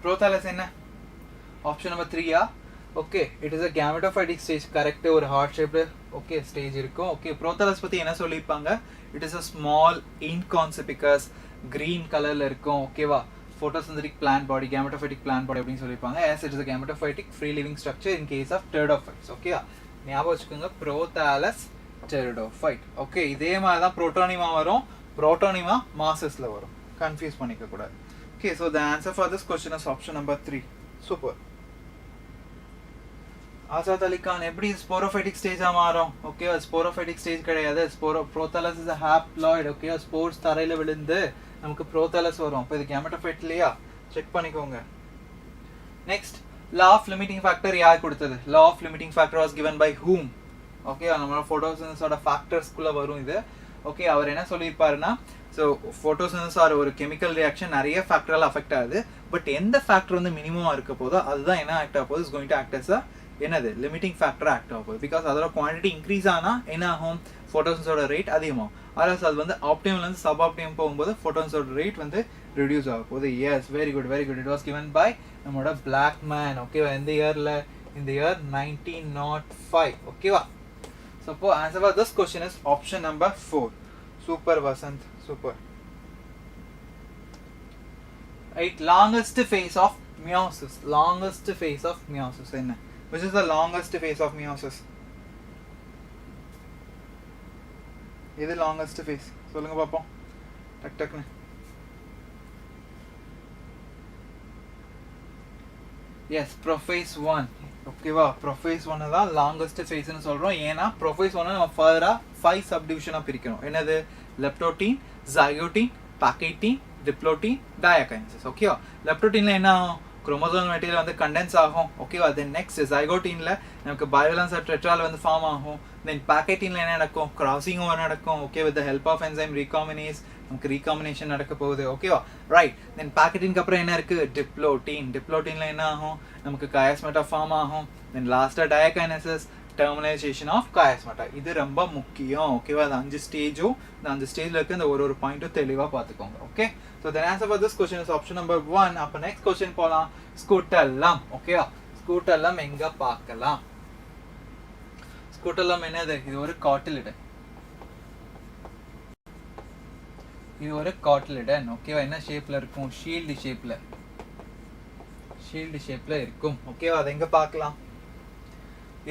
Projectile என்ன? ஆப்ஷன் நம்பர் 3-ஆ? Okay, it is a gametophytic stage. Correct, ஒரு ஹார்ட் ஷேப்டு ஓகே ஸ்டேஜ் இருக்கும். ஓகே, Projectile பற்றி என்ன சொல்லியிருப்பாங்க, it is a small inconspicuous green கலரில் இருக்கும். ஓகேவா? photosynthetic plant body, gametophytic plant body அப்படின்னு சொல்லியிருப்பாங்க. as it is a gametophytic free living structure in case of pteridophytes. Okay, ஞாபகம் வச்சுக்கோங்க, Projectile pteridophyte. ஓகே, இதே மாதிரி தான் புரோட்டோனிமா வரும். புரோட்டோனிமா மாசஸ்ல வரும், கன்ஃபியூஸ் பண்ணிக்க கூடாது. Okay, so the answer for this question is option number 3. Super. Azad Ali Khan, எப்படி ஸ்போரோஃபைட்டிக் ஸ்டேஜா மாறும்? ஓகே, ஸ்போரோஃபைட்டிக் ஸ்டேஜ் கிடையாது. Projectile is a haploid. Okay, spores தரையில விழுந்து நமக்கு Projectile வரும். அப்போ இது கேமெட்டோஃபைட் இல்லையா? செக் பண்ணிக்கோங்க. Next, law of limiting factor யார் கொடுத்தது? law of limiting factor was given by whom? Okay, நம்மளோட ஃபோட்டோசிந்தசிஸோட ஃபேக்டர்ஸ்குள்ள வரும் இது. ஓகே, அவர் என்ன சொல்லியிருப்பாருன்னா, ஸோ ஃபோட்டோசிந்தசிஸ் ஆர் ஒரு கெமிக்கல் ரியாக்ஷன் நிறைய ஃபேக்டரால் அஃபெக்ட் ஆகுது. பட் எந்த ஃபேக்டர் வந்து மினிமமாக இருக்க போதோ அதுதான் என்ன ஆக்ட் ஆக போகுது, is going to act as a என்னது லிமிட்டிங் ஃபேக்டர் ஆக்ட் ஆக போகுது. பிகாஸ் அதோட குவான்டிட்டி இன்க்ரீஸ் ஆனால் என்ன ஆகும், ஃபோட்டோசின்ஸோட ரேட் அதிகமாகும். அதாவது அது வந்து ஆப்டிமம்லேருந்து சப் ஆப்டிமம் போகும்போது ஃபோட்டோன்ஸோட ரேட் வந்து ரிடியூஸ் ஆக போகுது. Yes, very good very good. It was given by நம்மளோட பிளாக் மேன். ஓகேவா? இந்த இயரில், இந்த இயர் 1905. ஓகேவா? So answer for this question is option number 4. Super Vasant, super. Right, longest phase of meiosis. Longest phase of meiosis enna? Which is the longest phase of meiosis? This is longest phase. சொல்லுங்க பாப்போம். டக் டக்னு. Yes, prophase 1. ஓகேவா? prophase 1 தான் longest ஃபேஸ்னு சொல்றோம். ஏன்னா prophase 1 நம்ம ஃபர்தரா 5 சப்டிவிஷனா பிரிக்கணும். என்னது? லெப்டோடீன், ஜைகோடீன், பாக்கெட்டீன், டிப்ளோடீன், டயாகைனசிஸ். ஓகேவா? லெப்டோடீன்ல என்ன ஆகும், குரோமோசோம் மெட்டீரியல் வந்து கண்டென்ஸ் ஆகும். ஓகேவா? தென் நெக்ஸ்ட் ஜைகோடீன்ல நமக்கு பைவலன்ஸ் டெட்ரால் வந்து ஃபார்ம் ஆகும். தென் பாக்கெட்டீன்ல என்ன நடக்கும், கிராசிங் ஓவர் நடக்கும். Okay, with the help of enzyme recombinase நமக்கு ரீகாம்பினேஷன் நடக்க போகுது. ஓகேவா? ரைட். தென் பாக்கெட்டின்க்கு அப்புறம் என்ன இருக்கு, டிப்ளோடீன். டிப்ளோடீன்ல என்ன ஆகும், நமக்கு கயாஸ்மெட்டா ஃபார்ம் ஆகும். தென் லாஸ்டா டயாகைனசிஸ், டெர்மினைசேஷன் ஆஃப் கயாஸ்மெட்டா. இது ரொம்ப முக்கியம். ஓகேவா? அந்த 5 ஸ்டேஜும், இந்த 5 ஸ்டேஜ்ல இருக்க இந்த ஒரு பாயிண்ட்டும் தெளிவா பார்த்துக்கோங்க. Okay, so then answer for this question is option number 1. அப்போ நெக்ஸ்ட் கொஸ்டின் போகலாம். ஸ்கூட்டெல்லாம். ஓகேவா? ஸ்கூட்டெல்லாம் எங்க பார்க்கலாம்? ஸ்கூட்டெல்லாம் என்னது? இது ஒரு காட்டிலிடு. இது ஒரு காட்டிலிடன். ஓகேவா? என்ன ஷேப்ல இருக்கும்? ஷீல்டு ஷேப்ல. ஷீல்டு ஷேப்ல இருக்கும். ஓகேவா? அதை எங்க பார்க்கலாம்?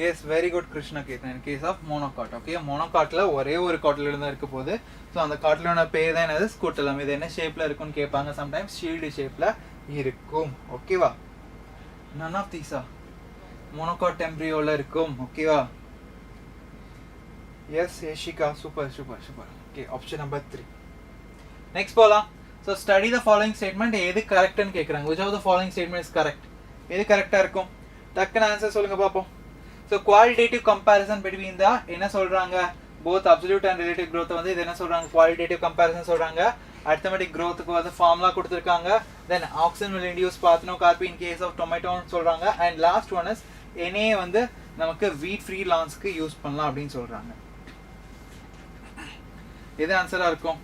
Yes, very good Krishna Ketan. In case of monocot. Okay, மோனோகாட்ல ஒரே ஒரு காட்டிலிடன் தான் இருக்க போகுது. ஸோ அந்த காட்டிலோட பேர் தான் என்னது, ஸ்கூட்டெல்லாம். இது என்ன ஷேப்ல இருக்கும்னு கேட்பாங்க சம்டைம்ஸ். ஷீல்டு ஷேப்ல இருக்கும். ஓகேவா? none of these are monocot எம்ப்ரியோல இருக்கும். ஓகேவா? Yes, Eshika, super super super. Okay, option number 3. Next போலாம். So study the following statement. எது கரெக்ட்னு கேட்குறாங்க. Which of the following statement is correct? எது கரெக்டாக இருக்கும்? டக்குன்னு ஆன்சர் சொல்லுங்க பார்ப்போம். So qualitative comparison between the என்ன சொல்றாங்க, both absolute and relative growth வந்து இது என்ன சொல்றாங்க, குவாலிட்டேட்டிவ் கம்பேரிசன் சொல்றாங்க. அரித்மெட்டிக் growthக்கு வந்து ஃபார்முலா கொடுத்துருக்காங்க. Then oxygen will induce parthenocarpy in case of tomato சொல்றாங்க. And last one is Na வந்து நமக்கு வீட் ஃப்ரீ லான்ஸ்க்கு யூஸ் பண்ணலாம் அப்படின்னு சொல்றாங்க. எது ஆன்சரா இருக்கும்?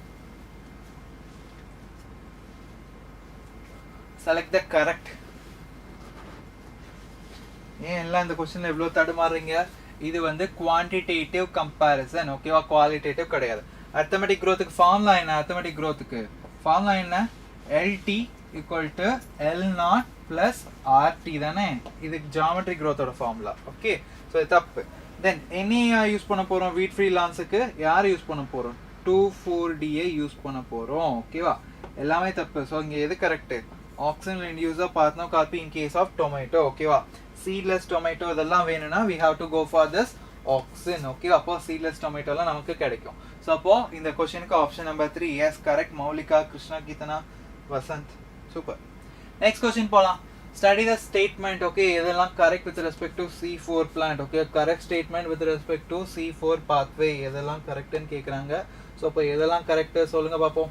Select the correct. ஏன் எல்லாம் இந்த கொஸ்டின்ல இவ்வளோ தடுமாறுறீங்க? இது வந்து குவான்டிடேட்டிவ் கம்பேரிசன், ஓகேவா, குவாலிட்டேட்டிவ் கிடையாது. அரித்மெட்டிக் growthக்கு ஃபார்முலா என்ன? அரித்மெட்டிக் growthக்கு ஃபார்முலா என்ன? LT equal to L0 plus RT தானே? இது ஜியோமெட்ரிக் growthோட ஃபார்முலா. ஓகே, ஸோ இது தப்பு. தென் என்ன யூஸ் பண்ண போகிறோம்? வீட் ஃப்ரீ லான்ஸுக்கு யார் யூஸ் பண்ண போகிறோம்? 2,4-Dயை யூஸ் பண்ண போகிறோம். ஓகேவா, எல்லாமே தப்பு. ஸோ இங்கே எது கரெக்டு? ஆக்சிஜன் இன்டியூஸாக parthenocarpy in case of tomato. ஓகேவா, சீட்லெஸ் டொமேட்டோ இதெல்லாம் வேணும்னா we have to go for this oxen. ஓகே, அப்போ சீட்லெஸ் டொமேட்டோலாம் நமக்கு கிடைக்கும். ஸோ அப்போ இந்த கொஸ்டினுக்கு option number 3 yes correct. Moulika, Krishna, Keethana, Vasanth, super. Next question போகலாம். Study the statement. ஓகே, இதெல்லாம் correct with respect to C4 பிளான்ட். Okay, correct statement with respect to C4 pathway எதெல்லாம் கரெக்ட்னு கேட்குறாங்க. ஸோ அப்போ எதெல்லாம் கரெக்ட் சொல்லுங்க பார்ப்போம்.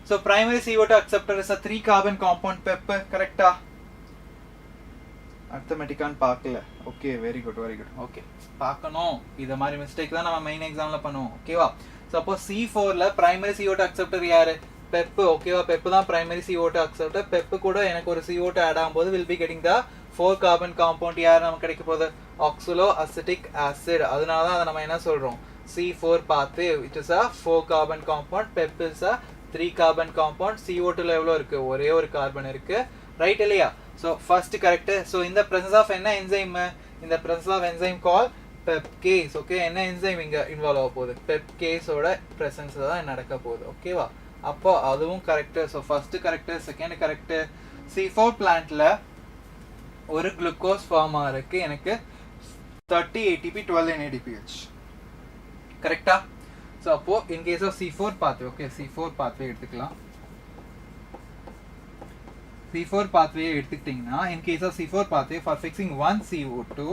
So primary CO2 acceptor is a 3 carbon compound pepper. கரெக்டா? அர்த்தமெட்டிக்கான்னு பார்க்கல. Okay, very good very good. Okay, பார்க்கணும். இதை மாதிரி மிஸ்டேக் தான் நம்ம மெயின் எக்ஸாமில் பண்ணுவோம். ஓகேவா, சப்போஸ் C4ல பிரைமரி CO2 அக்செப்டர் யாரு? பெப்பு. ஓகேவா, பெப்பு தான் பிரைமரி CO2 அக்செப்டர். பெப்பு கூட எனக்கு ஒரு CO2 ஆட் ஆகும்போது will be getting the 4 carbon compound. யார் நமக்கு கிடைக்க போகுது? Oxaloacetic acid. அதனால தான் அதை நம்ம என்ன சொல்கிறோம்? C4 pathway it is a 4 carbon compound. PEP is a 3 carbon compound. CO2ல எவ்வளோ இருக்கு? ஒரே ஒரு கார்பன் இருக்கு. ரைட் இல்லையா? So first correct. ஸோ இந்த presence ஆஃப் என்ன என்சைம்? இந்த presence of enzyme call PEPcase. Okay, என்ன என்சைம் இங்கே இன்வால்வ் ஆக போகுது? பெப்கேஸோட presence தான் நடக்க போகுது. ஓகேவா, அப்போ அதுவும் correct. So first correct. Second correct. C4 பிளான்ட்ல ஒரு குளுக்கோஸ் ஃபார்ம் ஆகிறதுக்கு எனக்கு 30 ATP 12 NADPH. கரெக்டா? ஸோ அப்போ in case of C4 pathway, okay, C4 pathway எடுத்துக்கலாம். C4 பாத்வே எடுத்துக்கிட்டிங்கன்னா in case of C4 pathway for fixing 1 CO2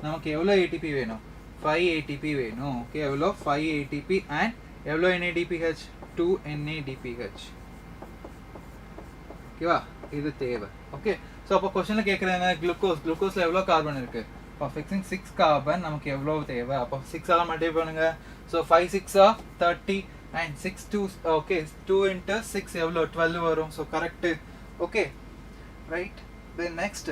நமக்கு எவ்வளோ ATP வேணும்? 5 ATP வேணும். ஓகே, எவ்வளோ? 5 ATP அண்ட் எவ்வளோ NADPH? 2 NADPH. ஓகேவா, இது தேவை. ஓகே, ஸோ அப்போ கொஸ்டினில் கேட்குறாங்க குளுக்கோஸில் எவ்வளோ கார்பன் இருக்குது? ஃபார் ஃபிக்ஸிங் 6 கார்பன் நமக்கு எவ்வளோ தேவை? அப்போ 6 மல்டிப்ளை பண்ணுங்க. ஸோ 5 6 30 அண்ட் 6 2 ஓகே 2 into 6 எவ்வளோ? 12 வரும். So correct. Okay, right. Then next,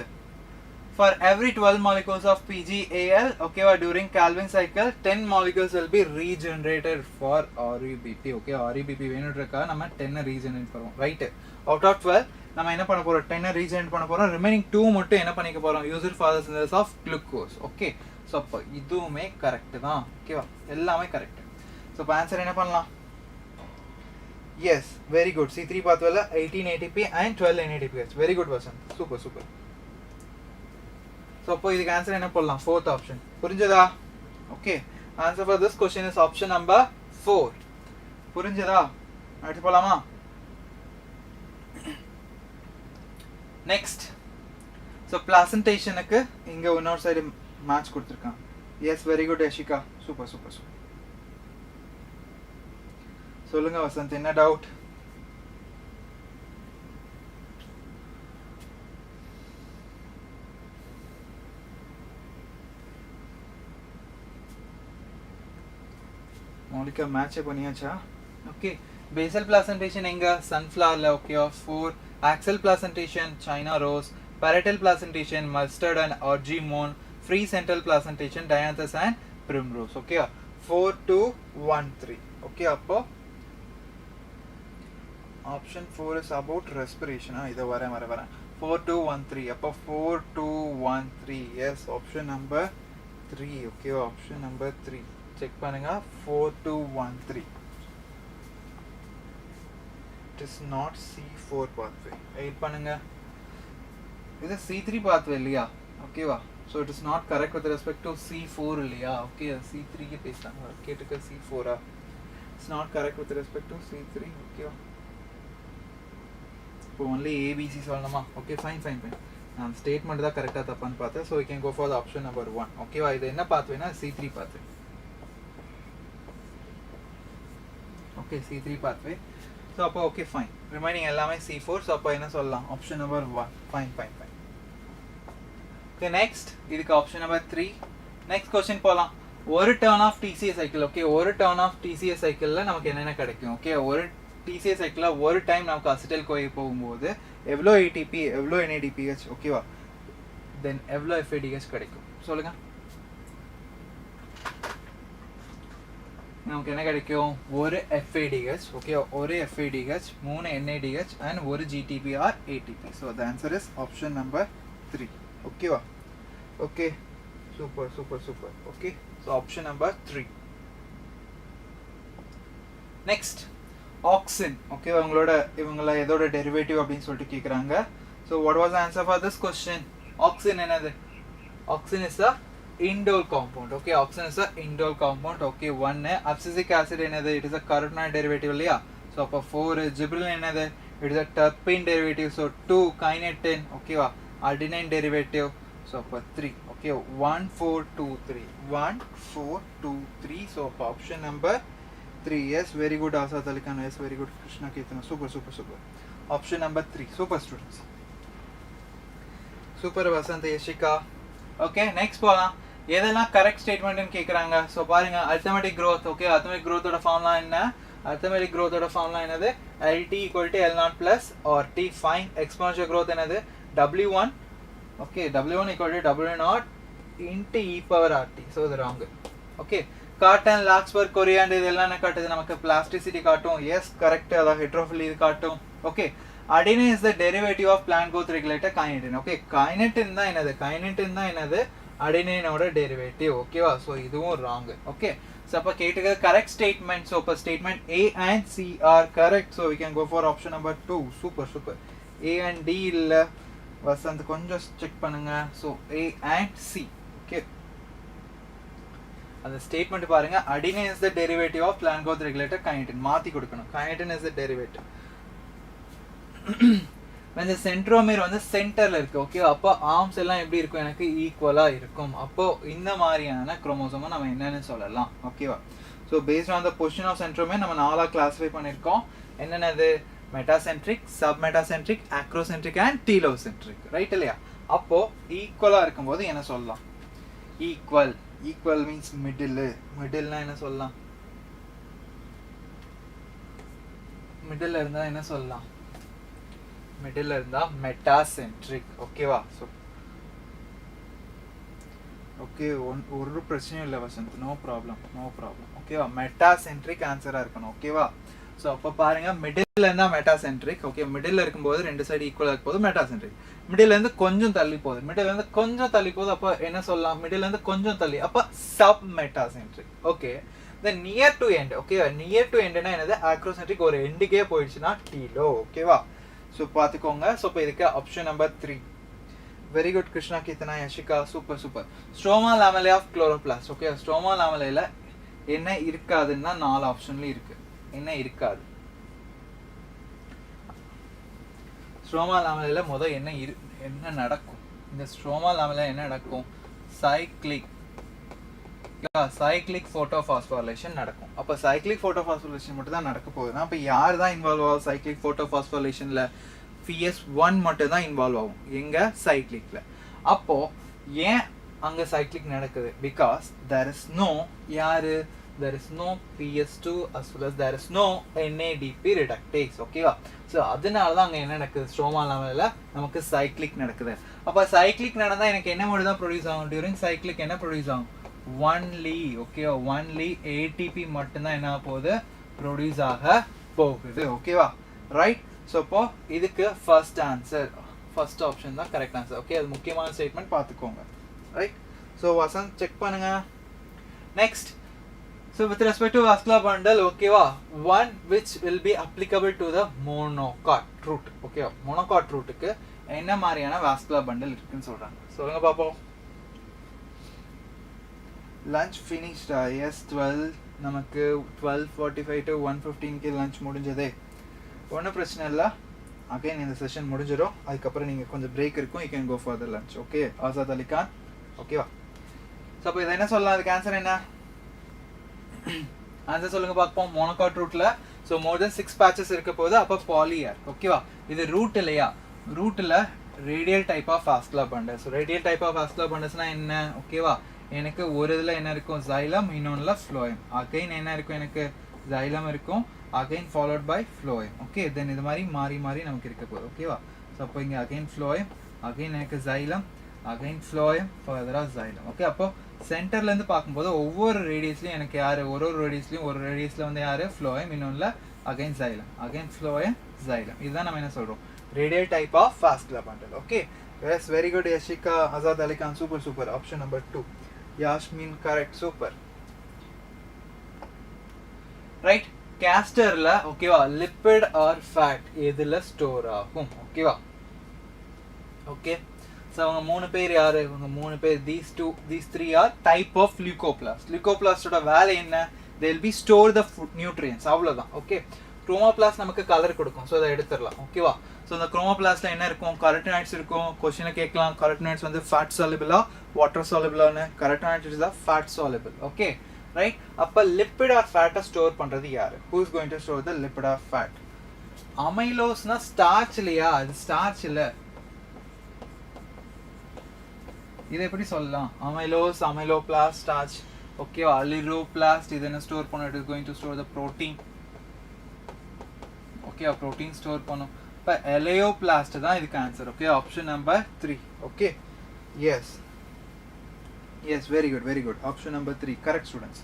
for every 12 molecules of PgAl, okay, during Calvin cycle 10 molecules will be regenerated for ReBP. okay, ReBP வேணும்ன்றதுக்காக நம்ம 10 regenerate பண்ணுவோம். right, out of 12 நம்ம என்ன பண்ண போறோம்? 10 regenerate பண்ண போறோம். remaining 2 மட்டும் என்ன பண்ணிக்க போறோம்? use it for the synthesis of glucose. okay, so அப்ப இதுவுமே கரெக்ட் தான். ஓகேவா, எல்லாமே கரெக்ட். ஸோ இப்போ ஆன்சர் என்ன பண்ணலாம்? Yes, very good. C3 pathway 18 ATP and 12 NADPH. Very good person. Super, super. So, அப்போ இதுக்கு ஆன்சர் என்ன போடலாம்? Fourth option. புரிஞ்சதா? Okay. Answer for this question is option number 4. புரிஞ்சதா? அடுத்து போலாமா? Next. So, placentationக்கு இங்க இன்னொரு சைடு மேட்ச் கொடுத்திருக்கான். Yes, very good Ashika. Super, super, super. சொல்லுங்க வசந்த், என்ன டவுட்? மௌலிகா மேட்சே பண்ணியாச்சா? ஓகே, பேசல் பிளாசன்டேஷன் எங்க? சன்ஃப்ளவர்ல. Okay, 4 axile placentation China rose, parietal placentation mustard and argemone, free central placentation dianthus and primrose. Okay, 4 2 1 3. Okay, அப்போ option 4 is about respiration. இதை வரேன் 4 2 1 3. அப்போ 4 2 1 3. yes, option number 3. okay, option number 3 check பண்ணுங்க. 4 2 1 3. it is not C4 pathway. Wait பண்ணுங்க, இது C3 pathway இல்லையா? ஓகேவா, so it is not correct with respect to C4 இல்லையா? okay, C3 க்கு பேசுறாங்க, கேட்டுக்க C4 it's not correct with respect to C3. ஓகேவா, இப்போ ஒன்லி ஏபிசி சொல்லணுமா? Okay, fine fine fine. நான் ஸ்டேட்மெண்ட் தான் கரெக்டாக தப்பான்னு பார்த்தேன். So we can go for the option number 1. ஓகேவா, இது என்ன பாத்வேனா? C3 pathway. Okay, C3 pathway. So அப்போ ஓகே ஃபைன், ரிமைனிங் எல்லாமே C4. ஸோ அப்போ என்ன சொல்லலாம்? Option number 1. Fine fine fine. Okay, next இதுக்கு ஆப்ஷன் நம்பர் 3. நெக்ஸ்ட் கொஸ்டின் போகலாம். ஒரு turn of TCA cycle. Okay, ஒரு டர்ன் ஆஃப் டிசிஎஸ் சைக்கிளில் நமக்கு என்னென்ன கிடைக்கும்? ஓகே, ஒரு டிசிஎஸ் சைக்கிளில் ஒரு டைம் நமக்கு அசிட்டல் கோயை போகும்போது எவ்வளோ ஏடிபி எவ்வளோ NADPH? ஓகேவா, தென் எவ்வளோ எஃப்ஏடிஹெச் கிடைக்கும் சொல்லுங்க. நமக்கு என்ன கிடைக்கும்? ஒரு FADH, ஓகே, ஒரு FADH, 3 NADH and ஒரு GTP or ATP. So the answer is option number 3. ஓகேவா? Okay, super super super. Okay, so option number 3. Next auxin. Okay, இவங்கள எதோட டெரிவேட்டிவ் அப்படின்னு சொல்லிட்டு கேட்குறாங்க. So what was answer for this question? Auxin என்னது? Auxin is a indole compound. Okay, oxygen is a indole compound. Okay, 1 abscisic acid என்னது? It is a carotenoid derivative இல்லையா? So அப்போ 4 gibberellin என்னது? It is a terpene derivative. So 2 kinetin. Okay வா? Adenine derivative. So அப்போ 3. Okay, 1 4 2 3 1 4 2 3. So அப்போ option number 3. Yes, very good Asad Ali Khan. Yes, very good Krishna Ketan. Super super super. Option number 3. Super students. Super Vasant Yashika. Okay, next போலாம். எதெல்லாம் correct ஸ்டேட்மெண்ட்னு கேட்குறாங்க. So பாருங்க, arithmetic growth. Okay, arithmetic growthோட formula என்ன? Arithmetic growthோட formula என்னது? LT = L0 plus RT. Fine. Exponential growth என்னது? W1. Okay, W1 = W0 into e power RT. So இது wrong. Okay, cotton, larkspur, coriander இதெல்லாம் என்ன காட்டுது? நமக்கு பிளாஸ்டிசிட்டி காட்டும். Yes, correct. அதான் ஹெட்ரோஃபிலி இது காட்டும். Okay, adenine is the derivative of plant growth regulator kinetin. Okay, kinetin தான் என்னது? kinetin தான் என்னது? adenine-ஓட டெரிவேட்டிவ். ஓகேவா? ஸோ இதுவும் ராங். ஓகே, ஸோ அப்போ கேட்டுக்க கரெக்ட் ஸ்டேட்மெண்ட். ஸோ இப்போ statement A and C are correct. So we can go for option number 2. Super super. A and D இல்லை வசந்த், கொஞ்சம் செக் பண்ணுங்க. So A and C. Okay, அந்த statement பாருங்க. adenine is the derivative of plant growth regulator kinetin. மாற்றி கொடுக்கணும். kinetin is the derivative. when the centromere வந்து சென்டர்ல இருக்கு. ஓகே, அப்போ ஆர்ம்ஸ் எல்லாம் எப்படி இருக்கும்? எனக்கு ஈக்குவலா இருக்கும். அப்போ இந்த மாதிரியான குரோமோசோமை நம்ம என்னன்னு சொல்லலாம். ஓகேவா? So based on the position of centromere நம்ம 4 கிளாஸிஃபை பண்ணியிருக்கோம். என்னென்னது? Metacentric, sub metacentric, acrocentric and telocentric. Right இல்லையா? அப்போ ஈக்குவலா இருக்கும்போது என்ன சொல்லலாம்? ஈக்குவல். Equal means middle. மிடில்னா என்ன சொல்லலாம்? மிடில் இருந்தா என்ன சொல்லலாம்? மிடில் இருந்தா மெட்டாசென்ட்ரிக். ஓகேவா? ஸோ ஓகே, ஒரு பிரச்சனையும் இல்லை Vasanth. No problem, no problem. ஓகேவா? மெட்டாசென்ட்ரிக் ஆன்சரா இருக்கணும். ஓகேவா? ஸோ அப்போ பாருங்க, மிடில் இருந்தா மெட்டாசென்ட்ரிக். ஓகே, மிடில் இருக்கும்போது ரெண்டு சைடு ஈக்குவலாக இருக்கும்போது மெட்டாசென்ட்ரிக். மிடில் இருந்து கொஞ்சம் தள்ளி போகுது. மிடில் இருந்து கொஞ்சம் தள்ளி போகுது. அப்போ என்ன சொல்லலாம்? மிடில் இருந்து கொஞ்சம் தள்ளி, அப்போ sub metacentric. Okay, then near to end. Okay, near to எண்ட்னா என்னது? ஆக்ரோசென்ட்ரிக். ஒரு எண்டுக்கே போயிடுச்சுன்னா டீலோ. ஓகேவா? ஸோ பார்த்துக்கோங்க. ஸோ இப்போ இதுக்கு option number 3. Very good Krishna Keerthana Yashika. Super super. Stroma lamellae of chloroplast. Okay, stroma லாமெலேல என்ன இருக்காதுன்னா 4 ஆப்ஷன்ல இருக்கு. என்ன இருக்காது? ஸ்ட்ரோமா லாமெலேல முதல் என்ன நடக்கும்? இந்த ஸ்ட்ரோமா லாமெலேல என்ன நடக்கும்? சைக்ளிக் ஃபோட்டோபாஸ்போரிலேஷன் நடக்கும். அப்போ சைக்ளிக் ஃபோட்டோபாஸ்போரிலேஷன் மட்டும் தான் நடக்க போகுதுன்னா அப்போ யார் தான் இன்வால்வ் ஆகும்? சைக்ளிக் ஃபோட்டோபாஸ்போரிலேஷனில் PS1 மட்டும் தான் இன்வால்வ் ஆகும். எங்க? சைக்ளிக்ல. அப்போ ஏன் அங்க சைக்ளிக் நடக்குது? Because there is no PS2 as well as there is no NADP reductase. ஓகேவா? ஸோ அதனால தான் அங்கே என்ன நடக்குது? ஸ்ட்ரோமா லாமெலேல நமக்கு சைக்ளிக் நடக்குது. அப்போ சைக்ளிக் நடந்தால் எனக்கு என்ன மட்டும் தான் ப்ரொடியூஸ் ஆகும்? டியூரிங் சைக்ளிக் என்ன ப்ரொடியூஸ் ஆகும்? ஒன்லி. ஓகேவா? ஒன்லி ATP மட்டும்தான் என்ன போகுது? ப்ரொடியூஸ் ஆக போகுது. ஓகேவா? ரைட். ஸோ இப்போ இதுக்கு ஃபர்ஸ்ட் ஆன்சர், ஃபர்ஸ்ட் ஆப்ஷன் தான் கரெக்ட் ஆன்சர். ஓகே, அது முக்கியமான ஸ்டேட்மெண்ட் பார்த்துக்கோங்க. ரைட். ஸோ வசந்த் செக் பண்ணுங்க. Next, so with respect to vascular bundle, ஓகேவா, one which will be applicable to the monocot root. ஓகேவா? monocot rootக்கு என்ன மாதிரியான vascular bundle இருக்குன்னு சொல்றாங்க. சொல்லுங்க பாப்போம். லஞ்ச் ஃபினிஷ்டா? எஸ், 12 நமக்கு 12:45 to 1:15 லஞ்ச் முடிஞ்சதே. ஒன்றும் பிரச்சனை இல்லை. அகைன் இந்த செஷன் முடிஞ்சிடும். அதுக்கப்புறம் நீங்கள் கொஞ்சம் பிரேக் இருக்கும். You can go for the lunch. Okay Azad Ali Khan. ஓகேவா? ஸோ அப்போ இதை என்ன சொல்லலாம்? அதுக்கு ஆன்சர் என்ன? ஆன்சர் சொல்லுங்க பார்ப்போம். மோனோகாட் ரூட்ல ஸோ மோர் தென் 6 பேச்சஸ் இருக்க போது அப்போ பாலியர். ஓகேவா? இது ரூட் இல்லையா? ரூட்டில் radial type of vascular bundles. Radial type of vascular பண்டல்ஸ்னா என்ன? ஓகேவா? எனக்கு ஒரு இதில் என்ன இருக்கும்? Xylem, இன்னொன்னுல phloem. அகைன் என்ன இருக்கும்? எனக்கு ஜைலம் இருக்கும், again followed by phloem. Okay, then இது மாதிரி மாறி மாறி நமக்கு இருக்க போகுது. ஓகேவா? ஸோ அப்போ இங்கே அகைன் ஃப்ளோயம், அகைன் எனக்கு xylem, again phloem, further xylem. Okay, அப்போ சென்டர்ல இருந்து பாக்கும்போது ஒவ்வொரு ரேடியஸ்லயும் எனக்கு யாரு ஒரு ரேடியஸ்ல வந்து யாரு phloem, இன்னொன்னுல again xylem, again phloem, xylem. இதுதான் நம்ம என்ன சொல்றோம், radial type of vascular bundle. Okay, yes, very good Yashika, Azad Ali Khan, super. Option number 2, Yasmin, correct, super. Right, casterல ஓகேவா lipid or fat எதுல ஸ்டோர் ஆகும், ஓகேவா. ஓகே, so அவங்க மூணு பேர் யாரு, இவங்க மூணு பேர், these three are type of leucoplast. Leucoplastோட வேலை என்ன, they will be store the food nutrients, அவ்வளவுதான். ஓகே, chromoplast நமக்கு கலர் கொடுக்கும், so அதை எடுத்துடலாம், ஓகேவா. ஸோ இந்த குரோமோபிளாஸ்ட்ல என்ன இருக்கும், கரோட்டினாய்ட்ஸ் இருக்கும். கொஸ்டினை கேட்கலாம், கரோட்டினாய்ட்ஸ் வந்து ஃபேட் சாலிபிளா வாட்டர் சாலிபிளான்னு. Carotenoids is the fat soluble. Okay right. அப்போ லிப்பிட் ஆர் ஃபேட்டை ஸ்டோர் பண்றது யாரு, who is going to store the lipid or fat. அமைலோஸ்னா ஸ்டார்ச் இல்லையா, அது ஸ்டார்ச் இல்ல, இதை எப்படி சொல்லலாம், அமைலோஸ், அமைலோபிளாஸ்ட், ஸ்டார்ச். ஓகேவா. அலிரோபிளாஸ்ட் இது என்ன ஸ்டோர் பண்ணும், it is going to store the protein. ஓகேவா, புரோட்டீன் ஸ்டோர் பண்ணும். இப்போ எலையோபிளாஸ்ட் தான் இதுக்கு answer. Okay, option number 3. Okay, yes very good. Option number 3 correct students.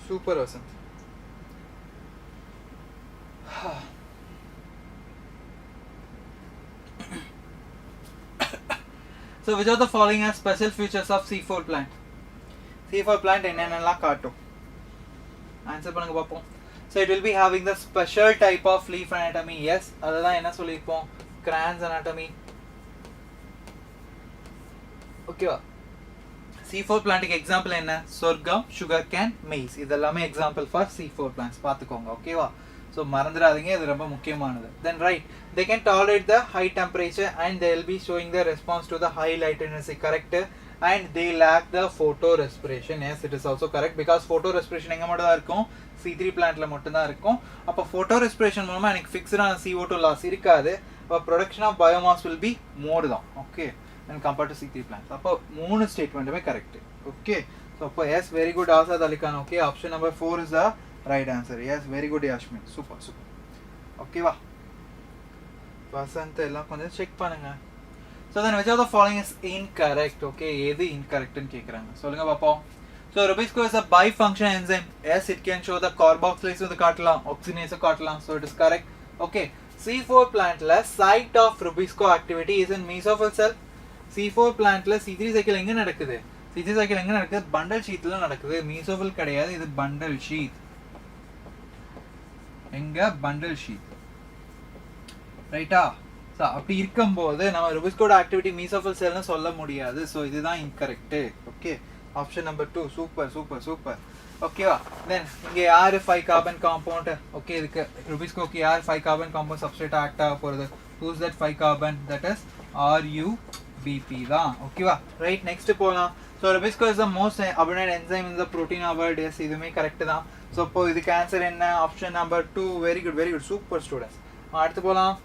Super Vasanth. So which of the following are special features of C4 plant? C4 plant என்னென்னலாம் காட்டும், answer பண்ணுங்க பாப்போம். So it will be having the special type of leaf anatomy. Yes, அததான் என்ன சொல்லிருப்போம், crans anatomy. ஓகேவா. C4 பிளான்ட்க்கு example என்ன, சொர்க்கம், sugar cane, maize, இதெல்லாமே எக்ஸாம்பிள் ஃபார் C4 பிளான்ட்ஸ். பார்த்துக்கோங்க. ஓகேவா. ஸோ மறந்துடாதீங்க, இது ரொம்ப முக்கியமானது. தென் right, they can tolerate the high temperature and they will be showing the response to the high light intensity. Correct. And they lack the photorespiration. Yes, it is also correct because photorespiration எங்க மட்டும் தான் இருக்கும், C3 பிளான்ட்ல மட்டும் தான் இருக்கும். அப்போ photorespiration மூலமா எனக்கு ஃபிக்ஸ்டான CO2 லாஸ் இருக்காது. அப்போ production of biomass will be more தான். Okay, when compared to C3 plants. அப்போ மூணு ஸ்டேட்மெண்ட்டுமே கரெக்ட். ஓகே, ஸோ அப்போ yes very good Azad Alikhan. Okay, option number 4 is the right answer. Yes very good Yasmin, super. ஓகேவா. வசந்த் எல்லாம் கொஞ்சம் செக் பண்ணுங்க. So then which of the following is incorrect? Okay, எது incorrect ன்னு கேக்குறாங்க, சொல்லுங்க பாப்போம். So Rubisco is a bifunction enzyme. Yes, it can show the carboxylase வந்து காட்டலாம், oxygenase காட்டலாம், so it is correct. Okay, C4 plantல site of Rubisco activity is in mesophil cell. C4 plantல C3 cycle எங்க நடக்குது, C3 cycle எங்க நடக்குது, bundle sheathல நடக்குது, mesophil கிடையாது, இது bundle sheath. எங்க bundle sheath, ரைட்டா. அப்படி இருக்கும்போது நம்ம ருபிஸ்கோட ஆக்டிவிட்டி மீசோஃபில் செல்னு சொல்ல முடியாது. ஸோ இதுதான் incorrect. Okay, option number 2. Super. ஓகேவா. தென் இங்கே யார் 5 கார்பன் காம்பவுண்ட். ஓகே, இதுக்கு ருபிஸ்கோக்கு யார் 5 கார்பன் காம்பவுண்ட் சப்ஸ்ட்ரேட் ஆக்ட் ஆக போகிறது, whose that 5 carbon, that is RUBP தான். ஓகேவா. ரைட், நெக்ஸ்ட் போகலாம். So rubisco is the most abundant enzyme in the protein அவர்ட். எஸ், இதுவுமே கரெக்ட் தான். ஸோ இப்போ இதுக்கு ஆன்சர் என்ன, option number 2. Very good, super students. அடுத்து போகலாம்.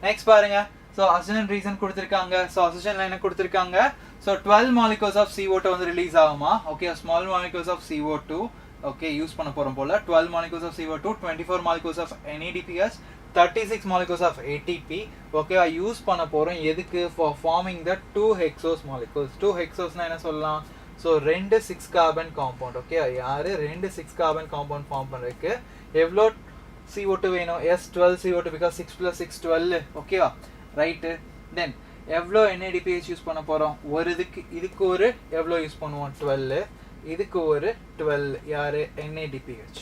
நெக்ஸ்ட் பாருங்க. ஸோ அசிஜன் ரீசன் கொடுத்துருக்காங்க. ஸோ அசிஜன்ல என்ன கொடுத்துருக்காங்க, ஸோ 12 molecules ஆஃப் CO2 வந்து ரிலீஸ் ஆகுமா. Okay, small molecules of CO2 okay use பண்ண போறோம் போல. 12 molecules of CO2, 24 molecules of NADPH, 36 molecules of ATP. ஓகேவா, யூஸ் பண்ண போறோம் எதுக்கு, for forming the 2 hexose molecules. 2 hexosனா என்ன சொல்லலாம், ஸோ 2 6 கார்பன் காம்பவுண்ட். ஓகே, யாரு 2 6 கார்பன் காம்பவுண்ட் ஃபார்ம் பண்றதுக்கு எவ்வளோ CO2 வேணும், எஸ் 12 CO2 பிகாஸ் 6 + 6 12. ஓகேவா, ரைட்டு. தென் எவ்வளோ NADPH யூஸ் பண்ண போகிறோம், ஒரு இதுக்கு ஒரு எவ்வளோ யூஸ் பண்ணுவோம், 12, இதுக்கு ஒரு 12, யார் NADPH.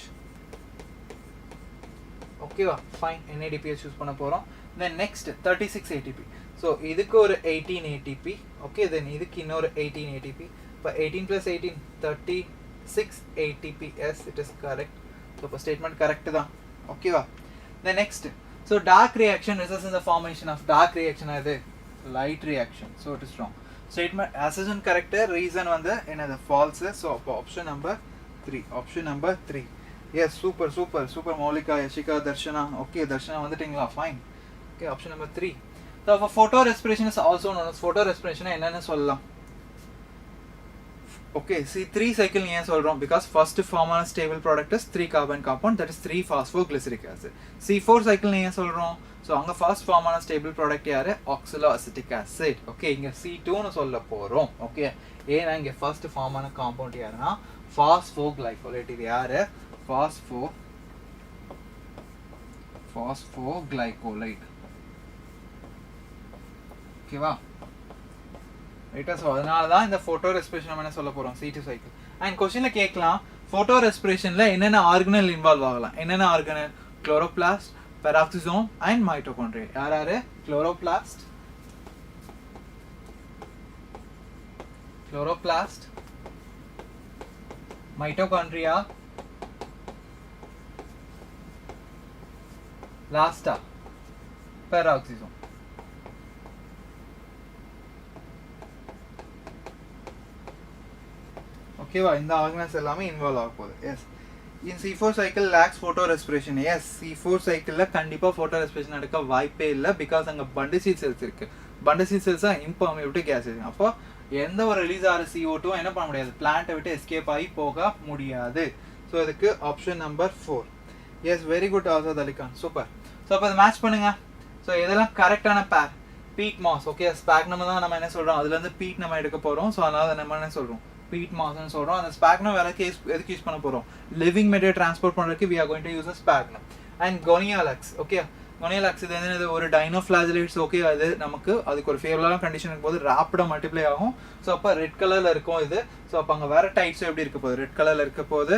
ஓகேவா, ஃபைன், NADPH யூஸ் பண்ண போகிறோம். Then next 36 ATP. ஸோ இதுக்கு ஒரு 18 ATP. ஓகே, தென் இதுக்கு இன்னொரு 18 ATP. இப்போ 18 + 18 36 ATP. Yes, it is correct. So இப்போ ஸ்டேட்மெண்ட் கரெக்ட் தான். ஓகேவா. The next, so dark reaction results in the formation of dark reaction அது light reaction, so it is wrong. Statement assumption correct, reason வந்து என்னது false. so அப்போ option number 3. Yes, super Moulika, Yashika, Darshana. okay, Darshana வந்துட்டீங்களா, fine. okay, option number 3. so for photorespiration is also known as photorespiration என்னன்னு சொல்லலாம், Okay, see 3 cycle ஏன் சொல்றோம் because first form ஆன stable product is 3 carbon compound, that is 3 phosphoglyceric acid. C4 cycle ஏன் சொல்றோம், so அங்க first form ஆன stable product யாரு, oxaloacetic acid. Okay, இங்க C2 னு சொல்ல போறோம். Okay, ஏன்னா இங்க first form ஆன compound யாருன்னா phosphoglycolate. இது யாரு, phosphoglycolate. ஓகேவா, ரைட்டா? ஸோ அதனால தான் இந்த ஃபோட்டோ ரெஸ்பிரேஷன் நம்ம என்ன சொல்ல போகிறோம், C2 சைக்கிள். அண்ட் கொஸ்டினில் கேட்கலாம் ஃபோட்டோ ரெஸ்பிரேஷனில் என்னென்ன ஆர்கனல் இன்வால்வ் ஆகலாம், என்னென்ன organelle, chloroplast, peroxisome and mitochondria. யார் யார், குளோரோபிளாஸ்ட், மைட்டோகாண்ட்ரியா, லாஸ்டா பெராக்சிசோம். ஓகேவா, இந்த ஆர்கனல்ஸ் எல்லாமே இன்வால்வ் ஆக போகுது. Yes, in C4 cycle lacks photorespiration. Yes, C4 சைக்கிளில் கண்டிப்பாக ஃபோட்டோ ரெஸ்பிரேஷன் நடக்க வாய்ப்பே இல்லை, பிகாஸ் அங்கே பண்டசில் செல்ஸ் இருக்குது. பண்டசில் செல்ஸாக இம்பர்மியபிலிட்டி கேஸ் இருக்குது. அப்போ எந்த ஒரு ரிலீஸ் ஆகிற CO2 என்ன பண்ண முடியாது, பிளான்ட்டை விட்டு எஸ்கேப் ஆகி போக முடியாது. ஸோ இதுக்கு option number 4. Yes, very good Azad Ali Khan, super. So அப்போ அதை மேட்ச் பண்ணுங்க. ஸோ இதெல்லாம் கரெக்டான பேர். பீட் மாஸ், ஓகே, ஸ்பாக்னம் தான் நம்ம என்ன சொல்கிறோம், அதுலேருந்து பீட் நம்ம எடுக்க போகிறோம். ஸோ அதனால நம்ம என்ன சொல்கிறோம், பீட் மாஸ்ன்னு சொல்கிறோம். அந்த ஸ்பாக்னம் வேலைக்கு எதுக்கு யூஸ் பண்ண போகிறோம், லிவிங் மெட்டீரியல் ட்ரான்ஸ்போர்ட் பண்ணுறதுக்கு we are going to use a sphagnum. And gonyaulax, okay, gonyaulax இது வந்து ஒரு டைனோஃப்ளாஜிலேட்ஸ். ஓகே, அது நமக்கு அதுக்கு ஒரு ஃபேவரபிளான கண்டிஷன் இருக்கும்போது ரேப்பிடாக மல்டிப்ளை ஆகும். ஸோ அப்போ ரெட் கலரில் இருக்கும் இது. ஸோ அப்போ அங்கே வேறு டைப்ஸும் எப்படி இருக்க போகுது, ரெட் கலரில் இருக்க போகுது.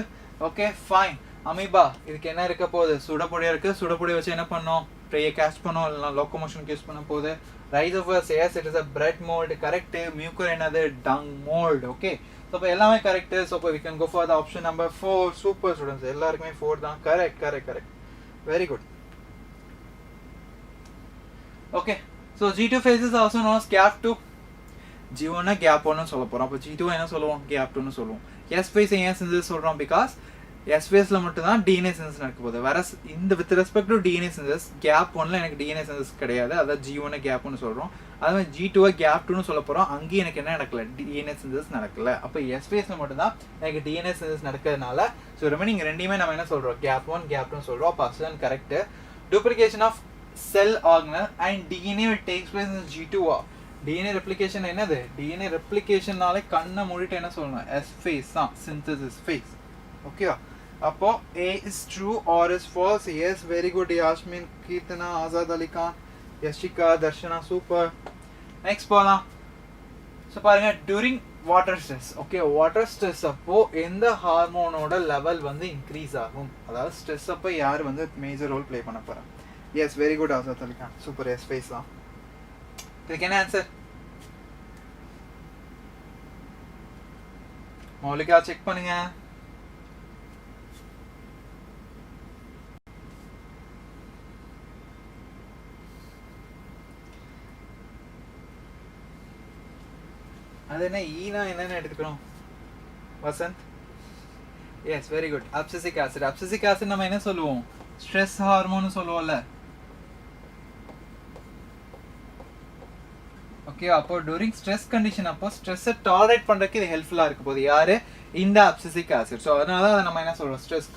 Okay, fine. அமீபா, இதுக்கு என்ன இருக்க போகுது, சுடப்பொடியாக இருக்குது. சுடப்பொடியை வச்சு என்ன பண்ணோம், ப்ரேயை கேஸ்ட் பண்ணோம், இல்லைனா லோக்கோமோஷனுக்கு யூஸ் பண்ண போகுது. Rhizopus, yes, it is a bread mould, correct. Mucor என்னது, டங் மோல்டு. ஓகே, ஸோ இப்போ எல்லாமே கரெக்ட். ஸோ இப்போ we can go for the option number 4. Super students, எல்லாருக்குமே 4 தான். Correct, very good. Okay, so G2 phases also known as gap 2. G1 gap 1 சொல்ல போகிறோம். அப்போ G2 என்ன சொல்லுவோம், gap 2 சொல்லுவோம். S phase ஏன் சிந்தசிஸ் சொல்கிறோம், பிகாஸ் S phaseல மட்டும் தான் DNA சிந்தசிஸ் நடக்க போகுது. வேற இந்த with respect to DNA synthesis gap 1ல எனக்கு DNA சிந்தசிஸ் கிடையாது, அதான் G1 gap 1 சொல்கிறோம். அது மாதிரி G2 gap 2 சொல்ல போகிறோம். அங்கேயும் எனக்கு என்ன நடக்கல, DNA சிந்தசிஸ் நடக்கல. அப்போ S phaseல மட்டும் தான் எனக்கு DNA சிந்தசிஸ் நடக்கிறதுனால ஸோ ரிமைனிங் ரெண்டையுமே நம்ம என்ன சொல்கிறோம், gap 1 gap 2 சொல்கிறோம். அப்போ அதான் correct. Duplication of cell organelle and DNA will takes place in G2. DNA replication என்னது, DNA ரெப்ளிகேஷன்னாலே கண்ணை மூடிட்டு என்ன சொல்லணும், S phase தான், சிந்தசிஸ் phase. ஓகேவா, அப்போ A is true or is false. Yes, very good. Yasmin, Keertana, Azad Ali Khan, Yashika, Darshana, super. Next போலாம். ஸோ பாருங்க, during water stress. Okay, water stress அப்போ எந்த ஹார்மோனோட லெவல் வந்து இன்க்ரீஸ் ஆகும், அதாவது ஸ்ட்ரெஸ் அப்போ யார் வந்து மேஜர் ரோல் ப்ளே பண்ண போகிறேன். S, very good Azad Ali Khan, super. S face தான். இதுக்கு என்ன ஆன்சர், மௌலிகா செக் பண்ணுங்க. அது என்ன ஈனா என்னன்னு எடுத்துக்கணும், Vasanth. Yes, very good. Abscisic acid. Abscisic acid நம்ம என்ன சொல்லுவோம், ஸ்ட்ரெஸ் ஹார்மோன் சொல்லுவோம்ல. ஓகே, அப்போ டூரிங் ஸ்ட்ரெஸ் கண்டிஷன் அப்போ ஸ்ட்ரெஸ்ஸை டாலரேட் பண்ணுறதுக்கு இது ஹெல்ப்ஃபுல்லாக இருக்க போகுது யாரு, இந்த அப்சிசிக் ஆசிட். ஸோ அதனால அதை நம்ம என்ன சொல்கிறோம், ஸ்ட்ரெஸ்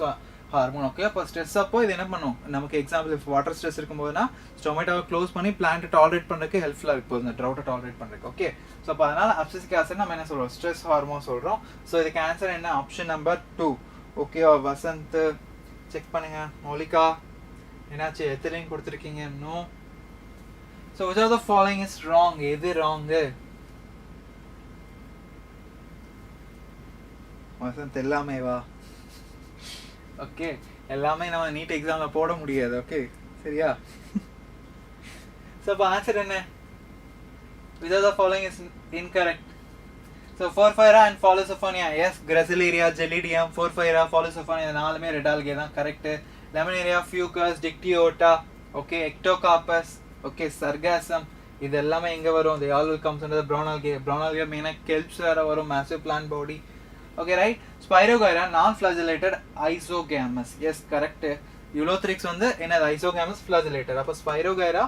ஹார்மோன். ஓகே, அப்போ ஸ்ட்ரெஸ் அப்போ இது என்ன பண்ணும், நமக்கு எக்ஸாம்பிள் வாட்டர் ஸ்ட்ரெஸ் இருக்கும்போதுனா ஸ்டொமேட்டோவை க்ளோஸ் பண்ணி பிளான்ட்டை டாலரேட் பண்ணுறதுக்கு ஹெல்ப்ஃபுல்லாக இருக்க போகுது, இந்த ட்ரௌட்டை டாலரேட் பண்ணுறதுக்கு. ஓகே, ஸோ அப்போ அதனால் அப்சிசிக் ஆசிட் நம்ம என்ன சொல்கிறோம், ஸ்ட்ரெஸ் ஹார்மோன் சொல்கிறோம். ஸோ இதுக்கு ஆன்சர் என்ன, ஆப்ஷன் நம்பர் 2. ஓகேவா, வசந்த் செக் பண்ணுங்க. மௌலிகா என்னாச்சு, எத்தனையும் கொடுத்துருக்கீங்க, no. So which of the following is wrong, எது ராங்கு, வசந்த் எல்லாமே வா. ஓகே, எல்லாமே நம்ம நீட் எக்ஸாமில் போட முடியாது. ஓகே, சரியா? ஸோ அப்போ ஆன்சர் என்ன, which of the following is incorrect. So Porphyra and Pholosophonia, yes, Gracilaria, Gelidium, Porphyra, Pholosophonia, நாலுமே ரெட் ஆல்கே தான் correct. Laminaria, Fucus, Dictyota, okay, Ectocarpus, okay, Sargassum, இது எல்லாமே எங்க வரும், they all will comes under the brown algae. Brown algae மெயினா kelps வேற வரும், massive plant body. Okay, right? Spirogyra, non-flagellated isogamous. Yes, correct. Eulothrix வந்து என்னது, isogamous flagellated. அப்போ Spirogyra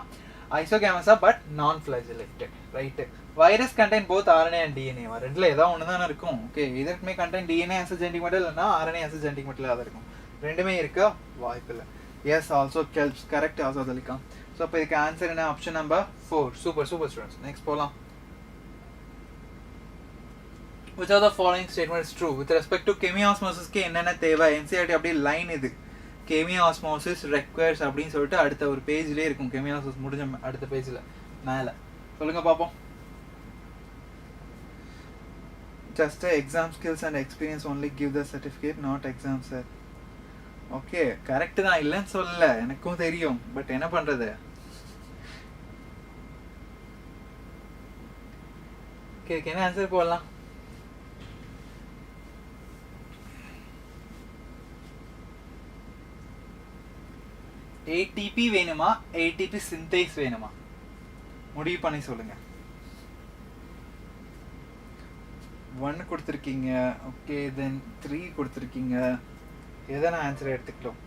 isogamous but non-flagellated, right? Virus contain both RNA and DNA. ரெண்டுல ஏதோ ஒன்று தானே இருக்கும். Okay, either it may contain DNA as a genetic material இல்லைனா RNA as a genetic material ஆக இருக்கும். ரெண்டுமே இருக்க வாய்ப்பு இல்லை. Yes also helps correct also தெளிக்கலாம். ஸோ அப்போ இதுக்கு ஆன்சர் என்ன? Option number 4. Super super students. Next போகலாம். Which of the following statement is true with respect to chemiosmosis-க்கு என்னென்ன தேவை? NCERT அப்படியே லைன் இது. Chemiosmosis requires அப்படின்னு சொல்லிட்டு அடுத்த ஒரு பேஜ்லேயே இருக்கும். chemiosmosis முடிஞ்ச அடுத்த பேஜில் மேலே சொல்லுங்க பார்ப்போம். Just exam skills and experience only give the certificate, not exam sir. Okay, correct தான், இல்லைன்னு சொல்லல, எனக்கும் தெரியும். பட் என்ன பண்றது? ஓகே, என்ன ஆன்சர் போடலாம்? ATP வேணுமா ATP சிந்தேஸ் வேணுமா? முடிவு பண்ணி சொல்லுங்க. 1 கொடுத்துருக்கீங்க, ஓகே, தென் 3 கொடுத்துருக்கீங்க. எதை நான் ஆன்சர் எடுத்துக்கலாம்?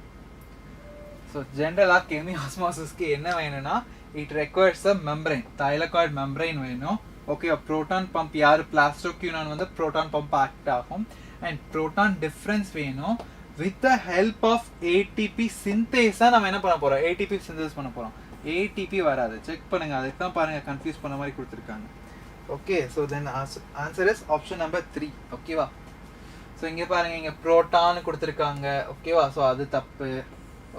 ஸோ ஜென்ரலாக கெமியாஸ்மாசிஸ்க்கு என்ன வேணும்னா it requires a membrane, thylakoid membrane வேணும். ஓகே, ப்ரோட்டான் பம்ப் யார் பிளாஸ்டோக்யூனான் வந்து ப்ரோட்டான் பம்ப் ஆக்ட் ஆகும். அண்ட் ப்ரோட்டான் டிஃப்ரென்ஸ் வேணும். With the help of ATP சிந்தேஸாக நம்ம என்ன பண்ண போகிறோம்? ATP சிந்தேஸ் பண்ண போகிறோம். ATP வராது, செக் பண்ணுங்க. அதுக்கு தான் பாருங்கள் கன்ஃபியூஸ் பண்ண மாதிரி கொடுத்துருக்காங்க. Okay, so then answer is option number 3. ஓகேவா? ஸோ இங்கே பாருங்கள், இங்கே ப்ரோட்டான் கொடுத்துருக்காங்க. ஓகேவா? ஸோ அது தப்பு.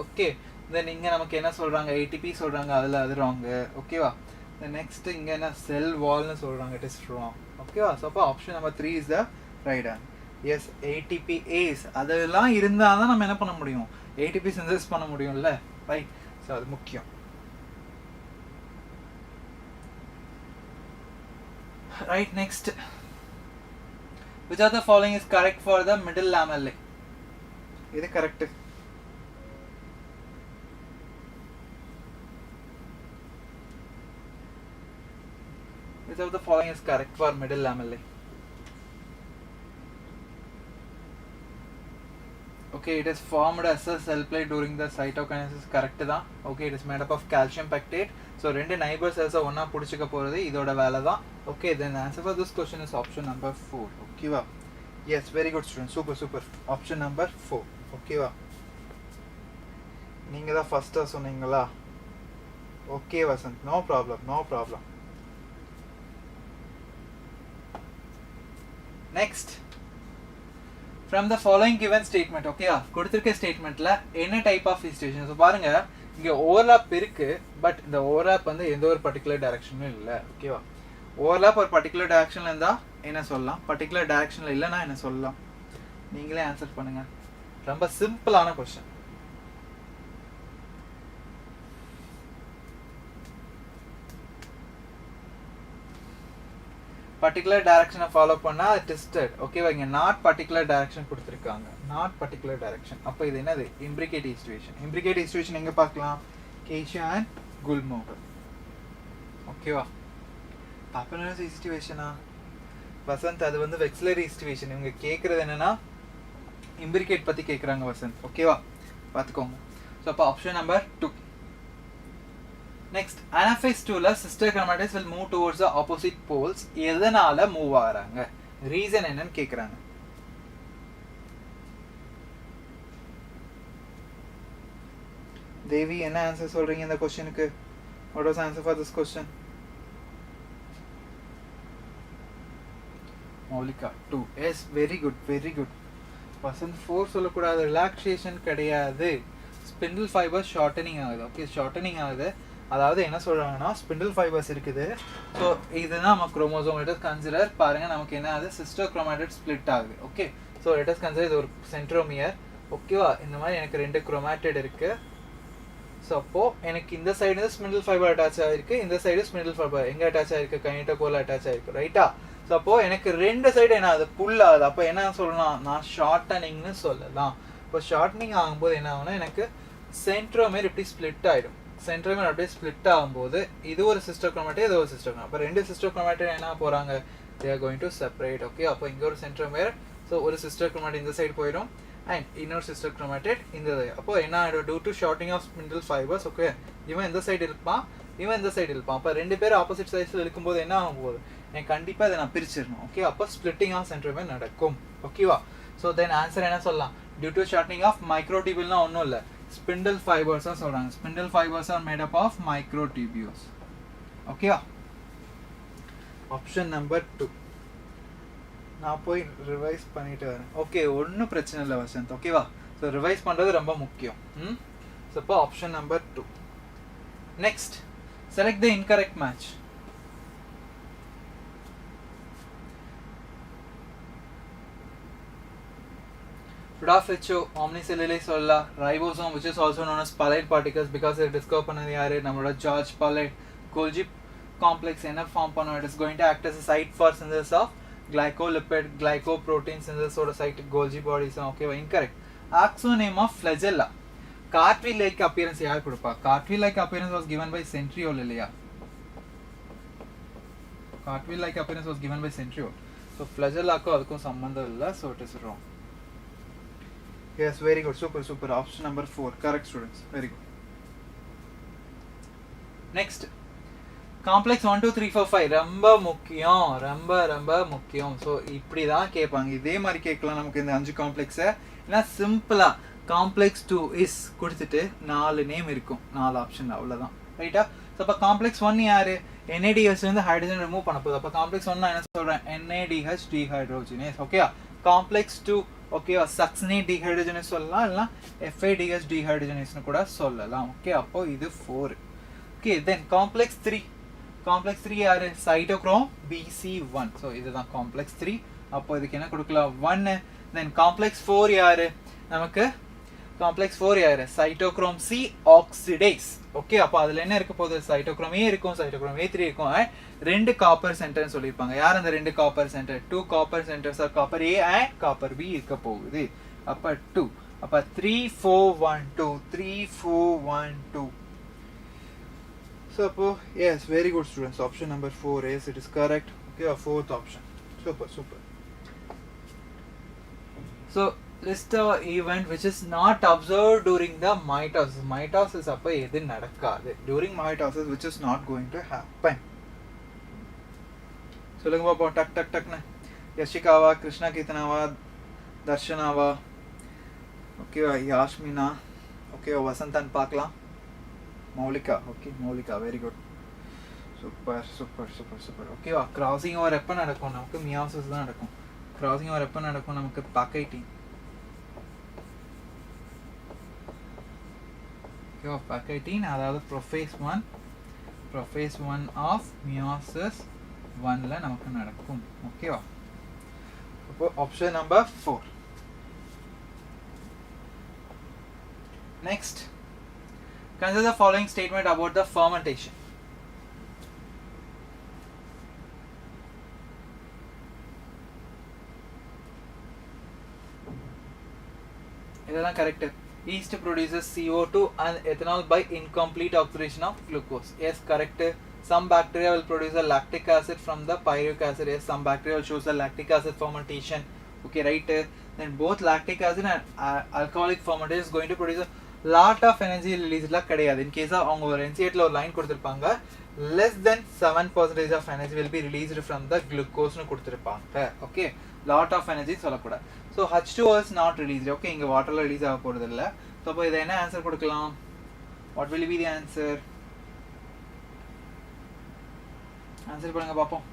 ஓகே, தென் இங்கே நமக்கு என்ன சொல்கிறாங்க? ATP சொல்கிறாங்க, அதில் அது ராங்கு. ஓகேவா? தென் நெக்ஸ்ட் இங்கே என்ன செல் வால்னு சொல்கிறாங்க, இட் இஸ் ராங். ஓகேவா? ஸோ அப்போ option number 3 is the right answer. Yes, ATPase அதெல்லாம் இருந்தால் தான் நம்ம என்ன பண்ண முடியும்? ATP சிந்தசிஸ் பண்ண முடியும்ல, ரைட்? ஸோ அது முக்கியம். Right, next. Which of the following is correct for the middle lamellae? இது correct. Which of the following is correct for middle lamellae? Okay, it is formed as a cell plate during the cytokinesis. Correct தான். Okay, it is made up of calcium pectate. So ரெண்டு neighbour செல்ஸை ஒன்றா பிடிச்சிக்க போகிறது இதோட வேலை தான். Okay, then answer for this question is option number 4. ஓகேவா? Yes, very good student, super super. Option number 4. ஓகேவா? நீங்கள் தான் ஃபஸ்ட்டாக சொன்னீங்களா? Okay Vasanth, no problem, no problem. Next, from the following given statement, ஓகேவா? கொடுத்துருக்க ஸ்டேட்மெண்ட்டில் என்ன டைப் ஆஃப் இன்ஸ்டேஷன்? ஸோ பாருங்கள், இங்கே ஓவர்லாப் இருக்குது, பட் இந்த ஓவர்லாப் வந்து எந்த ஒரு பர்டிகுலர் டைரக்ஷனும் இல்லை. ஓகேவா? ஓவர்லாப் ஒரு பர்டிகுலர் டைரக்ஷனில் இருந்தால் என்ன சொல்லலாம், பர்டிகுலர் டைரக்ஷனில் இல்லைன்னா என்ன சொல்லலாம்? நீங்களே ஆன்சர் பண்ணுங்கள். ரொம்ப சிம்பிளான கொஸ்டின். பர்டிகுலர் டைரக்ஷனை ஃபாலோ பண்ணால் டெஸ்டட். ஓகேவா? இங்கே நாட் பர்டிகுலர் டைரக்ஷன் கொடுத்துருக்காங்க, நாட் பர்டிகுலர் டைரக்ஷன். அப்போ இது என்னது? இம்ப்ரிகேட் ஈஸ்டுவேஷன். இம்ப்ரிகேட் ஈஸ்டுவேஷன் எங்கே பார்க்கலாம்? Keshia and Gulmohar. ஓகேவா? அப்பனஸ் ஈஸ்டுவேஷனா வசந்த்? அது வந்து வெக்ஸிலரி ஈஸ்டுவேஷன். இவங்க கேட்குறது என்னன்னா இம்ப்ரிகேட் பற்றி கேட்குறாங்க வசந்த். ஓகேவா? பார்த்துக்கோங்க. ஸோ அப்போ option number 2. Next, anaphase 2ல sister chromatids will move towards the opposite poles. எதனால மூவ் ஆகிறாங்க? ரீசன் என்னன்னு கேட்குறாங்க. தேவி, என்ன ஆன்சர் சொல்றீங்க இந்த கொஸ்டினுக்கு? What was answer for this question? Moulika 2. Yes, very good, very good. Vasanth 4 சொல்லக்கூடாது, ரிலாக்ஸேஷன் கிடையாது. ஸ்பிண்டில் ஃபைபர் ஷார்ட்டனிங் ஆகுது. ஓகே, ஷார்ட்டனிங் ஆகுது. அதாவது என்ன சொல்கிறாங்கன்னா ஸ்பிண்டில் ஃபைபர்ஸ் இருக்குது. ஸோ இதுதான் நம்ம குரோமோசோம். லெட் அஸ் கன்சிடர், பாருங்கள் நமக்கு என்ன ஆகுது? சிஸ்டர் குரோமேட்டிட் ஸ்ப்ளிட் ஆகுது. Okay, so let us consider இது ஒரு சென்ட்ரோமியர். ஓகேவா? இந்த மாதிரி எனக்கு 2 குரோமேட்டிட் இருக்குது. ஸோ அப்போது எனக்கு இந்த சைடு ஸ்பிண்டில் ஃபைபர் அட்டாச் ஆகிருக்கு, இந்த சைடு ஸ்பிண்டில் ஃபைபர் எங்கே அட்டாச் ஆகிருக்கு? கைனட்டோகோல் அட்டாச் ஆகிருக்கு, ரைட்டா? ஸோ அப்போது எனக்கு 2 சைடு என்ன ஆகுது? புல் ஆகுது. அப்போ என்ன சொல்லலாம்? நான் ஷார்ட்டனிங்னு சொல்லலாம். இப்போ ஷார்ட்டனிங் ஆகும்போது என்ன ஆகுனா எனக்கு சென்ட்ரோமியர் இப்படி ஸ்ப்ளிட் ஆகிடும். சென்ட்ரோமியர் அப்படியே ஸ்ப்ளிட் ஆகும்போது இது ஒரு சிஸ்டர் குரோமேட்டிட், இது ஒரு சிஸ்டர் குரோமேட்டிட். அப்போ 2 சிஸ்டர் குரோமேட்டிட் என்ன போகிறாங்க? they are going to separate. Okay, அப்போ இங்கே ஒரு சென்ட்ரோமியர், ஸோ ஒரு சிஸ்டர் குரோமேட்டிட் இந்த சைடு போயிடும் அண்ட் இன்னொரு சிஸ்டர் குரோமேட்டிட் இந்த சைடு. அப்போ என்ன ஆகிடும்? Due to shorting of spindle fibres. Okay, இவன் இந்த சைடு இருப்பான், இவன் இந்த சைடு இருப்பான். அப்போ 2 பேர் ஆப்போசிட் சைட்ஸில் இருக்கும்போது என்ன ஆகும் போகுது? எனக்கு கண்டிப்பாக இதை நான் பிரிச்சிடணும் ஓகே அப்போ ஸ்பிளிட்டிங் ஆஃப் சென்ட்ரோமியர் நடக்கும் ஓகேவா ஸோ தென் ஆன்சர் என்ன சொல்லலாம் டியூ டு ஷார்ட்னிங் ஆஃப் மைக்ரோடியூபிள்னா ஒன்றும் இல்லை ஸ்பிண்டில் ஃபைபர்ஸாக சொல்கிறாங்க spindle fibres are made up of microtubules ஓகேவா ஆப்ஷன் நம்பர் 2 நான் போய் ரிவைஸ் பண்ணிட்டு வரேன் ஓகே ஒன்றும் பிரச்சனை இல்லை வசந்த் ஓகேவா ஸோ ரிவைஸ் பண்ணுறது ரொம்ப முக்கியம் ஸோ இப்போ option number 2 next select the incorrect match Rodolfo omnicellulary cellula ribosome which is also known as pallide particles because it discover பண்ணது யாரு நம்மளோட ஜார்ஜ் பல்லైడ్ Golgi complex என்ன ஃபார்ம் பண்ணும் it is going to act as a site for synthesis of glycolipid glycoprotein synthesis ஓட site Golgi bodies okay incorrect axoneme of flagella cartwheel like appearance யார் கொடுப்பா cartwheel like appearance was given by centriole இல்லையா cartwheel like appearance was given by centriole so flagella க்கு அதுக்கும் சம்பந்தம் இல்ல so it is wrong. Yes, very good. Super. Option number 4. Correct, students. Very good. Next. Complex 1, 2, 3, 4, 5. ரொம்ப முக்கியம். So இப்படி தான் கேட்பாங்க இதே மாதிரி கேட்கலாம் நமக்கு இந்த 5 காம்ப்ளெக்ஸை ஏன்னா சிம்பிளாக காம்ப்ளெக்ஸ் 2 இஸ் கொடுத்துட்டு 4 நேம் இருக்கும் 4 ஆப்ஷன் அவ்வளோதான் ரைட்டா ஸோ அப்போ காம்ப்ளெக்ஸ் 1 யார் NADH ஹைட்ரஜன் ரிமூவ் பண்ண போகுது அப்போ காம்ப்ளெக்ஸ் 1 நான் என்ன சொல்கிறேன் NADH டீஹைட்ரோஜினேஸ் ஓகே காம்ப்ளெக்ஸ் 2 ஓகேவா சக்சினேட் டீஹைட்ரோஜனேஸ் சொல்லலாம் இல்லைனா FADH டீஹைட்ரோஜனேஸ்னு கூட சொல்லலாம் ஓகே அப்போ இது 4 ஓகே தென் காம்ப்ளெக்ஸ் 3 யாரு சைட்டோக்ரோம் BC1 ஸோ இதுதான் காம்ப்ளெக்ஸ் 3 அப்போ இதுக்கு என்ன கொடுக்கலாம் 1 தென் காம்ப்ளெக்ஸ் 4 யாரு நமக்கு காம்ப்ளெக்ஸ் 4 யாரு சைட்டோக்ரோம் C ஆக்சிடேஸ் ஓகே அப்போ அதில் என்ன இருக்க போகுது சைட்டோக்ரோம் A இருக்கும் சைட்டோக்ரோம் A3 இருக்கும் 2 காப்பர் சென்டர்னு சொல்லியிருப்பாங்க யார் அந்த 2 copper centre 2 copper centres are copper A and copper B இருக்க போகுது அப்போ 2 அப்போ 3 4 1 2 3 4 1 2 ஸோ அப்போ yes very good students option number 4 S it is correct okay fourth option super so list a event which is not observed during the mitosis அப்போ எது நடக்காது during mitosis which is not going to happen சொல்லுங்க பாப்போம் டக்னு யஷிகாவா கிருஷ்ணா கீர்த்தனாவா தர்ஷனாவா ஓகேவா யாஷ்மினா ஓகேவா வசந்தன் பார்க்கலாம் Moulika very good super ஓகேவா crossing over எப்போ நடக்கும் நமக்கு மியாசிஸ் தான் நடக்கும் கிராசிங் ஓவர் எப்போ நடக்கும் நமக்கு பாக்கைட்டிங் of packaging அதாவது prophase 1 of meiosis 1ல நமக்கு நடக்கும் ஓகேவா அப்போ option number 4 next consider the following statement about the fermentation இதெல்லாம் correct Yeast produces CO2 and ethanol by incomplete oxidation of glucose. Yes, correct. Some bacteria will produce a lactic acid from the pyruvic acid. Yes, some bacteria will shows the lactic acid fermentation. Okay, right. Then both lactic acid and alcoholic fermentation is going to produce a lot of energy release. La kadiyadu. In case of avanga or NCERT la or line koduthirupanga less than 7% of energy will be released from the glucose nu koduthirupanga. Okay, lot of energy sollakuda. So H2O is not released. Okay, inga water la release ஆக போறது இல்ல. So அப்ப இத என்ன answer கொடுக்கலாம்? What will be the answer? Answer பண்ணுங்க பாப்போம்.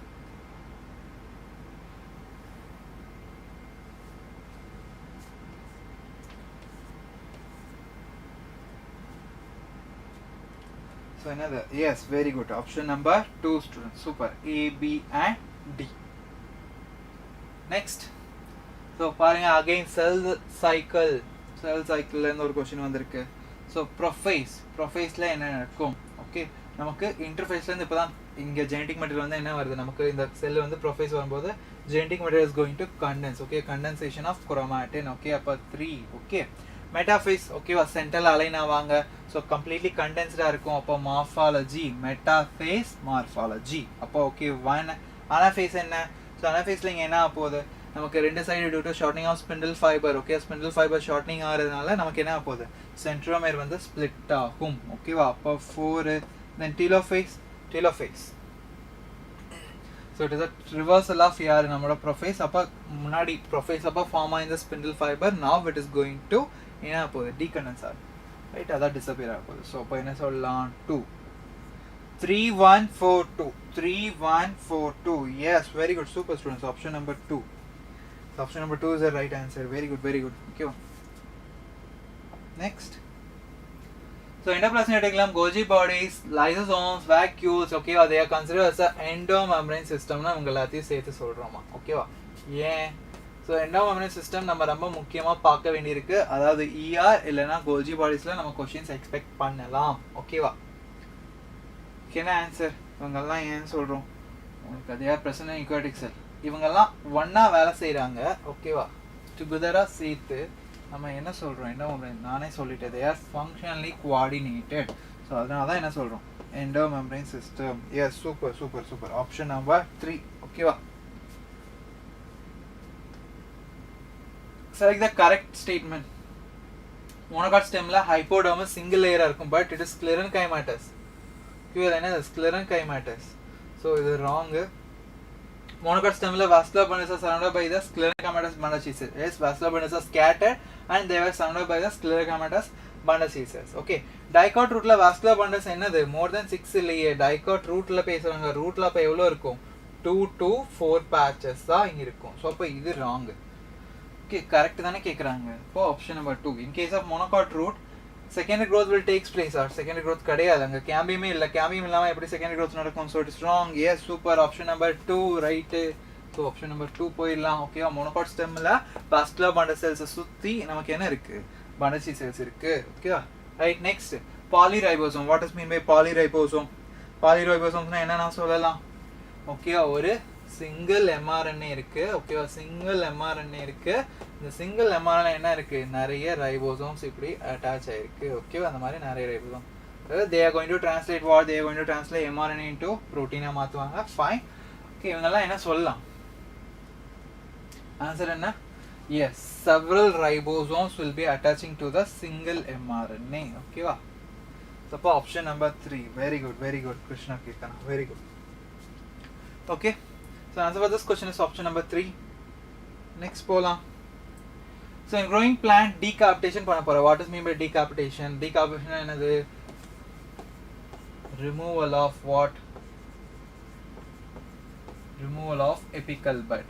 So another yes, very good. Option number 2 students. Super. A, B and D. Next. So பாருங்கள் அகெயின் செல் சைக்கிள்லேருந்து ஒரு கொஷின் வந்திருக்கு ஸோ ப்ரொஃபேஸில் என்ன நடக்கும் ஓகே நமக்கு இன்டர்ஃபேஸ்லேருந்து இப்போ தான் இங்கே ஜெனடிக் மெட்டீரியல் வந்து என்ன வருது நமக்கு இந்த செல் வந்து ப்ரொஃபேஸ் வரும்போது genetic material is going to condense okay condensation of chromatin okay அப்போ 3 ஓகே மெட்டாஃபேஸ் ஓகேவா சென்ட்ரல் அலைன் ஆவாங்க ஸோ கம்ப்ளீட்லி கண்டென்ஸ்டாக இருக்கும் அப்போ மார்ஃபாலஜி மெட்டாஃபேஸ் மார்ஃபாலஜி அப்போ ஓகே 1 அனாஃபேஸ் என்ன ஸோ அனாஃபேஸில் இங்கே என்ன போகுது நமக்கு ரெண்டு side due to shortening of spindle fibre okay spindle fibre shortening ஆகிறதுனால நமக்கு என்ன போகுது சென்ட்ரோமேர் வந்து ஸ்ப்ளிட் ஆகும் ஓகேவா அப்போ 4 தென் telophase So it is a reversal of here நம்மளோட prophase அப்ப முன்னாடி prophase அப்ப form ஆயிருந்த spindle fiber now it is going to என்ன போகுது decondense ஆகுது ரைட் அதான் disappear ஆக போகுது ஸோ அப்போ என்ன சொல்லலாம் 2 3142 yes very good super students option number 2 so option number 2 is the right answer very good okay next so endoplasmic Golgi bodies lysosomes vacuoles okay they are considered as a endomembrane system na unga எல்லாத்தையும் சேர்த்து சொல்றோமா ஓகேவா ஏன் so endomembrane system நம்ம ரொம்ப முக்கியமா பார்க்க வேண்டியிருக்கு அதாவது ER இல்லனா Golgi bodiesல நம்ம क्वेश्चंस எக்ஸ்பெக்ட் பண்ணலாம் ஓகேவா என்ன ஆன்சர் இவங்கெல்லாம் ஏன் சொல்கிறோம் உங்களுக்கு அதே பிரச்சனை இக்வாட்டிக் செல் இவங்கெல்லாம் ஒன்றா வேலை செய்கிறாங்க ஓகேவா டுகெதராக சேர்த்து நம்ம என்ன சொல்கிறோம் என்ன நானே சொல்லிட்டேன் they are functionally coordinated so அதனால தான் என்ன சொல்கிறோம் endomembrane system yes super option number 3 ஓகேவா select the correct statement monocot stemல hypodermis single layer இருக்கும் but it is sclerenchymatous Q is sclerenchymatous. So it is wrong. Monocot stemla vascular bundles are surrounded by the sclerenchymatous bundle sheaths. Yes, vascular bundles are scattered and they were surrounded by the sclerenchymatous bundle sheaths. Okay. Dicot root la vascular bundles என்னது more than 6 இல்லையே dicot root la பேசுறாங்க root la அப்ப எவ்வளவு இருக்கும் 2 to 4 patches தான் இங்க இருக்கும். So அப்ப இது wrong. Okay, correct தானே கேக்குறாங்க. அப்போ option number 2. In case of monocot root secondary growth will takes place or secondary growth கிடையாது அங்க cambium இல்ல cambium இல்லாம எப்படி secondary growth நடக்கும் so it is wrong yes super option number 2 right so option number 2 போயிடலாம் ஓகேவா monocot stemல vascular bundle cells சுத்தி நமக்கு என்ன இருக்கு bundle cells இருக்கு ஓகேவா right next polyribosome what does mean by polyribosome polyribosomesனா என்ன நான் சொல்லலாம் ஓகேவா ஒரு single mRNA இருக்கு ஓகேவா single mRNA இருக்கு இந்த single mRNA என்ன இருக்கு நிறைய ribosomes இப்படி attach ஆயிருக்கு ஓகேவா அந்த மாதிரி நிறைய ribosomes they are going to translate what they are going to translate mRNA into protein ah மாத்துவாங்க fine okay இவங்க எல்லாம் என்ன சொல்லலாம் ஆன்சர் என்ன yes several ribosomes will be attaching to the single mRNA ஓகேவா so option number 3 very good Krishna Kirtana very good okay so answer for this question is option number 3 next pola so in growing plant decapitation பண்ண போறோம் what does mean by decapitation என்னது removal of what removal of apical bud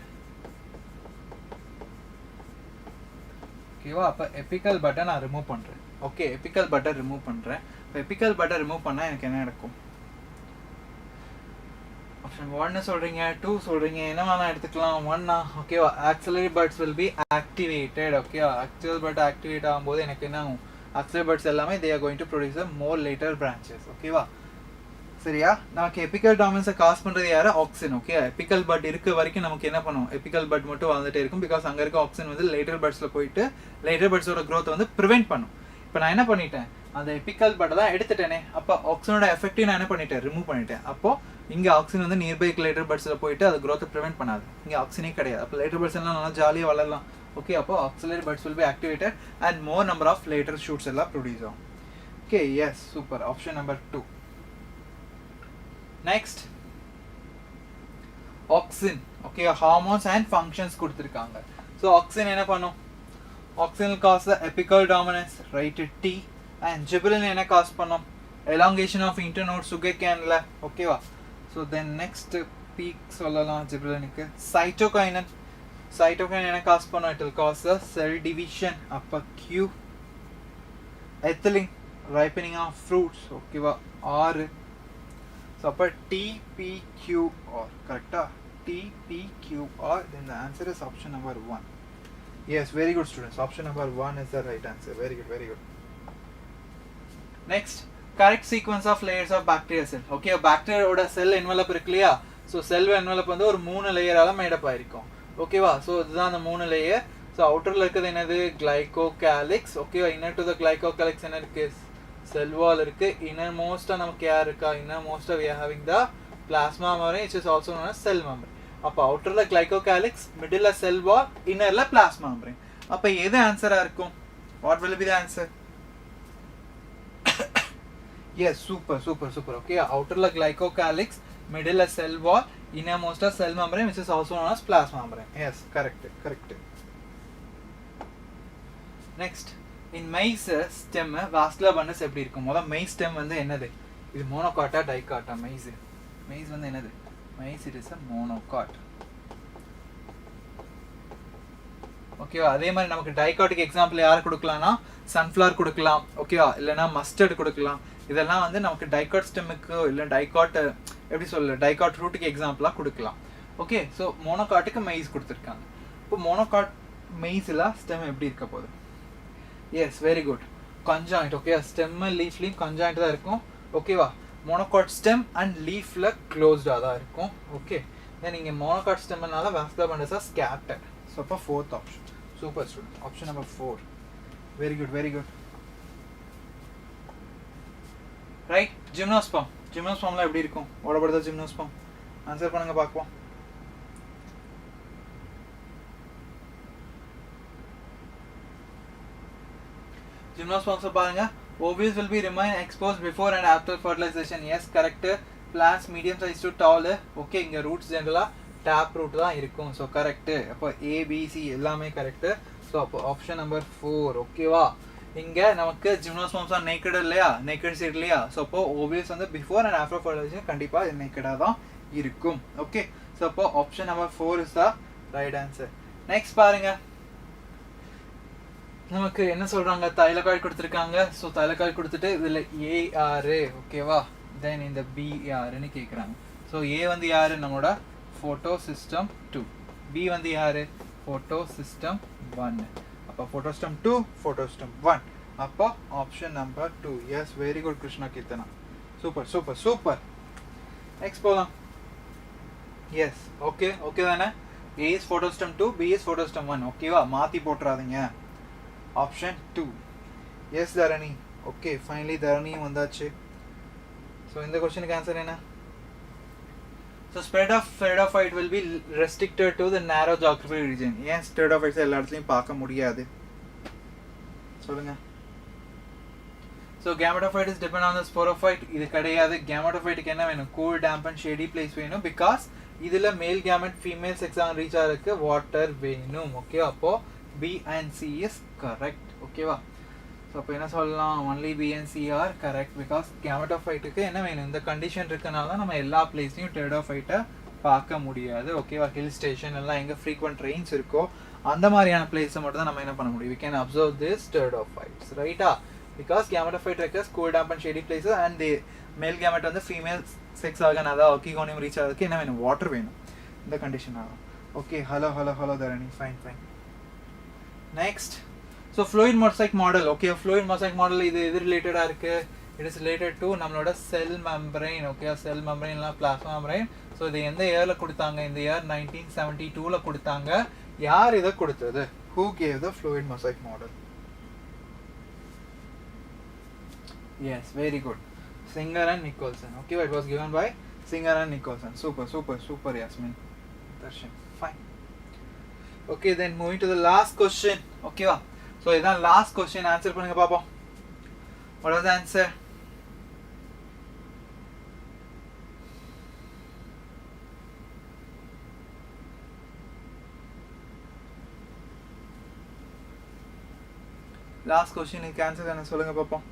ஓகேவா அப்ப apical bud நான் remove பண்றேன் okay apical bud remove பண்றேன் இப்ப apical bud remove பண்ணா எனக்கு என்ன நடக்கும் option 1 சொல்றீங்க 2 சொல்றீங்க என்ன வேணா எடுத்துக்கலாம் 1 ஓகேவா auxiliary buds will be activated ஓகேவா auxiliary bud activate ஆகும்போது எனக்கு என்ன ஆகும் auxiliary buds எல்லாமே they are going to produce a more later branches ஓகேவா சரியா நமக்கு apical dominance காஸ் பண்றது யாரு ஆக்சின் ஓகே apical bud இருக்க வரைக்கும் நமக்கு என்ன பண்ணும் apical bud மட்டும் வளர்ந்துட்டே இருக்கும் because அங்க இருக்க ஆக்சின் வந்து later budsல போயிட்டு later budsோட growth வந்து prevent பண்ணும் இப்போ நான் என்ன பண்ணிட்டேன் அந்த apical bud தான் எடுத்துட்டேனே அப்ப ஆக்சினோட எஃபெக்ட் நான் என்ன பண்ணிட்டேன் ரிமூவ் பண்ணிட்டேன் அப்போ இங்க ஆக்சின் வந்து நியர்பை later budsல போயிட்டு அது growth prevent பண்ணாது இங்க ஆக்சினே கிடையாது அப்ப later buds எல்லாம் நல்லா ஜாலியா வளரலாம் ஓகே அப்போ auxiliary buds will be activated and more number of later shoots எல்லாம் ப்ரொடியூஸ் ஆகும் okay yes super option number 2 next auxin okay hormones and functions கொடுத்திருக்காங்க so auxin என்ன பண்ணும் auxin will cause the apical dominance right T and gibberellin என்ன cause பண்ணும் elongation of internode sugar canal okay வா so then next peak சொல்லலாம் gibberellinக்கு cytokinin என்ன cause பண்ணும் it will cause the cell division அப்ப Q ethylene ripening of fruits okay வா R so upper TPQR correct TPQR then the answer is option number 1 yes very good students option number 1 is the right answer very good next correct sequence of layers of bacterial cell okay bacteria oda cell envelope irukliya so cell envelope வந்து ஒரு மூணு லேயரால mat up ஆயிருக்கும் ஓகேவா so இதுதான் அந்த மூணு layer so outerல இருக்குது என்னது glycocalyx okay inner to the glycocalyx என்ன இருக்கு cell wall இருக்கு innermost நமக்கு யார் இருக்கா innermost we are having the plasma membrane which is also known as cell membrane அப்ப outerல glycocalyx middleல cell wall innerல plasma membrane அப்ப எது ஆன்சரா இருக்கும் what will be the answer yes super okay outerல glycocalyx middleல cell wall innermost cell membrane, which is also known as plasma membrane. Yes, correct. Next, in maize stem vascular bundles எப்படி இருக்கும்? முதல்ல maize stem வந்து என்னது? இது மோனோகாட்டா டைகாட்டா? maize வந்து என்னது? maize it is a monocot. ஓகேவா? அதே மாதிரி நமக்கு டைகாட்டிக் எக்ஸாம்பிள் யார் கொடுக்கலாம்னா சன்ஃப்ளவர் கொடுக்கலாம், ஓகேவா? இல்லைனா மஸ்டர்ட் கொடுக்கலாம். இதெல்லாம் வந்து நமக்கு டைகாட் ஸ்டெம்முக்கு இல்லை டைகாட் எப்படி சொல்ல டைகாட் ரூட்டுக்கு எக்ஸாம்பிளாக கொடுக்கலாம். ஓகே, ஸோ மோனோகாட்டுக்கு மெய்ஸ் கொடுத்துருக்காங்க. இப்போ மோனோகாட் மெய்ஸில் ஸ்டெம் எப்படி இருக்க போகுது? Yes, very good, conjoint. ஓகேவா? ஸ்டெம்மு லீஃப்லேயும் கன்ஜாயிண்ட் தான் இருக்கும். ஓகேவா? மோனோகாட் ஸ்டெம் அண்ட் லீஃபில் க்ளோஸ்டாக தான் இருக்கும். ஓகே, தென் இங்கே மோனோகாட் ஸ்டெம்னால vascular bundles are scattered. So அப்போ fourth option. Super student, option number 4. Very good. Right, ஜிம்னோஸ்பம்லாம் எப்படி இருக்கும்? ஓடப்படுதா ஜிம்னோஸ்பம்? ஆன்சர் பண்ணுங்க பார்ப்போம். Gymnosperms பாருங்க, ovules will be remain exposed before and after fertilization. Yes, correct. Plants medium size to tall. Okay, இங்க roots generally tap root தான் இருக்கும். So correct. அப்போ A B C எல்லாமே correct. So அப்போ option number 4. ஓகேவா? இங்க நமக்கு gymnosperms are naked இல்லையா? naked seed இல்லையா? So அப்போ ovules வந்து before and after fertilization கண்டிப்பா naked-ஆ தான் இருக்கும். Okay, so அப்போ option number 4 is the right answer. Next பாருங்க, நமக்கு என்ன சொல்றாங்க? தைலகாய்டு கொடுத்துருக்காங்க. ஸோ தைலகாய்டு கொடுத்துட்டு இதில் ஏஆர், ஓகேவா? தென் இந்த பிஆர்னு கேட்குறாங்க. ஸோ ஏ வந்து யார்? நம்மளோட ஃபோட்டோ சிஸ்டம் 2. பி வந்து யார்? Photosystem 1. அப்போ ஃபோட்டோ சிஸ்டம் 2, ஃபோட்டோ சிஸ்டம் 1. அப்போ option number 2. Yes, very good Krishna Keerthana. Super. Next போகலாம். எஸ், ஓகே தானே? A is photosystem 2, B is photosystem 1. ஓகேவா? மாற்றி போட்டுறாதீங்க. Option 2. Yes, Dharani. Okay, finally Dharani வந்தாச்சு. So இந்த क्वेश्चनக்கு ஆன்சர் என்ன? So spread of pteridophyte will be restricted to the narrow geographical region. ஏன் pteridophytes எல்லா இடத்துலயும் பார்க்க முடியாது? சொல்லுங்க. So gametophyte is depend on the sporophyte. இது கிடையாது. gametophyteக்கு என்ன வேணும்? cool, damp and shady place வேணும். because இதுல male gamete female sex on reach ஆகிறதுக்கு water வேணும். ஓகே, அப்போ B and C is correct. ஓகேவா? ஸோ அப்போ என்ன சொல்லலாம்? only B and C are correct because gametophyteக்கு என்ன வேணும்? இந்த கண்டிஷன் இருக்கனால தான் நம்ம எல்லா பிளேஸ்லையும் pteridophyte பார்க்க முடியாது. ஓகேவா? ஹில் ஸ்டேஷன் எல்லாம் எங்கே ஃப்ரீக்வெண்ட் ரெயின்ஸ் இருக்கோ அந்த மாதிரியான பிளேஸை மட்டும் தான் நம்ம என்ன பண்ண முடியும்? we can observe this pteridophytes, ரைட்டா? because gametophyte requires cool, damp and shady places and the male gamete வந்து female sex organ அதாவது ஒக்கிகோனியம் ரீச் ஆகிறதுக்கு என்ன வேணும்? வாட்டர் வேணும். இந்த கண்டிஷன் ஆகும். ஓகே, ஹலோ தரணி. Fine. Next, so fluid mosaic model. Okay, fluid mosaic model இது ரிலேட்டடா இருக்கு? it is related to நம்மளோட cell membrane. okay, cell membrane இல்ல plasma membrane. so இது எந்த இயர்ல கொடுத்தாங்க? இந்த இயர் 1972ல கொடுத்தாங்க. யார் இத கொடுத்தது? who gave the fluid mosaic model? yes, very good. Singer and Nicholson. okay, it was given by Singer and Nicholson. super Yasmin. Darshan. Fine. Okay, then moving to the last question. Okay va? So idan last question, answer பண்ணுங்க பாப்போம். What was the answer? Last question is answer என்ன சொல்லுங்க பாப்போம்.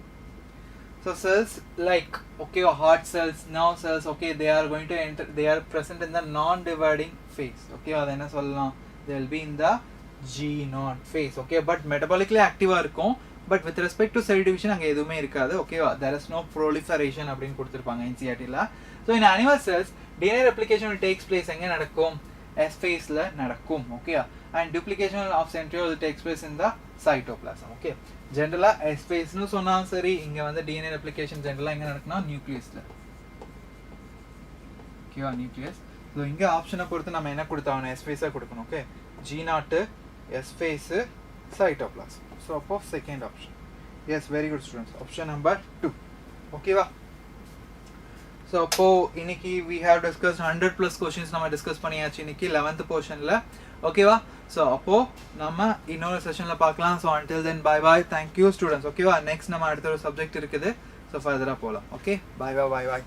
So cells like, okay, heart cells, nerve cells, okay, they are going to enter, they are present in the non-dividing phase. okay, அது என்ன சொல்லலாம்? they will be in the G0 phase. okay, but metabolically active இருக்கும். but with respect to cell division அங்க எதுவுமே இருக்காது. okay, there is no proliferation அப்படின்னு கொடுத்திருப்பாங்க NCERT-ல. so in animal cells DNA replication will takes place எங்க நடக்கும்? S phase-ல நடக்கும். okay, and duplication of centriole takes place in the cytoplasm. okay, generally S phase னு சொன்னா சரி, இங்க வந்து DNA replication generally எங்க நடக்கும்னா nucleus-ல. okay, nucleus. so இங்க ஆப்ஷனை பொறுத்து நம்ம என்ன கொடுத்தாங்க? S phase கொடுக்கணும். okay, G0 S phase cytoplasm. so அப்போ second option. yes, very good students. option number 2. okay வா? so அப்போ இன்னைக்கு we have discussed 100 plus questions நம்ம டிஸ்கஸ் பண்ணியாச்சு இன்னைக்கு 11th portionல. okay வா? so அப்போ நம்ம இன்னொரு செஷன்ல பார்க்கலாம். so until then bye bye, thank you students. okay வா? next நம்ம அடுத்த ஒரு சப்ஜெக்ட் இருக்குது. so further போலாம். okay, bye bye.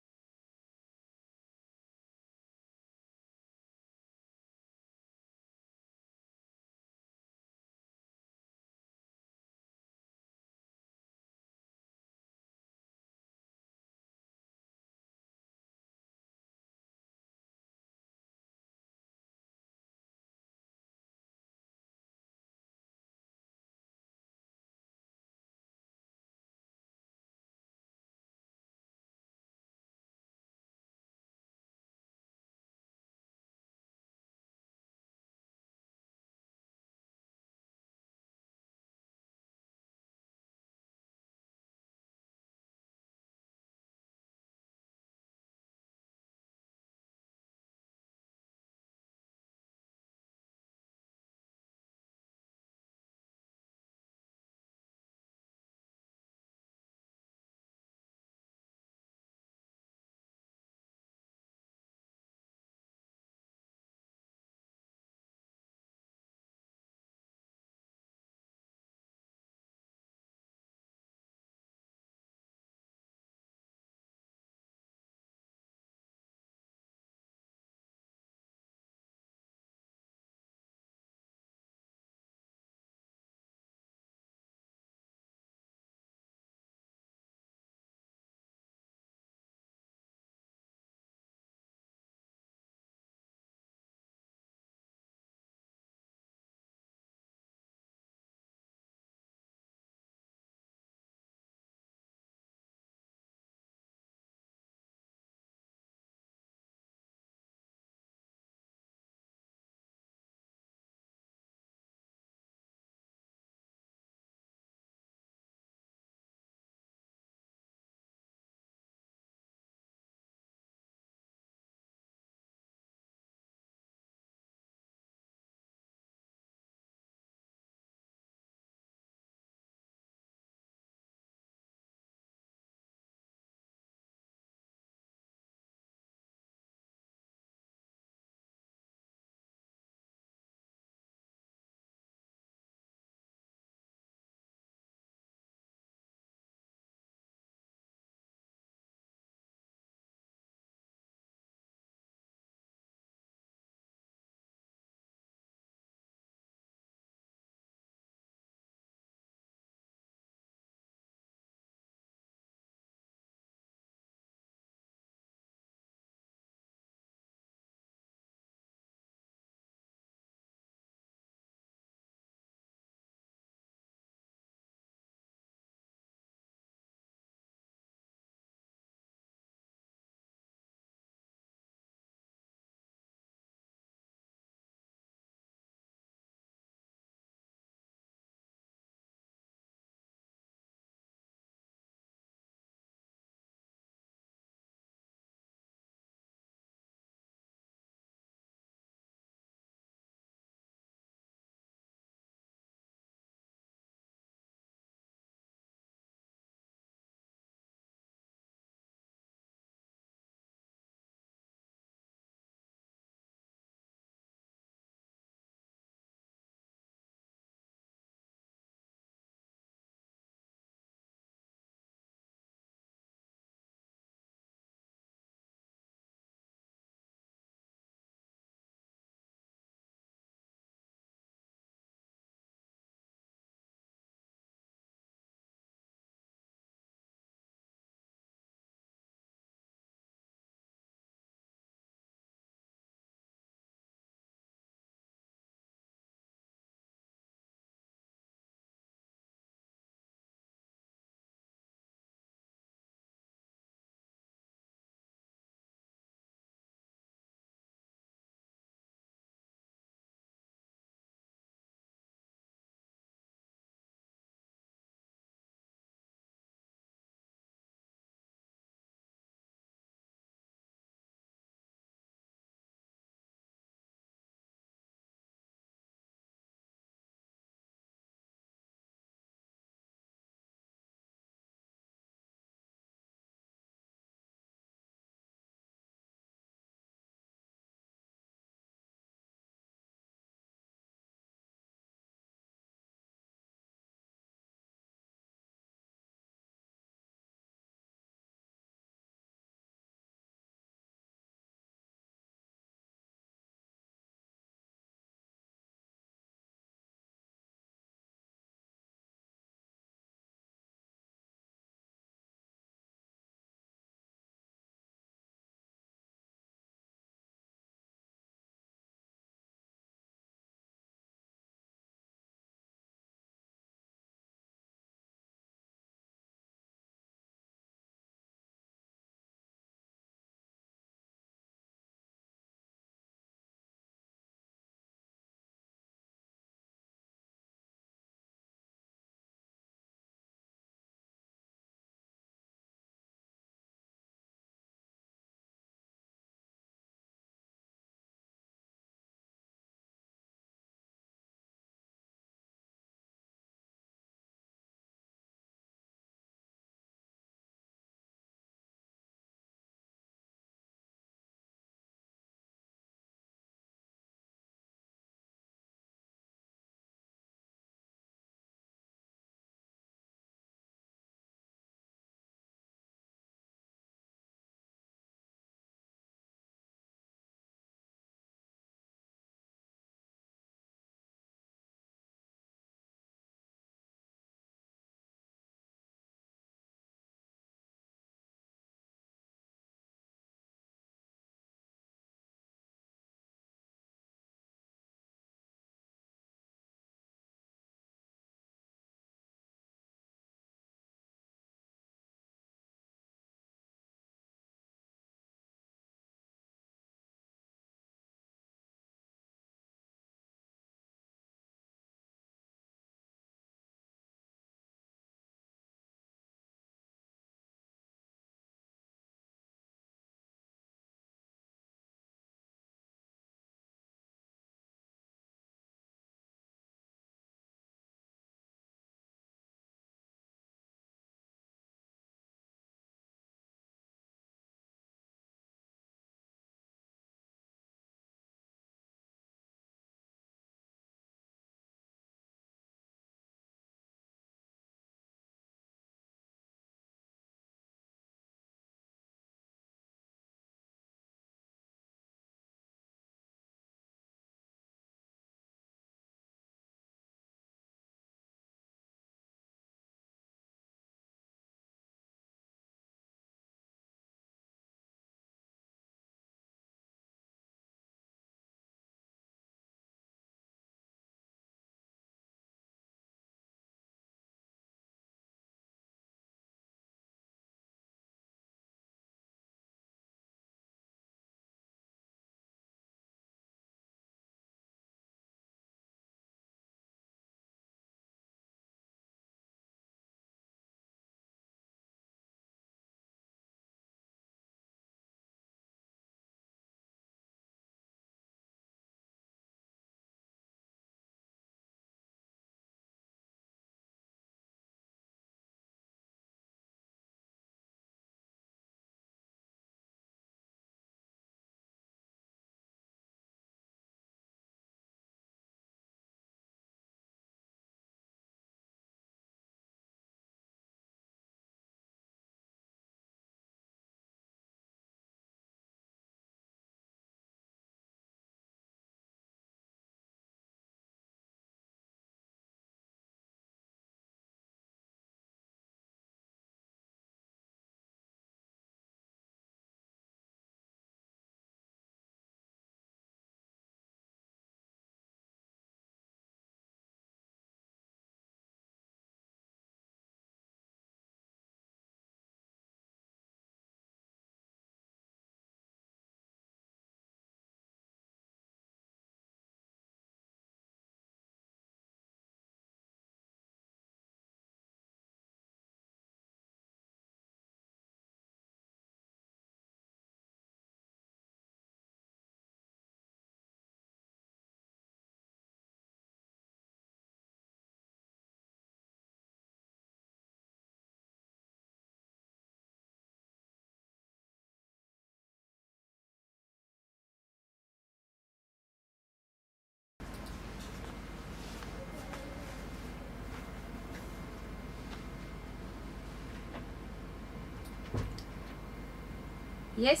Yes.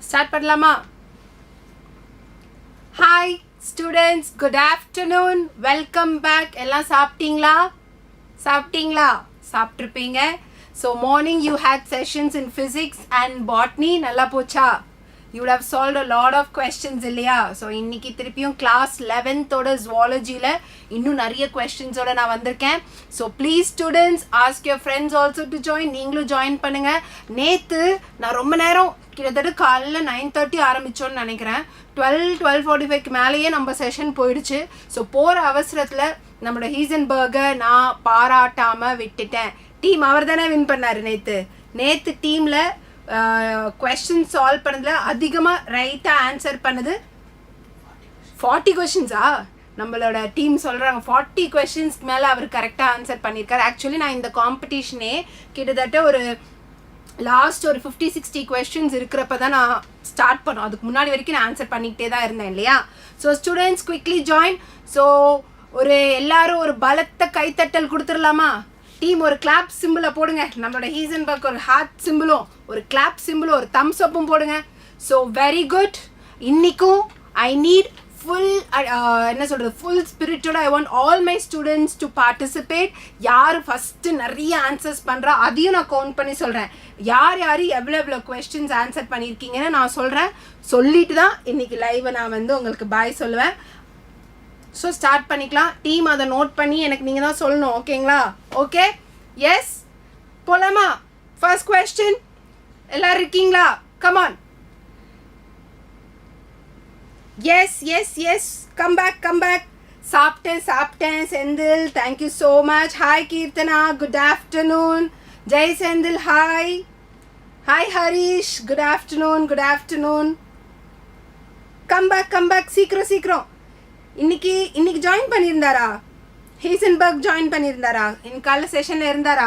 Start பண்ணலாமா? Hi students, good afternoon. Welcome back. எல்லாம் சாப்பிட்டீங்களா? சாப்பிட்டிருப்பீங்க. So morning you had sessions in physics and botany. நல்லா போச்சா? You would have solved a lot of questions இல்லையா? So இன்னைக்கு திருப்பியும் class 11th ஜுவாலஜியில் இன்னும் நிறைய questions-ஓட நான் வந்திருக்கேன். So please students ask your friends also to join. நீங்களும் ஜாயின் பண்ணுங்கள். நேற்று நான் ரொம்ப நேரம் கிட்டத்தட்ட காலையில் 9:30 ஆரம்பித்தோன்னு நினைக்கிறேன். 12:45 மேலேயே நம்ம செஷன் போயிடுச்சு. ஸோ போகிற அவசரத்தில் நம்மளோட ஹீசன்பர்கை நான் பாராட்டாமல் விட்டுட்டேன். டீம் அவர் தானே வின் பண்ணார் நேற்று டீமில் கொஸ்டின் சால்வ் பண்ணதில் அதிகமாக ரைட்டாக ஆன்சர் பண்ணது 40 கொஷின்ஸா நம்மளோட டீம் சொல்கிறாங்க. 40 கொஷின்ஸ்க்கு மேலே அவர் கரெக்டாக ஆன்சர் பண்ணியிருக்காரு. ஆக்சுவலி நான் இந்த காம்படிஷனே கிட்டத்தட்ட ஒரு லாஸ்ட் ஒரு 50-60 கொஸ்டின்ஸ் இருக்கிறப்ப தான் நான் ஸ்டார்ட் பண்ணோம். அதுக்கு முன்னாடி வரைக்கும் நான் ஆன்சர் பண்ணிக்கிட்டே தான் இருந்தேன் இல்லையா? So students quickly join. So ஒரு எல்லாரும் ஒரு பலத்த கைத்தட்டல் கொடுத்துடலாமா? டீம் ஒரு கிளாப் சிம்பிளை போடுங்க. நம்மளோட ஹீசன்பர்க் ஒரு ஹார்ட் சிம்பிளும் ஒரு கிளாப் சிம்பிளும் ஒரு தம்ஸ் அப்பும் போடுங்க. So very good. இன்றைக்கும் ஐ நீட் ஃபுல் என்ன சொல்கிறது ஃபுல் ஸ்பிரிட்டோட I want all my students to participate. யார் ஃபஸ்ட்டு நிறைய ஆன்சர்ஸ் பண்ணுறா அதையும் நான் கவுண்ட் பண்ணி சொல்கிறேன். யார் எவ்வளோ கொஸ்டின்ஸ் ஆன்சர் பண்ணியிருக்கீங்கன்னு நான் சொல்கிறேன். சொல்லிட்டு தான் இன்றைக்கி லைவை நான் உங்களுக்கு பாய் சொல்லுவேன். ஸோ ஸ்டார்ட் பண்ணிக்கலாம். டீம் அதை நோட் பண்ணி எனக்கு நீங்கள் தான் சொல்லணும். ஓகேங்களா? ஓகே, எஸ் போலாமா? ஃபர்ஸ்ட் கொஸ்டின் எல்லாரும் இருக்கீங்களா? கமான். Yes come back. சாப்பிட்டேன் Senthil, thank you so much. Hi Keerthana, good afternoon. Jai Senthil, hi Harish, good afternoon. Come back சீக்கிரம். இன்னைக்கு ஜாயின் பண்ணியிருந்தாரா? ஹீசன்பர்க் ஜாயின் பண்ணியிருந்தாரா? இன்னைக்கு காலைல செஷனில் இருந்தாரா?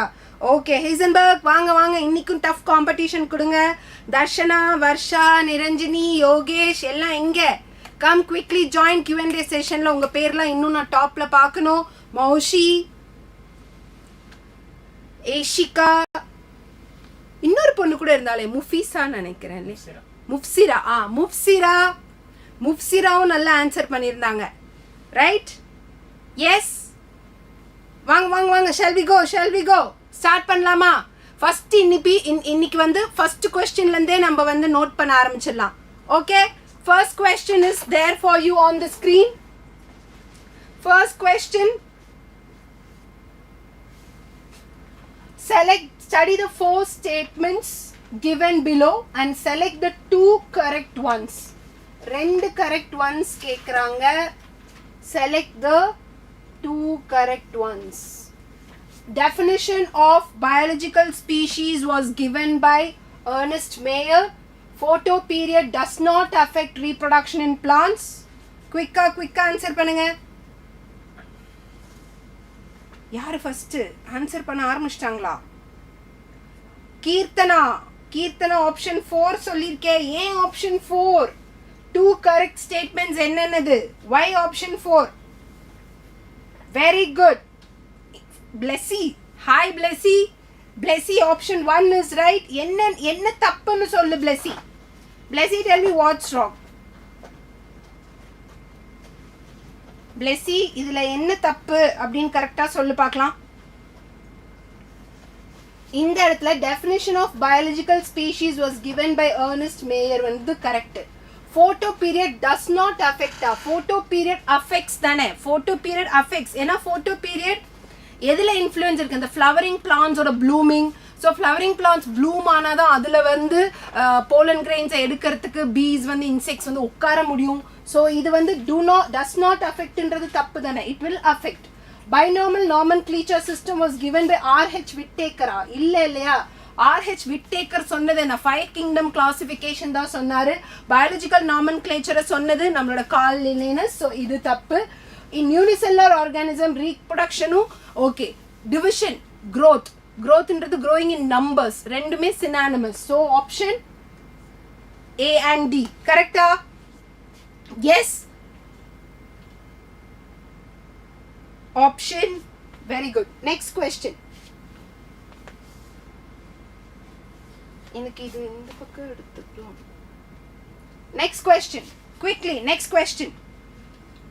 ஓகே ஹீசன்பர்க் வாங்க. இன்றைக்கும் டஃப் காம்படிஷன் கொடுங்க. தர்ஷனா, வர்ஷா, நிரஞ்சினி, யோகேஷ் எல்லாம் எங்கே? கம் குவிக்லி ஜாயின் Q&A செஷனில். உங்கள் பேர்லாம் இன்னும் நான் டாப்பில் பார்க்கணும். மௌஷி, ஏஷிகா, இன்னொரு பொண்ணு கூட இருந்தாலே முஃபீஸான்னு நினைக்கிறேன். முஃப்சிராவும் நல்லா ஆன்சர் பண்ணியிருந்தாங்க. ரைட்? எஸ் வாங்க. ஷெல் வி கோ ஸ்டார்ட் பண்ணலாமா? ஃபர்ஸ்ட் இன்னைக்கு ஃபர்ஸ்ட் கொஸ்டின்லேருந்தே நம்ம நோட் பண்ண ஆரம்பிச்சிடலாம். Okay, first question is there for you on the screen. First question, study the 4 statements given below and select the 2 correct ones. 2 correct ones கேக்குறாங்க. Select the 2 correct ones. Definition of biological species was given by Ernest Mayr. Photo period does not affect reproduction in plants. Quick answer பண்ணுங்க. யாரு first answer பண்ண ஆரம்பிச்சிட்டாங்களா? Keerthana option 4 சொல்லிருக்கேன். ஏன் option 4? 2 correct statements என்னன்னது? Why option 4? Very good. Blessy, hi Blessy, option 1 is right. என்ன தப்புன்னு சொல்லு Blessy. Tell me what's wrong. Blessy, இதுல என்ன தப்பு அப்படின்னு கரெக்டா சொல்லு பார்க்கலாம். இந்த இடத்துல definition of biological species was given by Ernest Mayr correct. Photo period does not affect. Photo period affects தானே? Photo period affects. ஏன்னா photo period எதில் இன்ஃப்ளூயன்ஸ் இருக்குது? இந்த ஃப்ளவரிங் பிளான்ஸோட blooming. So flowering plants bloom ஆனால் தான் அதில் போலன் கிரெயின்ஸை எடுக்கிறதுக்கு பீஸ் இன்செக்ட்ஸ் உட்கார முடியும். ஸோ இது டஸ் நாட் அஃபெக்ட்ன்றது தப்பு தானே? It will affect. Binomial nomenclature system was given by R.H. Whittaker. இல்லையா? R.H. Whittaker சொன்னது என்ன? 5 kingdom classification தான் சொன்னாரு. biological nomenclature சொன்னது நம்மளோட Carl Linnaeus. ஸோ இது தப்பு. in unicellular organism reproduction okay. division, growthன்றது growing in numbers ரெண்டுமே synonymous. so option A and D correctா? yes. option very good. next question. எனக்கு இது இந்த பக்கம் எடுத்துக்கலாம். Next question. Quickly, next question.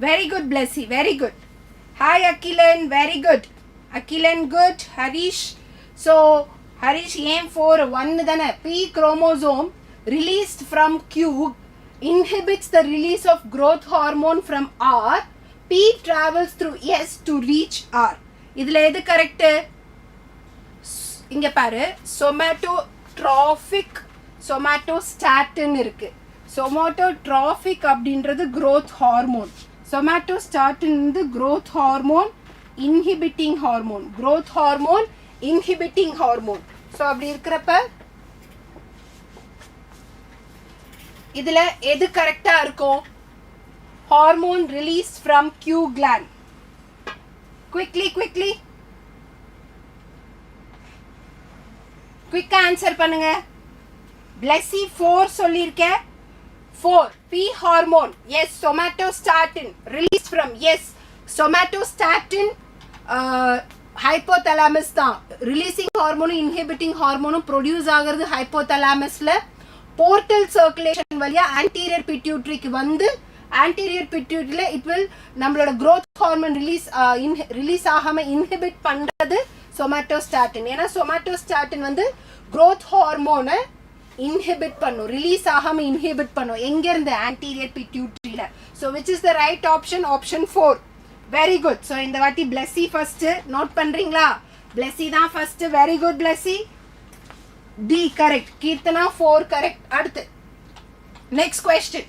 Very good, Blessy. Very good. Hi, Akilan. Very good. Akilan, good. Harish. So, Harish, aim for 1 dana. P chromosome released from Q inhibits the release of growth hormone from R. P travels through S to reach R. இதில் எது correct? இங்கே பாரு, somatotrophic somatostatin இருக்கு. Somatotropic அப்படின்றது growth hormone. Somatostatin வந்து growth hormone inhibiting hormone. Growth hormone inhibiting hormone. So அப்படி இருக்கிறப்ப இதில் எது கரெக்டாக இருக்கும்? Hormone released from Q gland. Quickly. Quick answer பண்ணுங்க. Blessy 4 சொல்லிருக்க. 4. P hormone. Yes. Somatostatin. Released from. Yes. Somatostatin hypothalamus தான். Releasing hormone, inhibiting hormone produce ஆகிறது hypothalamusல. Portal circulation வழியா anterior pituitaryக்கு வந்து anterior pituitaryல it will நம்மளோட growth hormone release ஆகாம inhibit பண்றது somatostatin. ஏன்னா somatostatin வந்து growth hormone inhibit பண்ணும், ரிலீஸ் ஆகாம இன்ஹிபிட் பண்ணும். எங்க இருந்து? anterior pituitaryல. So which is the right option? Option 4. Very good. So இந்த வாட்டி Blessy first நோட் பண்றீங்களா? Blessy தான் first. Very good Blessy. D correct. Keerthana 4 correct. அடுத்து next question.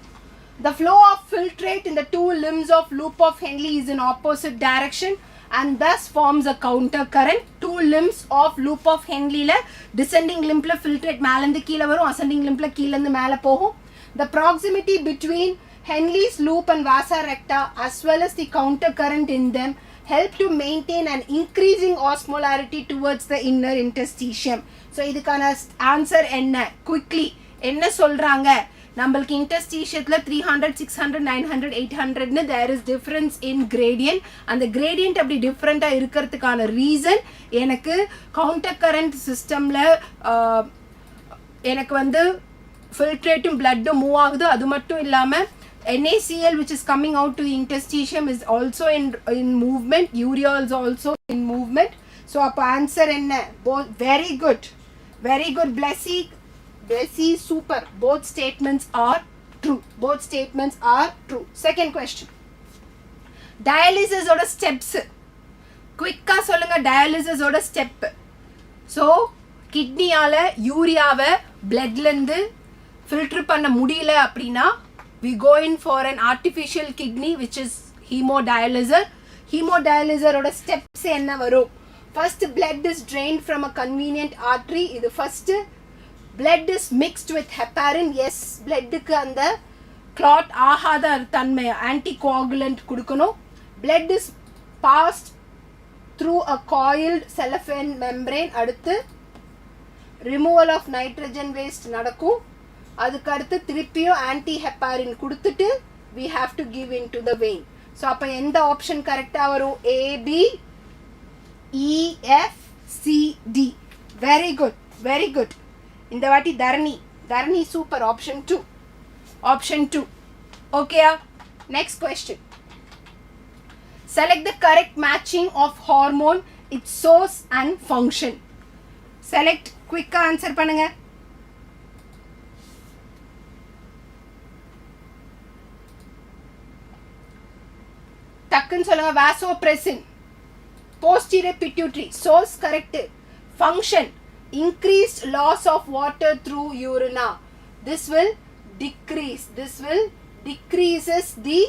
The flow of filtrate in the two limbs of loop of Henle is in opposite direction and thus forms a counter current. Two limbs of loop of Henle la descending limb la filtrate மேலந்து கீழ வரும், ascending limb la கீழந்து மேல போகும். The proximity between Henle's loop and vasa recta as well as the counter current in them help to maintain an increasing osmolarity towards the inner interstitium. So இதுக்கான answer என்ன? Quickly என்ன சொல்றாங்க? நம்மளுக்கு இன்டர்ஸ்டீஷியத்தில் 300, 600, 900, 800ன்னு there is difference in gradient. அந்த gradient அப்படி டிஃப்ரெண்ட்டாக இருக்கிறதுக்கான reason எனக்கு கவுண்டர் கரண்ட் சிஸ்டமில் எனக்கு வந்து ஃபில்ட்ரேட்டும் பிளட்டும் மூவ் ஆகுது. அது மட்டும் இல்லாமல் NaCl which is coming out to the interstitium is also in movement. Urea is also in movement. So அப்போ ஆன்சர் என்ன? Very good Blessy. Blessy, super. Both statements are true. Second question. Dialysis oda steps. Quick-ஆ சொல்லுங்க dialysis oda step. So, kidney-ஆல யூரியாவை blood-லேருந்து filter பண்ண முடியல அப்படின்னா we go in for an artificial kidney which is hemodialysis. Hemodialysis oda steps என்ன வரும்? First, blood is drained from a convenient artery. இது first. Blood is mixed with heparin. Yes, bloodக்கு அந்த clot ஆகாத தன்மை anticoagulant கொடுக்கணும். Blood is passed through a coiled cellophane membrane. அடுத்து removal of nitrogen waste நடக்கும். அதுக்கு அடுத்து திருப்பியும் anti-heparin கொடுத்துட்டு we have to give into the vein. So அப்போ எந்த ஆப்ஷன் கரெக்டாக வரும்? A, B, E, F, C, D. Very good. இந்த வாட்டி தரணி super. Option 2. Okay. Next question. Select the correct matching of hormone, its source and function. Select. Quick answer பண்ணுங்க. டக்குன்னு சொல்லுங்க. vasopressin, posterior pituitary. Source correct. Function, increased loss of water through urina. This will decreases the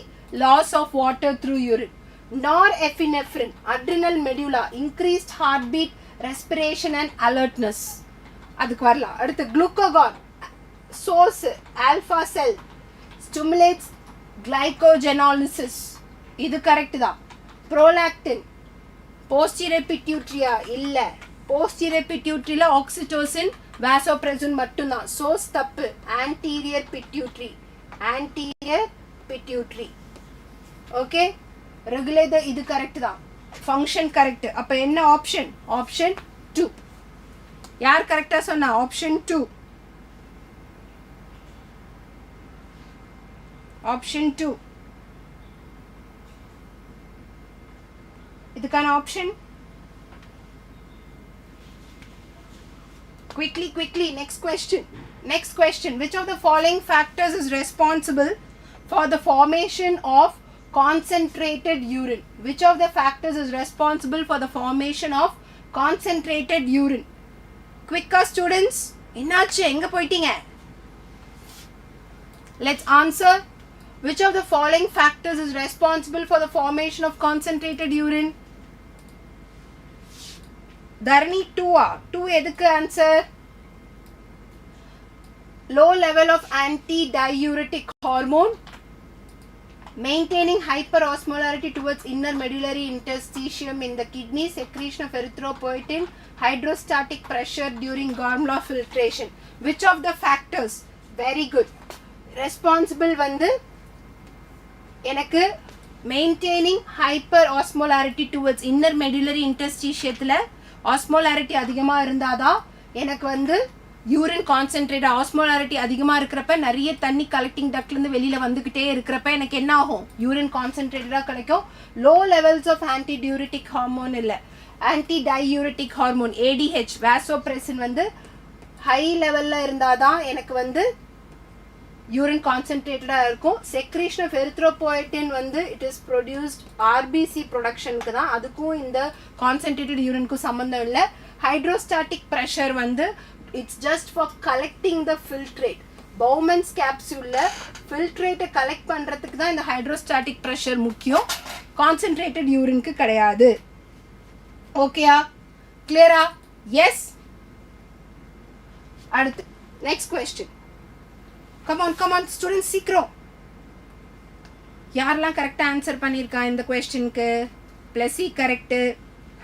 loss of water through urine. Norepinephrine, adrenal medulla, increased heartbeat, respiration and alertness. அதுக்கு வரலாம். அடுத்து glucagon, source alpha cell, stimulates glycogenolysis. இது correct தான். prolactin, posterior pituitary இல்ல. posterior pituitary oxytocin, vasopressin மட்டும்தான். source தப்பு. anterior pituitary. okay, regulator இது correct தான். function correct. அப்ப என்ன ஆப்ஷன்? ஆப்ஷன் 2. யார் கரெக்டா சொன்னா? ஆப்ஷன் 2. Option 2. இதுக்கான option. Quickly. Next question. Which of the following factors is responsible for the formation of concentrated urine? Which of the factors is responsible for the formation of concentrated urine? Quicker students. என்னாச்சு எங்க போயிட்டீங்க? Let's answer. Which of the following factors is responsible for the formation of concentrated urine? Dharani 2 எதுக்கு answer? Low level of antidiuretic hormone, maintaining hyperosmolarity towards inner medullary interstitium in the kidney, secretion of erythropoietin, hydrostatic pressure during glomerular filtration. Which of the factors? Very good. Responsible வந்து எனக்கு maintaining hyperosmolarity towards inner medullary interstitiumல osmolarity அதிகமா இருந்தாதான் எனக்கு வந்து urine concentrate osmolarity அதிகமாக இருக்கிறப்ப நிறைய தண்ணி கலெக்டிங் டக்ட்லேருந்து வெளியில் வந்துக்கிட்டே இருக்கிறப்ப எனக்கு என்ன ஆகும் யூரின் கான்சென்ட்ரேட்டடாக கிடைக்கும். லோ லெவல்ஸ் ஆஃப் ஆன்டிடியூரிட்டிக் ஹார்மோன் இல்லை ஆன்டிடையூரிட்டிக் ஹார்மோன் ஏடிஹெச் வேசோப்ரெசின் வந்து ஹை லெவலில் இருந்தால் தான் எனக்கு வந்து யூரின் கான்சென்ட்ரேட்டடாக இருக்கும். செக்ரீஷன் ஆஃப் எரித்ரோபோயட்டின் வந்து இட் இஸ் ப்ரொடியூஸ்ட் ஆர்பிசி ப்ரொடக்ஷனுக்கு தான், அதுக்கும் இந்த கான்சென்ட்ரேட்டட் யூரினுக்கும் சம்மந்தம் இல்லை. ஹைட்ரோஸ்டாட்டிக் ப்ரெஷர் வந்து it's just for collecting the filtrate. Bowman's capsule filtrate collect பண்றதுக்கு தான் இந்த hydrostatic pressure முக்கியம், concentrated urine க்கு கிடையாது. ஓகேயா? கிளியரா? எஸ். அடுத்து next question. come on students சீக்கிரம். யாரெல்லாம் கரெக்டா ஆன்சர் பண்ணிருக்கா இந்த क्वेश्चनக்கு? Blessy correct.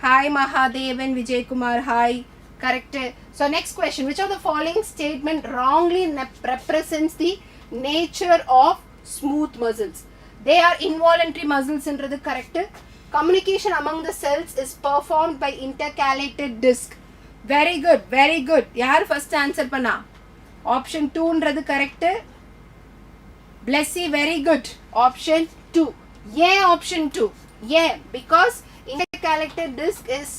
Hi Mahadevan, Vijayakumar hi. Correct. So next question. Which of the following statement wrongly represents the nature of smooth muscles? They are involuntary muscles என்றது correct. Communication among the cells is performed by intercalated disc. Very good. யார் first answer பண்ணா? Option 2 என்றது correct. Blessy, very good. Option 2. Yeah, option 2. Yeah, because intercalated disc is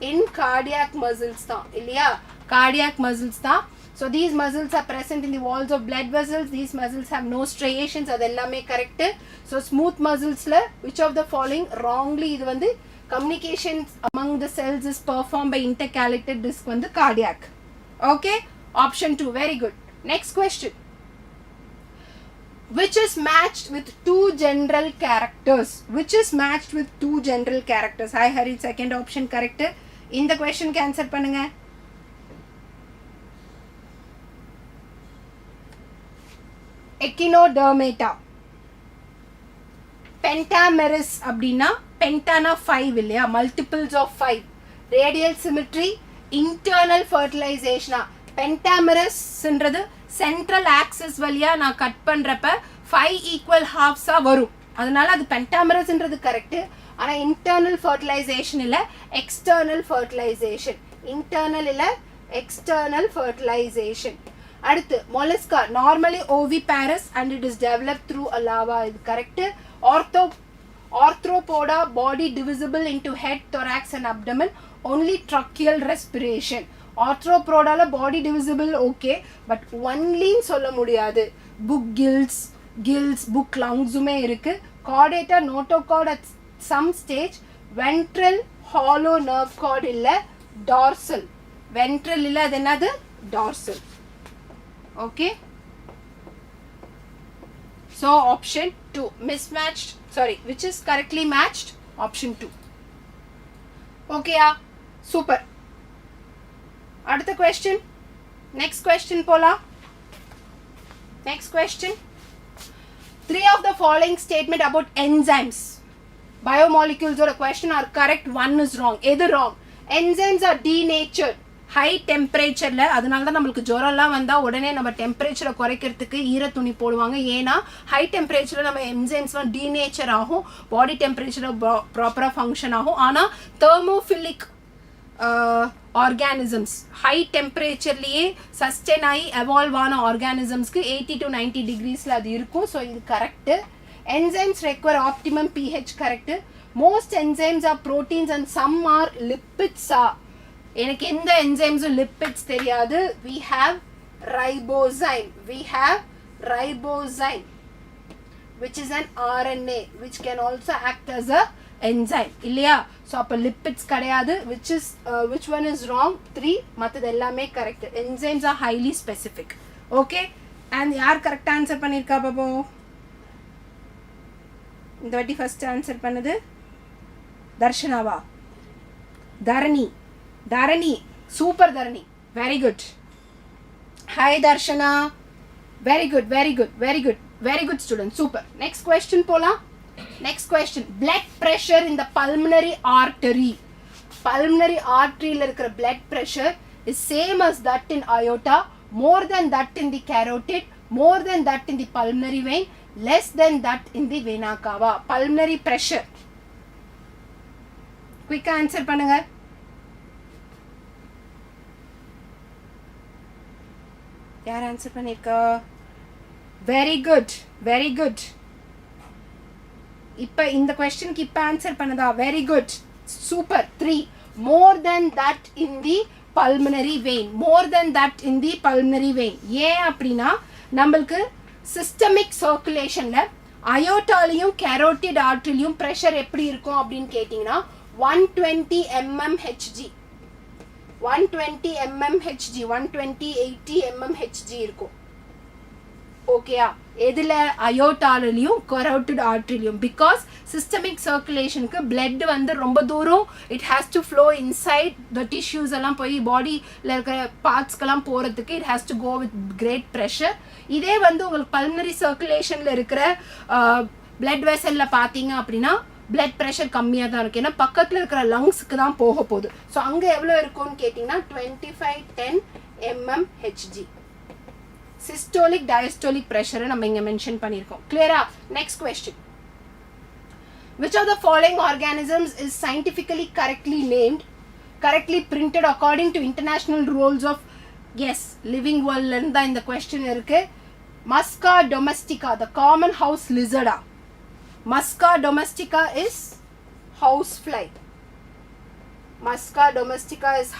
in cardiac muscles தான் இல்லையா? cardiac muscles தான். So these muscles are present in the walls of blood vessels. These muscles have no striations. அது எல்லாமே correct. So smooth musclesல which of the following wrongly இது வந்து communications among the cells is performed by intercalated disc வந்து cardiac. Okay? Option 2. Very good. Next question. Which is matched with two general characters? Which is matched with two general characters? Hi Hari, second option correct. இந்த क्वेश्चनக்கு answer பண்ணுங்க. எக்கினோடெர்மேட்டா. பென்டாமெரஸ் அப்படின்னா பென்டானா 5 இல்லையா? Multiples of 5. Radial symmetry, internal ஃபர்டிலைசேஷனா. பென்டாமெரஸ்ன்றது central axis வழியா நான் cut பண்றப்ப 5 ஈக்குவல் ஹாஃப்ஸா வரும், அதனால அது பென்டாமெரஸ்ன்றது கரெக்ட். ஆனா இன்டர்னல் ஃபர்டிலைசேஷன் இல்ல எக்ஸ்டர்னல் ஃபர்டிலைசேஷன். இன்டர்னல் இல்ல எக்ஸ்டர்னல் ஃபர்டிலைசேஷன். அடுத்து Mollusca normally oviparous and it is developed through a larva. இது correct. Arthropoda body divisible into head, thorax and abdomen, only tracheal respiration. ஆர்த்ரோபோடால பாடி டிவிசிபிள் ஓகே, பட் ஒன்லின்னு சொல்ல முடியாது. Book gills book லங்ஸுமே இருக்கு. Chordata notochord at some stage. ventral hollow nerve cord இல்ல dorsal. ventral இல்ல அது என்னது? dorsal. okay, so option 2 mismatched, sorry, which is correctly matched? option 2. okay ya, super. அடுத்த question. next question போலாம். next question. 3 of the following statement about enzymes, biomolecules or a question are correct, one is wrong. எது wrong? enzymes are denatured high temperature ல. அதனால தான் நமக்கு ஜுரம்லாம் வந்தா உடனே நம்ம டெம்பரேச்சரை குறைக்கிறதுக்கு ஈர துணி போடுவாங்க. ஏன்னா ஹை டெம்பரேச்சர்ல நம்ம என்சைம்ஸ்லாம் டீநேச்சர் ஆகும், பாடி டெம்பரேச்சர் ப்ராப்பராக ஃபங்க்ஷன் ஆகும். ஆனால் தெர்மோஃபிலிக் ஆர்கானிசம்ஸ் ஹை டெம்பரேச்சர்லேயே சஸ்டெயின் ஆகி எவால்வ் ஆன ஆர்கானிசம்ஸ்க்கு 80 to 90 டிகிரிஸில் அது இருக்கும். ஸோ இது correct. Enzymes require optimum pH correct. Most enzymes are proteins and some are லிப்பிட்ஸா. எனக்கு எந்த என்சைம்ஸும் லிப்பிட்ஸ் தெரியாது. we have ribozyme which is an RNA which can also act as a enzyme இல்லையா? ஸோ அப்போ லிப்பிட்ஸ் கிடையாது. which one is wrong? 3. மற்றது எல்லாமே correct. Enzymes R highly specific. Okay, and யார் கரெக்டாக ஆன்சர் பண்ணியிருக்கா பாப்போ? இந்த வாட்டி ஃபர்ஸ்ட் ஆன்சர் பண்ணது தர்ஷனாவா? Dharani super Dharani, very good. Hi Darshana, very good student, super. Next question போலாம். Next question, blood pressure in the pulmonary artery. Pulmonary artery la irukra blood pressure is same as that in aorta, more than that in the carotid, more than that in the pulmonary vein, less than that in the vena cava. Pulmonary pressure. Quick answer பண்ணுங்க. யார் answer பண்ணிருக்கா? Very good. இப்போ இந்த क्वेश्चनக்கு இப்போ answer பண்ணதா? Very good, super. 3. more than that in the pulmonary vein. ஏன் அப்படின்னா நம்மளுக்கு சிஸ்டமிக் சர்க்குலேஷன்ல அயோட்டாலையும் கேரோட்டிட் ஆர்டரிலையும் ப்ரெஷர் எப்படி இருக்கும் அப்படின்னு கேட்டிங்கன்னா 120 mmHg 80 mmHg இருக்கும். ஓகேயா? எதில்? அயோட்டாலையும் கரோட்டிட் ஆர்டரிலையும். பிகாஸ் சிஸ்டமிக் சர்க்குலேஷனுக்கு பிளட் வந்து ரொம்ப தூரம் it has to flow inside the tissues எல்லாம் போய் பாடியில் இருக்கிற பார்ட்ஸ்க்கெல்லாம் போகிறதுக்கு it has to go with great pressure. இதே வந்து உங்களுக்கு பல்மனரி சர்க்குலேஷனில் இருக்கிற பிளட் வெசலில் பார்த்தீங்க அப்படின்னா பிளட் ப்ரெஷர் கம்மியாக தான் இருக்குது. ஏன்னா பக்கத்தில் இருக்கிற லங்ஸுக்கு தான் போக போகுது. ஸோ அங்கே எவ்வளோ இருக்கும்னு கேட்டிங்கன்னா 25-10 mmHg. systolic diastolic pressure நம்ம இங்க மென்ஷன் பண்ணிருக்கோம். கிளியரா? Next question. Which of the following organisms is scientifically correctly named, correctly printed according to international rules of living world ல இருந்தா இந்த क्वेश्चन இருக்கு. Musca domestica, the common house lizard. Musca domestica is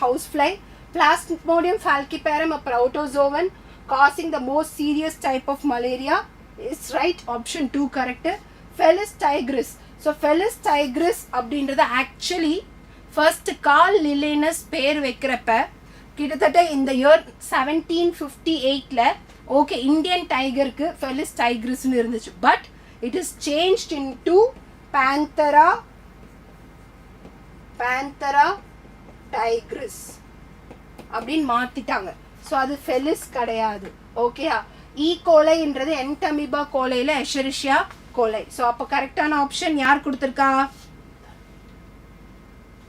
housefly. Plasmodium falciparum, a protozoan causing the most serious type of malaria, is right. Option 2 correct. Felis tigris. So Felis tigris அப்படின்றது actually first Carl Linnaeus பேர் வைக்கிறப்ப கிட்டத்தட்ட இந்த year 1758ல okay Indian டைகருக்கு Felis tigrisனு இருந்துச்சு. But it is changed into Panthera tigris அப்படின்னு மாத்திட்டாங்க. So அது Felix கிடையாது. ஓகேயா? ஈ கோலைன்றது என்டமிபா கோலையில் எஷரிஷியா கோலை. ஸோ அப்போ கரெக்டான ஆப்ஷன் யார் கொடுத்துருக்கா?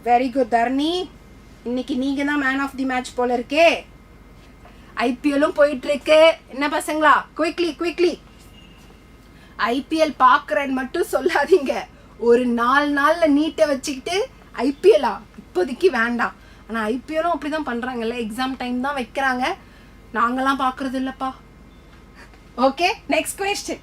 வெரி குட் தர்ணி, இன்னைக்கு நீங்க தான் மேன் ஆஃப் தி மேட்ச் போல இருக்கே. ஐபிஎல்லும் போயிட்டு இருக்கு. என்ன பசங்களா, குவிக்லி ஐபிஎல் பார்க்குறேன்னு மட்டும் சொல்லாதீங்க. ஒரு 4 நாளில் நீட்டை வச்சுக்கிட்டு ஐபிஎல்லா இப்போதைக்கு வேண்டாம். ஆனால் ஐபிஎல்லும் அப்படி தான் பண்ணுறாங்கல்ல, எக்ஸாம் டைம் தான் வைக்கிறாங்க, நாங்களாம் பார்க்குறது இல்லைப்பா. Okay, next question.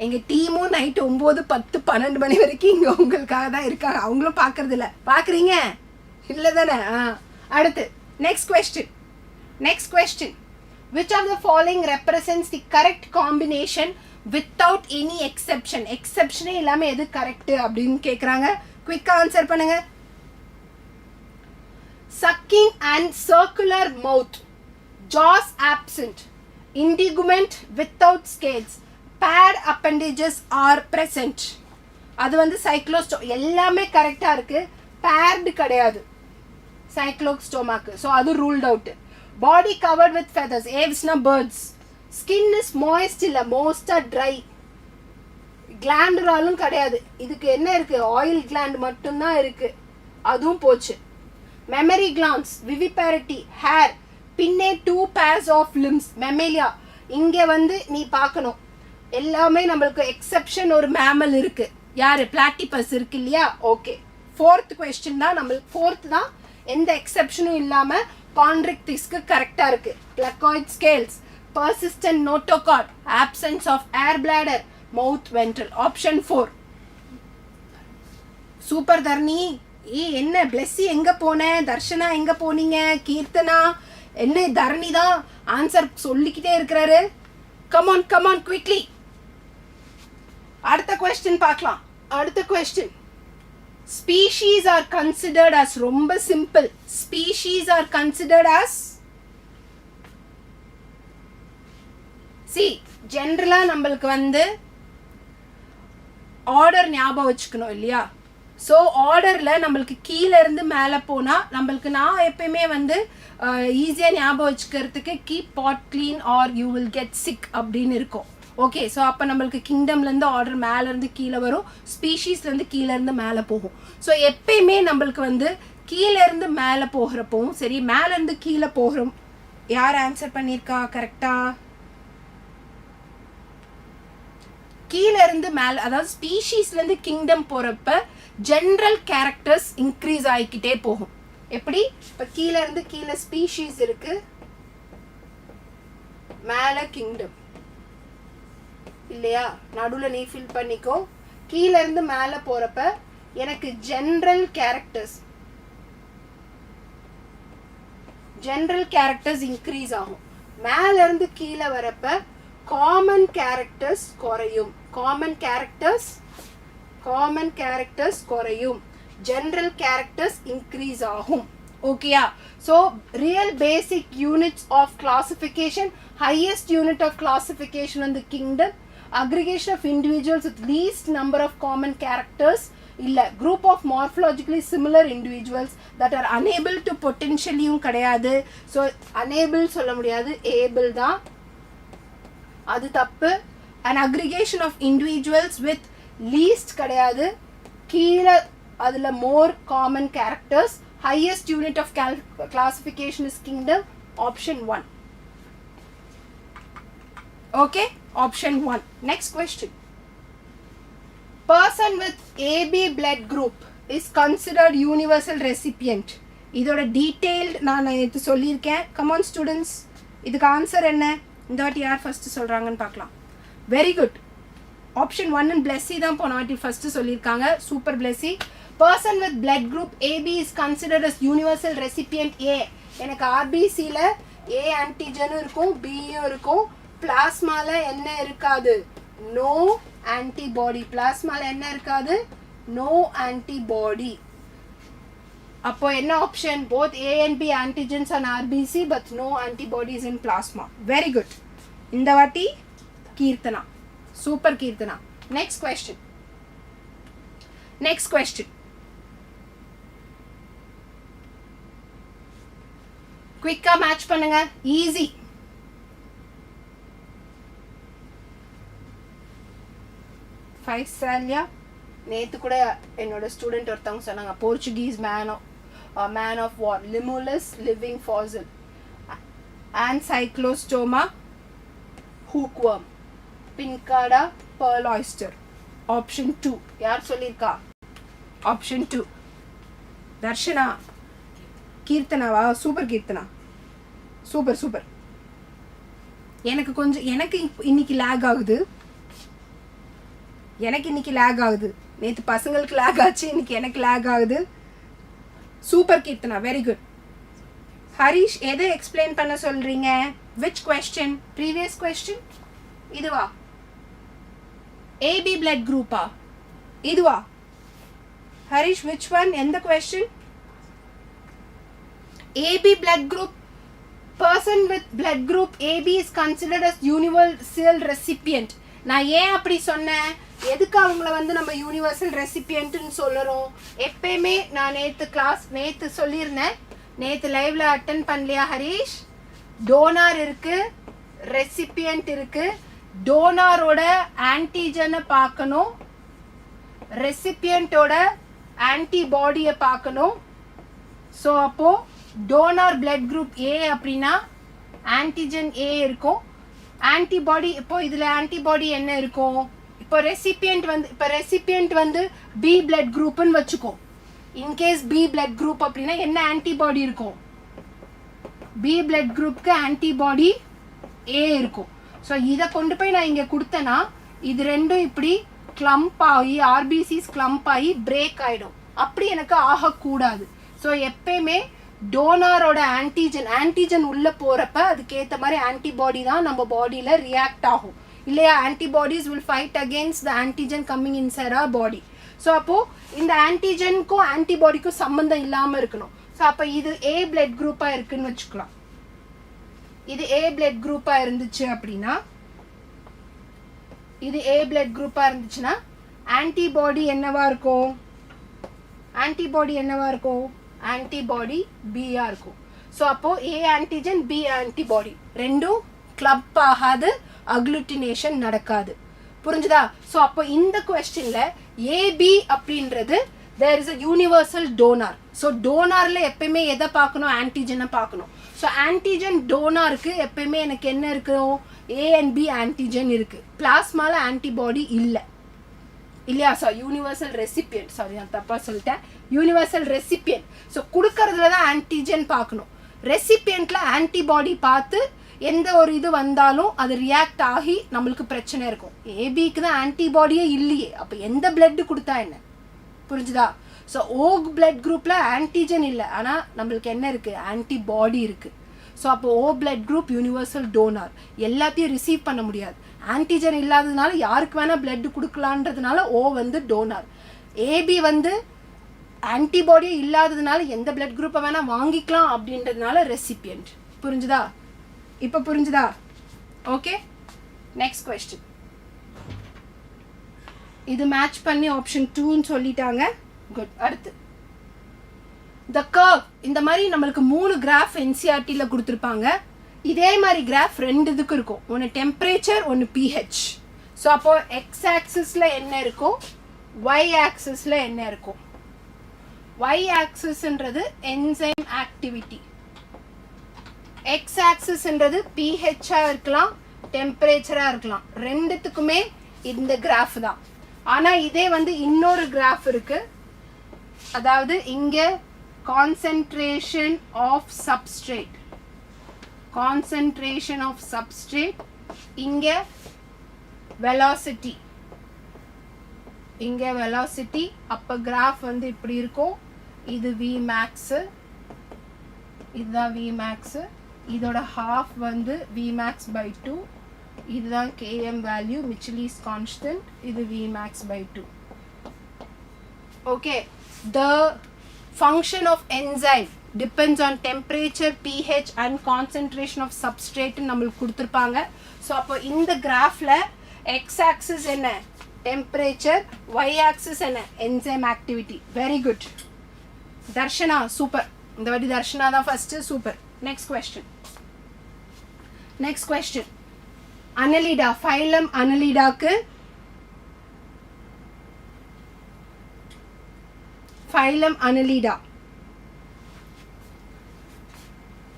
எங்கள் டீமும் நைட்டு 9, 10, 12 மணி வரைக்கும் இங்கே உங்களுக்காக தான் இருக்காங்க. அவங்களும் பார்க்குறது இல்லை. பார்க்குறீங்க இல்லை தானே? அடுத்து next question. Which of the following represents the correct combination without any exception? எக்ஸெப்ஷனே இல்லாமல் எது கரெக்ட் அப்படின்னு கேட்குறாங்க. குயிக்காக ஆன்சர் பண்ணுங்க. Sucking and circular mouth, jaws absent, integument without scales, paired appendages are present. அது வந்து சைக்ளோஸ்டோ எல்லாமே கரெக்டாக இருக்குது. பேர்டு கிடையாது சைக்ளோஸ்டோமாக்கு. ஸோ அது ruled out. Body covered with feathers, ஏவ்ஸ்னா பேர்ட்ஸ். ஸ்கின் இஸ் மாய்ஸ்ட் இல்லை, மோஸ்டாக ட்ரை. கிளாண்டுராலும் கிடையாது. இதுக்கு என்ன இருக்குது? ஆயில் கிளாண்ட் மட்டும்தான் இருக்குது, அதுவும் போச்சு. மெமரி கிளான்ஸ், விவிபாரிட்டி, ஹேர், பின்னே 2 pairs of limbs, மெமேலியா. இங்கே வந்து நீ பார்க்கணும் எல்லாமே நம்மளுக்கு எக்ஸெப்ஷன் ஒரு மேமல் இருக்கு. யாரு? பிளாட்டிபஸ் இருக்கு இல்லையா? ஓகே, fourth question தான் நம்மளுக்கு fourth தான் எந்த எக்ஸெப்ஷனும் இல்லாம கான்ட்ரிக்டிஸ்க்கு கரெக்டா இருக்கு. placoid scales, persistent notochord, absence of air bladder, mouth ventral. option 4. Super Dharni. என்ன பிளெஸ்ஸி எங்க போன, தர்ஷனா எங்க போனீங்க, கீர்த்தனா என்ன தர்ணி தான் ஆன்சர் சொல்லிக்கிட்டே இருக்கிறாரு. Come on come on quickly. அடுத்த கொஸ்டின் பார்க்கலாம். அடுத்த question, species are considered as ரொம்ப simple. species are considered as see ஜெனரலா நம்மளுக்கு வந்து ஆர்டர் ஞாபகம் வச்சுக்கணும் இல்லையா? ஸோ ஆர்டரில் நம்மளுக்கு கீழே இருந்து மேலே போனால் நம்மளுக்கு நான் எப்பயுமே வந்து ஈஸியாக ஞாபகம் வச்சுக்கிறதுக்கு keep pot clean or you will get sick அப்படின்னு இருக்கும். ஓகே, ஸோ அப்போ நம்மளுக்கு கிங்டம்லேருந்து ஆர்டர் மேலேருந்து கீழே வரும், ஸ்பீஷீஸ்லேருந்து கீழேருந்து மேலே போகும். ஸோ எப்பயுமே நம்மளுக்கு வந்து கீழேருந்து மேலே போகிறப்பவும் சரி, மேலேருந்து கீழே போகிறோம். யார் ஆன்சர் பண்ணியிருக்கா கரெக்டாக? கீழேருந்து மேலே, அதாவது ஸ்பீஷீஸ்லேருந்து கிங்டம் போகிறப்ப ஜென்ரல் கேரக்டர்ஸ் இன்க்ரீஸ் ஆகிக்கிட்டே போகும். எப்படி? இப்போ கீழேருந்து கீழே ஸ்பீஷீஸ் இருக்கு, மேலே கிங்டம் இல்லையா? நடுவில் நீ ஃபில் பண்ணிக்கோ. கீழேருந்து மேலே போகிறப்ப எனக்கு ஜென்ரல் கேரக்டர்ஸ் இன்க்ரீஸ் ஆகும். மேலேருந்து கீழே வரப்ப காமன் கேரக்டர்ஸ் குறையும். காமன் கேரக்டர்ஸ் குறையும், ஜெனரல் கேரக்டர்ஸ் இன்க்ரீஸ் ஆகும். ஓகேயா? So real basic units of classification, highest unit of classification வந்து kingdom, aggregation of individuals with least number of common characters இல்ல group of morphologically similar individuals that are unable to potentiallyயும் கிடையாது. So unable சொல்ல முடியாது, able தான், அது தப்பு. an aggregation of individuals with least கிடையாது, கீழே அதில் more common characters. highest unit of classification is kingdom. option 1. okay, option 1. next question, person with AB blood group is considered universal recipient. இதோட detailed நான் இது சொல்லியிருக்கேன். கமான் ஸ்டூடெண்ட்ஸ், இதுக்கு answer என்ன? இந்த வாட்டி யார் ஃபஸ்ட்டு சொல்கிறாங்கன்னு பார்க்கலாம். Very good. Option 1 and Blessy தான் போன வாட்டி ஃபஸ்ட்டு சொல்லியிருக்காங்க. Super Blessy. Person with blood group AB is considered as universal recipient A. எனக்கு ஆர்பிசியில் ஏ ஆன்டிஜனும் இருக்கும், பியும் இருக்கும். பிளாஸ்மாவில் என்ன இருக்காது? No antibody. பிளாஸ்மாவில் என்ன இருக்காது? No antibody. அப்போ என்ன option? both A and B antigens on RBC but no antibodies in plasma. very good. இந்த வாட்டி Keerthana, super Keerthana. next question. குயிக்கா மேட்ச் பண்ணுங்க, ஈஸி. ஃபைசாலியா நேற்று கூட என்னோட ஸ்டூடெண்ட் ஒருத்தவங்க சொன்னாங்க, Portuguese man of war, Limulus living fossil, Ancylostoma, hookworm, Pinctada, pearl oyster. Option 2 யார் சொல்லியிருக்கா? ஆப்ஷன் 2 தர்ஷனா. கீர்த்தனாவா? Super Keerthana, super. எனக்கு இன்னைக்கு லேக் ஆகுது. நேற்று பசங்களுக்கு லேக் ஆச்சு, இன்னைக்கு எனக்கு லேக் ஆகுது. Super Keerthana, very good. Harish, எதை எக்ஸ்பிளைன் பண்ண சொல்றீங்க? Which question? ப்ரீவியஸ் கொஸ்டின் இதுவா? ஏபி பிளட் குரூப்பா இதுவா? Harish, which one? எந்த question? AB blood group. Person with blood group AB is considered as universal recipient. நான் ஏன் அப்படி சொன்னேன்? எதுக்கு அவங்கள வந்து நம்ம யூனிவர்சல் ரெசிபியன்ட்னு சொல்லுறோம்? எப்பயுமே நான் நேற்று சொல்லியிருந்தேன், நேற்று லைவ்ல அட்டன் பண்ணலையா ஹரீஷ்? டோனார் இருக்கு, ரெசிபியன்ட் இருக்கு. டோனாரோட ஆன்டிஜனை பார்க்கணும், ரெசிபியன்ட்டோட ஆன்டிபாடியை பார்க்கணும். ஸோ அப்போ டோனார் பிளட் குரூப் ஏ அப்படின்னா ஆன்டிஜன் ஏ இருக்கும், ஆன்டிபாடி. இப்போ இதில் ஆன்டிபாடி என்ன இருக்கும்? இப்போ ரெசிபியன்ட் வந்து பி பிளட் குரூப்னு வச்சுக்கோ. இன்கேஸ் பி பிளட் குரூப் அப்படின்னா என்ன ஆன்டிபாடி இருக்கும்? பி பிளட் குரூப்க்கு ஆன்டிபாடி ஏ இருக்கும். ஸோ இதை கொண்டு போய் நான் இங்கே கொடுத்தேன்னா இது ரெண்டும் இப்படி கிளம்ப் ஆகி ஆர்பிசிஸ் கிளம்ப் ஆகி பிரேக் ஆகிடும். அப்படி எனக்கு ஆகக்கூடாது. ஸோ எப்பயுமே டோனாரோட ஆன்டிஜன் உள்ளே போகிறப்ப அதுக்கேற்ற மாதிரி ஆன்டிபாடி தான் நம்ம பாடியில் ரியாக்ட் ஆகும் இல்லையா? Antibodies will fight against the antigen coming inside our body. So அப்போது இந்த ஆன்டிஜனுக்கும் ஆன்டிபாடிக்கும் சம்மந்தம் இல்லாமல் இருக்கணும். ஸோ அப்போ இது ஏ பிளட் குரூப்பாக இருக்குன்னு வச்சுக்கலாம். இது ஏ பிளட் குரூப்பாக இருந்துச்சு அப்படின்னா இது ஏ பிளட் குரூப்பாக இருந்துச்சுன்னா ஆன்டிபாடி என்னவா இருக்கும்? ஆன்டிபாடி பியா இருக்கும். ஸோ அப்போ ஏ ஆன்டிஜன் பி ஆன்டிபாடி ரெண்டும் கிளப் ஆகாது, அக்ளூட்டினேஷன் நடக்காது. புரிஞ்சுதா? ஸோ அப்போ இந்த கொஸ்டின்ல ஏபி அப்படின்றது there is a universal donor. So டோனார்ல எப்பயுமே எதை பார்க்கணும்? ஆன்டிஜனை பார்க்கணும். ஸோ ஆன்டிஜன் டோனாருக்கு எப்பயுமே எனக்கு என்ன இருக்கணும்? ஏ அண்ட் பி ஆன்டிஜன் இருக்கு. பிளாஸ்மால ஆன்டிபாடி இல்லை இல்லையா? ஸோ யூனிவர்சல் ரெசிபியன்ட், சாரி நான் தப்பாக சொல்லிட்டேன், யூனிவர்சல் ரெசிபியன்ட். ஸோ கொடுக்கறதுல தான் ஆன்டிஜன் பார்க்கணும். ரெசிபியன்ட்ல ஆன்டிபாடி பார்த்து எந்த ஒரு இது வந்தாலும் அது ரியாக்ட் ஆகி நம்மளுக்கு பிரச்சனை இருக்கும். ஏபிக்கு தான் ஆன்டிபாடியே இல்லையே, அப்போ எந்த பிளட் கொடுத்தா என்ன? புரிஞ்சுதா? ஸோ ஓ பிளட் குரூப்ல ஆன்டிஜன் இல்லை, ஆனால் நம்மளுக்கு என்ன இருக்கு? ஆன்டிபாடி இருக்கு. ஸோ அப்போ ஓ பிளட் குரூப் யூனிவர்சல் டோனார், எல்லாத்தையும் ரிசீவ் பண்ண முடியாது. ஆன்டிஜன் இல்லாததுனால யாருக்கு வேணால் பிளட் கொடுக்கலான்றதுனால ஓ வந்து டோனார். ஏபி வந்து ஆன்டிபாடியே இல்லாததுனால எந்த பிளட் குரூப்பை வேணால் வாங்கிக்கலாம் அப்படின்றதுனால ரெசிபியன்ட். புரிஞ்சுதா? இப்போ புரிஞ்சுதா? Okay, next question. இது மேட்ச் பண்ணி ஆப்ஷன் 2ன்னு சொல்லிட்டாங்க. குட். அடுத்து த கர்வ். இந்த மாதிரி நம்மளுக்கு 3 கிராஃப் என்சிஆர்டியில் கொடுத்துருப்பாங்க. இதே மாதிரி கிராஃப் 2 இதுக்கு இருக்கும். ஒன்று டெம்பரேச்சர், ஒன்று பிஹெச். ஸோ அப்போ எக்ஸ் ஆக்சிஸில் என்ன இருக்கும், ஒய் ஆக்சிஸில் என்ன இருக்கும்? ஒய் ஆக்சிஸ்ன்றது என்சைம் ஆக்டிவிட்டி, எக்ஸ் ஆக்சிஸ்ன்றது பிஹெச்சாக இருக்கலாம், டெம்பரேச்சராக இருக்கலாம். ரெண்டுத்துக்குமே இந்த கிராஃப் தான். ஆனால் இதே வந்து இன்னொரு கிராஃப் இருக்கு. அதாவது இங்கே concentration of substrate, concentration of substrate, இங்கே velocity, இங்கே velocity. அப்போ கிராஃப் வந்து இப்படி இருக்கும். இது Vmax, இதுதான் Vmax. இதோட half வந்து Vmax by 2. இதுதான் Km value, Micheli's constant. இது Vmax by 2. Okay, the function of enzyme depends on temperature, pH and concentration of substrate நம்மளுக்கு கொடுத்துருப்பாங்க. ஸோ அப்போ இந்த கிராஃபில் எக்ஸ் ஆக்சிஸ் என்ன? டெம்பரேச்சர். ஒய் ஆக்சிஸ் என்ன? Enzyme activity. Very good Darshana, super. இந்த வாட்டி தர்ஷனா தான் first, super. Next question. Annelida, phylum அனலிடாக்கு phylum Annelida.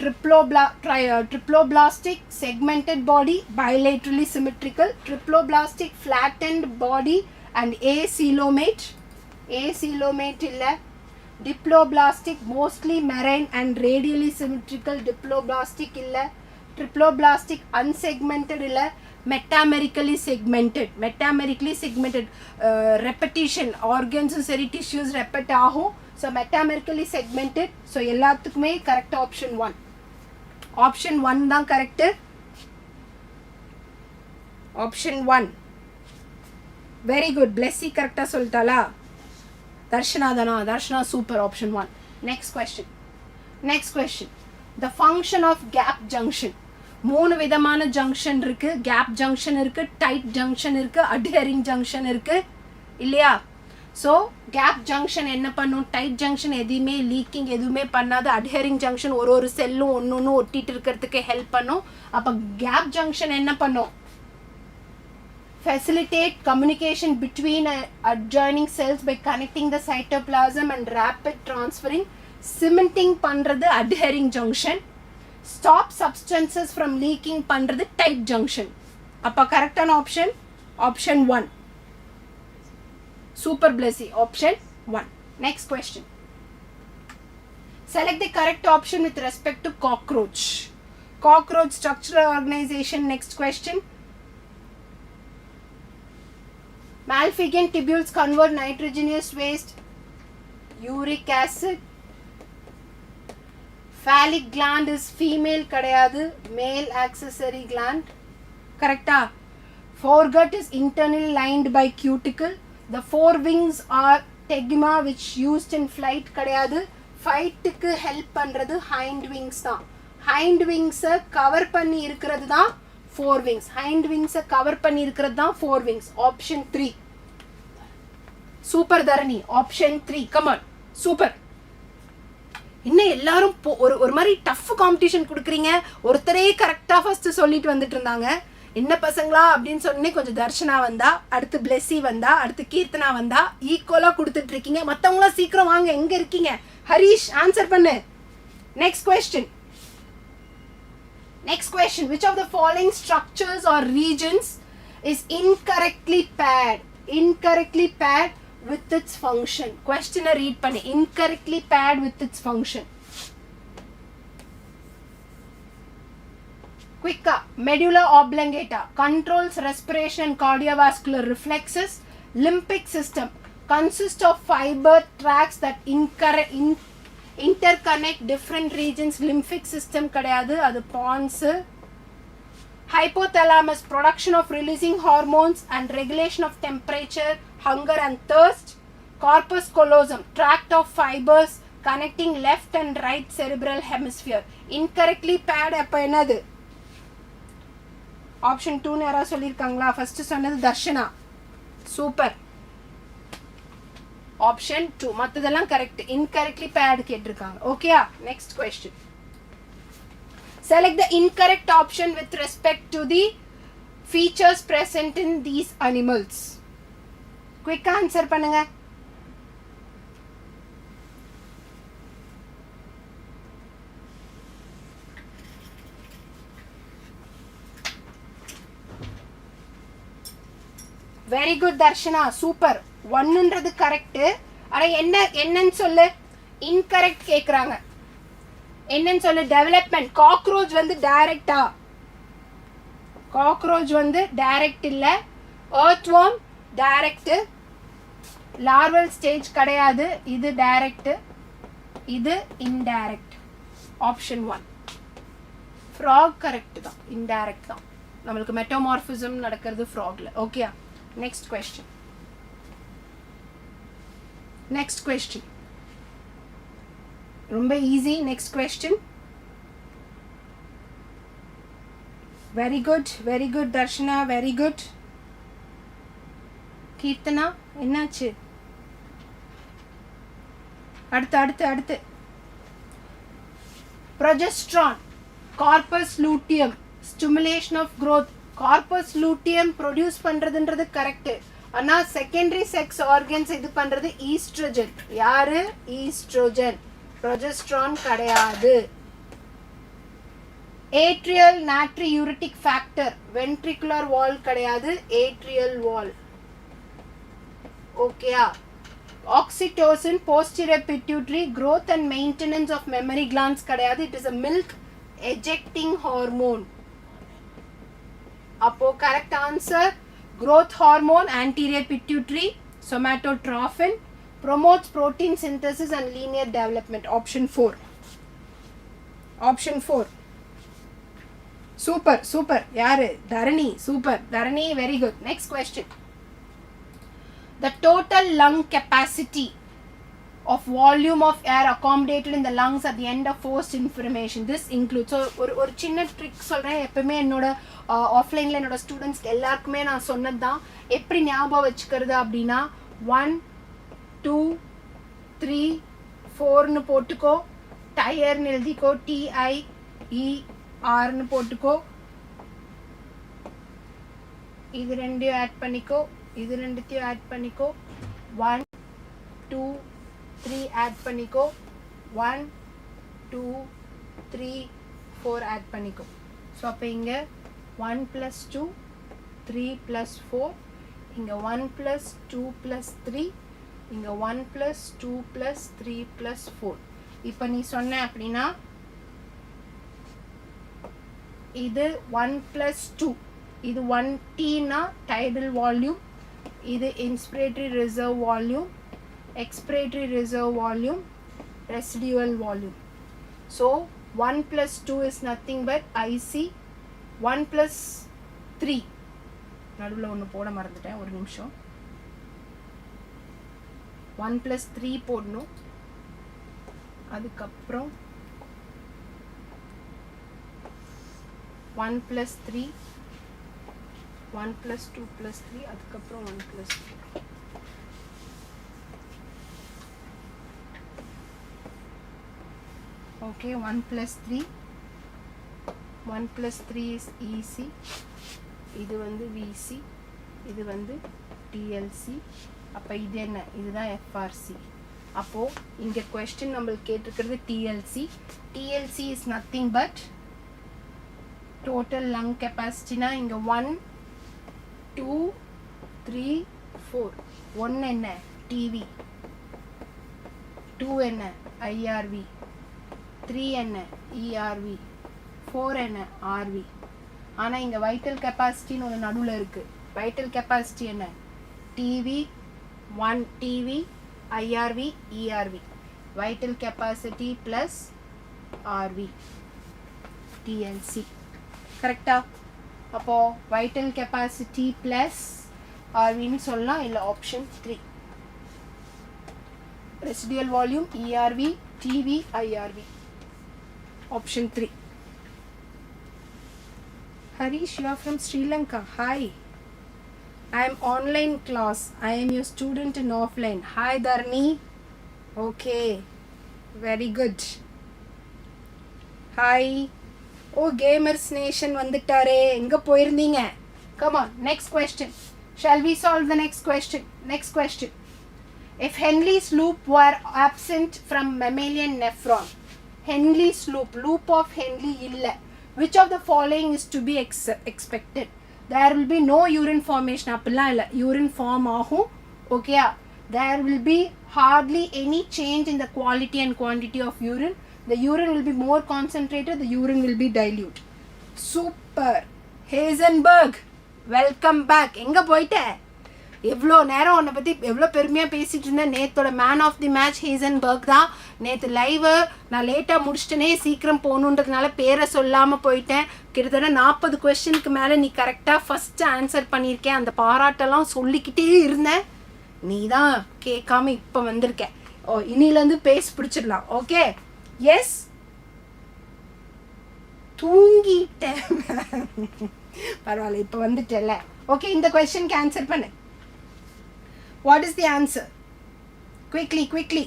Triploblastic segmented body, bilaterally symmetrical. Triploblastic flattened body and acoelomate. Acoelomate illa. Diploblastic mostly marine and radially symmetrical. Diploblastic illa. Triploblastic unsegmented illa. Metamerically segmented. Repetition, organs சரி tissues repet ஆகும். So metamerically segmented. So எல்லாத்துக்குமே correct option 1. Option 1 தான் correct. Option 1 very good. Blessy கரெக்டாக சொல்லிட்டாளா? தர்ஷனா தானா? Darshana super. Option 1. Next question. The function of gap junction. 3 விதமான junction இருக்கு. Gap junction இருக்கு, டைட் ஜங்ஷன் இருக்கு, அட்ஹெரிங் ஜங்ஷன் இருக்கு இல்லையா? ஸோ கேப் ஜங்ஷன் என்ன பண்ணும்? டைட் ஜங்ஷன் எதுவுமே லீக்கிங் எதுவுமே பண்ணாது. அட்ஹெரிங் ஜங்ஷன் ஒரு செல்லும் ஒன்று ஒட்டிட்டு இருக்கிறதுக்கு ஹெல்ப் பண்ணும். அப்போ கேப் ஜங்ஷன் என்ன பண்ணும்? facilitate communication between adjoining cells by connecting the cytoplasm and rapid transferring. Cementing பண்றது adhering junction. Stop substances from leaking பண்றது tight junction. அப்போ கரெக்டான option option 1. Super Blessy. Option 1. Next question. Select the correct option with respect to cockroach. Cockroach structural organization. Next question. Malpighian tubules convert nitrogenous waste. Uric acid. Phallic gland is female kadayadu, male accessory gland. Correcta? Foregut is internally lined by cuticle. The forewings are tegma which used in flight kadayadu. Fight ku help பண்றது hind wings தான். Hind wings cover பண்ணி இருக்கிறது தான் forewings. Hind wings cover பண்ணி இருக்கிறது தான் forewings. Option 3. Super Dharani. Option 3. Come on. Super. இன்னும் எல்லாரும் ஒரு மாதிரி டஃப் காம்படிஷன் கொடுக்குறீங்க. ஒருத்தரே கரெக்டாக ஃபர்ஸ்ட் சொல்லிட்டு வந்துட்டு இருந்தாங்க. என்ன பசங்களா அப்படின்னு சொன்னே கொஞ்சம் தர்ஷனா வந்தா, அடுத்து பிளெஸி வந்தா, அடுத்து கீர்த்தனா வந்தா, ஈக்குவலாக கொடுத்துட்டு இருக்கீங்க. மற்றவங்களாம் சீக்கிரம் வாங்க, எங்கே இருக்கீங்க? ஹரீஷ் ஆன்சர் பண்ணு. Next question. Next question. Which of the following structures or regions is incorrectly paired? Incorrectly paired with its function. Question read panni. Incorrectly paired with its function. Quick. Medulla oblongata controls respiration and cardiovascular reflexes. Limbic system consists of fiber tracts that interconnect different regions. Lymphic system kadayadu, adu pons. Hypothalamus production of releasing hormones and regulation of temperature, hunger and thirst. Corpus callosum tract of fibers connecting left and right cerebral hemisphere. Incorrectly paired appa enadu? Option 2 nu yara sollirukangala? First சொன்னது Darshana. Super. Option 2. மத்ததெல்லாம் correct. Incorrectly paired கேட்டிருக்காங்க. Okay? Next question. Select the incorrect option with respect to the features present in these animals. Quick answer பண்ணுங்க. Very good Darshana. Super. 1ன்றது correct. ஆனா என்னன்னு சொல்லு? Incorrect கேக்குறாங்க. என்னன்னு சொல்லு? டெவலப்மெண்ட். காக்ரோச் வந்து டைரக்டா? காக்ரோச் வந்து டைரக்ட் இல்ல. earthworm direct. லார்வல் ஸ்டேஜ் கிடையாது. இது டைரக்ட், இது இன்டைரக்ட். ஆப்ஷன் 1. ஃப்ராக் கரெக்ட் தான், இன்டைரக்ட் தான். நம்மளுக்கு மெட்டமார்பிசம் நடக்கிறது ஃப்ராக்ல. Okay. Next question. Next question. ரொம்ப easy. Next question. Very good. Very good Darshana. Very good. Keerthana என்னாச்சு? அடுத்து progesterone, corpus luteum, stimulation of growth. Corpus luteum produce பண்றதுன்றது கரெக்ட். ஆனா செகண்டரி செக்ஸ் ஆர்கன்ஸ் இது பண்றது ஈஸ்ட்ரோஜன். யாரு? ஈஸ்ட்ரோஜன். ப்ரொஜெஸ்ட்ரான் கிடையாது. Atrial natriuretic factor, ventricular wall கிடையாது, atrial wall. ஓகேயா? Oxytocin, posterior pituitary, growth and maintenance of memory glands கிடையாது. It is a milk ejecting hormone. அப்போ correct answer growth hormone, anterior pituitary, somatotrophin, promotes protein synthesis and linear development. Option 4. Option 4. Super, super. Yaru? Dharani. Super. Dharani, very good. Next question. The total lung capacity of volume of air accommodated in the lungs at the end of forced inflammation. This includes. So ஒரு சின்ன trick சொல்றேன். எப்பவுமே என்னோட ஆஃப்லைன்ல என்னோட ஸ்டூடெண்ட்ஸ்க்கு எல்லாருக்குமே நான் சொன்னது தான். எப்படி ஞாபகம் வச்சுக்கிறது அப்படின்னா 1 2 3 4ன்னு போட்டுக்கோ. டயர்னு எழுதிக்கோ. TIERன்னு போட்டுக்கோ. இது ரெண்டையும் ஆட் பண்ணிக்கோ. இது ரெண்டுத்தையும் ஆட் பண்ணிக்கோ. 1 2 3 ஆட் பண்ணிக்கோ. 1 2 3 4 ஆட் பண்ணிக்கோ. ஸோ அப்போ இங்கே 1 plus 2 3 plus 4, இங்கே 1 plus 2 plus 3, இங்கே 1 plus 2 plus 3 plus 4. இப்போ நீ சொன்ன அப்படின்னா இது 1+2 இது 1T னா tidal volume, இது inspiratory reserve volume, expiratory reserve volume, residual volume. So 1+2 is nothing but IC. 1+3 நடுவில் ஒன்று போட மறந்துட்டேன், ஒரு நிமிஷம். 1+3 போடணும். அதுக்கப்புறம் 1+3 1+2+3 அதுக்கப்புறம் 1+4. ஓகே 1+3 1+3 is EC, இது வந்து VC, இது வந்து TLC. அப்போ இது என்ன, இதுதான் FRC. அப்போ இங்கே கொஸ்டின் நம்மளுக்கு கேட்டிருக்கிறது TLC. TLC is nothing but total lung capacity. னா இங்கே 1 2 3 4. 1 என்ன TV, 2 என்ன IRV, 3 என்ன ERV, 4 என்ன RV. ஆனால் இங்கே வைட்டல் கெப்பாசிட்டின்னு ஒரு நடுவில் இருக்குது. வைட்டல் கெப்பாசிட்டி என்ன, TV 1 TV IRV ERV, vital capacity plus RV TLC. கரெக்டா? அப்போ vital capacity plus RV ன்னு சொல்லலாம், இல்லை option 3. residual volume ERV TV IRV, option 3. Harish, you are from Sri Lanka. Hi. I am online class. I am your student in offline. Hi Dharni. Okay. Very good. Hi. Oh, Gamers Nation வந்துட்டாரே, எங்க போயிருந்தீங்க? Come on, next question. Shall we solve the next question? Next question. If Henle's loop were absent from mammalian nephron, Henle's loop of Henle illa, which of the following is to be expected? There will be no urine formation. அப்படிலாம் இல்லை, urine form ஆகும். Okay, there will be hardly any change in the quality and quantity of urine. The urine will be more concentrated, the urine will be dilute. Super. Heisenberg, welcome back. எங்கே போயிட்ட? எவ்வளோ நேரம் உன்னை பற்றி எவ்வளோ பெருமையாக பேசிகிட்டு இருந்தேன். நேற்றோட man of the match Heisenberg தான். நேற்று லைவு நான் லேட்டாக முடிச்சிட்டேனே, சீக்கிரம் போகணுன்றதுனால பேரை சொல்லாமல் போயிட்டேன். கிட்டத்தட்ட 40 கொஸ்டினுக்கு மேலே நீ கரெக்டாக ஃபஸ்ட்டு ஆன்சர் பண்ணியிருக்கேன். அந்த பாராட்டெல்லாம் சொல்லிக்கிட்டே இருந்தேன், நீ தான் கேட்காம இப்போ வந்திருக்க. ஓ, இனிலேருந்து பேசி பிடிச்சிடலாம். ஓகே, எஸ் தூங்கிட்டேன். பரவாயில்ல, இப்போ வந்துட்டேல்ல. ஓகே, இந்த கொஸ்டினுக்கு ஆன்சர் பண்ணு. What is the answer? Quickly.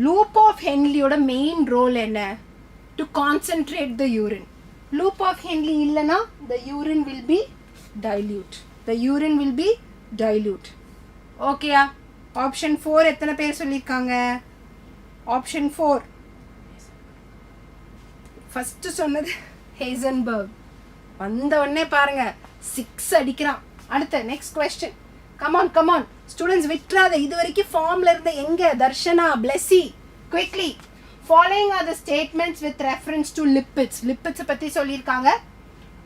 Loop of Henle ஓட main role என்ன? To concentrate the urine. Loop of Henle இல்லனா the urine will be dilute. The urine will be dilute. ஓகேயா? ஆப்ஷன் 4 எத்தனை பேர் சொல்லியிருக்காங்க? ஆப்ஷன் 4 ஃபர்ஸ்ட் சொன்னது Heisenberg. வந்த உடனே பாருங்க 6 அடிக்கிறான். அடுத்த நெக்ஸ்ட் கொஸ்டின். கமான் ஸ்டூடெண்ட்ஸ், விட்டுறாத. இது வரைக்கும் ஃபார்ம்ல இருந்த எங்க Darshana, Blessy, quickly. Following R the statements with reference to lipids. Lipids பத்தி சொல்லியிருக்காங்க.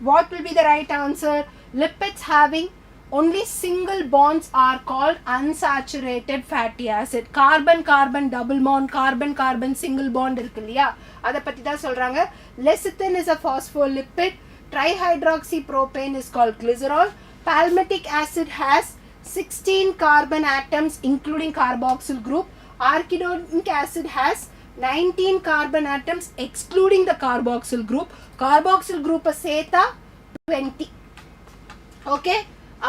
What will be the right answer? Lipids having only single bonds are called unsaturated fatty acid. Carbon double bond, carbon single bond இருக்கு இல்லையா, அதை பற்றி தான் சொல்கிறாங்க. Lecithin is a phospholipid. Trihydroxypropane is called glycerol. Palmitic acid has 16 carbon atoms including carboxyl group. Arachidonic acid has 19 carbon atoms excluding the carboxyl group. Carboxyl group சேர்த்தா 20. Okay,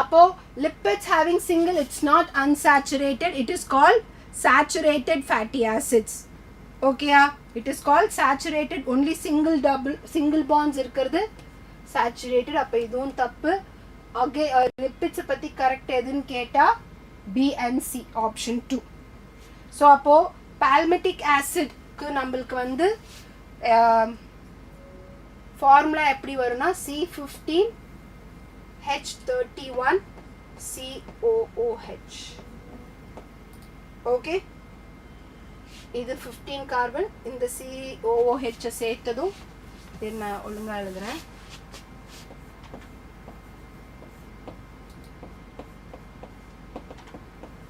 அப்போ lipids having single, it's not unsaturated, it is called saturated fatty acids. Okay, it is called saturated. Only single bonds இருக்கிறது saturated. அப்போ இதுவும் தப்பு. Okay, lipids பற்றி correct எதுன்னு கேட்டால் B and C, option 2. So அப்போது பால்மெட்டிக் ஆசிட்க்கு நம்மளுக்கு வந்து ஃபார்முலா எப்படி வரும்னா C15H31COOH. Okay, இது 15 carbon இந்த COOH சேர்த்ததும் இது நான் ஒழுங்கா எழுதுறேன்.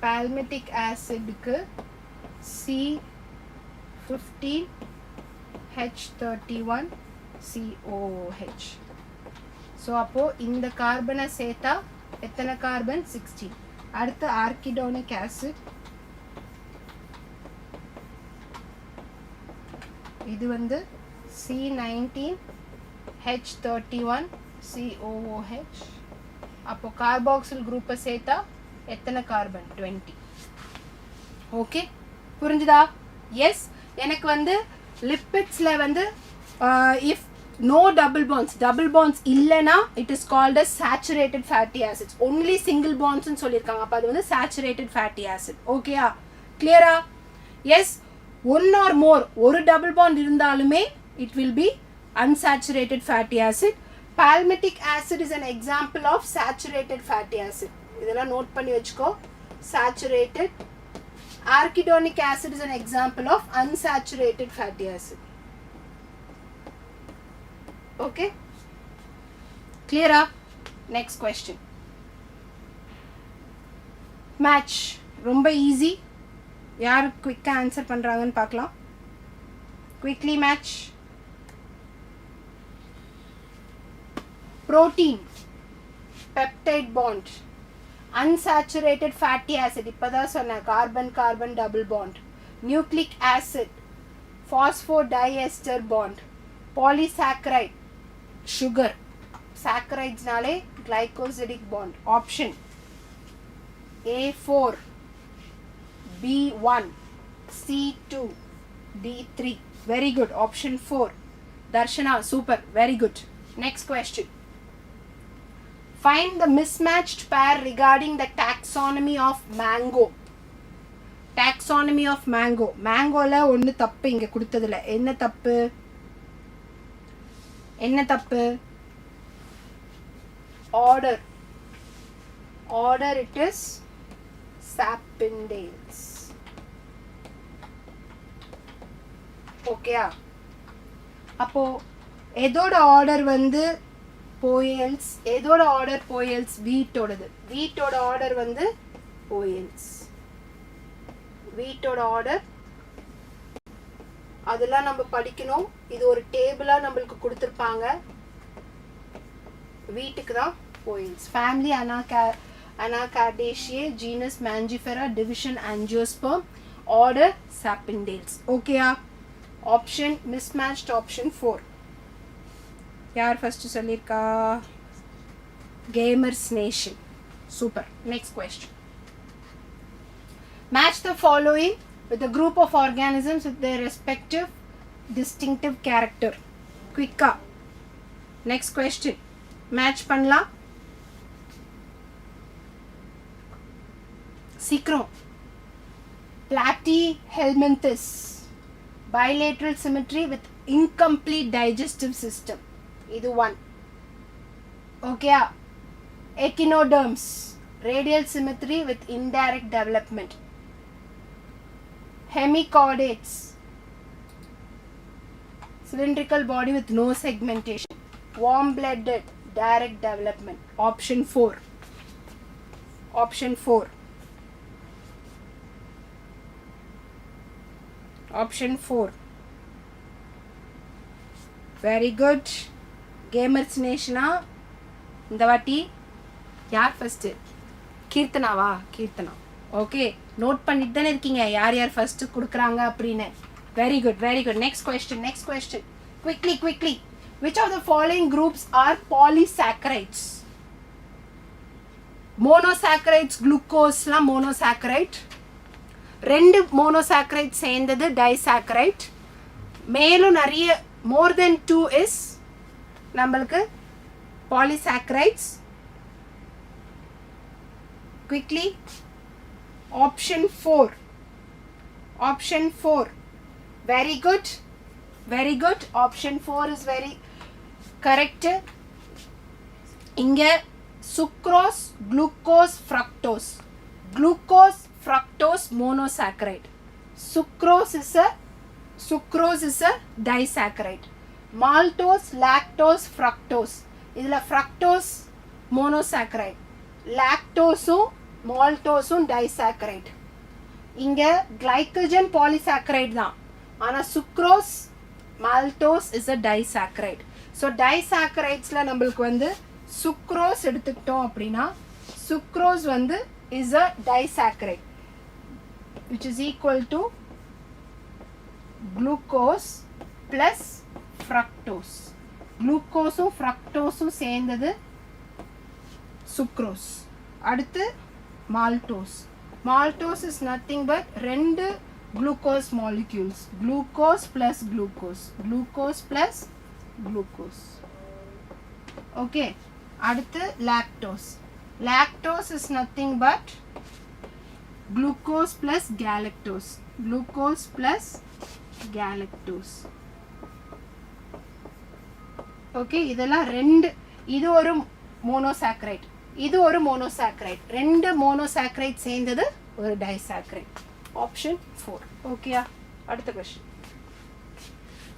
palmitic acidக்கு C15H31COOH. ஸோ அப்போ இந்த கார்பனை சேர்த்தா எத்தனை கார்பன்? 16. அடுத்து ஆர்கிடோனிக் ஆசிட், இது வந்து C19H31COOH. அப்போ கார்பாக்சில் குரூப்பை சேர்த்தா எத்தனை கார்பன்? 20. ஓகே, புரிஞ்சுதா? எஸ். எனக்கு வந்து லிப்பிட்ஸ்ல வந்து இஃப் no double bonds இல்லனா it is called as saturated fatty acids. only single bonds னு சொல்லிருக்காங்க. அப்ப அது வந்து saturated fatty acid. ஓகேயா? கிளியரா? எஸ். one or more ஒரு double bond இருந்தாலுமே it will be unsaturated fatty acid. palmitic acid is an example of saturated fatty acid. இதெல்லாம் நோட் பண்ணி வெச்சுக்கோ. saturated. arachidonic acid is an example of unsaturated fatty acid. Okay, clear up? Next question. Match ரொம்ப easy. யார் குயிக்கா answer பண்றாங்கன்னு பார்க்கலாம். quickly match. protein peptide bond, unsaturated fatty acid இப்பதான் சொன்ன carbon carbon double bond, nucleic acid, phosphodiester bond, polysaccharide sugar, saccharides नाले glycosidic bond. option A4 B1 C2 D3. very good. option 4. Darshana, super, very good. Next question. Find the mismatched pair regarding the taxonomy of mango. taxonomy of mango. mangoல ஒன்னு தப்பு இங்க கொடுத்ததுல. என்ன தப்பு? என்ன தப்பு? order it is sapindales. ஓகேயா? அப்போ எதோட ஆர்டர் வந்து போயல்ஸ், எதோட ஆர்டர் போயல்ஸ்? வீட்டோடது. வீட்டோட ஆர்டர் வந்து போயல்ஸ். வீட்டோட ஆர்டர் அதெல்லாம் நம்ம படிக்கணும். இது ஒரு டேபிளா நம்மளுக்கு கொடுத்திருப்பாங்க. வீட்டுக்கு தான் போயல்ஸ். Family Anacardaceae, genus Mangifera, division Angiosperm, order Sapindales. ஓகேயா? option mismatched, option 4. யார் ஃபர்ஸ்ட் சொல்லிருக்கா? Gamers Nation. super. next question. match the following with a group of organisms with their respective distinctive character. quick-ஆ. next question. match பண்ணலாம். சீக்கிரம். Platyhelminthes, bilateral symmetry with incomplete digestive system. இது 1. ஓகேயா? Echinoderms, radial symmetry with indirect development. Hemichordates, cylindrical body with no segmentation. Warm-blooded, direct development. option 4. option 4. option 4. very good. Gamers Nation. இந்த வாட்டி யார் first? கீர்த்தனாவா? Keerthana. Okay, note பண்ணிட்டு தானே இருக்கீங்க யார் யார் ஃபர்ஸ்ட் கொடுக்குறாங்க அப்படின்னு. Very good, very good. Next question, next question. Quickly quickly. which of the following groups are polysaccharides? monosaccharides, glucoseலாம் monosaccharide. ரெண்டு monosaccharide சேர்ந்தது disaccharide. மேலும் நிறைய more than 2 is நம்மளுக்கு polysaccharides. quickly. option 4. option 4. very good, very good. option 4 is very correct. இங்க sucrose, glucose, fructose. glucose, fructose sucrose monosaccharide. Sucrose is a disaccharide. Maltose, lactose, fructose. இதுல fructose monosaccharide. Lactose maltose disaccharide. இங்க glycogen polysaccharide தான். ஆனா sucrose maltose is a disaccharide. So disaccharides-ல நம்மளுக்கு வந்து sucrose எடுத்துக்கிட்டோம் அப்படின்னா sucrose வந்து is a disaccharide which is equal to glucose plus fructose. Glucose fructose சேர்ந்தது sucrose. அடுத்து maltose. Maltose is nothing but ரெண்டு glucose molecules. Glucose plus glucose. Glucose plus glucose. Okay. அடுத்து lactose. Lactose is nothing but glucose plus galactose. Glucose plus galactose. Okay, இதெல்லாம் ரெண்டு, இது ஒரு monosaccharide, இது ஒரு monosaccharide, ரெண்டு monosaccharide சேர்ந்தது ஒரு disaccharide. Option 4. Okay, அடுத்த question.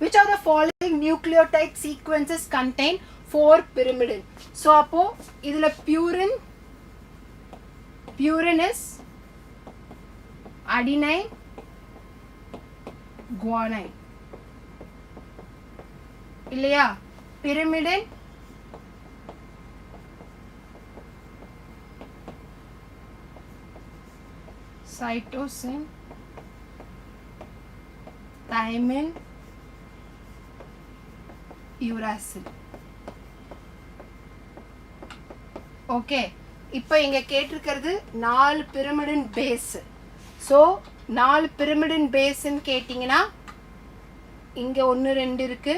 Which of the following nucleotide sequences contain 4 pyrimidine? So அப்போ இதுல purine is adenine, guanine. இல்லையா? pyrimidine cytosine, thymine, uracil. Okay, இப்போ இங்க கேட்டிருக்கிறது 4 pyrimidine base. ஸோ 4 pyrimidine baseன்னு கேட்டிங்கன்னா இங்க 1 2 இருக்கு,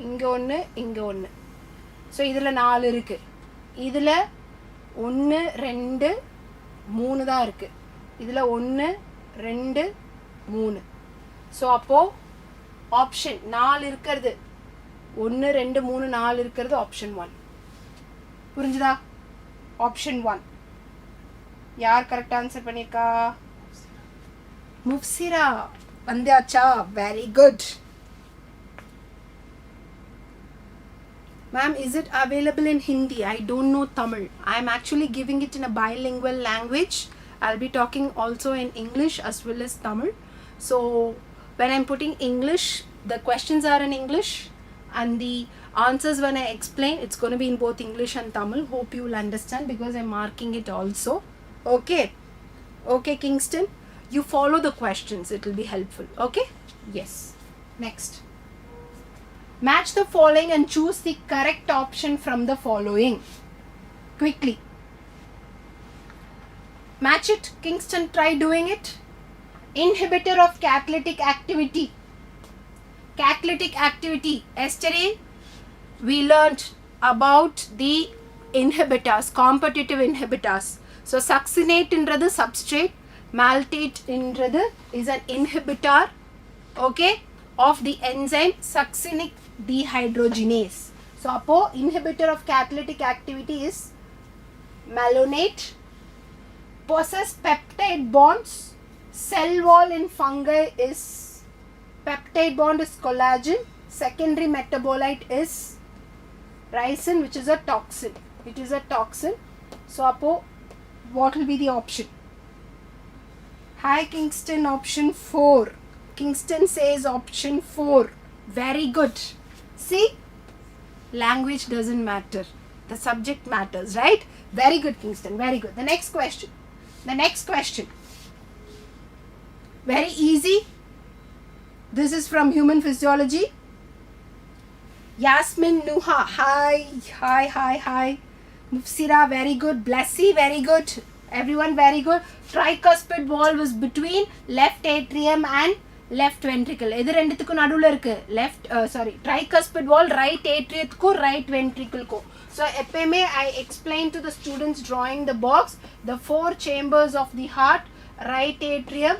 இங்க 1 இங்க 1. ஸோ இதில் 4 இருக்கு, இதில் 1 2 3 தான் இருக்கு, இதில் 1 2 3. ஸோ அப்போ ஆப்ஷன் 4 இருக்கிறது 1 2 3 4 இருக்கிறது ஆப்ஷன் 1. புரிஞ்சுதா? ஆப்ஷன் 1. யார் கரெக்ட் ஆன்சர் பண்ணிருக்கா? முஃப்சிரா வந்தாச்சா? Very good. Ma'am, is it available in Hindi? I don't know Tamil. I am actually giving it in a bilingual language. I'll be talking also in English as well as Tamil. So when I'm putting English, the questions are in English and the answers when I explain, it's going to be in both English and Tamil. Hope you will understand because I'm marking it also. Okay. Okay, Kingston. You follow the questions. It will be helpful. Okay. Yes. Next. Match the following and choose the correct option from the following. Quickly. Match it. Kingston, try doing it. Inhibitor of catalytic activity. Catalytic activity. Yesterday we learned about the inhibitors, competitive inhibitors. So succinate inradhu substrate, maltate inradhu is an inhibitor, okay, of the enzyme succinic dehydrogenase. So appo inhibitor of catalytic activity is malonate. Possess peptide bonds. Cell wall in fungi is peptide bond is collagen. Secondary metabolite is ricin, which is a toxin. It is a toxin. So appo what will be the option? Hi Kingston, option 4. Kingston says option 4. Very good. See, language doesn't matter, the subject matters, right? Very good, Kingston, very good. The next question. The next question, very easy. This is from human physiology. Yasmin Nuha, hi, hi, hi, hi. Mufsira, very good. Blessy, very good. Everyone, very good. Tricuspid valve was between left atrium and left ventricle. எது ரெண்டுத்துக்கும் நடுவுல இருக்கு? left tricuspid valve right atriumக்கும் right ventricleக்கும். So எப்பயுமே I explain to the students drawing the box the 4 chambers of the heart: right atrium,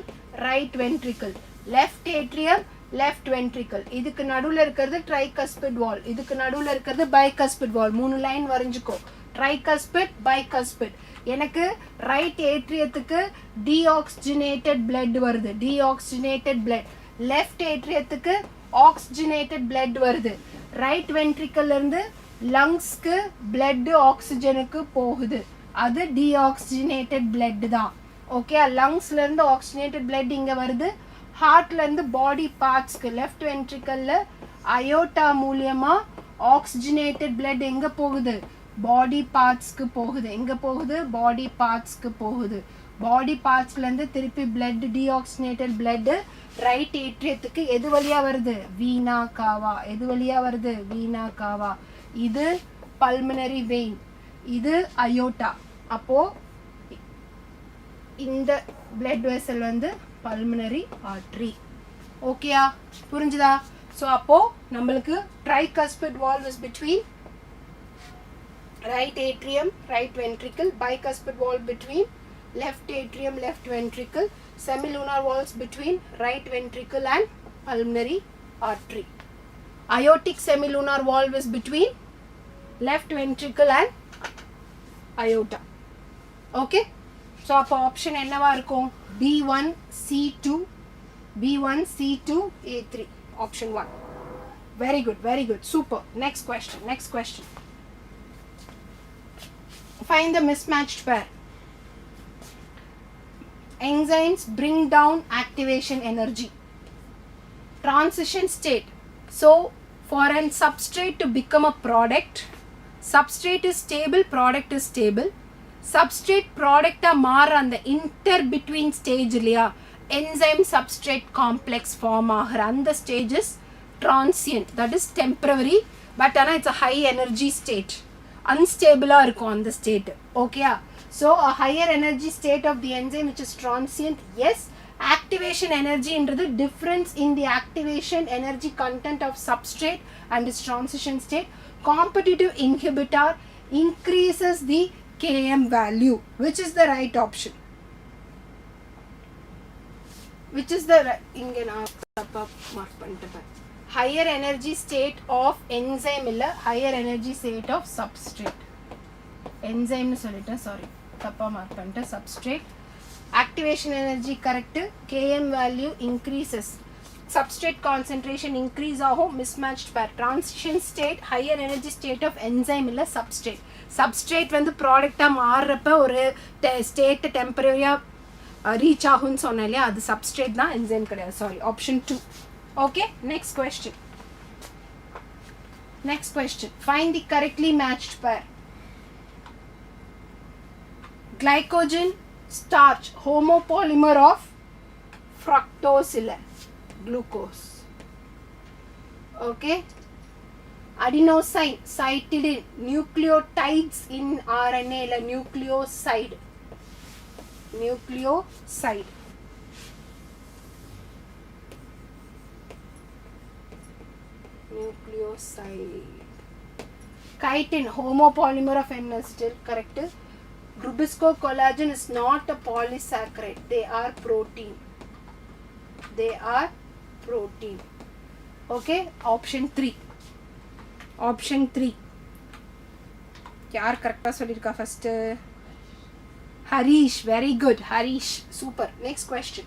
right ventricle, left atrium, left ventricle. இதுக்கு நடுவுல இருக்கிறது tricuspid valve, இதுக்கு நடுவுல இருக்கிறது bicuspid valve. 3 லைன் வரைஞ்சுக்கோ. tricuspid bicuspid எனக்கு right ஏட்ரியத்துக்கு deoxygenated blood வருது deoxygenated blood லெஃப்ட் ஏட்ரியத்துக்கு oxygenated blood வருது ரைட் வென்ட்ரிக்கல்ல இருந்து லங்ஸ்க்கு blood ஆக்சிஜனுக்கு போகுது அது deoxygenated blood தான் ஓகே லங்ஸ்ல இருந்து oxygenated blood இங்க வருது ஹார்ட்ல இருந்து பாடி பார்ட்ஸ்க்கு லெஃப்ட் வென்ட்ரிக்கல்ல அயோட்டா மூலமா oxygenated blood எங்க போகுது பாடி பார்ட்ஸ்க்கு போகுது எங்க போகுது பாடி பார்ட்ஸ்க்கு போகுது பாடி பார்ட்ஸ்ல இருந்து திருப்பி blood deoxygenated blood ரைட் ஏட்ரியத்துக்கு எது வழியா வருது வீனா காவா எது வழியா வருது வீனா காவா இது பல்மனரி வெயின் இது அயோட்டா அப்போ இந்த blood vessel வந்து பல்மனரி ஆர்டரி ஓகேயா புரிஞ்சுதா ஸோ அப்போ நம்மளுக்கு tricuspid valve is between right atrium right ventricle bicuspid valve between left atrium left ventricle semilunar valves between right ventricle and pulmonary artery aortic semilunar valve is between left ventricle and aorta okay so அப்போ option என்னவா இருக்கும் B1 C2 B1 C2 A3 option 1 very good super next question find the mismatched pair enzymes bring down activation energy transition state so for an substrate to become a product substrate is stable product is stable substrate product மாற அந்த inter between stage இல்லையா enzyme substrate complex form ஆகிற அந்த stage is transient that is temporary but ஆனா it's a high energy state unstable இருக்கும் அந்த state okay so a higher energy state of the enzyme which is transient yes activation energy என்றது difference in the activation energy content of substrate and its transition state competitive inhibitor increases the Km value which is the right option which is the இங்க நான் தப்பா mark பண்ணிட்டேன் higher energy state of enzyme இல்ல higher energy state of substrate enzyme னு சொல்லிட்டேன் sorry தப்பா mark பண்ணிட்டேன் substrate activation energy correct Km value increases substrate concentration increase ஆகும் mismatched pair transition state higher energy state of enzyme இல்ல substrate substrate வந்து ப்ராடக்டா மாறுறப்ப ஒரு state டெம்பரரியா reach ஆகும்னு சொன்னேன் இல்லையா அது substrate தான் enzyme கிடையாது sorry option 2 okay next question find the correctly matched pair glycogen starch homopolymer of fructose இல்ல glucose okay adenosine cytidine nucleotides in RNA இல்ல nucleoside chitin homopolymer of N-acetyl correct rubisco collagen is not a polysaccharide they are protein okay option 3 யார் கரெக்டா சொல்லிருக்கா first Harish very good Harish super next question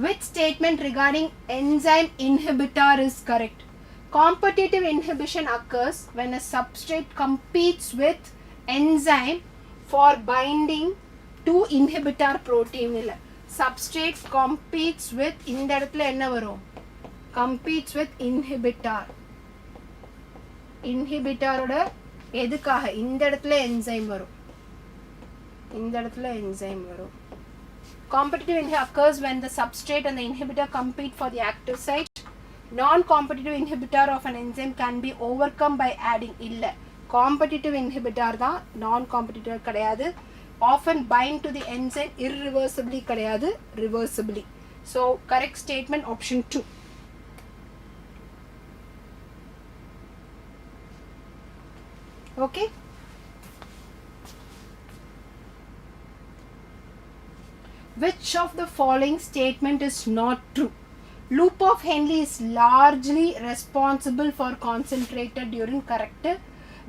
which statement regarding enzyme inhibitor is correct competitive inhibition occurs when a substrate competes with enzyme for binding to inhibitor protein இல்ல substrate competes with இந்த இடத்துல என்ன வரும் competes with inhibitor ஓட எதுக்காக இந்த இடத்துல enzyme வரும் competitive inhibition occurs when the substrate and the inhibitor compete for the active site non-competitive inhibitor of an enzyme can be overcome by adding இல்ல competitive inhibitor தான் non-competitive கிடையாது often bind to the enzyme irreversibly கிடையாது reversibly so correct statement option 2 okay which of the following statement is not true loop of Henle is largely responsible for concentrated urine correct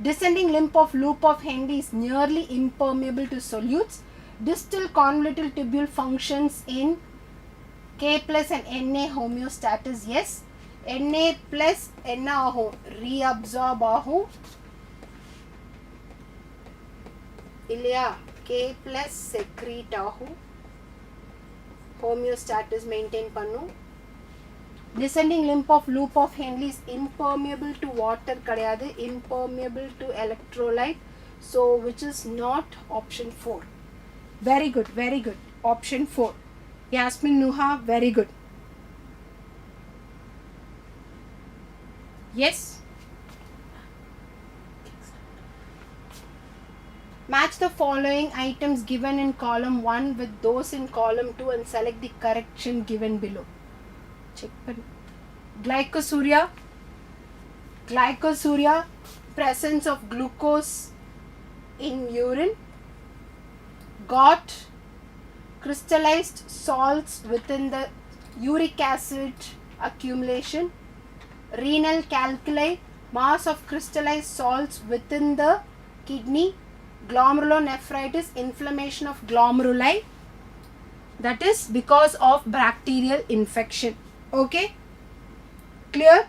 Descending limb of loop of Henle is nearly impermeable to solutes. Distal convolutal tubule functions in K plus and Na homeostasis. Yes. Na plus என்ன ஆகும் reabsorb ஆகும் இல்லையா K plus secrete ஆகும் homeostasis maintain பண்ணும். Descending limb of loop of Henle is impermeable to water கிடையாது, impermeable to electrolyte, so which is not option 4. Very good, very good. Option 4. Yasmin Nuha, very good. Yes. Match the following items given in column 1 with those in column 2 and select the correction given below. Check. Glycosuria, presence of glucose in urine. Got crystallized salts within the uric acid accumulation. Renal calculi, mass of crystallized salts within the kidney. Glomerulonephritis, inflammation of glomeruli, that is because of bacterial infection. Okay, clear?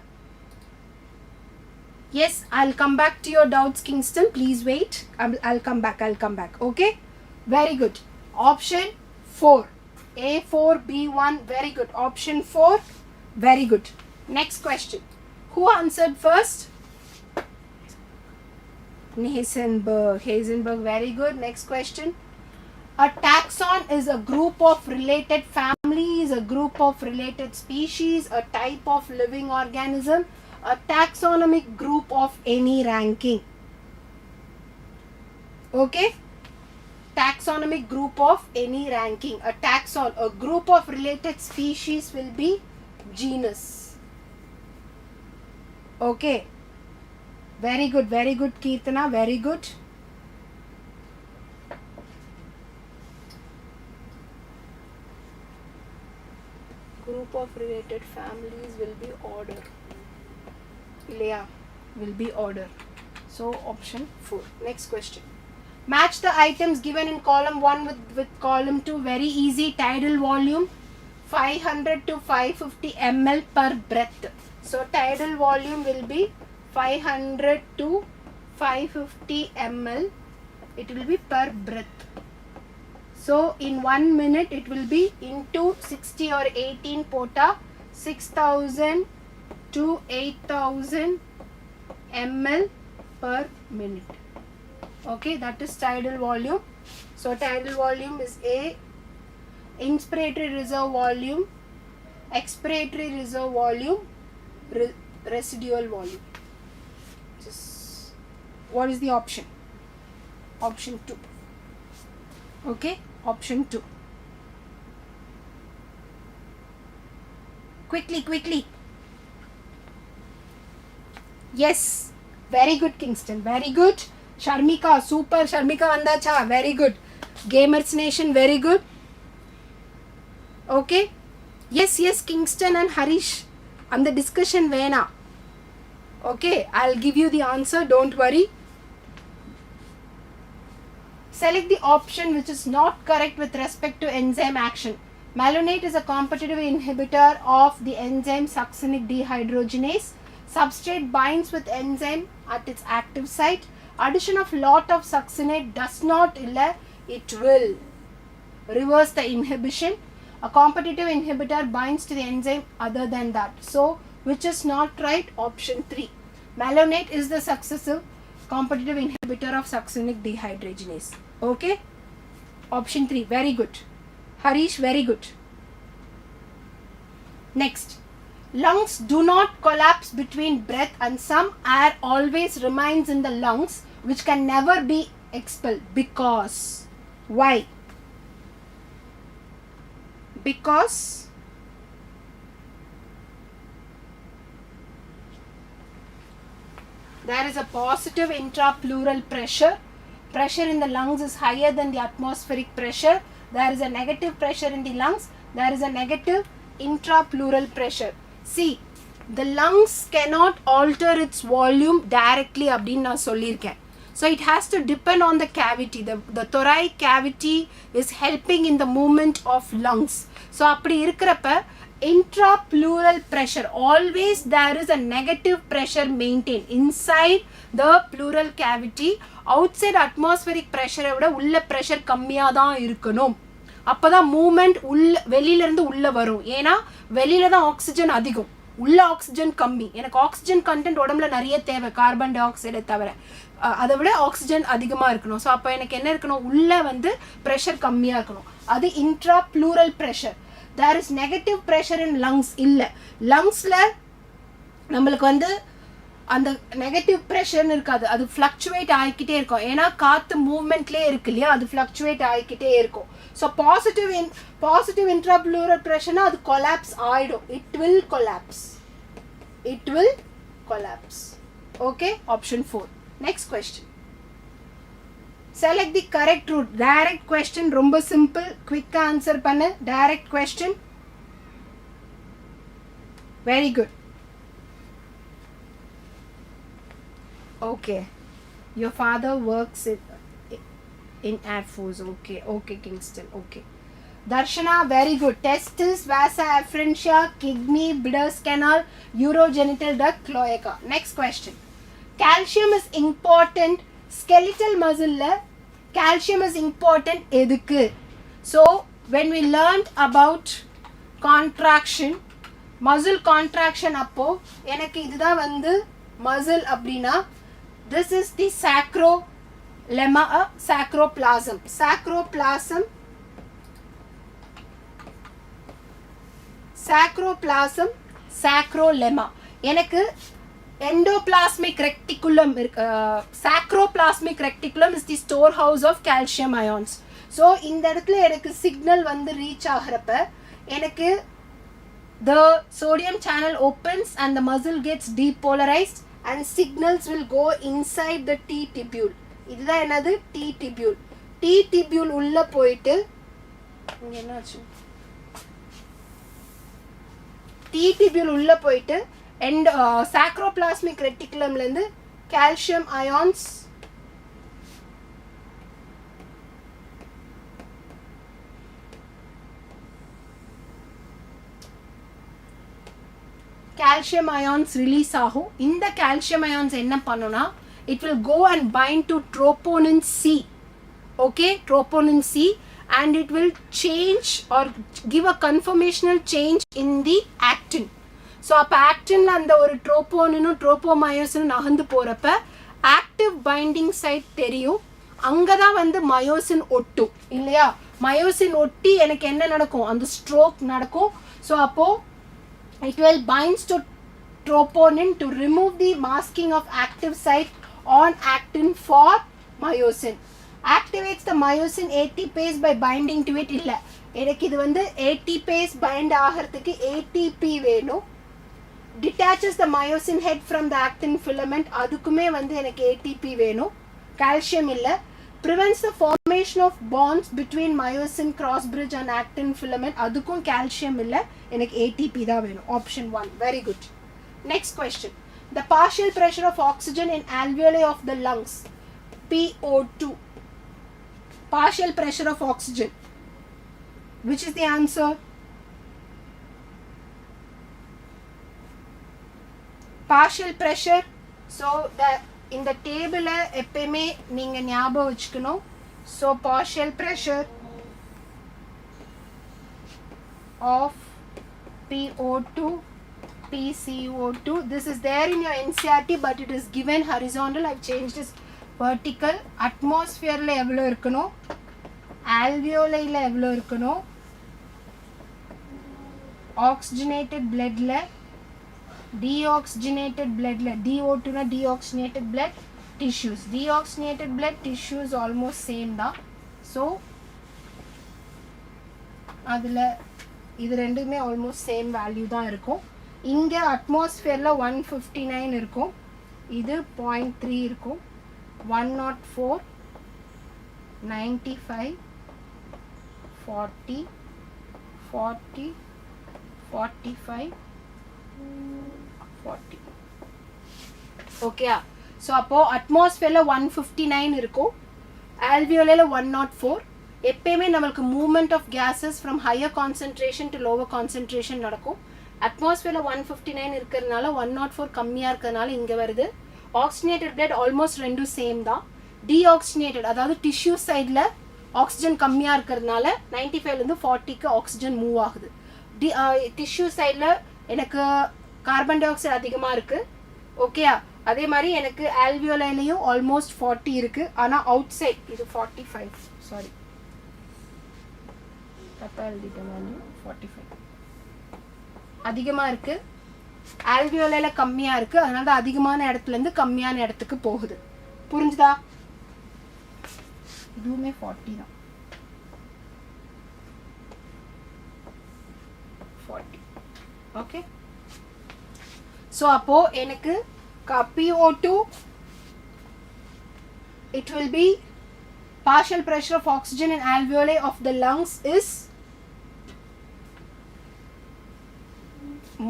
Yes, I'll come back to your doubts, Kingston. Please wait. I'll come back. Okay, very good. Option 4, A4 B1, very good. Option 4, very good. Next question. Who answered first? Heisenberg, very good. Next question. A taxon is a group of related families, a group of related species, a type of living organism, a taxonomic group of any ranking. Okay? Taxonomic group of any ranking. A taxon, a group of related species will be genus. Okay. Very good, Kirtana, very good. Group of related families will be order. Leah will be order. So option 4. Next question. Match the items given in column 1 with column 2. Very easy. Tidal volume 500 to 550 ml per breath. So tidal volume will be 500 to 550 ml. It will be per breath. So in 1 minute it will be into 60 or 18 pota, 6000 to 8000 ml per minute. Okay, that is tidal volume. So tidal volume is A, inspiratory reserve volume, expiratory reserve volume, residual volume. What is the option? Option 2. Okay, option 2. Quickly. Yes, very good, Kingston, very good. Sharmika, super. Sharmika Andacha, very good. Gamers Nation, very good. Okay. Yes, Kingston and Harish. And the discussion vena. Okay, I'll give you the answer, don't worry. Select the option which is not correct with respect to enzyme action. Malonate is a competitive inhibitor of the enzyme succinic dehydrogenase. Substrate binds with enzyme at its active site. Addition of lot of succinate does not, it will reverse the inhibition. A competitive inhibitor binds to the enzyme other than that. So, which is not right? Option 3. Malonate is the successive competitive inhibitor of succinic dehydrogenase. Okay? Option 3. Very good. Harish, very good. Next. Lungs do not collapse between breath and some air always remains in the lungs which can never be expelled. Because. Why? Because there is a positive intrapleural pressure. Pressure in the lungs is higher than the atmospheric pressure. There is a negative pressure in the lungs. There is a negative intrapleural pressure. See, the lungs cannot alter its volume directly அப்படின்னு நான் சொல்லியிருக்கேன். So it has to depend on the cavity. The thoracic cavity is helping in the movement of lungs. So அப்படி இருக்கிறப்ப intrapleural pressure, always there is a negative pressure maintained inside the pleural cavity. Outside atmospheric pressure விட உள்ள pressure கம்மியா தான் இருக்கணும். அப்பதான் movement வெளியில இருந்து உள்ள வரும். ஏன்னா வெளியில தான் ஆக்சிஜன் அதிகம், உள்ள ஆக்சிஜன் கம்மி. எனக்கு ஆக்சிஜன் கண்டென்ட் உடம்புல நிறைய தேவை, கார்பன் டை ஆக்சைடை தவிர. அதை விட ஆக்சிஜன் அதிகமாக இருக்கணும். ஸோ அப்போ எனக்கு என்ன இருக்கணும், உள்ள வந்து ப்ரெஷர் கம்மியாக இருக்கணும். அது intra pleural pressure. There is negative pressure in lungs இல்லை. லங்ஸில் நம்மளுக்கு வந்து அந்த நெகட்டிவ் ப்ரெஷர்னு இருக்காது, அது ஃப்ளக்சுவேட் ஆகிக்கிட்டே இருக்கும். ஏன்னா காற்று மூவ்மெண்ட்லேயே இருக்கு இல்லையா, அது ஃப்ளக்சுவேட் ஆகிக்கிட்டே இருக்கும். ஸோ பாசிட்டிவ் இன்ட்ராப்ளூரல் ப்ரெஷர்னா அது கொலாப்ஸ் ஆகிடும். It will collapse. Okay, option 4. Next question. Select the correct route. Direct question, ரொம்ப simple. Quick answer பண்ணு. Direct question. Very good. Okay. Your father works in Air Force. Okay, Kingston. Okay. Darshana, very good. Testis, vasa, afferentia, kidney, Bidder's canal, urogenital duct, cloaca. Next question. Calcium is important. Skeletal muscle la calcium is important edukku. So when we learned about contraction, muscle contraction appo எனக்கு இதுதான் வந்து muscle அப்படினா, this is the sacrolemma, sacrolemma. எனக்கு endoplasmic reticulum, sacroplasmic reticulum is the storehouse of calcium ions. So இந்த இடத்துல எனக்கு signal வந்து reach ஆகிறப்ப எனக்கு the sodium channel opens and the muscle gets depolarized and signals will go inside the T-tubule. இதுதான் என்னது, T-tubule. T-tubule உள்ள போயிட்டு இங்க என்னாச்சு, T-tubule உள்ள போயிட்டு and sacroplasmic reticulum ல இருந்து calcium ions release ஆகும். இந்த calcium ions என்ன பண்ணுனா, it will go and bind to troponin C. Okay, troponin C, and it will change or give a conformational change in the actin. So அப்போ ஆக்டினில் அந்த ஒரு ட்ரோப்போனினும் ட்ரோப்போமயோசினும் நகர்ந்து போகிறப்ப ஆக்டிவ் பைண்டிங் சைட் தெரியும். அங்கே தான் வந்து மயோசின் ஒட்டும் இல்லையா. மயோசின் ஒட்டி எனக்கு என்ன நடக்கும், அந்த ஸ்ட்ரோக் நடக்கும். ஸோ அப்போது it will binds to troponin to remove the masking of active site on actin for myosin. Activates the myosin ATPase by binding to it. இல்லை, எனக்கு இது வந்து ATPase bind ஆகிறதுக்கு ATP வேணும். Detaches the myosin head from the actin filament, அதுக்குமே வந்து எனக்கு ATP வேணும். கால்சியம் இல்லை. Prevents the formation of bonds between myosin cross bridge and actin filament, அதுக்கும் கால்சியம் இல்லை, எனக்கு ATP தான் வேணும். Option 1. Very good. Next question. The partial pressure of oxygen in alveoli of the lungs, PO2. Partial pressure of oxygen. Which is the answer? Partial pressure. So in the table எப்பயுமே நீங்க ஞாபகம் வச்சுக்கணும். So partial pressure of PO2, PCO2, this is there in your NCERT but it is given horizontal. I've changed this vertical. Atmosphere la எவ்வளவு இருக்கணும், alveoli la எவ்வளவு இருக்கணும், oxygenated blood la, deoxygenated blood la, DO2 na deoxygenated blood tissues. Deoxygenated blood tissues almost same da. So அதுல இது ரெண்டுமே almost same value தான் இருக்கும். இங்க atmosphere 159 இருக்கும், இது 0.3 இருக்கும். 104, 95, 40, 40, 45, 40. Okay. So அப்போ atmosphere 159 இருக்கும், alveoli 104. எப்பயுமே நம்மளுக்கு movement of gases from higher concentration to lower concentration நடக்கும். atmosphere 159 இருக்கிறதுனால 104 கம்மியா இருக்கிறதுனால இங்க வருது. oxygenated blood almost ரெண்டும் சேம் தான். deoxygenated அதாவது tissue sideல ஆக்சிஜன் கம்மியா இருக்கிறதுனால 95 ல இருந்து 40 க்கு ஆக்சிஜன் மூவ் ஆகுது. டிஷ்யூ சைடில் எனக்கு கார்பன் டை ஆக்சைடு அதிகமாக இருக்குது. ஓகேயா, அதே மாதிரி எனக்கு ஆல்வியோலையும் ஆல்மோஸ்ட் 40 இருக்குது. ஆனால் அவுட் சைட் இது 45. சாரி, தப்பாக எழுதிட்டேன் நான். 45 அதிகமாக இருக்குது, ஆல்வியோலையில் கம்மியாக இருக்குது. அதனால தான் அதிகமான இடத்துலேருந்து கம்மியான இடத்துக்கு போகுது. புரிஞ்சுதா? இதுவுமே 40 தான். 40. ஓகே. ஸோ அப்போ எனக்கு PO2 it will be partial pressure of oxygen in alveoli of the lungs is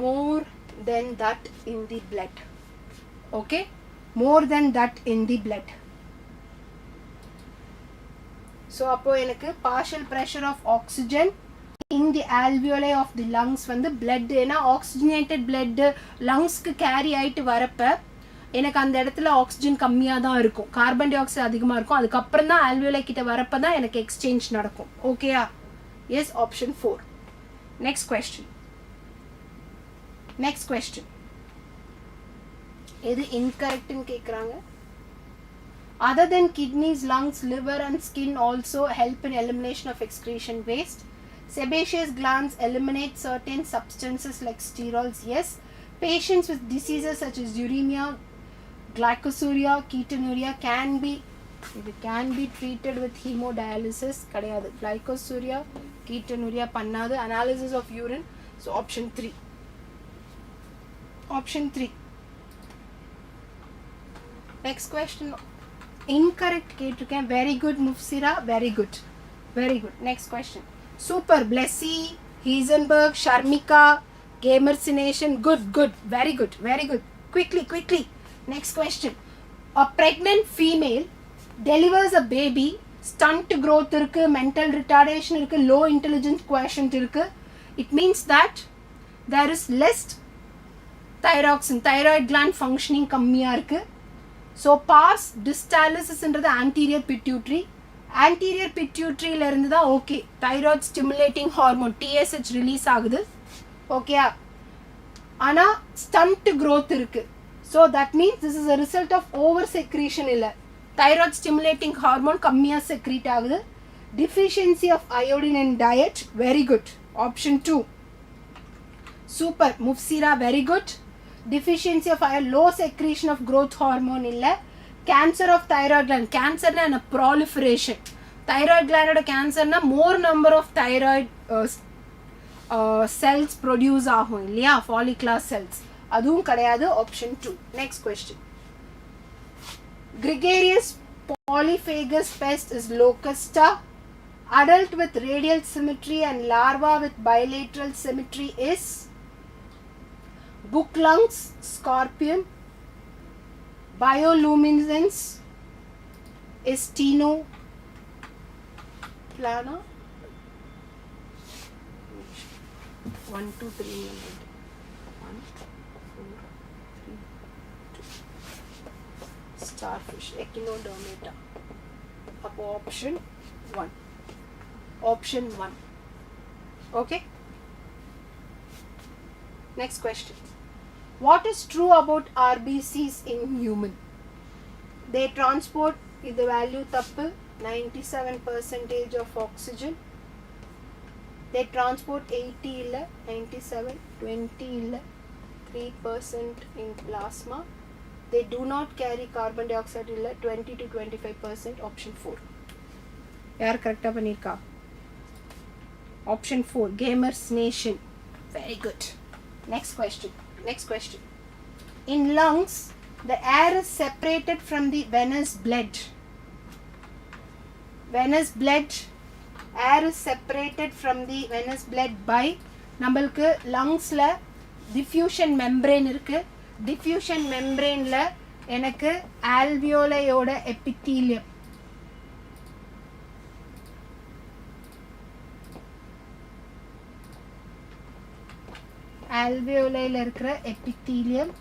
more than that in the blood. Okay, more than that in the blood. So அப்போ எனக்கு partial pressure of oxygen in the alveoli of the lungs வந்து blood, ஏன்னா oxygenated blood லங்ஸ்க்கு carry ஆகிட்டு வரப்ப எனக்கு அந்த இடத்துல oxygen கம்மியாக தான் இருக்கும், கார்பன் டை ஆக்சைடு அதிகமாக இருக்கும். அதுக்கப்புறம் தான் ஆல்வியோலை கிட்ட வரப்போ தான் எனக்கு எக்ஸ்சேஞ்ச் நடக்கும். ஓகேயா? Yes, option 4. Next question. Next question எது இன்கரெக்ட்னு கேட்குறாங்க. Other than kidneys, lungs, liver and skin also help in elimination of excretion waste. Sebaceous glands eliminate certain substances like sterols. Yes. Patients with diseases such as uremia, glycosuria, ketonuria can be treated with hemodialysis. கிடையாது, glycosuria, ketonuria பண்ணாது. Analysis of urine. So option 3. Option 3. Next question. Incorrect கேட்டிருக்கேன். Very good Mufsira, very good, very good. Next question. Super. Blessy, Heisenberg, Sharmika, Gamercination. Good, good, very good, very good. Quickly. Next question. A pregnant female delivers a baby. Stunt growth irukku, mental retardation irukku, low intelligence quotient irukku. It means that there is less thyroxine, thyroid gland functioning கம்மியா இருக்கு. So pars distalis is anterior pituitary. Anterior pituitary ல இருந்து தான் okay thyroid stimulating hormone TSH release ஆகுது. ஓகேயா? ஆனா stunt growth இருக்கு. So that means this is a result of over secretion இல்ல, thyroid stimulating hormone கம்மியா secrete ஆகுது. Deficiency of iodine in diet. Very good. Option 2. Super. Mufsira, very good. Deficiency of iron, low secretion of growth hormone illa. Cancer of thyroid gland. Cancer na proliferation. Thyroid gland cancer na more number of thyroid cells produce ஆகும் இல்லையா, follicular cells. அதுவும் கிடையாது. Option 2. Next question. Gregarious polyphagous pest is locusta. Adult with radial symmetry and larva with bilateral symmetry is booklungs, scorpion. Bioluminescence is Plana. 1, 2, 3. 1, 4, 3, 2. Starfish, Echinodermata. Up option 1. Option 1. Okay. Next question. What is true about RBCs in human? They transport, the value tappu, 97% of oxygen. They transport 80 illa, 97, 20 illa, 3% in plasma. They do not carry carbon dioxide illa, 20 to 25%. Option 4. Yaar correct panirka? Option 4. Gamers Nation. Very good. Next question. In lungs, the air is separated from the venous blood. Air is separated from the venous blood by நம்மளுக்கு லங்ஸ்ல diffusion membrane இருக்கு, diffusion மெம்பரேன்ல எனக்கு ஆல்வியோலையோட epithelium ஆல்வியோலையில் இருக்கிற epithelium.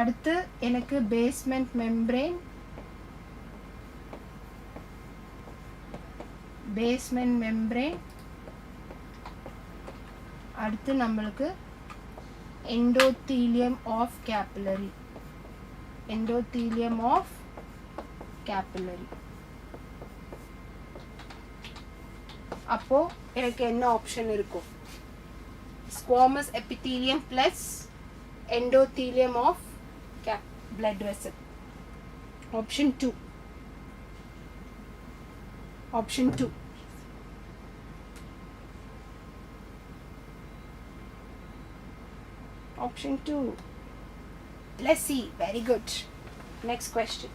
அடுத்து எனக்கு basement membrane, அடுத்து நம்மளுக்கு endothelium of capillary, அப்போ எனக்கு என்ன ஆப்ஷன் இருக்கும்? Squamous epithelium plus endothelium of blood vessel. Option 2. Let's see. Very good. Next question.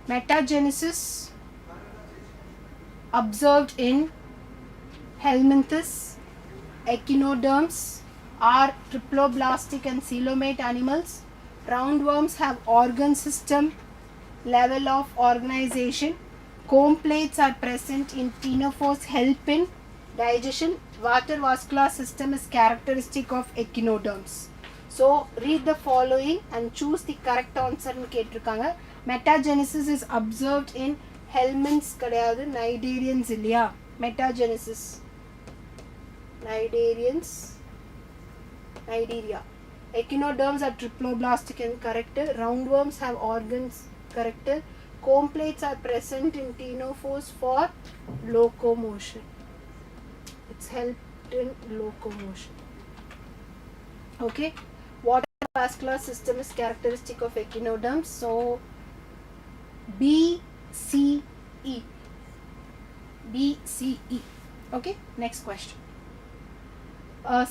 Metagenesis observed in helminthes, echinoderms are triploblastic and coelomate animals. Roundworms have organ system level of organization. Comb plates are present in ctenophores, help in digestion. Water vascular system is characteristic of echinoderms. So read the following and choose the correct answer nu ketirukanga. Metagenesis is observed in helminths kadiyadu, cnidarians illaya. Metagenesis cnidaria. Echinoderms are triploblastic and correct. Roundworms have organs, correct. Comb plates are present in ctenophores for locomotion. It's helped in locomotion. Okay. Water vascular system is characteristic of echinoderms. So BCE. Okay. Next question.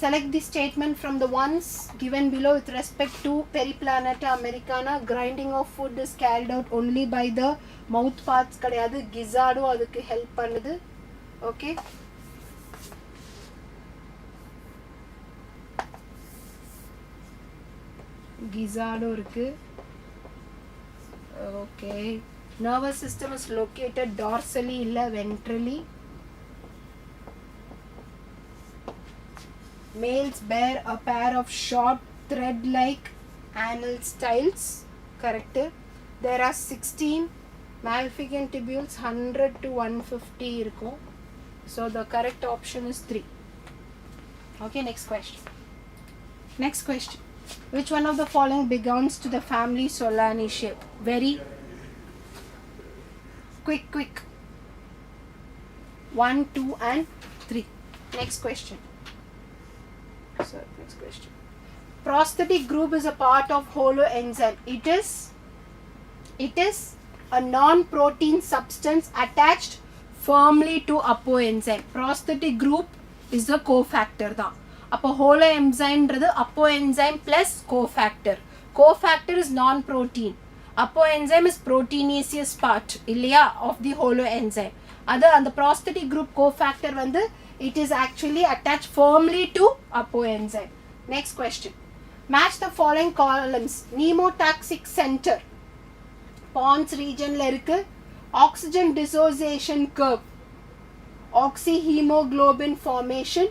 Select the statement from the ones given below with respect to Periplaneta americana. Grinding of food is carried out only by the mouth parts kadiyadu. Gizzard adukku help பண்ணுது. Okay. Gizzard இருக்கு. Okay. Nervous system is located dorsally illa ventrally. Males bear a pair of short thread-like anal styles. Correct. There are 16 malficent tubules, 100 to 150 irko. So the correct option is 3. Okay, next question. Which one of the following belongs to the family Solanaceae? Very quick. 1, 2 and 3. Next question. Prosthetic group is a part of holoenzyme. It is a non-protein substance attached firmly to apoenzyme. Prosthetic group is a cofactor da. Appo holoenzyme is apoenzyme plus cofactor. Cofactor is non-protein. Apoenzyme is proteinaceous part illaya of the holoenzyme. And the prosthetic group cofactor it is actually attached firmly to apoenzyme. Next question. Match the following columns. Pneumotaxic center, Pons region la irukku. Oxygen dissociation curve, oxyhemoglobin formation.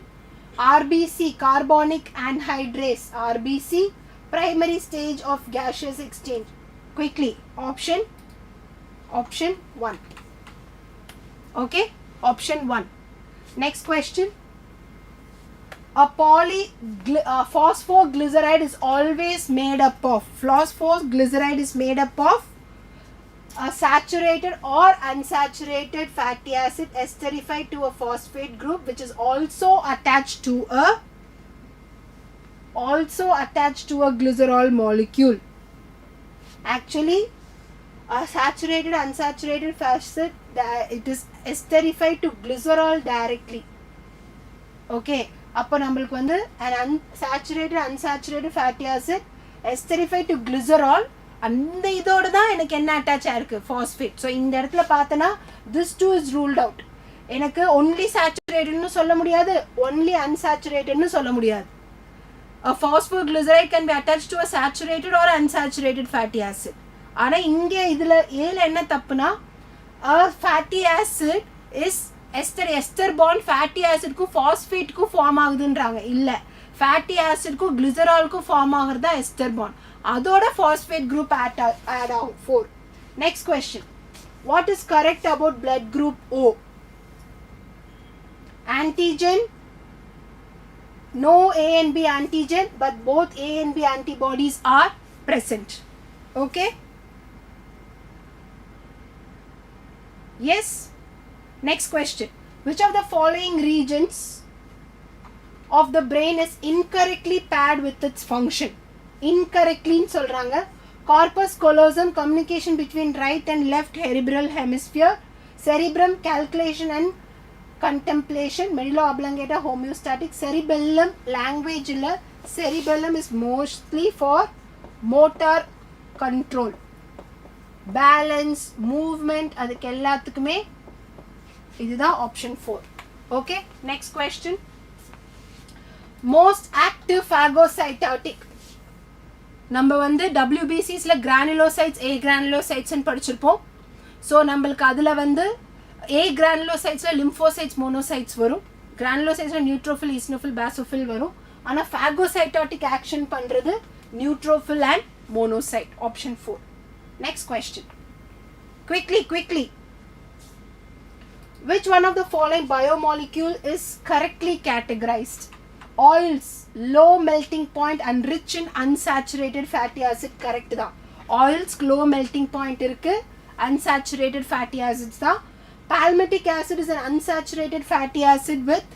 RBC, carbonic anhydrase, RBC, primary stage of gaseous exchange. Quickly. Option 1. Okay. Option 1. Next question. A phosphoglyceride is always made up of. Phosphoglyceride is made up of a saturated or unsaturated fatty acid esterified to a phosphate group, which is also attached to a glycerol molecule. Actually, a saturated unsaturated acid, it is esterified to glycerol directly. Okay. அப்போ நம்மளுக்கு an unsaturated fatty acid esterified to glycerol, அந்த இதோட தான் எனக்கு என்ன attach ஆயிருக்கு? phosphate. So இந்த இடத்துல பார்த்தனா this two is ruled out. எனக்கு only saturated னு சொல்ல முடியாது, only unsaturated னு சொல்ல முடியாது. A phosphoglyceride can be attached to a saturated or unsaturated fatty acid. ஆனா இங்க இதுல ஏல என்ன தப்புனா a fatty acid is ester bond fatty acid க்கு phosphate க்கு ஃபார்ம் ஆகுதுன்றாங்க. இல்ல, fatty acid க்கு glycerol க்கு ஃபார்ம் ஆகுறது தான் ester bond. அதோட phosphate group add ஆகும் 4. Next question. What is correct about blood group O? Antigen, no A and B antigen, but both A and B antibodies are present. Okay? Yes? Next question. Which of the following regions of the brain is incorrectly paired with its function? Incorrectly ன்னு சொல்றாங்க. Corpus callosum, communication between right and left cerebral hemisphere. Cerebrum, calculation and contemplation. Medulla oblongata, homeostatic. Cerebellum, language illa. Cerebellum is mostly for motor control, balance, movement. அதுக்கு எல்லாத்துக்குமே இதுதான் option 4. Okay, next question. Most active phagocytotic. நம்ம வந்து WBCsல granulocytes, A granulocytes ன்னு படிச்சிருப்போம். So நம்மளுக்கு அதில் வந்து A granulocytesல lymphocytes, monocytes வரும். granulocytesல neutrophil, eosinophil, basophil வரும். ஆனால் phagocytotic action பண்ணுறது neutrophil and monocyte. Option 4. Next question. Quickly. Which one of the following biomolecule is correctly categorized? Oils, low melting point and rich in unsaturated fatty acid. Correct தான். Oils low melting point இருக்கு, unsaturated fatty acids தான். Palmitic acid is an unsaturated fatty acid with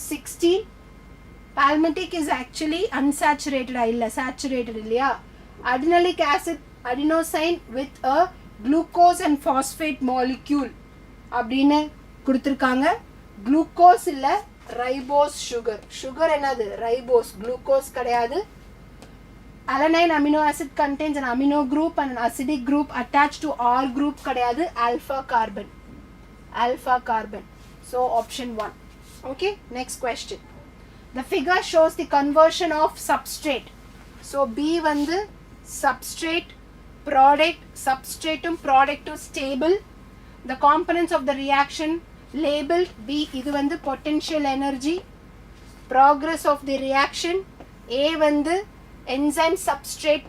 16. Palmitic is actually unsaturated இல்ல, saturated இல்லையா. Adenolic acid, adenosine with a glucose and phosphate molecule அப்படின்னு கொடுத்துருக்காங்க. glucose இல்ல, ribose sugar என்னது, ribose, glucose கிடையாது. alanine amino acid contains an amino group and an acidic group attached to R group கிடையாது, alpha carbon. So option 1. Okay, next question. The figure shows the conversion of substrate. So B வந்து substrate, product, substratum, productum stable. The components of the reaction labeled. B இது வந்து potential energy, progress of the reaction. A வந்து enzyme substrate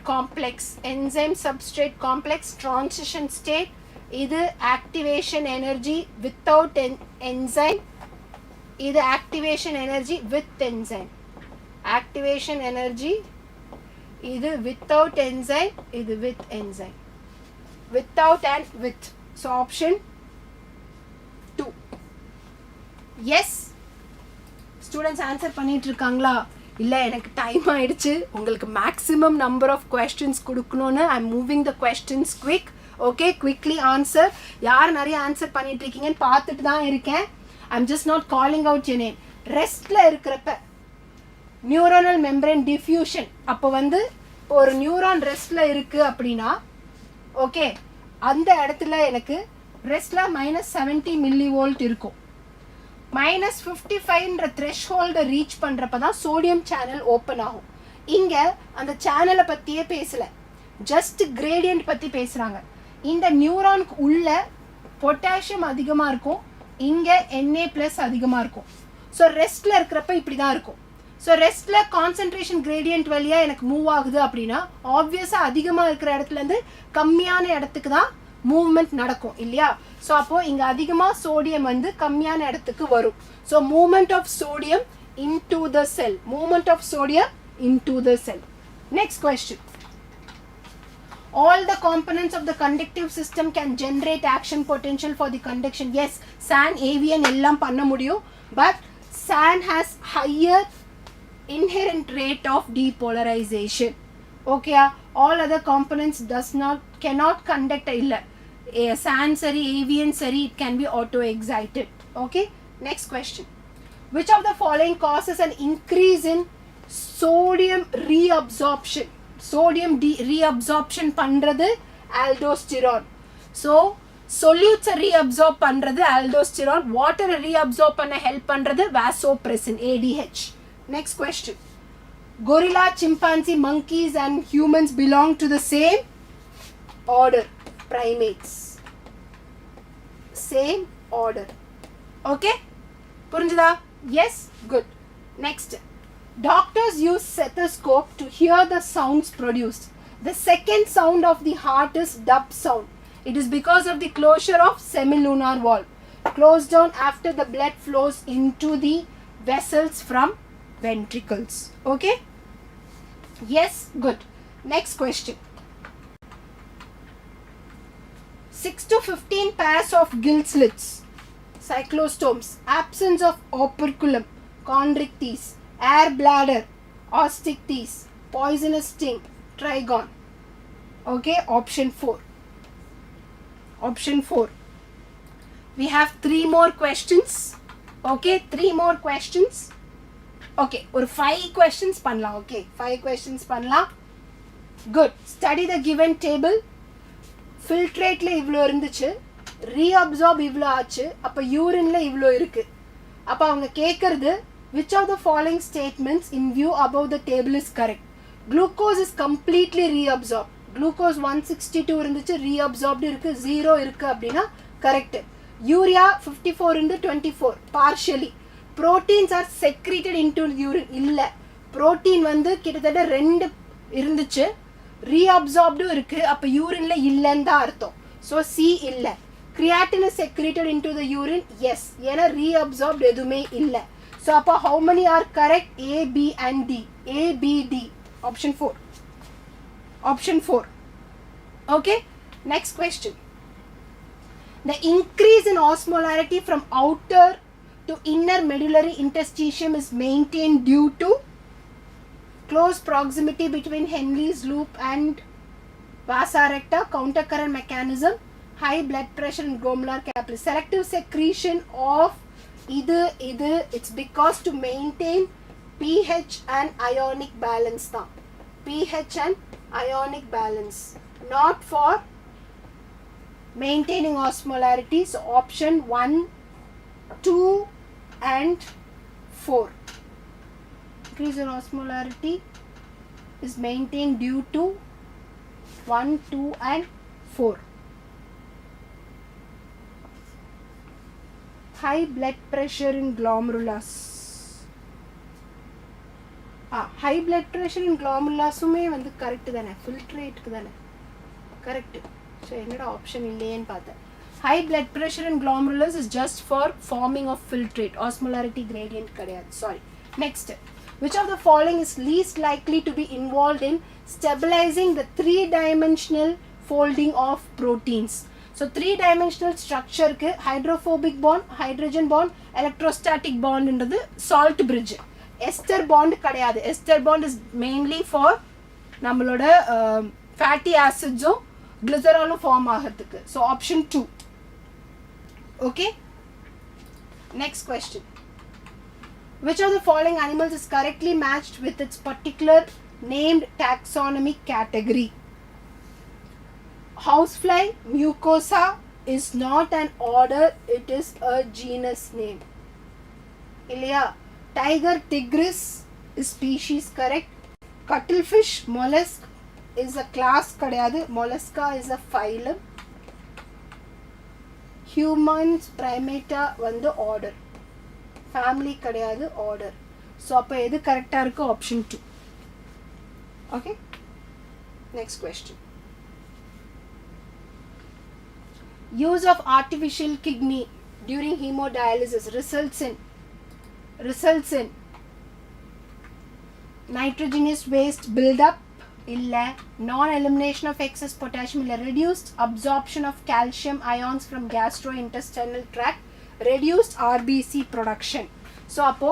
complex, transition state. இது activation energy without enzyme. இது activation energy with enzyme. Activation energy இது without enzyme, இது with enzyme. Without and with. So option 2. Yes. Students answer பண்ணிட்டு இருக்காங்களா? இல்ல, எனக்கு time ஆயிடுச்சு. உங்களுக்கு maximum number of questions கொடுக்கணும்னு I'm moving the questions quick. Okay, quickly answer. யார் நிறைய ஆன்சர் பண்ணிட்டு இருக்கீங்கன்னு பார்த்துட்டு தான் இருக்கேன். I'm just not calling out your name. ரெஸ்ட்ல இருக்கிறப்ப நியூரோனல் மெம்பரேன் டிஃப்யூஷன், அப்போ வந்து இப்போ ஒரு நியூரான் ரெஸ்ட்ல இருக்கு அப்படின்னா ஓகே, அந்த இடத்துல எனக்கு ரெஸ்ட்ல -70 மில்லிவோல்ட் இருக்கும். -55ன்ற த்ரெஷ்ஹோல்டை ரீச் பண்ணுறப்ப தான் சோடியம் சேனல் ஓப்பன் ஆகும். இங்கே அந்த சேனலை பற்றியே பேசலை, ஜஸ்ட் கிரேடியன்ட் பற்றி பேசுகிறாங்க. இந்த நியூரானுக்கு உள்ள பொட்டாசியம் அதிகமாக இருக்கும், இங்கே Na+ அதிகமாக இருக்கும். ஸோ ரெஸ்ட்டில் இருக்கிறப்ப இப்படி தான் இருக்கும். ஸோ ரெஸ்ட்டில் கான்சன்ட்ரேஷன் கிரேடியன்ட் வழியாக எனக்கு மூவ் ஆகுது அப்படின்னா ஆப்வியஸாக அதிகமாக இருக்கிற இடத்துலேருந்து கம்மியான இடத்துக்கு தான் மூவ்மெண்ட் நடக்கும் இல்லையா. ஸோ அப்போது இங்கே அதிகமாக சோடியம் வந்து கம்மியான இடத்துக்கு வரும். So movement of sodium into the cell, Next question. All the components of the conductive system can generate action potential for the conduction. Yes, SAN, AVN எல்லாம் பண்ண முடியும். But SAN has higher inherent rate of depolarization. Okay, all other components cannot conduct illa. SAN sari, AVN sari, it can be auto excited. Okay, next question. Which of the following causes an increase in sodium reabsorption? Sodium reabsorption பண்றது aldosterone. So solutes reabsorb பண்றது aldosterone, water reabsorb பண்ண help பண்றது vasopressin ADH. Next question. Gorilla, chimpanzee, monkeys and humans belong to the same order, primates. Same order. Okay? புரிஞ்சுதா? Yes? Good. Next. Doctors use stethoscope to hear the sounds produced. The second sound of the heart is dub sound. It is because of the closure of semilunar valve. Closed down after the blood flows into the vessels from ventricles. Okay? Yes? Good. Next question. 6 to 15 pairs of gill slits. Cyclostomes. Absence of operculum. Chondrichthyes. Air bladder. Osteichthyes. Poisonous sting. Trigon. Okay? Option 4. Option 4. We have 3 more questions. Okay? 3 more questions. Okay, ஒரு 5 questions பண்ணலாம். Okay, 5 questions பண்ணலாம். Good. Study the given table. Filtrate இவ்ளோ இருந்துச்சு, reabsorb இவ்ளோ ஆச்சு, அப்ப urineல இவ்ளோ இருக்கு. அப்ப அவங்க கேக்குறது which of the following statements in view above the table is correct? Glucose is completely reabsorbed. Glucose 162 இருந்துச்சு, reabsorbed இருக்கு, 0 இருக்கு அப்படின்னா correct. Urea 54 into 24 partially. Proteins are secreted into urine. இல்ல, protein வந்து கிட்டத்தட்ட 2 இருந்துச்சு, reabsorbed இருக்கு, அப்ப urineல இல்லன்னு தான் அர்த்தம். So C இல்ல. Creatine is secreted into the urine. Yes, ஏன்னா reabsorbed எதுவுமே இல்ல. So அப்ப how many are correct? A, B and D. A, B, D. Option 4. Option 4. Okay. Next question. The increase in osmolarity from outer to inner medullary interstitium is maintained due to close proximity between Henle's loop and vasa recta, countercurrent mechanism, high blood pressure and glomerular capillary. Selective secretion of either it's because to maintain pH and ionic balance tha. pH and ionic balance, not for maintaining osmolarity. So option 1, 2 and 4. Increase in osmolarity is maintained due to 1, 2 and 4. High blood pressure in glomerulus. High blood pressure in glomerulus உமே வந்து correct தானே, ஃபில்ட்ரேட்டுக்கு தானே correct. So என்னோட option இல்லையேன்னு பார்த்தேன். High blood pressure in glomerulus is just for forming of filtrate. Osmolarity gradient கிடையாது. Sorry. Next. Which of the following is least likely to be involved in stabilizing the 3-dimensional folding of proteins? So 3-dimensional structure க்கு hydrophobic bond, hydrogen bond, electrostatic bond என்றது salt bridge. Ester bond கிடையாது. Ester bond is mainly for நம்மளோட fatty acids glycerol form ஆகிறதுக்கு. So option 2. Okay. Next question. Which of the following animals is correctly matched with its particular named taxonomy category? Housefly, mucosa is not an order, it is a genus name. Ilya. Tiger, tigris is species correct. Cuttlefish, mollusk is a class kadayadu. Mollusca is a phylum. Humans, primata வந்து order. Family kadayadu, order. So அப்ப எது கரெக்டா இருக்கு? Option 2. Okay. Next question. Use of artificial kidney during hemodialysis results in nitrogenous waste buildup illa, non-elimination of excess potassium illa, reduced absorption of calcium ions from gastrointestinal tract, reduced RBC production. So appo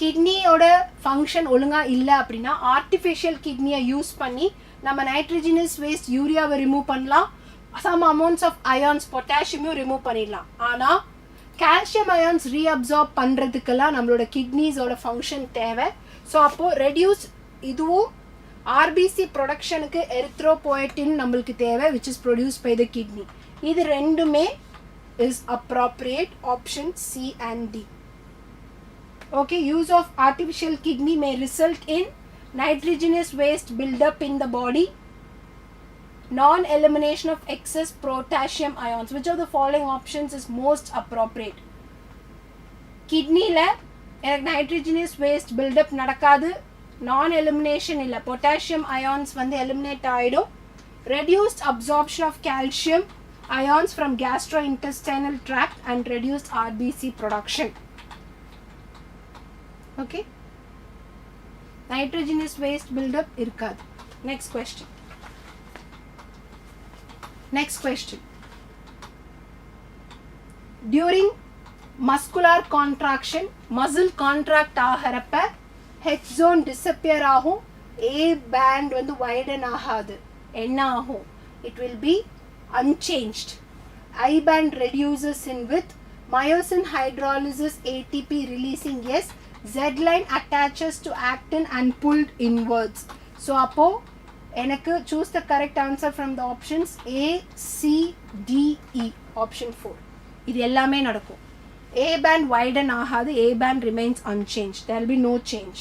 kidney oda function olunga illa appadina artificial kidney use panni nama nitrogenous waste urea remove pannalam, some amounts of ions potassium remove பண்ணிடலாம். ஆனா calcium ions reabsorb பண்றதுக்கெல்லாம் நம்மளோட kidneys ஓட function தேவை. So அப்போ reduce இதுவும் RBC ப்ரொடக்ஷனுக்கு எரித்ரோபோயட்டின் நம்மளுக்கு தேவை which is produced by the kidney. இது ரெண்டுமே is appropriate, option C and D. Okay, use of artificial kidney may result in nitrogenous waste buildup in the body, non-elimination of excess potassium ions. Which of the following options is most appropriate? Kidney la எனக்கு nitrogenous waste buildup நடக்காது, non-elimination இல்ல, potassium ions வந்து eliminate ஆயிடும், reduced absorption of calcium ions from gastrointestinal tract and reduced RBC production. Okay, nitrogenous waste buildup irukad. Next question. During muscular contraction, muscle contract ஆகிறப்ப H zone disappear ஆகும், A band வந்து widen ஆகாது, என்ன ஆகும்? It will be unchanged. I band reduces in width, myosin hydrolysis ATP releasing yes, Z line attaches to actin and pulled inwards. So அப்போ எனக்கு choose the correct answer from the options A, C, D, E. Option 4. இது எல்லாமே நடக்கும். A band widen ஆகாது, A band remains unchanged. There will be no change.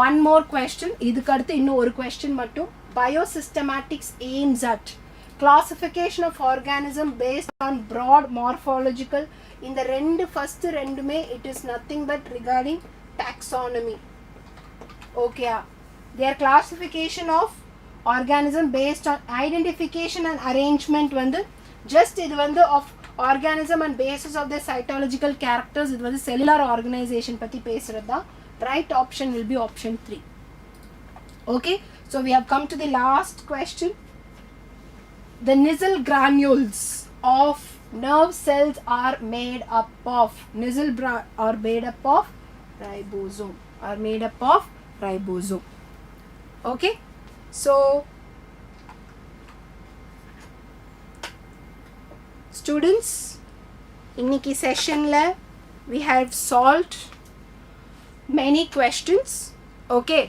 One more question. இதுக்கு அடுத்து இன்னும் ஒரு question மட்டும். Biosystematics aims at classification of organism based on broad morphological. இந்த first ரெண்டுமே it is nothing but regarding taxonomy. Okay, their classification of organism based on identification and arrangement வந்து just இது வந்து of organism and basis of their cytological characters. இது வந்து cellular organization பத்தி பேசுறது தான். Right option will be option 3. Okay, so we have come to the last question. The Nissl granules of nerve cells are made up of are made up of ribosome. Okay, so students, இன்னைக்கு sessionல we have solved many questions. Okay,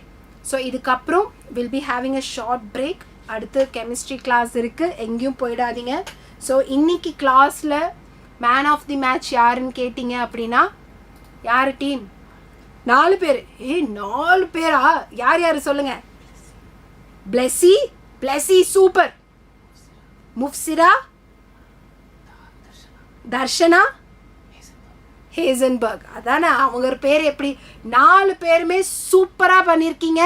so இதுக்கப்புறம் we'll be having a short break. அடுத்து chemistry class இருக்கு, எங்கேயும் போயிடாதீங்க. So இன்னைக்கு கிளாஸில் man of the match யாருன்னு கேட்டிங்க அப்படின்னா, யார் டீம்? 4 பேர். 4 பேரா? யார் யார் சொல்லுங்கள்? Blessy super, Mufsira, Darshana, Heisenberg. அதானே அவங்க பேர். எப்படி 4 பேருமே சூப்பராக பண்ணியிருக்கீங்க,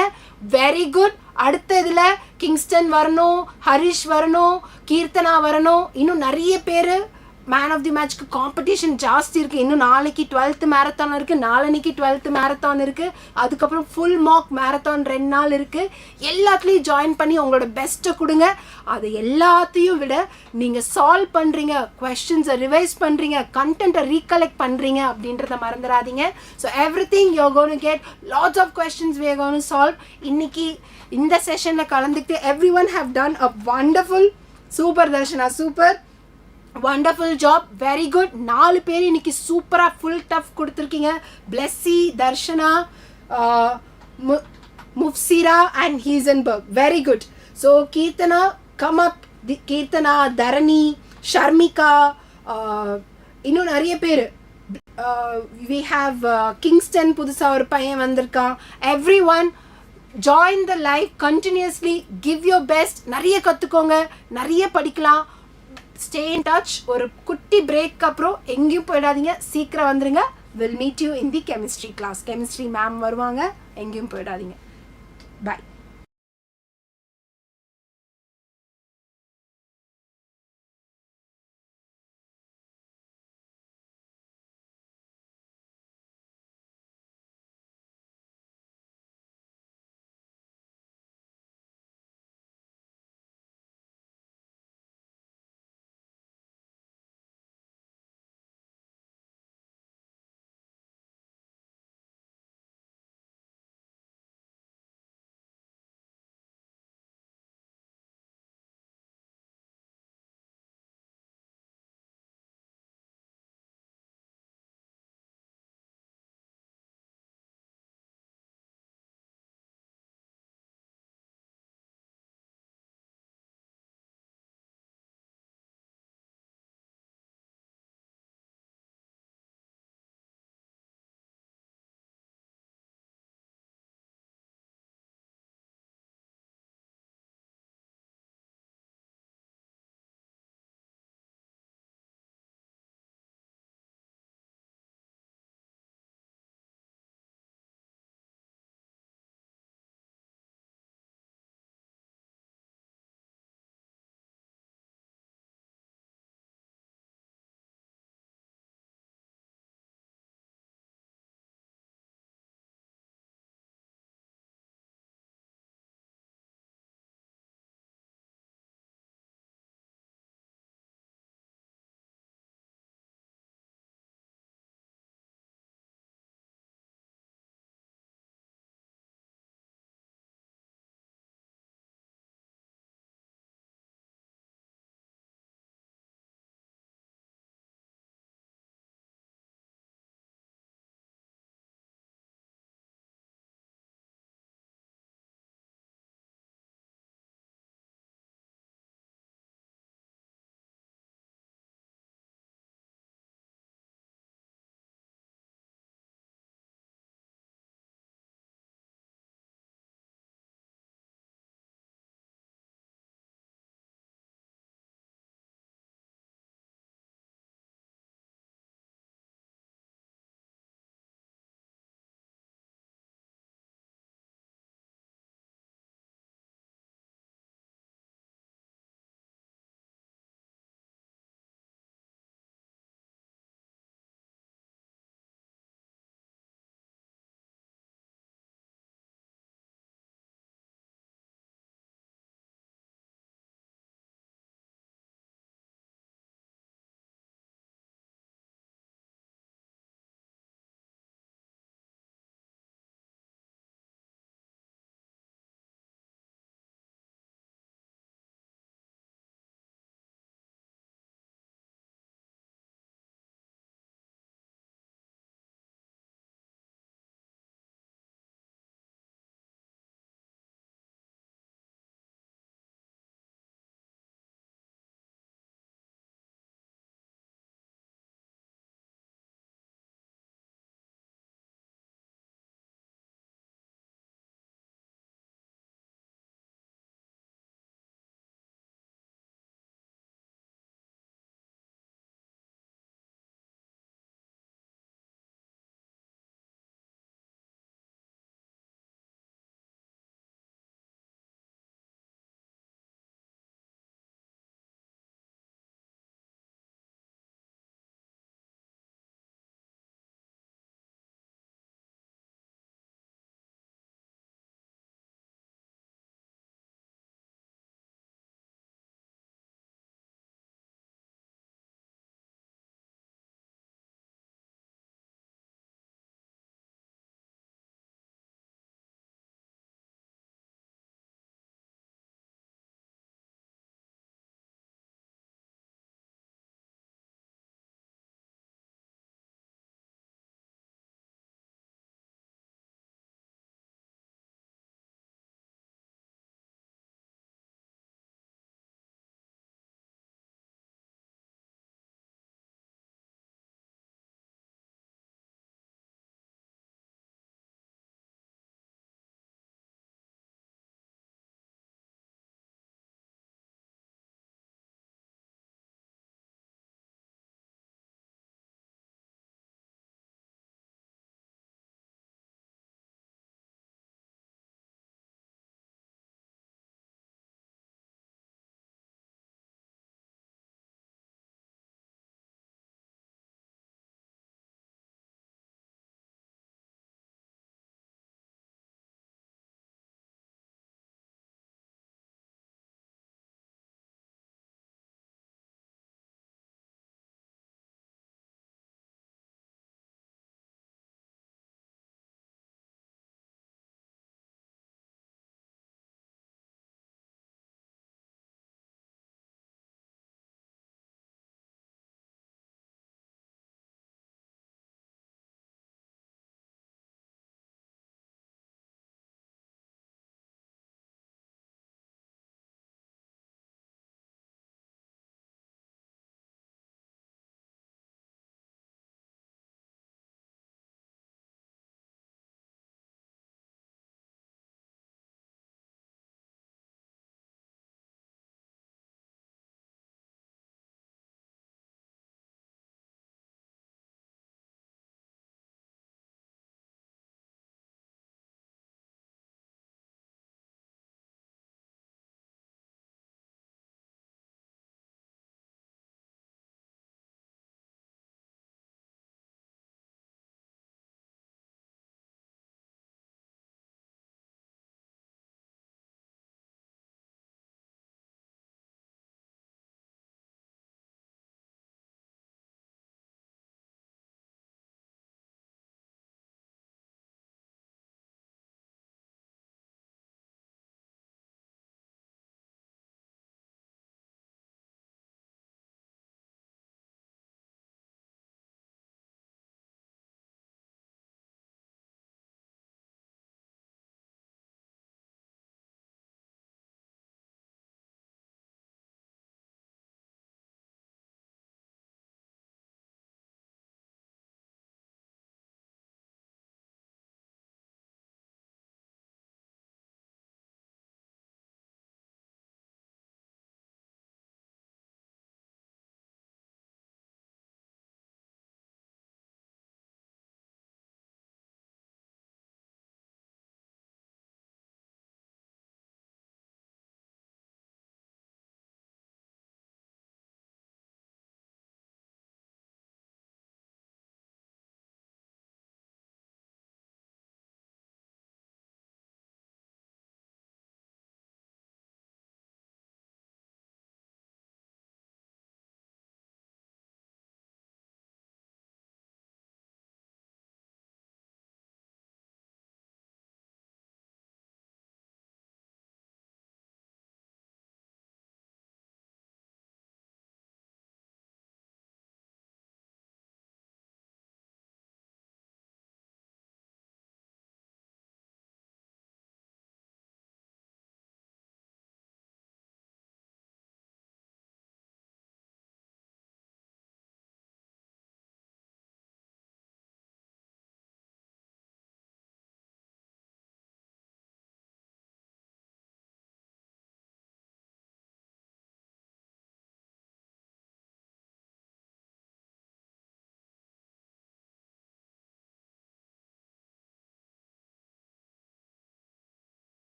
வெரி குட். அடுத்த இதில் கிங்ஸ்டன் வரணும், ஹரிஷ் வரணும், கீர்த்தனா வரணும், இன்னும் நிறைய பேர் மேன் ஆஃப் தி மேட்ச்க்கு காம்படிஷன் ஜாஸ்தி இருக்குது. இன்னும் நாளைக்கு 12th மேரத்தான் இருக்குது, நாளன்னைக்கு 12th மேரத்தான் இருக்குது, அதுக்கப்புறம் ஃபுல் மார்க் மேரத்தான் 2 நாள் இருக்குது. எல்லாத்துலேயும் ஜாயின் பண்ணி உங்களோட பெஸ்ட்டை கொடுங்க. அது எல்லாத்தையும் விட நீங்கள் சால்வ் பண்ணுறீங்க, கொஸ்டின்ஸை ரிவைஸ் பண்ணுறீங்க, கண்டென்ட்டை ரீகலெக்ட் பண்ணுறீங்க அப்படின்றத மறந்துடாதீங்க. So everything you gonna get lots of questions we are gonna solve. இன்னைக்கு இந்த செஷனில் கலந்துக்கிட்டு everyone have done a wonderful. Super Darshana, super, wonderful job, very good. 4 பேர் இன்னைக்கு சூப்பராக ஃபுல் டஃப் கொடுத்துருக்கீங்க. Blessy, Darshana, Mufsira and Heisenberg, very good. So Keerthana, come up. Keerthana, Dharani, Sharmika, இன்னும் நிறைய பேர். வி ஹாவ் கிங்ஸ்டன், புதுசாக ஒரு பையன் வந்திருக்கான். Everyone join the life continuously, give your best. நிறைய கற்றுக்கோங்க, நிறைய படிக்கலாம். Stay in touch. ஒரு குட்டி பிரேக் அப்புறம் எங்கேயும் போயிடாதீங்க, சீக்கிரம் வந்துருங்க. Will meet you in the chemistry class. Chemistry ma'am வருவாங்க, எங்கேயும் போயிடாதீங்க. பாய்.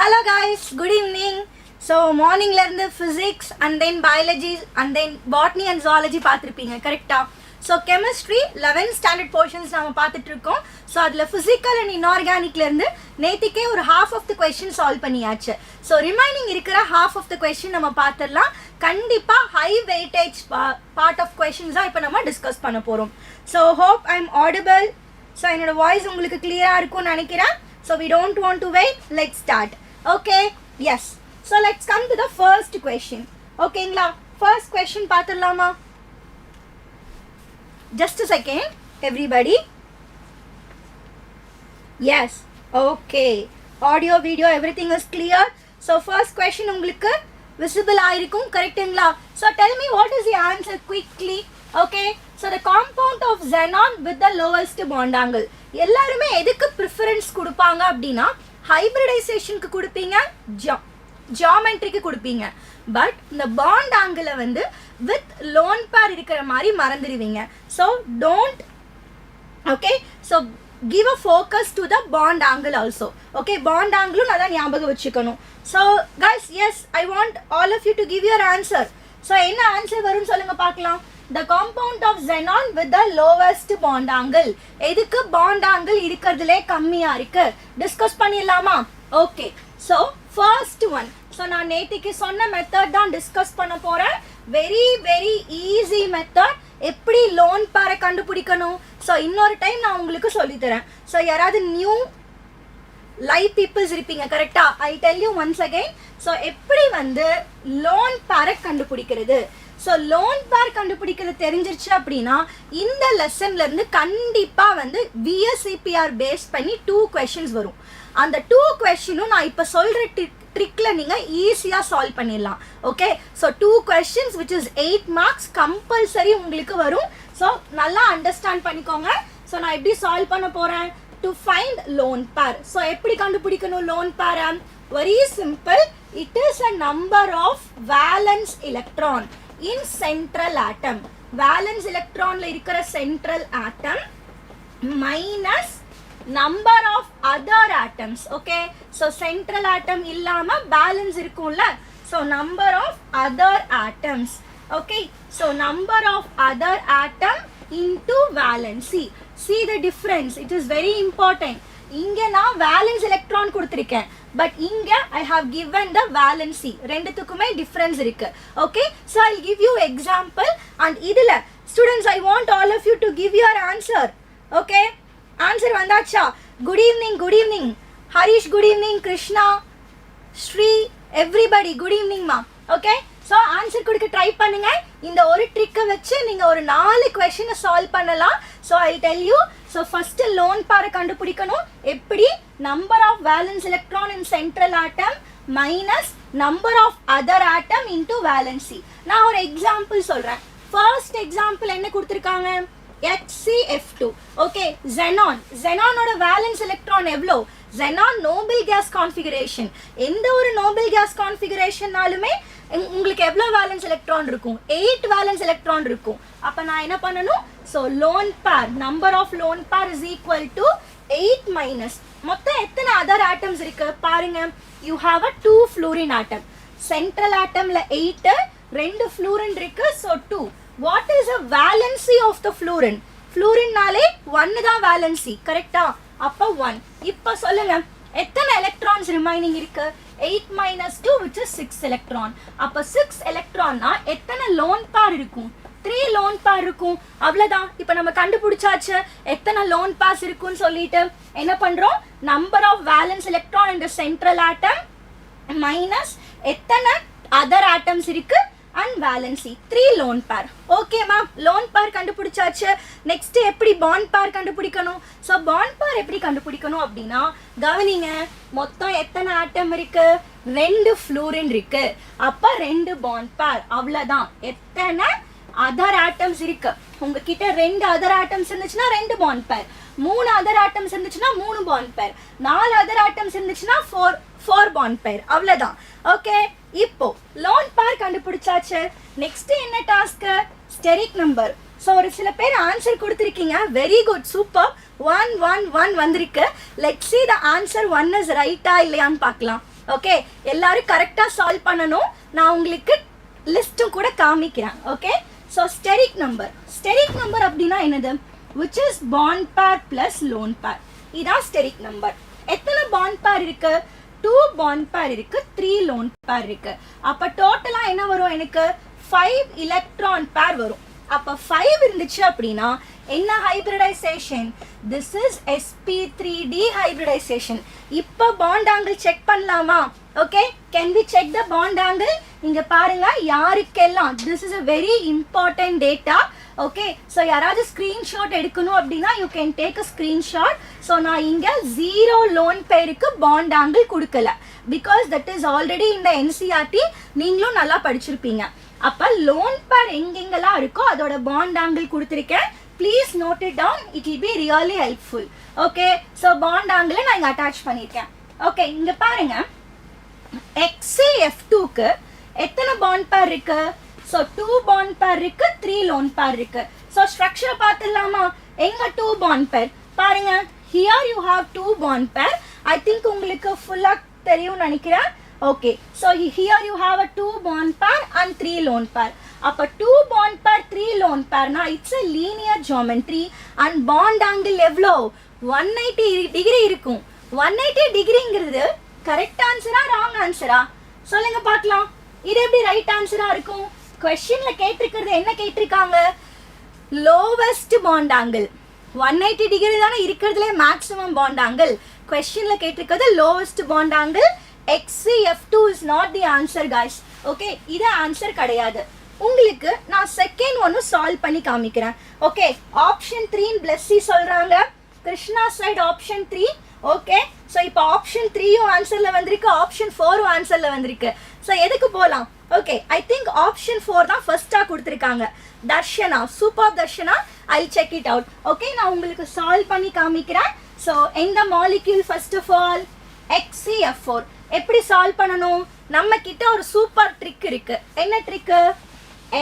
Hello guys, good evening. So morning la irundhu physics and then biology and then botany and zoology paathirpeenga correct ah. So chemistry 11th standard portions நாம பார்த்துட்டு இருக்கோம். So அதுல physical and inorganic ல இருந்து நேத்திக்கே ஒரு half of the question solve பண்ணியாச்சு. So remaining இருக்கிற half of the question நம்ம பார்த்திரலாம். கண்டிப்பா high weightage part of questions தான் இப்போ நம்ம டிஸ்கஸ் பண்ண போறோம். So hope I'm audible. So என்னோட வாய்ஸ் உங்களுக்கு கிளியரா இருக்கும்னு நினைக்கிறேன். So we don't want to wait. Let's start. Okay? Yes. So let's come to the first question. Okay, first question பார்த்திரலாமா? Just a second, everybody. Yes. Okay. Audio, video, everything is clear. So first question உங்களுக்கு visible ஆயிருக்கும் கரெக்ட்டுங்களா? So tell me what is the answer quickly. Okay. So the compound of xenon with the lowest bond angle. எல்லாருமே எதுக்கு preference கொடுப்பாங்க அப்படின்னா ஹைபிரிடைசேஷனுக்கு கொடுப்பீங்க, ஜியோமெட்ரிக்கு கொடுப்பீங்க. But இந்த பாண்ட் ஆங்கிள வந்து வித் லோன் பேர் இருக்கிற மாதிரி மறந்துடுவீங்க. So don't okay. So give a focus to the bond angle also. Okay, bond angle நல்லா ஞாபகம் வச்சுக்கணும். So guys, yes, I want all of you to give your answer. So என்ன answer வரும்னு சொல்லுங்க பார்க்கலாம். The compound of xenon with the lowest bond angle. எதுக்கு bond angle இருக்கிறதுலே கம்மியா இருக்கு டிஸ்கஸ் பண்ணிடலாமா? Okay. So first one. So நான் நேத்திக்கு சொன்ன மெத்தட் தான் டிஸ்கஸ் பண்ண போறேன். Very very easy method. எப்படி லோன் பேரை கண்டுபிடிக்கணும். ஸோ இன்னொரு டைம் நான் உங்களுக்கு சொல்லித்தரேன். ஸோ யாராவது நியூ லைவ் பீப்புள்ஸ் இருப்பீங்க கரெக்டா? I tell you once again. So எப்படி வந்து லோன் பேரை கண்டுபிடிக்கிறது. ஸோ லோன் பேர் கண்டுபிடிக்கிறது தெரிஞ்சிருச்சு அப்படின்னா இந்த லெசன்ல இருந்து கண்டிப்பா வந்து விஎஸ்சிபிஆர் பேஸ் பண்ணி 2 questions வரும். அந்த 2 questionம் நான் இப்போ சொல்ற ட்ரிக்ல நீங்க ஈஸியா சால்வ் பண்ணிடலாம். Okay. So 2 questions which is 8 marks compulsory உங்களுக்கு வரும். ஸோ நல்லா அண்டர்ஸ்டாண்ட் பண்ணிக்கோங்க. ஸோ நான் எப்படி சால்வ் பண்ண போறேன்? To find lone pair. So எப்படி கண்டுபிடிக்கணும் லோன் பேரை? Very simple. It is a number of valence electron in central atom. Valence electronல இருக்கிற central atom minus number of other atoms. Okay. So central atom இல்லாம balance இருக்கும்ல. So number of other atoms. Okay. So number of other atom into valency. See the difference. It is very important. இங்க நான் valence electron கொடுத்திருக்கேன். But இங்க I have given the valency. ரெண்டுத்துக்குமே difference இருக்கு. Okay. So I'll give you example and இதுல students I want all of you to give your answer. Okay. Answer வந்தாச்சா? Good evening, good evening. Harish, good evening. Krishna, Shri, everybody good evening ma. Okay. So answer கொடுக்க try பண்ணுங்க. இந்த ஒரு ட்ரிக்கை வச்சு நீங்க ஒரு 4 क्वेश्चन சால்வ் பண்ணலாம். So I'll tell you. So first lone பேரை கண்டுபிடிக்கணும். எப்படி? Number of valence electron in central atom minus number of other atom into valency. நான் ஒரு எக்ஸாம்பிள் சொல்றேன். ஃபர்ஸ்ட் எக்ஸாம்பிள் என்ன கொடுத்திருக்காங்க? HCF2. ஓகே. xenon. xenonோட வேலன்ஸ் எலக்ட்ரான் எவ்வளோ? xenon noble gas configuration. எந்த ஒரு நோபல் கேஸ் கான்ஃபிகரேஷன்னாலுமே உங்களுக்கு எவ்வளோ வேலன்ஸ் எலக்ட்ரான் இருக்கும்? 8 வேலன்ஸ் எலக்ட்ரான் இருக்கும். அப்ப நான் என்ன பண்ணணும்? So lone pair number of lone pair is equal to 8 minus மொத்தம் எத்தனை அதர் ஆட்டம்ஸ் இருக்கு பாருங்க. You have a 2 fluorine atom. Central ஆட்டம்ல 8, 2 ஃப்ளூரின் இருக்கு. So 2. What is a valency of the fluorine? ஃப்ளூரின்னாலே 1 தான் வேலன்சி கரெக்டா? அப்ப 1. இப்ப சொல்லுங்க எத்தனை எலக்ட்ரான்ஸ் ரிமைனிங் இருக்கு? 8 minus 2 which is 6 electron. அப்ப 6 electronனா எத்தனை லோன் பேர் இருக்கும்? 3 லோன் பேர் இருக்கும். அவ்வளவுதான். இப்ப நம்ம கண்டுபிடிச்சாச்சு எத்தனை லோன் பேர்ஸ் இருக்குன்னு சொல்லிட்டு என்ன பண்றோம்? Number of valence electron in the central atom minus எத்தனை அதர் ஆட்டம்ஸ் இருக்கு and valency 3 lone pair. Okay ma, lone pair கண்டுபிடிச்சாச்சு. நெக்ஸ்ட் எப்படி bond pair கண்டுபிடிக்கணும்? சோ bond pair எப்படி கண்டுபிடிக்கணும் அப்படினா கவனிங்க. மொத்தம் எத்தனை ஆட்டம் இருக்கு? 2 ஃப்ளூரின் இருக்கு. அப்ப 2 bond pair. அவ்வளவுதான். எத்தனை அதர் ஆட்டம்ஸ் இருக்கு? உங்ககிட்ட 2 அதர் ஆட்டம்ஸ் இருந்துச்சுன்னா 2 bond pair. 3 அதர் ஆட்டம்ஸ் இருந்துச்சுன்னா 3 bond pair. 4 அதர் ஆட்டம்ஸ் இருந்துச்சுன்னா 4 bond pair. அவ்வளவுதான். ஓகே. இப்போ லோன் பேர் கண்டுபிடிச்சாச்சு. நெக்ஸ்ட் என்ன டாஸ்க்? Steric number. ஸோ ஒரு சில பேர் ஆன்சர் கொடுத்துருக்கீங்க. Very good, super. 1 1 1 வந்திருக்கு. Let's see the answer 1 is ரைட்டா இல்லையான்னு பார்க்கலாம். ஓகே எல்லாரும் கரெக்டா சால்வ் பண்ணணும். நான் உங்களுக்கு லிஸ்ட்டும் கூட காமிக்கிறேன். ஓகே ஸோ ஸ்டெரிக் நம்பர் அப்படின்னா என்னது? which is bond pair plus lone pair. இதான் ஸ்டெரிக் நம்பர். எத்தனை bond pair இருக்கு? 2 bond pair இருக்கு, 3 lone pair இருக்கு. அப்ப டோட்டலா என்ன வரும்? எனக்கு 5 electron pair வரும். அப்ப 5 இருந்துச்சு அப்படின்னா என்ன hybridisation? this is sp3d hybridization. இப்ப bond angle செக் பண்ணலாமா? Okay can we check the bond angle? இங்க பாருங்க யாருக்கெல்லாம் this is a very important data. Okay so யாராவது ஸ்க்ரீன்ஷாட் எடுக்கணும் அப்படின்னா you can take a screenshot. So நான் இங்கே 0 லோன் பேருக்கு பாண்ட் ஆங்கிள் கொடுக்கல பிகாஸ் தட் இஸ் ஆல்ரெடி இந்த என்சிஆர்டி நீங்களும் நல்லா படிச்சிருப்பீங்க. அப்போ லோன் பேர் எங்கெங்கெல்லாம் இருக்கோ அதோட பாண்ட் ஆங்கிள் கொடுத்துருக்கேன். Please note it down, it will be really helpful. Okay so bond ஆங்கிளை நான் இங்கே அட்டாச் பண்ணியிருக்கேன். ஓகே இங்கே பாருங்க XCF2க்கு எத்தனை பாண்ட் பேர் இருக்கு? ஸோ 2 பாண்ட் பேர் இருக்கு, 3 லோன் பேர் இருக்கு. ஸோ ஸ்ட்ரக்சர் பார்த்துடலாமா? எங்க 2 பாண்ட் பேர் பாருங்க. ஹியர் யூ ஹாவ் 2 பாண்ட் பேர். ஐ திங்க் உங்களுக்கு ஃபுல்லா தெரியும் நினைக்கிறேன். Okay so here you have a 2 bond பேர் அண்ட் 3 லோன் பேர். அப்போ 2 பாண்ட் பேர் 3 லோன் பேர்னா it's a linear geometry and bond angle எவ்வளோ? 180 டிகிரி இருக்கும். 180 டிகிரிங்கிறது கரெக்ட் ஆன்சரா ராங் ஆன்சரா? சொல்லுங்க பார்க்கலாம். இது எப்படி ரைட் ஆன்சரா இருக்கும்? क्वेश्चनல கேட்டிருக்கிறது என்ன கேட்டிருக்காங்க? லோவஸ்ட் பாண்ட் ஆங்கிள் 180 டிகிரி தானே இருக்கிறதுல மேக்ஸிமம் பாண்ட் ஆங்கிள். क्वेश्चनல கேட்டிருக்கிறது lowest bond angle. XCF2 is not the answer guys. Okay இது ஆன்சர் கிடையாது. உங்களுக்கு நான் செகண்ட் ஒன்னு சால்வ் பண்ணி காமிக்கிறேன். ஓகே ஆப்ஷன் 3 பிளஸ்ஸி சொல்றாங்க. Krishna side option 3. Okay so இப்போ ஆப்ஷன் 3யும் ஆன்சரில் வந்திருக்கு, ஆப்ஷன் 4ம் ஆன்சரில் வந்திருக்கு. ஸோ எதுக்கு போகலாம்? ஓகே ஐ திங்க் ஆப்ஷன் 4 தான் ஃபர்ஸ்ட்டாக கொடுத்துருக்காங்க. Darshana, super Darshana, I check it out. Okay நான் உங்களுக்கு சால்வ் பண்ணி காமிக்கிறேன். ஸோ எந்த molecule first of all? XCF4. எப்படி சால்வ் பண்ணணும்? நம்ம கிட்ட ஒரு சூப்பர் ட்ரிக் இருக்கு. என்ன ட்ரிக்கு?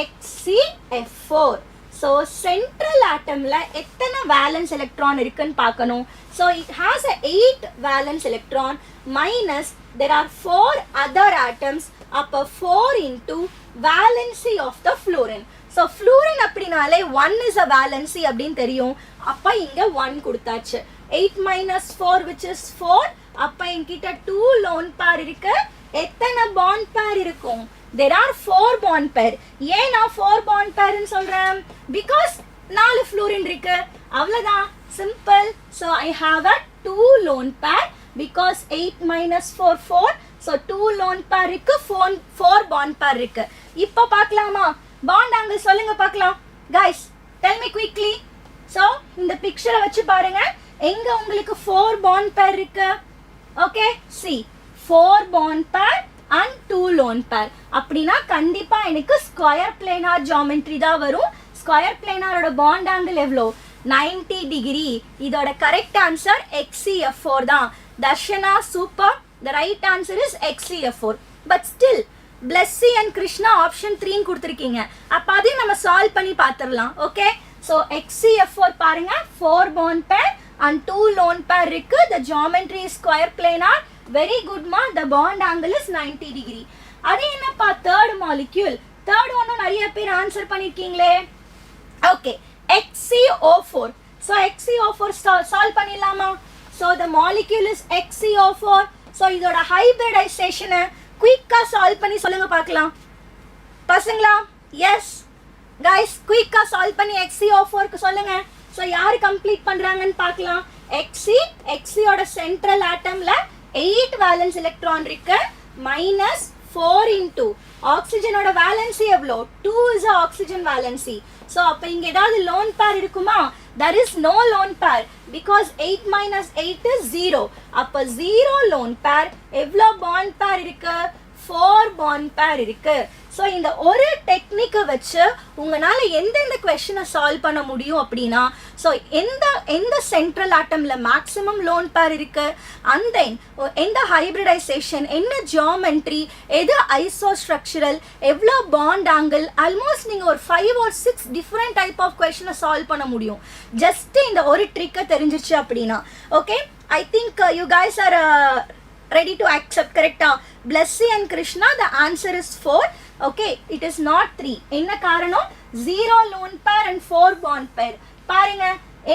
XCF4. ஸோ சென்ட்ரல் ஆட்டம்ல எத்தனை வேலன்ஸ் எலக்ட்ரான் இருக்குன்னு பார்க்கணும். So it has a 8 valence electron minus there are 4 other atoms. அப்போ 4 into valency of the fluorine. So fluorine அப்படினாலே 1 is a valency அப்படின்னு தெரியும். அப்போ இங்க 1 கொடுத்தாச்சு. 8 minus 4 which is 4. அப்போ என்கிட்ட 2 lone pair இருக்கு. எத்தனை bond pair இருக்கும்? there are 4 bond pair. ஏன் நான் 4 bond pair ன்னு சொல்றேன்? because 4 fluorine இருக்கு. அவ்வளவுதான், simple. so I have a 2 lone pair because 8 minus 4 4. so 2 lone pair இருக்கு, 4 bond pair இருக்கு. இப்போ பார்க்கலாமா? bond angle சொல்லுங்க பார்க்கலாம். guys tell me quickly. so இந்த பிக்சரை வச்சு பாருங்க. எங்க உங்களுக்கு 4 bond pair இருக்கு? okay see 4 bond pair and 2 lone pair. அப்படினா கண்டிப்பா எனக்கு ஸ்கொயர் பிளேனார் ஜியோமெட்ரி தான் வரும். ஸ்கொயர் பிளேனாரோட பாண்ட் ஆங்கிள் எவ்வளோ? 90 டிகிரி. இதோட கரெக்ட் ஆன்சர் XCF4 தான். Darshana super. the right answer is XCF4. but still Blessy and Krishna option 3 கொடுத்திருக்கீங்க. அப்ப அதையும் நம்ம சால்வ் பண்ணி பார்த்துடலாம். ஓகே so XCF4 பாருங்க 4 bond pair and 2 lone pair இருக்கு. the geometry is square planar. very good ma. the bond angle is 90 degree. அது என்னப்பா third molecule? third ஒன்னும் நிறைய பேர் ஆன்சர் பண்ணிருக்கீங்களே. Okay XCO4. so XCO4 solve பண்ணிடலாமா? so the molecule is XCO4. so இதோட ஹைபிரிடைசேஷனை குயிக்கா சால்வ் பண்ணி சொல்லுங்க பார்க்கலாம் பசங்களா. எஸ் guys குயிக்கா சால்வ் பண்ணி XCO4 க்கு சொல்லுங்க. so யாரு கம்ப்ளீட் பண்றாங்கன்னு பார்க்கலாம். XCயோட சென்ட்ரல் ஆட்டம்ல 8 வேலன்ஸ் எலக்ட்ரான் இருக்கு மைனஸ் 4 into ஆக்சிஜனோட வேலன்சி எவ்வளோ? 2 is a oxygen valency. so அப்ப இங்க ஏதாவது லோன் பேர் இருக்குமா? there is no lone pair because 8 minus 8 is 0. அப்ப 0 lone pair. எவ்வளோ bond pair இருக்கு? 4 bond pair இருக்கு. ஸோ இந்த ஒரு டெக்னிக்கை வச்சு உங்களால் எந்தெந்த கொஸ்டினை சால்வ் பண்ண முடியும் அப்படின்னா, ஸோ எந்த சென்ட்ரல் ஆட்டமில் மேக்ஸிமம் லோன் பேர் இருக்கு, அண்ட் தென் எந்த ஹைபிரிடைசேஷன், என்ன ஜியோமெட்ரி, எது ஐசோஸ்ட்ரக்சரல், எவ்வளோ பாண்ட் ஆங்கிள், ஆல்மோஸ்ட் நீங்கள் ஒரு 5 or 6 டிஃப்ரெண்ட் டைப் ஆஃப் கொஸ்டினை சால்வ் பண்ண முடியும் ஜஸ்ட் இந்த ஒரு ட்ரிக்கை தெரிஞ்சிச்சு அப்படின்னா. Okay I think you guys are ready to accept, correct? Blessy and Krishna, the answer is 4. Okay, it is not 3. என்ன காரணம்? 0 lone pair and 4 bond pair. பாருங்க,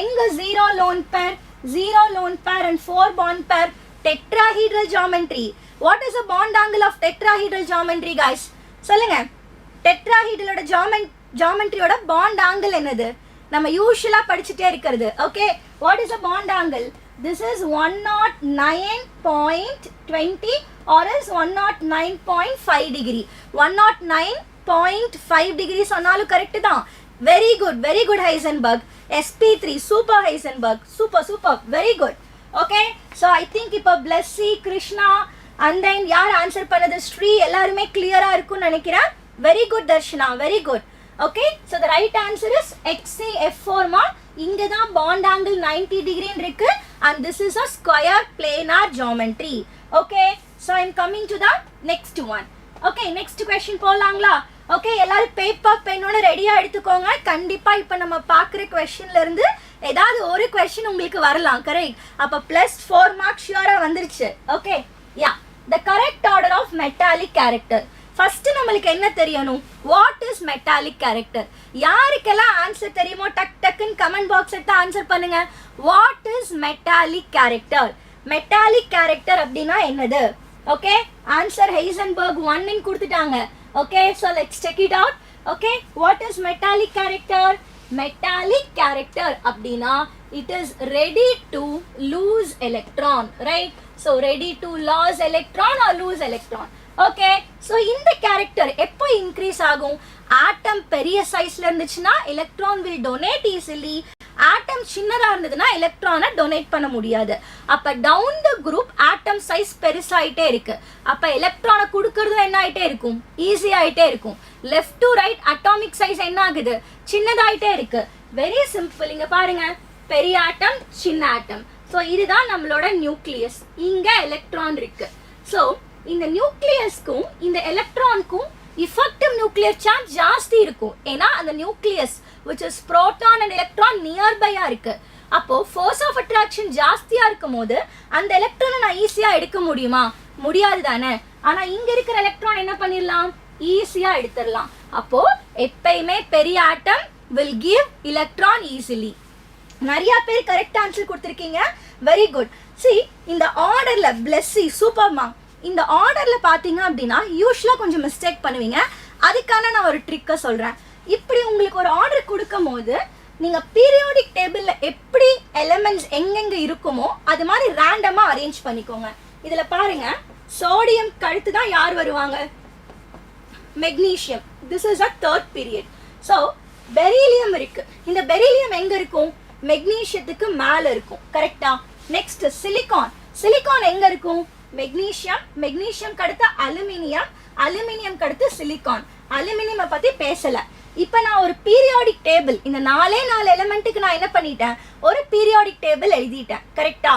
எங்க 0 lone pair, 0 lone pair and 4 bond pair? Tetrahedral geometry. What is the bond angle of tetrahedral geometry, guys? சொல்லுங்க. Tetrahedral geometry ஓட bond angle என்னது? நம்ம யூசுவலா படிச்சுட்டே இருக்கிறது. Okay, what is the bond angle? This is 109.20 or is 109.5 degree. 109.5 degree சொன்னாலும் correct தான். Very good Heisenberg. SP3 super Heisenberg. Super very good. Okay, so I think இப்போ Blessy, Krishna and then யார் answer பண்ணது? ஸ்ரீ எல்லாருமே கிளியரா இருக்கும்னு நினைக்கிறேன். Very good Darshana, very good. Okay, so the right answer is XCF4 ma. இங்க தான் bond angle 90 degree இருக்கு and this is a square planar geometry. Okay, so I'm coming to the next one. Okay, next question போலாங்களா? Okay, எல்லாரும் paper பென்னோட ரெடியா எடுத்துக்கோங்க. கண்டிப்பா இப்போ நம்ம பார்க்குற கொஸ்டின்ல இருந்து ஏதாவது ஒரு கொஸ்டின் உங்களுக்கு வரலாம், கரெக்ட்? அப்ப +4 மார்க்ஸ் ஷூரா வந்துருச்சு. Okay, yeah, the correct order of metallic character. First நம்மளுக்கு என்ன தெரியணும்? What is metallic character? யாருக்கெல்லாம் ஆன்சர் தெரியுமோ டக்குன்னு கமெண்ட் பாக்ஸ் எடுத்து ஆன்சர் பண்ணுங்க. What is metallic character? Metallic character அப்படின்னா என்னது? ஓகே, ஆன்சர் ஹைசன்பர்க் 1 ன்னு கொடுத்துட்டாங்க. Okay, so let's check it out. Okay, what is metallic character? Metallic character அப்படின்னா it is ready to lose electron, right? So ready to lose electron or lose electron. Okay, so இந்த character எப்போ increase ஆகும்? Atom பெரிய சைஸ்ல இருந்துச்சுன்னா electron will donate easily. Atom சின்னதா இருந்ததுன்னா எலக்ட்ரானை டொனேட் பண்ண முடியாது. அப்ப down the group atom size பெருசாயிட்டே இருக்கு. அப்ப எலக்ட்ரானை கொடுக்கறது என்ன ஆயிட்டே இருக்கும்? ஈஸி ஆயிட்டே இருக்கும். Left to right atomic size என்ன ஆகுது? சின்னதாயிட்டே இருக்கு. Very simple. இங்க பாருங்க, பெரிய ஆட்டம், சின்ன ஆட்டம். ஸோ இதுதான் நம்மளோட நியூக்ளியஸ். இங்க எலக்ட்ரான் இருக்கு. ஸோ இந்த நியூக்ளியஸ்க்கும் இந்த எலக்ட்ரானுக்கும் effective nuclear charge ஜாஸ்தி இருக்கும். ஏன்னா அந்த nucleus which is proton and electron nearby இருக்கு. அப்போ force of attraction ஜாஸ்தியா இருக்கும் போது அந்த எலக்ட்ரானை நான் ஈஸியா எடுக்க முடியுமா? முடியாது தானே. ஆனா இங்க இருக்கிற எலக்ட்ரான் என்ன பண்ணிடலாம்? ஈஸியா எடுத்துடலாம். அப்போ எப்பயுமே பெரிய ஆட்டம் will give electron easily. நிறைய பேர் கரெக்ட் ஆன்சர் கொடுத்துருக்கீங்க. Very good. see இந்த ஆர்டர்ல Blessy சூப்பர்மா. இந்த ஆர்டர்ல பாத்தீங்க அப்படின்னா யூஸ்வலா கொஞ்சம் மிஸ்டேக் பண்ணுவீங்க. அதுக்கான நான் ஒரு ட்ரிக்கை சொல்றேன். இப்படி உங்களுக்கு ஒரு ஆர்டர் கொடுக்கும் போது நீங்க பீரியாடிக் டேபிள்ல எப்படி எலிமெண்ட்ஸ் எங்கெங்க இருக்குமோ அது மாதிரி ரேண்டமா அரேஞ்ச் பண்ணிக்கோங்க. இதுல பாருங்க, சோடியம் கழுத்து தான் யார் வருவாங்க? Magnesium. This is a third period. So beryllium இருக்கு. இந்த பெரிலியம் எங்க இருக்கும்? மெக்னீசியத்துக்கு மேல இருக்கும், கரெக்டா? Next silicon. சிலிகான் எங்க இருக்கும்? மெக்னீசியம். மெக்னீசியம் கடுத்து அலுமினியம். அலுமினியம் கடுத்து சிலிகான். அலுமினியம் பத்தி பேசல. இப்ப நான் ஒரு பீரியாடிக் டேபிள், இந்த 4 எலிமெண்ட்டுக்கு நான் என்ன பண்ணிட்டேன்? ஒரு பீரியாடிக் டேபிள் எழுதிட்டேன், கரெக்டா?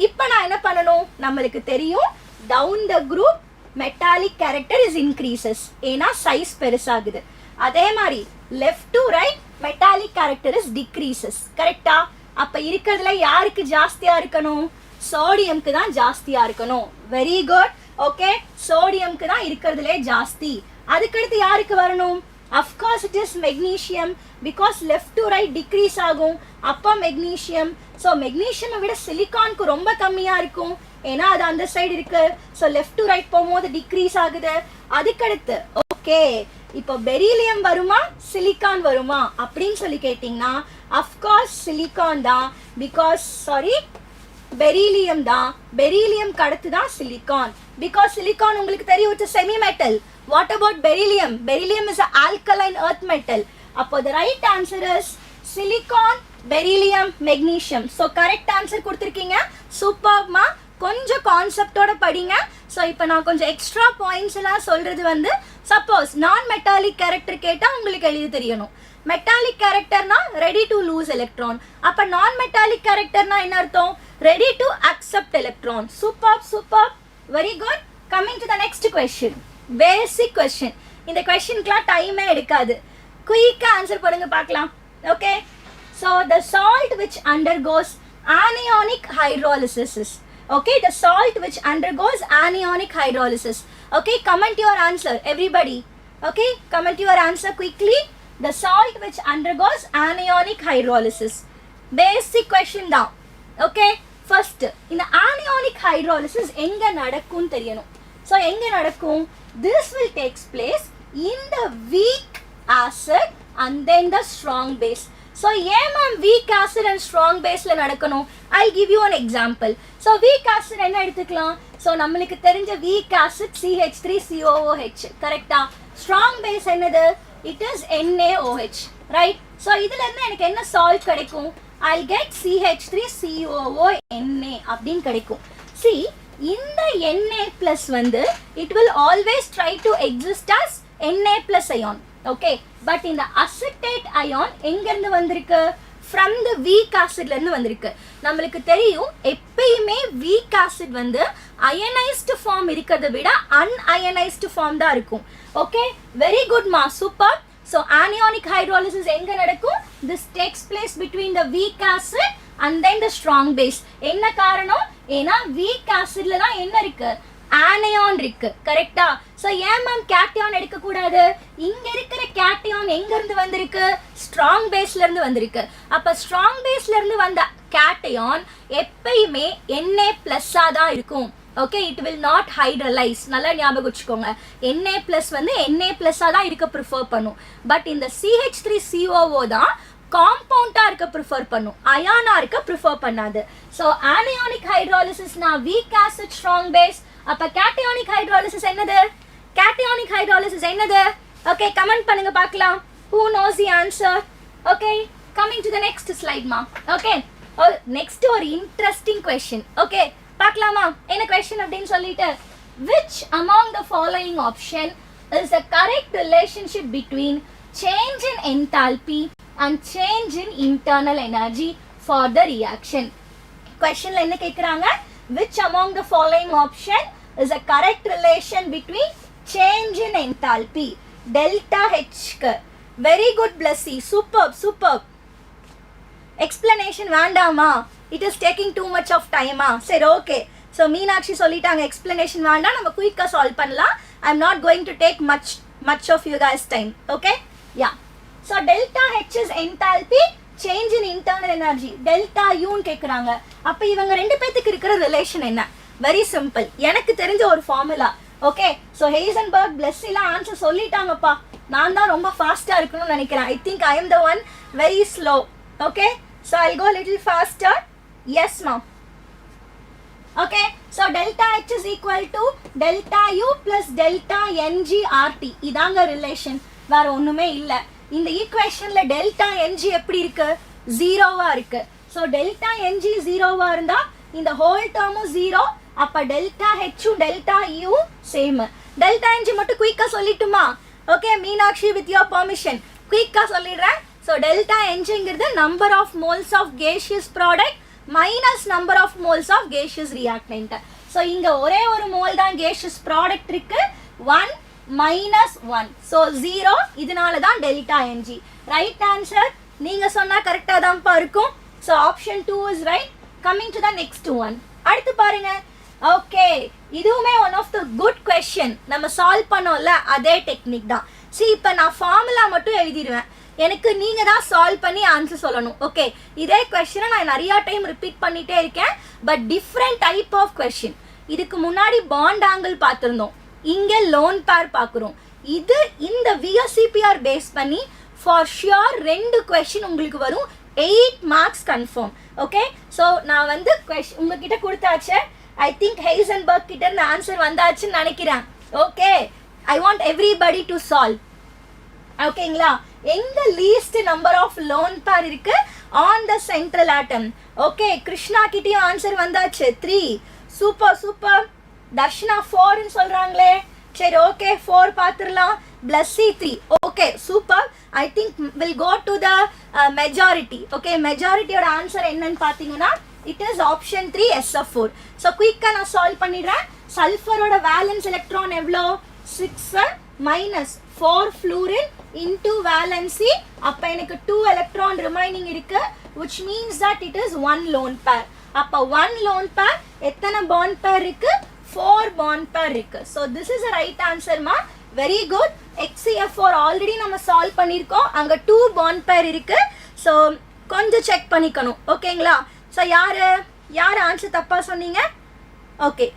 இப்ப நான் என்ன பண்ணணும்? நம்மளுக்கு தெரியும், down the group metallic character is increases. ஏன்னா சைஸ் பெருசாகுது. அதே மாதிரி left to right metallic character is decreases, கரெக்டா? அப்ப இருக்கிறதுல யாருக்கு ஜாஸ்தியா இருக்கணும்? சோடியம்க்கு தான் ஜாஸ்தியா இருக்கணும். Very good. ஓகே, சோடியம்க்கு தான் இருக்கிறதுலே ஜாஸ்தி. அதுக்கடுத்து யாருக்கு வரணும்? Of course it is magnesium. Because left to right decrease ஆகும். அப்போ மெக்னீசியம். ஸோ மெக்னீசியம் விட சிலிகானுக்கு ரொம்ப கம்மியா இருக்கும். ஏன்னா அது அந்த சைடு இருக்கு. ஸோ லெஃப்ட் டு ரைட் போகும்போது டிக்ரீஸ் ஆகுது. அதுக்கடுத்து ஓகே, இப்போ பெரிலியம் வருமா சிலிகான் வருமா அப்படின்னு சொல்லி கேட்டீங்கன்னா அஃப்கோர்ஸ் சிலிகான் தான். பிகாஸ் பெரிலியம் தான். பெரிலியம் கடத்து தான் சிலிகான். பிகாஸ் சிலிகான் உங்களுக்கு தெரியும், it's semi metal. What about beryllium? Beryllium is alkaline earth metal. அப்போ the right answer is silicon, beryllium, magnesium. So correct answer கொடுத்துருக்கீங்க. சூப்பர்மா. கொஞ்சம் கான்செப்டோட படிங்க. ஸோ இப்போ நான் கொஞ்சம் எக்ஸ்ட்ரா பாயிண்ட்ஸ் எல்லாம் சொல்றது வந்து, சப்போஸ் நான் மெட்டாலிக் கேரக்டர் கேட்டால் உங்களுக்கு எழுதி தெரியணும். மெட்டாலிக் கேரக்டர்னா ரெடி டு லூஸ் எலக்ட்ரான். அப்ப நான் மெட்டாலிக் கேரக்டர்னா என்ன அர்த்தம்? Ready to accept electron. Super. Very good. Coming to the next question. Basic question. இந்த கொஸ்டினுக்குலாம் டைமே எடுக்காது. குயிக்கா ஆன்சர் பண்ணுங்க பார்க்கலாம். Okay, so the salt which undergoes anionic hydrolysis is Okay, the salt which undergoes anionic hydrolysis. Okay, comment your answer, everybody. Okay, comment your answer quickly. The salt which undergoes anionic hydrolysis. Basic question down. Okay, first, in the anionic hydrolysis, enga nadakkum theriyano. So, enga nadakkum? This will take place in the weak acid and then the strong base. So, ma'am, weak acid and strong base la nadakkanum. I'll give you an example. So, weak acid enna eduthukalam? So, nammalukku therinja weak acid CH3COOH, correct? Strong base enadhu? It is NaOH, right? So, idhula irundha enakku enna salt kadaikum? I'll get CH3COONA அப்படின் கிடைக்கும். See, இந்த Na plus வந்து it will always try to exist as Na plus ion. Okay, but in the acetate ion எங்கிருந்து வந்திருக்கு? From the weak acid ல இருந்து வந்திருக்கு. நம்மளுக்கு தெரியும் எப்பயுமே weak acid வந்து ionized form இருக்கிறத விட unionized form தான் இருக்கும். Okay, very good ma, super. So, anionic hydrolysis enga nadakkum? This takes place between the weak acid and then the strong base. Enna karanam? Ena weak acid la dhaan enna irukku? Anion irukku, correct? So, ma'am cation edukka koodadhu? Inga irukra cation enga irundhu vandirukku? Strong base la irundhu vandirukku. Appa strong base la irundhu vanda cation eppayume Na plus ah dhaan irukum. Okay, it will not hydrolyze. நல்லா ஞாபகம் வச்சுக்கோங்க. Na plus வந்து Na plus ஆ தான் இருக்க prefer பண்ணும். But இந்த CH3COO தான் காம்பவுண்டா இருக்க ப்ரிஃபர் பண்ணும். அயானா இருக்க ப்ரிஃபர் பண்ணாது. ஸோ ஆனியானிக் ஹைட்ராலிசிஸ்னா வீக் ஆசிட் ஸ்ட்ராங் பேஸ். அப்போ கேட்டியானிக் ஹைட்ராலிசிஸ் என்னது? கேட்டியானிக் ஹைட்ராலிசிஸ் என்னது? ஓகே, கமெண்ட் பண்ணுங்க பார்க்கலாம். Who knows the answer? Okay, coming to the next slide ma. Okay, next ஒரு interesting question. Okay, பார்க்கலாமா? என்ன question அப்படின்னு சொல்லிட்டு, which among the following option is the correct relationship between change in enthalpy and change in internal energy for the reaction? Questionல என்ன கேக்குறாங்க? Which among the following option is a correct relation between change in enthalpy? Delta H. Very good, Blessy. Superb, superb. Explanation வேண்டாமா? It is taking too much of time. சரி, okay. So, Meenakshi சொல்லிட்டாங்க explanation வேண்டாம், நம்ம குயிக்கா solve பண்ணலாம். I'm not going to take much of you guys time. Okay? Yeah. So, delta H is enthalpy, change in internal energy. Delta U ன்னு கேக்குறாங்க. அப்ப இவங்க ரெண்டு பேத்துக்கு இருக்கிற ரிலேஷன் என்ன? Very simple. எனக்கு தெரிஞ்ச ஒரு ஃபார்முலா. Okay? So, Heisenberg, Blessy-லாம் ஆன்சர் சொல்லிட்டாங்கப்பா. நான் தான் ரொம்ப ஃபாஸ்டா இருக்கணும்னு நினைக்கிறேன். I think I am the one very slow. Okay? So, I'll go a little faster. Yes, ma'am. Okay, so delta H is equal to delta U plus delta NG RT. இதாங்க relation, வேற ஒண்ணுமே இல்ல. இந்த ஈக்குவேஷன்ல delta NG எப்படி இருக்கு? ஜீரோவா இருக்கு. So delta NG ஜீரோவா இருந்தா இந்த ஹோல் டேர்மும் ஜீரோ. அப்ப டெல்டா ஹெச்சும் delta U same. Delta NG மட்டும் குயிக்கா சொல்லிட்டுமா? Okay Meenakshi, with your permission குயிக்கா சொல்லிடுறேன். ஸோ டெல்டா NGங்கிறது number of moles of gaseous product minus number of moles of gaseous reactant. So இங்க ஒரே ஒரு மோல் தான் கேஷியஸ் ப்ராடக்ட் இருக்கு, 1 minus 1. ஸோ 0, இதனால தான் டெல்டா NG. ரைட் ஆன்சர் நீங்க சொன்னா கரெக்டா தான்ப்பா இருக்கும். So option 2 is right. Coming to the next one. அடுத்து பாருங்க. ஓகே, இதுவுமே one of the good question. நம்ம சால்வ் பண்ணோம்ல, அதே டெக்னிக் தான். சரி, இப்போ நான் ஃபார்முலா மட்டும் எழுதிடுவேன், எனக்கு நீங்க தான் சால்வ் பண்ணி ஆன்சர் சொல்லணும். ஓகே, இதே கொஸ்டினை நான் நிறைய டைம் ரிப்பீட் பண்ணிட்டே இருக்கேன், but different type of question. இதுக்கு முன்னாடி பாண்ட் ஆங்கிள் பார்த்துருந்தோம், இங்கே லோன் பேர் பார்க்குறோம். இது இந்த VSCPR பேஸ் பண்ணி ஃபார் ஷியோர் 2 கொஸ்டின் உங்களுக்கு வரும். 8 மார்க்ஸ் கன்ஃபார்ம். ஓகே, ஸோ நான் வந்து உங்ககிட்ட கொடுத்தாச்சு. ஐ திங்க் ஹெய்சன்பர்க் கிட்ட இந்த ஆன்சர் வந்தாச்சுன்னு நினைக்கிறேன். Okay, I want everybody to solve. ஓகேங்களா? எங்க least number of lone pair இருக்கு? On the central atom. Okay, Krishna கிட்டயும் ஆன்சர் வந்தாச்சு, 3. Super super. தர்ஷனா 4ன்னு சொல்றாங்களே. சரி, ஓகே, 4 பார்த்துடலாம். Blessy 3. Okay, super. I think will go to the majority. Okay, மெஜாரிட்டியோட answer என்னன்னு பார்த்தீங்கன்னா it is option 3 SF4. So குயிக்காக நான் சால்வ் பண்ணிடுறேன். சல்ஃபரோட வேலன்ஸ் எலக்ட்ரான் எவ்வளோ? 6 மைனஸ் 4 fluorine into valency. அப்போ எனக்கு 2 electron remaining இருக்கு, which means that it is 1 lone pair. அப்போ 1 lone pair எத்தனை bond pair இருக்கு 4 bond pair இருக்கு. So this is the right answer மா. Very good. XCF4 already நம்ம சால்வ் பண்ணியிருக்கோம். அங்க 2 bond pair இருக்கு. So கொஞ்சம் செக் பண்ணிக்கணும். ஓகேங்களா? ஸோ யார் ஆன்சர் தப்பா சொன்னீங்க? ஓகே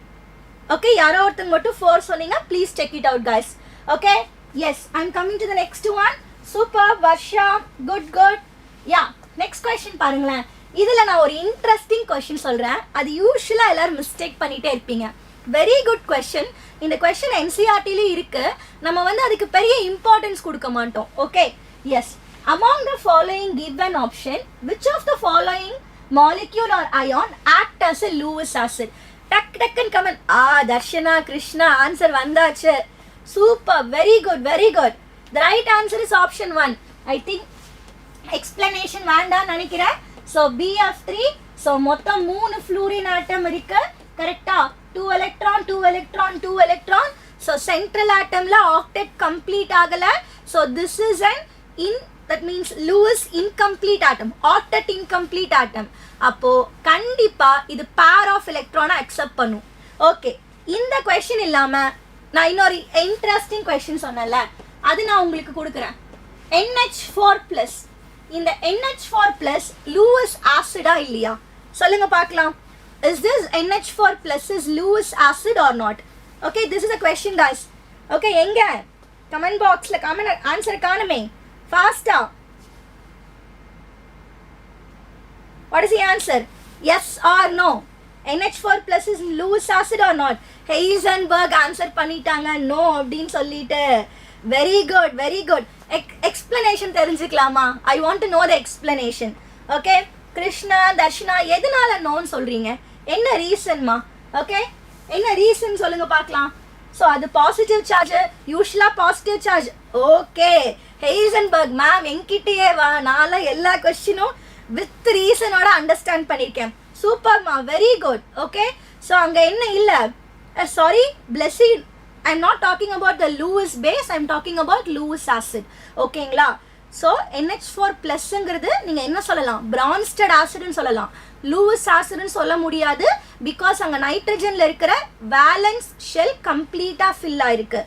ஓகே, யாரோ ஒருத்தங்க மட்டும் 4 சொன்னீங்க. Please check it out guys. Okay, yes, I am coming to the next one. Super Varsha, good good. Yeah, next question பாருங்களேன். இதில் நான் ஒரு இன்ட்ரெஸ்டிங் கொஸ்டின் சொல்கிறேன். அது யூஸ்வலாக எல்லாரும் மிஸ்டேக் பண்ணிகிட்டே இருப்பீங்க. Very good question. இந்த கொஸ்டின் என்சிஆர்டிலையும் இருக்குது. நம்ம வந்து அதுக்கு பெரிய இம்பார்ட்டன்ஸ் கொடுக்க மாட்டோம். Okay, yes. Among the following given option, which of the following molecule or ion act as a Lewis acid? டக்குன்னு கமெண்ட். தர்ஷனா, கிருஷ்ணா, ஆன்சர் வந்தாச்சு. Super, very good, very good. The right answer is option 1. I think explanation வேண்டாம் நினைக்கிறேன். So BF3. So மொத்தம் 3 fluorine atom இருக்கு. கரெக்டா? 2 electron, 2 electron, 2 electron. So central atomல octet complete ஆகல. So this is an that means Lewis incomplete atom, octet incomplete atom. அப்போ கண்டிப்பா இது pair of electron accept பண்ணும். ஓகே, இந்த கொஸ்டின் இல்லாம நான் இன்னொரு இன்ட்ரெஸ்டிங் கொஸ்டின் சொன்னேன்ல, அது நான் உங்களுக்கு கொடுக்குறேன். NH4+, இந்த NH4+ Lewis ஆசிடா இல்லையா? சொல்லுங்க பார்க்கலாம். Is this NH4+ is Lewis acid or not? Okay, this is a question guys. Okay, எங்க கமெண்ட் பாக்ஸ்ல கமெண்ட் ஆன்சர் காணுமே. Faster. What is the answer? Yes or no? NH4+ is Lewis acid or not? Heisenberg answer பண்ணிட்டாங்க no அப்படின்னு சொல்லிட்டு. Very good, very good. Explanation தெரிஞ்சுக்கலாமா? I want to know the explanation. Okay, Krishna, Darshana, எதனால நோன்னு சொல்றீங்க? என்ன ரீசன்மா? Okay, என்ன ரீசன் சொல்லுங்க பார்க்கலாம். ஸோ அது பாசிட்டிவ் சார்ஜ், யூஸ்வலாக positive charge. Okay, Heisenberg ma'am என்கிட்டயே வா, நான் எல்லா கொஸ்டினும் வித் ரீசனோட அண்டர்ஸ்டாண்ட் பண்ணியிருக்கேன். சூப்பர்மா, வெரி குட். ஓகே, ஸோ அங்கே என்ன இல்லை, sorry Blessy, I am not talking about the Lewis base, I am talking about Lewis acid. ஓகேங்களா? ஸோ NH4+ங்கிறது நீங்கள் என்ன சொல்லலாம், பிரான்ஸ்டட் ஆசிட்னு சொல்லலாம். லூயிஸ் ஆசிட்னு சொல்ல முடியாது, பிகாஸ் அங்கே நைட்ரஜனில் இருக்கிற வேலன்ஸ் ஷெல் கம்ப்ளீட்டாக ஃபில் ஆயிருக்கு.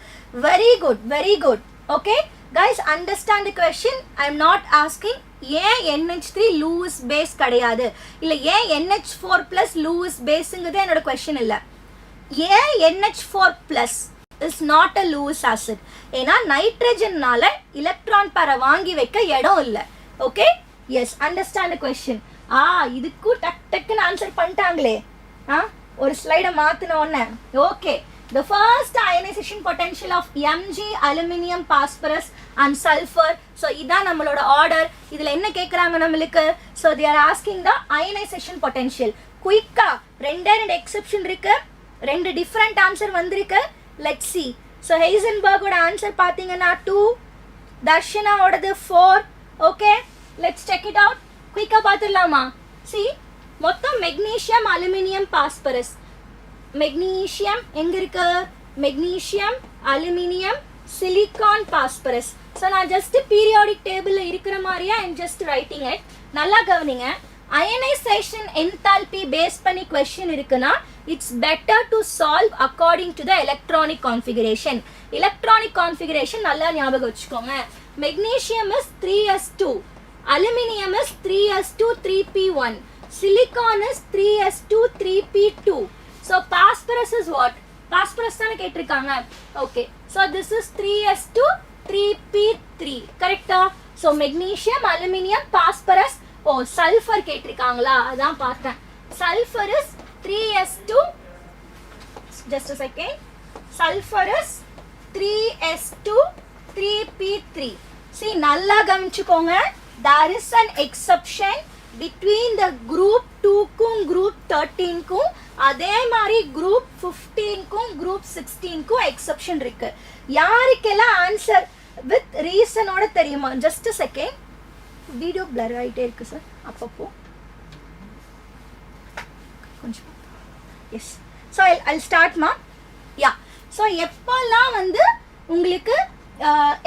Very good, very good. Okay guys, understand the question. I am not asking ஏன் NH3 லூயிஸ் பேஸ் கிடையாது, இல்லை ஏன் NH4+ லூயிஸ் பேஸுங்கிறது என்னோட கொஸ்டின் இல்லை. ஏன் NH4+ is not a Lewis acid? ஏன்னா நைட்ரஜன்னால எலக்ட்ரான் பேரை வாங்கி வைக்க இடம் இல்லை. Okay, yes, understand the question. இதுக்கும் டக்குன்னு ஆன்சர் பண்ணிட்டாங்களே. ஒரு ஸ்லைடை மாற்றின உடனே. ஓகே, the first ionization potential of Mg, aluminium, phosphorus and sulfur. So இதான் நம்மளோட ஆர்டர். இதில் என்ன கேட்குறாங்க நம்மளுக்கு? So they are asking the ionization potential. குயிக்கா ரெண்டு எக்ஸெப்ஷன் இருக்கு, 2 டிஃப்ரெண்ட் ஆன்சர் வந்திருக்கு. Let's see. So ஹெய்சன்பர்கோட ஆன்சர் பார்த்தீங்கன்னா 2, தர்ஷனாவோடது 4. Okay, let's check it out. குயிக்காக பார்த்துடலாமா? See, மொத்தம் மெக்னீஷியம், அலுமினியம், பாஸ்பரஸ். மெக்னீஷியம் எங்க இருக்கு? Magnesium, aluminium, silicon, phosphorus. So நான் ஜஸ்ட் பீரியாடிக் டேபிளில் இருக்கிற மாதிரியா ஐம் ஜஸ்ட் ரைட்டிங் இட். நல்லா கவனிங்க. அயனைசேஷன் என்தால்பி பேஸ் பண்ணி கொஸ்டின் இருக்குன்னா it's better to solve according to the electronic configuration. Electronic configuration நல்லா ஞாபகம் வச்சுக்கோங்க. Magnesium is 3s2, aluminium is 3s2 3p1, silicon is 3s2 3p2. So phosphorus is what? Phosphorus தான கேட்டிருக்காங்க. Okay, so this is 3s2 3p3. கரெக்டா? So magnesium, aluminium, phosphorus. sulfur கேட்டிருக்காங்களா? அதான் பார்த்தேன். Sulfur is 3s2, just a second. Sulfur is 3s2 3p3. See, நல்லா கவனிச்சுக்கோங்க. There is an exception between the group 2க்கும் group 13க்கும், அதே மாதிரி group 15க்கும் group 16க்கும் exception இருக்கு. யாருக்கெல்லாம் answer with ரீசனோட தெரியுமா? Just a second. Video blur ஆகிட்டே இருக்கு சார் அப்பப்போ கொஞ்சம். எஸ், ஸோ I'll start மா. யா, ஸோ எப்போல்லாம் வந்து உங்களுக்கு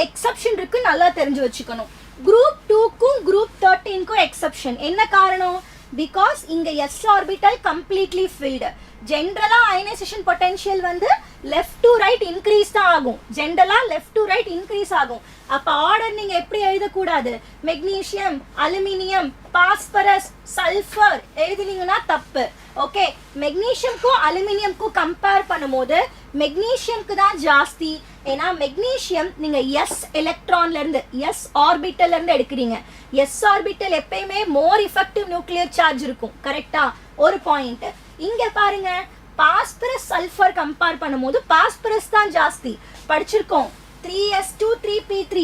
எக்ஸெப்ஷன் இருக்கு நல்லா தெரிஞ்சு வச்சுக்கணும். குரூப் 2க்கும் குரூப் 13க்கும் எக்ஸெப்ஷன். என்ன காரணம்? because இங்க s orbital completely filled. ஜென்ரலா அயனைசேஷன் பொட்டன்ஷியல் வந்து லெஃப்ட் டு ரைட் இன்க்ரீஸ் தான் ஆகும். ஜென்ரலா லெஃப்ட் டு ரைட் இன்க்ரீஸ் ஆகும். அப்ப ஆர்டர் நீங்க எப்படி எழுதக்கூடாது, மெக்னீசியம், அலுமினியம், பாஸ்பரஸ், சல்ஃபர் எழுதினீங்கன்னா தப்பு. ஓகே, மெக்னீசியம்க்கும் அலுமினியம்க்கும் கம்பேர் பண்ணும்போது மெக்னீசியம்க்கு தான் ஜாஸ்தி. ஏன்னா மெக்னீசியம் நீங்க எஸ் எலக்ட்ரான்ல இருந்து எஸ் ஆர்பிட்டல்ல இருந்து எடுக்கிறீங்க. எஸ் ஆர்பிட்டல் எப்பயுமே மோர் எஃபெக்டிவ் நியூக்ளியர் சார்ஜ் இருக்கும். கரெக்டா? ஒரு பாயிண்ட். இங்க பாருங்க, பாஸ்பரஸ் சல்ஃபர் கம்பேர் பண்ணும்போது பாஸ்பரஸ் தான் ஜாஸ்தி. படிச்சிருக்கோம் 3s2 3p3.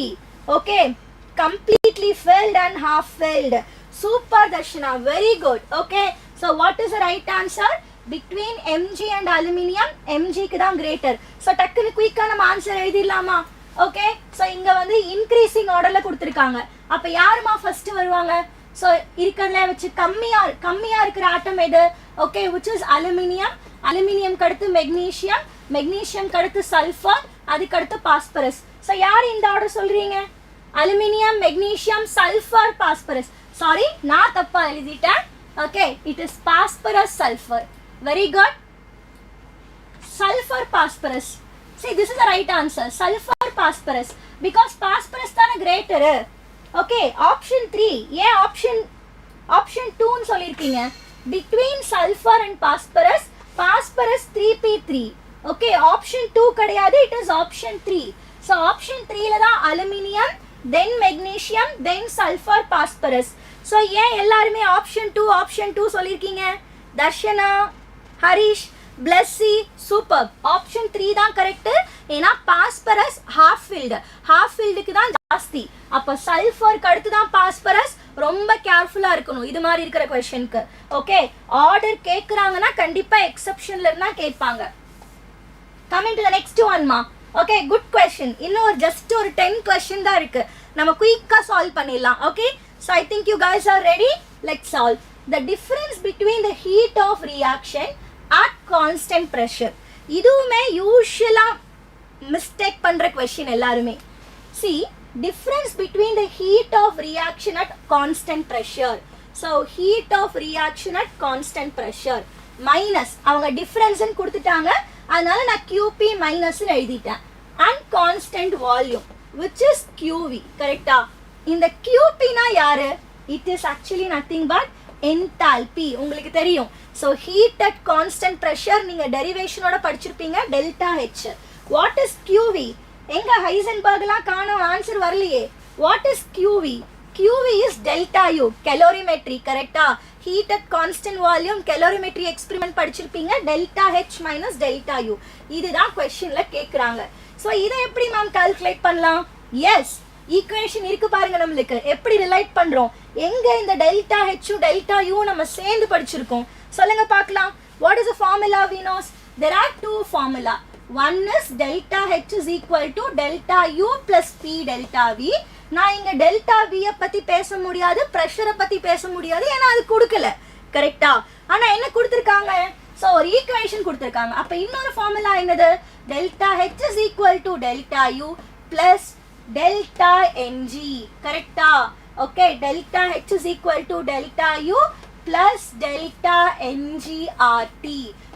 Okay, completely filled and half filled. Super Darshana, very good. Okay, so what is the right answer? Between Mg and aluminium, Mg க்கு தான் greater. So டக்குனு குயிக்கா நம்ம ஆன்சர் எழுதிடலாமா? ஓகே, ஸோ இங்க வந்து இன்க்ரீசிங் ஆர்டர்ல கொடுத்துருக்காங்க. அப்ப யாருமா ஃபர்ஸ்ட் வருவாங்க? ஸோ இருக்கிறதுல வச்சு கம்மியா இருக்கிற ஆட்டம் எது? Okay, which is aluminium. Aluminium கடுத்து மெக்னீசியம், மெக்னீசியம் கடுத்து சல்ஃபர், அதுக்கு அடுத்து பாஸ்பரஸ். ஸோ யார் இந்த ஆர்டர் சொல்றீங்க? Aluminium, magnesium, sulphur, phosphorus. Sorry, நான் தப்பா எழுதிட்டேன். Okay, it is phosphorus sulphur. Very good. Sulfur phosphorus. See, this is the right answer. Sulfur phosphorus. Because phosphorus தான greater. Okay, option 3. Yeah, option 2 ன்னு சொல்லிருக்கீங்க. Between sulfur and phosphorus, phosphorus 3p3. Okay, option 2 கிடையாது, it is option 3. So option 3 ல தான் aluminium, then magnesium, then sulfur phosphorus. So ஏன் எல்லாருமே option 2 சொல்லிருக்கீங்க? Darshana, Harish, Blessy, super. Option 3 தான் கரெக்ட். ஏன்னா phosphorus half filled. half filled க்கு தான் ஜாஸ்தி. அப்ப சல்ஃபர் அடுத்து தான் பாஸ்பரஸ். ரொம்ப கேர்ஃபுல்லா இருக்கணும் இது மாதிரி இருக்கிற क्वेश्चनக்கு. ஓகே, ஆர்டர் கேக்குறாங்கன்னா கண்டிப்பா எக்ஸெப்ஷன்ல இருந்தா கேட்பாங்க. Coming to the next one ma. Okay, good question. இன்னும் just ஒரு 10 question தான் இருக்கு. நம்ம குயிக்கா சால்வ் பண்ணிடலாம். Okay, so I think you guys are ready. Let's solve. The difference between the heat of reaction at constant pressure. இதுவுமே யூஷுவலா mistake பண்ற question எல்லாருமே. See, difference between the heat of reaction at constant pressure. So heat of reaction at constant pressure minus அவங்க difference ன்னு கொடுத்துட்டாங்க, அதனால நான் QP minus ன்னு எழுதிட்டேன். And constant volume which is QV. கரெக்ட்டா? இந்த QP னா யாரு? It is actually nothing but enthalpy. உங்களுக்கு தெரியும். So heat at constant pressure நீங்க டெரிவேஷனோட படிச்சிருப்பீங்க, delta H. What is QV? எங்க ஹைசன்பர்க்லாம் காணோம், ஆன்சர் வரலையே. What is QV? QV is delta U, calorimetry. கரெக்ட்டா? heat at constant volume calorimetry experiment படிச்சிருப்பீங்க, delta H minus delta U. இதுதான் क्वेश्चनல கேக்குறாங்க. So இதை எப்படி மேம் கால்குலேட் பண்ணலாம்? எஸ், ஈக்குவேஷன் இருக்கு பாருங்க நம்மளுக்கு. எப்படி ரிலேட் பண்றோம்? எங்க இந்த டெல்டா H டெல்டா U நம்ம சேர்ந்து படிச்சிருக்கோம். சொல்லுங்க பார்க்கலாம். What is the formula we know? There are two formula. One is delta H is equal to delta U plus P delta V. நான் இங்க டெல்டா V பத்தி பேச முடியாது, பிரஷரை பத்தி பேச முடியாது, ஏன்னா அது கொடுக்கல. கரெக்ட்டா? ஆனா என்ன கொடுத்திருக்காங்க? சோ ஒரு ஈக்குவேஷன் கொடுத்திருக்காங்க. அப்ப இன்னொரு ஃபார்முலா என்னது? Delta H is equal to delta U plus delta Ng. கரெக்ட்டா? Okay, delta H is equal to delta U plus delta NGRT.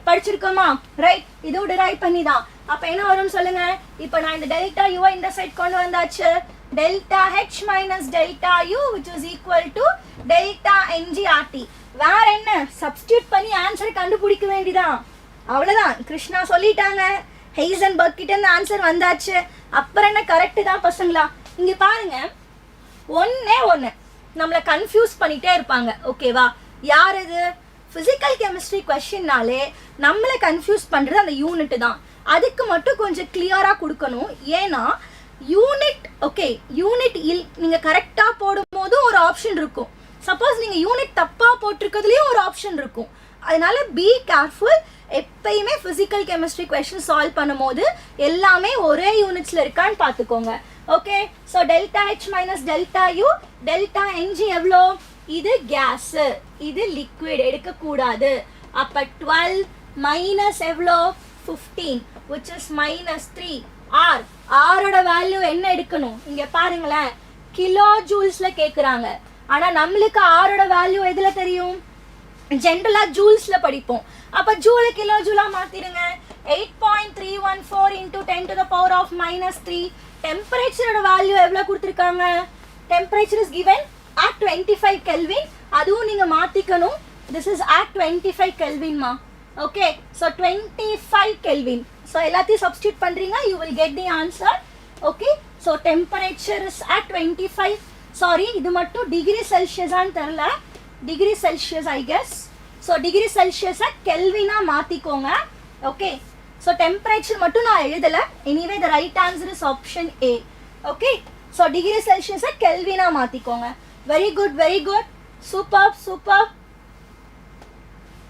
படிச்சிருக்கோமா? ரைட், இதோட டிரைவ் பண்ணி தான். அப்ப என்ன வரும் சொல்லுங்க? இப்போ நான் இந்த டெல்டா U இந்த சைடு கொண்டு வந்தாச்சு. delta H minus delta U which is equal to delta NGRT. வேற என்ன? சப்ஸ்டிட்யூட் பண்ணி ஆன்சர் கண்டுபிடிக்க வேண்டியதான். அவ்வளவுதான். கிருஷ்ணா சொல்லிட்டாங்க, ஹெய்சன்பர்க் கிட்ட இருந்து ஆன்சர் வந்தாச்சு. அப்புறம் என்ன? கரெக்ட் தான் பசங்களா. இங்க பாருங்க, ஒண்ணு நம்மள கன்ஃபியூஸ் பண்ணிட்டே இருப்பாங்க. ஓகேவா? யார் இது? பிசிக்கல் கெமிஸ்ட்ரி क्वेश्चनனாலே நம்மள கன்ஃபியூஸ் பண்றது அந்த யூனிட் தான். அதுக்கு மட்டும் கொஞ்சம் கிளியரா கொடுக்கணும். ஏன்னா யூனிட், ஓகே, யூனிட் நீங்க கரெக்டா போடும்போது ஒரு ஆப்ஷன் இருக்கும். சப்போஸ் நீங்க யூனிட் தப்பா போட்டிருக்கிறதுலயும் ஒரு ஆப்ஷன் இருக்கும். அதனால பி கேர்ஃபுல். எப்பயுமே பிசிக்கல் கெமிஸ்ட்ரி क्वेश्चन சால்வ் பண்ணும்போது எல்லாமே ஒரே யூனிட்ஸ்ல இருக்கான்னு பாத்துக்கோங்க. Okay, so delta H minus delta U, delta Ng எவ்வளோ? இது கேஸ், இது லிக்விட், எடுக்க கூடாது. அப்ப 12 மைனஸ் எவ்வளோ? 15 which is minus 3. ஆர் ஆரோட வேல்யூ என்ன எடுக்கணும்? இங்க பாருங்களேன், கிலோ ஜூல்ஸ்ல கேக்குறாங்க. ஆனா நம்மளுக்கு ஆரோட வேல்யூ எதுல தெரியும்? ஜென்ரலா ஜூல்ஸ்ல படிப்போம். அப்ப ஜூல கிலோ ஜூலா மாத்திடுங்க. 8.314 into 10 to the power of -3. டெம்பரேச்சரோட வேல்யூ எவ்வளவு கொடுத்திருக்காங்க? Temperature is given at 25 Kelvin. அதுவும் நீங்க மாத்திக்கணும். This is at 25 Kelvin மா. Okay, so 25 Kelvin. So எல்லாத்தையும் substitute பண்றீங்க, you will get the answer. Okay, so temperature is at 25. Sorry, இது மட்டும் டிகிரி செல்சியஸான்னு தெரியல. Degree Celsius I guess. So degree செல்சியஸை கெல்வினா மாத்திக்கோங்க. Okay, so temperature மட்டும் நான் எழுதல. Anyway, the right answer is option A. Okay, so degree செல்சியஸை கெல்வினா மாத்திக்கோங்க. Very good, very good. Superb, superb.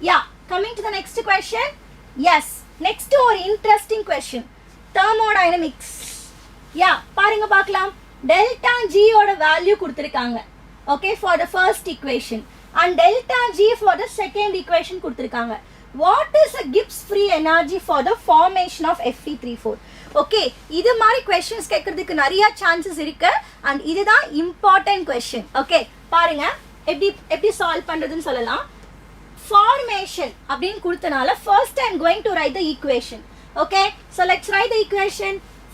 Yeah, coming to the next question. Yes, next ஒரு interesting question. Thermodynamics. Yeah, பாருங்க பார்க்கலாம். Delta G ஓட value கொடுத்திருக்காங்க. Okay, for the first equation. And delta G for the second equation கொடுத்திருக்காங்க. What is the Gibbs free energy for the formation of Fe34? Okay, இது மாதிரி questions கேட்கறதுக்கு நிறைய chances இருக்கு and இதுதான் important question. Okay, பாருங்க எப்படி solve பண்றதுன்னு சொல்லலாம். Formation அப்படின்னு கொடுத்தனால first I am going to write the equation. Okay, so let's write the equation.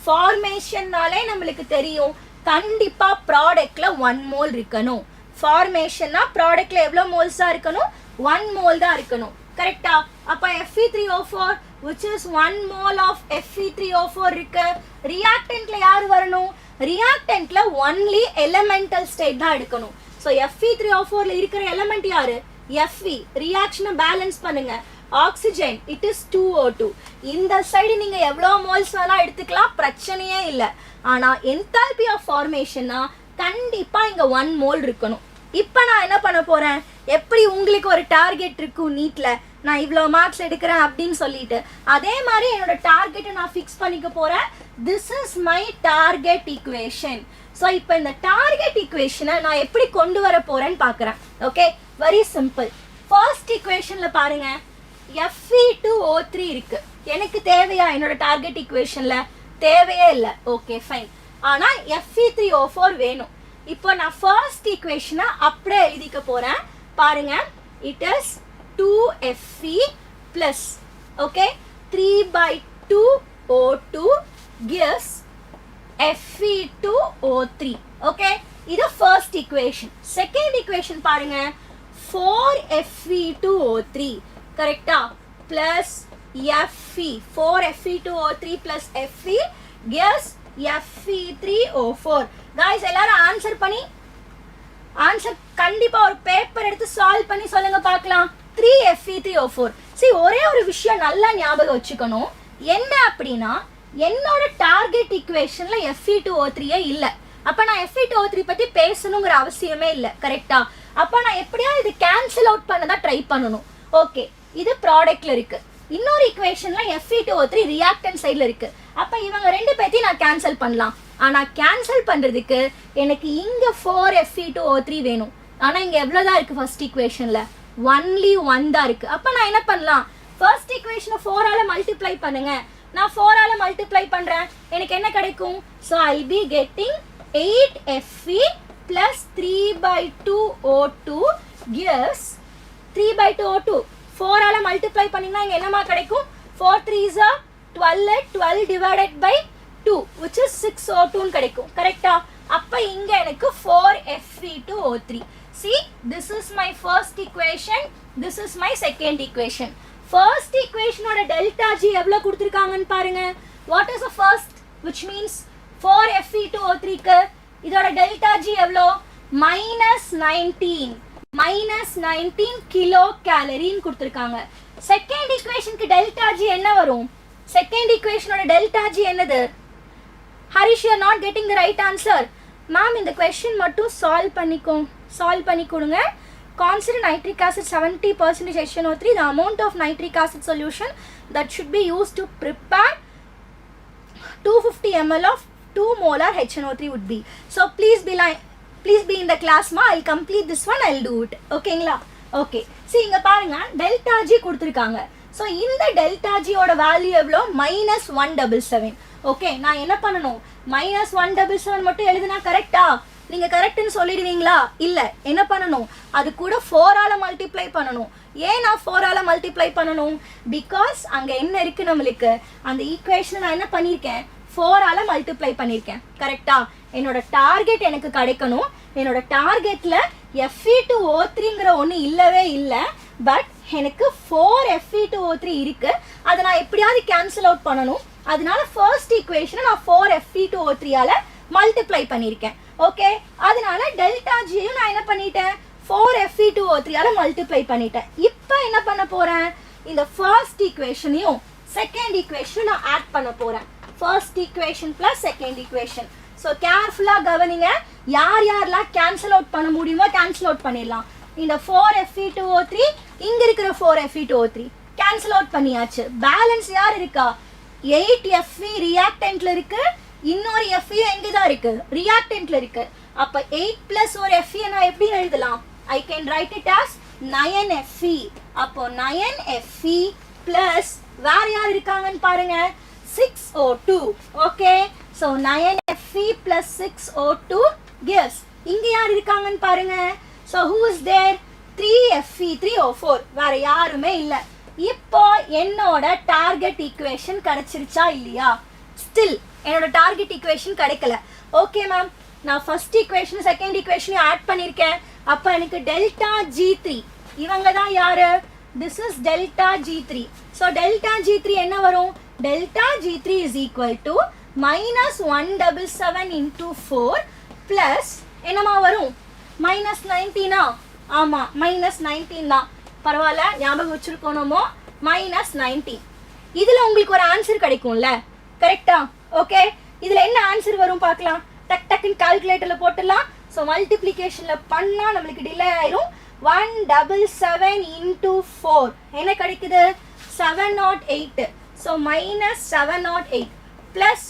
Formation நாலே நம்மளுக்கு தெரியும் கண்டிப்பா ப்ராடக்ட்ல 1 mole இருக்கணும். ஃபார்மேஷன்னா ப்ராடக்ட்ல எவ்வளவு மோல்ஸ் தான் இருக்கணும்? 1 mole தான் இருக்கணும். கரெக்ட்டா? அப்ப Fe3O4 which is 1 mole of Fe3O4 இருக்கு. ரியாக்டன்ட்ல யார் வரணும்? ரியாக்டன்ட்ல only elemental state தான் எடுக்கணும். So Fe3O4 ல இருக்கிற எலிமெண்ட் யாரு? Fe. ரியாக்ஷனை பேலன்ஸ் பண்ணுங்க. Oxygen it is 2O2. இந்த சைடு நீங்க எவ்வளவு மோல்ஸ் வேணா எடுத்துக்கலாம், பிரச்சனையே இல்ல. ஆனா என்தால்பி ஆஃப் ஃபார்மேஷன்னா கண்டிப்பா இங்க 1 mole இருக்கணும். இப்போ நான் என்ன பண்ண போறேன்? எப்படி உங்களுக்கு ஒரு டார்கெட் இருக்கும் நீட்ல, நான் இவ்வளோ மார்க்ஸ் எடுக்கிறேன் அப்படின்னு சொல்லிட்டு, அதே மாதிரி என்னோட டார்கெட்டை நான் ஃபிக்ஸ் பண்ணிக்க போறேன். This is my target equation. So இப்போ இந்த டார்கெட் ஈக்குவேஷனை நான் எப்படி கொண்டு வர போறேன்னு பார்க்குறேன். Okay, very simple. ஃபர்ஸ்ட் ஈக்குவேஷன்ல பாருங்க, Fe2O3 இருக்கு. எனக்கு தேவையா என்னோட டார்கெட் ஈக்குவேஷன்ல? தேவையே இல்லை. Okay fine. ஆனா Fe3O4 வேணும். இப்போ நான் ஃபர்ஸ்ட் ஈக்குவேஷனை அப்படியே எழுதிக்க போறேன். பாருங்க, it is 2Fe plus okay 3/2O2 gives Fe2O3. Okay, இது ஃபர்ஸ்ட் ஈக்குவேஷன். செகண்ட் ஈக்குவேஷன் பாருங்க, 4Fe2O3 கரெக்டா plus Fe 4Fe2O3 plus Fe gives Fe3O4. guys எல்லாரும் ஆன்சர் கண்டிப்பா ஒரு பேப்பர் எடுத்து சால்வ் பண்ணி சொல்லுங்க பார்க்கலாம். 3Fe3O4. see ஒரே ஒரு விஷயம் நல்லா ஞாபகம் வச்சுக்கணும். என்ன அப்படின்னா என்னோட டார்கெட் ஈக்குவேஷன்ல Fe2O3 இல்ல. அப்ப நான் Fe2O3 பத்தி பேசணுங்கிற அவசியமே இல்ல. கரெக்ட்டா? அப்ப நான் எப்படியா இது கேன்சல் அவுட் பண்ணதா ட்ரை பண்ணனும். ஓகே, இது ப்ராடக்ட்ல இருக்கு. இன்னொரு ஈக்குவேஷன்ல Fe2O3 ரியாக்டன்ட் சைடுல இருக்கு. அப்ப இவங்க ரெண்டு பேத்தையும் நான் கேன்சல் பண்ணலாம். ஆனா கேன்சல் பண்றதுக்கு எனக்கு இங்க 4Fe2O3 வேணும். ஆனா இங்க எவ்வளவுதான் இருக்கு ஃபர்ஸ்ட் ஈக்குவேஷன்ல? only 1 தான் இருக்கு. அப்ப நான் என்ன பண்ணலாம்? ஃபர்ஸ்ட் ஈக்குவேஷனை 4 ஆல மல்டிப்ளை பண்ணுங்க. நான் 4 ஆல மல்டிப்ளை பண்றேன். எனக்கு என்ன கிடைக்கும்? so I'll be getting 8Fe plus 3/2O2 gives 3/2O2. 4 ஆல மல்டிப்ளை பண்ணீங்கன்னா இங்க என்னமா கிடைக்கும்? 4 3s are 12. 12 divided by 2 which is 6O2 ன்னு கிடைக்கும். கரெக்ட்டா? அப்ப இங்க எனக்கு 4Fe2O3. see, this is my first equation, this is my second equation. first equation ஓட delta G எவ்வளவு கொடுத்திருக்காங்கன்னு பாருங்க. what is the first, which means 4Fe2O3 க்கு இதோட delta G எவ்வளோ? -19 கிலோ கேலரின்னு கொடுத்திருக்காங்க. செகண்ட் ஈக்குவேஷனுக்கு delta G என்ன வரும்? செகண்ட் ஈக்குவேஷனோட delta G என்னது? Harish, you are not getting the right answer. Ma'am, இந்த question மட்டும் சால்வ் பண்ணி கொடுங்க. Consider nitric acid 70% HNO3, the amount of nitric acid solution that should be used to prepare 250 ml of 2 molar HNO3 would be. So please be in the class ma. I'll complete this one, I'll do it. ஓகேங்களா? Okay, see இங்க பாருங்க, delta G கொடுத்திருக்காங்க. so இந்த delta G ஓட value எவ்வளோ? -177. Okay, நான் என்ன பண்ணணும்? -177 மட்டும் எழுதுனா கரெக்ட்டா? நீங்கள் கரெக்டுன்னு சொல்லிடுவீங்களா? இல்லை, என்ன பண்ணணும்? அது கூட 4ஆல் மல்டிப்ளை பண்ணணும். ஏன் நான் 4ஆல் மல்டிப்ளை பண்ணணும்? பிகாஸ் அங்கே என்ன இருக்குது நம்மளுக்கு, அந்த ஈக்குவேஷனை நான் என்ன பண்ணியிருக்கேன், 4ஆல் மல்டிப்ளை பண்ணியிருக்கேன். கரெக்டா? என்னோட டார்கெட் எனக்கு கிடைக்கணும். என்னோட டார்கெட்டில் Fe2O3ங்கிற ஒன்று இல்லவே இல்லை. பட் எனக்கு 4 Fe2O3 இருக்கு. அதை நான் எப்படியாவது கேன்சல் அவுட் பண்ணணும். அதனால ஃபர்ஸ்ட் ஈக்குவேஷனை நான் 4 Fe2O3ஆல் மல்டிப்ளை பண்ணியிருக்கேன். ஓகே, அதனால டெல்டா ஜியும் நான் என்ன பண்ணிட்டேன், 4 Fe2O3ஆல் மல்டிப்ளை பண்ணிட்டேன். இப்போ என்ன பண்ண போகிறேன், இந்த ஃபர்ஸ்ட் ஈக்குவேஷனையும் செகண்ட் ஈக்குவேஷனும் நான் ஆட் பண்ண போகிறேன். First equation plus second equation. So கேர்ஃபுல்லாக கவனிங்க. யார் யாரெல்லாம் கேன்சல் அவுட் பண்ண முடியுமோ கேன்சல் அவுட் பண்ணிடலாம். இந்த 4 Fe2O3, இங்கே இருக்கிற 4 Fe2O3 கேன்சல் அவுட் பண்ணியாச்சு. பேலன்ஸ் யார் இருக்கா, 8 Fe ரியாக்டன்ட்ல இருக்கு. இன்னொரு Fe எங்கே தான் இருக்கு, ரியாக்டன்ட்ல இருக்கு. அப்போ 8 + ஒரு Fe நான் எப்படி எழுதலாம், I can write it as 9 Fe. அப்போ 9 Fe ப்ளஸ் வேற யார் இருக்காங்கன்னு பாருங்க, 6O2. Okay, so 9 Fe + 6O2 gives, இங்கே யார் இருக்காங்கன்னு பாருங்க. So who is there, 3 Fe 3O4, வேற யாருமே இல்லை. இப்போ என்னோட டார்கெட் ஈக்குவேஷன் கிடைச்சிருச்சா இல்லையா? ஸ்டில் என்னோட டார்கெட் ஈக்குவேஷன் கிடைக்கல. ஓகே மேம், நான் ஃபர்ஸ்ட் ஈக்குவேஷன் செகண்ட் ஈக்குவேஷனையும் ஆட் பண்ணியிருக்கேன். அப்போ எனக்கு டெல்டா G3 இவங்க தான் யாரு, this is delta G3. So delta G3 என்ன வரும், delta G3 is equal to -177 × 4 plus என்னமா வரும், -19. ஆமாம், -19 தான். பரவாயில்ல, ஞாபகம் வச்சுருக்கணுமோ, -19. இதில் உங்களுக்கு ஒரு ஆன்சர் கிடைக்கும்ல, கரெக்டா? ஓகே, இதில் என்ன ஆன்சர் வரும் பார்க்கலாம். டக் டக்குன்னு கால்குலேட்டரில் போட்டுடலாம். ஸோ மல்டிப்ளிகேஷனில் பண்ணால் நம்மளுக்கு டிலே ஆயிரும். 177 × 4 என்ன கிடைக்குது, 708. ஸோ -708 ப்ளஸ்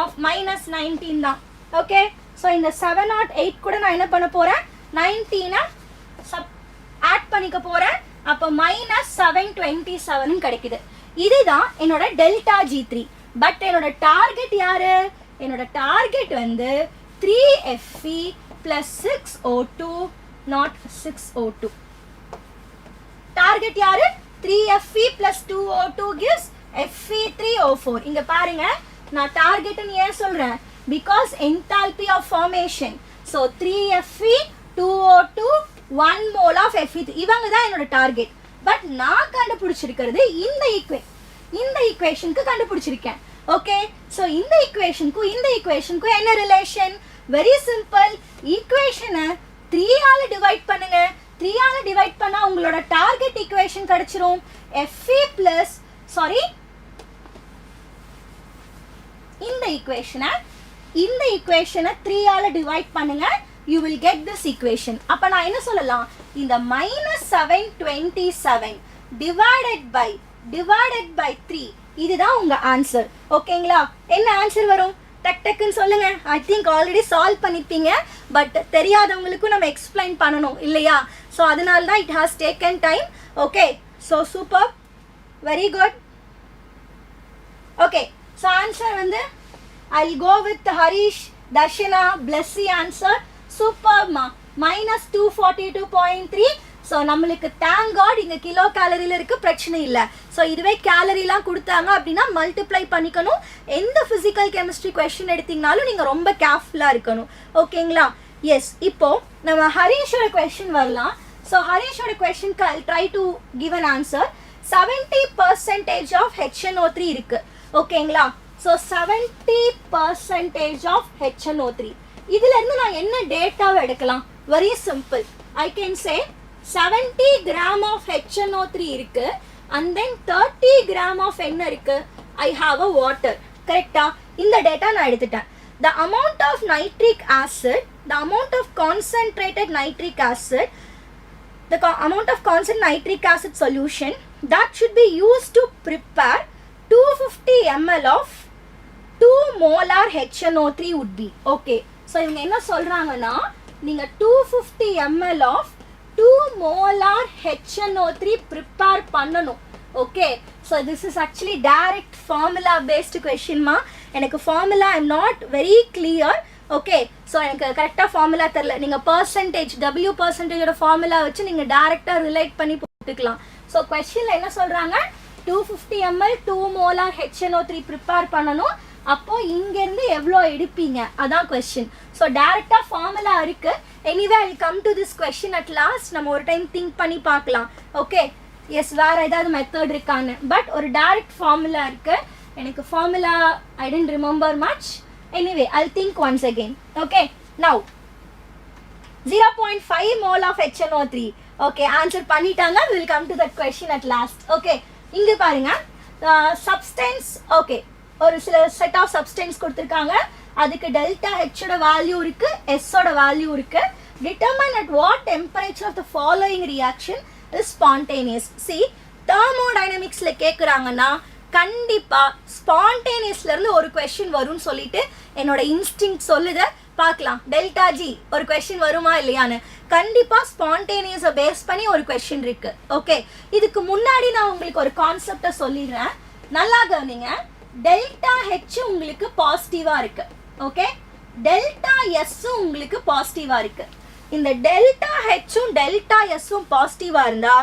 ஆஃப் -19 தான். ஓகே, ஸோ இந்த 708 கூட நான் என்ன பண்ண போகிறேன், 19 ஆட் பண்ணிக்க போகிறேன். அப்போ -727 கிடைக்குது. இதுதான் என்னோட டெல்டா G3. பட் என்னோட டார்கெட் யாரு, என்னோட டார்கெட் வந்து 3 Fe + 6O2 not 6O2. Target யாரு, 3 Fe + 2O2 gives Fe3O4. இங்க பாருங்க, நான் டார்கெட்னு ஏன் சொல்றேன், because enthalpy of formation. So 3 Fe 2O2 1 mole of Fe3 இவங்க தான் என்னோட டார்கெட். பட் நான் கண்டுபிடிச்சிருக்கிறது இந்த ஈக்குவேஷனுக்கு கண்டுபிடிச்சிருக்கேன். ஓகே, ஸோ இந்த ஈக்குவேஷனுக்கும் என்ன ரிலேஷன், வெரி சிம்பிள். ஈக்குவேஷனை 3ஆல் டிவைட் பண்ணுங்க. 3ஆல் டிவைட் பண்ணால் உங்களோட டார்கெட் ஈக்குவேஷன் கிடைச்சிரும். Fe ப்ளஸ் இந்த ஈக்குவேஷனை 3ஆல் டிவைட் பண்ணுங்க, you will get this equation. அப்ப நான் என்ன சொல்லலாம், இந்த -727 divided by 3 இதுதான் உங்க ஆன்சர். ஓகேங்களா? என்ன ஆன்சர் வரும், டக் டக்குன்னு சொல்லுங்க. ஐ திங்க் ஆல்ரெடி சால்வ் பண்ணிப்பீங்க. பட் தெரியாதவங்களுக்கும் நம்ம எக்ஸ்பிளைன் பண்ணணும் இல்லையா? ஸோ அதனால தான் it has taken time. Okay, so super, very good. Okay, so answer வந்து I will go with Harish, Darshana, Blessy answer. சூப்பர்மா, -242.3. ஸோ நம்மளுக்கு தேங்க் காட் இங்கே கிலோ கேலரியில் இருக்க பிரச்சனை இல்லை. ஸோ இதுவே கேலரிலாம் கொடுத்தாங்க அப்படின்னா மல்டிப்ளை பண்ணிக்கணும். எந்த ஃபிசிக்கல் கெமிஸ்ட்ரி கொஸ்டின் எடுத்தீங்கனாலும் நீங்கள் ரொம்ப கேர்ஃபுல்லாக இருக்கணும். ஓகேங்களா? எஸ், இப்போ நம்ம ஹரீஷோட கொஸ்டின் வரலாம். ஸோ ஹரீஷோட கொஸ்டினுக்கு I try to give an answer. 70% of HNO3 இருக்கு. ஓகேங்களா? ஸோ 70% ஆஃப் HNO3 இதுல இருந்து நான் என்ன டேட்டாவை எடுக்கலாம், very simple. I can say 70 gram of HNO3 இருக்கு, அண்ட் தென் 30 கிராம் ஆஃப் என்ன இருக்கு, ஐ ஹாவ் அ வாட்டர். கரெக்டா? இந்த டேட்டா நான் எடுத்துட்டேன். the amount of nitric acid, the amount of concentrated nitric acid, the amount of concentrated nitric acid solution that should be used to prepare 250 ml of 2 molar HNO3 would be. Okay, so இவங்க என்ன சொல்றாங்கன்னா, நீங்க 250 ml of 2 molar HNO3 prepare பண்ணணும். Okay, so this is actually direct formula based question ma. எனக்கு formula I'm not very clear. Okay, so எனக்கு கரெக்டாக formula தெரில, நீங்கள் பர்சன்டேஜ் W பர்சன்டேஜோட ஃபார்முலா வச்சு நீங்கள் டேரெக்டாக ரிலேட் பண்ணி போட்டுக்கலாம். ஸோ கொஸ்டினில் என்ன சொல்கிறாங்க, 250 ml 2 molar HNO3 ப்ரிப்பேர் பண்ணணும். அப்போது இங்கேருந்து எவ்வளோ எடுப்பீங்க அதான் கொஸ்டின். ஸோ டேரெக்டாக ஃபார்முலா இருக்குது. Anyway I come to this question at last. நம்ம ஒரு டைம் திங்க் பண்ணி பார்க்கலாம். ஓகே, எஸ் வேறு ஏதாவது மெத்தட் இருக்கான்னு. பட் ஒரு டேரெக்ட் ஃபார்முலா இருக்குது. எனக்கு formula I didn't remember much. Anyway I'll think once again. Okay, now 0.5 mole of HNO3. Okay, answer பண்ணிட்டாங்க. We will come to that question at last. Okay, இங்க பாருங்க, substance. Okay, ஒரு சில set of substance கொடுத்திருக்காங்க. அதுக்கு delta H ஓட value இருக்கு, S ஓட வேல்யூ இருக்கு. Determine at what temperature of the following reaction is spontaneous. See, thermodynamicsல கேக்குறாங்கன்னா கண்டிப்பா ஸ்பான்டேனியஸ்ல இருந்து ஒரு கொஸ்டின் வரும்னு சொல்லிட்டு என்னோட இன்ஸ்டிங்க்ட் சொல்லுது. பார்க்கலாம் டெல்டா ஜி ஒரு கொஸ்டின் வருமா இல்லையான்னு. கண்டிப்பா ஸ்பான்டேனியஸை பேஸ் பண்ணி ஒரு கொஸ்டின் இருக்கு. ஓகே, இதுக்கு முன்னாடி நான் உங்களுக்கு ஒரு கான்செப்டை சொல்லிடுறேன், நல்லா கவனிங்க. டெல்டா ஹெச் உங்களுக்கு பாசிட்டிவா இருக்கு. ஓகே, டெல்டா எஸ்ஸும் உங்களுக்கு பாசிட்டிவா இருக்கு. இந்த டெல்டா ஹெச்சும் டெல்டா எஸ்ஸும் பாசிட்டிவா இருந்தா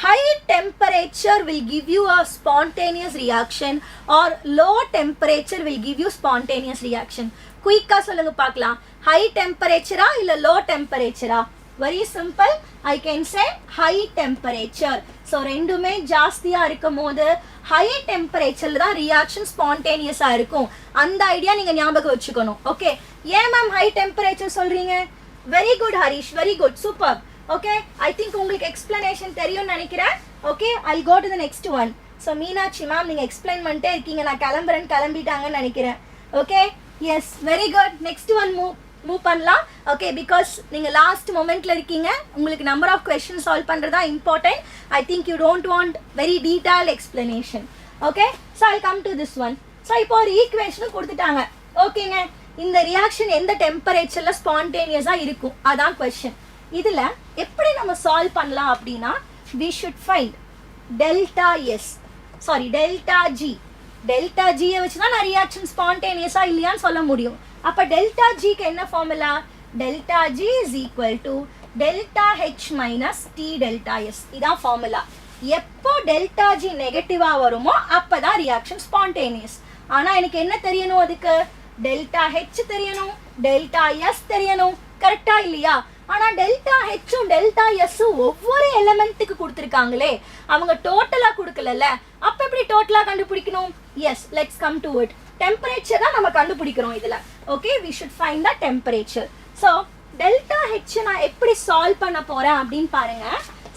high temperature will give you a spontaneous reaction or low temperature will give you spontaneous reaction. குயிக்கா சொல்லுங்க பார்க்கலாம், high temperature இல்ல low temperature? very simple, I can say high temperature. so ரெண்டுமே ஜாஸ்தியா இருக்கும்போது high temperature தான் reaction spontaneous இருக்கும். அந்த ஐடியா நீங்க ஞாபகம் வச்சுக்கணும். ஓகே, ஏன் மேம் high temperature சொல்றீங்க? very good Harish, very good, super. Okay, I think உங்களுக்கு எக்ஸ்பிளனேஷன் தெரியும்னு நினைக்கிறேன். Okay, I go to the next one. So Meenakshi ma'am நீங்கள் எக்ஸ்பிளைன் பண்ணிட்டே இருக்கீங்க, நான் கிளம்பிட்டாங்கன்னு நினைக்கிறேன். Okay, yes, very good. Next one move பண்ணலாம். ஓகே, பிகாஸ் நீங்கள் லாஸ்ட் மொமெண்ட்டில் இருக்கீங்க, உங்களுக்கு நம்பர் ஆஃப் கொஸ்டின் சால்வ் பண்ணுறதா important. I think you don't want very detailed explanation. Okay, so I come to this one. So இப்போ ஒரு ஈக்குவேஷனும் கொடுத்துட்டாங்க. ஓகேங்க, இந்த ரியாக்ஷன் எந்த டெம்பரேச்சரில் ஸ்பான்டேனியஸாக இருக்கும் அதான் கொஸ்டின். இதில் எப்படி நம்ம சால்வ் பண்ணலாம் அப்படின்னா, we should find delta S, sorry delta G. delta G வச்சு தான் நான் ரியாக்ஷன் ஸ்பான்டேனியஸா இல்லையான்னு சொல்ல முடியும். அப்போ delta G க்கு என்ன formula? delta G is equal to delta H minus T delta S. இதான் ஃபார்முலா. எப்போ delta G நெகட்டிவா வருமோ அப்பதான் ரியாக்ஷன் ஸ்பான்டேனியஸ். ஆனா எனக்கு என்ன தெரியணும்? அதுக்கு delta H தெரியணும், delta S தெரியணும். கரெக்டா இல்லையா? ஆனா டெல்டா ஹெச்சும் டெல்டா எஸ்ஸும் ஒவ்வொரு எலிமெண்ட்டுக்கு கொடுத்துருக்காங்களே, அவங்க டோட்டலா கொடுக்கல. அப்ப எப்படி டோட்டலா கண்டுபிடிக்கணும்? Yes, let's come to it. Temperature தான் நம்ம கண்டுபிடிக்கிறோம் இதுல. Okay, we should find the temperature. so delta H நான் எப்படி சால்வ் பண்ண போறேன் அப்படின்னு பாருங்க.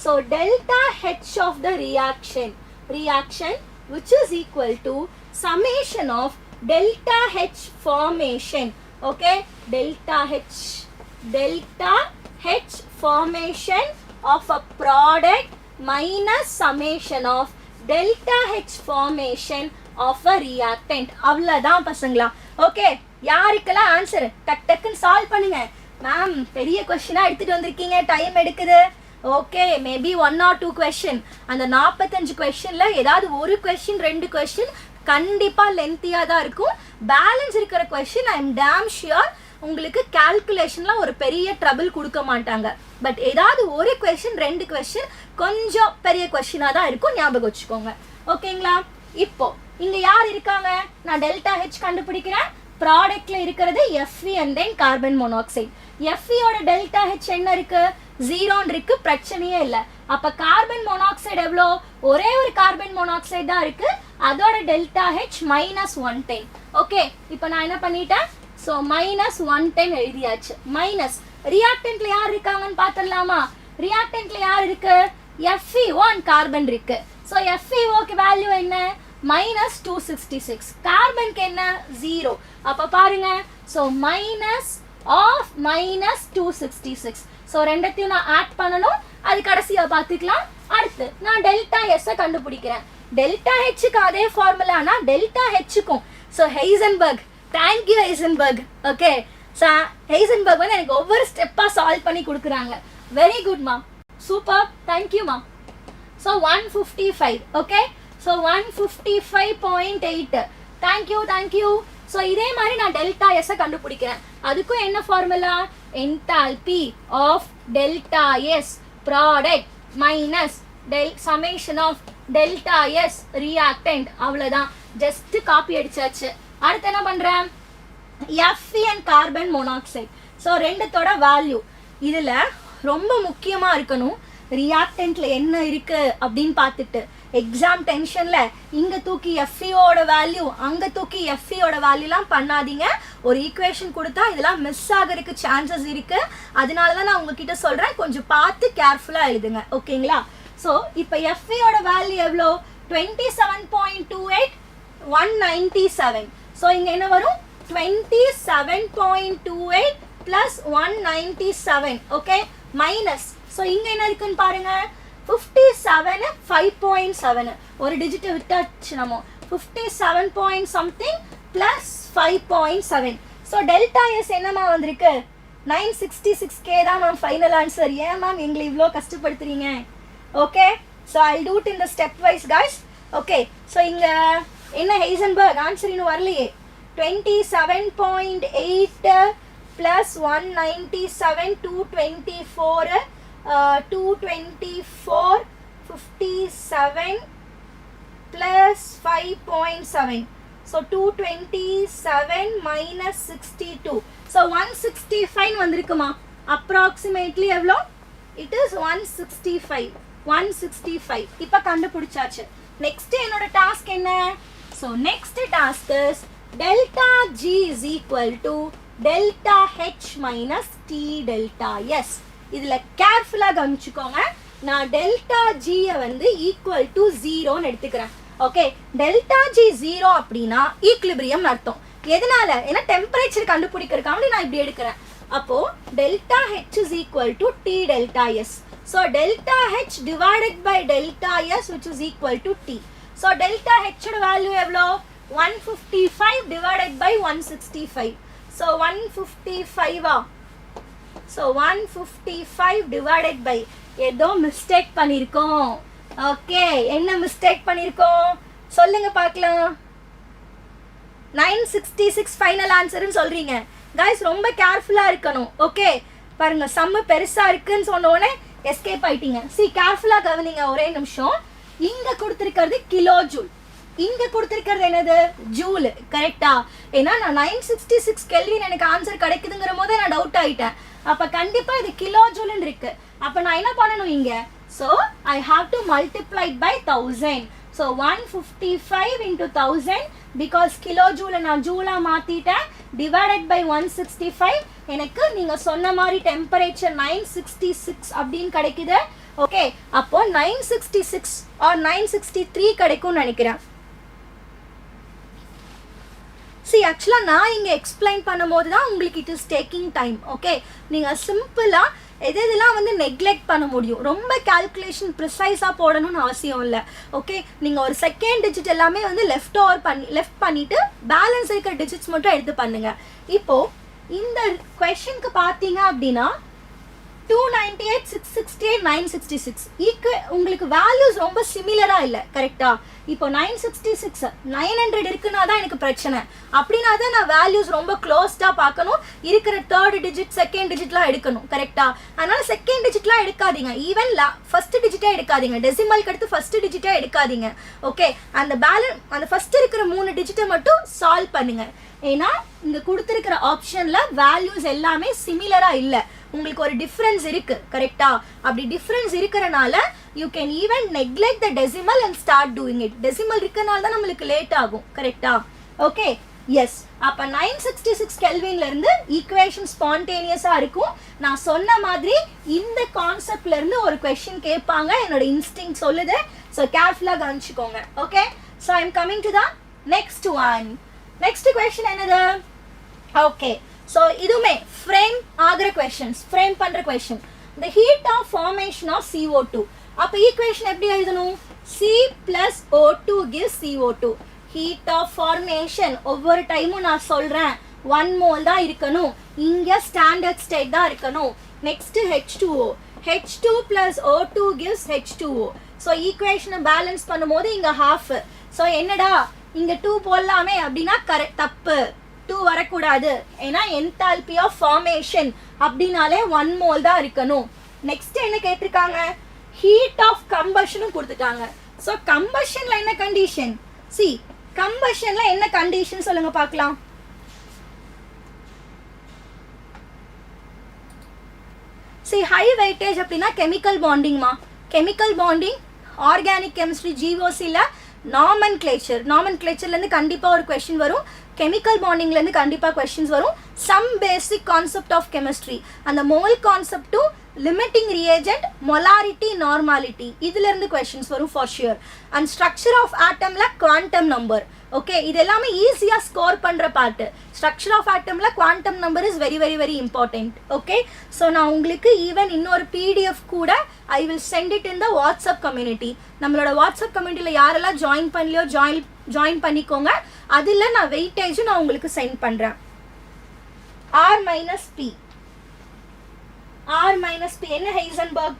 so delta H of the reaction which is equal to summation of delta H formation. okay, delta H formation of a product minus summation of delta H formation of a reactant. அவ்வளவுதான் பசங்களா. Okay, யாருக்கெல்லாம் answer டக் டக்குன்னு solve பண்ணுங்க. Ma'am பெரிய கொஸ்டினா எடுத்துட்டு வந்திருக்கீங்க, time எடுக்குது. Okay, maybe 1 or 2 question. அந்த 45 கொஸ்டின்ல ஏதாவது ஒரு கொஸ்டின் 2 கொஸ்டின் கண்டிப்பா லென்த்தியா தான் இருக்கும். பேலன்ஸ் இருக்கிற question I am dam sure உங்களுக்கு கால்குலேஷன்ல ஒரு பெரிய ட்ரபிள் கொடுக்க மாட்டாங்க. பட் ஏதாவது ஒரு கொஸ்டின் 2 கொஸ்டின் கொஞ்சம் பெரிய கொஸ்டினா தான் இருக்கும், ஞாபகம் வச்சுக்கோங்க. ஓகேங்களா? இப்போ இங்க யார் இருக்காங்க? நான் டெல்டா ஹெச் கண்டுபிடிக்கிறேன். ப்ராடக்ட்ல இருக்கிறது Fe and then carbon monoxide. Fe ஓட டெல்டா ஹெச் என்ன இருக்கு? 0 இருக்கு, பிரச்சனையே இல்லை. அப்ப கார்பன் மோனாக்சைடு எவ்வளோ? ஒரே ஒரு கார்பன் மோனாக்சைடு தான் இருக்கு, அதோட டெல்டா ஹெச் -110. ஓகே, இப்போ நான் என்ன பண்ணிட்டேன்? ஸோ -110 எழுதியாச்சு. மைனஸ் ரியாக்டன்ட்ல யார் இருக்காங்கன்னு பார்த்துடலாமா? ரியாக்டன்ட்ல யார் இருக்கு? FeO கார்பன் இருக்கு. ஸோ FeOக்கு வேல்யூ என்ன? -266. கார்பனுக்கு என்ன? 0. அப்போ பாருங்க, ஸோ மைனஸ் ஆஃப் -266. ஸோ ரெண்டத்தையும் நான் ஆட் பண்ணணும், அது கடைசியாக பார்த்துக்கலாம். அடுத்து நான் டெல்டா எஸ்ஸை கண்டுபிடிக்கிறேன். டெல்டா ஹெச்சுக்கு அதே ஃபார்முலானா டெல்டா ஹெச்சுக்கும். So Heisenberg, thank you Heisenberg. Okay, so Heisenberg வந்து எனக்கு ஒவ்வொரு ஸ்டெப்பாக சால்வ் பண்ணி கொடுக்குறாங்க. வெரி குட்மா, சூப்பர், தேங்க்யூமா. So 155. Okay, so 155.8. Thank you. So இதே மாதிரி நான் டெல்டா எஸ்ஸை கண்டுபிடிக்கிறேன். அதுக்கும் என்ன formula? Enthalpy of delta S product minus summation of delta S reactant. அவ்வளோதான், ஜஸ்ட் காப்பி அடிச்சாச்சு. அடுத்து என்ன பண்ணுறேன்? Fe and carbon monoxide. So ரெண்டுத்தோட வேல்யூ இதில் ரொம்ப முக்கியமாக இருக்கணும். ரியாக்டன்ட்ல என்ன இருக்கு அப்படின்னு பார்த்துட்டு எக்ஸாம் டென்ஷனில் இங்கே தூக்கி எஃப்இயோட வேல்யூ அங்கே தூக்கி எஃப்இயோட வேல்யூலாம் பண்ணாதீங்க. ஒரு ஈக்குவேஷன் கொடுத்தா இதெல்லாம் மிஸ் ஆகிறதுக்கு சான்சஸ் இருக்கு. அதனால தான் நான் உங்ககிட்ட சொல்கிறேன், கொஞ்சம் பார்த்து கேர்ஃபுல்லாக எழுதுங்க. ஓகேங்களா? ஸோ இப்போ எஃப்இயோட வேல்யூ எவ்வளோ? 27.28 197. ஸோ இங்கே என்ன வரும்? 27.28 plus 197. Okay, minus. ஸோ இங்கே என்ன இருக்குன்னு பாருங்க, 57 5.7. ஒரு டிஜிட்டை விட்டாச்சு நம்ம. 57 point something plus 5.7. So delta S என்னமா வந்திருக்கு? 966K தான் மேம் ஃபைனல் ஆன்சர். ஏன் மேம் எங்களை இவ்வளோ கஷ்டப்படுத்துறீங்க? Okay, so I do it in the step wise guys. Okay, so இங்கே என்ன ஹெய்சன்பர்க் ஆன்சர் இன்னும் வரலையே. 27.8 plus 197 224 224 57 plus 5.7. So 227 minus 62. So 165 வந்திருக்குமா? Approximately எவ்வளோ? It is 165. 165. இப்போ கண்டுபிடிச்சாச்சு. நெக்ஸ்ட் என்னோட டாஸ்க் என்ன? So next task is delta G is equal to delta H minus T delta S. இதில் கேர்ஃபுல்லாக கவனிச்சுக்கோங்க. நான் டெல்டா ஜியை வந்து ஈக்குவல் டு 0ன்னு எடுத்துக்கிறேன். ஓகே, டெல்டா ஜி 0 அப்படின்னா ஈக்லிபிரியம் அர்த்தம். எதனால? ஏன்னா டெம்பரேச்சர் கண்டுபிடிக்கிறதுக்காக நான் இப்படி எடுக்கிறேன். அப்போ delta H is equal to T delta S. So delta H divided by delta S which is equal to T. So delta ஹெச்சோட வேல்யூ எவ்வளோ? 155 divided by 165. So 155 so 155 divided by ஏதோ மிஸ்டேக் பண்ணியிருக்கோம். Okay, என்ன mistake பண்ணியிருக்கோம் சொல்லுங்க பார்க்கலாம். 966 final ஆன்சர்னு சொல்றீங்க. Guys ரொம்ப கேர்ஃபுல்லாக இருக்கணும். ஓகே, பாருங்க சம்மு பெருசாக இருக்குன்னு சொன்னோடனே எஸ்கேப் ஆயிட்டீங்க. கேர்ஃபுல்லாக கவனிங்க. ஒரே நிமிஷம். இங்கே கொடுத்துருக்கிறது கிலோ ஜூல், இங்கே கொடுத்துருக்கிறது என்னது? ஜூல். கரெக்டா? ஏன்னா நான் 966 கெல்வின் எனக்கு ஆன்சர் கிடைக்குதுங்கிற போதே நான் டவுட் ஆகிட்டேன். அப்போ கண்டிப்பாக இது கிலோ ஜூல்னு இருக்கு. அப்போ நான் என்ன பண்ணணும் இங்கே? So I have to multiply by 1000. So 155 into 1000 because kilo ஜூலை நான் ஜூலாக மாற்றிட்டேன். Divided by 165. எனக்கு நீங்கள் சொன்ன மாதிரி டெம்பரேச்சர் 966 அப்படின்னு கிடைக்குது. ஓகே, அப்போ 966 ஆர் 963 கிடைக்கும்னு நினைக்கிறேன். ஆக்சுவலாக நான் இங்கே எக்ஸ்பிளைன் பண்ணும்போது தான் உங்களுக்கு it is taking time. Okay, நீங்கள் சிம்பிளாக இதெல்லாம் வந்து நெக்லெக்ட் பண்ண முடியும். ரொம்ப கால்குலேஷன் ப்ரிசைஸாக போடணும்னு அவசியம் இல்லை. ஓகே, நீங்கள் ஒரு செகண்ட் டிஜிட் எல்லாமே வந்து லெஃப்ட் பண்ணிவிட்டு பேலன்ஸ் இருக்கிற டிஜிட்ஸ் மட்டும் எடுத்து பண்ணுங்கள். இப்போது இந்த கொஷனுக்கு பார்த்தீங்க அப்படின்னா 298 668 966 உங்களுக்கு வேல்யூஸ் ரொம்ப சிமிலராக இல்லை. கரெக்டா? இப்போ 966 900 இருக்குன்னா தான் எனக்கு பிரச்சனை. அப்படின்னா தான் நான் வேல்யூஸ் ரொம்ப க்ளோஸ்டாக பார்க்கணும். இருக்கிற தேர்ட் டிஜிட் செகண்ட் டிஜிட்லாம் எடுக்கணும். கரெக்டா? அதனால செகண்ட் டிஜிட்லாம் எடுக்காதீங்க. ஈவன் ஃபர்ஸ்ட் டிஜிட்டே எடுக்காதீங்க. டெசிமலுக்கு அடுத்து ஃபர்ஸ்ட் டிஜிட்டே எடுக்காதீங்க. ஓகே, அந்த ஃபர்ஸ்ட் இருக்கிற 3 டிஜிட்டை மட்டும் சால்வ் பண்ணுங்க. ஏன்னா இங்கே கொடுத்துருக்கிற ஆப்ஷனில் வேல்யூஸ் எல்லாமே சிமிலராக இல்லை. உங்களுக்கு ஒரு டிஃப்ரென்ஸ் இருக்கு. கரெக்டா? அப்படி டிஃப்ரென்ஸ் இருக்கிறனால you can even neglect the decimal and start doing it. Decimal இருக்கனால தான் நம்மளுக்கு லேட் ஆகும். கரெக்டா? Okay, yes. அப்போ 966 கெல்வின்ல இருந்து ஈக்குவேஷன் ஸ்பான்டேனியஸாக இருக்கும். நான் சொன்ன மாதிரி இந்த கான்செப்ட்ல இருந்து ஒரு கொஸ்டின் கேட்பாங்க. என்னோட இன்ஸ்டிங் சொல்லுது. ஸோ கேர்ஃபுல்லாக கவனிச்சுக்கோங்க. Okay, so I am coming to the next one. Next question என்னது? ஓகே, ஸோ இதுவுமே ஃப்ரேம் ஆகிற கொஸ்டின்ஸ், ஃப்ரேம் பண்ணுற question. The heat of formation of CO2. அப்போ ஈக்குவேஷன் எப்படி எழுதணும்? C plus O2 gives CO2. Heat of formation ஒவ்வொரு டைமும் நான் சொல்கிறேன் 1 mole தான் இருக்கணும். இங்கே ஸ்டாண்டர்ட் ஸ்டேட் தான் இருக்கணும். Next H2O. H2 plus O2 gives H2O. So ஈக்குவேஷனை பேலன்ஸ் பண்ணும்போது இங்கே ஹாஃப். ஸோ என்னடா இங்க 2 போடலாமே அப்படின்னா கரெக்ட் தப்பு, 2 வரக்கூடாது. ஏன்னா என்தால்பி ஆஃப் ஃபார்மேஷன் அப்படின்னாலே 1 மோல் தான் இருக்கணும். நெக்ஸ்ட் என்ன கேட்டிருக்காங்க, ஹீட் ஆஃப் கம்பஷனும் கொடுத்துட்டாங்க. ஸோ கம்பஷன்ல என்ன கண்டிஷன், சி கம்பஷன்ல என்ன கண்டிஷன் சொல்லுங்க பார்க்கலாம். சி ஹை வெயிட்டேஜ் அப்படின்னா கெமிக்கல் பாண்டிங்மா, கெமிக்கல் பாண்டிங் ஆர்கானிக் கெமிஸ்ட்ரி ஜிஓசியில் நாமன்கிளேச்சர்லேருந்து கண்டிப்பாக ஒரு கொஸ்டின் வரும், கெமிக்கல் பாண்டிங்லேருந்து கண்டிப்பாக கொஸ்டின்ஸ் வரும். Some basic concept of chemistry, அந்த மோல் கான்செப்டும் லிமிட்டிங் ரியேஜென்ட் மொலாரிட்டி நார்மாலிட்டி இதிலிருந்து கொஸ்டின்ஸ் வரும் for sure. And structure of ஆட்டம்ல குவாண்டம் நம்பர். ஓகே, இது எல்லாமே ஈஸியாக ஸ்கோர் பண்ணுற பார்ட்டு. ஸ்ட்ரக்சர் ஆஃப் ஆட்டமில் quantum number is very very very important. Okay, so நான் உங்களுக்கு ஈவன் இன்னொரு பிடிஎஃப் கூட I will send it in the WhatsApp community. நம்மளோட வாட்ஸ்அப் கம்யூனிட்டியில் யாரெல்லாம் ஜாயின் பண்ணலையோ ஜாயின் பண்ணிக்கோங்க. அதில் நான் வெயிட்டேஜும் நான் உங்களுக்கு சென்ட் பண்ணுறேன். ஆர் மைனஸ் பி என்ன ஹைசன்பர்க்,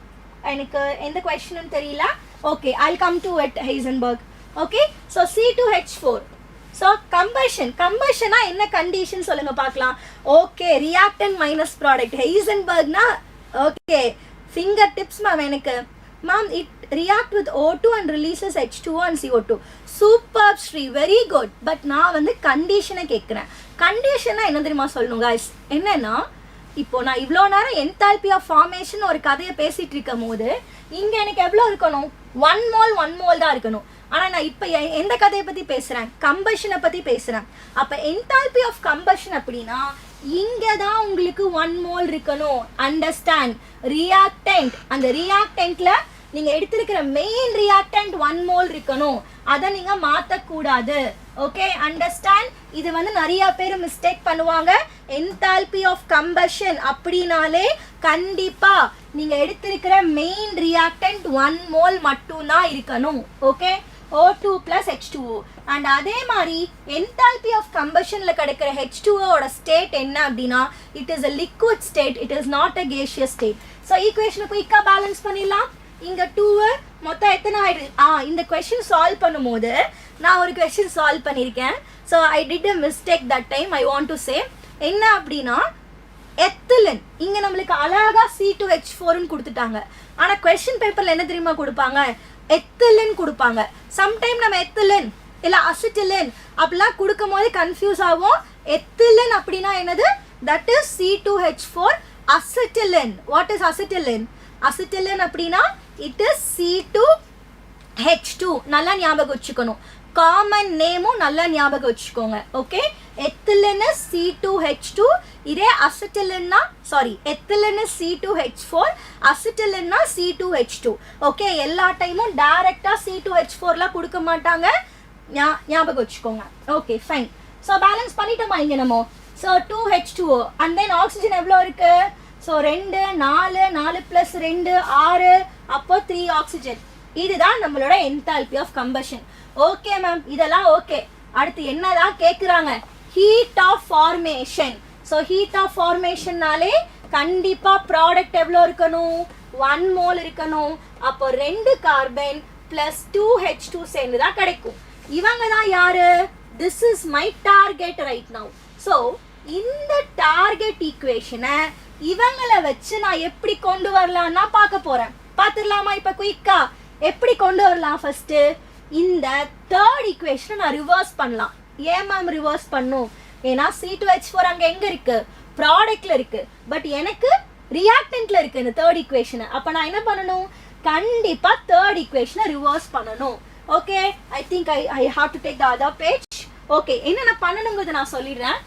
எனக்கு எந்த கொஸ்டினும் தெரியல. Okay, I come to it Heisenberg. Okay, so C2H4. So கம்பஷனா என்ன கண்டிஷன் சொல்லுங்க பார்க்கலாம். ஓகே, ரியாக்டன் மைனஸ் ப்ராடக்ட் ஹைசன்பர்க்னா ஓகே ஃபிங்கர் டிப்ஸ் மேம். எனக்கு ma'am it react with O2 and releases H2O and CO2. Super Sri, very good. But நான் வந்து கண்டிஷனை கேட்குறேன். கண்டிஷனா என்ன தெரியுமா சொல்லணும் guys, என்னன்னா இப்போ நான் இவ்வளோ நேரம் என்தால்பி ஆஃப் ஃபார்மேஷன் ஒரு கதையை பேசிட்டு இருக்கும் போது இங்கே எனக்கு எவ்வளோ இருக்கணும், 1 மோல் தான் இருக்கணும். ஆனால் நான் இப்போ எந்த கதையை பற்றி பேசுகிறேன், கம்பஷனை பற்றி பேசுகிறேன். அப்போ என்தால்பி ஆஃப் கம்பஷன் அப்படின்னா இங்கே தான் உங்களுக்கு 1 மோல் இருக்கணும். அண்டர்ஸ்டாண்ட், ரியாக்டன்ட், அந்த ரியாக்டன்ட்ல நீங்கள் எடுத்திருக்கிற மெயின் ரியாக்டன்ட் 1 மோல் இருக்கணும். அதை நீங்கள் மாற்றக்கூடாது. Okay, understand. இது வந்து நிறைய பேர் மிஸ்டேக் பண்ணுவாங்க. என்தால்பி ஆஃப் கம்பஷன் அப்படின்னாலே கண்டிப்பா நீங்க எடுத்திருக்கிற மெயின் ரியாக்டன்ட் 1 மோல் மட்டும்தான் இருக்கணும். Okay, O2 plus H2O. And அதே மாதிரி என்தால்பி ஆஃப் கம்பஷன்ல கிடைக்கிற H2O ஓட ஸ்டேட் என்ன அப்படின்னா it is a liquid state, it is not a gaseous state. So ஈக்குவேஷனை குயிக்காக பேலன்ஸ் பண்ணிடலாம். இங்க 2 மொத்தம் எத்தனை ஆயிடுது, இந்த கொஸ்டின் சால்வ் பண்ணும்போது நான் ஒரு கொஸ்டின் சால்வ் பண்ணியிருக்கேன். So I did a mistake that time. I want to say என்ன அப்படின்னா எத்திலன் இங்க நம்மளுக்கு அழகா C2H4ன்னு கொடுத்துட்டாங்க. ஆனா கொஸ்டின் பேப்பர்ல என்ன தெரியுமா கொடுப்பாங்க, எத்திலன் கொடுப்பாங்க. சம்டைம் நம்ம எத்திலன் இல்ல அசிட்டிலன் அப்படிலாம் கொடுக்கும் போது கன்ஃபியூஸ் ஆகும். எத்திலன் அப்படின்னா என்னது, that is C2H4 acetylene. What is acetylene? Acetylene அப்படின்னா இட் இஸ் C2H2. நல்லா ஞாபகம் வச்சுக்கணும். காமன் நேமும் நல்லா ஞாபகம் வச்சுக்கோங்க. Okay, ethylene is C2H2. இதே அசிட்டிலன்னா எத்திலன் இஸ் C2H4, அசிட்டிலன்னா C2H2. ஓகே, எல்லா டைமும் டைரக்டா C2H4லாம் கொடுக்க மாட்டாங்க, ஞாபகம் வச்சுக்கோங்க. Okay, fine. ஸோ பேலன்ஸ் பண்ணிட்டோமா இங்க நம்ம. So 2H2O and then oxygen எவ்வளோ இருக்கு, ஸோ 2 4 4 + 2 6, அப்போ 3 ஆக்சிஜன். இதுதான் நம்மளோட enthalpy of combustion. Okay ma'am, இதெல்லாம் ஓகே. அடுத்து என்னதான் கேட்குறாங்க, heat of formation. So heat of ஃபார்மேஷன்னாலே கண்டிப்பா ப்ராடக்ட் எவ்வளோ இருக்கணும், 1 மோல் இருக்கணும். அப்போ 2 கார்பன் + 2H2 சேர்ந்து தான் கிடைக்கும். இவங்க தான் யாரு, this is my target right now. So இந்த டார்கெட் ஈக்குவேஷனை இவங்களை வச்சு நான் எப்படி கொண்டு வரலாம்னா பார்க்க போறேன். பார்த்துடலாமா? இப்போ குயிக்கா எப்படி கொண்டு வரலாம், ஃபர்ஸ்ட் இந்த தேர்ட் ஈக்குவேஷனை நான் ரிவர்ஸ் பண்ணலாம். ஏன் மேம் ரிவர்ஸ் பண்ணும், ஏன்னா C2H4 அங்க எங்க இருக்கு, ப்ராடக்ட்ல இருக்கு. பட் எனக்கு ரியாக்டன்ட்ல இருக்கு இந்த தேர்ட் ஈக்குவேஷனை. அப்ப நான் என்ன பண்ணணும், கண்டிப்பா தேர்ட் ஈக்குவேஷனை ரிவர்ஸ் பண்ணணும். Okay, I think I have to take the other page. Okay, என்னென்ன பண்ணணுங்கிறத நான் சொல்லிடுறேன்.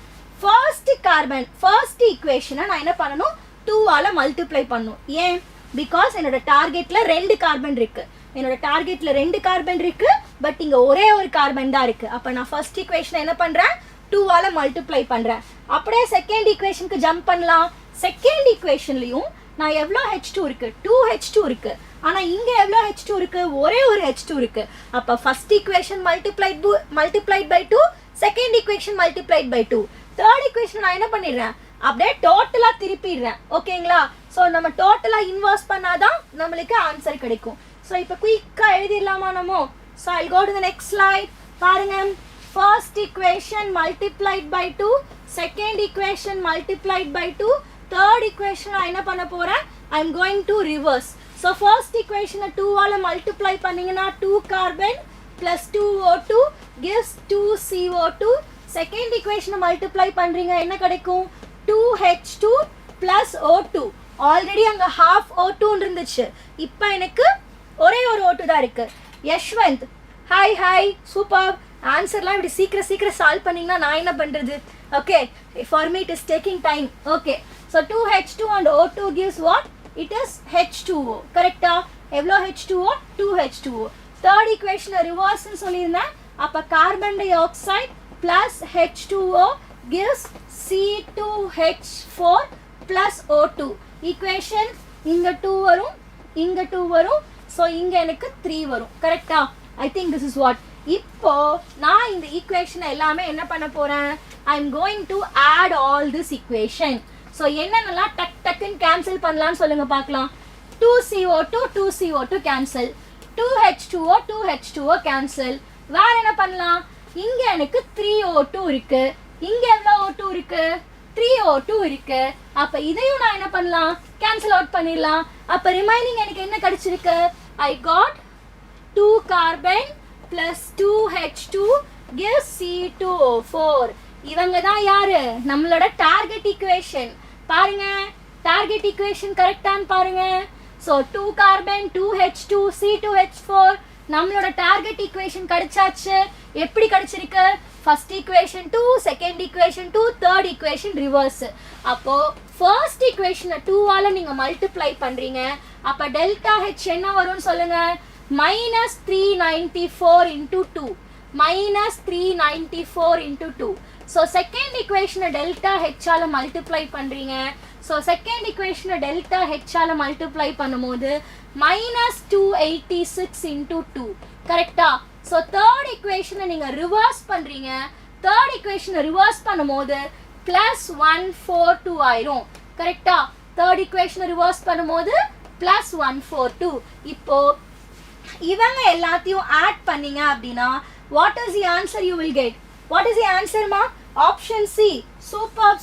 ஃபர்ஸ்ட் கார்பன் ஃபர்ஸ்ட் ஈக்குவேஷனை நான் என்ன பண்ணணும், 2ஆல மல்டிப்ளை பண்ணணும். ஏன், பிகாஸ் என்னோட டார்கெட்ல 2 கார்பன் இருக்கு. என்னோட டார்கெட்ல 2 கார்பன் இருக்கு, பட் இங்க ஒரே ஒரு கார்பன் தான் இருக்கு. அப்ப நான் ஃபர்ஸ்ட் ஈக்குவேஷனை என்ன பண்றேன், 2ஆல மல்டிப்ளை பண்றேன். அப்படியே செகண்ட் ஈக்குவேஷனுக்கு ஜம்ப் பண்ணலாம். செகண்ட் ஈக்குவேஷன்லயும் நான் எவ்வளோ H2 இருக்கு, 2H2 இருக்கு. ஆனா இங்க எவ்வளோ H2 இருக்கு, ஒரே ஒரு H2 இருக்கு. அப்ப first equation multiplied by 2, second equation multiplied by 2. Third equation நான் என்ன பண்ணிடுறேன், அப்படியே டோட்டலா திருப்பிடுறேன். ஓகேங்களா? ஸோ நம்ம டோட்டலா இன்வெர்ஸ் பண்ணாதான் நம்மளுக்கு ஆன்சர் கிடைக்கும். ஸோ இப்போ குயிக்கா எழுதிடலாமா நம்ம. So I go to the next slide. பாருங்க, first equation multiplied by 2, second equation multiplied by 2, third equation நான் என்ன பண்ண போறேன், I'm going to reverse. So first equation 2 ஆல multiply பண்ணீங்கன்னா 2 carbon plus 2 O2 gives 2 CO2. Second equation multiply பண்றீங்க என்ன கிடைக்கும், 2H2 plus O2. ஆல்ரெடி அங்க half O2 இருந்துச்சு, இப்போ எனக்கு ஒரே ஒரு O2 தான் இருக்கு. Yashwant hi super. ஆன்சர்லாம் இப்படி சீக்கிரம் சால்வ் பண்ணீங்கன்னா நான் என்ன பண்றது? Okay, for me it is taking time. Okay, so 2H2 and O2 gives what? It is H2O. கரெக்டா? எவ்வளோ H2O? 2H2O. தேர்ட் ஈக்குவேஷனை ரிவர்ஸ்ன்னு சொல்லியிருந்தேன். அப்போ carbon di oxide plus H2O gives C2H4 plus O2. Equation இங்க 2 வரும், இங்க 2 வரும், ஸோ இங்க எனக்கு 3 வரும். கரெக்டா? I think this is what. இப்போ நான் இந்த ஈக்குவேஷனை எல்லாமே என்ன பண்ண போறேன், I am going to add all this equation. So என்னென்னலாம் டக்குன்னு கேன்சல் பண்ணலான்னு சொல்லுங்க பார்க்கலாம். 2CO2 2CO2 cancel, 2H2O 2H2O cancel. வேற என்ன பண்ணலாம், இங்க எனக்கு 3O2 இருக்கு, இங்க எவ்வளோ O2 இருக்கு, 3O2 இருக்கு. அப்ப இதையும் நான் என்ன பண்ணலாம், கேன்சல் அவுட் பண்ணிடலாம். அப்ப ரிமைனிங் எனக்கு என்ன கிடைச்சிருக்கு, I got 2 carbon plus 2H2 gives C2O4. இவங்க தான் யாரு, நம்மளோட டார்கெட் ஈக்குவேஷன். பாருங்க, டார்கெட் ஈக்குவேஷன் கரெக்டான்னு பாருங்க. ஸோ 2 carbon 2H2 C2H4 நம்மளோட டார்கெட் ஈக்குவேஷன் கிடைச்சாச்சு. எப்படி கிடைச்சிருக்கு, first equation 2, second equation 2, third equation reverse. அப்போ ஃபர்ஸ்ட் ஈக்குவேஷனை 2 ஆல நீங்க மல்டிப்ளை பண்றீங்க. அப்ப டெல்டா H என்ன வரும்னு சொல்லுங்க, -394 into 2, -394 into 2. ஸோ செகண்ட் ஈக்குவேஷனை டெல்டா H ஆல மல்டிப்ளை பண்றீங்க. ஸோ செகண்ட் ஈக்குவேஷனை டெல்டா H ஆல மல்டிப்ளை பண்ணும்போது -286 into 2. கரெக்டா? ஸோ தேர்ட் ஈக்குவேஷனை நீங்க ரிவர்ஸ் பண்றீங்க. தேர்ட் ஈக்குவேஷனை ரிவர்ஸ் பண்ணும்போது +142 ஆயிரும். கரெக்டா? தேர்ட் ஈக்குவேஷனை ரிவர்ஸ் பண்ணும்போது +142. இப்போ இவங்க எல்லாத்தையும் ஆட் பண்ணீங்க அப்படின்னா what is the answer you will get? What is the answer ma? Option C. Superb.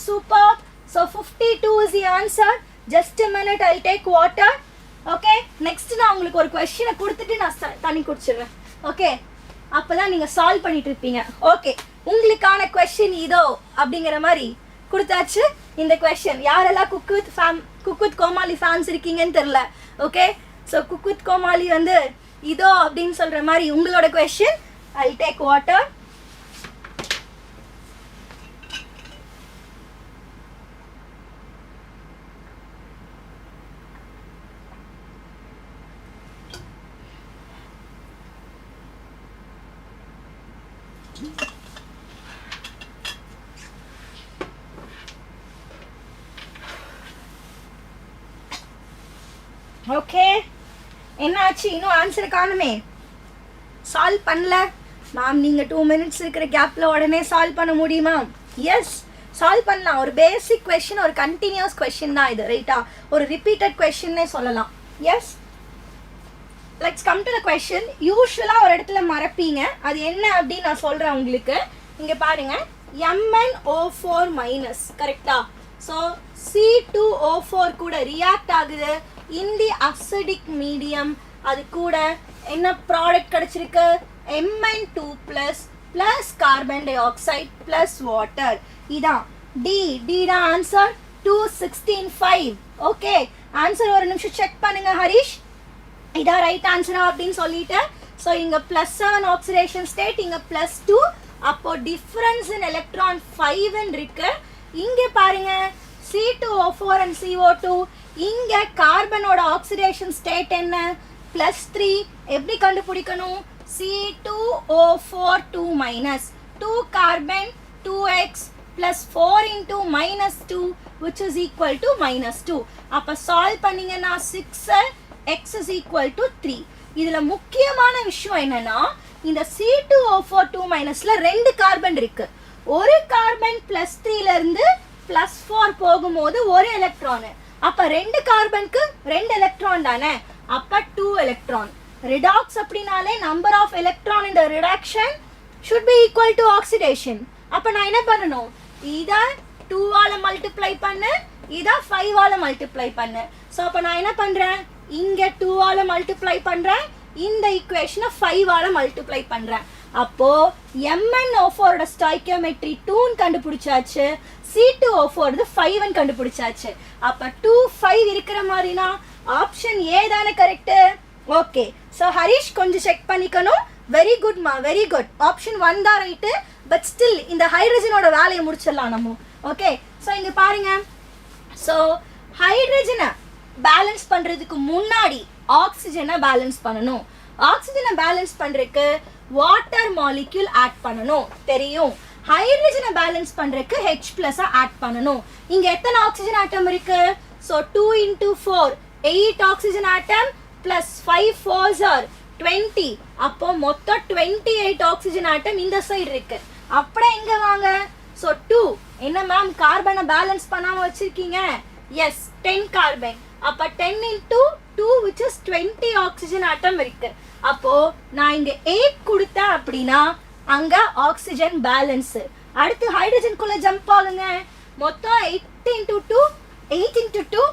So 52 is the answer. Just a minute, I'll take water. Okay, next நான் உங்களுக்கு ஒரு क्वेश्चन கொடுத்துட்டு நான் தண்ணி குடிச்சிடுறேன். ஓகே, அப்பதான் நீங்க சால்வ் பண்ணிட்டு இருப்பீங்க. ஓகே, உங்களுக்கான क्वेश्चन இதோ அப்படிங்கிற மாதிரி கொடுத்தாச்சு. இந்த क्वेश्चन யாரெல்லாம் குக் வித் கோமாளி ஃபேன்ஸ் இருக்கீங்கன்னு தெரியல. ஓகே, ஸோ குக் வித் கோமாளி வந்து இதோ அப்படின்னு சொல்ற மாதிரி உங்களோட question. I'll take water. Okay, என்னாச்சு, இன்னும் ஆன்சர் காணுமே, சால்வ் பண்ணல மேம். நீங்கள் 2 minutes இருக்கிற கேப்பில் உடனே சால்வ் பண்ண முடியுமா? எஸ், சால்வ் பண்ணலாம். ஒரு பேசிக் கொஷின், ஒரு கண்டினியூஸ் கொஷின் தான் இது, ரைட்டா? ஒரு ரிப்பீட்டட் கொஷின்னே சொல்லலாம். Yes, let's come to the question. யூஸ்வலாக ஒரு இடத்துல மறப்பீங்க, அது என்ன அப்படின்னு நான் சொல்கிறேன் உங்களுக்கு. இங்கே பாருங்க, MnO4-, கரெக்டா? ஸோ C2O4 கூட ரியாக்ட் ஆகுது இன் தி அசிடிக் மீடியம். அது கூட என்ன ப்ராடக்ட் கிடைச்சிருக்கு, Mn2+ plus carbon dioxide plus water. இதான் D தான் ஆன்சர். 216.5. ஓகே, ஆன்சர் ஒரு நிமிஷம் செக் பண்ணுங்க ஹரிஷ், இதான் ரைட் ஆன்சரா அப்படின்னு சொல்லிட்டு. ஸோ இங்க +7 ஆக்சிடேஷன் ஸ்டேட், இங்க +2. அப்போ டிஃபரன்ஸ் இன் எலக்ட்ரான் 5 இருக்கு. இங்க பாருங்க C2O4 and CO2. இங்க கார்பனோட ஆக்சிடேஷன் ஸ்டேட் என்ன, +3. எப்படி கண்டுபிடிக்கணும், C2O4 2-, 2 carbon 2x plus 4 into -2 which is equal to -2. அப்ப சால்வ் பண்ணீங்கன்னா 6 x is equal to 3. இதுல முக்கியமான விஷயம் என்னன்னா, இந்த C2O4 2- ரெண்டு கார்பன் இருக்கு. ஒரு கார்பன் +3 இருந்து +4 போகும்போது ஒரு எலக்ட்ரான். அப்ப ரெண்டு கார்பனுக்கு 2 எலக்ட்ரான் தானே, அப்ப 2 எலக்ட்ரான். ரிடாக்ஸ் அப்படினாலே நம்பர் ஆஃப் எலக்ட்ரான் இந்த reduction should be equal to oxidation. அப்ப நான் என்ன பண்ணணும், இத 2 ஆல மல்டிப்ளை பண்ணு, இத 5 ஆல மல்டிப்ளை பண்ணு. சோ அப்ப நான் என்ன பண்றேன், இங்க 2 ஆல மல்டிப்ளை பண்றேன், இந்த ஈக்குவேஷனை 5 ஆல மல்டிப்ளை பண்றேன். அப்போ MnO4 ஓட ஸ்டாய்க்கியோமெட்ரி 2 ன்னு கண்டுபிடிச்சாச்சு, C2O4 5 ன்னு கண்டுபிடிச்சாச்சு. அப்ப 2 5 இருக்கிற மாதிரினா ஆப்ஷன் ஏ தானே கரெக்ட். ஓகே, சோ ஹரிஷ் கொஞ்சம் செக் பண்ணிக்கணும். வெரி குட் மா, வெரி குட். ஆப்ஷன் 1 தான் ரைட். பட் ஸ்டில் இந்த ஹைட்ரஜனோட வேலையை முடிச்சிடலாம் நம்ம. ஓகே, சோ இங்க பாருங்க. சோ ஹைட்ரஜனை பேலன்ஸ் பண்றதுக்கு முன்னாடி ஆக்சிஜனை பேலன்ஸ் பண்ணணும். ஆக்சிஜனை பேலன்ஸ் பண்றதுக்கு வாட்டர் மாலிக்யூல் ஆட் பண்ணணும் தெரியும். ஹைட்ரஜனை பேலன்ஸ் பண்றதுக்கு H+ ஆட் பண்ணணும். இங்க எத்தனை ஆக்சிஜன் ஆட்டம் இருக்கு? So 2 × 4 8 oxygen atom plus 5 4s are 20. அப்போ மொத்தம் 28 ஆக்சிஜன் ஆட்டம் இந்த சைடு இருக்கு. அப்படியே இங்க வாங்க. சோ 2 என்ன மேம் கார்பனை பேலன்ஸ் பண்ணாம வச்சிருக்கீங்க? Yes, 10 carbon. அப்ப 10 × 2 which is 20 ஆக்சிஜன் ஆட்டம் இருக்கு. அப்போ நான் இங்க 8 கொடுத்தேன் அப்படின்னா அங்க ஆக்சிஜன் பேலன்ஸ். அடுத்து ஹைட்ரஜனுக்குள்ள ஜம்ப் ஆகுங்க. மொத்தம் 8 × 2 8 × 2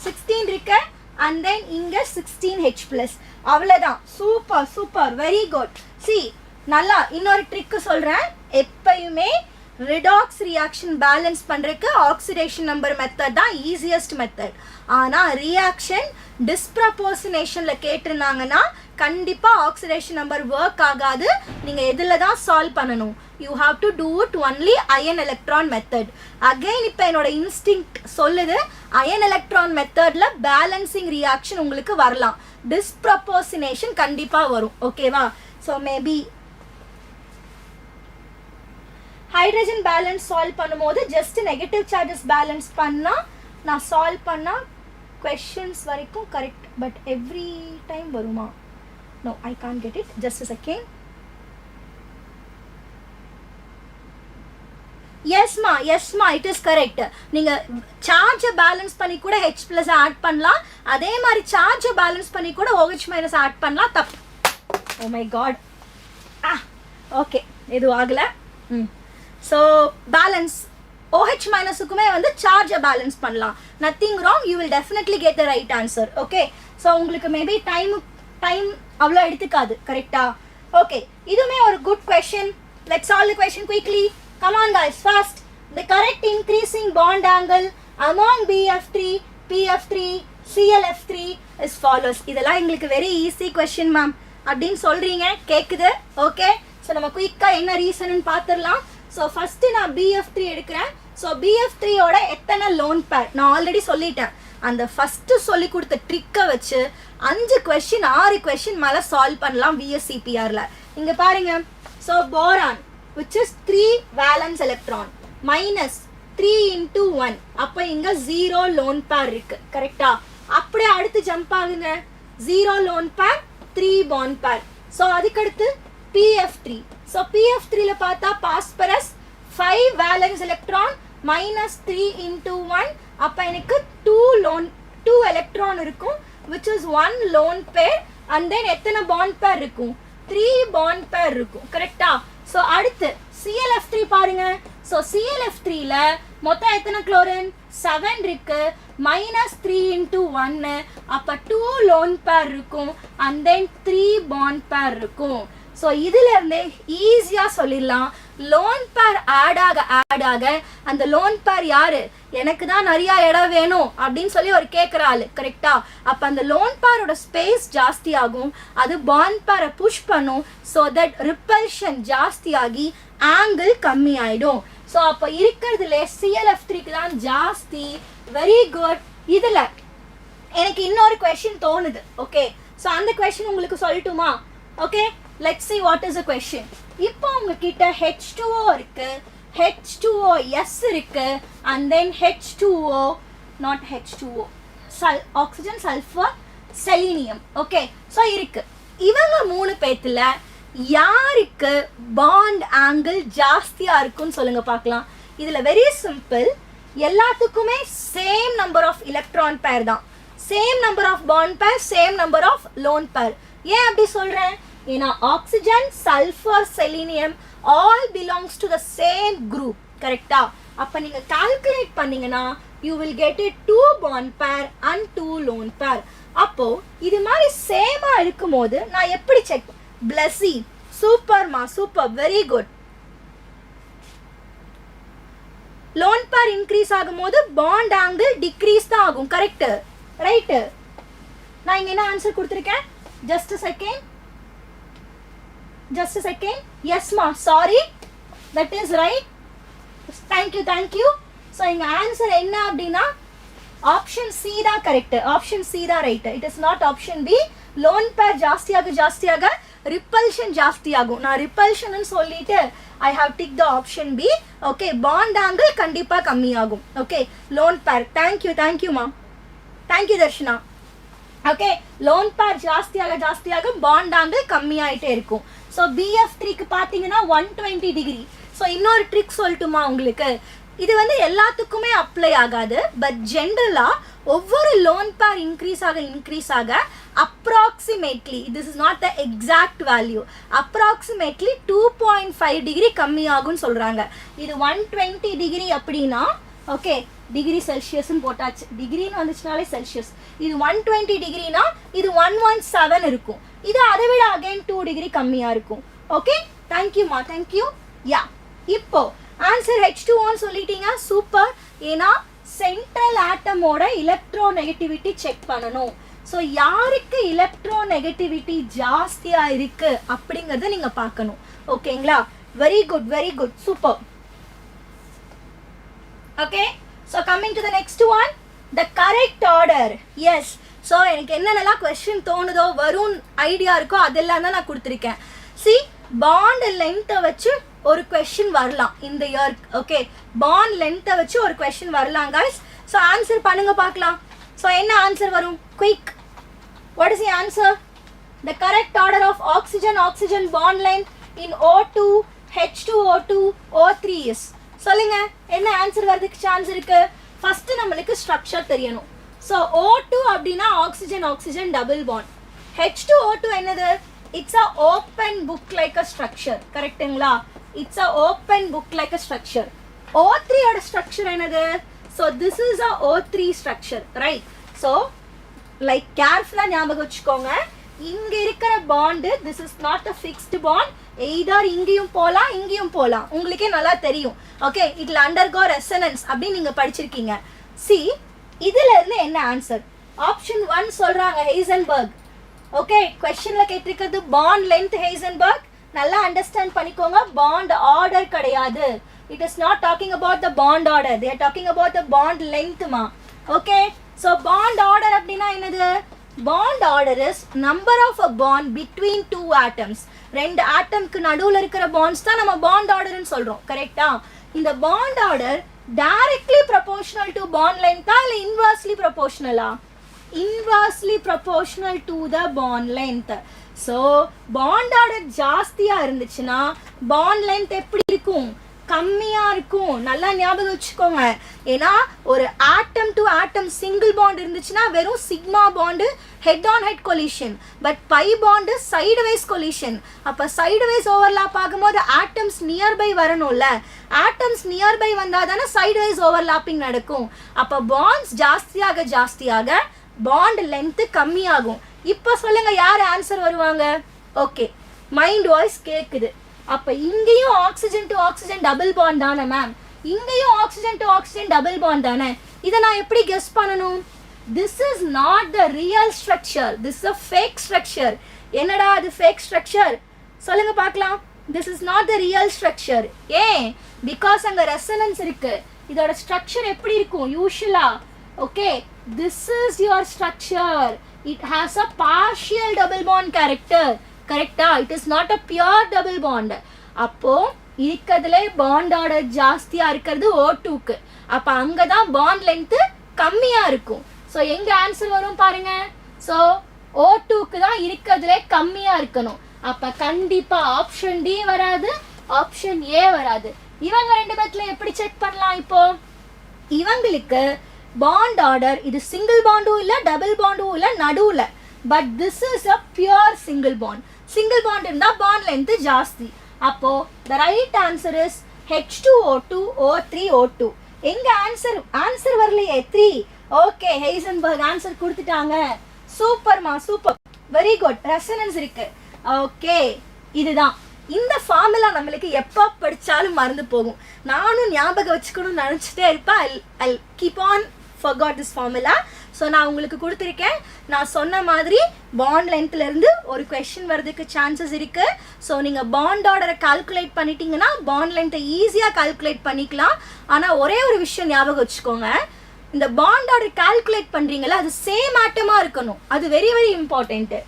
16 இருக்கு. and then இங்க 16H+. அவ்வளவுதான். Super super, very good. C நல்லா இன்னொரு ட்ரிக் சொல்றேன். எப்பயுமே ரிடாக்ஸ் ரியாக்ஷன் பேலன்ஸ் பண்றதுக்கு ஆக்சிடேஷன் நம்பர் மெத்தட் தான் ஈஸியஸ்ட் மெத்தட். ஆனா ரியாக்ஷன் டிஸ்ப்ரப்போர்ஷனேஷன்ல கேட்டிருந்தாங்கன்னா கண்டிப்பா ஆக்சிடேஷன் நம்பர் ஒர்க் ஆகாது. நீங்க எதுல தான் சால்வ் பண்ணணும், you have to do it only ion electron method. again இப்ப என்னோட இன்ஸ்டிங்க்ட் சொல்லுது ion electron methodல பேலன்சிங் ரியாக்ஷன் உங்களுக்கு வரலாம், டிஸ்ப்ரப்போர்ஷனேஷன் கண்டிப்பா வரும். ஓகேவா? so maybe hydrogen balance solve பண்ணும்போது ஜஸ்ட் நெகட்டிவ் சார்ஜஸ் பேலன்ஸ் பண்ணா நான் சால்வ் பண்ணா questions வரைக்கும் கரெக்ட். பட் எவ்ரி டைம் வருமா? no, I can't get it. just a second. yes ma, it is correct. நீங்க சார்ஜ் பேலன்ஸ் பண்ணி கூட H+ ஆட் பண்ணலாம். அதே மாதிரி சார்ஜ் பேலன்ஸ் பண்ணி கூட OH- ஆட் பண்ணலாம். தப்பு. oh my god. ஓகே, இது ஆகல. ஸோ பேலன்ஸ் OH- வந்து சார்ஜை பேலன்ஸ் பண்ணலாம். Nothing wrong, you will definitely get the right answer. Okay, so உங்களுக்கு மேபி டைம் அவ்வளோ எடுத்துக்காது. கரெக்டா? ஓகே, இதுவுமே ஒரு good question. Let's solve the question quickly. Come on guys, fast. The correct increasing bond angle among BF3, PF3, ClF3 is follows. இதெல்லாம் எங்களுக்கு very easy question ma'am அப்படின்னு சொல்றீங்க, கேக்குது. ஓகே, ஸோ நம்ம குயிக்கா என்ன ரீசன் பார்த்துடலாம். ஸோ ஃபர்ஸ்ட் நான் BF3 எடுக்கிறேன். ஸோ BF3யோட எத்தனை லோன் பேர் நான் ஆல்ரெடி சொல்லிட்டேன். அந்த ஃபர்ஸ்ட் சொல்லி கொடுத்த ட்ரிக்கை வச்சு 5 கொஸ்டின் 6 கொஸ்டின் மேலே சால்வ் பண்ணலாம் VSCPRல. இங்க பாருங்க. So boron which is 3 valence electron minus 3 × 1. அப்போ இங்க 0 லோன் பேர் இருக்கு. கரெக்டா? அப்படியே அடுத்து ஜம்ப் ஆகுங்க. 0 லோன் பேர், 3 பாண்ட் பேர். ஸோ அதுக்கடுத்து PF3. ஸோ PF3ல பார்த்தா பாஸ்பரஸ் 5 valence electron minus 3 × 1. அப்போ எனக்கு 2 எலக்ட்ரான் இருக்கும் which is 1 lone pair. and then எத்தனை பாண்ட் பேர் இருக்கும்? 3 பாண்ட் பேர் இருக்கும். கரெக்டா? ஸோ அடுத்து ClF3 பாருங்க. ஸோ ClF3ல மொத்தம் எத்தனை குளோரின்? 7 இருக்கு. minus 3 × 1. அப்போ 2 லோன் பேர் இருக்கும். and then 3 பாண்ட் பேர் இருக்கும். ஸோ இதுல இருந்தே ஈஸியா சொல்லிடலாம். லோன் பேர் ஆட் ஆக அந்த லோன் பேர் யாரு? எனக்கு தான் நிறைய இடம் வேணும் அப்படின்னு சொல்லி ஒரு கேட்குற ஆளு. கரெக்டா? அப்ப அந்த லோன் பேரோட ஸ்பேஸ் ஜாஸ்தி ஆகும், அது பாண்ட் பேரை புஷ் பண்ணும். ஸோ தட் ரிப்பல்ஷன் ஜாஸ்தி ஆகி ஆங்கிள் கம்மி ஆயிடும். ஸோ அப்போ இருக்கிறதுல ClF3க்கு தான் ஜாஸ்தி. Very good. இதுல எனக்கு இன்னொரு கொஸ்டின் தோணுது. ஓகே, ஸோ அந்த கொஸ்டின் உங்களுக்கு சொல்லட்டுமா? Okay, let's see what is the question. இப்போ உங்ககிட்ட H2O இருக்கு, H2OS இருக்கு, and then H2O, not H2O, oxygen, sulfur, selenium. Okay, so இருக்கு. இவங்க 3 பேத்துல யாருக்கு பாண்ட் ஆங்கிள் ஜாஸ்தியா இருக்குன்னு சொல்லுங்க பார்க்கலாம். இதுல வெரி சிம்பிள். எல்லாத்துக்குமே same number of electron pair தான், same number of bond pair, same number of lone pair. ஏன் அப்படி சொல்றேன்? ஏன்னா oxygen, sulphur, selenium all belongs to the same group. கரெக்டா? அப்ப நீங்க கால்குலேட் பண்ணீங்கன்னா you will get a 2 bond pair and 2 lone pair. அப்போ இது மாதிரி சேமா இருக்கும்போது நான் எப்படி check? Blessy, super ma, super, very good. Lone pair increase ஆகும்போது bond angle decrease தான் ஆகும். கரெக்ட்? ரைட்? நான் இங்க என்ன ஆன்சர் கொடுத்திருக்கேன்? just a second. Yes ma, sorry, that is right. thank you. so இங்க ஆன்சர் என்ன அப்படினா ஆப்ஷன் சி தான் கரெக்ட். ஆப்ஷன் சி தான் right. It is not option B. Lone pair ஜாஸ்தியாக ரிப்பல்ஷன் ஜாஸ்தியாகும். நான் ரிப்பல்ஷன் னு சொல்லிட்டு I have ticked the option B. okay, bond angle கண்டிப்பா கம்மியாகும். okay, lone pair. thank you ma. thank you Darshana. okay, lone pair ஜாஸ்தியாக bond angle கம்மியாயிட்டே இருக்கும். so BF3 க்கு பாத்தீங்கன்னா 120 டிகிரி. so இன்னொரு ட்ரிக் சொல்லட்டுமா உங்களுக்கு? இது வந்து எல்லாத்துக்குமே அப்ளை ஆகாது. பட் ஜென்ரலா ஒவ்வொரு லோன் பேர் இன்க்ரீஸ் ஆக approximately, this is not the exact value, approximately 2.5 degree கம்மியாகும்னு சொல்றாங்க. இது 120 டிகிரி அப்படின்னா ஓகே, டிகிரி செல்சியஸ்னு போட்டாச்சு. டிகிரின்னு வந்துச்சுனாலே செல்சியஸ். இது 120 டிகிரினா இது 117 இருக்கும். இது அதை விட அகைன் 2 டிகிரி கம்மியா இருக்கும். ஓகே, தேங்க்யூமா, தேங்க்யூ. யா, இப்போ ஆன்சர் H2O சொல்லிட்டீங்க. சூப்பர். ஏன்னா சென்ட்ரல் ஆட்டமோட எலக்ட்ரோநெகட்டிவிட்டி செக் பண்ணணும். ஸோ யாருக்கு எலக்ட்ரோநெகட்டிவிட்டி ஜாஸ்தியா இருக்கு அப்படிங்கறத நீங்க பார்க்கணும். ஓகேங்களா? Very good, super. Okay, so coming to the next one, the correct order. Yes, so எனக்கு என்னென்னலாம் கொஸ்டின் தோணுதோ வரும் ஐடியா இருக்கோ அதெல்லாம் தான் நான் கொடுத்துருக்கேன். சி, பாண்ட் லென்த்தை வச்சு ஒரு கொஸ்டின் வரலாம் இந்த இயர். ஓகே, பாண்ட் லென்த்தை வச்சு ஒரு கொஸ்டின் வரலாம் guys. ஸோ ஆன்சர் பண்ணுங்க பார்க்கலாம். ஸோ என்ன ஆன்சர் வரும்? Quick. What is the answer? The correct order of oxygen bond length in O2, H2O2, O3 is. சொல்லுங்க, என்ன ஆன்சர் வரதுக்கு சான்ஸ் இருக்கு? ஃபர்ஸ்ட் நம்மளுக்கு ஸ்ட்ரக்சர் தெரியணும். ஸோ O2 அப்படின்னா ஆக்சிஜன் டபுள் பாண்ட். H2O2 என்னது? It's a open book like a structure. கரெக்ட்டுங்களா? It's a open book like a structure. O3 ஓட structure என்னது? So this is a O3 structure, right? So like carefully ஞாபகம் வச்சுக்கோங்க. இங்க இருக்கிற bond, this is not a fixed bond. either இங்கேயும் போலாம். உங்களுக்கே நல்லா தெரியும். Okay, it will undergo resonance அப்படி நீங்க படிச்சிருக்கீங்க. See, இதுல இருந்து என்ன ஆன்சர்? ஆப்ஷன் 1 சொல்றாங்க ஹைசன்பர்க். ஓகே, क्वेश्चनல கேட்டிருக்கிறது bond length ஹைசன்பர்க். நல்லா அண்டர்ஸ்டாண்ட் பண்ணிக்கோங்க. bond order கிடையாது. it is not talking about the bond order, they are talking about the bond length ma. okay, so bond order அப்படினா என்னது? bond order is number of a bond between two atoms. ரெண்டு ஆட்டம்க்கு நடுவுல இருக்கிற bonds தான் நம்ம bond order ன்னு சொல்றோம். கரெக்ட்டா? இந்த bond order directly proportional to bond length இல்ல inversely proportional ah? inversely proportional to the bond length. so bond order ஜாஸ்தியா இருந்துச்சுன்னா bond length எப்படி இருக்கும்? கம்மியா இருக்கும். நல்லா ஞாபகம் வச்சுக்கோங்க. ஏன்னா ஒரு atom to atom single bond இருந்துச்சுன்னா வெறும் sigma bond head on head collision. But pi bond side wise collision. அப்ப சைடு வைஸ் ஓவர்லாப் ஆகும்போது ஆட்டம்ஸ் நியர்பை வரணும்ல. ஆட்டம்ஸ் நியர்பை வந்தா தானே சைடு வைஸ் ஓவர்லாப்பிங் நடக்கும். அப்ப பாண்ட்ஸ் ஜாஸ்தியாக பாண்ட் லென்த் கம்மியாகும். இப்போ சொல்லுங்க, யார் ஆன்சர் வருவாங்க? ஓகே, மைண்ட் வாய்ஸ் கேக்குது. அப்ப இங்கேயும் oxygen to oxygen double bond தானே மேம்? இங்கேயும் oxygen to oxygen double bond தானே? இதை நான் எப்படி கெஸ் பண்ணணும்? this is not the real structure, this is a fake structure. என்னடா அது fake structure? சொல்லுங்க பார்க்கலாம். this is not the real structure. ஏன்? because அங்க ரெசனன்ஸ் இருக்கு. இதோட ஸ்ட்ரக்சர் எப்படி இருக்கும் யூஷுவலா? Okay, this is your structure. it has a partial double bond character. கரெக்டா? It is not a pure double bond. அப்போ இருக்கிறதுல பாண்ட் ஆர்டர் ஜாஸ்தியா இருக்கிறது O2க்கு. அப்ப அங்கதான் பாண்ட் லென்த் கம்மியா இருக்கும். ஸோ எங்க ஆன்சர் வரும் பாருங்க. ஸோ O2க்கு தான் இருக்கிறதுல கம்மியா இருக்கணும். அப்ப கண்டிப்பா ஆப்ஷன் டி வராது, ஆப்ஷன் ஏ வராது. இவங்க ரெண்டு பேர்ல எப்படி செக் பண்ணலாம்? இப்போ இவங்களுக்கு பாண்ட் ஆர்டர் இது சிங்கிள் பாண்டும் இல்ல டபுள் பாண்டும் இல்ல நடுவுல. But this is a pure single bond. Single bond இருந்தா பாண்ட் லென்த் ஜாஸ்தி. அப்போ the right answer is H2O2 O3 O2. எங்க ஆன்சர் வரலையே 3. ஓகே, ஹெய்சன்பர்க் ஆன்சர் கொடுத்துட்டாங்க. சூப்பர்மா, சூப்பர், வெரி குட். ரெசனன்ஸ் இருக்கு. ஓகே, இதுதான் இந்த ஃபார்முலா. நம்மளுக்கு எப்போ படிச்சாலும் மறந்து போகும். நானும் ஞாபகம் வச்சுக்கணும்னு நினச்சிட்டே இருப்பேன். I'll keep on forgot this formula. So நான் உங்களுக்கு கொடுத்துருக்கேன். நான் சொன்ன மாதிரி பாண்ட் லென்த்லேருந்து ஒரு கொஷின் வர்றதுக்கு சான்சஸ் இருக்குது. ஸோ நீங்கள் பாண்ட் ஆர்டரை கால்குலேட் பண்ணிட்டீங்கன்னா பாண்ட் லென்த்தை ஈஸியாக கால்குலேட் பண்ணிக்கலாம். ஆனால் ஒரே ஒரு விஷயம் ஞாபகம் வச்சுக்கோங்க, இந்த பாண்ட் ஆர்டர் கால்குலேட் பண்ணுறீங்களா அது சேம் ஆட்டமாக இருக்கணும். அது வெரி வெரி இம்பார்ட்டண்ட்டு.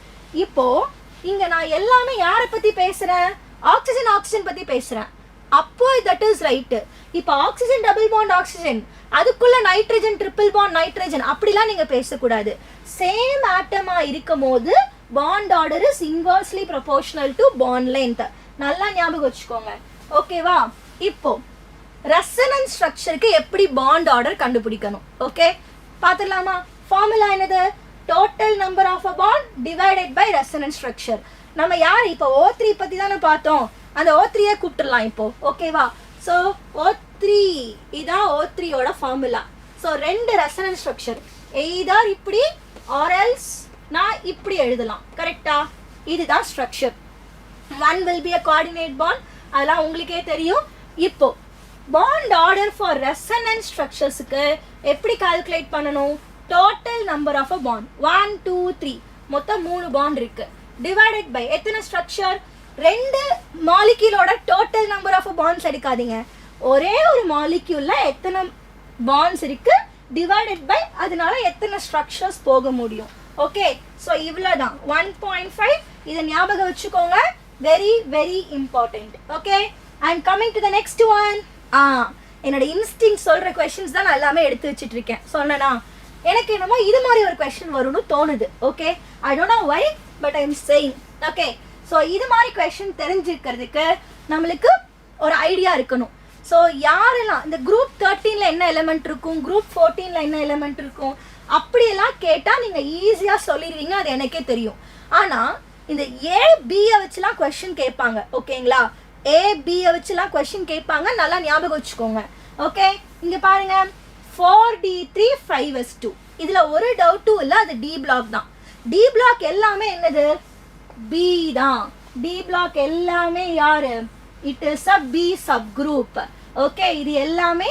இப்போது இங்கே நான் எல்லாமே யாரை பற்றி பேசுகிறேன்? ஆக்சிஜன் பற்றி பேசுகிறேன். அப்போ தட் இஸ் ரைட்டு. இப்போ ஆக்சிஜன் டபுள் பாண்ட் ஆக்சிஜன், அதுக்குள்ள நைட்ரஜன் ட்ரிபிள் பாண்ட் நைட்ரஜன், அப்படிலாம் நீங்க பேசக்கூடாது. சேம் ஆட்டமா இருக்கும் போது bond order is inversely proportional to bond length. நல்லா ஞாபகம் வச்சுக்கோங்க. ஓகேவா? இப்போ ரெசனன்ஸ் ஸ்ட்ரக்சருக்கு எப்படி பாண்ட் ஆர்டர் கண்டுபிடிக்கணும்? ஓகே, பார்த்துடலாமா? ஃபார்முலா என்னது? Total number of a bond divided by resonance structure. நம்ம யார் இப்போ O3 பத்தி தானே பார்த்தோம். அந்த O3 கூப்பிட்டுடலாம் இப்போ. ஓகேவா? ஸோ O3 இதான் O3யோட ஃபார்முலா. ஸோ ரெண்டு ரெசனன்ஸ் ஸ்ட்ரக்சர், எய்தர் இப்படி ஆர் எல்ஸ் நான் இப்படி எழுதலாம். கரெக்டா? இதுதான் structure. One will be a coordinate bond, அதெல்லாம் உங்களுக்கே தெரியும். இப்போ பாண்ட் ஆர்டர் ஃபார் ரெசனன்ஸ் ஸ்ட்ரக்சர்ஸுக்கு எப்படி கால்குலேட் பண்ணணும்? Total number of a bond 1 2 3, மொத்தம் 3 பாண்ட் இருக்கு. டிவைடட் பை எத்தனை ஸ்ட்ரக்சர்? ரெண்டு மாலிக்யூலோட டோட்டல் நம்பர் ஆஃப் பாண்ட்ஸ் எடுக்காதீங்க. ஒரே ஒரு மாலிக்யூல்ல எத்தனை பாண்ட்ஸ் இருக்கு டிவைடட் பை அதனால எத்தனை ஸ்ட்ரக்சர்ஸ் போக முடியும். ஓகே, ஸோ இவ்வளோதான் 1.5. இதை ஞாபகம் வச்சுக்கோங்க, very very important. Okay, and coming to the next one. என்னோட இன்ஸ்டிங் சொல்ற கொஸ்டின்ஸ் தான் நான் எல்லாமே எடுத்து வச்சுட்டு இருக்கேன். சொன்னேனா? எனக்கு என்னமோ இது மாதிரி ஒரு கொஸ்டின் வரும்னு தோணுது. Okay, I don't know why, but I am saying. Okay, so இது மாதிரி கொஸ்டின் தெரிஞ்சுக்கிறதுக்கு நம்மளுக்கு ஒரு ஐடியா இருக்கணும். ஸோ யாரெல்லாம் இந்த குரூப் 13ல என்ன எலிமெண்ட் இருக்கும், குரூப் 14ல என்ன எலிமெண்ட் இருக்கும், அப்படியெல்லாம் கேட்டால் நீங்கள் ஈஸியாக சொல்லிடுவீங்க, அது எனக்கே தெரியும். ஆனால் இந்த ஏபியை வச்சுலாம் கொஸ்டின் கேட்பாங்க. ஓகேங்களா? ஏபியை வச்சுலாம் கொஸ்டின் கேட்பாங்க, நல்லா ஞாபகம் வச்சுக்கோங்க. ஓகே, இங்கே பாருங்க, 4D3 5S2. இதில் ஒரு டவுட்டும் இல்லை, அது டி பிளாக் தான். டி பிளாக் எல்லாமே என்னது? பி தான். டி பிளாக் எல்லாமே யாரு? It is a B sub group. Okay, இது எல்லாமே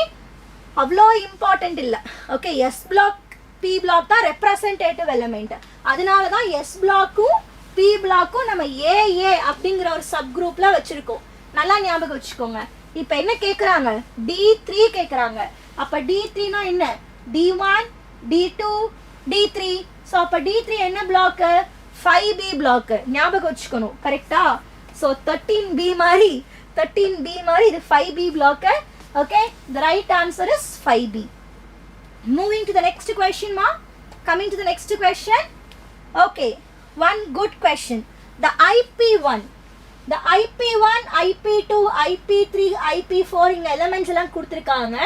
அவ்வளோ இம்பார்ட்டன்ட் இல்லை. Okay, S block P block தான் ரெப்ரசன்டேட்டிவ் எலிமெண்ட். அதனால தான் எஸ் பிளாக்கும் பி பிளாக்கும் நம்ம ஏஏ அப்படிங்கிற ஒரு சப் குரூப்ல வச்சிருக்கோம். நல்லா ஞாபகம் வச்சுக்கோங்க. இப்போ என்ன கேட்குறாங்க? D3 கேட்குறாங்க. அப்போ D3னா என்ன? D1 D2 D3. ஸோ அப்போ D3 என்ன பிளாக்கு? 5B block. ஞாபகம் வச்சுக்கணும். கரெக்டா? ஸோ 13B மாதிரி இது 5B block. Okay, the right answer is 5B. Moving to the next question, ma. Coming to the next question. Okay, one good question. The IP1, IP2, IP3, IP4 இங்க elements எல்லாம் கொடுத்திருக்காங்க.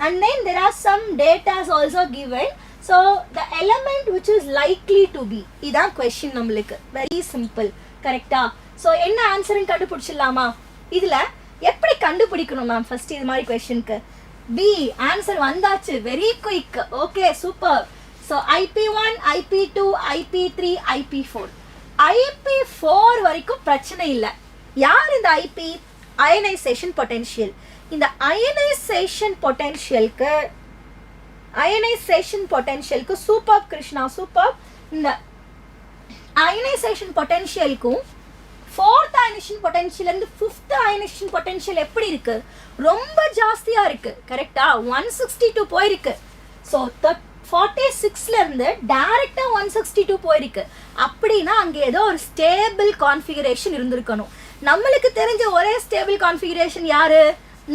And then there are some data also given. So the element which is likely to be, இதான் question நம்மளுக்கு. Very simple. கரெக்டா? So என்ன ஆன்சர்னு கண்டுபிடிச்சிடலாமா? இதில் எப்படி கண்டுபிடிக்கணும் மேம்? ஃபர்ஸ்ட் இது மாதிரி கொஸ்டினுக்கு பி ஆன்சர் வந்தாச்சு. Very quick. Okay, super. So IP1, IP2, IP3, IP4. IP4 வரைக்கும் பிரச்சனை இல்லை. யார் இந்த IP? Ionisation potential. இந்த அயனைசேஷன் பொட்டென்ஷியலுக்கு சூப்பர் கிருஷ்ணா, சூப்பர். இந்த அயனைசேஷன் பொட்டென்ஷியலுக்கும் ஃபோர்த் அயனைசேஷன் பொட்டென்ஷியல் இருந்து ஃபிஃப்த் அயனைசேஷன் பொட்டென்ஷியல் எப்படி இருக்கு? ரொம்ப ஜாஸ்தியா இருக்கு. கரெக்டா? 162 போயிருக்கு. ஸோ 46ல இருந்து டைரக்டா 162 போயிருக்கு. அப்படின்னா அங்கே ஏதோ ஒரு ஸ்டேபிள் கான்ஃபிகரேஷன் இருந்திருக்கணும். நம்மளுக்கு தெரிஞ்ச ஒரே ஸ்டேபிள் கான்ஃபிகரேஷன் யாரு?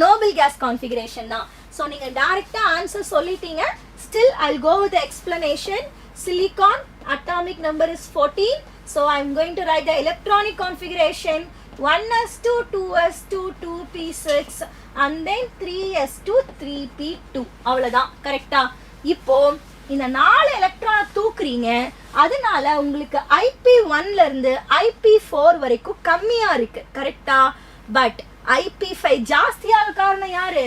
நோபல் கேஸ் கான்ஃபிகரேஷன் தான். ஸோ நீங்கள் டைரக்டா ஆன்சர் சொல்லிட்டீங்க. Still I'll go with the explanation. Silicon atomic number is 14. So I'm going to write the electronic configuration 1s2 2s2 2p6 and then 3s2 3p2. அவ்வளவுதான். கரெக்டா? இப்போ இந்த 4 எலக்ட்ரானை தூக்குறீங்க, அதனால உங்களுக்கு IP1ல இருந்து IP4 வரைக்கும் கம்மியா இருக்கு. கரெக்டா? பட் IP5 ஜாஸ்தியாக காரணம் யாரு?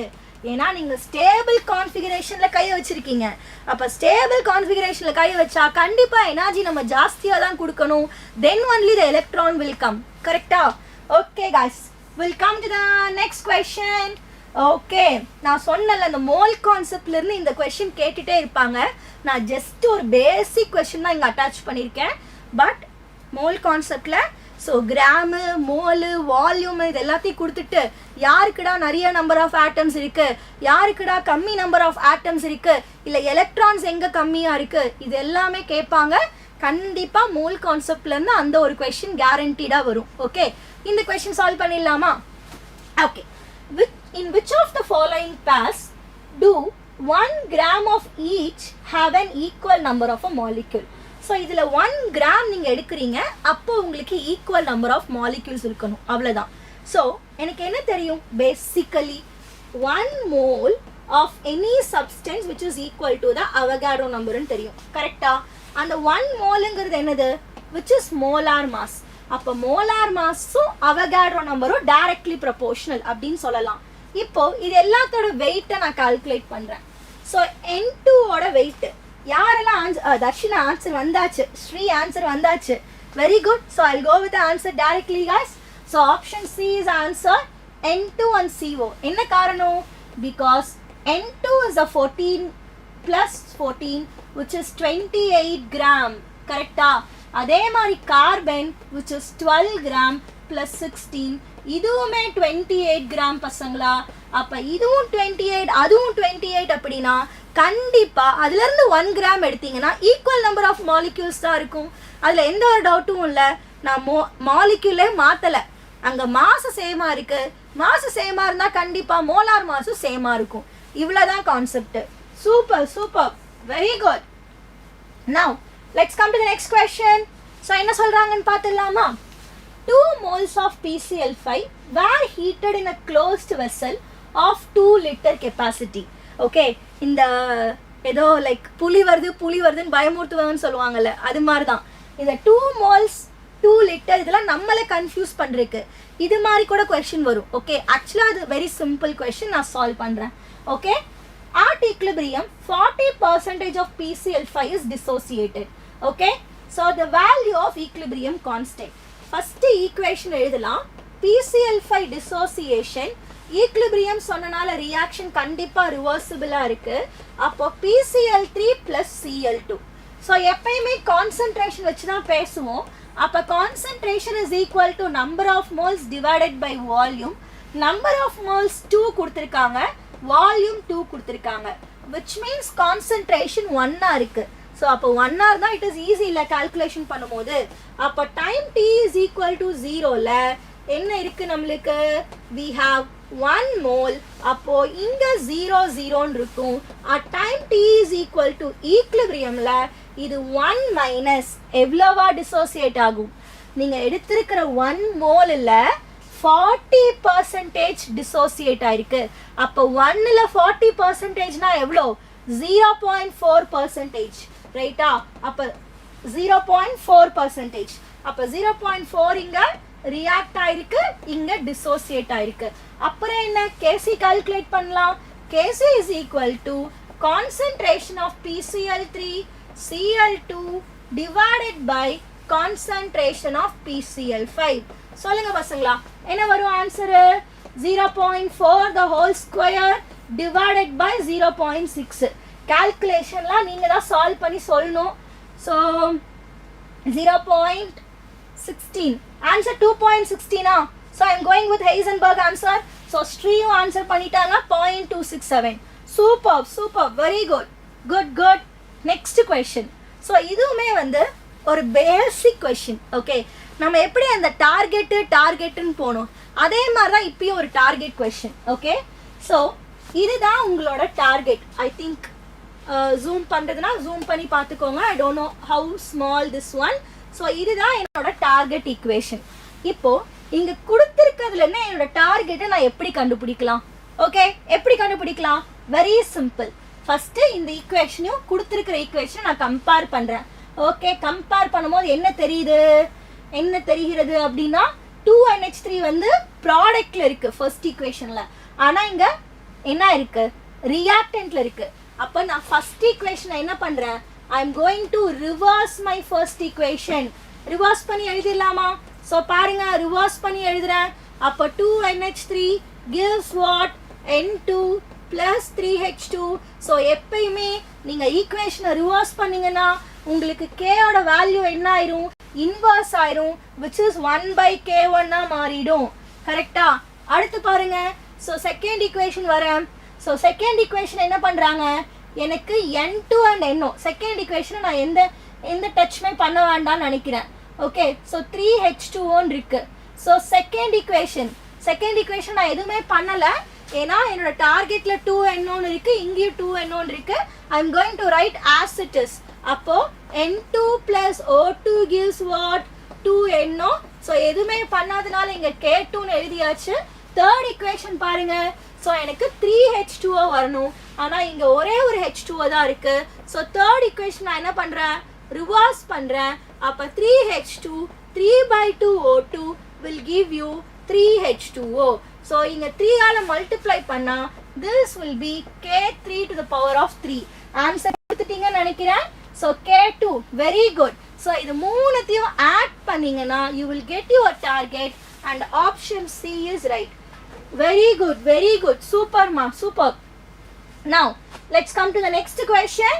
ஏன்னா நீங்கள் ஸ்டேபிள் கான்ஃபிகரேஷனில் கையை வச்சுருக்கீங்க. அப்போ ஸ்டேபிள் கான்ஃபிகரேஷனில் கையை வச்சா கண்டிப்பாக எனர்ஜி நம்ம ஜாஸ்தியாக தான் கொடுக்கணும். Then only the electron will come. கரெக்டா? Okay guys, we'll come to the next question. ஓகே, நான் சொன்னல இந்த மோல் கான்செப்ட்லேருந்து இந்த கொஷின் கேட்டுகிட்டே இருப்பாங்க. நான் ஜஸ்ட் ஒரு பேசிக் கொஷின் தான் இங்கே அட்டாச் பண்ணியிருக்கேன். பட் மோல் கான்செப்டில் ஸோ கிராமு, மோலு, வால்யூமு இது எல்லாத்தையும் கொடுத்துட்டு யாருக்குடா நிறைய நம்பர் ஆஃப் ஆட்டம்ஸ் இருக்குது, யாருக்குடா கம்மி நம்பர் ஆஃப் ஆட்டம்ஸ் இருக்குது, இல்லை எலக்ட்ரான்ஸ் எங்கே கம்மியாக இருக்குது, இது எல்லாமே கேட்பாங்க. கண்டிப்பாக மோல் கான்செப்ட்லேருந்து அந்த ஒரு கொஷின் கேரண்டீடாக வரும். ஓகே, இந்த கொஷின் சால்வ் பண்ணிடலாமா? Okay, in which of the following pairs do 1 gram of each have an equal number of a molecule? So இதில் 1 கிராம் நீங்கள் எடுக்கிறீங்க, அப்போ உங்களுக்கு ஈக்குவல் நம்பர் ஆஃப் மாலிக்யூல்ஸ் இருக்கணும், அவ்வளோதான். ஸோ எனக்கு என்ன தெரியும்? Basically 1 mole of any substance which is equal to the Avogadro நம்பர்னு தெரியும். கரெக்டா? அந்த 1 மோலுங்கிறது என்னது? Which is molar mass. அப்போ மோலார் மாஸும் அவகாட்ரோ நம்பரும் டைரக்ட்லி ப்ரொபோர்ஷனல் அப்படின்னு சொல்லலாம். இப்போ இது எல்லாத்தோட வெயிட்டை நான் கால்குலேட் பண்ணுறேன். ஸோ N2ஓட வெயிட்டு யாரெல்லாம் ஆன்சர்? தர்ஷினா ஆன்சர் வந்தாச்சு, ஸ்ரீ ஆன்சர் வந்தாச்சு. Very good. So I'll go with answer directly guys. So option C is answer N2 and CO. என்ன காரணம்? Because N2 is a 14 plus 14 which is 28 gram. கரெக்டா? அதே மாதிரி carbon which is 12 gram plus 16 இதுவுமே 28 gram பசங்களா. அப்போ இதுவும் 28 அதுவும் 28 அப்படின்னா கண்டிப்பாக அதுலேருந்து 1 கிராம் எடுத்தீங்கன்னா ஈக்குவல் நம்பர் ஆஃப் மாலிக்யூல்ஸ் தான் இருக்கும். அதில் எந்த ஒரு டவுட்டும் இல்லை. நான் மாலிக்யூலே மாற்றலை, அங்கே மாசு சேமாக இருக்குது. மாசு சேமாக இருந்தால் கண்டிப்பாக மோலார் மாசும் சேமாக இருக்கும். இவ்வளோதான் concept. Super super, very good. Now let's come to the next question. So என்ன சொல்கிறாங்கன்னு பார்த்துடலாமா? 2 moles of PCl5 were heated in a closed vessel of 2 liter capacity. Okay, இந்த ஏதோ லைக் புலி வருதுன்னு பயமுறுத்துவாங்கன்னு சொல்லுவாங்கல்ல, அது மாதிரி தான். இந்த 2 moles 2 liter இதெல்லாம் நம்மளை கன்ஃபியூஸ் பண்ணுறதுக்கு இது மாதிரி கூட கொஸ்டின் வரும். ஓகே, ஆக்சுவலாக அது வெரி சிம்பிள் கொஸ்டின், நான் சால்வ் பண்ணுறேன். Okay, at equilibrium 40% of PCl5 is dissociated. Okay, so the value of equilibrium constant. First equation எழுதலாம். PCl5 dissociation equilibrium சொன்னனால reaction கண்டிப்பா reversible இருக்கு. அப்போ PCl3 plus Cl2. So எப்பயுமே concentration வச்சு தான் பேசுவோம். அப்போ concentration is equal to number of moles divided by volume. Number of moles 2 கொடுத்திருக்காங்க, volume 2 கொடுத்திருக்காங்க, which means concentration 1 இருக்கு. ஸோ அப்போ 1 hour தான் இட் இஸ் ஈஸி இல்லை கால்குலேஷன் பண்ணும்போது. அப்போ time t is equal to 0ல என்ன இருக்குது நம்மளுக்கு? We have 1 mole. அப்போது இங்கே 0 0ன்னு இருக்கும். Time t is equal to ஈக்லிபிரியமில் இது 1 மைனஸ் எவ்வளோவா டிசோசியேட் ஆகும்? நீங்கள் எடுத்திருக்கிற 1 மோலில் 40% டிசோசியேட் ஆயிருக்கு. அப்போ 1ல் 40%னா எவ்வளோ? 0.4%. ரைட்டா? அப்போ 0.4%. அப்போ 0.4 இங்கே ரியாக்ட் ஆயிருக்கு, இங்கே டிசோசியேட் ஆயிருக்கு. அப்புறம் என்ன கேசி கால்குலேட் பண்ணலாம்? KC is equal to concentration of PCl3 Cl2 divided by concentration of PCl5. சொல்லுங்க பசங்களா, என்ன வரும் answer? 0.4 the whole square divided by 0.6. கால்குலேஷன்லாம் நீங்கள் தான் சால்வ் பண்ணி சொல்லணும். So 0.16 answer 2.16. So I'm going with Heisenberg answer. So ஸ்ட்ரீயும் ஆன்சர் பண்ணிட்டாங்க 0.267. Super super, very good good good. Next question. So இதுவுமே வந்து ஒரு பேசிக் கொஷின். ஓகே, நம்ம எப்படி அந்த டார்கெட்டுன்னு போனோம், அதே மாதிரி தான் இப்பயும் ஒரு டார்கெட் கொஷின். ஓகே, ஸோ இதுதான் உங்களோட டார்கெட். ஐ திங்க் ஜூம் பண்ணுறதுனா ஜூம் பண்ணி பார்த்துக்கோங்க. ஐ don't know how small this one. So இதுதான் என்னோட டார்கெட் ஈக்குவேஷன். இப்போது இங்கே கொடுத்துருக்கிறதுலேருந்து என்னோட டார்கெட்டை நான் எப்படி கண்டுபிடிக்கலாம்? ஓகே, எப்படி கண்டுபிடிக்கலாம்? Very simple. ஃபஸ்ட்டு இந்த ஈக்குவேஷனையும் கொடுத்துருக்கிற ஈக்குவேஷனை நான் கம்பேர் பண்ணுறேன். ஓகே, கம்பேர் பண்ணும்போது என்ன தெரிகிறது அப்படின்னா 2NH3 வந்து ப்ராடக்ட்ல இருக்கு ஃபர்ஸ்ட் ஈக்குவேஷன்ல. ஆனா இங்க என்ன இருக்கு? ரியாக்டன்ட்ல இருக்கு. அப்ப நான் ஃபர்ஸ்ட் ஈக்குவேஷனை என்ன பண்றேன்? ஐ am going to reverse my first equation. Reverse பண்ணி எழுதிடலாமா? ஸோ பாருங்க, ரிவர்ஸ் பண்ணி எழுதுறேன். அப்போ 2NH3 gives what? N2 plus 3H2. So எப்பயுமே நீங்க ஈக்குவேஷனை ரிவர்ஸ் பண்ணீங்கன்னா உங்களுக்கு k ஓட வேல்யூ என்ன ஆயிரும்? இன்வர்ஸ் ஆயிரும், which is 1/k1 மாறிடும். கரெக்டா? அடுத்து பாருங்க. ஸோ செகண்ட் ஈக்குவேஷன் வரேன். ஸோ செகண்ட் ஈக்குவேஷன் என்ன பண்றாங்க? எனக்கு N2 and NO செகண்ட் ஈக்குவேஷனை நான் எந்த டச்சுமே பண்ண வேண்டாம்னு நினைக்கிறேன். ஓகே, ஸோ 3H2O இருக்கு. ஸோ செகண்ட் ஈக்குவேஷன் நான் எதுவுமே பண்ணல, ஏன்னா என்னோட டார்கெட்ல 2NO இருக்கு, இங்கேயும் 2NO இருக்கு. ஐ am going to right as it is. அப்போ N2 plus O2 gives what? 2NO. So எதுவுமே பண்ணாதனால இங்க K2ன்னு எழுதியாச்சு. தேர்ட் ஈக்குவேஷன் பாருங்க. ஸோ எனக்கு 3H2O வரணும், ஆனால் இங்கே ஒரே ஒரு H2O தான் இருக்கு. ஸோ தேர்ட் ஈக்குவேஷன் நான் என்ன பண்ணுறேன்? ரிவர்ஸ் பண்ணுறேன். அப்போ 3H2 3/2O2 will give you 3H2O. So இங்கே 3ஆல் மல்டிப்ளை பண்ணால் this will be K3 to the power of 3. Answer கொடுத்துட்டீங்கன்னு நினைக்கிறேன். So K2, very good. So இது மூணுத்தையும் ஆட் பண்ணீங்கன்னா you will get your target and option C is right. Very good, super ma, super. Now let's come to the next question.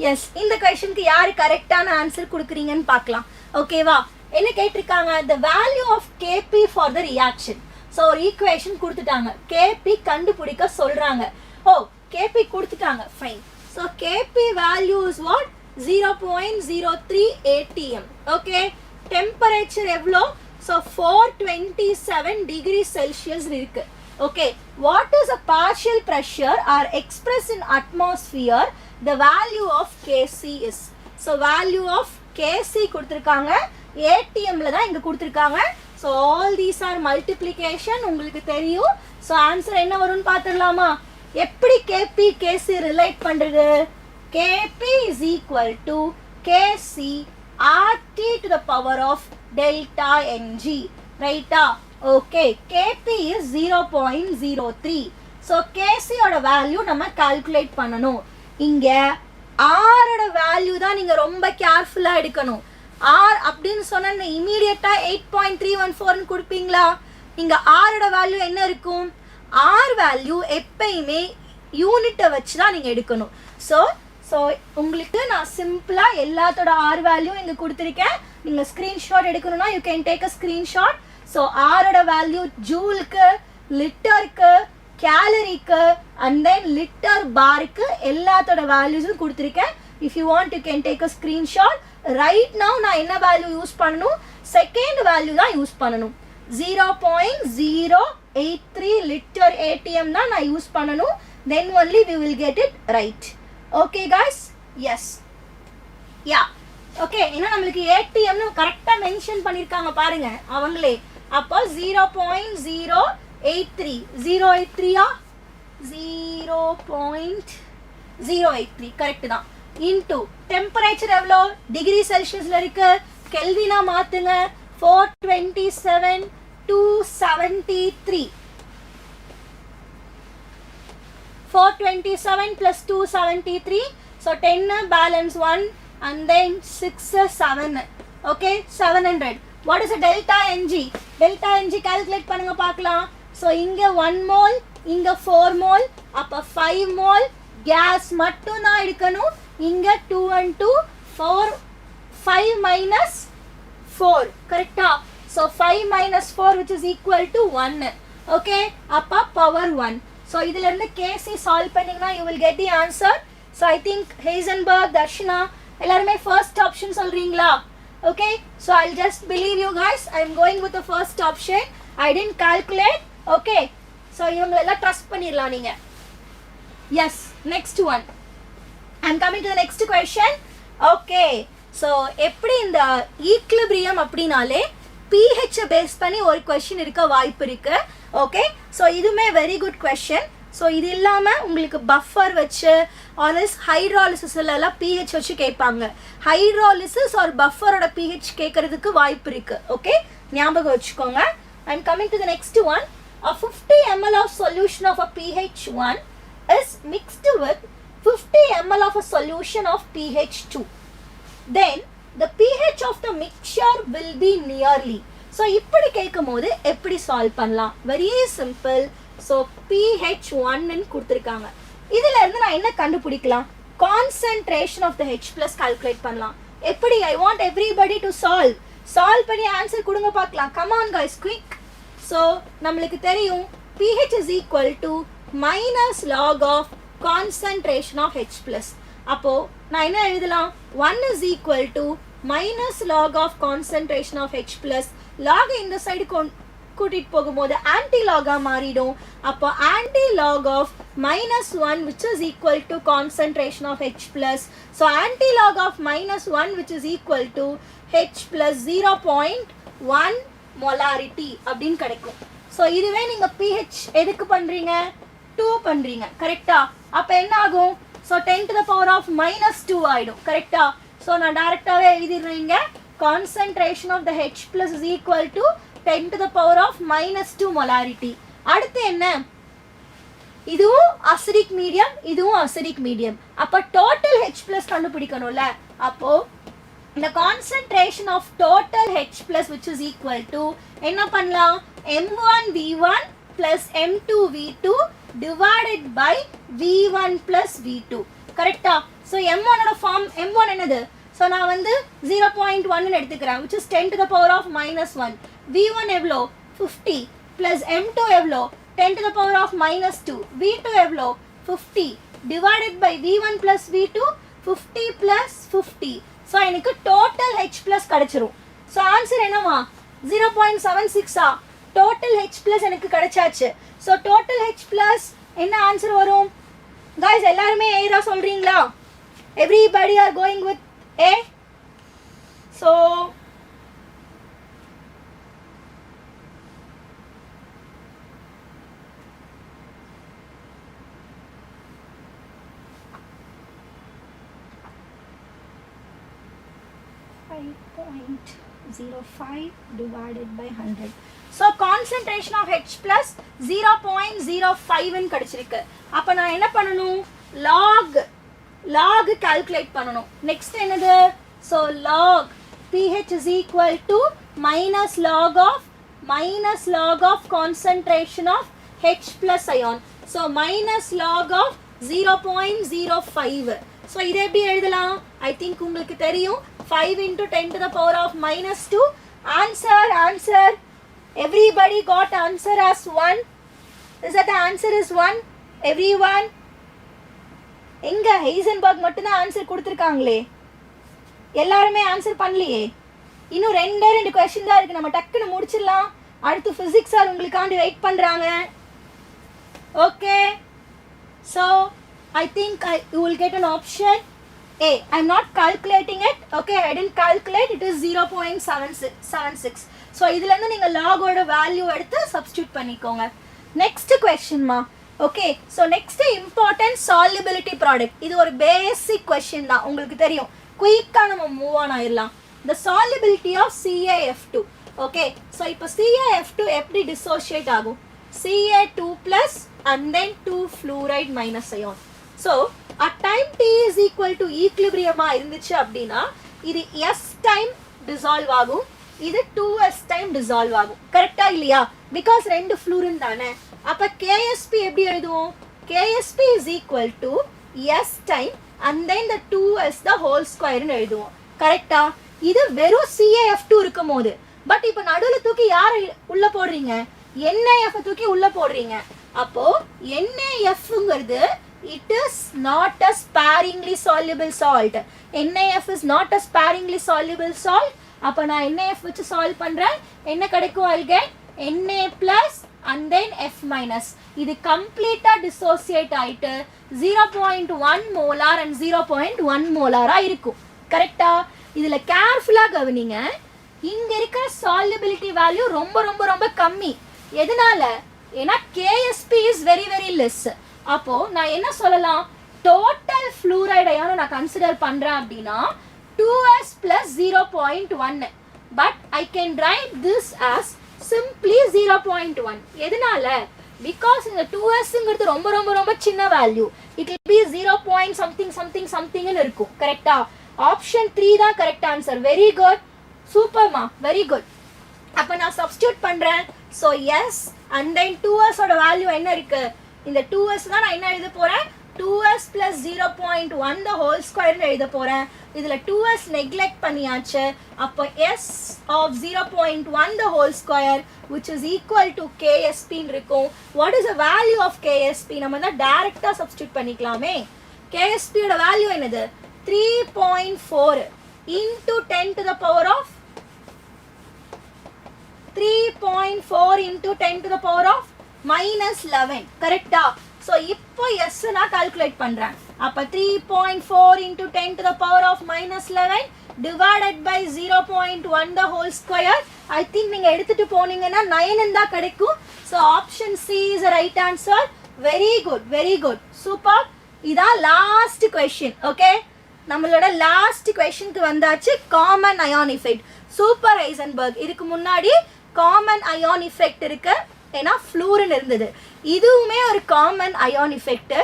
Yes, இந்த questionக்கு யாரு கரெக்டான answer கொடுக்குறீங்கன்னு பார்க்கலாம். ஓகேவா? என்ன கேட்டிருக்காங்க? the value of Kp for the reaction. So ஒரு equation கொடுத்துட்டாங்க, Kp கண்டுபிடிக்க சொல்றாங்க. ஓ, Kp கொடுத்துட்டாங்க, fine. So Kp value is what? 0.03 atm. Okay, temperature எவ்வளோ? ஸோ 427 டிகிரி செல்சியஸ் இருக்கு. Okay, what is a partial pressure are expressed in atmosphere? The value of Kc is. So value of Kc கொடுத்திருக்காங்க, ATMல தான் இங்க கொடுத்திருக்காங்க. So all these are multiplication, உங்களுக்கு தெரியும். So answer என்ன வரும்னு பார்த்துடலாமா? எப்படி Kp Kc ரிலேட் பண்றது? Kp is equal to Kc RT to the power of delta Ng. ரைட்டா? Okay, Kp is 0.03. So Kc ஓட வேல்யூ நம்ம கால்குலேட் பண்ணணும். இங்க R ஓட வேல்யூ தான் நீங்க ரொம்ப கேர்ஃபுல்லா எடுக்கணும். R அப்படின்னு சொன்னா இமீடியட்டா 8.314 ன்னு கொடுப்பீங்களா? இங்க R ஓட வேல்யூ என்ன இருக்கும்? R வேல்யூ எப்பயுமே யூனிட்டை வச்சு தான் நீங்க எடுக்கணும். ஸோ உங்களுக்கு நான் சிம்பிளா எல்லாத்தோட R வேல்யூ இங்க கொடுத்துருக்கேன். நீங்க ஸ்கிரீன்ஷாட் எடுக்கணும்னா you can take a screenshot. So ஆரோட வேல்யூ ஜூலுக்கு, லிட்டருக்கு, கேலரிக்கு அண்ட் தென் லிட்டர் பாருக்கு எல்லாத்தோட வேல்யூஸும் கொடுத்துருக்கேன். If you want you can take a screenshot. Right now நான் என்ன வேல்யூ யூஸ் பண்ணணும்? செகண்ட் வேல்யூ தான் யூஸ் பண்ணணும். 0.083 லிட்டர் ஏடிஎம் தான் நான் யூஸ் பண்ணணும். Then only we will get it right. Okay guys? Yes, yeah, okay. ஏன்னா நம்மளுக்கு ஏடிஎம்னு கரெக்டாக மென்ஷன் பண்ணியிருக்காங்க பாருங்க அவங்களே. அப்போ 0.083 083 0.083 கரெக்ட் தான். இன்டூ டெம்பரேச்சர் எவ்வளோ? டிகிரி செல்சியஸ்ல இருக்கு, கெல்வினா மாத்துங்க. 427 273 427 plus 273. So 10 balance 1 and then 6 7. Okay, 700. What is a delta Ng? Delta Ng calculate பண்ணுங்க பார்க்கலாம். So இங்க 1 mole, இங்க 4 mole, அப்ப 5 mole gas மட்டும் தான் எடுக்கணும். இங்க 2 and 2 4, 5 minus 4, கரெக்டா? So 5 minus 4 which is equal to 1. Okay, அப்ப power 1. So இதில இருந்து Kc solve பண்ணீங்கன்னா you will get the answer. So I think Heisenberg, Darshana எல்லாருமே first option சொல்றீங்களா? Okay, so I'll just believe you guys. I'm going with the first option. I didn't calculate. Okay, so இவங்க எல்லாம் trust பண்ணிரலாம் நீங்க. Yes, next one. I'm coming to the next question. Okay, so எப்படி இந்த equilibrium அப்படினாலே pH base பண்ணி ஒரு question இருக்க வாய்ப்பு இருக்கு. ஓகே, ஸோ இதுவுமே வெரி குட் கொஸ்டின். ஸோ இது இல்லாமல் உங்களுக்கு பஃபர் வச்சு ஆல்ஸ் ஹைட்ராலிசிஸ்லாம் pH வச்சு கேட்பாங்க. ஹைட்ராலிசிஸ் ஒரு பஃபரோட pH கேட்கறதுக்கு வாய்ப்பு இருக்கு. ஓகே, ஞாபகம் வச்சுக்கோங்க. I'm coming to the next one. A 50 ml of solution of a pH1 is mixed with 50 ml of a solution of pH2. Then the pH of the mixture will be nearly. So இப்படி கேட்கும்போது எப்படி solve பண்ணலாம்? Very simple. So pH1 ன்னு கொடுத்திருக்காங்க. இதுல இருந்து நான் என்ன கண்டுபிடிக்கலாம்? Concentration of the H plus calculate பண்ணலாம். எப்படி? I want everybody to solve. Solve பண்ணி ஆன்சர் கொடுங்க பார்க்கலாம். Come on guys, quick. So நம்மளுக்கு தெரியும் pH is equal to minus log of concentration of H plus. அப்போ நான் என்ன எழுதலாம்? 1 is equal to minus log of concentration of H plus. log இந்த சைடு கூட்டிட்டு போகும்போது anti log மாறிடும். அப்போ anti log of minus 1 which is equal to concentration of H plus. So anti log of minus 1 which is equal to H plus 0.1 molarity அப்படின்னு கிடைக்கும். So இதுவே நீங்கள் pH எதுக்கு பண்ணுறீங்க? 2 பண்ணுறீங்க கரெக்டா? அப்போ என்ன ஆகும்? So 10 to the power of minus 2 ஆகிடும் கரெக்டா? ஸோ நான் டேரெக்டாகவே எழுதிடுறீங்க concentration of the H plus is equal to 10 to the power of minus 2 molarity. அடுத்து என்ன? இதுவும் acidic medium, இதுவும் acidic medium. அப்போ total H plus கண்டுபிடிக்கணும்ல? அப்போ the concentration of total H plus which is equal to என்ன பண்ணலாம்? M1V1 plus M2V2 divided by V1 plus V2 கரெக்டா? So M1 ஓட ஃபார்ம் M1 என்னது? ஸோ நான் வந்து 0.1 எடுத்துக்கிறேன் which is 10 to the power of minus 1. V1 எவ்வளோ? 50 plus M2 எவ்வளோ? 10 to the power of minus 2. V2 எவ்வளோ? 50 divided by V1 plus V2 50 plus 50. So எனக்கு total H plus கிடைச்சிரும். ஸோ ஆன்சர் என்னவா? 0.76 total H plus எனக்கு கிடைச்சாச்சு. So total H plus என்ன answer வரும்? guys எல்லாருமே A தான் சொல்றீங்களா? everybody are going with A? So .05 divided by 100. So concentration of H plus 0.05 ன்னு கிடைச்சிருக்கு. அப்ப நான் என்ன பண்ணணும்? log calculate பண்ணணும். next என்னது? so log pH is equal to minus log of concentration of H plus ion. so minus log of 0.05. so இதை எப்படி எழுதலாம்? I think உங்களுக்கு தெரியும் 5 into 10 to the power of minus 2. Answer. Everybody got answer as 1. Is that the answer is 1? Everyone? எங்க Heisenberg மட்டும் தான் answer கொடுத்துருக்காங்களே, எல்லாருமே answer பண்ணலையே. இன்னும் ரெண்டு கொஸ்டின் தான் இருக்கு, நம்ம டக்குன்னு முடிச்சிடலாம். அடுத்து பிசிக்ஸ் சார் உங்களுக்காண்டி வெயிட் பண்றாங்க. Okay, so I think you will get an option A. I'm not calculating it. Okay, I didn't calculate. It is 0.76. So இதுல இருந்து நீங்க log ஓட வேல்யூ எடுத்து சப்ஸ்டிட்யூட் பண்ணிக்கோங்க. நெக்ஸ்ட் क्वेश्चन மா. Okay, so next important solubility product. இது ஒரு basic question தான், உங்களுக்கு தெரியும். குயிக்கா நம்ம மூவ் ஆன் ஆயிரலாம். The solubility of CaF2. Okay, so இப்போ CaF2 எப்படி dissociate ஆகும்? Ca2 plus and then 2 fluoride minus ion. So at time t is equal to equilibrium இருந்துச்சு அப்படின்னா இது s time dissolve ஆகும், இது 2s time dissolve ஆகும். கரெக்டா இல்லையா? பிகாஸ் ரெண்டு fluorine தானே. அப்ப KSP எப்படி எழுதுவோம்? KSP is equal to s time and then the 2s the whole square ன்னு எழுதுவோம். கரெக்டா? இது வெறும் CaF2 இருக்கும் போது. பட் இப்போ நடுவுல தூக்கி யாரை உள்ள போடுறீங்க? NaF தூக்கி உள்ள போடுறீங்க. அப்போ NaFங்கிறது it is not a sparingly soluble salt. NaF is not a sparingly soluble salt. அப்ப நான் NaF வச்சு சால்வ் பண்றேன். என்ன கிடைக்கும்? I'll get Na plus and then F minus. இது கம்ப்ளீட்டா டிசோசியேட் ஆயிட்டு 0.1 molar and 0.1 molar இருக்கும். கரெக்டா? இதுல கேர்ஃபுல்லா கவனிங்க. இங்க இருக்கிற solubility வேல்யூ ரொம்ப ரொம்ப ரொம்ப கம்மி. எதனால? ஏன்னா KSP is very very less. அப்போ நான் என்ன சொல்லலாம்? டோட்டல் ஃப்ளூரைட் அயானை நான் கன்சிடர் பண்றேன் அப்படின்னா 2s plus 0.1. But I can write this as simply 0.1. எதனால? Because இந்த 2sங்கிறது ரொம்ப ரொம்ப ரொம்ப சின்ன value. It will be 0. something something something ன்னு இருக்கும். கரெக்டா? ஆப்ஷன் 3 தான் கரெக்ட் ஆன்சர். Very good. சூப்பர்மா. Very good. அப்ப நான் சப்ஸ்டிட்யூட் பண்றேன். So yes and then 2s ஓட வேல்யூ என்ன இருக்கு? இந்த 2s தான் நான் என்ன எழுத போறேன்? 2s plus 0.1 the whole square ன்னு எழுத போறேன். இதுல 2s neglect பண்ணியாச்சு. அப்ப s of 0.1 the whole square which is equal to ksp ன்னு இருக்கும். What is the value of ksp? நம்ம தான் டைரக்ட்டா சப்ஸ்டிட்யூட் பண்ணிக்கலாமே. ksp ஓட வேல்யூ என்னது? 3.4 into 10 to the power of 3.4 into 10 to the power of minus 11. கரெக்டா? So இப்போ s நான் கால்குலேட் பண்றேன். அப்ப 3.4 into 10 to the power of minus 11 divided by 0.1 the whole square. I think நீங்க எடுத்துட்டு போனீங்கன்னா 9 தான் கிடைக்கும். So option C is the right answer. Very good, very good. Super. இதான் last question. Okay? நம்மளோட லாஸ்ட் क्वेश्चनக்கு வந்தாச்சு. Common ion effect. Super Heisenberg. இதுக்கு முன்னாடி காமன் அயான் எஃபெக்ட் இருக்கு. ஏன்னா ஃப்ளூரின் இருந்தது. இதுவுமே ஒரு காமன் அயான் எஃபெக்ட்.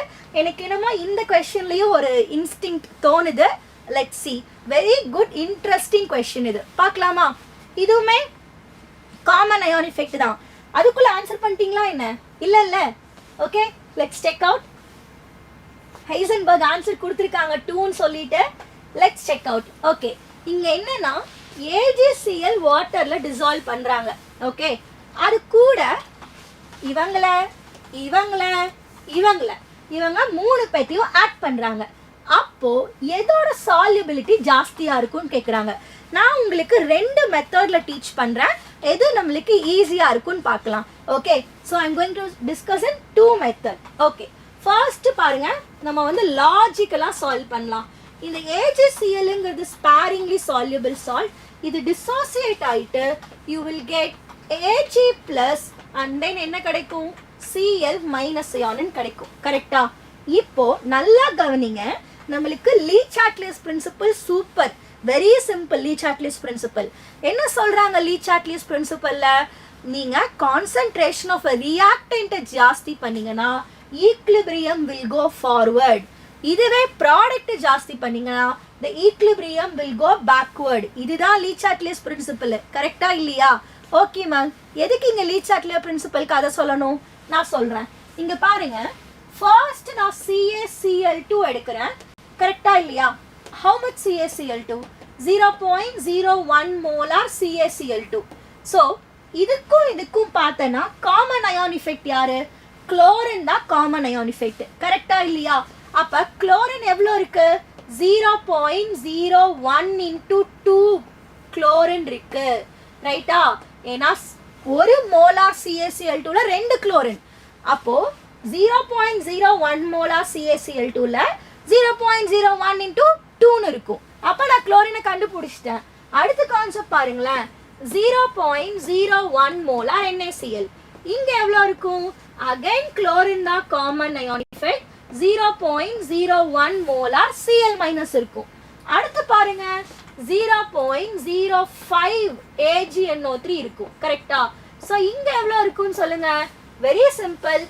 எனக்கு என்னமோ இந்த क्वेश्चनலயும் ஒரு இன்ஸ்டிங்க்ட் தோணுது. Let's see. Very good interesting question இது. பார்க்கலாமா? இதுவுமே காமன் அயான் எஃபெக்ட் தான். அதுக்குள்ள ஆன்சர் பண்ணிட்டீங்களா என்ன? இல்ல. Okay, let's check out. Heisenberg answer கொடுத்திருக்காங்க 2 ன்னு சொல்லிட்டு. Let's check out. ஓகே, இங்க என்னன்னா AgCl வாட்டர்ல டிசால்வ் பண்றாங்க. ஓகே, அது கூட இவங்க 3 பேத்தையும் ஆட் பண்றாங்க. அப்போ எதோட சால்யுபிலிட்டி ஜாஸ்தியா இருக்கும்னு கேக்குறாங்க. நான் உங்களுக்கு 2 மெத்தட்ல டீச் பண்றேன். எது நம்மளுக்கு ஈஸியா இருக்கும்னு பார்க்கலாம். Okay, so I'm going to discuss in 2 method. Okay, first பாருங்க, நம்ம வந்து லாஜிக்கலா சால்வ் பண்ணலாம். இந்த AgClங்கிறது sparingly soluble salt. இது dissociate ஆயிட்டு you will get Ag plus and then என்ன கிடைக்கும்? Cl minus ion கிடைக்கும். கரெக்டா? இப்போ நல்லா கவனிங்க. நம்மளுக்கு Le Chatelier's principle super. Very simple. Le Chatelier's principle என்ன சொல்றாங்க? லீ-சாட்லியஸ் பிரின்சிபல்ல நீங்க கான்சென்ட்ரேஷன் ஆஃப் a reactant ஜாஸ்தி பண்ணீங்கன்னா equilibrium will go forward. இதுவே ப்ராடக்ட் ஜாஸ்தி பண்ணீங்கன்னா the equilibrium will go backward. இதுதான் லீ-சாட்லியஸ் பிரின்சிபல். கரெக்டா இல்லையா? ஓகே மேம், எதுக்கு இங்க லீ-சாட்லியஸ் பிரின்சிபலுக்கு அதை சொல்லணும்? நான் சொல்றேன். இங்க பாருங்க, ஃபர்ஸ்ட் நான் CaCl2 எடுக்கிறேன். கரெக்டா இல்லையா? how much CaCl2? 0.01 molar CaCl2. so இதுக்கும் பார்த்தனா காமன் அயான் எஃபெக்ட் யாரு? குளோரின் தான் காமன் அயான் எஃபெக்ட். கரெக்டா இல்லையா? அப்ப குளோரின் எவ்வளவு இருக்கு? 0.01 into 2 குளோரின் இருக்கு. ரைட்டா? ஏன்னா ஒரு மோலார் CaCl2ல 2 குளோரின். அப்போ 0.01 மோலார் CaCl2ல 0.01 into 2 இருக்கும். அப்ப நான் குளோரினை கண்டுபிடிச்சிட்டேன். அடுத்த கான்செப்ட் பாருங்களேன். 0.01 மோலார் NaCl. இங்க எவ்வளவு இருக்கும்? அகைன் குளோரின் தான் common ion effect. 0.01 molar Cl minus இருக்கும். அடுத்து பாருங்க, 0.05 AgNO3 இருக்கும். கரெக்டா? சோ இங்க எவ்வளவு இருக்குன்னு சொல்லுங்க. Very simple.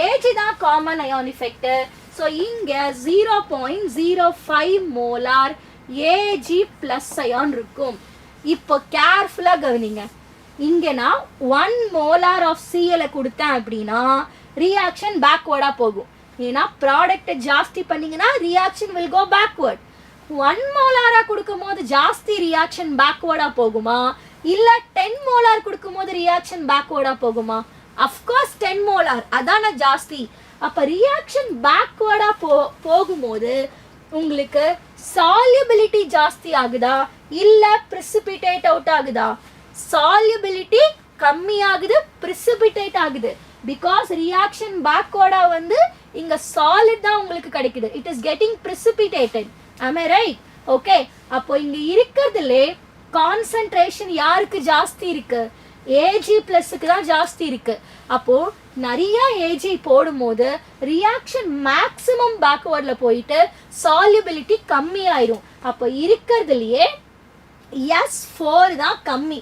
Ag தான் காமன் அயான் எஃபெக்ட். சோ இங்க 0.05 மோலார் Ag பிளஸ் அயான் இருக்கும். இப்போ கேர்ஃபுல்லா கவனிங்க. இங்க நான் 1 மோலார் ஆஃப் Cl கொடுத்தேன் அப்படின்னா ரியாக்ஷன் பேக்வர்டா போகும். ஏன்னா ப்ராடக்ட் ஜாஸ்தி பண்ணீங்கன்னா ரியாக்ஷன் will go backward. 1 மோலாரா கொடுக்கும்போது ஜாஸ்தி ரியாக்ஷன் பேக்வர்டா போகுமா, இல்ல 10 மோலார் கொடுக்கும்போது ரியாக்ஷன் பேக்வர்டா போகுமா? அஃப்கோர்ஸ் 10 மோலார் அதான ஜாஸ்தி. அப்ப ரியாக்ஷன் பேக்வர்டா போகும்போது உங்களுக்கு சால்யுபிலிட்டி ஜாஸ்தி ஆகுதா இல்ல precipitate அவுட் ஆகுதா? சால்யுபிலிட்டி கம்மி ஆகுது, precipitate ஆகுது. பிகாஸ் ரியாக்ஷன் பேக்வர்டா வந்து இங்க சாலிட் தான் உங்களுக்கு கிடைக்குது. It is getting precipitated. am I right? Okay, அப்போ இங்க இருக்கிறதுலே கான்சென்ட்ரேஷன் யாருக்கு ஜாஸ்தி இருக்கு? Ag பிளஸ்க்கு தான் ஜாஸ்தி இருக்கு. அப்போ நிறைய Ag போடும்போது ரியாக்ஷன் மேக்ஸிமம் பேக்வர்ட்ல போயிட்டு சால்யுபிலிட்டி கம்மி ஆயிரும். அப்போ இருக்கிறதுலயே S4 தான் கம்மி.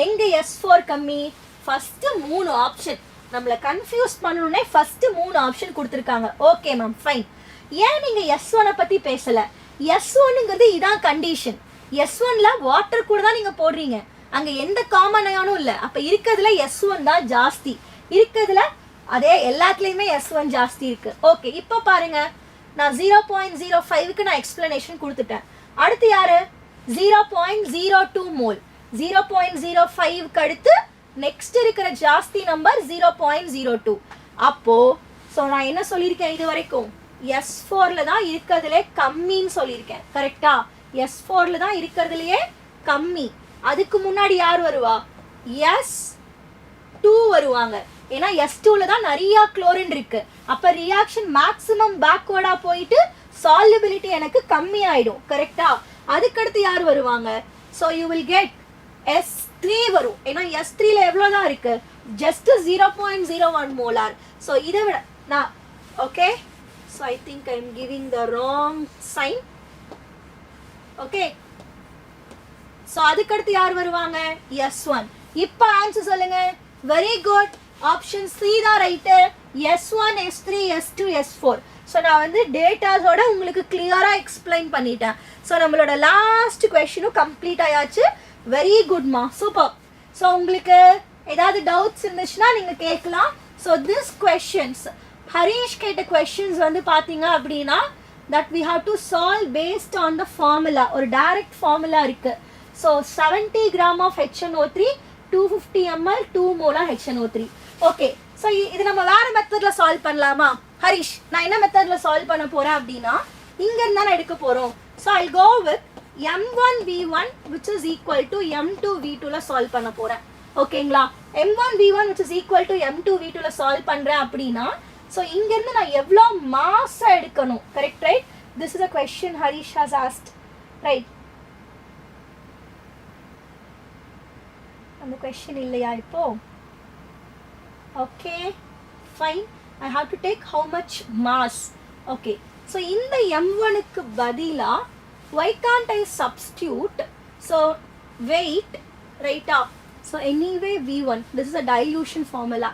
எங்க S4 கம்மி? ஃபர்ஸ்ட் 3 ஆப்ஷன் நம்மளை கன்ஃபியூஸ் பண்ணணும்னே ஃபர்ஸ்ட் 3 ஆப்ஷன் கொடுத்துருக்காங்க. Okay ma'am fine. ஏன் நீங்க S1 பத்தி பேசல? S1ங்கிறது இதான் கண்டிஷன். S1ல வாட்டர் கூட தான் நீங்க போடுறீங்க, அங்க எந்த காமன் அயானும் இல்ல. அப்ப இருக்கிறதுல S1 தான் ஜாஸ்தி, இருக்கிறதுல அதே எல்லாத்துலயுமே S1 ஜாஸ்தி இருக்கு. ஓகே, இப்போ பாருங்க, நான் 0.05க்கு நான் எக்ஸ்பிளனேஷன் கொடுத்துட்டேன். அடுத்து யாரு? 0.02 மோல். 0.05க்கு அடுத்து நெக்ஸ்ட் இருக்கிற ஜாஸ்தி நம்பர் 0.02. அப்போ ஸோ நான் என்ன சொல்லியிருக்கேன் இது வரைக்கும்? S4ல தான் இருக்கிறதுலே கம்மின்னு சொல்லியிருக்கேன். கரெக்டா? S4ல தான் இருக்கிறதுலையே கம்மி. அதுக்கு முன்னாடி யார் வருவா? S2 வருவாங்க. ஏன்னா S2ல தான் நிறைய குளோரின் இருக்கு. அப்ப ரியாக்ஷன் மேக்ஸிமம் பேக்வர்டா போயிட்டு சால்யூபிலிட்டி எனக்கு கம்மி ஆயிடும். கரெக்டா? அதுக்கடுத்து யார் வருவாங்க? So you will get S3 வரும். ஏன்னா S3ல எவ்வளோதான் இருக்கு? Just 0.01 molar. ஸோ இதை விட நான் okay. So I think I am giving the wrong sign. Okay, so அதுக்கடுத்து யார் வருவாங்க? S1. இப்போ ஆன்சர் சொல்லுங்க. வெரி குட், ஆப்ஷன் சி தான் right. S1, S3, S2, S4. So நான் வந்து டேட்டாஸோட உங்களுக்கு கிளியராக எக்ஸ்பிளைன் பண்ணிட்டேன். ஸோ நம்மளோட லாஸ்ட் கொஸ்டினும் கம்ப்ளீட் ஆயாச்சு. வெரி குட்மா, சூப்பர். ஸோ உங்களுக்கு ஏதாவது டவுட்ஸ் இருந்துச்சுன்னா நீங்கள் கேட்கலாம். ஸோ திஸ் கொஸ்டின்ஸ் ஹரீஷ் கேட்ட கொஸ்டின்ஸ் வந்து பார்த்தீங்க அப்படின்னா that we have to solve based on the formula. ஒரு direct formula இருக்கு. So 70 gram of HNO3, 250 ml 2 molar HNO3. Okay, so இது நம்ம வேற மெத்தட்ல சால்வ் பண்ணலாமா? ஹரிஷ், நான் என்ன மெத்தட்ல சால்வ் பண்ண போறேன் அப்படின்னா இங்க இருந்தா நான் எடுக்க போறோம். So I'll go with M1V1 which is equal to M2V2ல சால்வ் பண்ண போறேன். ஓகேங்களா? M1V1 which is equal to M2V2ல சால்வ் பண்றேன் அப்படின்னா ஸோ இங்கிருந்து நான் எவ்வளோ மாஸை எடுக்கணும்? Correct, right? This is a question Harish has asked, right? அந்த கொஸ்டின் இல்லையா இப்போ? Okay fine, I have to take how much mass. Okay, so இந்த M1க்கு பதிலாக why can't I substitute? So weight, right up. So anyway V1, this is a dilution formula.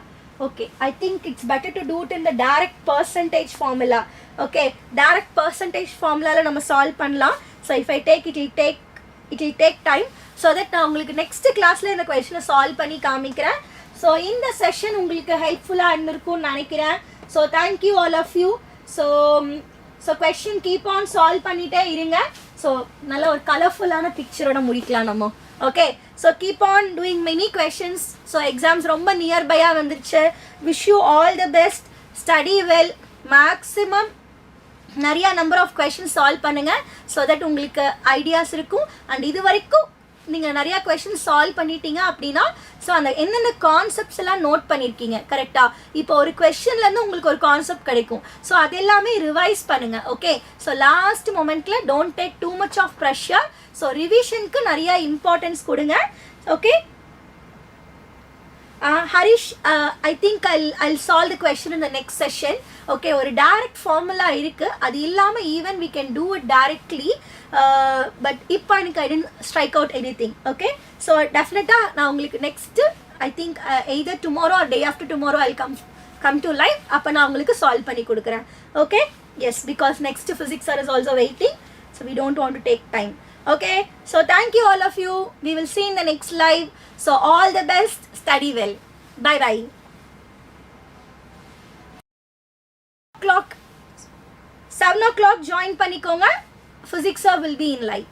Okay, I think it's better to do it in the direct percentage formula. Okay, direct percentage formula la nama solve பண்ணலாம். So if I take it will take time, so that நான் உங்களுக்கு next classல இந்த question solve பண்ணி காமிக்கிறேன். So இந்த session உங்களுக்கு helpful இருந்திருக்கும்னு நினைக்கிறேன். So thank you all of you. So question keep on solve பண்ணிட்டே இருங்க. So நல்ல ஒரு கலர்ஃபுல்லான பிக்சரோட முடிக்கலாம் நம்ம. Okay, so keep on doing many questions. So exams ரொம்ப நியர்பையாக வந்துருச்சு. Wish you all the best, study well, maximum நிறையா நம்பர் ஆஃப் கொஷின்ஸ் சால்வ் பண்ணுங்கள். ஸோ தட் உங்களுக்கு ஐடியாஸ் இருக்கும். அண்ட் இது வரைக்கும் நீங்கள் நிறையா கொஷின்ஸ் சால்வ் பண்ணிட்டீங்க அப்படின்னா ஸோ அந்த என்னென்ன கான்செப்ட்ஸ் எல்லாம் நோட் பண்ணியிருக்கீங்க. கரெக்டாக? இப்போ ஒரு கொஷின்லேருந்து உங்களுக்கு ஒரு கான்செப்ட் கிடைக்கும். ஸோ அது எல்லாமே ரிவைஸ் பண்ணுங்கள். ஓகே, ஸோ லாஸ்ட் மொமெண்ட்டில் don't take too much of pressure. So ரிவிஷனுக்கு நிறையா இம்பார்ட்டன்ஸ் கொடுங்க. Okay Harish, I think I'll solve the question in the next session. Okay, ஒரு direct formula இருக்குது. அது இல்லாமல் even we can do it directly. But இப்போ எனக்கு I didn't strike out anything. ஓகே, ஸோ டெஃபினட்டாக நான் உங்களுக்கு next I think either tomorrow or day after tomorrow I'll come to live. அப்போ நான் உங்களுக்கு சால்வ் பண்ணி கொடுக்குறேன். Okay, yes, because next physics sir is also waiting. So we don't want to take time. Okay, so thank you all of you. We will see in the next live. So all the best, study well. Bye bye. 7 o'clock join பண்ணிக்கோங்க. Physics sir will be in live.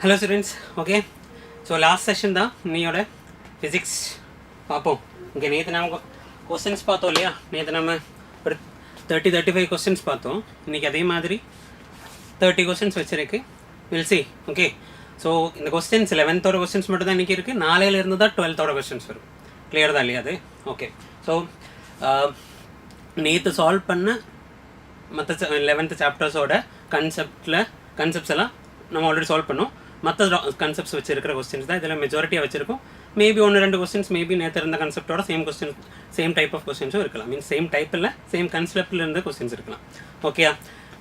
Hello students, okay. So last session தான் நீயோட physics பார்ப்போம். Okay, நேற்று நம்ம questions பார்த்தோம் இல்லையா? நேற்று நம்ம ஒரு 30-35 questions பார்த்தோம். இன்னைக்கு அதே மாதிரி 30 questions வச்சிருக்கு. We'll see. Okay. So இந்த questions 11th ஓட questions மட்டும் தான் இன்னைக்கு இருக்கு. நாளையில இருந்து தான் 12th ஓட questions வரும். கிளியர் தான் இல்லையா அது? ஓகே. ஸோ நேற்று சால்வ் பண்ண மற்ற 11th சாப்டர்ஸோட கன்செப்ட்ஸ் எல்லாம் நம்ம ஆல்ரெடி சால்வ் பண்ணோம். மற்ற கன்செப்ட்ஸ் வச்சிருக்கிற கொஸ்டின்ஸ் தான் இதில் மெஜாரிட்டியாக வச்சிருக்கோம். மேபி 1-2 கொஸ்டின்ஸ் மேபி நேற்று இருந்த கன்செப்டோட சேம் டைப் ஆஃப் கொஸ்டின்ஸும் இருக்கலாம். மீன்ஸ் சேம் டைப் இல்லை, சேம் கன்செப்டில் இருந்த கொஸ்டின்ஸ் இருக்கலாம். ஓகே,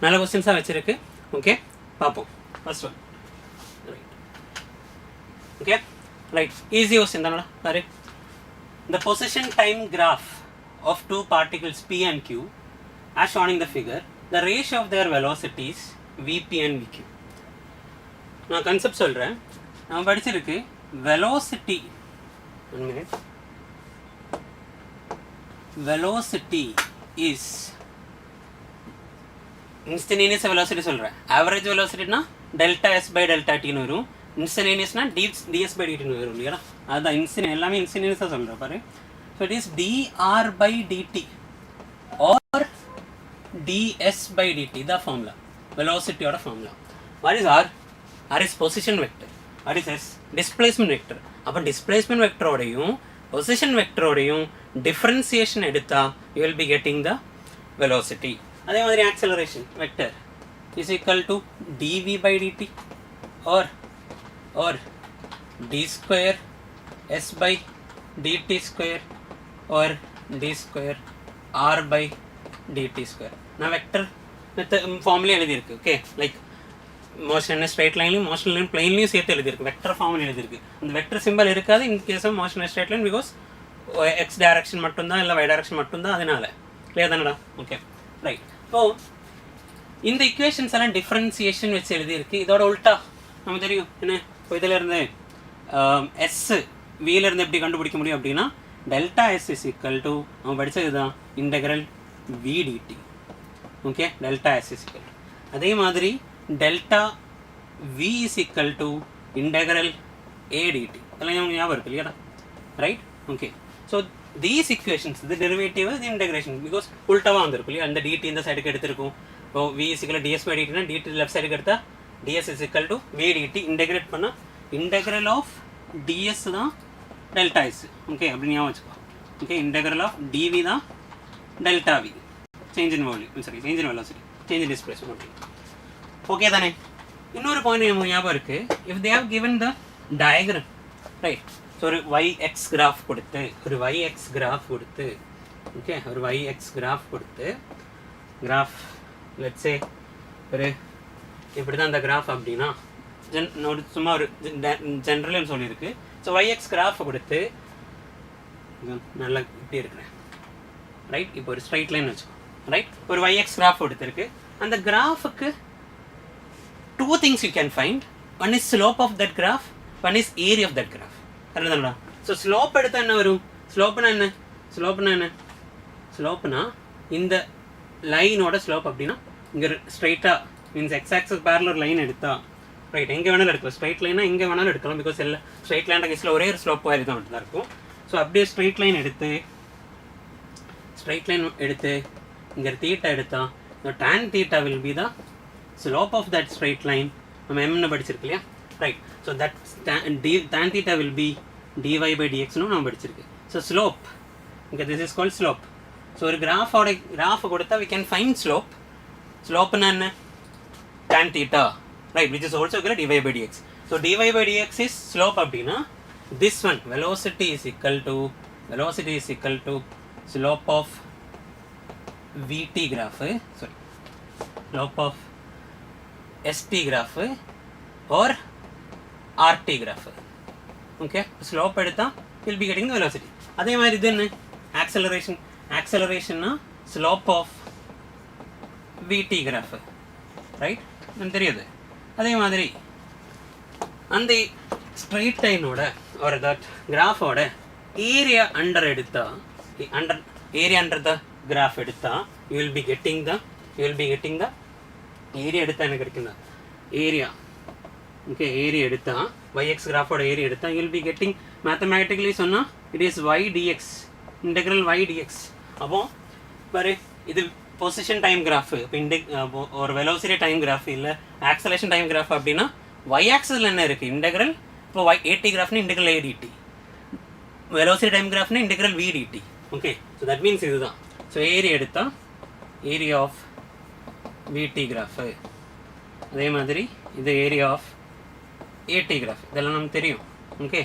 நல்ல கொஸ்டின்ஸாக வச்சிருக்கு. ஓகே, பார்ப்போம். First one, okay, right, easy question தானடா. சரி, the position time graph of two particles P and Q as shown in the figure, the ratio of their velocities Vp and Vq. நான் concept சொல்கிறேன். நம்ம படிச்சிருக்கு velocity, 1 minute, velocity is instantaneous velocity சொல்கிறேன். average velocity னா delta s by delta t னு வரும். instantaneous னா ds by dt னு வரும் இல்லையா? அதுதான் இன்ஸ்டன்ட், எல்லாமே இன்ஸ்டன்டேனியஸாக சொல்கிறேன் பாரு. So it is dr by dt or ds by dt, இதான் ஃபார்முலா, வெலாசிட்டியோட formula. What is r? r is position vector. what is s? displacement vector. அப்போ displacement வெக்டரோடையும் பொசிஷன் வெக்டரோடையும் டிஃப்ரென்சியேஷன் எடுத்தால் you will be getting the velocity. அதே மாதிரி acceleration vector is equal to dv by dt or d square s by dt square or d square r by dt square. நான் vector ஃபார்ம்லேயே எழுதியிருக்கு. Okay, like motion straight லைன்லையும் motion line பிளைன்லையும் சேர்த்து எழுதியிருக்கு, vector ஃபார்மில் எழுதியிருக்கு. அந்த வெக்டர் சிம்பிள் இருக்காது in case of motion straight line, because X direction மட்டும்தான், இல்லை ஒய் டைரக்ஷன் மட்டும்தான், அதனால கிளியர் தானடா? Okay, right. ஸோ இந்த இக்குவேஷன்ஸ் எல்லாம் டிஃப்ரென்சியேஷன் வச்சு எழுதியிருக்கு. இதோட உல்ட்டா நம்ம தெரியும் என்ன, இப்போ இதில் இருந்து எஸ் வியிலேருந்து எப்படி கண்டுபிடிக்க முடியும் அப்படின்னா delta S is equal to நம்ம படித்தது தான் integral v dt. Okay, delta S is equal to, அதே மாதிரி delta v is equal to integral a dt. அதெல்லாம் நமக்கு ஞாபகம் இருக்கு இல்லையா? Right. Okay, so these equations இது டெரிவேட்டிவ், இது இன்டெகிரேஷன், பிகாஸ் உல்ட்டாவாக வந்திருக்கும் இல்லையா? அந்த டிடி இந்த சைடுக்கு எடுத்திருக்கும். இப்போ v is equal ds by டிடினா டிடி லெஃப்ட் சைடுக்கு எடுத்தால் ds is equal to v dt. Integrate பண்ணால் இன்டெக்ரல் ஆஃப் ds தான் டெல்டா எஸ். ஓகே, அப்படி ஞாபகம் வச்சுக்கோ. ஓகே, இன்டெக்ரல் ஆஃப் dv தான் delta V, change in volume, sorry change in velocity, change in displacement. Okay தானே? இன்னொரு பாயிண்ட் நமக்கு ஞாபகம் இருக்குது. If they have given the diagram, right, so ஒரு yx கிராஃப் கொடுத்து, ஓகே, ஒரு yx கிராஃப் கொடுத்து, கிராஃப் லெட்ஸே ஒரு இப்படி தான் இந்த கிராஃப் அப்படின்னா ஒரு சும்மா ஒரு ஜென்ரல்னு சொல்லியிருக்கு. ஸோ yx கிராஃப் கொடுத்து நல்லா இப்படி இருக்கிறேன், ரைட். இப்போ ஒரு ஸ்ட்ரைட் லைன் வச்சுக்கோ, ரைட். ஒரு yx கிராஃப் கொடுத்துருக்கு. அந்த கிராஃபுக்கு 2 things you can find. One is slope of that graph, one is area of that graph. அதுதான்டா. ஸோ ஸ்லோப் எடுத்தால் என்ன வரும்? ஸ்லோப்னா என்ன? ஸ்லோப்னா இந்த லைனோட ஸ்லோப் அப்படின்னா இங்கே ஸ்ட்ரைட்டாக means X access parallel line எடுத்தா, ரைட், எங்கே வேணாலும் எடுக்கலாம். ஸ்ட்ரைட் லைனாக எங்கே வேணாலும் எடுக்கலாம், பிகாஸ் எல்லாம் ஸ்ட்ரைட் லைன் கேஸில் ஒரே ஒரு ஸ்லோப் வாரி தான் மட்டும் தான் இருக்கும். ஸோ அப்படியே ஸ்ட்ரைட் லைன் எடுத்து இங்கே தீட்டா எடுத்தா, tan theta will be the slope of that straight line. நம்ம என்ன படிச்சிருக்கு இல்லையா? Right. So that tan theta will be dy by dx னு நம்ம படிச்சிருக்கு. ஸோ ஸ்லோப் இங்கே this is called slope. So ஒரு கிராஃப் கொடுத்தா we can find slope. ஸ்லோப்னா என்ன? tan theta, right, which is also equal to dy by dx. So dy by dx is slope அப்படின்னா this one velocity is equal to slope of vt graph, sorry, slope of st graph or rt graph. Okay, slope எடுத்தா will be getting the velocity. அதே மாதிரி இது என்ன? acceleration னா slope of vt graph, right, எனக்கு தெரியுது. அதே மாதிரி அந்த ஸ்ட்ரெயிட் லைனோட ஒரு தட் கிராஃபோட ஏரியா அண்டர் எடுத்தா, ஏரியா அண்டர் த கிராஃப் எடுத்தா you will be getting the area எடுத்தால் எனக்கு கிடைக்கும் ஏரியா ஓகே ஏரியா எடுத்தா yx கிராஃபோட ஏரியா எடுத்தா you will be getting mathematically சொன்னா it is y dx integral y dx. அப்போ பாரு இது பொசிஷன் டைம் கிராஃப் இப்போ ஒரு வெலோசிட்டி டைம் கிராஃப் இல்லை ஆக்சலேஷன் டைம் கிராஃப் அப்படின்னா y ஆக்சிஸில் என்ன இருக்குது இன்டெக்ரல் இப்போ at கிராஃப்னா integral a dt velocity time கிராஃப்னா integral v dt. Okay so that means இதுதான். ஸோ ஏரியா எடுத்தா ஏரியா ஆஃப் vt கிராஃப், அதே மாதிரி இது ஏரியா ஆஃப் at கிராஃப், இதெல்லாம் நமக்கு தெரியும். Okay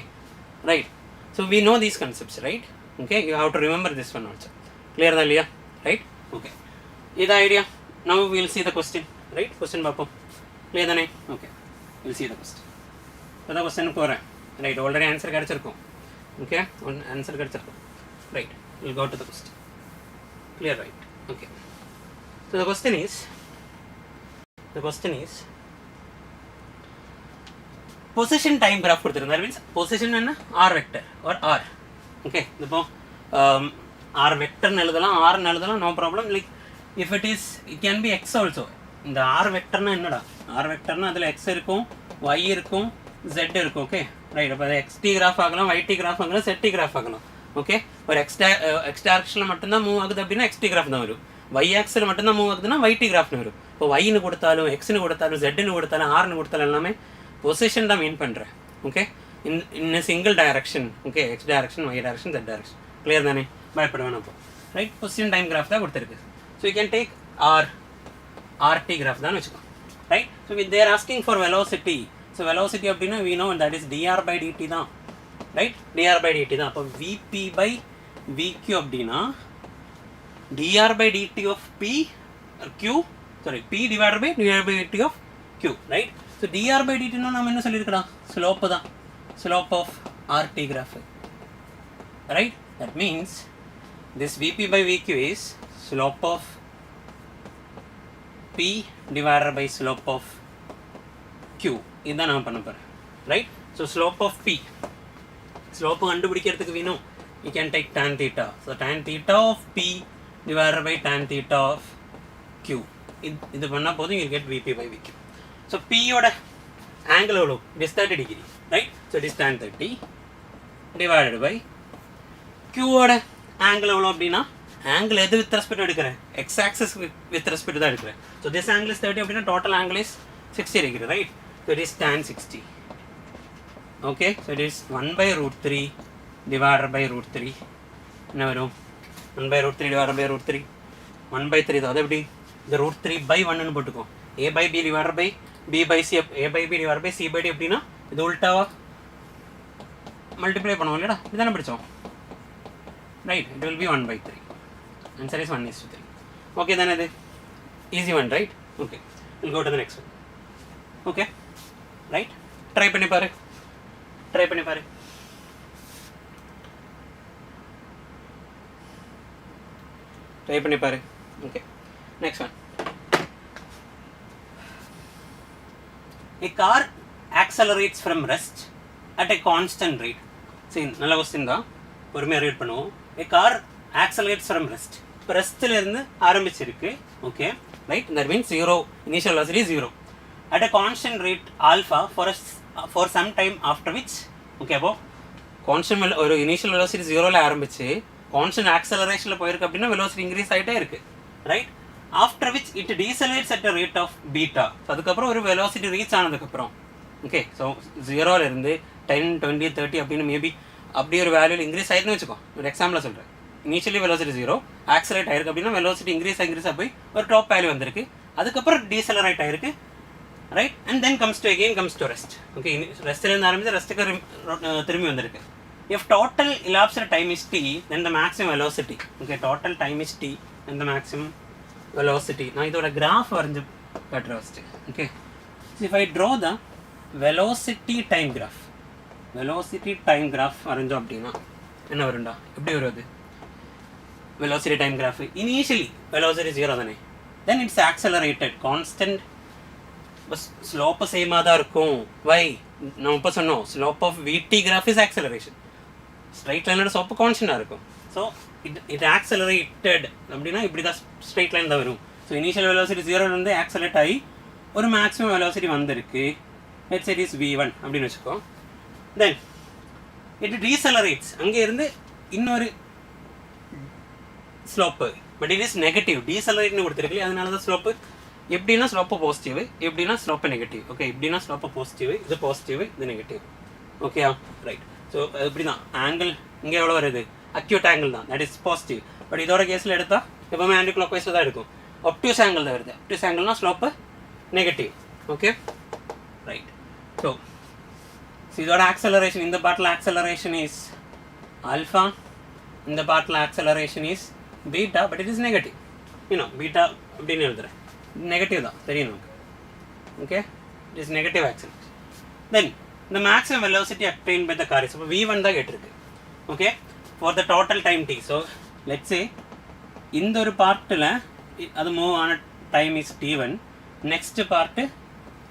right. So we know these concepts right. Okay you have to remember this one also. Clear தான் இல்லையா? ரைட். ஓகே இது idea. Now will see the question. Right question பார்ப்போம். Clear தானே? Okay will see the question. இப்போ question போகிறேன். Right already answer கிடச்சிருக்கும். Okay one answer கிடச்சிருக்கும். Right will go to the question. Clear right. Okay so the question is position time graph கொடுத்துருந்தார். Means position என்ன R vector R R. Okay இப்போ R வெக்டர்னு எழுதலாம், ஆர்னு எழுதலாம், no problem. Like if it is it can be X also. இந்த R வெக்டர்னா என்னடா? R வெக்டர்னா அதில் எக்ஸ் இருக்கும், ஒய் இருக்கும், ஜெட் இருக்கும். Okay right. அப்போ அதை எக்ஸ்டி கிராஃப் ஆகலாம், ஒய்டி கிராஃப் ஆகலாம், செட்டி கிராஃப் ஆகலாம். ஓகே ஒரு எக்ஸ் டைரக்ஷனில் மட்டும்தான் மூவ் ஆகுது அப்படின்னா எக்ஸ்டி கிராஃப் தான் வரும். ஒய் ஆக்ஸில் மட்டும்தான் மூவ் ஆகுதுன்னா ஒய்டி கிராஃப்னு வரும். இப்போ ஒய்னு கொடுத்தாலும் எக்ஸ்னு கொடுத்தாலும் ஜெட்னு கொடுத்தாலும் ஆர்னு கொடுத்தாலும் எல்லாமே பொசிஷன் தான் மீன் பண்ணுறேன். Okay in single direction. Okay X direction, Y direction, Z direction. Clear தானே? பயப்பட வேணாம். அப்போ ரைட் பொசிஷன் டைம் கிராஃப் தான் கொடுத்துருக்கு. So you can take RT graph தான் வச்சுக்கோ. Right. So they're asking for velocity. So velocity அப்படின்னா we know that is dr by dt தான். ரைட் dr by dt தான். அப்போ vp by vq அப்படின்னா dr by dt of p q sorry p divided by dt of q. Right. So dr by dt னா நம்ம என்ன சொல்லியிருக்கலாம்? Slope தான். Slope of rt graph. Right. that means this vp by vq is slope of p divided by slope of q. இதுதான் நான் பண்ண போகிறேன். Right. So slope of p, slope கண்டுபிடிக்கிறதுக்கு வேணும் you can take tan theta. so tan theta of p divided by tan theta of q. இது பண்ணால் போதும் you get vp by vq. So p யோட ஆங்கிள் எவ்வளோ? it is 30 degree. Right. So it is tan 30 divided by q யோட angle எவ்வளோ அப்படின்னா angle எது with respect எடுக்கிறேன்? எக்ஸ் ஆக்சிஸ் வித் ரெஸ்பெக்ட் தான் எடுக்கிறேன். ஸோ திஸ் ஆங்கிள் இஸ் 30 அப்படின்னா total angle is 60 degree. Right. So it is tan 60. Okay so it is 1/√3 divided by √3. என்ன வரும்? 1/√3 divided by √3 1/3 தான். அது எப்படி? இந்த √3/1 போட்டுக்கோ. a/b divided by b/c, a/b divided by c/d அப்படின்னா இது உல்டாவா மல்டிப்ளை பண்ணுவோம் இல்லைடா? இதுதானே படித்தோம். Right. It will be 1/3. Answer is 1:3. Okay தானே? இது easy one. Right. Okay will go to the next one. Okay right. Try பண்ணி பாரு. Okay next one. A car accelerates from rest at a constant rate. சரி நல்ல question தான், பொறுமையாக read பண்ணுவோம். A car accelerates from rest. இப்போ ரெஸ்ட்லேருந்து ஆரம்பிச்சிருக்கு. Okay right. that means 0 initial velocity 0 at a constant rate alpha for some time after which. Okay அப்போ constant ஒரு initial velocity 0ல் ஆரம்பிச்சு கான்ஸ்டன்ட் ஆக்சலரேஷனில் போயிருக்கு அப்படின்னா வெலோசிட்டி இன்க்ரீஸ் ஆகிட்டே இருக்குது. Right. After which it decelerates at a rate of beta. So அதுக்கப்புறம் ஒரு வெலோசிட்டி ரீச் ஆனதுக்கப்புறம் ஓகே ஸோ 0லேருந்து 10, 20, 30 அப்படின்னு மேபி அப்படி ஒரு வேல்யூவில் இன்க்ரீஸ் ஆகிருக்குன்னு வச்சுக்கோ. ஒரு எக்ஸாம்பிள் சொல்கிறேன். இனிஷியலி வெலோசிட்டி 0 ஆக்சலேட் ஆயிருக்கு அப்படின்னா வெலோசிட்டி இன்க்ரீஸ் போய் ஒரு டாப் வேல்யூ வந்திருக்கு. அதுக்கப்புறம் டீசலரேட் ஆயிருக்கு. Right. And then comes to rest. Okay ரெஸ்ட்லேருந்து ஆரம்பிச்சு ரெஸ்ட்டுக்கு திரும்பி வந்திருக்கு. if total elapsed time is t, then the maximum velocity. Okay, total time is t and the maximum velocity. Now இதோட graph வரைஞ்சு காட்டுறேன் first. Okay so if I draw the velocity time graph வரைஞ்சோம் அப்படின்னா என்ன வரும்டா? எப்படி வருது? velocity time graph initially velocity 0 தானே, then it's accelerated constant, slope சேமாக தான் இருக்கும். வை நம்ம இப்போ சொன்னோம் slope of VT graph is acceleration. Straight லைனோட ஸ்லோப்பு கான்ஸ்டன்டாக இருக்கும். ஸோ இட் ஆக்சலரேட்டட் அப்படின்னா இப்படி தான் ஸ்ட்ரைட் லைன் தான் வரும். ஸோ இனிஷியல் வெலோசிட்டி 0லேருந்து ஆக்சலேட் ஆகி ஒரு மேக்ஸிமம் வெலோசிட்டி வந்திருக்கு. let's say it is v1 அப்படின்னு வச்சுக்கோ. Then it decelerates, அங்கே இருந்து இன்னொரு slope, but it is negative. டீசலரேட்னு கொடுத்துருக்கு, அதனால தான் ஸ்லோப்பு. எப்படின்னா ஸ்லோப்பு பாசிட்டிவ், எப்படின்னா ஸ்லோப்பு நெகட்டிவ். ஓகே, இப்படின்னா ஸ்லோப்பு பாசிட்டிவ், இது பாசிட்டிவ், இது நெகட்டிவ். ஓகேயா, ரைட். ஸோ இப்படி தான் ஆங்கிள் இங்கே எவ்வளோ வருது, அக்யூட் ஆங்கிள் தான், தட் இஸ் பாசிட்டிவ். பட் இதோட கேஸில் எடுத்தால் எப்போவுமே ஆன்டி கிளாக் வைஸில் தான் இருக்கும். ஒப்டியூஸ் ஆங்கிள் தான் வருது, ஒப்டியூஸ் ஆங்கிள்னா slope negative. Okay, right. So இதோட ஆக்சலரேஷன், இந்த பார்ட்டில் ஆக்சலரேஷன் இஸ் ஆல்ஃபா, இந்த பார்ட்டில் acceleration is beta, but it is negative. You know beta அப்படின்னு எழுதுறேன், நெகட்டிவ் தான் தெரியும் நமக்கு. Okay, it is negative acceleration. Then the maximum velocity attained by the car is v1 தான் கேட்டிருக்கு. Okay, for the total time t. so let's say இந்த ஒரு பார்ட்டில் அது மூவ் ஆன time is t1, next part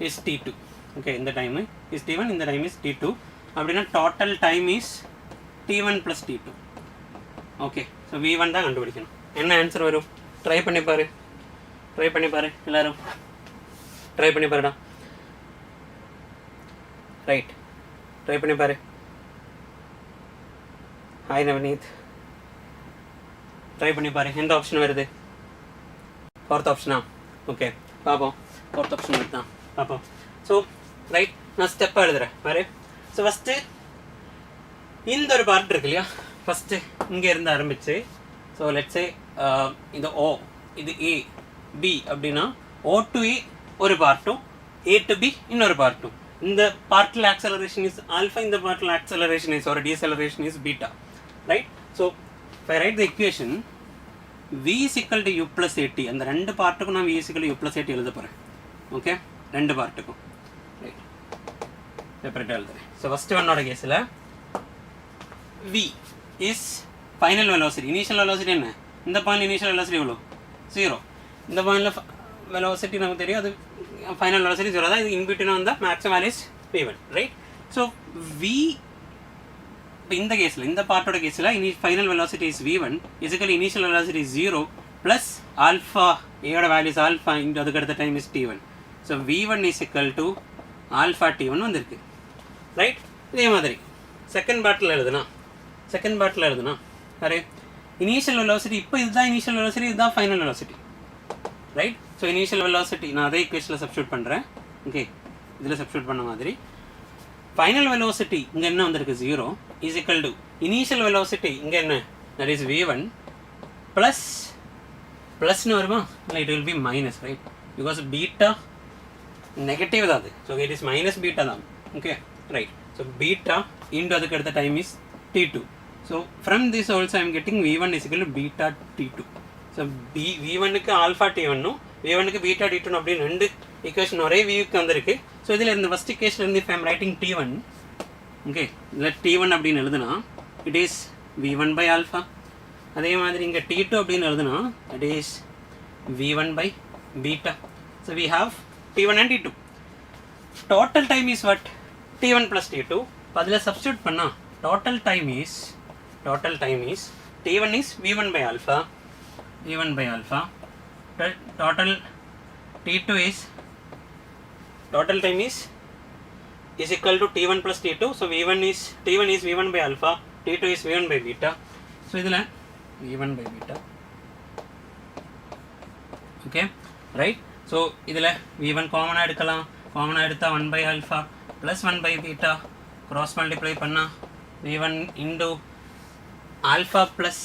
is t2. Okay, இந்த time is t1, இந்த time is t2. அப்படின்னா total time is t1 + t2. Okay, so v1 தான் கண்டுபிடிக்கணும். என்ன ஆன்சர் வரும்? ட்ரை பண்ணி பாரு, ட்ரை பண்ணி பாரு, எல்லாரும் ட்ரை பண்ணி பாருடா. ரைட், ட்ரை பண்ணி பாரு. ஹாய் நவநீத், ட்ரை பண்ணி பாரு. எந்த ஆப்ஷன் வருது? ஃபோர்த் ஆப்ஷனா? ஓகே, பார்ப்போம். ஃபோர்த் ஆப்ஷன் வருது தான் பார்ப்போம். ஸோ ரைட், நான் ஸ்டெப்பாக எழுதுறேன் பாரு. ஸோ ஃபஸ்ட்டு இந்த ஒரு பார்ட் இருக்கு இல்லையா, ஃபஸ்ட்டு இங்கே இருந்து ஆரம்பிச்சு. ஸோ லெட்ஸே இது ஓ, இது ஏ, பி அப்படின்னா ஓ டு ஏ ஒரு பார்ட்டும், ஏ டு பி இன்னொரு பார்ட்டும். இந்த பார்ட்டில் ஆக்சலரேஷன் இஸ் ஆல்ஃபா, இந்த பார்ட்டில் ஆக்சலரேஷன் இஸ் ஒரு deceleration is beta. Right. So if I write the equation v is equal to u plus at, அந்த ரெண்டு பார்ட்டுக்கும் நான் v is equal to u plus at எழுத போகிறேன். ஓகே, ரெண்டு பார்ட்டுக்கும் ரைட் செப்பரேட்டாக எழுதுறேன். ஸோ ஃபஸ்ட்டு ஒன்னோட கேஸில் v is final velocity. Initial velocity என்ன? இந்த பாயிண்ட் இனிஷியல் வெலாசிட்டி எவ்வளோ? 0. இந்த பாயிண்டில் வெலாசிட்டி நமக்கு தெரியும், அது ஃபைனல் வெலாசிட்டி 0 தான். இது இன்பிட்வீன் வந்தால் maximum value is v1. Right. So v இப்போ இந்த கேஸில், இந்த பார்ட்டோட கேஸில் final velocity is v1 is equal initial velocity is 0 plus alpha, ஏயோட வேல்யூஸ் ஆல்ஃபா இன்ட்டு அதுக்கு அடுத்த time is t1. So v1 is equal to alpha t1 வந்திருக்கு. ரைட். இதே மாதிரி செகண்ட் பார்ட்டில் எழுதுனா அரே இனிஷியல் வெலாசிட்டி, இப்போ இதுதான் இனிஷியல் வெலாசிட்டி, இதுதான் final velocity. Right. So initial velocity நான் அதே இக்குவேஷனில் சப்ஸ்டியூட் பண்ணுறேன். ஓகே, இதில் சப்ஸ்டியூட் பண்ண மாதிரி ஃபைனல் வெலாசிட்டி இங்கே என்ன வந்திருக்கு 0 is equal to initial velocity இங்கே என்ன, தட் இஸ் v1 ப்ளஸ்னு வருமா? இல்லை, it will be minus. Right, because beta negative தான் அது. So it is minus beta தான். Okay, right. So beta into அதுக்கு அடுத்த time is t2. So from this also I'm getting v1 is equal to beta t2. So v1க்கு alpha t1னும் v1க்கு beta t2 அப்படின்னு ரெண்டு ஈக்குவேஷன் ஒரே வியூக்கு வந்திருக்கு. ஸோ இதில் இந்த ஃபஸ்ட் ஈக்குவேஷன்லேருந்து if I'm writing t1, okay, இதில் t1 அப்படின்னு எழுதுனா it is v1 by alpha. அதே மாதிரி இங்கே t2 அப்படின்னு எழுதுனா it is v1 by beta. So we have t1 and t2. Total time is what? t1 plus t2. இப்போ அதில் சப்ஸ்டியூட் பண்ணால் total time is t1 is v1 by alpha, total t2 is total time is equal to t1 plus t2. So t1 is v1 by alpha, t2 is v1 by beta. So idhula v1 by beta. Okay, right. So idhula v1 common edukalam, common edutha 1 by alpha plus 1 by beta cross multiply panna v1 into alpha plus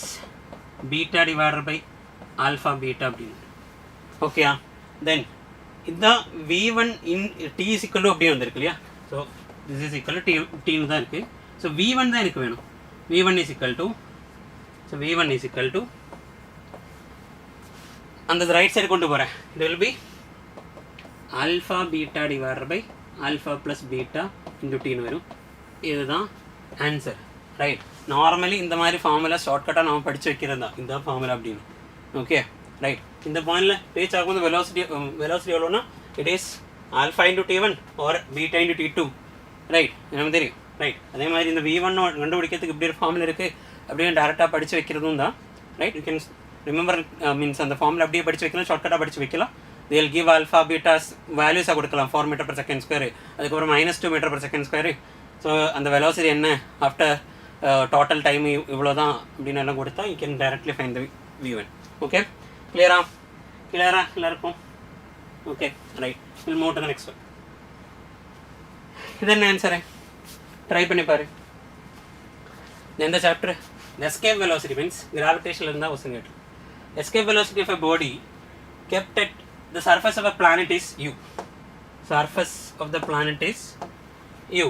beta divided by alpha beta அப்படின்னு. ஓகேயா? தென் இதுதான் v1 in t is equal to அப்படியே வந்திருக்கு இல்லையா? So this is equal to tன்னு தான் இருக்குது. So v1 தான் எனக்கு வேணும். v1 is equal to அந்த ரைட் சைடு கொண்டு போகிறேன். it will be alpha beta divided by alpha plus beta into tன்னு வரும். இதுதான் ஆன்சர். ரைட். நார்மலி இந்த மாதிரி ஃபார்முலா ஷார்ட்கட்டாக நம்ம படித்து வைக்கிறது தான் இந்த ஃபார்முலா அப்படின்னு. Okay, right. இந்த பாயிண்டில் ரீச் ஆகும்போது வெலாசிட்டி எவ்வளோனா it is alpha into t1 or beta into t2. Right, நமக்கு தெரியும். ரைட். அதே மாதிரி இந்த v1 கண்டுபிடிக்கிறதுக்கு இப்படி ஒரு ஃபார்முலா இருக்குது அப்படின்னு டேரெக்டாக படித்து வைக்கிறதும் தான். Right, you can remember means அந்த ஃபார்முலா அப்படியே படித்து வைக்கலாம், ஷார்ட்கட்டாக படித்து வைக்கலாம். they'll give alpha betas values கொடுக்கலாம் 4 meter per second square அதுக்கப்புறம் -2 meter per second square. So அந்த velocity என்ன ஆஃப்டர் டோட்டல் டைம் இவ்வளோ தான் அப்படின்னு எல்லாம் கொடுத்தா you can directly find the v1. Okay கிளியரா எல்லாருக்கும்? Okay right, we'll move to the next one. இது என்ன ஆன்சரு ட்ரை பண்ணி பாரு. இந்த chapter the escape velocity means gravitational இருந்தால் கொஸ்டின் கேட்டு escape velocity of a body kept at the surface of a planet is u. Surface of the planet is u.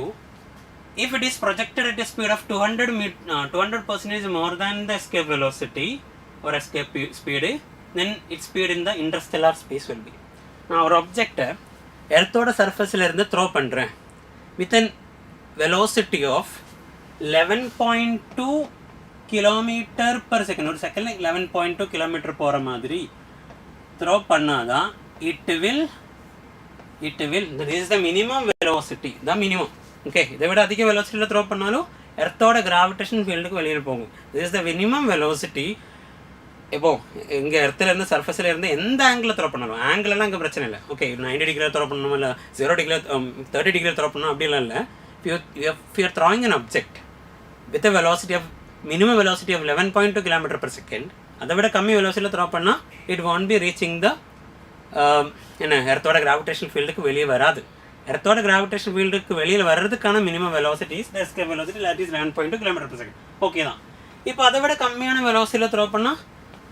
If it is projected at a speed of 200% more than the escape velocity or escape speed, then its speed in the interstellar space will be. நான் ஒரு ஆப்ஜெக்டை எர்த்தோட சர்ஃபஸில் இருந்து throw பண்ணுறேன் with an velocity of 11.2 kilometre per second. ஒரு செகண்டில் 11.2 kilometre போகிற மாதிரி throw பண்ணாதான் it will this is the minimum velocity, the minimum. Okay, இதை விட அதிக வெலோசிட்டியில் த்ரோ பண்ணாலும் எர்த்தோட கிராவிடேஷன் ஃபீல்டுக்கு வெளியில் போகும். this is the minimum velocity. இப்போ இங்கே எர்த்துலேருந்து சர்ஃபஸில் இருந்து எந்த ஆங்கிளில் த்ரோ பண்ணாலும், ஆங்கிளெல்லாம் இங்கே பிரச்சனை இல்லை. ஓகே 90 டிகிரியில் த்ரோ பண்ணணும், இல்லை 0 டிகிரியில் 30 டிகிரியில் த்ரோ பண்ணணும் அப்படிலாம் இல்லை. if you are throwing an object with a velocity of minimum velocity of 11.2 km per second, அதை விட கம்மி வெலோசிட்டியில் த்ரோ பண்ணால் it won't be reaching the என்ன எர்த்தோட கிராவிடேஷன் ஃபீல்டுக்கு வெளியே வராது. எர்த்தோட கிராவிடேஷன் ஃபீல்டுக்கு வெளியில் வர்றதுக்கான minimum velocity is the escape velocity, that is 11.2 km per second. Okay தான். இப்போ அதை விட கம்மியான வெலோசிட்டியில் த்ரோ பண்ணால்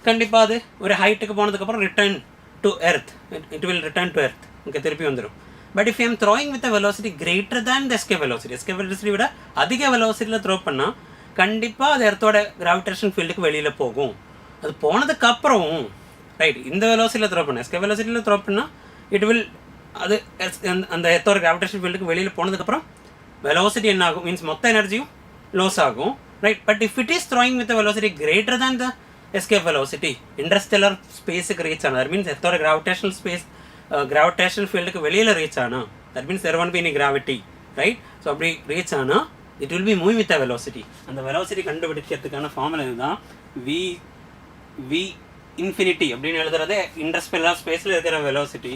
கண்டிப்பாக அது ஒரு ஹைட்டுக்கு போனதுக்கப்புறம் return to earth, it will return to earth. Okay, திருப்பி வந்துடும். But if I'm throwing with a velocity greater than the escape velocity விட அதிக வெலோசிட்டியில் த்ரோ பண்ணால் கண்டிப்பாக அது எர்த்தோட கிராவிடேஷன் ஃபீல்டுக்கு வெளியில் போகும். அது போனதுக்கப்புறம் ரைட் இந்த வெலோசிட்டியில் த்ரோ பண்ண எஸ்கேப் வெலோசிட்டியில் த்ரோ பண்ணால் இட் வில் அது அந்த எர்த்தோட கிராவிடேஷன் ஃபீல்டுக்கு வெளியில் போனதுக்கப்புறம் வெலோசிட்டி என்ன ஆகும், மீன்ஸ் மொத்த எனர்ஜியும் லாஸ் ஆகும். Right, but if it is throwing with a velocity greater than the escape velocity, interstellar ஸ்பேஸுக்கு ரீச் ஆனால், that means எர்த்தோட கிராவிடேஷனல் ஸ்பேஸ் கிராவிடேஷனல் ஃபீல்டுக்கு வெளியில் ரீச் ஆனால், that means there won't be any gravity, right? So அப்படி reach ஆனால் it will be moving with a velocity. அந்த velocity கண்டுபிடிக்கிறதுக்கான formula இதுதான். v infinity அப்படின்னு எழுதுறது இன்டர்ஸ்டெல்லார் ஸ்பேஸில் இருக்கிற velocity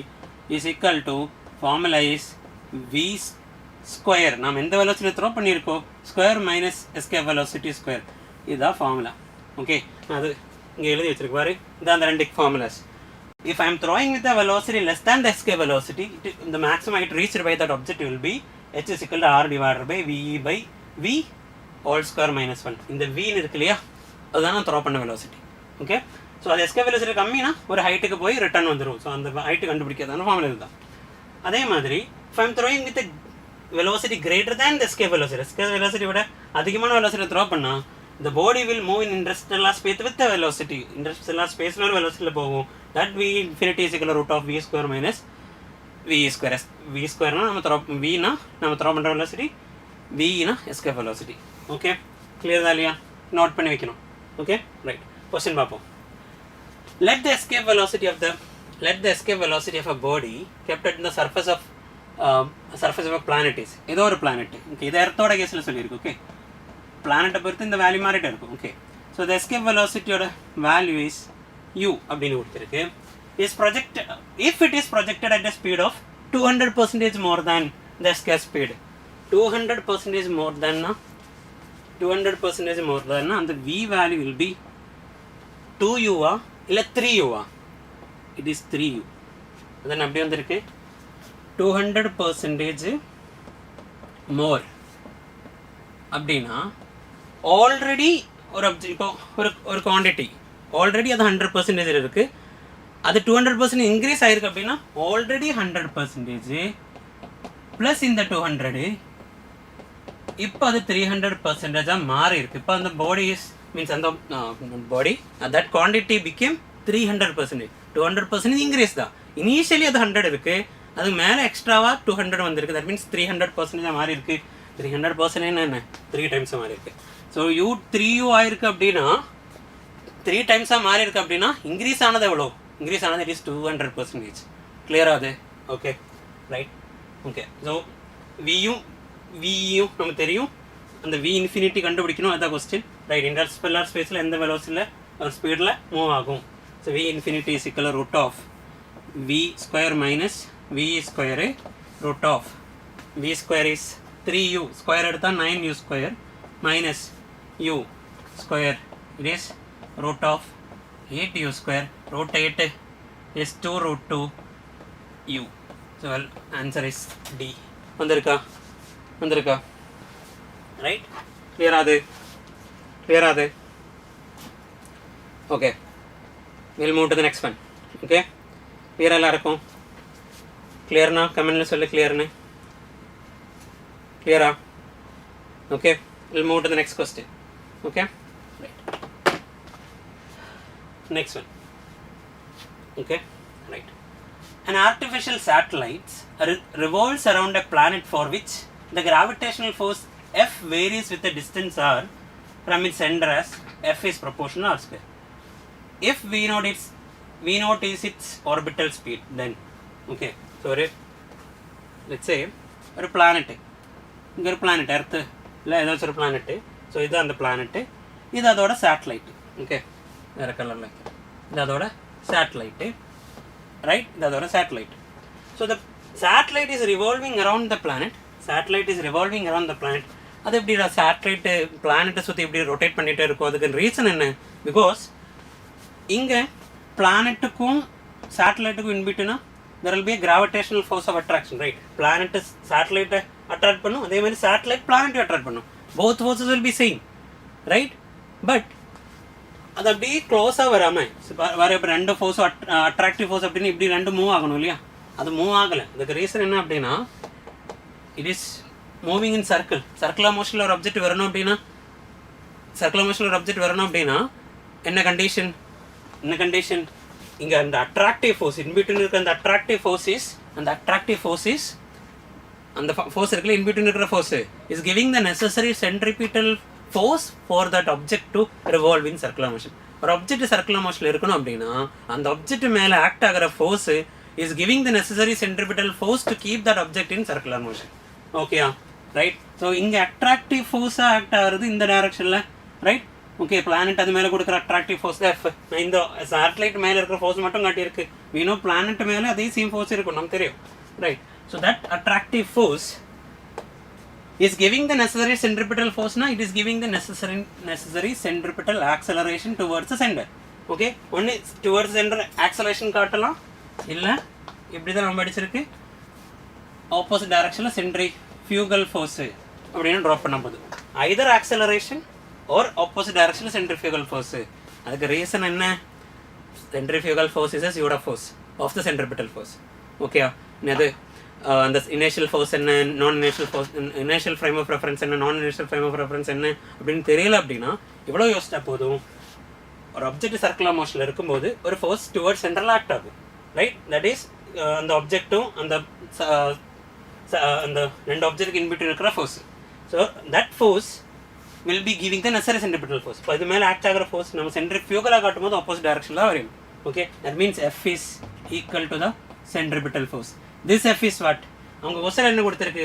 is equal to formula is v square. நாம் எந்த வெலோசிட்டியில் த்ரோ பண்ணியிருக்கோம் square minus escape velocity square, இதுதான் ஃபார்முலா. ஓகே, அது இங்கே எழுதி வச்சிருக்கு பாரு, இதான் அந்த ரெண்டு formulas. If I am throwing with a velocity less than the escape velocity, the maximum height reached by that object will be h is equal to r divided by ve by v whole square minus 1. இந்த v இருக்கு இல்லையா, அதுதான் நான் throw பண்ண velocity. Okay, so அது escape velocity கம்மினா ஒரு ஹைட்டுக்கு போய் ரிட்டர்ன் வந்துடும். ஸோ அந்த ஹைட்டு கண்டுபிடிக்கிறதான ஃபார்முலா இதுதான். அதே மாதிரி if I am throwing with a velocity greater than the escape velocity விட அதிகமான வெலோசிட்டி த்ரோ பண்ணால் the body will move in interstellar space with the velocity. Interstellar space ல ஒரு வெலோசிட்டியில் போகும். that v infinity is equal to root of v square minus v square. v square னா நம்ம throw v னா நம்ம throw பண்ணுற velocity, v னா escape velocity. Okay, clear தான் இல்லையா? நோட் பண்ணி வைக்கணும். ஓகே ரைட், கொஸ்டின் பார்ப்போம். let the escape velocity of a body kept at the surface of a planet is, ஏதோ ஒரு பிளானட். ஓகே, இது எர்த்தோட கேஸில் சொல்லியிருக்கு. ஓகே, பிளானட்டை பொறுத்து இந்த வேல்யூ மாறிட்டே இருக்கும். ஓகே, ஸோ த எஸ்கேப் வெலோசிட்டியோட வேல்யூ இஸ் u அப்படின்னு கொடுத்துருக்கு. if it is projected at a speed of 200% more than the escape speed, 200% more than அந்த v value will be 2u இல்லை 3u. it is 3u. அதான் அப்படி வந்திருக்கு 200% more அப்படின்னா already ஒரு இப்போ ஒரு குவான்டிட்டி ஆல்ரெடி அது 100% இருக்குது, அது 200% இன்க்ரீஸ் ஆகிருக்கு அப்படின்னா ஆல்ரெடி 100% ப்ளஸ் இந்த 200 இப்போ அது 300% மாறி இருக்கு. இப்போ அந்த பாடி மீன்ஸ் அந்த பாடி தட் குவான்டிட்டி பிகேம் 300%. 200% இன்க்ரீஸ் தான். இனிஷியலி அது 100 இருக்குது, அது மேலே எக்ஸ்ட்ராவாக 200 வந்திருக்கு. தட் மீன்ஸ் 300% மாறி இருக்கு. 300% என்ன 3 டைம்ஸ் மாறி இருக்கு. ஸோ u 3u ஆயிருக்கு அப்படின்னா 3 டைம்ஸாக மாறி இருக்கு அப்படின்னா இன்க்ரீஸ் ஆனது எவ்வளோ? இன்க்ரீஸ் ஆனது இட் இஸ் 200%. கிளியராக அது? Okay right. ஓகே, ஸோ வியும் நமக்கு தெரியும். அந்த v இன்ஃபினிட்டி கண்டுபிடிக்கணும், அதுதான் கொஸ்டின். ரைட், இன்டர்ஸ்டெல்லார் ஸ்பேஸில் எந்த வெலோசிட்டியில் ஒரு ஸ்பீடில் மூவ் ஆகும். So v infinity is equal root of v square minus v square root of v square is 3u square எடுத்தா 9u square minus u square it is root of 8u square root 8 is 2 root 2 u. So well, answer is D. வந்திருக்கா right? Clear ஆது okay, we'll move to the next one. Okay, clear எல்லாருக்கும் clear na comment சொல்லு clear னு clear okay, we'll move to the next question. Okay, right, next one. Okay, right, an artificial satellite revolves around a planet for which the gravitational force F varies with the distance r from its center as F is proportional r square. If v0 is its orbital speed, then okay, so let's say ஒரு planet, இங்க ஒரு planet earth இல்ல ஏதாச்சும் ஒரு planet, so இது அந்த planet, இது அதோட satellite. Okay, வேற கலர்ல இது அதோட satellite, right? இது அதோட satellite. So the satellite is revolving around the planet. அது எப்படி சேட்டலைட் பிளானட்டை சுற்றி எப்படி ரொட்டேட் பண்ணிகிட்டே இருக்கும்? அதுக்கு ரீசன் என்ன? பிகாஸ் இங்கே பிளானட்டுக்கும் சேட்டலைட்டுக்கும் இன்பிட்டுனா there will be gravitational force of attraction, right? Planet சேட்டலைட்டை அட்ராக்ட் பண்ணும், அதே மாதிரி சேட்டலைட் பிளானட்டை அட்ராக்ட் பண்ணும். Both forces will be same, right? But அது அப்படியே க்ளோஸாக வராமல் வர இப்போ ரெண்டு ஃபோர்ஸும் அட்ராக்டிவ் ஃபோர்ஸ் அப்படின்னு இப்படி ரெண்டு மூவ் ஆகணும் இல்லையா? அது மூவ் ஆகலை. அதுக்கு ரீசன் என்ன அப்படின்னா it is moving in circular மோஷனில் ஒரு ஆப்ஜெக்ட் வரணும் அப்படின்னா என்ன கண்டிஷன் இங்கே அந்த அட்ராக்டிவ் ஃபோர்ஸ் இன்பிட்வீன் இருக்கிற அந்த அட்ராக்டிவ் ஃபோர்ஸ் இஸ் அந்த ஃபோர்ஸ் இருக்குல்ல இன்பிட்வீன் இருக்கிற force is giving the necessary centripetal force for that object to revolve in circular motion. ஒரு ஆப்ஜெக்ட் சர்க்குலர் மோஷனில் இருக்கணும் அப்படின்னா அந்த ஆப்ஜெக்ட் மேலே ஆக்ட் ஆகிற force is giving the necessary centripetal force to keep that object in circular motion. ஓகேயா, right? So இங்கே attractive ஃபோர்ஸாக ஆக்ட் ஆகிறது இந்த டைரக்ஷனில், ரைட்? ஓகே, பிளானட் அது மேலே கொடுக்குற அட்ராக்டிவ் ஃபோர்ஸ் தான் எஃப். இந்த சேட்டலைட் மேலே இருக்கிற ஃபோர்ஸ் மட்டும் காட்டியிருக்கு. வீணோ பிளானட் மேலே அதே சேம் ஃபோர்ஸ் இருக்கும், நமக்கு தெரியும், right? So that attractive force is giving the necessary centripetal force na, it is giving the necessary centripetal acceleration towards the center. Okay, only towards the center acceleration காட்டலாம் இல்ல இப்படி தான் நம்ம படிச்சிருக்கு ஆப்போசிட் டைரக்ஷன்ல centrifugal force அப்படினு drop பண்ண போகுது. either acceleration or opposite direction centrifugal force. அதுக்கு ரீசன் என்ன? centrifugal force is a pseudo force of the centripetal force. ஓகேயா, இது அந்த இனிஷியல் ஃபோர்ஸ் என்ன, நான் initial force, initial frame of reference என்ன, நான் இனிஷியல் ஃப்ரேம் ஆஃப் ரெஃபரன்ஸ் என்ன அப்படின்னு தெரியல அப்படின்னா இவ்வளோ யோசிச்சா போதும். ஒரு ஆப்ஜெக்ட் சர்க்குலர் மோஷனில் இருக்கும்போது ஒரு ஃபோர்ஸ் டுவர்ட்ஸ் சென்ட்ரல் ஆக்ட் ஆகும், ரைட்? தட் இஸ் அந்த ஆப்ஜெக்ட்டும் அந்த ரெண்டு ஆப்ஜெக்ட்டுக்கு இன்பிட்வீன் இருக்கிற force. So that force will be giving the necessary centripetal force. இப்போ இது மேலே ஆக்ட் ஆகிற ஃபோர்ஸ் நம்ம சென்ட்ரிஃபியூகலாக காட்டும் போது ஆப்போசிட் டைரக்ஷனில் தான் வரும். Okay, that means F is equal to the centripetal force. This F is what? அவங்க கொஸ்டின் என்ன கொடுத்துருக்கு?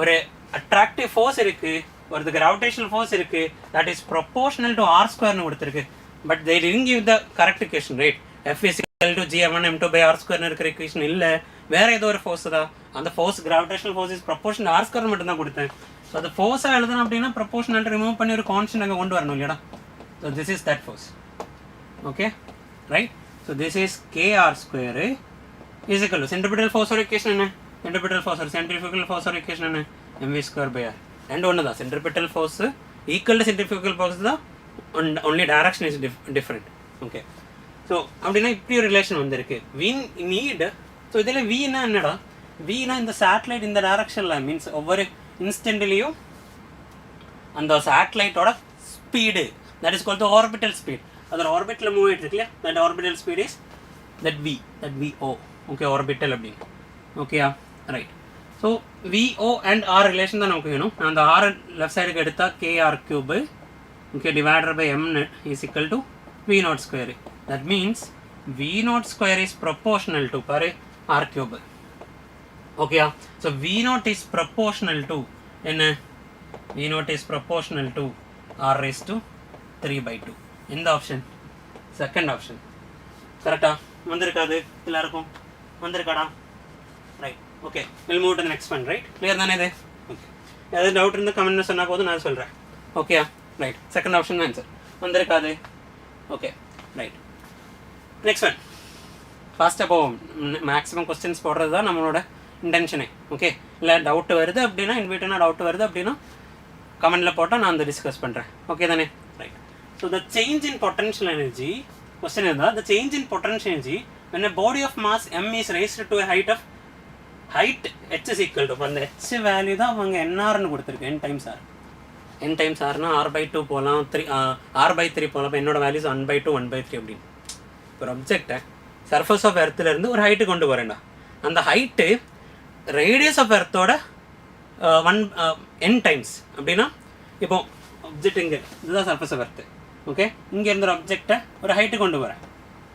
ஒரு அட்ராக்டிவ் ஃபோர்ஸ் இருக்குது, ஒரு கிராவிடேஷனல் ஃபோர்ஸ் இருக்குது, that is proportional to R ஸ்கொயர்னு கொடுத்துருக்கு. But they didn't give the correct equation, right? F is equal to g1 m2 by r ஸ்கொயர்னு இருக்கிற இக்குவேஷன் இல்லை, வேறு ஏதோ ஒரு ஃபோர்ஸ் தான். அந்த force gravitational force is proportional R square மட்டும் தான் கொடுத்தேன். ஸோ அந்த ஃபோர்ஸாக எழுதணும் அப்படின்னா ப்ரொபோர்ஷனல் ரிமூவ் பண்ணி ஒரு கான்ஸ்டன்ட் அங்கே கொண்டு வரணும் இல்லையா? So this is that force. Okay, right? So this is kr square is equal to centripetal force or equation என்ன? Centripetal force or centrifugal force or equation என்ன? mv square by r. ரெண்டு ஒன்று தான். centripetal force equal to centrifugal force தான், only direction is different. Okay, so அப்படின்னா இப்படி ஒரு relation வந்திருக்கு. we need, ஸோ இதில் vனா என்னடா? vனா இந்த சேட்டலைட் இந்த டைரக்ஷனில் மீன்ஸ் ஒவ்வொரு இன்ஸ்டன்ட்லேயும் அந்த சேட்டலைட்டோட speed, that is called the orbital speed. அதோட ஆர்பிட்டில் மூவ் ஆகிட்டு இருக்கு இல்லையா? That orbital speed is that vo. Okay, orbital அப்படின்னு. ஓகேயா, right? So VO and R relation தான் நமக்கு வேணும். நான் அந்த ஆர் லெஃப்ட் சைடுக்கு எடுத்தால் KR cube, okay, divided by M net is equal to V naught square. That means V naught square is proportional to பாரு ஆர் கியூபு. ஓகேயா, so we naught is proportional to என்ன? V naught is proportional to R raise to 3/2. எந்த option? Second option. கரெக்டாக வந்திருக்காது எல்லாருக்கும்? வந்திருக்காடா right okay will move to the next one right clear தானே இது ஓகே ஏதாவது டவுட் இருந்தால் கமெண்ட்ல சொன்னால் போதும் நான் சொல்கிறேன் okay right second option answer வந்திருக்காது ஓகே ரைட் நெக்ஸ்ட் ஒன் ஃபாஸ்ட்டாக போவோம் மேக்ஸிமம் கொஸ்டின்ஸ் போடுறது தான் நம்மளோட இன்டென்ஷனே ஓகே இல்லை டவுட் வருது அப்படின்னா இன்விட்டனா டவுட் வருது அப்படின்னா கமெண்டில் போட்டால் நான் வந்து டிஸ்கஸ் பண்ணுறேன் ஓகே தானே right so the change in potential energy question இருந்தால் the change in potential energy when a body of mass m is raised to a height h is equal to அந்த h வேல்யூ தான் அவங்க nrன்னு கொடுத்துருக்கு n times r n times rனா r/2 போகலாம் 3 போகலாம் இப்போ என்னோட values 1/2 1/3 அப்படின்னு ஒரு ஆப்ஜெக்டை சர்ஃபேஸ் ஆஃப் எர்த்துலேருந்து ஒரு ஹைட்டு கொண்டு வரேன்டா அந்த ஹைட்டு ரேடியஸ் ஆஃப் எர்த்தோட n டைம்ஸ் அப்படின்னா இப்போ ஆப்ஜெக்ட் இங்கே இதுதான் சர்ஃபேஸ் ஆஃப் எர்த்து ஓகே இங்கே இருந்த ஒரு ஆப்ஜெக்டை ஒரு ஹைட்டு கொண்டு வரேன்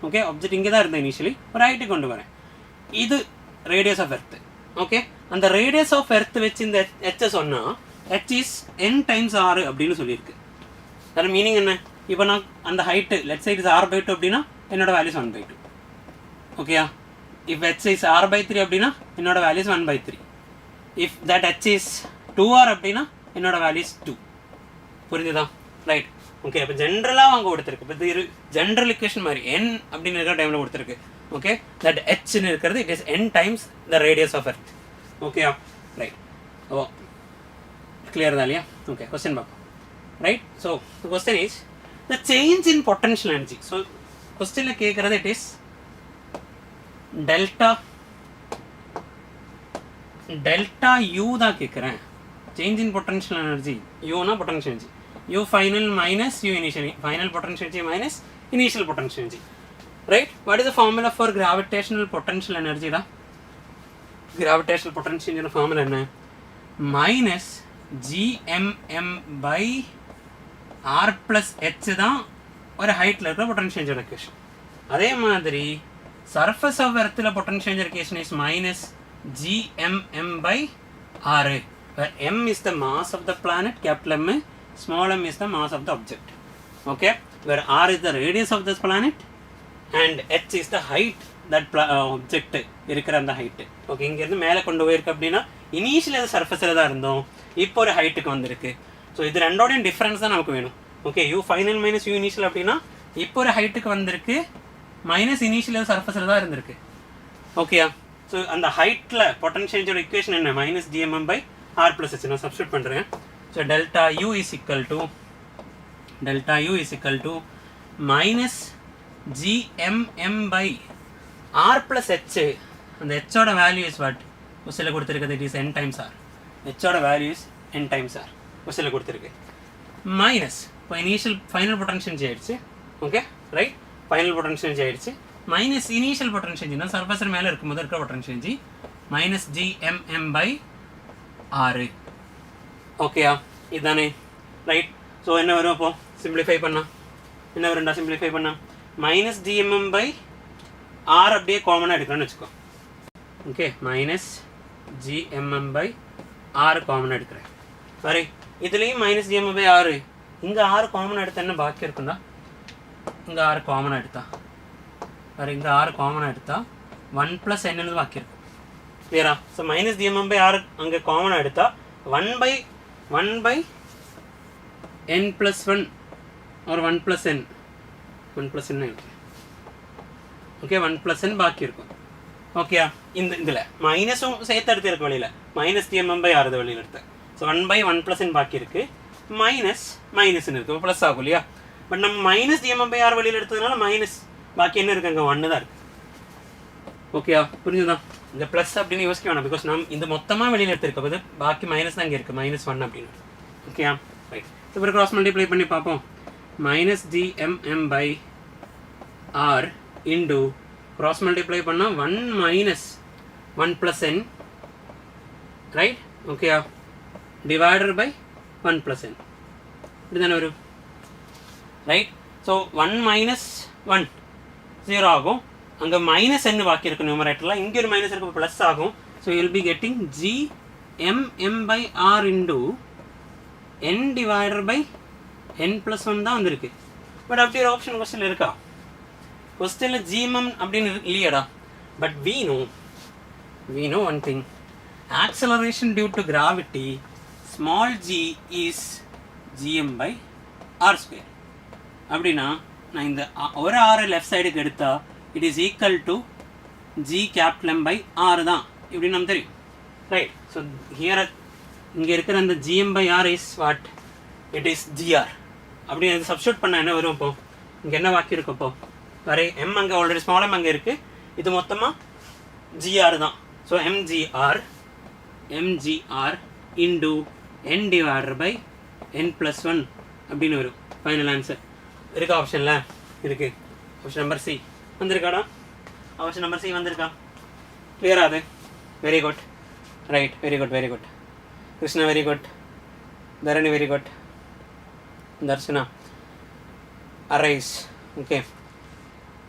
ஓகே ஆப்ஜெக்ட் இங்கே தான் இருந்தேன் இனிஷியலி ஒரு ஹைட்டு கொண்டு வரேன் இது ரேடியஸ் ஆஃப் எர்த்து ஓகே அந்த ரேடியஸ் ஆஃப் எர்த் வச்சு இந்த ஹெச்சை சொன்னால் H is n times r அப்படின்னு சொல்லியிருக்கு அதில் மீனிங் என்ன இப்போ நான் அந்த height let say is r/2 அப்படின்னா என்னோட வேல்யூஸ் 1/2 ஓகேயா இஃப் h இஸ் r/3 அப்படின்னா என்னோட values 1/3 if that h is 2r அப்படின்னா என்னோட வேல்யூஸ் 2 புரிஞ்சுதா ரைட் ஓகே அப்போ ஜென்ரலாக அவங்க கொடுத்துருக்கு இப்போ இது ஜென்ரல் இக்குவேஷன் மாதிரி n அப்படின்னு இருக்கிற டைமில் கொடுத்துருக்கு ஓகே தட் ஹெச்னு இருக்கிறது it is n times the radius of earth ஓகேயா ரைட் ஓ கிளியர் தான் இல்லையா ஓகே கொஸ்டின் பார்ப்போம் right so question is the change in potential energy so கொஸ்டினில் கேட்குறது இட் இஸ் டெல்டா யூ தான் கேட்குறேன் சேஞ்ச் இன் பொட்டன்ஷியல் எனர்ஜி யூனா potential energy u final minus u initial final potential energy minus initial potential energy right what is the formula for gravitational potential energy da gravitational potential energy formula enna minus gmm by r plus h da ஒரு ஹைட்ல இருக்கிற potential energy equation அதே மாதிரி surface of earth la potential energy equation is minus gmm by r where m is the mass of the planet capital M small m is the mass of the object okay where r is the radius of this planet and h is the height that object இருக்கிற அந்த height okay இங்க இருந்து மேலே கொண்டு போயிருக்கு அப்படின்னா initial அது சர்ஃபேஸில் தான் இருந்தோம் இப்போ ஒரு ஹைட்டுக்கு வந்திருக்கு ஸோ இது ரெண்டோடையும் டிஃப்ரென்ஸ் தான் நமக்கு வேணும் okay you final minus you initial அப்படின்னா இப்போ ஒரு ஹைட்டுக்கு வந்திருக்கு மைனஸ் இனிஷியல் சர்ஃபேஸில் தான் இருந்திருக்கு ஓகேயா ஸோ அந்த ஹைட்டில் பொட்டன்ஷியல் இக்குவேஷன் என்ன minus gmm by r plus h நான் சப்ஸ்டியூட் பண்ணுறேன் so delta u is equal to minus gmm by r plus h and h oda value is what usile கொடுத்திருக்கிறது it is n times r h oda value is n times r usile கொடுத்திருக்கு minus இப்போ initial final potential energy ஆயிடுச்சு okay right final potential energy ஆயிடுச்சு minus initial potential energy நான் surface மேல இருக்கும்போது இருக்கிற potential energy minus gmm by r ஓகேயா இதுதானே ரைட் ஸோ என்ன வரும் அப்போ சிம்பிளிஃபை பண்ணா என்ன வரும்டா சிம்பிளிஃபை பண்ணா மைனஸ் gmm பை ஆர் அப்படியே காமனாக எடுக்கலாம்னு வச்சுக்கோ okay minus gmm by R காமனாக எடுக்கிறேன் சரி இதுலேயும் மைனஸ் gmm பை ஆறு இங்கே ஆறு காமனாக எடுத்தா என்ன பாக்கி இருக்குண்டா இங்கே ஆறு காமனாக எடுத்தா சரி இங்கே ஆறு காமனாக எடுத்தா 1 + n பாக்கி இருக்கும் கிளியரா ஸோ மைனஸ் gmm பை ஆறு அங்கே காமனாக எடுத்தா 1 by n plus 1 or 1 plus n 1 plus n okay 1 plus n பாக்கி இருக்கும் ஓகேயா இந்த இதில் மைனஸும் சேர்த்து எடுத்து இருக்க வழியில் மைனஸ் gmm by r வழியில் எடுத்தேன் ஸோ 1 by 1 plus n பாக்கி இருக்குது மைனஸ்ன்னு இருக்குது ப்ளஸ் ஆகும் இல்லையா பட் நம்ம மைனஸ் gmm by r வழியில் எடுத்ததுனால மைனஸ் பாக்கி என்ன இருக்குது அங்கே 1 தான் இருக்குது ஓகேயா புரிஞ்சுதா இந்த ப்ளஸ் அப்படின்னு யோசிக்க வேணாம் பிகாஸ் நம்ம இந்த மொத்தமாக வெளியில் எடுத்துருக்க போது பாக்கி மைனஸ் தான் இங்கே இருக்குது -1 அப்படின்னு ஓகேயா ரைட் இப்போ கிராஸ் மல்டிப்ளை பண்ணி பார்ப்போம் minus gmm by r into cross multiply பண்ணால் 1 minus 1 plus n ரைட் ஓகேயா டிவைடர் பை 1 plus n இப்படி தானே வரும் ரைட் ஸோ 1 minus 1 0 ஆகும் அங்கே -n பாக்கி இருக்கு நியூமரேட்டரில் இங்கே ஒரு மைனஸ் இருக்கு ப்ளஸ் ஆகும் so you'll be getting gmm by r into n divided by n + 1 தான் வந்திருக்கு பட் அப்படி ஒரு ஆப்ஷன் கொஸ்டின் இருக்கா கொஸ்டினில் gmm அப்படின்னு இல்லையாடா but we know one thing. Acceleration due to gravity, small g is gm by r square. அப்படின்னா நான் இந்த ஒரு r லெஃப்ட் சைடுக்கு எடுத்தா it is equal to g capital M by r தான் இப்படி நமக்கு தெரியும், ரைட்? ஸோ ஹியர் இங்கே இருக்கிற அந்த gm by r is what? It is gr. அப்படி அதை சப்ஸ்டியூட் பண்ணால் என்ன வரும்? இப்போ இங்கே என்ன வாக்கி இருக்கும்? இப்போ வரை m அங்கே ஆல்ரெடி ஸ்மால் m அங்கே இருக்குது, இது மொத்தமாக gr தான். So mgr into n divided by n plus 1 அப்படின்னு வரும் ஃபைனல் ஆன்சர். இருக்கா ஆப்ஷனில்? இருக்குது. ஆப்ஷன் நம்பர் சி வந்திருக்காடா? ஆப்ஷன் நம்பர் சி வந்திருக்கா? கிளியரா அது? Very good, right, very good, very good. Krishna very good, Dharani very good, Darshana அரைஸ். ஓகே,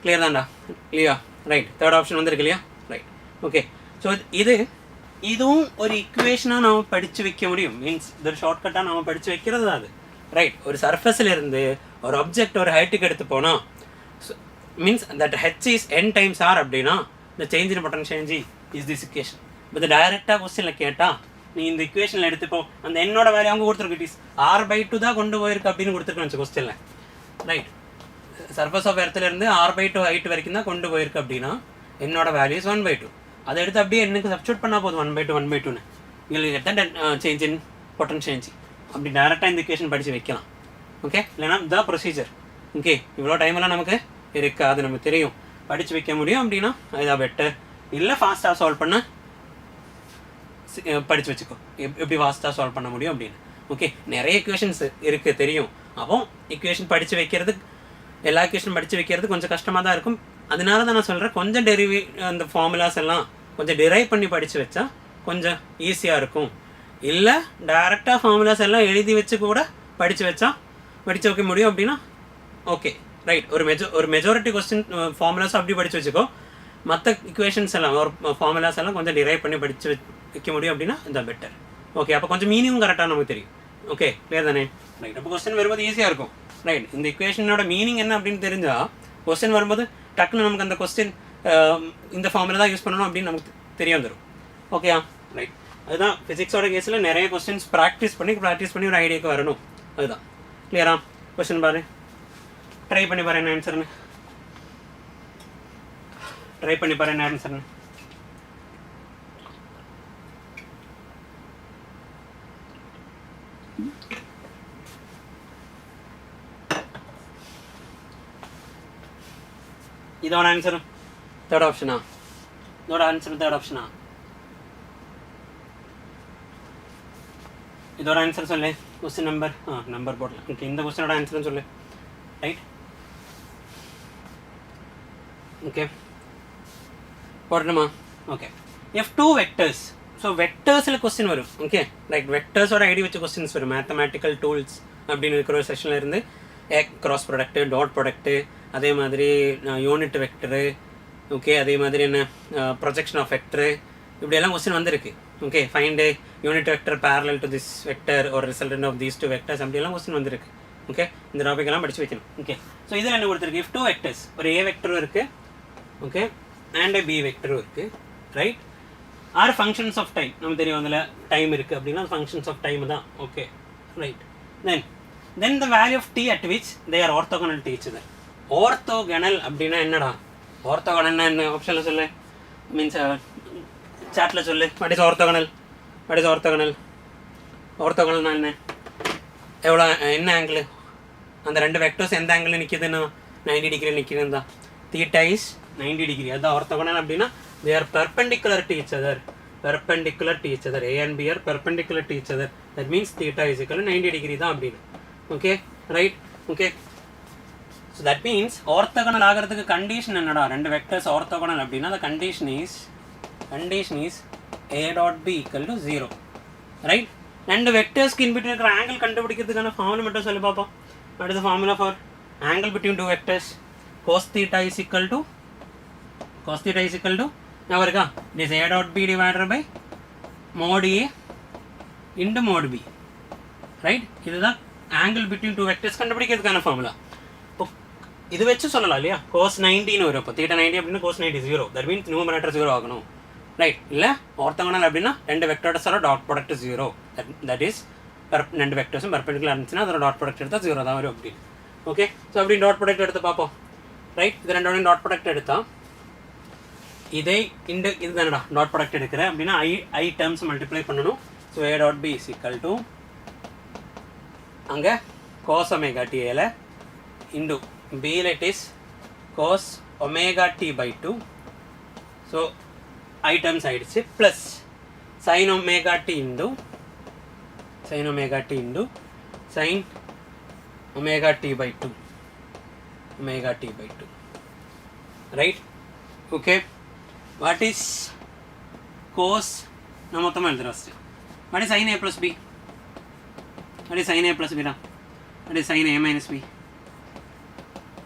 கிளியர் தான்டா? இல்லையா? ரைட், தேர்ட் ஆப்ஷன் வந்திருக்கு இல்லையா? Right, okay. ஸோ இதுவும் ஒரு இக்குவேஷனாக நாம் படித்து வைக்க முடியும். மீன்ஸ் இது ஒரு ஷார்ட்கட்டாக நாம் படித்து வைக்கிறது தான் அது, ரைட்? ஒரு சர்ஃபஸில் இருந்து ஒரு ஆப்ஜெக்ட் ஒரு ஹைட்டுக்கு எடுத்து போனால் means that H is n times r அப்படின்னா இந்த change in potential energy is this equation. இப்போ டைரெக்டாக கொஸ்டினில் கேட்டால் நீ இந்த இக்குவேஷனில் எடுத்துப்போ, அந்த என்னோட வேல்யூ அவங்க கொடுத்துருக்கு, இட் இஸ் r/2 தான் கொண்டு போயிருக்கு அப்படின்னு கொடுத்துருக்கேன் கொஸ்டினில், ரைட்? சர்ஃபஸ் ஆஃப் எர்த்துலேருந்து r/2 ஹைட் வரைக்கும் தான் கொண்டு போயிருக்கு அப்படின்னா என்னோட வேல்யூ இஸ் 1/2. அதை எடுத்து அப்படியே எனக்கு சப்ஸ்டியூட் பண்ணால் போதும், 1/2 1/2ன்னு உங்களுக்கு எத்தனை சேஞ்ச் இன் பொட்டன்ஷியல் எனர்ஜி அப்படி டேரெக்டாக இந்த இக்குவேஷன் படித்து வைக்கலாம். ஓகே, இல்லைனா த ப்ரொசீஜர். ஓகே, இவ்வளோ டைமெல்லாம் நமக்கு இருக்காது, நமக்கு தெரியும், படித்து வைக்க முடியும் அப்படின்னா அதுதான் பெட்டர். இல்லை ஃபாஸ்ட்டாக சால்வ் பண்ண படித்து வச்சுக்கோ, எப்படி ஃபாஸ்ட்டாக சால்வ் பண்ண முடியும் அப்படின்னு. ஓகே, நிறைய இக்குவேஷன்ஸ் இருக்குது தெரியும். அப்போ இக்குவேஷன் படித்து வைக்கிறது, எல்லா இக்குவேஷனும் படித்து வைக்கிறது கொஞ்சம் கஷ்டமாக தான் இருக்கும். அதனால தான் நான் சொல்கிறேன், கொஞ்சம் அந்த ஃபார்முலாஸ் எல்லாம் கொஞ்சம் டிரைவ் பண்ணி படித்து வச்சா கொஞ்சம் ஈஸியாக இருக்கும். இல்லை டைரெக்டாக ஃபார்முலாஸ் எல்லாம் எழுதி வச்சு கூட படித்து வைக்க முடியும் அப்படின்னா ஓகே, ரைட். ஒரு மெஜாரிட்டி கொஸ்டின் ஃபார்முலாஸ் அப்படி படித்து வச்சுக்கோ, மற்ற இக்குவேஷன்ஸ் எல்லாம் ஒரு ஃபார்முலாஸ் எல்லாம் கொஞ்சம் டிரைவ் பண்ணி படித்து வைக்க முடியும் அப்படின்னா இந்த பெட்டர். ஓகே, அப்போ கொஞ்சம் மீனிங்கும் கரெக்டாக நமக்கு தெரியும். ஓகே, கிளியர் தானே? ரைட், அப்போ கொஸ்டின் வரும்போது ஈஸியாக இருக்கும், ரைட்? இந்த இக்குவேஷனோட மீனிங் என்ன அப்படின்னு தெரிஞ்சால் கொஸ்டின் வரும்போது டக்குன்னு நமக்கு அந்த கொஸ்டின் இந்த ஃபார்முலா தான் யூஸ் பண்ணணும் அப்படின்னு நமக்கு தெரிய வந்துடும். ஓகேயா? ரைட், அதுதான் ஃபிசிக்ஸோட கேஸில் நிறைய கொஸ்டின்ஸ் ப்ராக்டிஸ் பண்ணி ஒரு ஐடியாவுக்கு வரணும். அதுதான். கிளியரா? கொஸ்டின் பாரு, ட்ரை பண்ணி பாரு என்ன ஆன்சர்னு. இதோட ஆன்சர் தேர்ட் ஆப்ஷனா? இதோட ஆன்சர் சொல்லு. கொஸ்டின் நம்பர் போடலாம். ஓகே, இந்த கொஸ்டினோட ஆன்சர்னு சொல்லு. ரைட், ஓகே, போடணுமா? Okay, F2 vectors. ஸோ வெக்டர்ஸில் கொஸ்டின் வரும். ஓகே, ரைட், வெக்டர்ஸோட ஐடி வச்சு கொஸ்டின்ஸ் வரும். மேத்தமேட்டிக்கல் டூல்ஸ் அப்படின்னு இருக்கிற ஒரு செஷனில் இருந்து கிராஸ் ப்ராடக்ட்டு, டாட் ப்ராடக்ட்டு, அதே மாதிரி யூனிட் வெக்டரு, ஓகே, அதே மாதிரி என்ன ப்ரொஜெக்ஷன் ஆஃப் வெக்டரு, இப்படியெல்லாம் கொஸ்டின் வந்திருக்கு. Okay, find A unit vector parallel to this vector or resultant of these two vectors அப்படியெல்லாம் கொஸ்டின் வந்திருக்கு. ஓகே, இந்த டாபிக் எல்லாம் படித்து வைக்கணும். ஓகே, ஸோ இதில் என்ன கொடுத்துருக்கு? F2 வெக்டர்ஸ், ஒரு A வெக்டரும் இருக்குது, ஓகே, அண்ட் B வெக்டரும் இருக்குது, right? Are functions of time. நமக்கு தெரியும் அதில் டைம் இருக்குது அப்படின்னா ஃபங்க்ஷன்ஸ் ஆஃப் டைம் தான். Okay, right. Then the value of t at which they are orthogonal to each other. Orthogonal அப்படின்னா என்னடா? ஆர்த்தோகனல்னா என்ன? ஆப்ஷனில் சொல்லு, மீன்ஸ் சாட்டில் சொல்லு. What is orthogonal? ஆர்த்தோகனல்னா என்ன? எவ்வளோ, என்ன ஆங்கிள்? அந்த ரெண்டு வெக்டர்ஸ் எந்த ஆங்கிள் நிற்கிதுன்னா 90 டிகிரி நிற்கிதுன்னு தான். Theta is 90 degree. அதுதான் ஆர்த்தோகனல் அப்படின்னா they are perpendicular to each other. A and B are perpendicular to each other. That means theta is equal to 90 degree தான் அப்படின்னு. Okay, right. Okay, so that means orthogonal ஆகிறதுக்கு condition என்னடா? ரெண்டு vectors orthogonal அப்படின்னா the condition is A dot B equal to 0. Right? ரெண்டு வெக்டர்ஸ்க்கு in between இருக்கிற angle கண்டுபிடிக்கிறதுக்கான formula மட்டும் சொல்லி பார்ப்போம். What is the formula for angle between two vectors? Cos theta is equal to now இருக்கா? It is A dot B divided by mod A into mod B. Right? இதுதான் angle between two vectors கண்டுபிடிக்கிறதுக்கான formula. இப்போ இது வச்சு சொல்லலாம் இல்லையா cos 90 வரும் இப்போ theta 90 அப்படின்னா cos 90 0 that means numerator 0 ஆகணும் ரைட் இல்லை ஆர்த்தோகனல் அப்படின்னா ரெண்டு வெக்டர்ஸோட டாட் ப்ராடக்ட் 0 that is ரெண்டு வெக்டர்ஸும் பெர்பெண்டிகுலர் இருந்துச்சுன்னா அதோட டாட் ப்ராடக்ட் எடுத்தால் 0 தான் வரும் அப்படின்னு ஓகே ஸோ அப்படி டாட் ப்ராடக்ட் எடுத்து பார்ப்போம் ரைட் இது ரெண்டோடையும் டாட் ப்ராடக்ட் எடுத்தால் இதே இது தானடா டாட் ப்ராடக்ட் எடுக்கிறேன் அப்படின்னா ஐ டேர்ம்ஸ் மல்டிப்ளை பண்ணணும் ஸோ a டாட் b is equal to அங்கே cos omega t ஏல into b let is cos omega t by 2 so I terms ஆயிடுச்சு plus sin omega t into sin omega t into sin omega t by 2 omega t by 2 right okay what is cos நம்ம மொத்தமா எழுதுறோம் first what is sin a plus b what is sin a plus b what is sin a minus b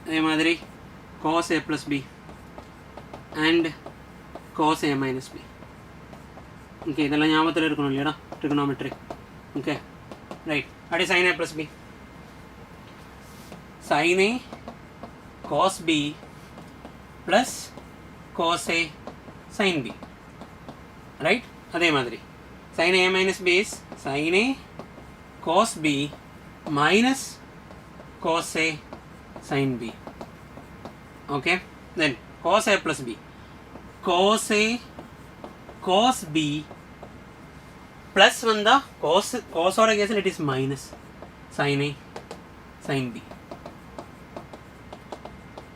அதே மாதிரி cos a plus b and cos a minus b okay இதெல்லாம் ஞாபகத்துல இருக்கணும் இல்லையா trigonometry okay right what is sin a plus b sin a cos b plus cos a sin b right அதே மாதிரி sin a minus b is sin a cos b minus cos a sin b okay then cos a plus b cos a cos b plus வந்தா cos ஓட கேஸில் it is minus sin a sin b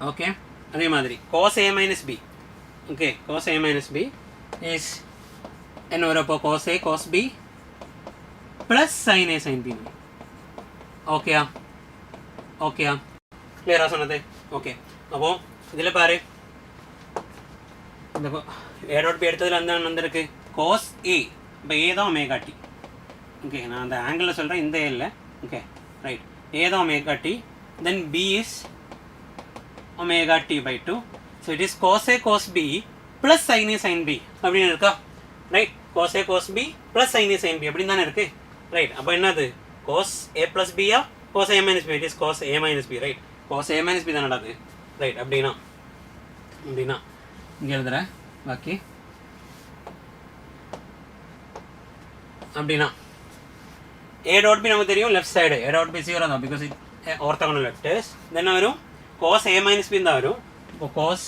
okay அதே மாதிரி cos a minus b okay cos a minus b is என்ன வரும் அப்போ cos a cos b plus sin a sin b ஓகேயா ஓகேயா கிளியரா சொன்னது ஓகே அப்போ இதில் பாரு இந்த a டாட் b எடுத்ததில் அந்த வந்திருக்கு cos a இப்போ ஏ தான் ஒமேகா டி ஓகே நான் அந்த ஆங்கிளில் சொல்கிறேன் இந்த இல்லை ஓகே ரைட் ஏ தான் omega T then B is omega T by 2 so it is cos a cos b plus sin a sin b அப்படின்னு இருக்கா right cos a cos b plus sin a sin b அப்படின்னு தானே இருக்குது right அப்போ என்னது cos a plus பியா cos a minus b it is cos a minus b right cos a minus b தானடா அது ரைட் அப்படின்னா இங்கே எழுதுகிறேன் பாக்கி அப்படின்னா a dot b நமக்கு தெரியும் left side a dot b 0 தான் பிகாஸ் இட் ஆர்த்தோகனல் வெக்டர்ஸ் தென் வரும் cos a minus b தான் வரும் இப்போ cos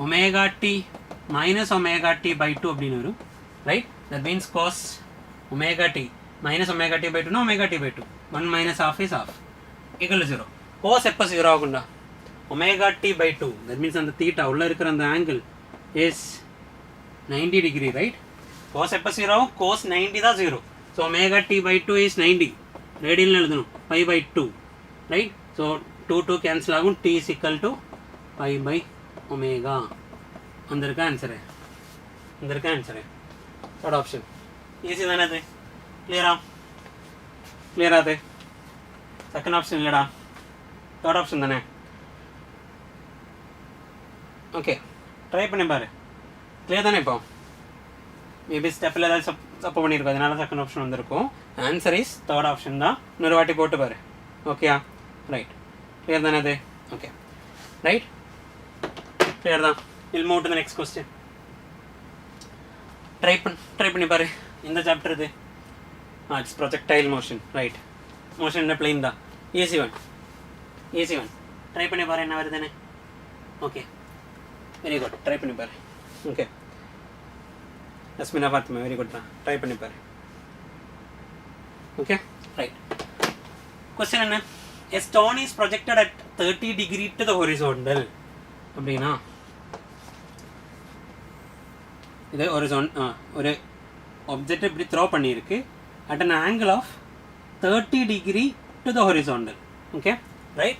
omega t minus omega t by 2 அப்படின்னு வரும் right that means cos omega t minus omega t by 2 omega t by 2 1 minus half is half equal to 0 cos எப்போ 0 ஆகும்டா omega t by 2 that means அந்த theta உள்ள இருக்கிற அந்த angle is 90 degree right cos எப்போ 0 cos 90 தான் 0 so omega t by 2 is 90 ரேடியனில் எழுதணும் pi by 2 right so 2 cancel ஆகும் t is equal to pi by omega வந்திருக்க ஆன்சரு தேர்ட் ஆப்ஷன் ஈஸி தானே அது கிளியரா அது செகண்ட் ஆப்ஷன் இல்லைடா தேர்ட் ஆப்ஷன் தானே ஓகே ட்ரை பண்ணி பாரு கிளியர் தானே இப்போ மேபி ஸ்டெப்பில் ஏதாவது தப்பு பண்ணியிருக்கோம் அதனால செகண்ட் ஆப்ஷன் வந்திருக்கும் ஆன்சர் இஸ் தேர்ட் ஆப்ஷன் தான் இன்னொரு வாட்டி போட்டு பாரு ஓகேயா ரைட் கிளியர் தானே அது ஓகே ரைட் கிளியர் தான் will move to the next question try பண்ணி பாரு இந்த சாப்டர் இது it's projectile motion right motion என்ன பிளேன் தான் ஈஸி ஒன் ட்ரை பண்ணி பாரு என்ன வருதுன்னு ஓகே வெரி குட் ட்ரை பண்ணி பாரு okay Asmina Fatima, very good. Try பண்ணி பாரு okay right question என்ன a stone is projected at 30 degree to the horizontal அப்படினா இது ஒரு ஆப்ஜெக்ட் இப்படி த்ரோ பண்ணியிருக்கு at an angle of 30 degree to the horizontal okay right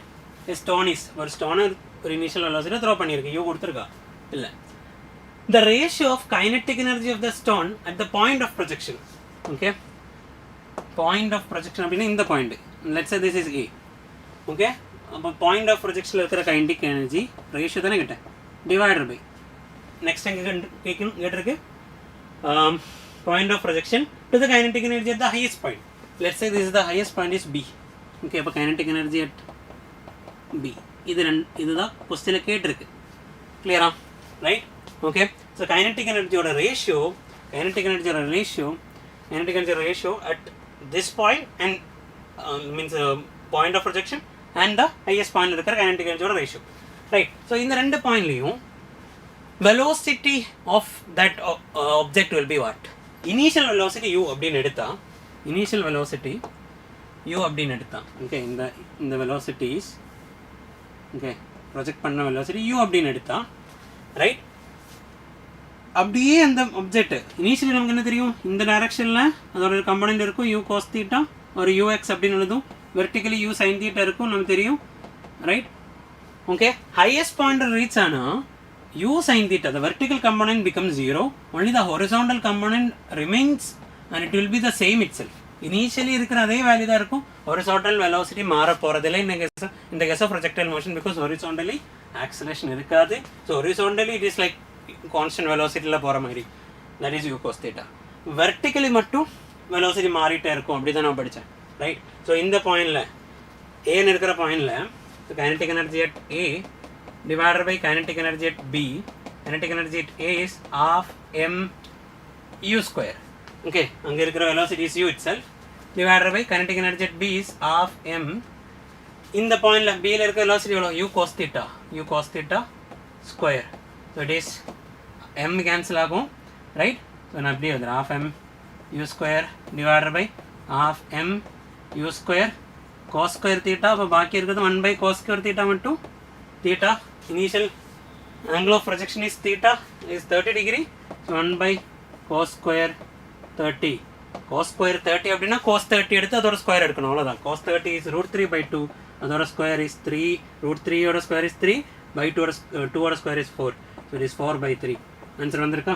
a stone is ஒரு stone ஒரு initial velocity த்ரோ பண்ணியிருக்கு u கொடுத்திருக்கா இல்ல the ratio of kinetic energy of the stone at the point of projection okay point of projection அப்படினா இந்த point let's say this is a okay அப்ப point of projection ல இருக்கிற kinetic energy ratio தானே கேட்டேன் divided by next எங்க கேட்டிருக்கு point of projection to the kinetic energy at the highest point let's say this is the highest point is b okay அப்ப kinetic energy at b இதுதான் கொஸ்டினில் கேட்டிருக்கு. கிளியரா? Right? Okay. So kinetic எனர்ஜியோட ratio at this point and means point of projection and the highest point இருக்கிற kinetic energy ratio. Right? So இந்த ரெண்டு பாயிண்ட்லையும் velocity of that object will be what? Initial velocity u அப்படின்னு எடுத்தா okay, இந்த velocities okay, project பண்ண velocity u அப்படின்னு எடுத்தா right, அப்படியே அந்த ஆப்ஜெக்ட் இனிஷியலி நமக்கு என்ன தெரியும், இந்த டைரக்ஷனில் அதோட கம்பனண்ட் இருக்கும் u cos theta ஒரு ux அப்படின்னு எழுதும், வெர்டிக்கலி u sin theta இருக்கும் நமக்கு தெரியும். Right? Okay. Highest point reach ஆனால் u sin theta, the vertical component becomes 0, only the horizontal component remains and it will be the same itself. Initially இருக்கிற அதே value தான் இருக்கும், horizontal velocity மாற போகிறதில்லை இந்த case of projectile motion because horizontally acceleration இருக்காது. So horizontally it is like constant velocityல போகிற மாதிரி, that is u cos theta. vertically மட்டும் velocity மாறிட்டே இருக்கும், அப்படி தான் நான் படித்தேன். ரைட்? ஸோ இந்த பாயிண்டில் ஏன்னு இருக்கிற பாயிண்டில் kinetic energy at A divided by kinetic energy at B, kinetic energy at A is half m u square. Okay, அங்கே இருக்கிற velocity is u itself divided by kinetic energy at B is half m. இந்த பாயிண்டில் Bயில் இருக்கிற velocity எவ்வளோ, u cos theta square. So it is m cancel ஆகும். Right? So நான் அப்படியே வந்துடும் half m u square divided by half m u square cos square theta. அப்போ பாக்கி இருக்கிறது 1 by cos square theta மட்டும். theta initial angle of projection is theta is 30 degree, so 1 by cos square 30 அப்படின்னா cos 30 எடுத்து அதோட square எடுக்கணும், அவ்வளோதான். cos 30 is √3/2, அதோட ஸ்கொயர் is 3, √3 ஓட ஸ்கொயர் is 3, by 2 ஓட square is 4, so it is 4/3. Answer வந்திருக்கா?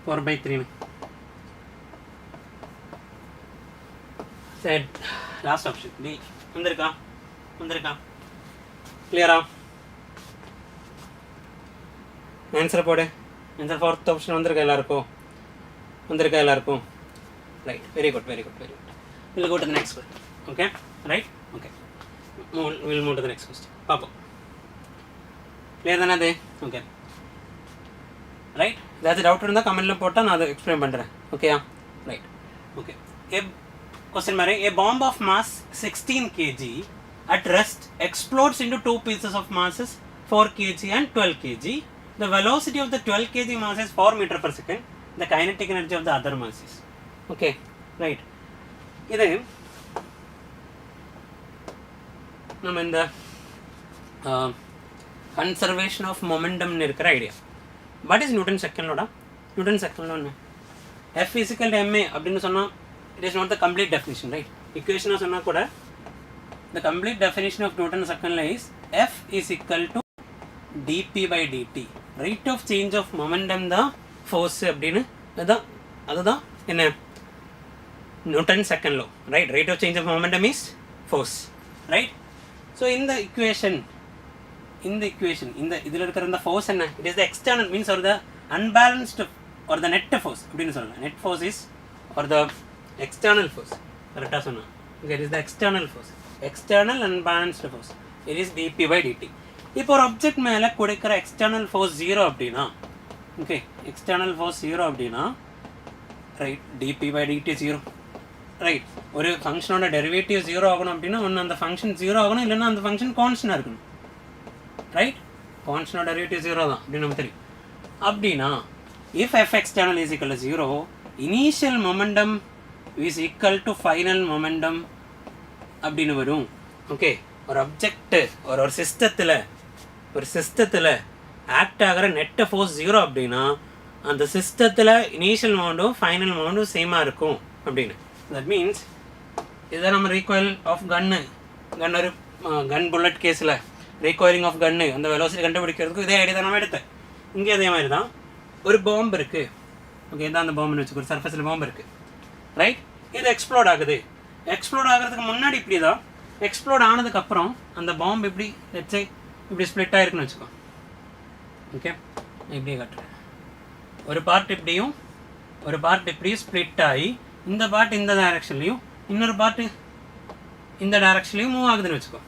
4/3. சரி, லாஸ்ட் ஆப்ஷன் டி வந்திருக்கா? கிளியரா? ஆன்சர் போடு. ஆன்சர் ஃபோர்த் ஆப்ஷன் வந்திருக்கா எல்லாருக்கும்? Right, very good. Will go to the next question. Okay, right, okay, will move to the next question. பார்ப்போம். Clear தானே அது? Okay, right. ஏதாச்சும் டவுட் இருந்தால் கமெண்ட்டில் போட்டால் நான் அதை எக்ஸ்பிளைன் பண்ணுறேன். ஓகேயா? Right, okay. Question mark, a bomb of mass 16 kg at rest explodes into two pieces of masses 4 kg and 12 kg. The velocity of the 12 kg mass is 4 meter per second. The kinetic energy of the other mass is. Okay, right. இது நம்ம இந்த conservation of momentum இருக்கிற idea. What is Newton second law? Newton second law என்ன? F is equal to ma அப்படின்னு சொன்னால் it is not the complete definition, right? Equation சொன்னா கூட the complete definition of Newton's second law is F is equal to dp by dt. Rate of change of momentum the force அப்படின்னு அதுதான் என்ன Newton's second law, right? Rate of change of momentum is force, right? So in the equation இந்த இதில் இருக்கிற இந்த force என்ன? It is the external means or the unbalanced or the net force அப்படின்னு சொல்லலாம். Net force is or the external force. கரெக்டாக சொன்னா it is the external force, external unbalanced force. It is dp by dt. இப்போ ஒரு object மேலே கொடுக்குற external force 0 அப்படின்னா, okay, external force 0 அப்படின்னா right, dp by dt 0. Right, ஒரு ஃபங்க்ஷனோட derivative 0 ஆகணும் அப்படின்னா ஒன்று அந்த ஃபங்க்ஷன் 0 ஆகணும், இல்லைன்னா அந்த ஃபங்க்ஷன் கான்ஸ்டன்டாக இருக்கணும். ரைட், கான்ஸ்டன்ட் டெரிவேட்டிவ் 0 தான் அப்படின்னு நமக்கு தெரியும். அப்படின்னா if f external is equal to 0, initial momentum is equal to final momentum அப்படின்னு வரும். ஓகே, ஒரு ஆப்ஜெக்ட் ஒரு சிஸ்டத்தில் ஆக்ட் ஆகிற நெட் ஃபோர்ஸ் 0 அப்படின்னா அந்த சிஸ்டத்தில் இனிஷியல் மொமெண்ட்டும் ஃபைனல் மொமெண்ட்டும் சேமாக இருக்கும் அப்படின்னு. தட் மீன்ஸ் இதுதான் நம்ம ரீகாயில் ஆஃப் ஒரு கன் புல்லட் கேஸில் ரீகாயிலிங் ஆஃப் கன்னு அந்த வெலோசிட்டி கண்டுபிடிக்கிறதுக்கு இதே ஐடியா தான் நம்ம எடுத்தேன். இங்கே அதே மாதிரி தான் ஒரு பாம்பு இருக்குது. ஓகே, இதான் அந்த பாம்புன்னு வச்சுக்கோ, ஒரு சர்ஃபேஸில் பாம்பு இருக்குது. ரைட், இது எக்ஸ்ப்ளோட் ஆகிறதுக்கு முன்னாடி இப்படி தான், எக்ஸ்ப்ளோட் ஆனதுக்கப்புறம் அந்த பாம்பு இப்படி லெட்ஸே இப்படி ஸ்ப்ளிட் ஆகிருக்குன்னு வச்சுக்கோ. ஓகே, இப்படியே காட்டுறேன். ஒரு பார்ட் இப்படியும் ஒரு பார்ட் இப்படியும் ஸ்ப்ளிட் ஆகி இந்த பார்ட் இந்த டைரக்ஷன்லையும் இன்னொரு பார்ட்டு இந்த டைரக்ஷன்லேயும் மூவ் ஆகுதுன்னு வச்சுக்கோ.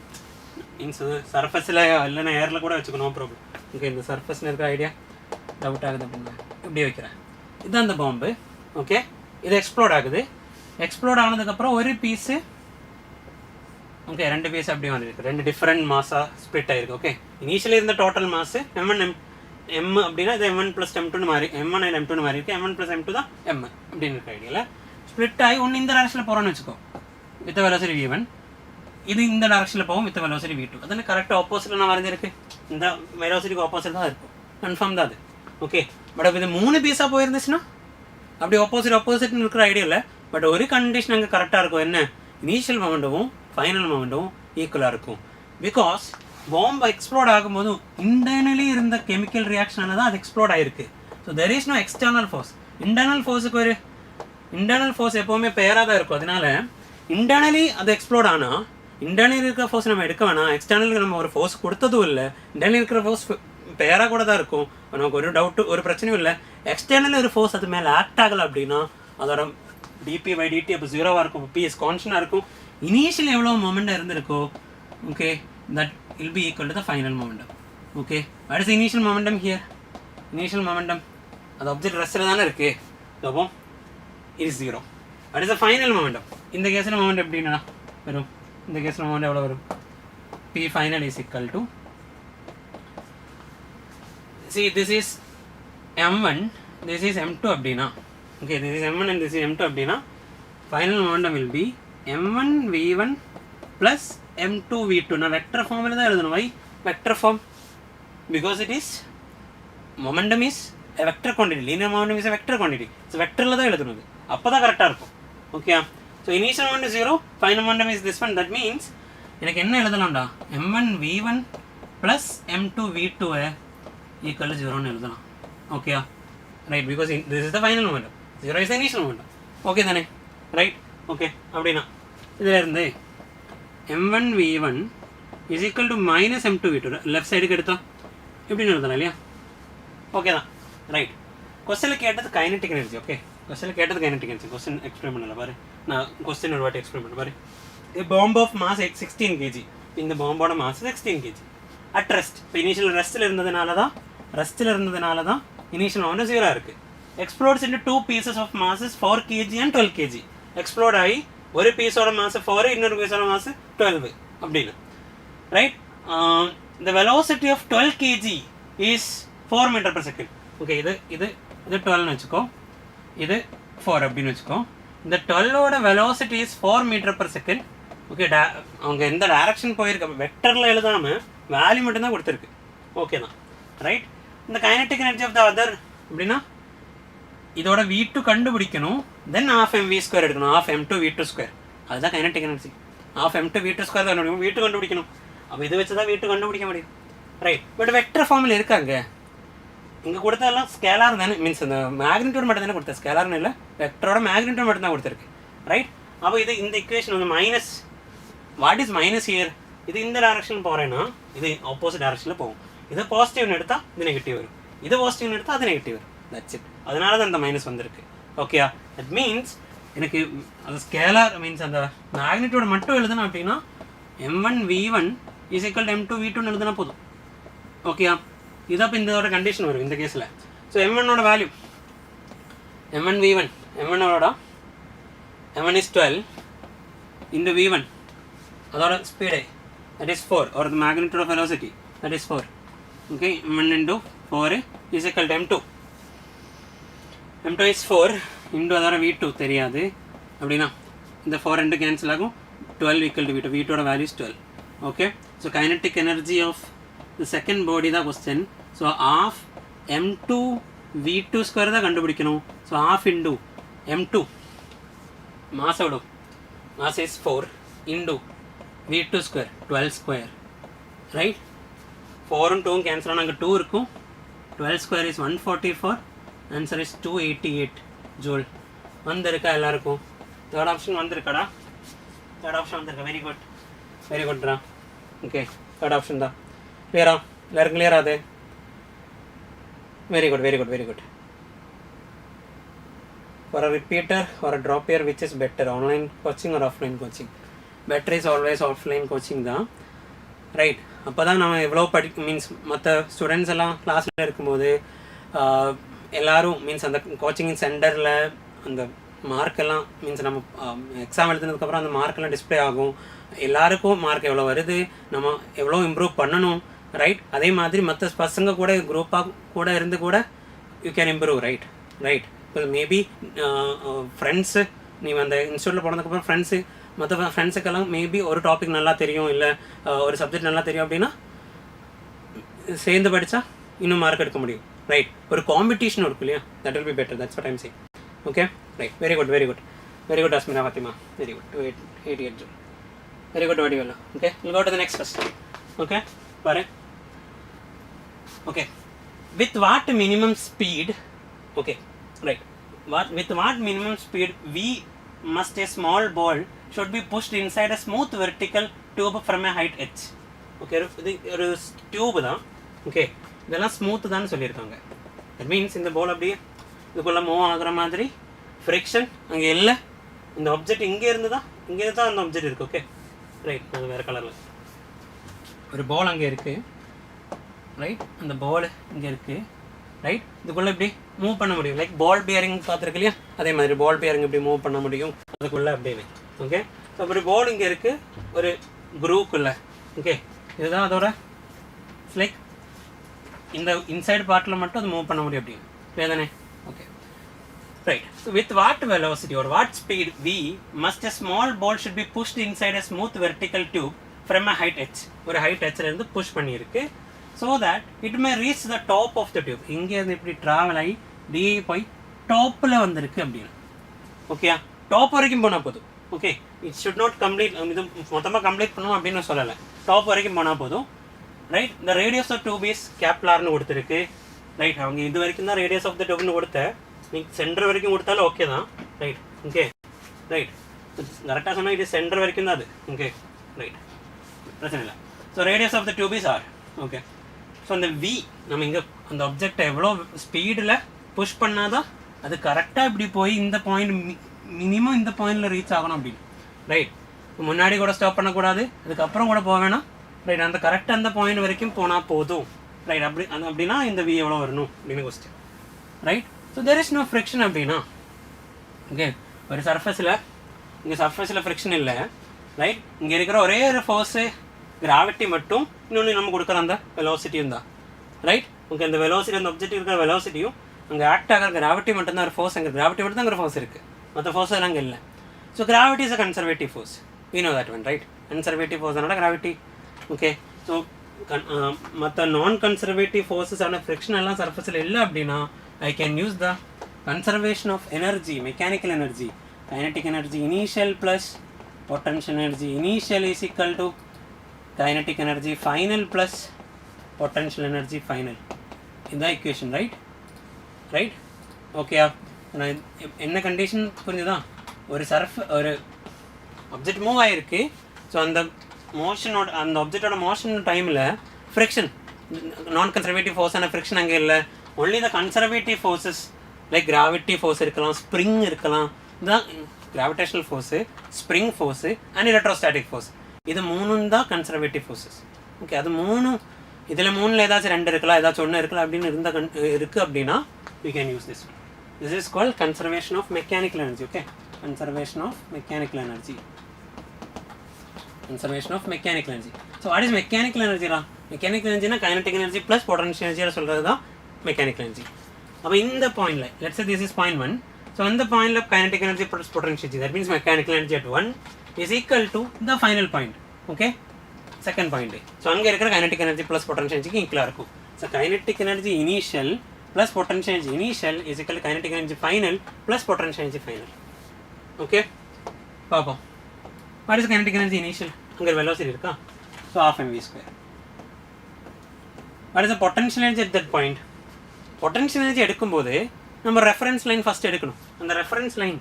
மீன்ஸ் சர்ஃபஸில் இல்லைன்னா ஏரில் கூட வச்சுக்கோ, நோ ப்ராப்ளம். ஓகே, இந்த சர்ஃபஸில் இருக்க ஐடியா டவுட் ஆகுது அப்படின்னா இப்படி வைக்கிறேன். இதுதான் அந்த பாம்பு. ஓகே, இது எக்ஸ்ப்ளோட் ஆகுது. எக்ஸ்ப்ளோட் ஆனதுக்கப்புறம் ஒரு பீஸு, ஓகே, 2 பீஸ் அப்படி வந்துருக்கு, 2 டிஃப்ரெண்ட் மாஸாக ஸ்ப்ளிட் ஆகிருக்கு. ஓகே, இனிஷியலி இருந்த டோட்டல் மாஸு M1 M அப்படின்னா இது M1 + M2 மாறி M1 and M2 மாறி இருக்குது. M1 + M2 தான் M அப்படின்னு இருக்க ஐடியாவில் ஸ்ப்ளிட் ஆகி ஒன்று இந்த டேரக்ஷனில் போகிறோன்னு வச்சுக்கோ, வித் வெலாசிட்டி V1. இது இந்த டேரக்ஷனில் போகும் வித் வெலாசிட்டி V2. அதில் கரெக்டாக ஆப்போசிட்டில் நான் வரைஞ்சிருக்கு. இந்த வெலாசிட்டிக்கு ஆப்போசிட் தான் இருக்கும், கன்ஃபார்ம் தான் அது. ஓகே, பட் அப்போ இது 3 பீஸாக போயிருந்துச்சுன்னா அப்படி ஆப்போசிட்னு இருக்கிற ஐடியா இல்லை. பட் ஒரு கண்டிஷன் அங்கே கரெக்டாக இருக்கும், என்ன, இனிஷியல் மொமெண்ட்டும் ஃபைனல் மொமெண்ட்டும் ஈக்குவலாக இருக்கும். பிகாஸ் பாம்பு எக்ஸ்ப்ளோட் ஆகும்போது இன்டர்னலி இருந்த கெமிக்கல் ரியாக்ஷனால தான் அது எக்ஸ்ப்ளோட் ஆகிருக்கு. So there is no external force. Internal ஃபோர்ஸுக்கு ஒரு இன்டர்னல் ஃபோர்ஸ் எப்போவுமே பேராக தான் இருக்கும். அதனால இன்டர்னலி அது எக்ஸ்ப்ளோட் ஆனால் இன்டர்னல் இருக்கிற ஃபோர்ஸ் நம்ம எடுக்க வேணாம், எக்ஸ்டர்னலுக்கு நம்ம ஒரு ஃபோர்ஸ் கொடுத்ததும் இல்லை, இன்டர்னல் இருக்கிற ஃபோர்ஸ் பேராக கூட தான் இருக்கும். நமக்கு ஒரு டவுட்டு ஒரு பிரச்சனையும் இல்லை. எக்ஸ்டர்னல் ஒரு ஃபோர்ஸ் அது மேலே ஆக்ட் ஆகலை அப்படின்னா அதோட dp/dt அப்போ 0வாக இருக்கும், P இஸ் கான்ஸ்டன்டாக இருக்கும். இனிஷியல் எவ்வளோ மொமெண்ட்டாக இருந்திருக்கோ, okay, that will be equal to the final momentum. Okay, what is the initial momentum here? Initial momentum அது ஆப்ஜெக்ட் ரெஸ்ட்டில் தானே இருக்குது, அப்போ it is 0. what is the final momentum? இந்த கேஸில் மொமெண்ட் எப்படின்னா வரும், இந்த கேஸில் மொமெண்ட் எவ்வளோ வரும், P final is equal to, see this is M1, this is M2 அப்படின்னா, okay, this is M1 and this is M2 அப்படின்னா final momentum will be M1 V1 plus M2 V2. நான் vector ஃபார்மில் தான் எழுதணும். Why vector form? Because it is momentum is a vector quantity, linear momentum is a vector quantity. ஸோ வெக்டரில் தான் எழுதணும், அப்போ தான் கரெக்டாக இருக்கும். Okay, so initial moment 0, final momentum is this one. That means எனக்கு என்ன எழுதலாம்டா, M1 V1 plus M2 V2 equal 0ன்னு எழுதலாம். Okay right, because this is the final momentum, 0 is the initial momentum. Okay தானே, ரைட். ஓகே, அப்படின்னா இதில் இருந்து M1 V1 is equal to minus M2 V2 left சைடுக்கு எடுத்தோம் இப்படின்னு எழுதலாம் இல்லையா? ஓகே தான், ரைட். கொஸ்டினில் கேட்டது கைனட்டிக் எனர்ஜி. ஓகே, கொஸ்டினில் கேட்டது கைனட்டிக் எனர்ஜி. கொஸ்டின் எக்ஸ்பிளைன் பண்ணல பாரு, நான் கொஸ்டின் ஒரு வாட்டி எக்ஸ்பிளைன் பண்ண பாரு. பாம்பு ஆஃப் மாஸ் 16 kg, இந்த பாம்போட மாஸ் 16 kg அட் ரெஸ்ட். இப்போ இனிஷியல் ரெஸ்ட்டில் இருந்ததுனால தான் இனிஷியல் மொமெண்ட் 0 இருக்குது. Explodes into 2 pieces of masses 4 kg and 12 kg. Explode ஆகி ஒரு பீஸோட மாஸ் 4, இன்னொரு பீஸோட மாஸ் 12 அப்படின்னு, right. the velocity of 12 kg is 4 meter per second. Okay, இது 12ன்னு வச்சுக்கோ, இது 4 அப்படின்னு வச்சுக்கோ. இந்த 12ஓட velocity is 4 meter per second. Okay, அவங்க எந்த டைரக்ஷன் போயிருக்க வெக்டரில் எழுதாமல் வேல்யூ மட்டும்தான் கொடுத்துருக்கு. ஓகே தான், ரைட். இந்த kinetic energy of the other அப்படின்னா இதோட V2 கண்டுபிடிக்கணும், தென் ½ mv² எடுக்கணும், ½ m2 V2². அதுதான் கைனட்டிக் எனர்ஜி. ½ m2 V2² தான் கண்டுபிடிக்கணும், V2 கண்டுபிடிக்கணும். அப்போ இதை வச்சு தான் V2 கண்டுபிடிக்க முடியும், ரைட். பட் வெக்டர் ஃபார்மில் இருக்காங்க, இங்கே கொடுத்ததெல்லாம் ஸ்கேலார் தானே, மீன்ஸ் அந்த மேக்னிடியூட் மட்டும் தானே கொடுத்தேன், ஸ்கேலார்னு இல்லை, வெக்டரோட மேக்னிடியூட் மட்டும் தான் கொடுத்துருக்கு, ரைட். அப்போ இது இந்த இக்குவேஷன் வந்து minus, what is minus here, இது இந்த டைரக்ஷன் போகிறேன்னா இது ஆப்போசிட் டைரக்ஷனில் போகும். இது பாசிட்டிவ்னு எடுத்தால் இது நெகட்டிவ் வரும், இது பாசிட்டிவ்னு எடுத்தால் அது நெகட்டிவ் வரும். That's it. அதனால தான் அந்த மைனஸ் வந்திருக்கு. ஓகேயா, தட் மீன்ஸ் எனக்கு அது ஸ்கேலார் மீன்ஸ் அந்த மேக்னிடியூட் மட்டும் எழுதணும் அப்படின்னா M1 V1 is equal to M2 V2ன்னு எழுதுனா போதும். ஓகேயா, இது அப்போ இதோட கண்டிஷன் வரும் இந்த கேஸில். ஸோ M1ஓட வேல்யூ M1 V1, M1ஓட M1 is 12 into V1, அதோட speed that is 4, or the magnitude of velocity that is 4. Okay, M1 into 4 is equal to M2. M2 is 4 into அதோட V2 தெரியாது அப்படின்னா இந்த 4 ரெண்டு கேன்சல் ஆகும், 12 equal to V2. V2ஓட value is 12. Okay, so kinetic energy of the second body தான் question. So ½ M2 V2² தான் கண்டுபிடிக்கணும். ஸோ ½ into M2 மாஸ் எவ்வளோ, mass is 4 into V2², 12², right. 4ம் 2ம் கேன்சல் ஆனால் அங்கே 2 இருக்கும், 12² is 144. Answer is 288 joule. வந்திருக்கா எல்லாருக்கும்? தேர்ட் ஆப்ஷன் வந்திருக்காடா? தேர்ட் ஆப்ஷன் வந்திருக்கா? வெரி குட், வெரி குட்ரா. ஓகே, தேர்ட் ஆப்ஷன் தான். கிளியரா? எல்லாருக்கும் கிளியரா அது? Very good, very good, very good. For a repeater or a drop year, which is better, online coaching or offline coaching? Better is always offline coaching தான், right? அப்போ தான் நம்ம எவ்வளோ மீன்ஸ் மற்ற ஸ்டூடெண்ட்ஸ் எல்லாம் கிளாஸில் இருக்கும்போது எல்லோரும் மீன்ஸ் அந்த கோச்சிங் சென்டரில் அந்த மார்க்கெல்லாம் மீன்ஸ் நம்ம எக்ஸாம் எழுதுனதுக்கப்புறம் அந்த மார்க்கெல்லாம் டிஸ்பிளே ஆகும், எல்லாருக்கும் மார்க் எவ்வளோ வருது, நம்ம எவ்வளோ இம்ப்ரூவ் பண்ணணும், ரைட்? அதே மாதிரி மற்ற பசங்க கூட குரூப்பாக கூட இருந்து கூட யூ கேன் இம்ப்ரூவ், ரைட்? இப்போ மேபி ஃப்ரெண்ட்ஸு நீ அந்த இன்ஸ்டியூட்டில் போனதுக்கப்புறம் ஃப்ரெண்ட்ஸு மற்ற ஃப்ரெண்ட்ஸுக்கெல்லாம் மேபி ஒரு டாபிக் நல்லா தெரியும், இல்லை ஒரு சப்ஜெக்ட் நல்லா தெரியும் அப்படின்னா சேர்ந்து படித்தா இன்னும் மார்க் எடுக்க முடியும், ரைட்? ஒரு காம்படிஷன் இருக்கும் இல்லையா, that will be better, that's what I am saying. Okay, right, very good Asmina Fathima, very good, 88, very good வடிவெல்லாம். Okay, we'll go to the next question. Okay, பாரு. Okay, with what minimum speed, okay, right, with what minimum speed we must a small ball should be pushed inside a smooth vertical tube from a height h. Okay, இது ஒரு tube தான். Okay, இதெல்லாம் smooth தான் சொல்லியிருக்காங்க. That means இந்த பால் அப்படியே இதுக்குள்ளே move ஆகுற மாதிரி ஃப்ரிக்ஷன் அங்கே இல்லை. இந்த ஆப்ஜெக்ட் இங்கே இருந்து தான் அந்த ஆப்ஜெக்ட் இருக்குது. ஓகே, ரைட், அது வேறு கலரில் ஒரு பால் அங்கே இருக்குது, ரைட்? அந்த பால் இங்கே இருக்குது, ரைட்? இதுக்குள்ளே இப்படி மூவ் பண்ண முடியும், லைக் பால் பியரிங் பார்த்துருக்கு இல்லையா, அதே மாதிரி பால் பியரிங் இப்படி மூவ் பண்ண முடியும் அதுக்குள்ளே அப்படின்னு. ஓகே, ஸோ அப்படி பால் இங்கே இருக்குது ஒரு குரூக்குள்ளே. ஓகே, இதுதான் அதோட லைக் இந்த இன்சைட் பார்ட்டில் மட்டும் அது மூவ் பண்ண முடியும் அப்படின்னு வேதானே. Okay, right. So with what velocity or what speed v must a small ball should be pushed inside a smooth vertical tube from a height h. ஒரு height h ல இருந்து புஷ் பண்ணியிருக்கு, so that it may reach the top of the tube. இங்கே இருந்து இப்படி travel ஆகி D போய் டாப்பில் வந்திருக்கு அப்படின்னு. ஓகேயா, டாப் வரைக்கும் போனால் போதும். Okay, it should not complete, இது மொத்தமாக கம்ப்ளீட் பண்ணணும் அப்படின்னு சொல்லலை, டாப் வரைக்கும் போனால் போதும், ரைட்? இந்த ரேடியஸ் ஆஃப் டியூப் இஸ் கேப்லார்னு கொடுத்துருக்கு, ரைட்? அவங்க இது வரைக்கும் தான் ரேடியஸ் ஆஃப் த டியூப்னு கொடுத்த, நீங்கள் சென்டர் வரைக்கும் கொடுத்தாலும் ஓகே தான், ரைட்? ஓகே, ரைட், கரெக்டாக சொன்னால் இது சென்டர் வரைக்கும் தான் அது. ஓகே, ரைட், பிரச்சனை இல்லை. So radius of the tube is R. Okay, so அந்த வி நம்ம இங்கே அந்த ஆப்ஜெக்டை எவ்வளோ ஸ்பீடில் புஷ் பண்ணாதான் அது கரெக்டாக இப்படி போய் இந்த பாயிண்ட் மினிமம் இந்த பாயிண்டில் ரீச் ஆகணும் அப்படின்னு, ரைட்? முன்னாடி கூட ஸ்டாப் பண்ணக்கூடாது, அதுக்கப்புறம் கூட போக வேணாம், ரைட்? அந்த கரெக்டாக அந்த பாயிண்ட் வரைக்கும் போனால் போதும், ரைட்? அப்படின்னா இந்த வி எவ்வளோ வரணும் அப்படின்னு question, right? So there is no friction அப்படின்னா. ஓகே, ஒரு சர்ஃபேஸில் இங்கே சர்ஃபேஸில் ஃப்ரிக்ஷன் இல்லை, ரைட்? இங்கே இருக்கிற ஒரே ஒரு ஃபோர்ஸு கிராவிட்டி மட்டும், இன்னொன்று நம்ம கொடுக்குற அந்த வெலாசிட்டியும் தான், ரைட்? ஓகே, அந்த வெலாசிட்டி அந்த ஆப்ஜெக்ட் இருக்கிற வெலாசிட்டியும் அங்கே ஆக்ட் ஆகிற கிராவிட்டி மட்டும்தான் ஒரு ஃபோர்ஸ், அங்கே கிராவிட்டி மட்டும் தான் அங்கே ஃபோர்ஸ் இருக்குது, மற்ற ஃபோர்ஸ் எல்லாம் அங்கே இல்லை. So gravity is a conservative force, we know that one, right? Conservative force ஆனோட கிராவிட்டி. ஓகே, ஸோ மற்ற நான் கன்சர்வேட்டிவ் ஃபோர்ஸஸ் ஆன ஃப்ரிக்ஷன் எல்லாம் சர்ஃபேஸில் இல்லை அப்படின்னா I can use the conservation of energy, mechanical energy, kinetic energy initial plus potential energy initial is equal to kinetic energy final plus potential energy final. இதுதான் equation, right? Right, ஓகேயா? நான் என்ன condition புரிஞ்சுதா? ஒரு ஒரு ஆப்ஜெக்ட் மூவ் ஆகிருக்கு, so அந்த மோஷனோட அந்த ஆப்ஜெக்டோட மோஷன் டைமில் ஃப்ரிக்ஷன், நான் கன்சர்வேட்டிவ் ஃபோர்ஸான ஃப்ரிக்ஷன் அங்கே இல்லை, only the conservative forces like gravity force இருக்கலாம், ஸ்ப்ரிங் இருக்கலாம், இதுதான் gravitational force, spring force and electrostatic force, இது மூணும் தான் கன்சர்வேட்டிவ் ஃபோர்ஸஸ். ஓகே, அது மூணும், இதில் மூணில் ஏதாச்சும் ரெண்டு இருக்கலாம், ஏதாச்சும் ஒன்று இருக்கலாம் அப்படின்னு இருக்குது அப்படின்னா we can use this one. This is called conservation of mechanical energy. Okay, conservation of mechanical energy. Conservation of mechanical energy. So what is mechanical energy la? Mechanical energy na kinetic energy plus potential energy la சொல்றது தான் mechanical energy. அப்ப இந்த பாயிண்ட்ல let's say this is point 1. So அந்த பாயிண்ட்ல kinetic energy plus potential energy, that means mechanical energy at 1 is equal to the final point. Okay, second point. So அங்க இருக்கிற kinetic energy plus potential energy ஈக்குவலா இருக்கும். So kinetic energy initial plus potential energy initial is equal to kinetic energy final plus potential energy final. Okay, பாப்போம். What is kinetic energy initial? அங்க velocity இருக்கா? So half mv square. What is the potential energy at that point? Potential energy எடுக்கும்போது நம்ம reference line first எடுக்கணும். அந்த reference line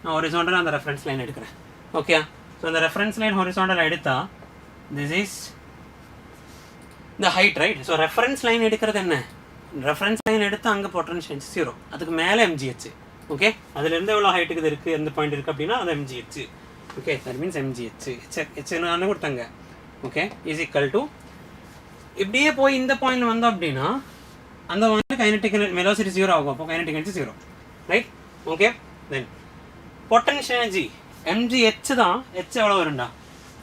நான் ஹாரிசான்டலா அந்த reference line எடுக்கிறேன். ஓகே, ஸோ அந்த ரெஃபரன்ஸ் லைன் ஹாரிசான்டலா எடுத்தா this is the height, right? So reference line எடுக்கிறது என்ன? ரெஃபரன்ஸ் லைன் எடுத்து அங்கே பொட்டன்ஷியல் 0, அதுக்கு மேலே mgh. ஓகே, அதுலேருந்து எவ்வளோ ஹைட்டுக்கு இருக்குது, எந்த பாயிண்ட் இருக்குது அப்படின்னா அது mgh. Okay that means mgh ஹெச்னு கொடுத்தாங்க ஓகே இஸ் ஈக்குவல் டு இப்படியே போய் இந்த பாயிண்ட் வந்தோம் அப்படின்னா அந்த வந்து கைனடிக் வெலாசிட்டி 0 ஆகும் அப்போ kinetic energy 0 right okay then potential energy mgh தான் h எவ்வளோ வரும்டா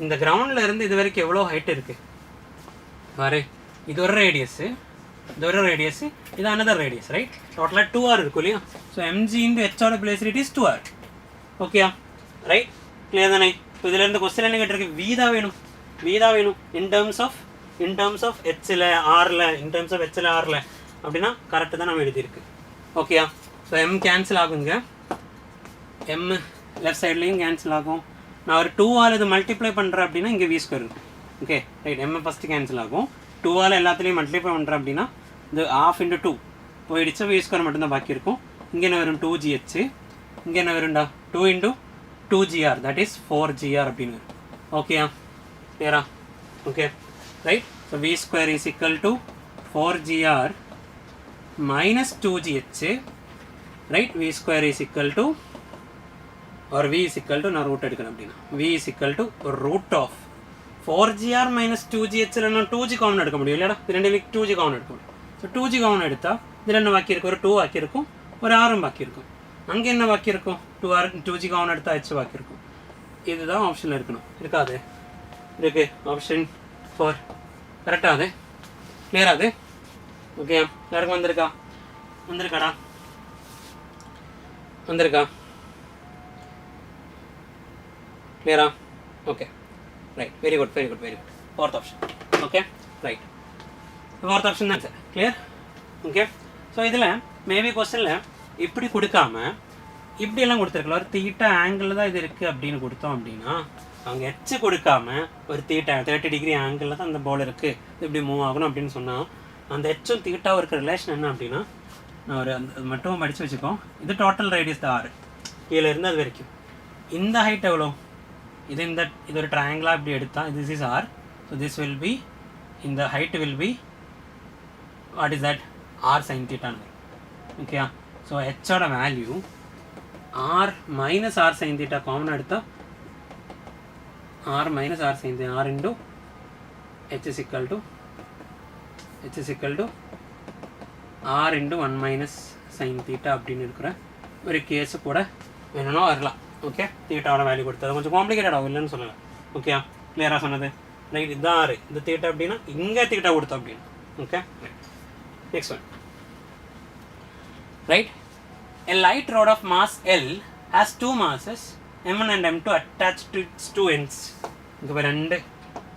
இந்த கிரவுண்டில் இருந்து இது வரைக்கும் எவ்வளோ ஹைட் இருக்குது பாரு இது ஒரு ரேடியஸு இது ஒரு ரேடியஸு இது another ரேடியஸ் ரைட் டோட்டலாக 2r இருக்கும் இல்லையா ஸோ mg இன்டு ஹெச்சோட பிளேஸ் இட் இஸ் 2r ஓகேயா ரைட் கிளியர் தானே இப்போ இதில் இருந்து கொஸ்டின் என்ன கேட்டிருக்கு v தான் வேணும் இன் டேர்ம்ஸ் ஆஃப் ஹெச்சில் ஆரில் இன் டேர்ம்ஸ் ஆஃப் ஹெச்சில் ஆரில் அப்படின்னா கரெக்டு தான் நம்ம எழுதியிருக்கு ஓகேயா ஸோ m கேன்சல் ஆகுங்க m லெஃப்ட் சைட்லேயும் கேன்சல் ஆகும் நான் ஒரு 2ஆல் இது மல்டிப்ளை பண்ணுறேன் அப்படின்னா இங்கே v ஸ்கொயர் இருக்கும் okay right m first cancel ஆகும் 2ஆல் எல்லாத்துலேயும் மல்டிப்ளை பண்ணுறேன் அப்படின்னா இது ½ × 2 போயிடுச்சு v ஸ்கொயர் மட்டும்தான் பாக்கி இருக்கும் இங்கே என்ன வரும் 2gh இங்கே என்ன வரும்டா 2 × 2gr தட் இஸ் 4gr அப்படின்னு வரும் ஓகேயா கிளியரா okay right so v square is equal to 4gr minus 2gh right v square is equal to or v is equal to நான் ரூட் எடுக்கணும் அப்படின்னா v is equal to root of 4gr minus 2gh நான் 2g common எடுக்க முடியும் இல்லையா இது ரெண்டு 2g common எடுக்க முடியும் ஸோ 2g காமன் எடுத்தால் இதில் என்ன பாக்கி இருக்கும் ஒரு 2 பாக்கி இருக்கும் ஒரு ஆரும் பாக்கி இருக்கும் அங்கே என்ன பாக்கி இருக்கும் 2g காமன் எடுத்தால் h பாக்கி இருக்கும் இதுதான் ஆப்ஷனில் இருக்கணும் இருக்காது இருக்கு ஆப்ஷன் 4 கரெக்டாக அது கிளியரா அது ஓகே யாருக்கும் வந்திருக்காடா clear okay right very good fourth option okay right fourth option answer clear okay so idhula maybe question la இப்படி கொடுக்காம இப்படி எல்லாம் கொடுத்திருக்கலாம் ஒரு தீட்டா ஆங்கிள் தான் இது இருக்கு அப்படினு கொடுத்தோம் அப்படினா அவங்க h கொடுக்காம ஒரு தீட்டா 30 டிகிரி ஆங்கிள்ல தான் அந்த பால் இருக்கு இப்படி மூவ் ஆகணும் அப்படினு சொன்னா அந்த h உம் தீட்டாவும் இருக்க ரிலேஷன் என்ன அப்படினா நான் ஒரு மட்டும் படிச்சு வெச்சுக்கோ இது டோட்டல் ரேடியஸ் தான் r கீழ இருந்து அது வரைக்கும் இந்த ஹைட் எவ்வளவு இது ஒரு triangle இப்படி எடுத்தா this is r so this will be in the height will be what is that r sin theta okay so h oda value r minus r sin theta common எடுத்தா r minus r sin theta r into h is equal to r into 1 minus sin theta அப்படினு இருக்குற ஒரு case கூட வேணும்னா வரலாம் okay தீட்டாவோட value கொடுத்தது கொஞ்சம் complicated ஆகும் இல்லைன்னு சொல்லலாம் ஓகே கிளியராக சொன்னது ரைட் இதுதான் ஆறு இந்த தீட்டா அப்படின்னா இங்கே தீட்டா கொடுத்தோம் அப்படின்னு okay next one right a light rod of mass L has two masses m1 and m2 attached to its two ends இங்கே ரெண்டு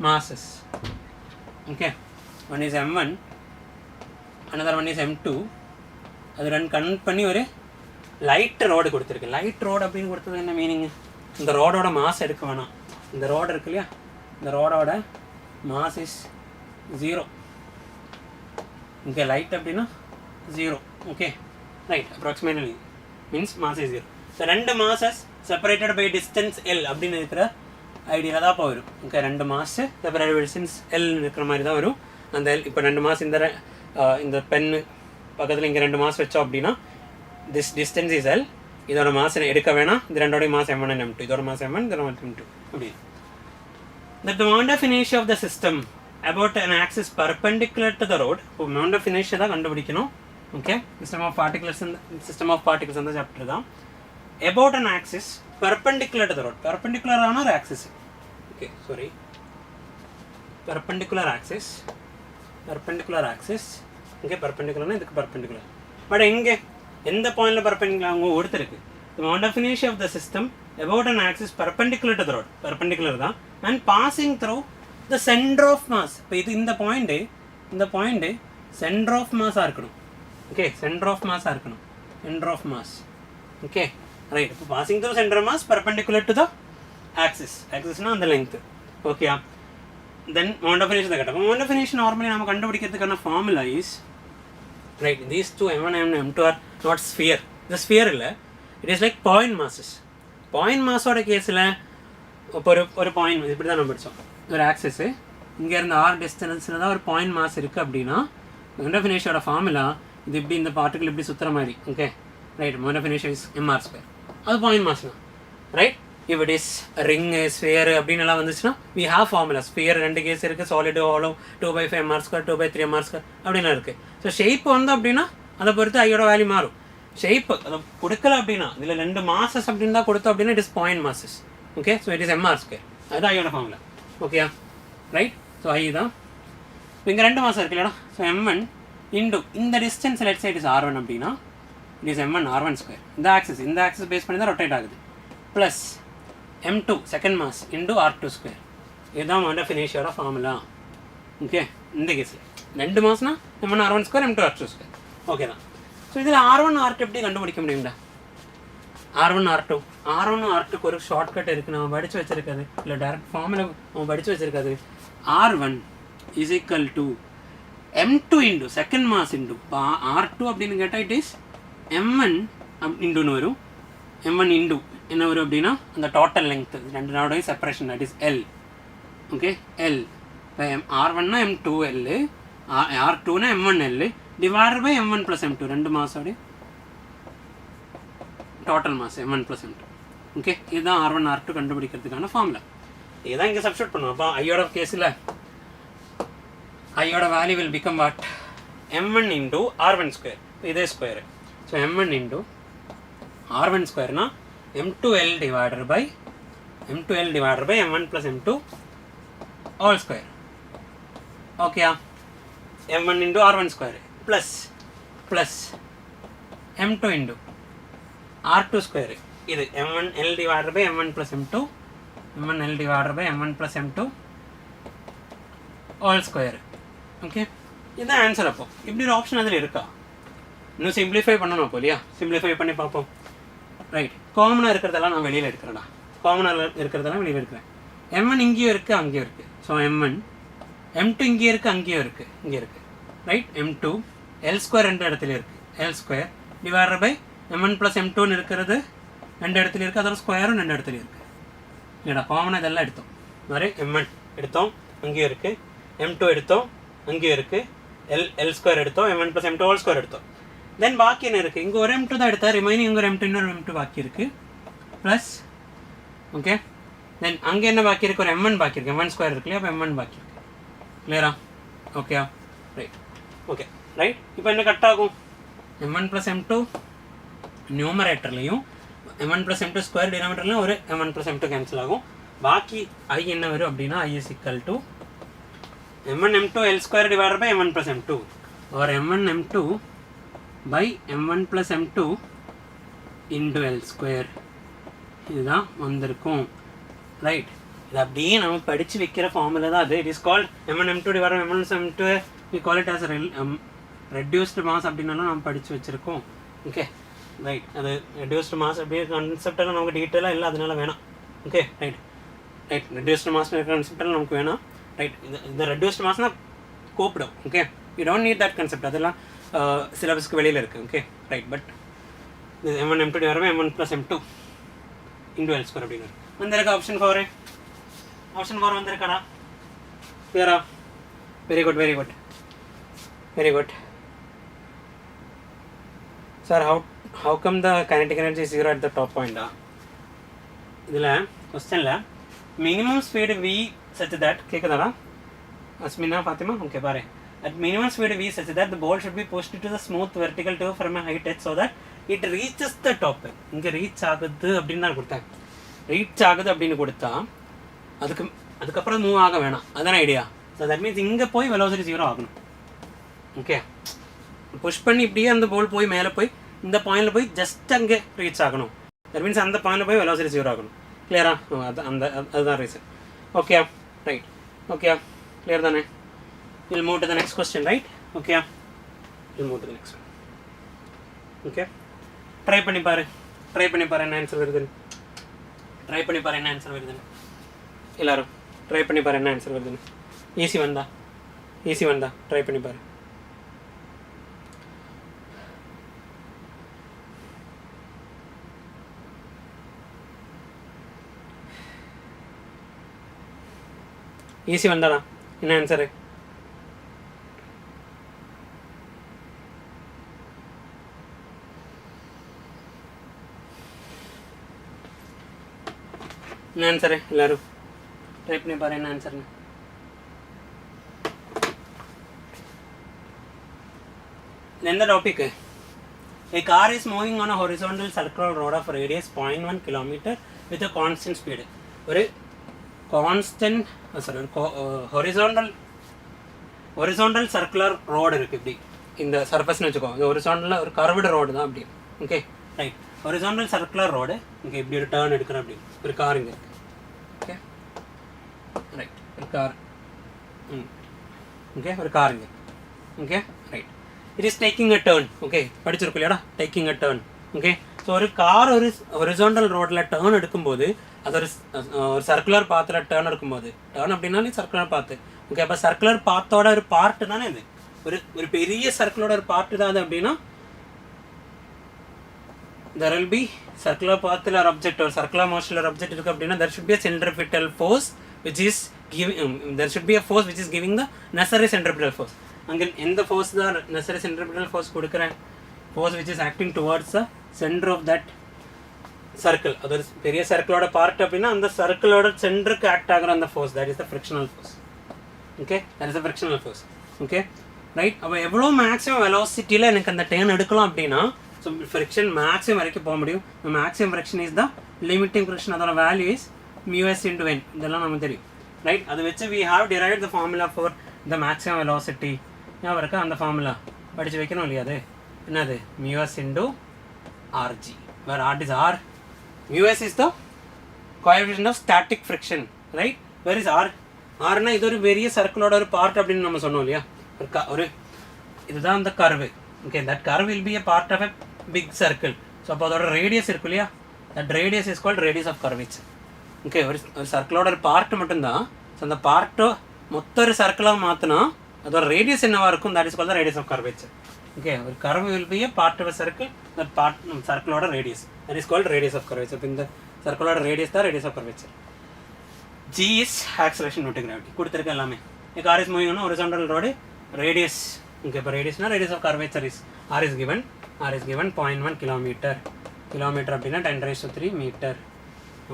masses okay one is m1 another one is m2 அது ரெண்டு connect பண்ணி ஒரு light road கொடுத்துருக்கு light road அப்படின்னு கொடுத்தது என்ன மீனிங் இந்த ரோடோட மாஸ் எடுக்க வேணாம் இந்த ரோடு இருக்கு இல்லையா இந்த ரோடோட மாஸ் இஸ் 0 இங்கே லைட் அப்படின்னா 0 okay right approximately means mass is 0 so ரெண்டு masses separated by distance L அப்படின்னு இருக்கிற ஐடியாவில் தான் வரும் ஓகே ரெண்டு mass separated by distance L இருக்கிற மாதிரி தான் வரும் அந்த எல் இப்போ ரெண்டு மாஸ் இந்த பென்னு பக்கத்தில் இங்கே ரெண்டு மாஸ் வச்சோம் அப்படின்னா this distance is L இதோட மாஸ் எடுக்க வேணாம் இது ரெண்டோட மாஸ் m1 and m2 இதோட மாஸ் m1 இதோட மாஸ் m2 அப்படி that the moment of inertia of the system about an axis perpendicular to the road இப்போ moment of inertia தான் கண்டுபிடிக்கணும் ஓகே system of particles அந்த சாப்டர் தான் about an axis perpendicular to the road perpendicular ஆன ஒரு axis okay sorry perpendicular axis okay perpendicular இதுக்கு perpendicular but எங்கே எந்த பாயிண்ட்ல perpendicular அவங்க ஒருத்தருக்கு the moment of inertia of the system about an axis perpendicular to the road perpendicular தான் and passing through the center of mass இப்போ இது இந்த பாயிண்ட் center of mass இருக்கணும் okay center of mass okay right இப்போ passing through center of mass perpendicular to the axisனா அந்த length okay then moment of inertia தான் கேட்டா moment of inertia normally நாம கண்டுபிடிக்கிறதுக்கான formula is right these two m1 and m2 are not sphere the sphere illa it is like point masses point mass oda case la ஒரு point இப்படி தான் நம்ம படிச்சோம் ஒரு axis இங்க இருந்து r distance ல தான் ஒரு point mass இருக்கு அப்படினா moment of inertia ஓட ஃபார்முலா இது இப்படி இந்த பார்ட்டிகிள் இப்படி சுத்துற மாதிரி okay right moment of inertia is mr2 அது point mass தான் right if it is ring, sphere அப்படின்னுலாம் வந்துச்சுன்னா we have formula. Sphere ரெண்டு கேஸ் இருக்குது, solid, hollow, 2/5 mr square, 2/3 mr square அப்படின்லாம் இருக்குது. ஸோ ஷேப் வந்து அப்படின்னா அதை பொறுத்து ஐயோட வேல்யூ மாறும். ஷேப் அதை கொடுக்கல அப்படின்னா இதில் 2 மாசஸ் அப்படின்னு தான் கொடுத்தோம் அப்படின்னா it is point masses. Okay, so it is mr square. அதுதான் ஐயோட ஃபார்முலா. ஓகேயா, ரைட். ஸோ ஐ தான் இங்கே 2 மாதம் இருக்கு இல்லைடா. ஸோ m1 இன்டு இந்த distance let's say is r1 அப்படின்னா it is m1 r1 square. இந்த ஆக்சஸ் பேஸ் பண்ணி தான் ரொட்டேட் ஆகுது. Plus m2 second mass into r2 square. இதுதான் வந்து ஃபினிஷியோட ஃபார்முலா. ஓகே, இந்த கேஸில் 2 மாசம்னா m1 r1 square, m2 r2 square. Okay தான். ஸோ இதில் r1 r2 எப்படி கண்டுபிடிக்க முடியும்டா? r1 r2க்கு ஒரு ஷார்ட்கட் இருக்குது, நம்ம படித்து வச்சிருக்காது. இல்லை டேரக்ட் ஃபார்முலா நம்ம படித்து வச்சிருக்காது. r1 is equal to m2 into second mass into r2 அப்படின்னு கேட்டால் இட் இஸ் m1 இன்டுன்னு வரும். m1 இன்டு என்ன வரும் அப்படின்னா அந்த டோட்டல் லெங்க் ரெண்டு நாடோடைய separation, that is L. Okay, L r1னா m2L, r2னா m1L divided by m1 + m2, 2 மாஸோடைய total mass m1 + m2. Okay, இதுதான் r1 r2 கண்டுபிடிக்கிறதுக்கான ஃபார்முலா. இதுதான் இங்கே சப்ஸ்டியூட் பண்ணுவோம். அப்போ ஐயோட கேஸில் ஐயோட value will become what? m1 into r1 square. இதே square. So m1 into r1 ஸ்கொயர்னா m2L divided by m1 plus m2 all square. Okay, m1 into r1 square plus m2 into r2 square. இது m1L divided by m1 plus m2, m1L divided by m1 plus m2 all square. Okay, இதுதான் answer. அப்போ இப்படி ஒரு option அதில் இருக்கா? இன்னும் simplify பண்ணணும் அப்போ இல்லையா? சிம்பிளிஃபை பண்ணி பார்ப்போம். ரைட், காமனாக இருக்கிறதெல்லாம் நான் வெளியில் எடுக்கிறேன்டா. காமனாக இருக்கிறதெல்லாம் வெளியில் எடுக்கிறேன். m1 இங்கேயும் இருக்குது, அங்கேயும் இருக்குது. ஸோ m1 m2 இங்கேயும் இருக்குது, அங்கேயும் இருக்குது, இங்கே இருக்குது. ரைட், m2 L ஸ்கொயர் 2 இடத்துல இருக்குது. L square divided by m1 + m2ன்னு இருக்கிறது 2 இடத்துல இருக்குது, அதோட ஸ்கொயரும் 2 இடத்துல இருக்குது. இல்லைடா, காமனாக இதெல்லாம் எடுத்தோம். மாதிரி m1 எடுத்தோம், அங்கேயும் இருக்குது. m2 எடுத்தோம், அங்கேயும் இருக்குது. L ஸ்கொயர் எடுத்தோம், m1 + m2 ஹோல் ஸ்கொயர் எடுத்தோம். தென் பாக்கி என்ன இருக்குது? இங்கே ஒரு m2 தான் எடுத்தால் ரிமைனிங் இங்கே ஒரு m2 இன்னொரு m2 பாக்கி இருக்குது. ப்ளஸ் ஓகே, தென் அங்கே என்ன பாக்கி இருக்குது? ஒரு m1 பாக்கி இருக்குது. m1 ஸ்கொயர் இருக்கு இல்லையா, அப்போ m1 பாக்கி இருக்குது. கிளியரா? Okay, right. Okay, right. இப்போ என்ன கட் ஆகும்? m1 + m2 நியூமரேட்டர்லையும் m1 + m2 square டினாமினேட்டர்லையும் ஒரு m1 + m2 கேன்சல் ஆகும். பாக்கி i என்ன வரும் அப்படின்னா i is equal to m1 m2 L square divided by m1 + m2 or m1 m2 by m1 plus m2 into L square. இதுதான் வந்திருக்கும். Right, இது அப்படியே நம்ம படித்து வைக்கிற ஃபார்முலா தான் அது. It is called m1 m2 divided by m1 plus m2. we call it as a reduced mass அப்படின்னாலும் நம்ம படித்து வச்சுருக்கோம். Okay, right. அது ரெடியூஸ்டு மாஸ் அப்படியே கான்செப்டெல்லாம் நமக்கு டீட்டெயிலாக இல்லை, அதனால வேணாம். Okay, right. ரெடியூஸ்டு மாஸ் கான்செப்டெல்லாம் நமக்கு வேணாம். ரைட், இந்த ரெடியூஸ்டு மாஸ்னால் கூப்பிடும். Okay, you don't need that concept, அதெல்லாம் சிலபஸ்க்கு வெளியில் இருக்குது. Okay, right. பட் இது m1 m2 divided by m1 plus m2 into L square அப்படின்னு வந்திருக்கா. ஆப்ஷன் 4 வந்திருக்காடா. கிளியரா? Very good. Sir, how come the kinetic energy is 0 at the top point? இதில் கொஸ்டினில் minimum speed v such that கேட்குதாடா Asmina Fathima? Okay, பாரு. At minimum speed v such that the ball should be pushed to the smooth vertical tube from a height h so that it reaches the top. இங்கே reach ஆகுது அப்படின்னு தான் கொடுத்தேன். Reach ஆகுது அப்படின்னு கொடுத்தா அதுக்கப்புறம் மூவ் ஆக வேணாம், அதுதான் ஐடியா. ஸோ தட் மீன்ஸ் இங்கே போய் வெலோசிட்டி 0 ஆகணும். ஓகே, புஷ் பண்ணி இப்படியே அந்த பால் போய் மேலே போய் இந்த பாயிண்டில் போய் ஜஸ்ட் அங்கே ரீச் ஆகணும். தட் மீன்ஸ் அந்த பாயிண்டில் போய் வெலோசிட்டி 0 ஆகணும். கிளியரா? அதுதான் reason. Okay, right. Okay, clear தானே? We'll move to the next question, right? Okay, we'll move to the next one. Okay, try பண்ணி பாரு என்ன ஆன்சர் வருதுன்னு. எல்லாரும் ட்ரை பண்ணி பாரு என்ன ஆன்சர் வருதுன்னு. ஈஸி வந்தா ட்ரை பண்ணி பாரு. ஈஸி வந்தாடா, என்ன ஆன்சரு? என்ன ஆன்சரு எல்லாரும் ட்ரை பண்ணி பாரு என்ன ஆன்சர்னு. எந்த topic? A car is moving on a horizontal circular road of radius 0.1 km with a constant speed. ஒரு கான்ஸ்டன்ட் ஹொரிசாண்டல் சர்க்குலர் ரோடு இருக்குது இப்படி இந்த சர்ஃபஸ்னு வச்சுக்கோ. இந்த ஹொரிசாண்டலில் ஒரு கர்வ்டு ரோடு தான் அப்படி. Okay right. Horizontal circular road இங்கே இப்படி ஒரு டேர்ன் எடுக்கிறேன் அப்படி. ஒரு கார் இங்கே இருக்குது. Okay right. ஒரு கார் ஓகே ஒரு கார் இங்கே. Okay right. It is taking a turn. Okay படிச்சிருக்கோம் இல்லையாடா taking a turn. Okay so ஒரு கார் ஒரு ஹொரிசாண்டல் ரோட்டில் டேர்ன் எடுக்கும்போது அது ஒரு சர்க்குலர் பாத்தில் டேர்ன் எடுக்கும்போது டேர்ன் அப்படின்னாலே சர்க்குலர் பாத்து. ஓகே அப்போ சர்க்குலர் பாத்தோட ஒரு பார்ட்டு தானே இது. ஒரு பெரிய சர்க்கிளோட ஒரு பார்ட்டு தான் அது. அப்படின்னா there will be circular path or object or circular motion or object irukku appadina there should be a centripetal force which is giving there should be a force which is giving the necessary centripetal force. Ange end the force the necessary centripetal force kodukren force which is acting towards the center of that circle. Adu periya circle oda part appadina and the circle oda center ku act agra the force that is the frictional force. Okay that is the frictional force. Okay right appo evlo maximum velocity la enak and turn edukalam appadina so friction maximum varaikku poga mudiyum. The maximum friction is the limiting friction. Adoda value is mu s into n. Idella namakku theriyum right. Adu vechu we have derived the formula for the maximum velocity. Ya varaka and the formula padichu vekkanum illaya adu enadhu mu s into rg where r is r. Mu s is the coefficient of static friction right. Where is r? r na idu oru various circle oda oru part appdinu nama sonnom illaya. Oru idudha the curve. Okay that curve will be a part of a big circle. So appo adoda radius irukku illaya that radius is called radius of curvature. Okay oru circle oda part mattum da so அந்த part மொத்த ஒரு circle ah மாத்துனா அதோட radius என்னவா இருக்கும் that is called the radius of curvature. Okay ஒரு curve will be a part of a circle that part circle oda radius that is called radius of curvature. In the circle oda radius da radius of curvature. G is acceleration due to gravity கொடுத்திருக்க எல்லாமே. A car is moving on a horizontal road radius. Okay but radius na radius of curvature is r is given 0.1 kilometer அப்படினா 10 raised to 3 meter.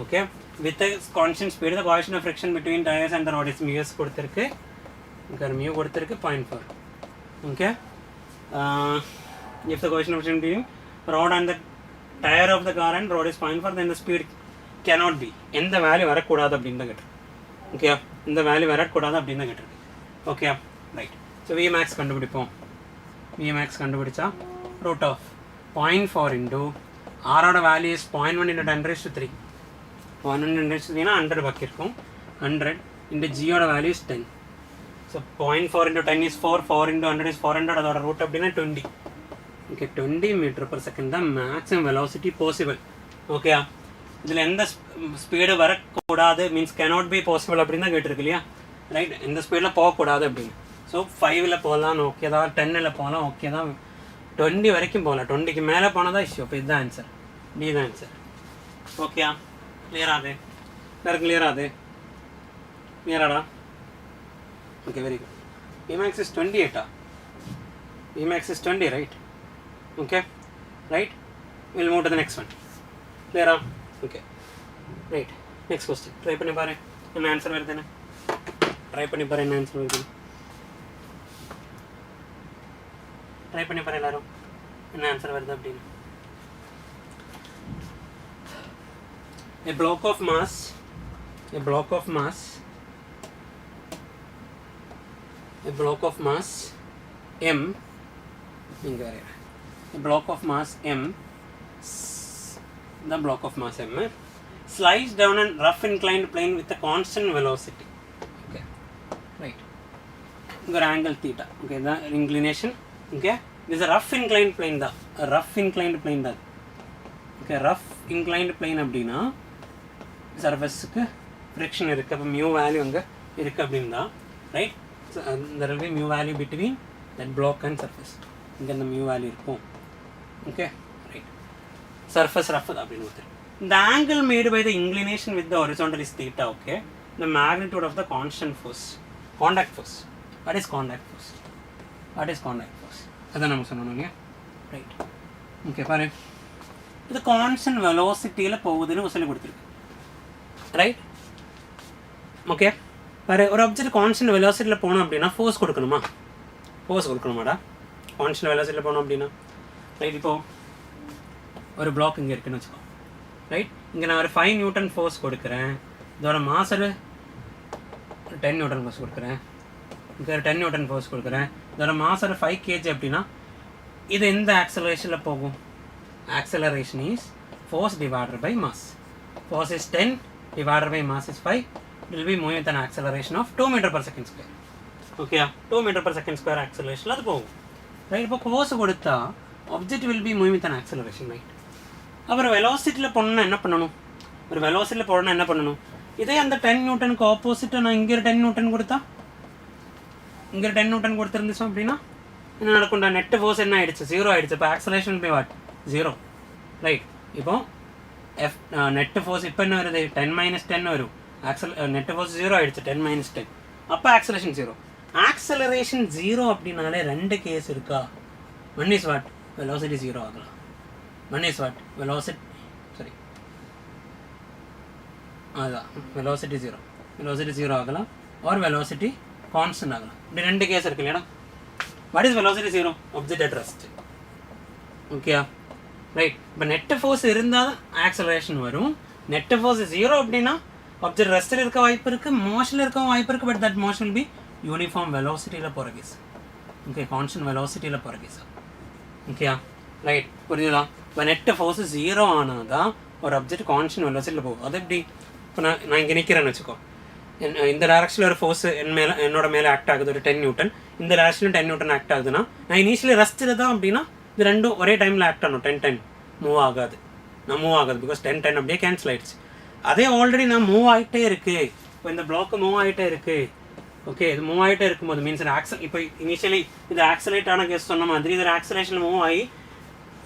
Okay with a constant speed the coefficient of friction between tires and the road is mu s கொடுத்திருக்கு. இங்க mu கொடுத்திருக்கு 0.4. Okay if the coefficient of friction between road and the tire of the car and road is 0.4 then the speed cannot be எந்த value வரக்கூடாது அப்படின்னு தான் கேட்டிருக்கு. Okay இந்த value வரக்கூடாது அப்படின்னு தான் கேட்டிருக்கு. Okay right. ஸோ Vmax கண்டுபிடிப்போம். Vmax கண்டுபிடிச்சா root of 0.4 into r ஓட value is 0.1 into 10 raised to 3. 100 10 raised to 3 னா 100 பக்கம் இருக்கும். 100 into g ஓட value is 10. So 0.4 into 10 is 4. 4 into 100 is 400. அதோட ரூட் அப்படின்னா 20. ஓகே 20 மீட்டர் per செகண்ட் தான் மேக்ஸிமம் வெலாசிட்டி பாசிபிள். ஓகே இதில் எந்த ஸ்பீடு வரக்கூடாது மீன்ஸ் cannot be possible அப்படின்னு தான் கேட்டிருக்கு இல்லையா ரைட். எந்த ஸ்பீடில் போகக்கூடாது அப்படின்னு. ஸோ 5ல் போகலாம் ஓகே தான், 10ல் போகலாம் ஓகே தான், 20 வரைக்கும் போகலாம். 20க்கு மேலே போனால் தான் இஷ்யூ. அப்போ இதுதான் ஆன்சர், டி தான் ஆன்சர். ஓகேயா கிளியர் ஆகுது எல்லாருக்கும் கிளியர் ஆகுது கிளியராடா? Okay very good. Vmax is 28 Vmax is 20 right? Okay right, we'll move to the next one. Clear ah? Okay right, next question. Try பண்ணி பாரு என்ன ஆன்சர் வருதுன்னு. ட்ரை பண்ணி பாரு என்ன ஆன்சர் வருது. ட்ரை பண்ணி பாரு எல்லாரும் என்ன ஆன்சர் வருது அப்படின்னு. A block of mass m இங்க வரையறேன். A block of mass m, the block of mass m slides down a rough inclined plane with a constant velocity. Okay right, இங்க angle theta. Okay the inclination. Okay this is a rough inclined plane da, a rough inclined plane da. Okay rough inclined plane அப்படினா சர்ஃபேஸ்க்கு friction இருக்குது. அப்போ mu value அங்கே இருக்குது அப்படின்னா right. So there will be mu value between that block and surface. இங்கே அந்த mu value இருக்கும். Okay right. Surface rough அப்படின்னு ஒருத்தர். The angle made by the inclination with the horizontal is theta. Okay the magnitude of the constant force, contact force. What is contact force? அதான் நம்ம சொன்னோம் இல்லையா right. Okay பாரு இது constant வெலாசிட்டியில் போகுதுன்னு சொல்லி கொடுத்துருக்கு. ரைட் ஓகே வேறு ஒரு ஆப்ஜெக்ட் கான்ஸ்டன்ட் வெலாசிட்டியில் போனோம் அப்படின்னா ஃபோர்ஸ் கொடுக்கணுமாடா கான்ஸ்டன்ட் வெலாசிட்டியில் போனோம் அப்படின்னா ரைட் இப்போது ஒரு பிளாக் இங்கே இருக்குன்னு வச்சுக்கோ ரைட் இங்கே நான் ஒரு 5 நியூட்டன் ஃபோர்ஸ் கொடுக்குறேன் இதோட மாஸ் ஒரு 10 நியூட்டன் ஃபோர்ஸ் கொடுக்குறேன் இங்கே ஒரு 10 நியூட்டன் ஃபோர்ஸ் கொடுக்குறேன் இதோட மாஸ் ஒரு 5 kg அப்படின்னா இது எந்த ஆக்சலரேஷனில் போகும் acceleration is force divided by mass. Force is 10 divided by mass is 5. It will be moving with an acceleration of 2 meter per second square. Okay, 2 meter per second square acceleration அது போகும் right இப்போ force கொடுத்தா object will be moving with an acceleration right அப்புறம் வெலாசிட்டியில் போகணுன்னா என்ன பண்ணணும் ஒரு வெலாசிட்டியில் போகணுன்னா என்ன பண்ணணும் இதே அந்த 10 நியூட்டனுக்கு ஆப்போசிட்டாக நான் இங்கே ஒரு 10 நியூட்டன் கொடுத்தா இங்கே ஒரு 10 நியூட்டன் கொடுத்துருந்துச்சோம் அப்படின்னா என்ன நடக்கும்டா நெட் ஃபோர்ஸ் என்ன ஆயிடுச்சு 0 ஆயிடுச்சு இப்போ ஆக்சலேஷன் பை வாட் 0 ரைட் இப்போ நெட் ஃபோர்ஸ் இப்போ என்ன வருது 10 - 10 வரும் நெட் ஃபோர்ஸ் 0 ஆயிடுச்சு 10 - 10 அப்போ ஆக்சலேஷன் 0 ஆக்சலரேஷன் 0 அப்படின்னாலே 2 கேஸ் இருக்கா ஒன் இஸ் வாட் வெலாசிட்டி 0 ஆகலாம் one is what velocity sorry அதுதான் வெலாசிட்டி 0 ஆகலாம் ஆர் வெலாசிட்டி கான்ஸ்டன்ட் ஆகலாம் இப்படி 2 கேஸ் இருக்கு இல்லையா what is velocity 0 object at rest ஓகேயா ரைட் இப்போ நெட் ஃபோர்ஸ் இருந்தால் தான் ஆக்சலரேஷன் வரும் நெட் ஃபோர்ஸ் 0 அப்படின்னா ஆப்ஜெக்ட் ரெஸ்ட்டில் இருக்க வாய்ப்பு இருக்குது மோஷனில் இருக்க வாய்ப்பு இருக்குது but that motion will be uniform வெலாசிட்டியில் போகிற கேஸ் ஓகே கான்ஸ்டன்ட் வெலாசிட்டியில் போகிற கேஸ் ஓகேயா ரைட் புரியுதா இப்போ நெட் ஃபோர்ஸ் 0 ஆனால் தான் ஒரு ஆப்ஜெக்ட் கான்ஸ்டன்ட் வெலாசிட்டியில் போகும் அது எப்படி இப்போ நான் இங்கே நிற்கிறேன்னு வச்சுக்கோ இந்த டேரக்ஷனில் ஒரு ஃபோர்ஸ் என்னோட மேலே ஆக்ட் ஆகுது ஒரு 10 நியூட்டன் இந்த டேரக்ஷனில் 10 நியூட்டன் ஆக்ட் ஆகுதுன்னா நான் இனிஷியலி ரெஸ்ட்டில் தான் அப்படின்னா இது ரெண்டும் ஒரே டைமில் ஆக்ட் ஆகணும் 10 மூவ் ஆகாது பிகாஸ் 10 அப்படியே கேன்சல் ஆகிடுச்சு அதே ஆல்ரெடி நான் மூவ் ஆகிட்டே இருக்குது இப்போ இந்த பிளாக்கு மூவ் ஆகிட்டே இருக்குது ஓகே இது மூவ் ஆகிட்டே இருக்கும்போது மீன்ஸ் இப்போ இனிஷியலி இது ஆக்சலேட் ஆன கேஸ் சொன்ன மாதிரி இது ஆக்சலேஷன் மூவ் ஆகி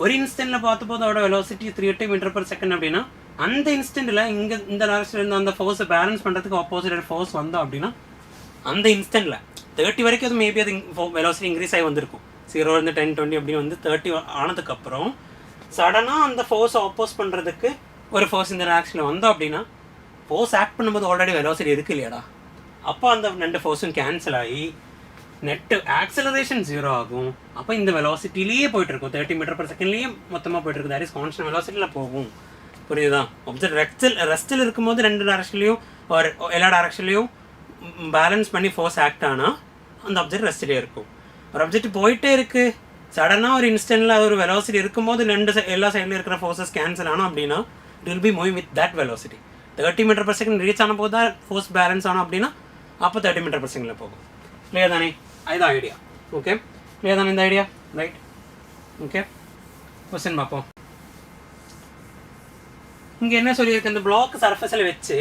ஒரு இன்ஸ்டன்ட்டில் பார்த்தபோது அதோட வெலாசிட்டி 380 மீட்டர் per செகண்ட் அப்படின்னா அந்த இன்ஸ்டன்ட்டில் இங்கே இந்த டேரக்ஷனில் இருந்து அந்த ஃபோர்ஸை பேலன்ஸ் பண்ணுறதுக்கு ஆப்போசிட் ஃபோர்ஸ் வந்தோம் அப்படின்னா அந்த இன்ஸ்டன்ட்டில் 30 வரைக்கும் அது மேபி அது வெலாசிட்டி இன்க்ரீஸ் ஆகி வந்திருக்கும் 0 இருந்து 10 20 அப்படி வந்து 30 ஆனதுக்கப்புறம் சடனாக அந்த ஃபோர்ஸை ஆப்போஸ் பண்ணுறதுக்கு ஒரு ஃபோர்ஸ் இந்த டேரக்ஷனில் வந்தோம் அப்படின்னா ஃபோர்ஸ் ஆக்ட் பண்ணும்போது ஆல்ரெடி வெலாசிட்டி இருக்கு இல்லையாடா அப்போ அந்த 2 ஃபோர்ஸும் கேன்சல் ஆகி நெட்டு ஆக்சலரேஷன் 0 ஆகும் அப்போ இந்த வெலாசிட்டிலேயே போயிட்டுருக்கும் 30 மீட்டர் per செகண்ட்லேயே மொத்தமாக போயிட்டுருக்கு தட் இஸ் கான்ஸ்டன்ட் வெலாசிட்டியில் போகும் புரியுதா ஆப்ஜெக்ட் ரெஸ்ட்டில் இருக்கும்போது 2 டேரக்ஷன்லையும் ஒரு எல்லா டேரக்ஷன்லையும் பேலன்ஸ் பண்ணி ஃபோர்ஸ் ஆக்ட் ஆனால் அந்த ஆப்ஜெக்ட் ரெஸ்ட்லேயே இருக்கும் ஒரு ஆப்ஜெக்ட் போயிட்டே இருக்குது சடனாக ஒரு இன்ஸ்டன்ட்டில் ஒரு வெலாசிட்டி இருக்கும்போது எல்லா சைட்லையும் இருக்கிற ஃபோர்ஸஸ் கேன்சல் ஆனோம் அப்படின்னா it will be moving with that velocity 30 metre per second reach ஆன போது தான் ஃபோர்ஸ் பேலன்ஸ் ஆனோம் அப்படின்னா அப்போ 30 மீட்டர் per செகண்டில் போகும் கிளியர் தானே அதுதான் ஐடியா ஓகே கிளியர் தானே இந்த ஐடியா ரைட் ஓகே கொஸ்டின் பார்ப்போம் இங்கே என்ன சொல்லியிருக்கு இந்த பிளாக் சர்ஃபேஸில் வச்சு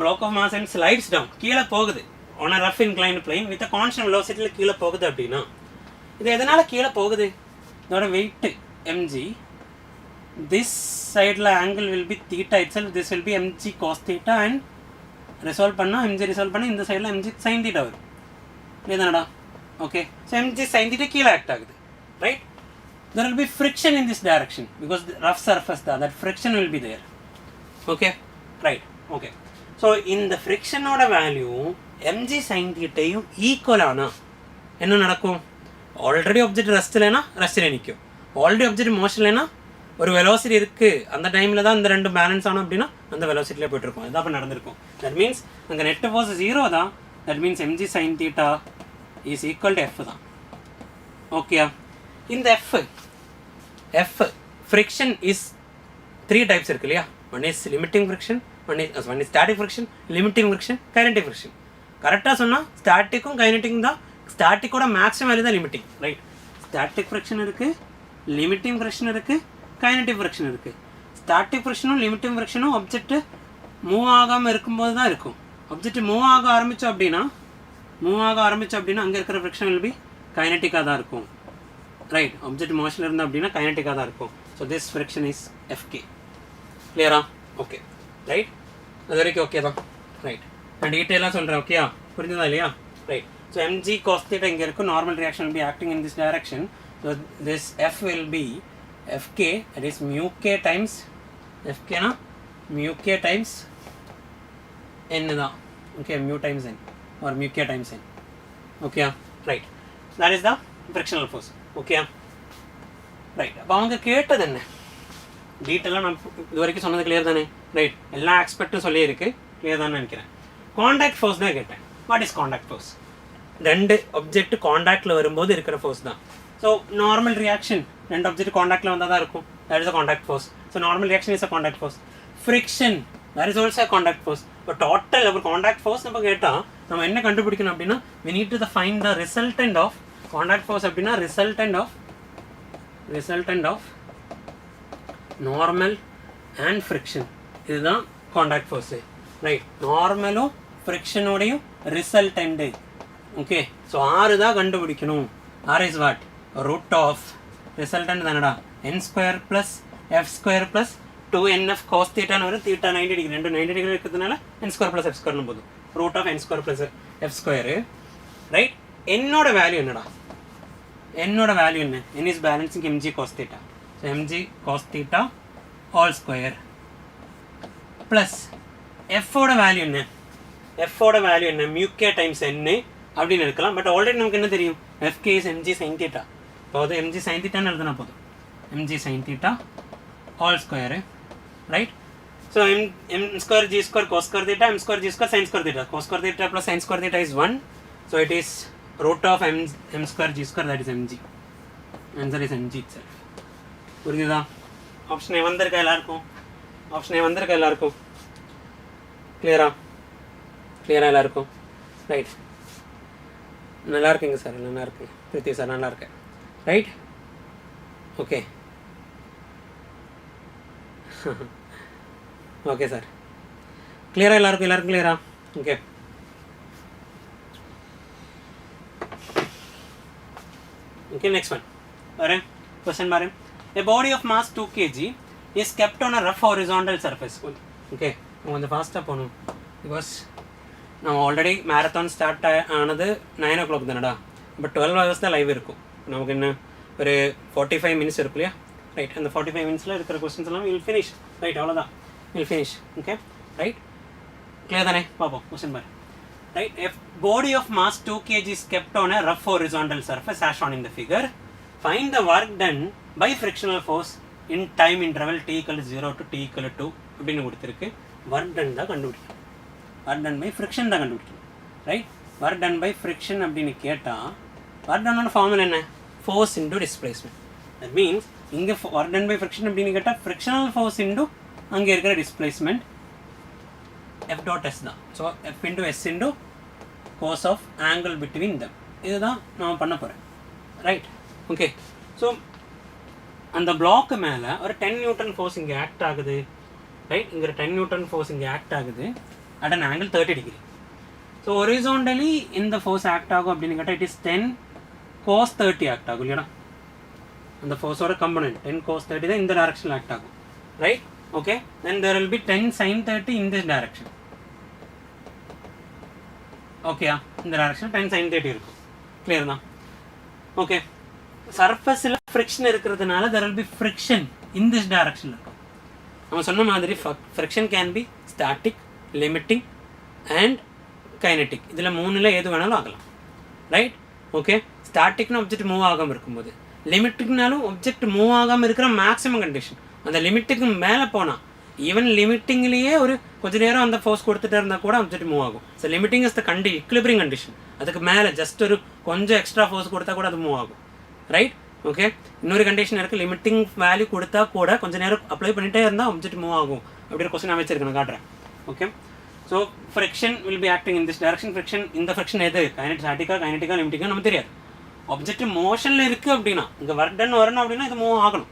block of mass and slides down கீழே போகுது on a rough inclined plane with a constant velocity கீழே போகுது அப்படின்னா இது எதனால் கீழே போகுது இதோட வெயிட் mg this சைடில் angle will be theta itself this will be mg cos theta and resolve பண்ணால் mg ரிசால்வ் பண்ணால் இந்த சைடில் mg sin theta வரும் இதுதானடா okay so mg sin theta கீழே ஆக்ட் ஆகுது right there will be friction in this direction because the rough surface that friction will be there okay right okay so இந்த ஃப்ரிக்ஷனோட value mg sin thetaயும் ஈக்குவலானா என்ன நடக்கும் already object ரெஸ்ட்டில் நிற்கும் already object மோஷன்லனா ஒரு velocity இருக்குது அந்த டைமில் தான் இந்த 2 பேலன்ஸ் ஆனோம் அப்படின்னா அந்த வெலாசிட்டிலே போய்ட்டுருக்கும் இதான் அப்போ நடந்திருக்கும் தட் மீன்ஸ் அங்கே நெட் ஃபோர்ஸ் 0 தான் that means mg sin theta is equal to f தான் ஓகேயா இந்த f ஃப்ரிக்ஷன் இஸ் 3 டைப்ஸ் இருக்கு இல்லையா one is limiting friction one is static friction limiting friction kinetic friction கரெக்டாக சொன்னால் ஸ்டாட்டிக்கும் கைனடிக்கும் தான் ஸ்டாட்டிக்கோட மேக்ஸிமம் வேல்யூ தான் லிமிட்டிங் ரைட் ஸ்டாட்டிக் ஃப்ரிக்ஷன் இருக்குது லிமிட்டிங் ஃப்ரிக்ஷன் இருக்குது கைனடிக் ஃப்ரிக்ஷன் இருக்குது ஸ்டாட்டிக் ஃப்ரிக்ஷனும் லிமிட்டிங் ஃப்ரிக்ஷனும் ஆப்ஜெக்ட் மூவ் ஆகாமல் இருக்கும்போது தான் இருக்கும் ஆப்ஜெக்ட் மூவ் ஆக ஆரம்பித்தோம் அப்படின்னா அங்கே இருக்கிற ஃப்ரிக்ஷன் வில் பி கைனட்டிக்காக தான் இருக்கும் ரைட் ஆப்ஜெக்ட் மோஷனில் இருந்தால் அப்படின்னா கைனட்டிக்காக தான் இருக்கும் so this friction is fk கிளியரா ஓகே ரைட் அது வரைக்கும் ஓகே தான் ரைட் நான் டீட்டெயிலாக சொல்கிறேன் ஓகேயா புரிஞ்சுதா இல்லையா right so mg cos theta இங்கே இருக்கும் normal reaction will be acting in this direction so this f will be fk that is mu k times fk na mu k times n தான். Okay, mu times n or mu k times n. Okay, right. That is the frictional force. Okay, right. அப்போ அவங்க கேட்டது என்ன டீட்டெயிலாக நான் இது வரைக்கும் சொன்னது கிளியர் தானே? ரைட், எல்லா ஆஸ்பெக்ட்டும் சொல்லியிருக்கு, கிளியர் தானே நினைக்கிறேன். காண்டாக்ட் ஃபோர்ஸ் தான் கேட்டேன். What is contact force? ரெண்டு ஆப்ஜெக்ட் காண்டாக்டில் வரும்போது இருக்கிற ஃபோர்ஸ் தான். ஸோ நார்மல் ரியாக்ஷன் ரெண்டு ஆப்ஜெக்ட் காண்டாக்டில் வந்தால் தான் இருக்கும். That is a contact force. So normal reaction is a contact force. Friction that is also a contact force. இப்போ டோட்டல் ஒரு காண்டாக்ட் ஃபோர்ஸ் நம்ம கேட்டால் நம்ம என்ன கண்டுபிடிக்கணும் அப்படின்னா we need to find the resultant of contact force. அப்படின்னா resultant of normal and friction. இதுதான் காண்டாக்ட் ஃபோர்ஸு. ரைட், நார்மலும் ஃப்ரிக்ஷனோடையும் ரிசல்டண்ட்டு. ஓகே, ஸோ ஆறு தான் கண்டுபிடிக்கணும். R is what? Root of resultant தானடா n square plus f square plus 2nf cos தீட்டான்னு வரும். தீட்டா 90 டிகிரி, ரெண்டு 90 டிகிரி இருக்கிறதுனால n ஸ்கொயர் ப்ளஸ் f ஸ்கொயர்னு போதும். Root of n square plus f square. Right, என்னோட வேல்யூ என்னடா? என்னோட வேல்யூ என்ன? n is balancing mg cos theta. So mg cos theta all square plus எஃபோட வேல்யூ என்ன? எஃபோட வேல்யூ என்ன? மியூகே டைம்ஸ் n அப்படின்னு இருக்கலாம். பட் ஆல்ரெடி நமக்கு என்ன தெரியும்? fk is mg sin theta. இப்போ அது mg sin theta எழுதுனா போதும். mg sin theta all square. Right, so m square g square cos square theta, m square g square sin square theta. cos square theta plus sin square theta is 1. So it is root of m square g square, that is mg. Answer is mg itself. புரியுதா? Option A வந்திருக்கா எல்லாருக்கும்? Option A வந்திருக்கா எல்லாருக்கும்? கிளியரா எல்லாருக்கும்? Right, நல்லா இருக்குங்க sir, நல்லா இருக்கு பிரித்தி சார், நல்லா இருக்கு. ரைட், ஓகே ஓகே சார், கிளியரா எல்லாருக்கும் கிளியரா? Okay, okay, next one. Alright, question mark. A body of mass 2 kg is kept on a rough horizontal surface. Okay, on the fast up on because now already marathon start another 9 o'clock thanada, but 12 hours the live irukku. Namakku enna oru 45 minutes irukku ya. Right, and the 45 minutes la irukra questions alla we will finish. Right, avladha we will finish. Okay, right, clear thane paapom question mark. Right, if body of mass 2 kg is kept on a rough horizontal surface as shown in the figure, find the work done by frictional force in time interval t equal to 0 to t equal to அப்படினு கொடுத்திருக்கு. work done தான் கண்டுபிடிக்கணும். work done by friction தான் கண்டுபிடிக்கணும். right, work done by friction அப்படினு கேட்டா work done ஓட formula என்ன? force into displacement. that means இங்க work done by friction அப்படினு கேட்டா frictional force into அங்க இருக்கிற displacement f dot s தான். So f into s into cos of angle between them. இதுதான் நான் பண்ண போகிறேன். Right, okay. ஸோ அந்த பிளாக்கு மேலே ஒரு 10 நியூட்டன் ஃபோர்ஸ் இங்கே ஆக்ட் ஆகுது. ரைட், இங்கே 10 நியூட்டன் ஃபோர்ஸ் இங்கே ஆக்ட் ஆகுது at an angle 30 degree. So horizontally இந்த ஃபோர்ஸ் ஆக்ட் ஆகும் அப்படின்னு கேட்டால் இட் இஸ் 10 cos 30 ஆக்ட் ஆகும் இல்லையா? அந்த ஃபோர்ஸோட கம்பனன்ட் 10 cos 30 தான் இந்த டைரக்ஷனில் ஆக்ட் ஆகும். Right, okay, then there will be 10 sin 30 in this direction. Okay, in the direction 10 sin 30 இருக்கும். clear தான்? okay, surfaceல friction இருக்கிறதுனால there will be friction in this direction இருக்கும். நம்ம சொன்ன மாதிரி friction can be static, limiting and kinetic. இதுல மூணுல எது வேணாலும் ஆகலாம். Right, okay. ஸ்டாட்டிக்னா ஆப்ஜெக்ட் மூவ் ஆகாமல் இருக்கும்போது, லிமிட்டிக்னாலும் ஆப்ஜெக்ட் மூவ் ஆகாமல் இருக்கிற மேக்ஸிமம் கண்டிஷன். அந்த லிமிட்டுக்கு மேலே போனால் ஈவன் லிமிட்டிங்லேயே ஒரு கொஞ்சம் நேரம் அந்த ஃபோர்ஸ் கொடுத்துட்டே இருந்தால் கூட ஆப்ஜெக்ட் மூவ் ஆகும். So limiting is the equilibrium condition. அதுக்கு மேலே ஜஸ்ட் ஒரு கொஞ்சம் எக்ஸ்ட்ரா ஃபோர்ஸ் கொடுத்தா கூட அது மூவ் ஆகும். Right, okay. இன்னொரு கண்டிஷன் இருக்குது, லிமிட்டிங் வேல்யூ கொடுத்தா கூட கொஞ்சம் நேரம் அப்ளை பண்ணிகிட்டே இருந்தால் ஆப்ஜெக்ட் மூவ் ஆகும். அப்படின்ற கொஸ்டின் நான் வச்சிருக்கேன், காட்டுறேன். Okay, so friction will be acting in this direction. Friction, இந்த ஃப்ரிக்ஷன் எது ஸ்டாட்டிக்கா கைனட்டிக்கா லிமிட்டிக்கா நமக்கு தெரியாது. ஆப்ஜெக்ட் மோஷனில் இருக்குது அப்படின்னா இங்கே ஒர்க் டன் வரணும் அப்படின்னா இது மூவ் ஆகணும்.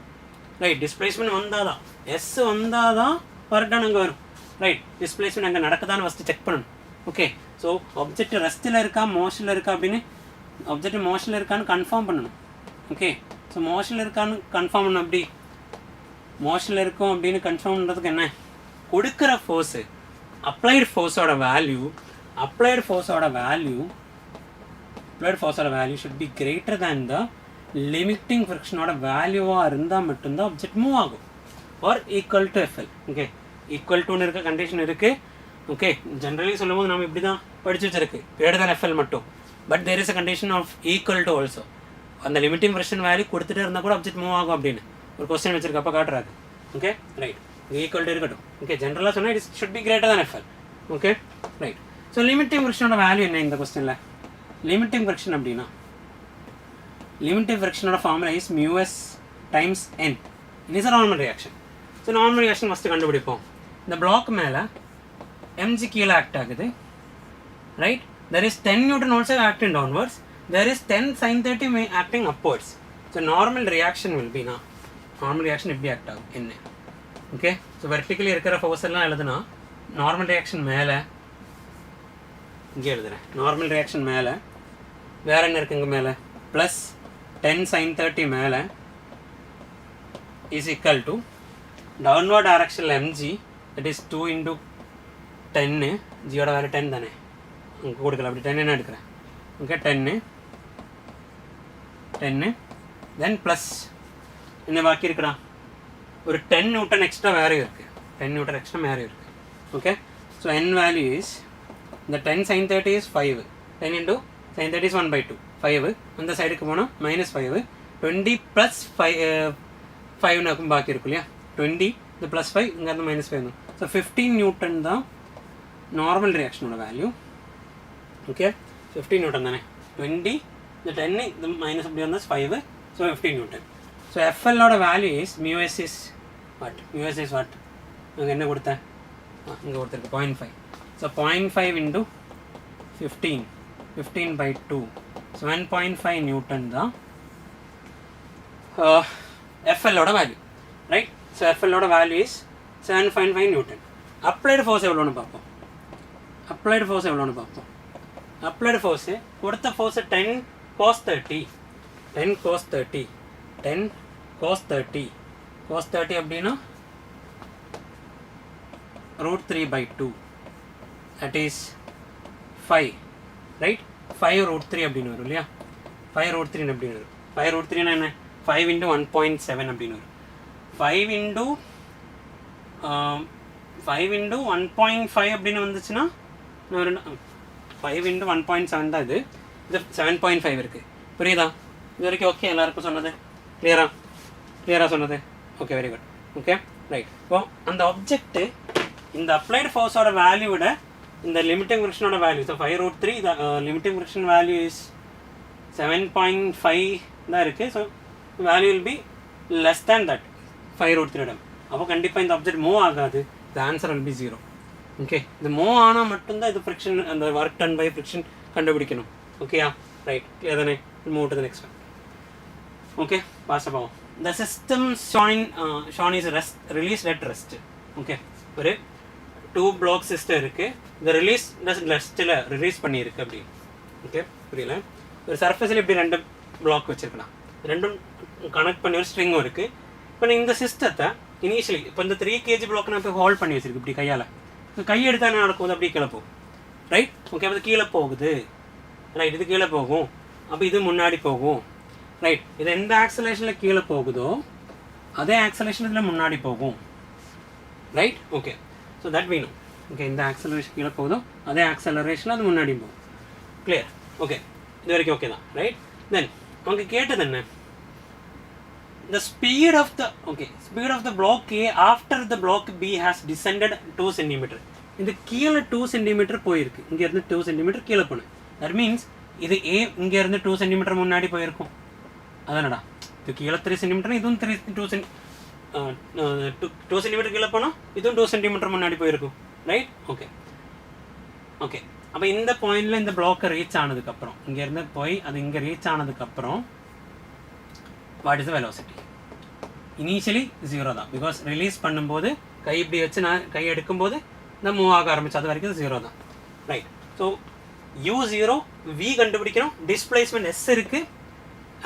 ரைட், டிஸ்பிளேஸ்மெண்ட் வந்தால் தான், எஸ் வந்தால் தான் ஒர்க் டன் அங்கே வரும். ரைட், டிஸ்பிளேஸ்மெண்ட் அங்கே நடக்குதான்னு ஃபஸ்ட்டு செக் பண்ணணும். ஓகே, ஸோ ஆப்ஜெக்ட் ரெஸ்ட்டில் இருக்கா மோஷனில் இருக்கா அப்படின்னு, ஆப்ஜெக்ட் மோஷனில் இருக்கான்னு கன்ஃபார்ம் பண்ணணும். ஓகே, ஸோ மோஷனில் இருக்கான்னு கன்ஃபார்ம் பண்ணணும். அப்படி மோஷனில் இருக்கும் அப்படின்னு கன்ஃபார்ம் பண்ணுறதுக்கு என்ன, கொடுக்குற ஃபோர்ஸு அப்ளைடு ஃபோர்ஸோட value should be greater than the limiting ஃப்ரிக்ஷனோட வேல்யூவாக இருந்தால் மட்டும்தான் ஆப்ஜெக்ட் மூவ் ஆகும். Or equal to FL. Okay, equal டுன்னு இருக்க கண்டிஷன் இருக்குது. ஓகே ஜென்ரலி சொல்லும்போது நம்ம இப்படி தான் படிச்சு வச்சிருக்கு greater than FL மட்டும். But there is a condition of equal to also. அந்த லிமிட்டிங் ஃப்ரிக்ஷன் வேல்யூ கொடுத்துட்டே இருந்தால் கூட ஆப்ஜெக்ட் மூவ் ஆகும் அப்படின்னு ஒரு கொஸ்டின் வச்சிருக்கப்போ காட்டுறாரு. ஓகே ரைட், ஈக்குவல் டு இருக்கட்டும். ஓகே ஜென்ரலாக சொன்னால் it should be greater than FL. Okay right. So limiting ஃப்ரிக்ஷனோட வேல்யூ என்ன இந்த கொஸ்டினில்? லிமிட்டிங் ஃப்ரிக்ஷன் அப்படின்னா லிமிட்டிங் ஃப்ரிக்ஷனோட formula is μs times n. It is a normal reaction. So normal reaction first கண்டுபிடிப்போம். இந்த பிளாக் மேலே mg கீழே ஆக்ட் ஆகுது, right? There is 10 Newton also acting downwards. There is 10 sin 30 acting upwards. So normal reaction will be normal reaction எப்படி act ஆகும் என்ன? Okay so vertically இருக்கிற force எல்லாம் எழுதுனா நார்மல் ரியாக்ஷன் மேலே இங்கே எழுதுறேன். நார்மல் ரியாக்ஷன் மேலே வேறு என்ன இருக்குங்க மேலே ப்ளஸ் 10 sin 30 மேலே இஸ் ஈக்குவல் டு டவுன்வர்ட் டைரக்ஷனில் mg that is 2 into 10 ஜியோட வேறு 10 தானே அங்கே கொடுக்கல, அப்படி 10 என்ன எடுக்கிறேன். ஓகே 10 தென் ப்ளஸ் என்ன பாக்கி இருக்குடா ஒரு 10 நியூட்டன் எக்ஸ்ட்ரா வேறு இருக்குது. 10 நியூட்டன் எக்ஸ்ட்ரா வேறு இருக்குது. Okay so n value is இந்த 10 sin 30 is 5. 10 into sin 30 is 1/2. 5 அந்த சைடுக்கு போனால் -5. 20 + 5 நாக்கும் பாக்கி இருக்கும் இல்லையா. 20 இந்த +5 இங்கேருந்து -5. ஸோ 15 நியூட்டன் தான் நார்மல் ரியாக்ஷனோட வேல்யூ. ஓகே 15 நியூட்டன் தானே. 20 இந்த 10 இந்த மைனஸ் அப்படி வந்தால் 5. So 15 newton. ஸோ எஃப்எல்லோட value is μs is what அங்கே என்ன கொடுத்தேன் இங்கே கொடுத்துருக்கு 0.5. ஸோ 0.5 into 15/2 7.5 நியூட்டன் தான் எஃப்எல்லோட வேல்யூ, ரைட்? ஸோ எஃப்எல்லோட value is 7.5 newton. Applied force எவ்வளோன்னு பார்ப்போம். அப்ளைடு ஃபோர்ஸு கொடுத்த ஃபோர்ஸு 10 cos 30 அப்படின்னா √3/2 that is 5, ரைட்? 5√3 அப்படின்னு வரும் இல்லையா. 5√3 அப்படின்னு வரும். 5√3 என்ன 5 into 1.7 அப்படின்னு வரும். 5 into 1.5 அப்படின்னு வந்துச்சுன்னா 5 into 1.7 தான் இது 7.5 இருக்குது. புரியுதா இது வரைக்கும்? ஓகே எல்லாருக்கும் சொன்னது கிளியராக சொன்னது? Okay very good. Okay right. இப்போ அந்த ஆப்ஜெக்ட்டு இந்த அப்ளைடு ஃபோர்ஸோட வேல்யூ விட இந்த லிமிட்டிங் ஃப்ரிக்ஷனோட value so 5√3 limiting friction value is 7.5 தான் இருக்குது. So value will be less than that 5√3. அப்போ கண்டிப்பாக இந்த ஆப்ஜெக்ட் மூவ் ஆகாது. The answer will be 0. Okay இது மூவ் ஆனால் மட்டும்தான் இது ஃப்ரிக்ஷன் அந்த ஒர்க் டன் பை ஃப்ரிக்ஷன் கண்டுபிடிக்கணும். ஓகேயா ரைட் கிளியர் தானே? Move to the next one. Okay பாஸ்ட் ஆகும். The system shown is released at rest. Okay ஒரு 2 பிளாக் சிஸ்டம் இருக்குது. இந்த ரெஸ்ட்டில் ரிலீஸ் பண்ணியிருக்கு அப்படின்னு. ஓகே புரியல. ஒரு சர்ஃபேஸில் இப்படி 2 பிளாக் வச்சுருக்கலாம். ரெண்டும் கனெக்ட் பண்ணி ஒரு ஸ்ட்ரிங்கும் இருக்குது. இப்போ இந்த சிஸ்டத்தை இனிஷியலி இப்போ இந்த 3 kg பிளாக் நான் இப்போ ஹோல்ட் பண்ணி வச்சிருக்கு இப்படி கையால். கை எடுத்தால் என்ன நடக்கும்? அப்படியே கீழே போகும், ரைட்? ஓகே அப்போ கீழே போகுது, ரைட்? இது கீழே போகும், அப்போ இது முன்னாடி போகும், ரைட்? இது எந்த ஆக்சலேஷனில் கீழே போகுதோ அதே ஆக்சலேஷன் இதில் முன்னாடி போகும், ரைட்? ஓகே ஸோ தட் வேணும். ஓகே இந்த ஆக்சலரேஷன் கீழே போகுதோ அதே ஆக்சலரேஷனில் அது முன்னாடி போகும். கிளியர்? ஓகே இது வரைக்கும் ஓகே தான், ரைட்? தென் அவங்க கேட்டது என்ன? The speed of the block A after the block B has descended 2 cm. இந்த கீழே 2 cm போயிருக்கு. இங்கே இருந்து 2 cm கீழே போனேன். தட் மீன்ஸ் இது A இங்கே இருந்து 2 cm முன்னாடி போயிருக்கும். அதானடா இது கீழே 3 cm இதுவும் 2 cm கீழே போனால் இதுவும் 2 cm முன்னாடி போயிருக்கும், ரைட்? ஓகே அப்போ இந்த பாயிண்டில் இந்த பிளாக்கை ரீச் ஆனதுக்கப்புறம் இங்கேருந்து போய் அது இங்கே ரீச் ஆனதுக்கப்புறம் what is the velocity? Initially 0 தான். பிகாஸ் ரிலீஸ் பண்ணும்போது கை இப்படி வச்சு நான் கை எடுக்கும்போது நான் மூவ் ஆக ஆரம்பிச்சு அது வரைக்கும் 0 தான், ரைட்? ஸோ u0 v கண்டுபிடிக்கணும். டிஸ்பிளேஸ்மெண்ட் s இருக்குது.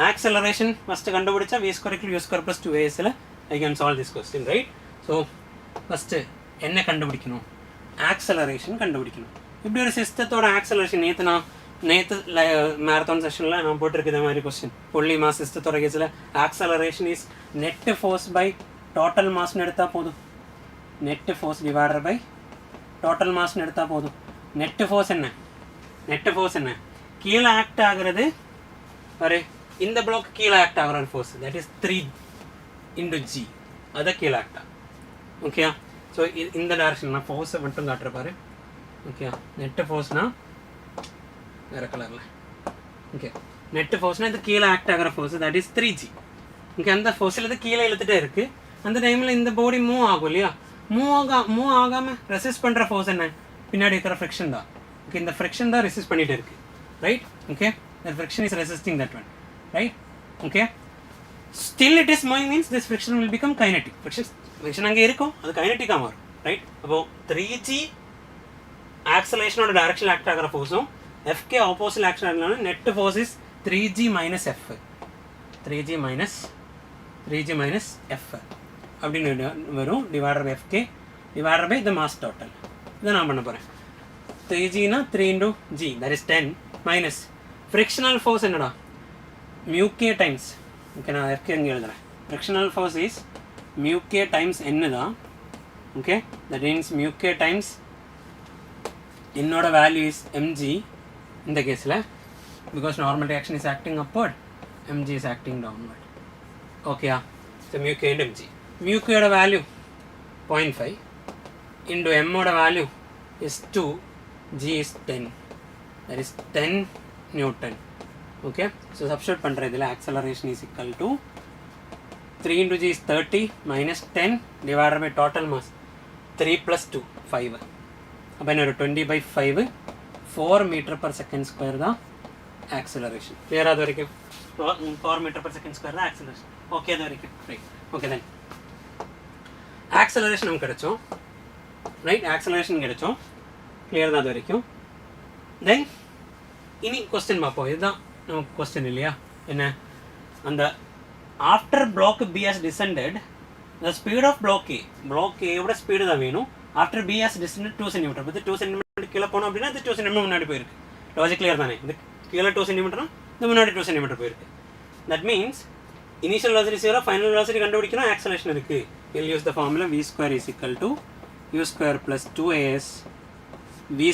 ஆக்சலரேஷன் ஃபஸ்ட்டு கண்டுபிடிச்சா v² = u² + 2as I can solve this question, right? So first என்ன கண்டுபிடிக்கணும்? ஆக்சலரேஷன் கண்டுபிடிக்கணும். இப்படி ஒரு சிஸ்டத்தோட ஆக்சலரேஷன் நேற்று மேரத்தான் செஷனில் நான் போட்டிருக்கு இந்த மாதிரி கொஸ்டின். ஒன்லி மாஸ் சிஸ்டத்தோட கேஸில் acceleration is net force by total மாஸ்ன்னு எடுத்தால் போதும். Net force divided by total மாஸ்ன்னு எடுத்தால் போதும். நெட்டு ஃபோர்ஸ் என்ன கீழே ஆக்ட் ஆகிறது ஒரு இந்த பிளாக் கீழே ஆக்ட் ஆகிற ஒரு ஃபோர்ஸ், தட் இஸ் 3 × G, அதை கீழே ஆக்ட் ஆகும். ஓகே, ஸோ இந்த டைரக்ஷன் நான் ஃபோர்ஸை மட்டும் காட்டுற பாரு. ஓகே, நெட்டு ஃபோர்ஸ்னால் வேறு கலரில். ஓகே, நெட்டு ஃபோர்ஸ்னால் இது கீழே ஆக்ட் ஆகிற force, that is 3G. Okay, அந்த ஃபோர்ஸில் இது கீழே இழுத்துட்டே இருக்குது. அந்த டைமில் இந்த பாடி மூவ் ஆகும் இல்லையா, மூவ் ஆகாமல் ரெசிஸ்ட் பண்ணுற ஃபோர்ஸ் என்ன, பின்னாடி இருக்கிற ஃப்ரிக்ஷன் தான். ஓகே, இந்த ஃப்ரிக்ஷன் தான் ரெசிஸ்ட் பண்ணிகிட்டு இருக்குது, right. Okay, the friction is resisting that one, right. Okay, still it is moving means this friction will become kinetic. Friction அங்கே இருக்கும், அது கைனட்டிக்காக மாறும், ரைட். அப்போ 3G ஆக்சலேஷனோட டைரக்ஷன் ஆக்ட் ஆகிற ஃபோர்ஸும் FK ஆப்போசிட் ஆக்ஷன் ஆகலாம். Net force is 3G minus F, 3G minus F அப்படின்னு வரும், divider by FK divider by the mass total. இதை நான் பண்ண போகிறேன். 3G னா 3 × G, that is 10 minus frictional force என்னடா mu k times. ஓகே, நான் FK இங்கே எழுதுறேன். frictional force is mu k times n தான். Okay, that means mu k times என்னோட வேல்யூ இஸ் mg இந்த கேஸில், because normal reaction is acting upward, mg is acting downward. ஓகேயா, so mu k and mg. mu k ஓட value 0.5 into m ஓட value is 2, g is 10, that is 10 Newton. Okay, so substitute பண்ணுற இதில் acceleration is equal to 3 × G is 30 minus 10 divided by total mass 3 plus 2 5. அப்போ என்ன ஒரு 20/5 4 meter per second square தான் acceleration. clear அது வரைக்கும்? 4 meter per second square தான் acceleration. Okay, அது வரைக்கும் ரைட். ஓகே, தென் acceleration நமக்கு கிடைச்சோம், ரைட். acceleration கிடைச்சோம், கிளியர் தான் அது வரைக்கும். தென் இனி கொஸ்டின் பார்ப்போம். இதுதான் நமக்கு கொஸ்டின் இல்லையா, என்ன அந்த after block B has descended the speed of block Aயோட ஸ்பீடு தான் வேணும். After B has descended 2 cm, பற்றி 2 cm கீழே போனோம் அப்படின்னா இது 2 cm முன்னாடி போயிருக்கு. லாஜிக் கிளியர் தானே, இது கீழே 2 cm, இது முன்னாடி 2 cm போயிருக்கு. That means initial velocity 0, final velocity கண்டுபிடிக்கணும், ஆக்சலேஷன் இருக்குது. we'll use the formula v² is equal to u² plus 2as v².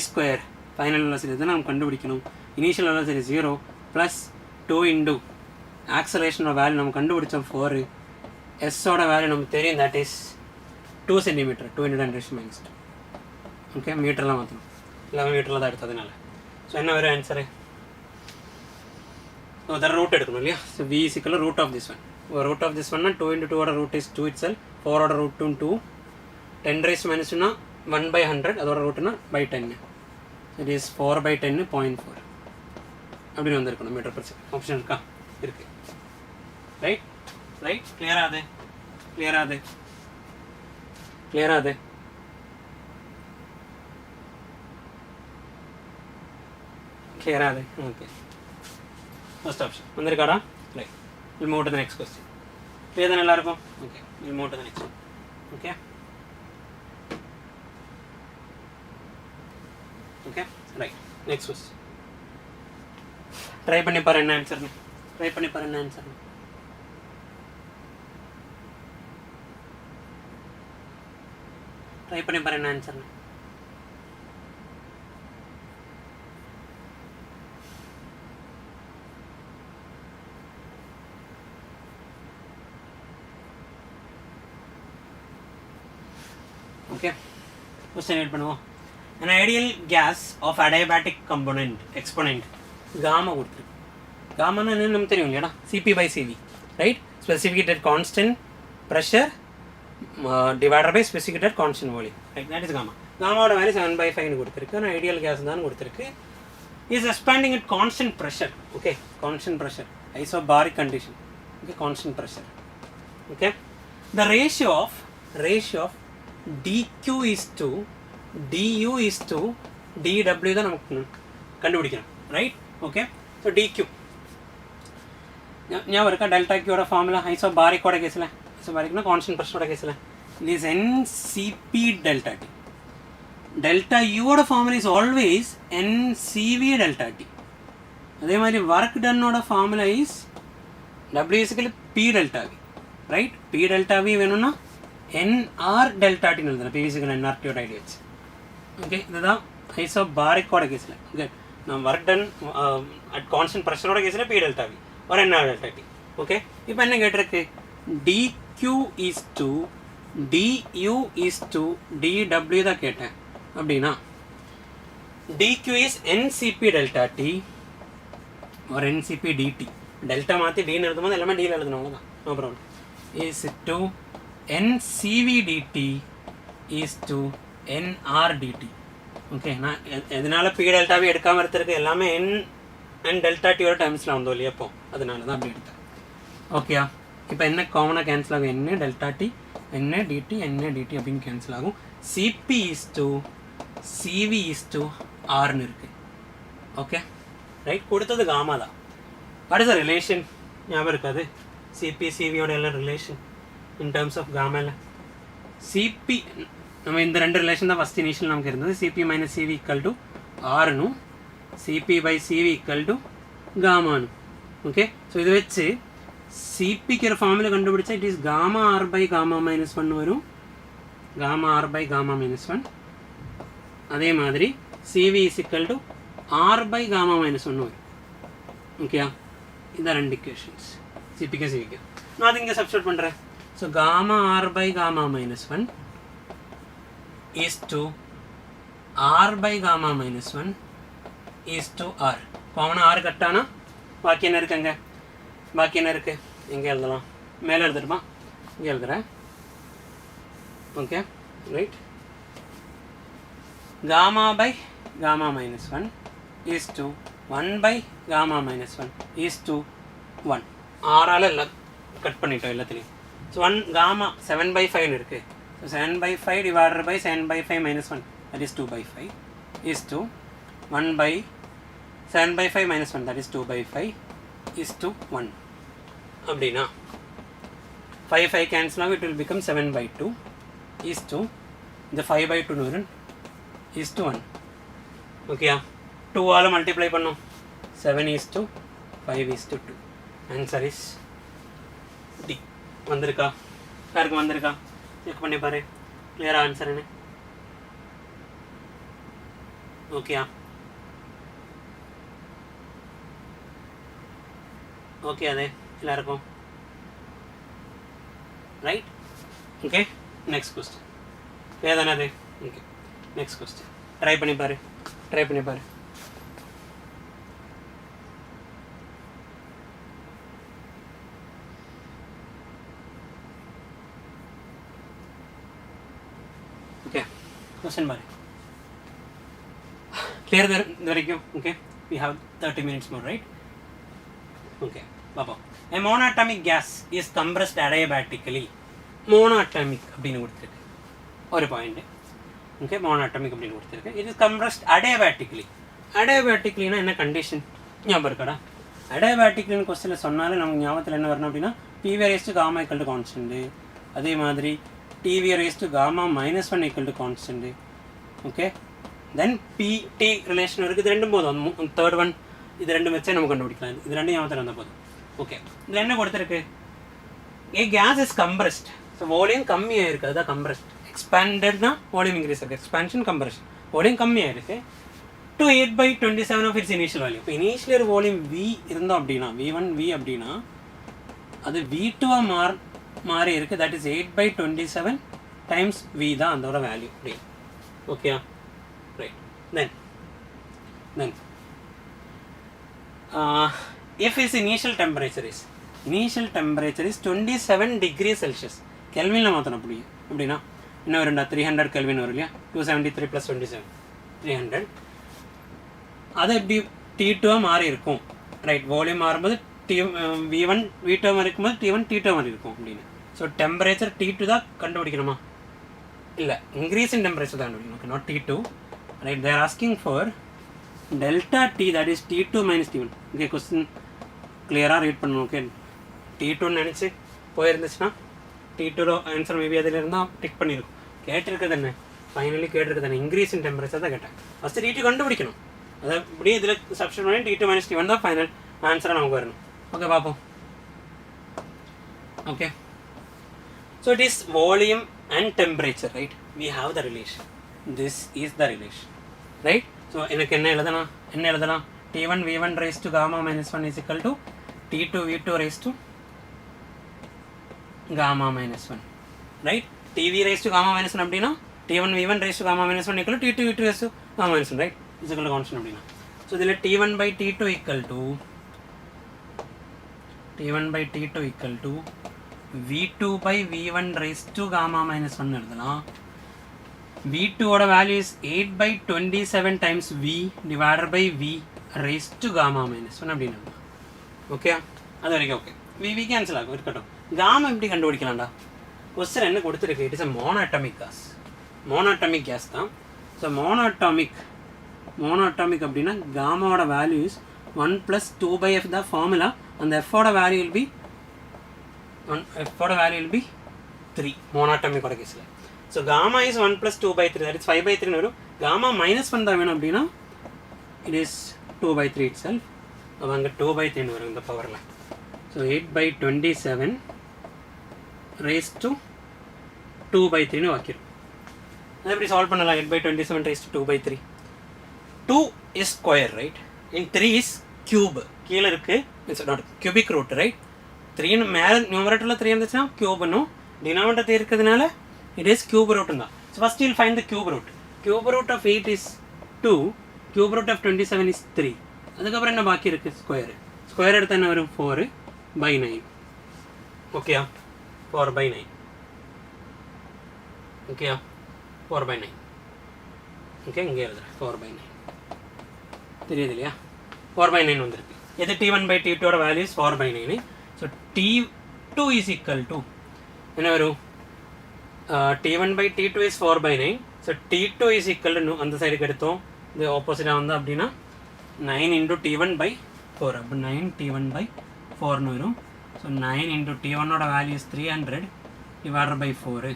Final velocity தான் நம்ம கண்டுபிடிக்கணும். இனிஷியல் வெலாசிட்டி 0 ப்ளஸ் 2 இன்டு ஆக்சலேஷனோட வேல்யூ நம்ம கண்டுபிடிச்சோம் 4, எஸ்ஸோட வேல்யூ நமக்கு தெரியும், தட் இஸ் 2 cm, 2 × 10⁻². ஓகே, மீட்டர்லாம் மாற்றணும், எல்லாமே மீட்டரில் தான் எடுத்ததுனால. ஸோ என்ன வரும் ஆன்சரு? அதர் ரூட் எடுக்கணும் இல்லையா. So v is equal to root of this one. root of this one னா 2 × 2 ஓட ரூட் இஸ் 2 itself, 4 ஓட ரூட் 2 10⁻²னா 1/100, அதோட ரூட்னா by 10. it is 4/10 0.4 அப்படின்னு வந்திருக்கணும் மீட்டர் பர் செகண்ட். ஆப்ஷன் இருக்கா? இருக்கு, ரைட். கிளியரா அது? ஓகே, ஃபர்ஸ்ட் ஆப்ஷன் வந்திருக்காடா, right. we'll move to the next question. Clear தானே எல்லாருக்கும்? Okay, we'll move to the next one. Okay, right. Next question try பண்ணி பாரு என்ன ஆன்சர்னு. ஓகே, கொஸ்டின் ரீட் பண்ணுவோம். an ideal gas of adiabatic component exponent gamma கொடுத்துருக்கு. காமானா என்ன நமக்கு தெரியும் இல்லையாடா, CP/CV, right. Specific heat at constant pressure divided by specific heat at constant volume, right. That is gamma. காமாவோட வேல்யூ 7/5 கொடுத்துருக்கு. ஆனால் ஐடியல் கேஸ் தான் கொடுத்துருக்கு. Is expanding at constant pressure. Okay, constant pressure, isobaric condition. Okay, constant pressure. Okay, the ratio of dq is to du is to dw தான் நமக்கு கண்டுபிடிக்கணும், right. Okay, so dq ஞாபகம் இருக்கா? Delta கியூட formula ஐசோபாரிக்கோட கேஸில், ஐசோபாரிக்னா constant ப்ரெஷரோட கேஸில் is NCP delta T. Delta யூவோட formula is always NCV delta T. அதே மாதிரி ஒர்க் டன்னோட formula is W is equal to P delta V, right. P delta V வேணும்னா NR delta T எழுதுறேன், P is equal to NR T idea வச்சு. Okay இதுதான் ஐசோபாரிக்கோட கேஸில் okay நான் work done at constant ப்ரெஷரோட கேஸில் பி டெல்டா வி ஒரு என்ன டெல்டா டி ஓகே இப்போ என்ன கேட்டிருக்கு dQ is to dU is to டிடபிள்யூ தான் கேட்டேன் அப்படின்னா dQ is nCp delta T ஒரு என்சிபி டிடி டெல்டா மாற்றி டின்னு எழுதும் போது எல்லாமே டியில் எழுதணும் அவ்வளோதான் no problem is to nCv dT is to nR dT okay நான் எதனால பி டெல்டாவே எடுக்காமல் எடுத்துருக்கு எல்லாமே என் அண்ட் டெல்டா டியோட டைம்ஸில் வந்தோம் இல்லையா அப்போ அதனால தான் அப்படி எடுத்தேன் ஓகேயா இப்போ என்ன காமனாக கேன்சல் ஆகும் என்ன டெல்டா டி என்ன டிடி அப்படின்னு கேன்சல் ஆகும் Cp is to Cv is to ஆர்னு இருக்குது ஓகே ரைட் கொடுத்தது காமா தான் வாட் இஸ் த ரிலேஷன் ஞாபகம் இருக்காது சிபி சிவியோட எல்லாம் ரிலேஷன் இன் டர்ம்ஸ் ஆஃப் காமாவில் சிபி நம்ம இந்த ரெண்டு ரிலேஷன் தான் ஃபஸ்ட் இனிஷியல் நமக்கு இருந்தது Cp minus Cv equal to ஆர்னு Cp by Cv equal to காமானு ஓகே ஸோ இது வச்சு சிபிக்கு ஒரு ஃபார்முலா கண்டுபிடிச்சா it is gamma R by gamma minus one வரும் gamma R by gamma minus one அதே மாதிரி Cv is equal to R by gamma minus ஒன்று வரும் ஓகேயா இதான் ரெண்டு இக்குவேஷன்ஸ் சிபிக்கு சிவிக்கு நான் அது இங்கே சப்ஸ்டியூட் பண்ணுறேன் so gamma R by gamma minus one is to r by gamma minus 1 is to r காமனா r கட்டானா பாக்கி என்ன இருக்குங்க பாக்கி என்ன இருக்கு எங்க எழுதலாம் மேலே எழுதுறமா இங்க எழுதுறேன் okay right gamma by gamma minus 1 is to 1 by gamma minus 1 is to 1 r ஆல எல்லாம் கட் பண்ணிட்டோம் எல்லாத்தையும் ஸோ 1 gamma 7 by 5 இருக்கு so 7 by 5 divided by 7 by 5 minus 1 that is 2 by 5 is to 1 by 7 by 5 minus 1 that is 2 by 5 is to 1 அப்படினா 5 cancel out it will become 7 by 2 is to the 5 by 2 வரும் is to 1 okay 2 ஆல multiply பண்ணோம் 7 is to 5 is to 2 answer is D வந்திருக்கா யாருக்கு வந்திருக்கா check பண்ணி பாரு கிளியரா ஆன்சர் என்ன ஓகேயா ஓகே அதே எல்லாருக்கும் ரைட் ஓகே நெக்ஸ்ட் கொஸ்டின் வேதானே அது ஓகே நெக்ஸ்ட் கொஸ்டின் ட்ரை பண்ணி பாரு okay question bar clear the varaikkum okay we have 30 minutes more right okay baba a monatomic gas is compressed adiabatically monatomic அப்படினு கொடுத்திருக்கு ஒரு பாயிண்ட் okay monatomic அப்படினு கொடுத்திருக்கு it is compressed adiabatically னா என்ன condition ஞாபகம் இருக்கடா adiabatically னு क्वेश्चनல சொன்னாலே நமக்கு ஞாபகத்துல என்ன வரணும் அப்படினா p raised to gamma equal to constant அதே மாதிரி TV raised to gamma minus 1 equal to constant okay then PT relation இருக்கு இது ரெண்டும் போதும் third one இது ரெண்டும் வெச்சே நம்ம கண்டுபிடிக்கலாம் இது ரெண்டும் ஞாபகத்துல வந்தா போதும் okay இதுல என்ன கொடுத்திருக்கு a gas is compressed so volume கம்மியா இருக்கு அதான் compressed expanded னா volume increase ஆகுது expansion compression volume கம்மியா இருக்கு to 8/27 of its initial value இப்போ initial volume V இருந்தோம் அப்படினா V1 V அப்படினா அது V2 ஆ மாறி இருக்கு that is 8/27 times V தான் அதோட value okay right then if its initial temperature is 27 degrees Celsius Kelvin ல மாத்தணும் அப்படினா என்ன வரும்டா 300 Kelvin வரும் இல்லையா 273 plus 27 300 அது எப்படி T2 ஆ மாறி இருக்கும் ரைட் வால்யூம் மாறும்போது V1 V2 இருக்கும்போது T1 T2 மாதிரி இருக்கும் அப்படின்னு ஸோ டெம்பரேச்சர் T2 தான் கண்டுபிடிக்கணுமா இல்லை இன்க்ரீஸ் இன் டெம்பரேச்சர் தான் கண்டுபிடிக்கணும் okay not T2 right there asking for delta T that is T2 minus T1 okay question கிளியராக ரீட் பண்ணணும் ஓகே T2ன்னு நினச்சி போயிருந்துச்சுன்னா T2 ஆன்சர் மேபி அதில் இருந்தால் டிக் பண்ணியிருக்கும் கேட்டிருக்கிறது என்ன ஃபைனலி கேட்டிருக்கிறது என்ன இன்க்ரீஸ் இன் டெம்பரேச்சர் தான் கேட்டேன் ஃபஸ்ட்டு T2 கண்டுபிடிக்கணும் அதை இப்படியே இதில் சப்ஸ்டிட் பண்ணி T2 மைனஸ் T1 தான் ஃபைனல் ஆன்சராக நமக்கு வரணும் ஓகே பார்ப்போம் okay so it is volume and temperature right we have the relation this is the relation, right? So எனக்கு என்ன எழுதலாம் T1 V1 raised to gamma minus 1 is equal to T2 V2 raised to gamma minus 1, right? TV raised to gamma minus 1 அப்படின்னா T1 V1 raised to gamma minus 1 equal to T2 V2 raised to gamma minus 1, right? is equal to constant அப்படின்னா so இதில் T1 by T2 equal to V2 by V1 raised to gamma minus 1 எழுதலாம். V2 ஓட value is 8 by 27 times V divided by V raised to gamma minus 1 அப்படின்னு okay அது வரைக்கும் okay V cancel ஆகும் இருக்கட்டும். gamma எப்படி கண்டுபிடிக்கலாம்டா question என்ன கொடுத்துருக்கு it is a monatomic gas தான். ஸோ monatomic அப்படின்னா gammaவோட value is 1 plus 2 by F the formula and F ஓட value will be 3 monatomic ஓட கேஸில். So gamma is 1 plus 2 by 3 that is 5 by 3 வரும். gamma minus 1 தான் வேணும் அப்படின்னா it is 2 by 3 itself. அப்போ அங்கே 2 by 3 வரும் இந்த பவரில். So 8 by 27 raised to 2 by 3 வைக்கிறோம். அதை எப்படி சால்வ் பண்ணலாம் 8 by 27 raised to 2 by 3. 2 is square, right? and 3 is cube. கீழே இருக்கு it's not cubic root, right? 3 மேலே நியூமரேட்டரில் 3 இருந்துச்சுன்னா கியூப்னும் டினாமினேட்டர் இருக்கிறதுனால it is cube root தான். So first you'll find the cube root. Cube root of 8 is 2. Cube root of 27 is 3. அதுக்கப்புறம் என்ன பாக்கி இருக்கு ஸ்கொயர் எடுத்தா என்ன வரும் 4 by 9. ஓகேயா 4 by 9. ஓகேயா 4 by 9. ஓகே இங்கே எழுதுறேன் 4 by 9. தெரியுது இல்லையா 4 by 9 வந்திருக்கு. இது T1 by T2 ஓட value is 4 by 9. So T2 is equal to என்ன வரும் T1 by T2 is 4 by 9. So T2 is equal to அந்த சைடுக்கு எடுத்தோம் இது ஆப்போசிட்டாக வந்தோம் அப்படின்னா 9 into T1 by 4 அப்போ 9 T1 by 4னு வரும். ஸோ 9 into T1 ஓட value is 300 divided by 4.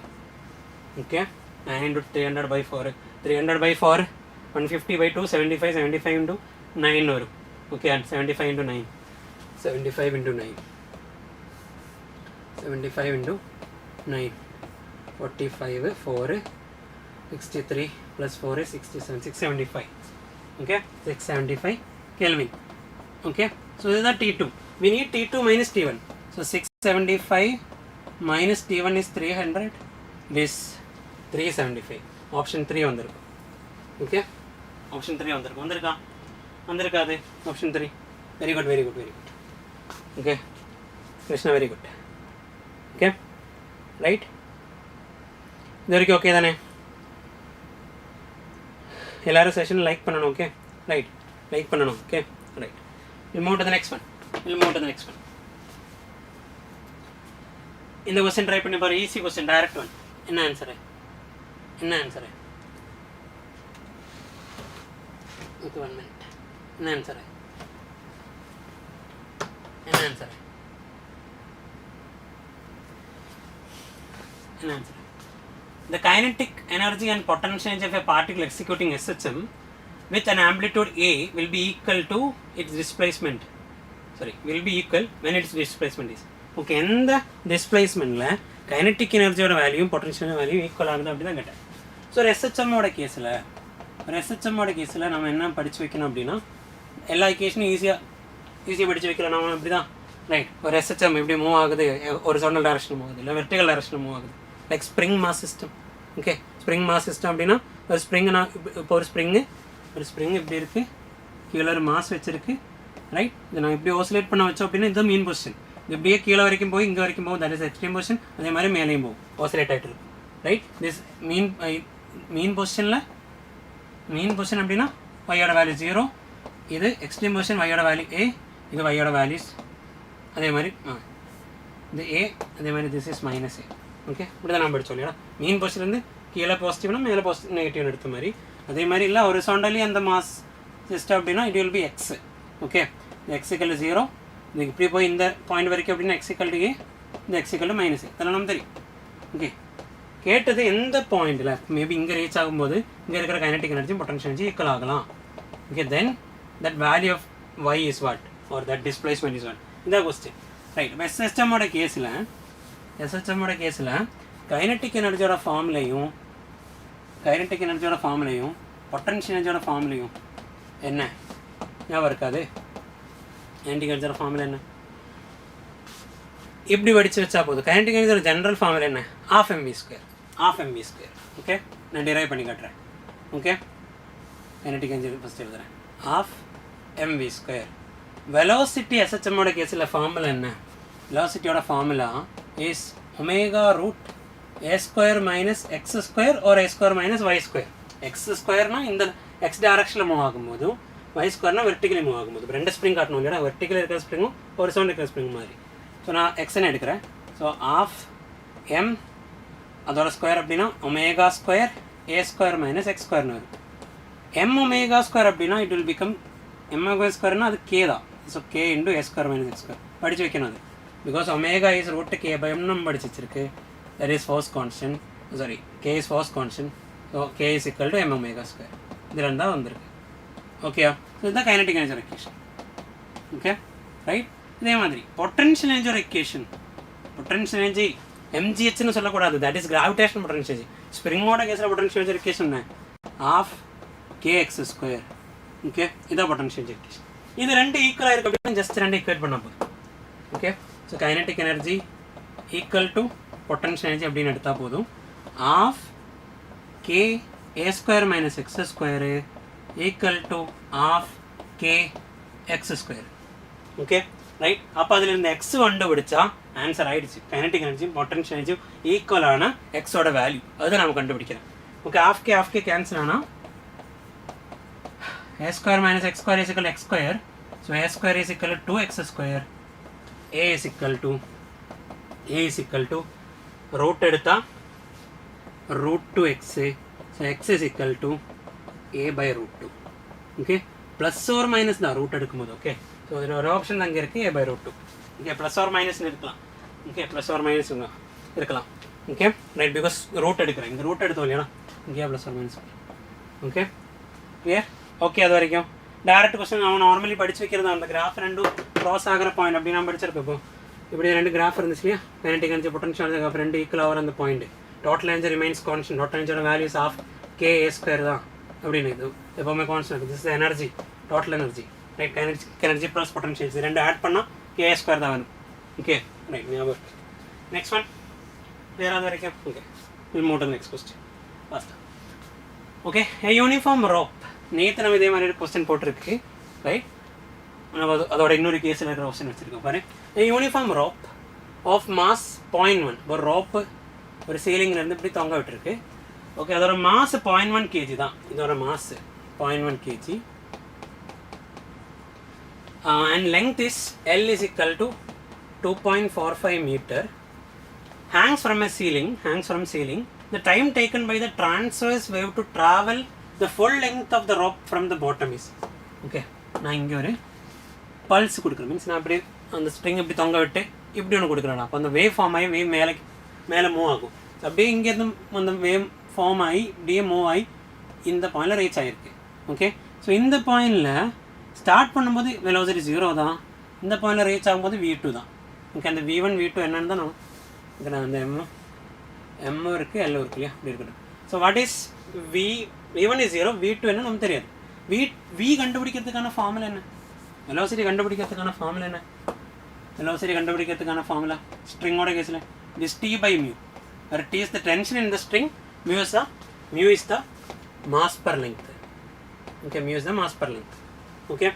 Okay 9 into 300 by 4 300 by 4 150 by 2 75 into 9 வரும். Okay 75 into 9 75 into 9 75 into 9 45 4 63 plus 4 is 67 675. Okay 675 Kelvin. Okay so this is the T2. We need T2 minus T1. So 675 minus T1 is 300. This 375. Option 3 வந்திருக்கு. Okay option 3 வந்திருக்காது option 3. very good okay Krishna very good. Okay right இது வரைக்கும் okay தானே எல்லாரும் session like பண்ணணும். Okay right like பண்ணணும். Okay right we'll move to the next one. இந்த question try பண்ணி பாரு ஈஸி क्वेश्चन டைரக்ட் ஒன். என்ன ஆன்சர் ஓகே 1 minute என்ன answer The kinetic energy and potential energy of a particle executing SHM with an amplitude A will be equal to its displacement. Will be equal when its displacement is. Okay, இந்த displacementல kinetic energy ஓட value potential value equal ஆகுது அப்படி தான் கேட்டேன். So SHM ஓட கேஸில் நம்ம என்ன படித்து வைக்கணும் அப்படின்னா எல்லா ஈக்குவேஷனும் ஈஸியாக படித்து வைக்கலாம். நம்ம அப்படி தான் ரைட். ஒரு SHM எப்படி மூவ் ஆகுது ஹொரிசாண்டல் டைரக்ஷனில் மூவ் ஆகுது இல்லை வெர்டிகல் டைரக்ஷனில் மூவ் ஆகுது. Like spring mass system. Okay spring mass system அப்படின்னா ஒரு ஸ்ப்ரிங்கு இப்போ ஒரு ஸ்ப்ரிங் இப்படி இருக்குது கீழே ஒரு மாஸ் வச்சுருக்கு ரைட். இதை நான் இப்படி ஓசிலேட் பண்ண வச்சோம் அப்படின்னா இது மீன் பொசிஷன். இது இப்படியே கீழே வரைக்கும் போய் இங்கே வரைக்கும் போகும் தட் இஸ் எக்ஸ்ட்ரீம் பொசிஷன். அதே மாதிரி மேலேயும் போகும் ஓசிலேட் ஆகிட்டு இருக்கும் ரைட். திஸ் மீன் பொசிஷன் அப்படின்னா ஒய்யோட வேல்யூ 0. இது எக்ஸ்ட்ரீம் பொசிஷன் ஒய்யோட வேல்யூ A. இது ஒய்யோட வேல்யூஸ் அதே மாதிரி இது A. அதே மாதிரி this is minus A. Okay இப்படி தான் நான் படித்தோம் இல்லையா மீன் பொசிஷன்லேருந்து கீழே பாசிட்டிவ்னா மேலே நெகட்டிவ்னு எடுத்த மாதிரி. அதே மாதிரி இல்லை ஹொரிசாண்டலி அந்த மாஸ் சிஸ்டம் அப்படின்னா it will B X. Okay X = 0. இது இப்படி போய் இந்த பாயிண்ட் வரைக்கும் அப்படின்னா x = A. இந்த x = -A. அதெல்லாம் நம்ம தெரியும். ஓகே கேட்டது எந்த பாயிண்டில் மேபி இங்கே ரீச் ஆகும்போது இங்கே இருக்கிற kinetic energy potential energy equal ஆகலாம். Okay then that value of y is what or that displacement is what. இதான் கொஸ்டின் ரைட். இப்போ SHM கேஸில் கைனடிக் எனர்ஜியோட ஃபார்முலையும் கைனடிக் எனர்ஜியோட ஃபார்முலையும் பொட்டன்ஷியல் எனர்ஜியோட ஃபார்முலையும் என்ன ஞாபகம் இருக்காது? கைனடிக் எனர்ஜியோட ஃபார்முலா என்ன? இப்படி படித்து வச்சா போதும். கைனடிக் எனர்ஜியோட ஜென்ரல் ஃபார்முலா என்ன? ½ mv². ஓகே, நான் டிரைவ் பண்ணி காட்டுறேன். ஓகே, கைனடிக் எனர்ஜி ஃபஸ்ட் எழுதுறேன். ½ mv². வெலாசிட்டி எஸ்ஹெச்எம்மோட கேஸில் ஃபார்முலா என்ன? வெலாசிட்டியோட formula is ω√a² - x² or a² - y². x² இந்த எக்ஸ் டைரக்ஷனில் மூவ் ஆகும்போதும் y² வெர்டிகலி மூவ் ஆகும்போது ரெண்டு ஸ்ப்ரிங் காட்டணும் இல்லையா? வெர்டிகல் இருக்கிற ஸ்ப்ரிங்கும் ஹொரிசாண்டல் இருக்கிற ஸ்ப்ரிங் மாதிரி. ஸோ நான் எக்ஸ்ன்னு எடுக்கிறேன். ஸோ ½ m அதோட ஸ்கொயர் அப்படின்னா ω² a² - x² வரும். mω² அப்படின்னா இட் வில் பிகம் mω²னா அது k தான். So k × a² - x². படித்து வைக்கணும் அது. பிகாஸ் ω is √k/m நம்ம படிச்சு வச்சிருக்கு. that is force constant, sorry, k is force constant, so k is equal to mω². இதில் இருந்தால் வந்திருக்கு. ஓகேயா? ஸோ இதுதான் kinetic energy equation. Okay, right. இதே மாதிரி potential energy equation. Potential energy mgh சொல்லக்கூடாது, that is gravitation potential energy. ஸ்ப்ரிங்கோட கேஸில் potential energy equation ½ kx². Okay, இதான் பொட்டன்ஷியல் எனர்ஜி எக்வேஷன். இது ரெண்டு ஈக்குவலாக இருக்கு அப்படின்னா ஜஸ்ட் ரெண்டு ஈக்குவேட் பண்ண போதும். Okay, so kinetic energy equal to potential energy அப்படின்னு எடுத்தால் போதும். ½ k a² - x² equal to ½ k x². Okay, right. அப்போ அதில் இந்த எக்ஸ் கண்டுபிடிச்சா ஆன்சர் ஆகிடுச்சு. கைனடிக் எனர்ஜி பொட்டன்ஷியல் எனர்ஜி ஈக்குவலான எக்ஸோட வேல்யூ அதை நம்ம கண்டுபிடிக்கிறோம். ஓகே, ½ k கேன்சல் ஆனால் a² - x² is equal to x². So a² is equal to 2x². a is equal to root எடுத்தா √2x. So x is equal to a/√2. Okay, plus or minus தான் root எடுக்கும்போது. Okay, so இதில் ஒரு option அங்கே இருக்குது a/√2. Okay, plus or மைனஸ்னு இருக்கலாம். Okay, plus or minus இருக்கலாம். Okay, right. பிகாஸ் ரூட் எடுக்கிறேன், இங்கே ரூட் எடுத்தோம் இல்லையா? இங்கே plus or minus. Okay, clear? Okay, அது வரைக்கும் டேரக்ட் கொஸ்டின் அவன் நார்மலி படிச்சு வைக்கிறது. அந்த கிராஃப் ரெண்டும் க்ராஸ் ஆகிற பாயிண்ட் அப்படி நான் படிச்சிருப்பேன். இப்போ இப்படி ரெண்டு கிராஃப் இருந்துச்சு இல்லையா? கைனடிக் எனர்ஜி பொட்டன்ஷியல் எனர்ஜி ரெண்டு ஈக்குவல் ஆகிற அந்த point. Total energy remains constant. Total எனர்ஜியோட வேல்யூஸ் ½ k a² தான் அப்படின்னு. இது எப்போவுமே constant. This is energy, total energy, right. Kinetic energy plus potential இது ரெண்டு ஆட் பண்ணால் k² தான் வரும். Okay, right. ஞாபகம். நெக்ஸ்ட் ஒன் வேறு அது வரைக்கும். Okay, will move to next question ஃபாஸ்ட்டாக. Okay, a uniform rope. நேற்று நம்ம இதே மாதிரி கொஸ்டின் போட்டிருக்கு, ரைட். அதோட இன்னொரு கேஸில் இருக்கிற கொஸ்டின் வச்சுருக்கோம் பாரு. a uniform rope of mass 0.1. ஒரு ரோப்பு ஒரு சீலிங்லேருந்து இப்படி தொங்க விட்டுருக்கு. ஓகே, அதோட மாஸ் 0.1 kg தான். இதோட mass 0.1 kg and length is L is equal to 2.45 meter. Hangs from ceiling. The time taken by the transverse wave to travel the full length of the rope from the bottom is. Okay, நான் இங்கே ஒரு pulse கொடுக்குறேன். Means நான் இப்படி அந்த string இப்படி தொங்க விட்டு இப்படி ஒன்று கொடுக்குறேன். அப்போ அந்த வேவ் ஃபார்ம் ஆகி வேவ் மேலே மூவ் ஆகும். அப்படியே இங்கேருந்து அந்த வேவ் ஃபார்ம் ஆகி இப்படியே மூவ் ஆகி இந்த பாயிண்டில் ரீச் ஆகிருக்கு. ஓகே, ஸோ இந்த பாயிண்டில் ஸ்டார்ட் பண்ணும்போது வெலாசிட்டி 0 தான். இந்த பாயிண்டில் ரீச் ஆகும்போது v2 தான். ஓகே, அந்த v1 v2 என்னன்னு தான் நான் இதில் அந்த m இருக்குது L இருக்கு இல்லையா? அப்படி இருக்கட்டும். So what is v1 is 0, v2 என்ன நமக்கு தெரியாது. v கண்டுபிடிக்கிறதுக்கான ஃபார்முலா என்ன? வெலாசிட்டி கண்டுபிடிக்கிறதுக்கான ஃபார்முலா என்ன? வெலாசிட்டி கண்டுபிடிக்கிறதுக்கான ஃபார்முலா ஸ்ட்ரிங்கோட கேஸில் this t/mu, where t is the tension in the string, mu is the mass per length. Okay, mu is the mass per length. Okay,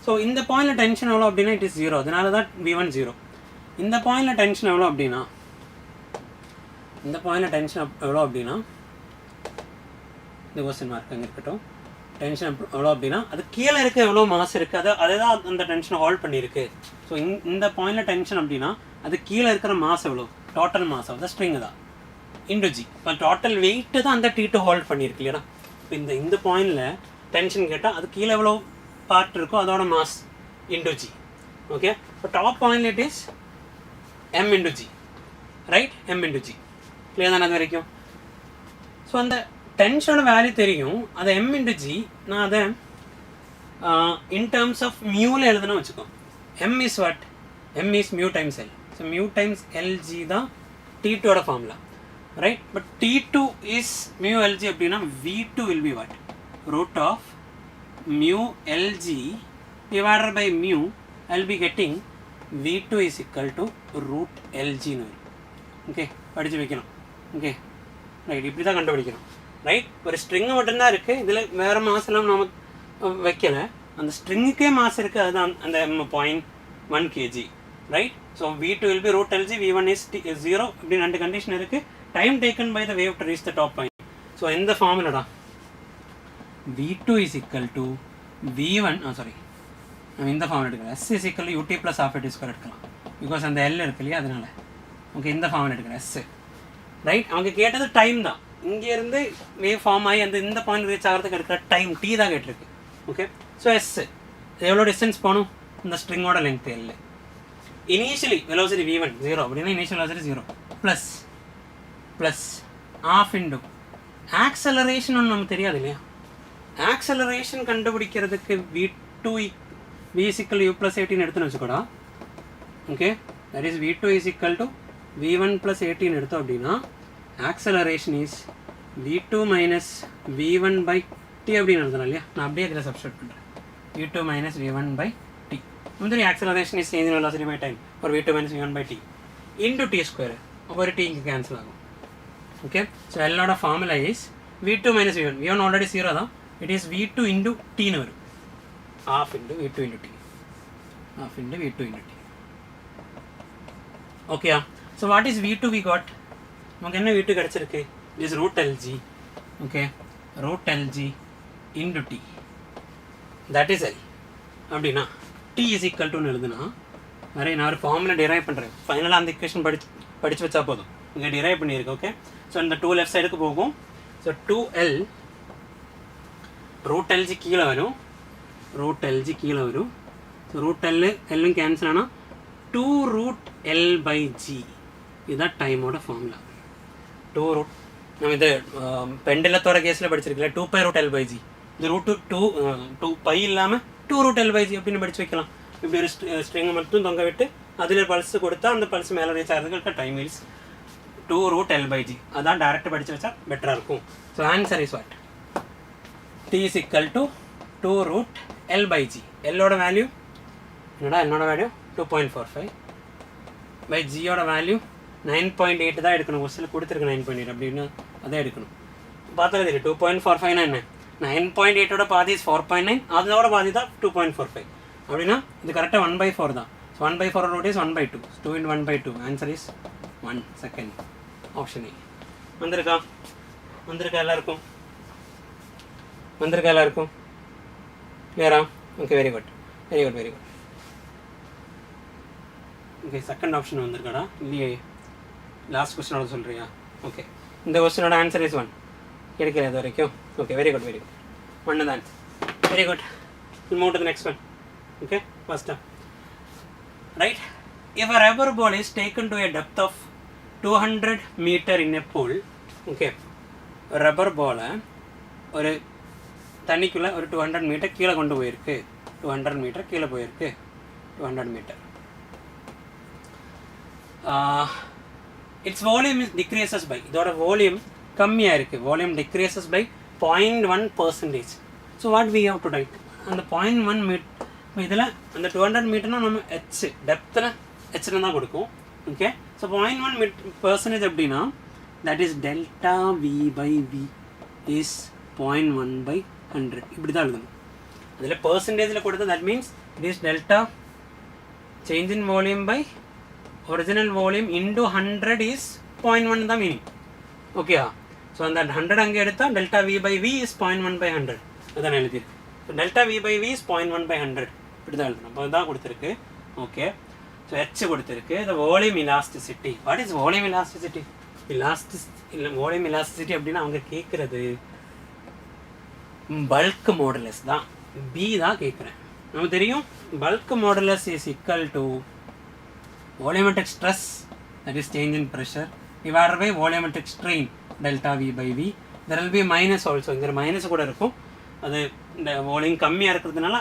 so இந்த பாயிண்டில் tension எவ்வளோ அப்படின்னா it is 0. அதனால தான் v1 0. இந்த பாயிண்டில் tension எவ்வளோ அப்படின்னா இந்த கொஸ்டின் மார்க் அங்கே இருக்கட்டும். டென்ஷன் எவ்வளோ அப்படின்னா அது கீழே இருக்க எவ்வளோ மாஸ் இருக்குது அதை தான் அந்த டென்ஷனை ஹோல்ட் பண்ணியிருக்கு. ஸோ இந்த பாயிண்டில் டென்ஷன் அப்படின்னா அது கீழே இருக்கிற மாஸ் எவ்வளோ, total mass of the string தான் இன்டு ஜி. இப்போ டோட்டல் வெயிட்டு தான் அந்த T2 ஹோல்ட் பண்ணியிருக்கு இல்லையா? இப்போ இந்த பாயிண்டில் டென்ஷன் கேட்டால் அது கீழே எவ்வளோ பார்ட் இருக்கோ அதோட மாஸ் இன்டு ஜி. ஓகே, இப்போ டாப் பாயிண்டில் it is m into G, right? m into G. Clear தானே அது வரைக்கும்? ஸோ அந்த டென்ஷனோட வேல்யூ தெரியும். அதை m இன்டு ஜி நான் அதை இன் டேர்ம்ஸ் ஆஃப் மியூவில் எழுதுன்னு வச்சுக்கோ. m is what? m is mu times L. So mu times LG தான் T2ஓட formula. right? But T2 is mu Lg அப்படின்னா V2 will be what? Root of mu Lg divided by mu. I'll be getting V2 is equal to root Lg னு வரும். Okay படிச்சு வைக்கணும். Okay right, இப்படி தான் கண்டுபிடிக்கணும். Right, ஒரு string மட்டும்தான் இருக்குது, இதில் வேறு மாஸ் எல்லாம் நம்ம வைக்கலை. அந்த ஸ்ட்ரிங்குக்கே மாஸ் இருக்குது, அதுதான் அந்த 0.1 kg. Right, so V2 will be root Lg, V1 is 0 இப்படி 2 கண்டிஷன் இருக்குது. Time taken by the wave to reach the top point. So எந்த ஃபார்முலடா V2 is equal to V1, sorry இந்த ஃபார்ம் எடுக்கிறேன், S is equal to UT plus half a t square எடுக்கலாம், because அந்த L இருக்கு இல்லையா அதனால. ஓகே, இந்த ஃபார்ம் எடுக்கிறேன் S. ரைட், அவங்க கேட்டது டைம் தான், இங்கேருந்து வேவ் ஃபார்ம் ஆகி அந்த இந்த பாயிண்ட் ரீச் ஆகிறதுக்கு எடுக்கிற டைம் T தான் கேட்டிருக்கு. ஓகே, ஸோ S எவ்வளோ டிஸ்டன்ஸ் போகணும், இந்த ஸ்ட்ரிங்கோட length L. Initially velocity V1 0 அப்படின்னா initial velocity 0 plus half into acceleration ஒன்று நமக்கு தெரியாது இல்லையா. ஆக்சலரேஷன் கண்டுபிடிக்கிறதுக்கு V2 V is equal to U plus 18 எடுத்துன்னு வச்சுக்கூடா. Okay, that is V2 is equal to V1 plus 18 எடுத்தோம் அப்படின்னா acceleration is V2 minus V1 by T அப்படின்னு எழுதணும் இல்லையா. நான் அப்படியே இதில் சப்ஸ்டியூட் பண்ணுறேன், V2 minus V1 by T. முந்திரி acceleration is change in velocity by time ஒரு V2 minus V1 by T into T square. ஒரு T இங்கே கேன்சல் ஆகும். ஓகே, ஸோ எல்லோட formula is V2 minus V1. V1 already 0 தான், it is V2 into T னு வரும். half into V2 into T. Half into V2 into T. Okay, so what is V2 we got? நமக்கு என்ன V2 கிடைச்சிருக்கு? It is root Lg. Okay, root Lg into T. That is L. அப்படின்னா T is equal to எழுதுனா நிறைய நான் ஒரு formula drive பண்ணுறேன். ஃபைனலாக அந்த இக்குவேஷன் படித்து வச்சா போதும். இங்கே டிரைவ் பண்ணியிருக்கு. ஓகே, ஸோ இந்த 2 லெஃப்ட் சைடுக்கு போகும். ஸோ 2L root Lg கீழே வரும், root Lg கீழே வரும். ஸோ root L எல்லாம் கேன்சல் ஆனால் 2 root L by G. இதுதான் டைமோட ஃபார்முலா. 2 root நம்ம இது பெண்டலத்தோட கேஸில் படிச்சிருக்கல 2 pi root L by G. இது ரூட் 2 பை இல்லாமல் 2 root L by G அப்படின்னு படித்து வைக்கலாம். இப்படி ஒரு ஸ்ட்ரிங்கை மட்டும் தொங்க விட்டு அதில் பல்ஸ் கொடுத்தா அந்த பல்ஸ் மேலே ரீச் ஆகிறதுக்கு time is 2 root L by G. அதான் டேரெக்டாக படித்து வச்சா பெட்டராக இருக்கும். So answer is what? T is equal to 2 root L by G. L-ஓட வேல்யூ என்னடா, என்னோட வேல்யூ 2.45 by G-ஓட வேல்யூ 9.8 தான் எடுக்கணும். கொஸ்டில் கொடுத்துருக்கு 9.8 அப்படின்னு அதான் எடுக்கணும். பார்த்தா தெரியும் 2.45 என்ன, 9.8ஓட பாதி இஸ் 4.9, அதோட பாதி தான் 2.45 அப்படின்னா இது கரெக்டாக 1/4 தான். So 1/4 root is 1/2. 2 into 1/2. Answer is 1. Second option A. வந்திருக்கா எல்லாருக்கும்? கிளியரா? Okay, very good. Okay, second option வந்திருக்காடா இல்லையே, லாஸ்ட் கொஸ்டினோட சொல்கிறியா? ஓகே, இந்த கொஸ்டினோட ஆன்சர் இஸ் 1. கிடைக்கல இது வரைக்கும். Okay, very good. 1 தான் answer. Very good. Move to the next one. Okay, ஃபர்ஸ்டா right. If a rubber ball is taken to a depth of 200 meter in a pool. Okay, rubber பாலை ஒரு தண்ணிக்குள்ளே ஒரு 200 metre கீழே கொண்டு போயிருக்கு. 200 மீட்டர் கீழே போயிருக்கு. 200 metre. Its volume decreases by, இதோட வால்யூம் கம்மியாக இருக்குது. Volume decreases by 0.1%. So what we have to write? அந்த 0.1 மீட்டர் இதில் அந்த 200 மீட்டர்னால் நம்ம ஹெச் டெப்த்தில் ஹெச்னு தான் கொடுக்கும். ஓகே, ஸோ 0.1% அப்படின்னா that is delta V by V is 0.1/100. இப்படி தான் எழுதணும். அதில் பர்சன்டேஜில் கொடுத்தா that means it is delta change in volume by original volume into 100 is 0.1 தான் மீனிங். ஓகேயா? ஸோ அந்த 100 அங்கே எடுத்தால் delta V by V is 0.1/100. அதான் எழுதியிருக்கு. So delta V by V is 0.1/100 இப்படி தான் எழுதணும். அப்போ தான் கொடுத்துருக்கு. ஓகே, ஸோ ஹெச் கொடுத்துருக்கு. The volume elasticity. What is volume elasticity? Volume elasticity அப்படின்னா அவங்க கேட்குறது பல்க் மாடுலஸ் தான். பி தான் கேட்குறேன். நமக்கு தெரியும் bulk modulus is equal to volumetric stress, that is change in pressure, divided by volumetric strain delta V by V. There will be minus also. இங்கே minus கூட இருக்கும். அது இந்த வால்யூம் கம்மியாக இருக்கிறதுனால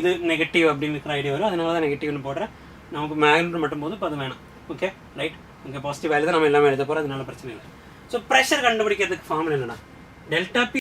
இது நெகட்டிவ் அப்படின்னு இருக்கிற ஐடியா வரும். அதனால தான் நெகட்டிவ்னு போடுறேன். நமக்கு மேக்னிட்யூட் மட்டும் போதும், இப்போ அது வேணாம். Okay right. இங்கே பாசிட்டிவ் வேல்யூ தான் நம்ம எல்லாமே எழுத போகிறோம், அதனால பிரச்சனை இல்லை. ஸோ ப்ரெஷர் கண்டுபிடிக்கிறதுக்கு ஃபார்முலா என்னன்னா டெல்டா பி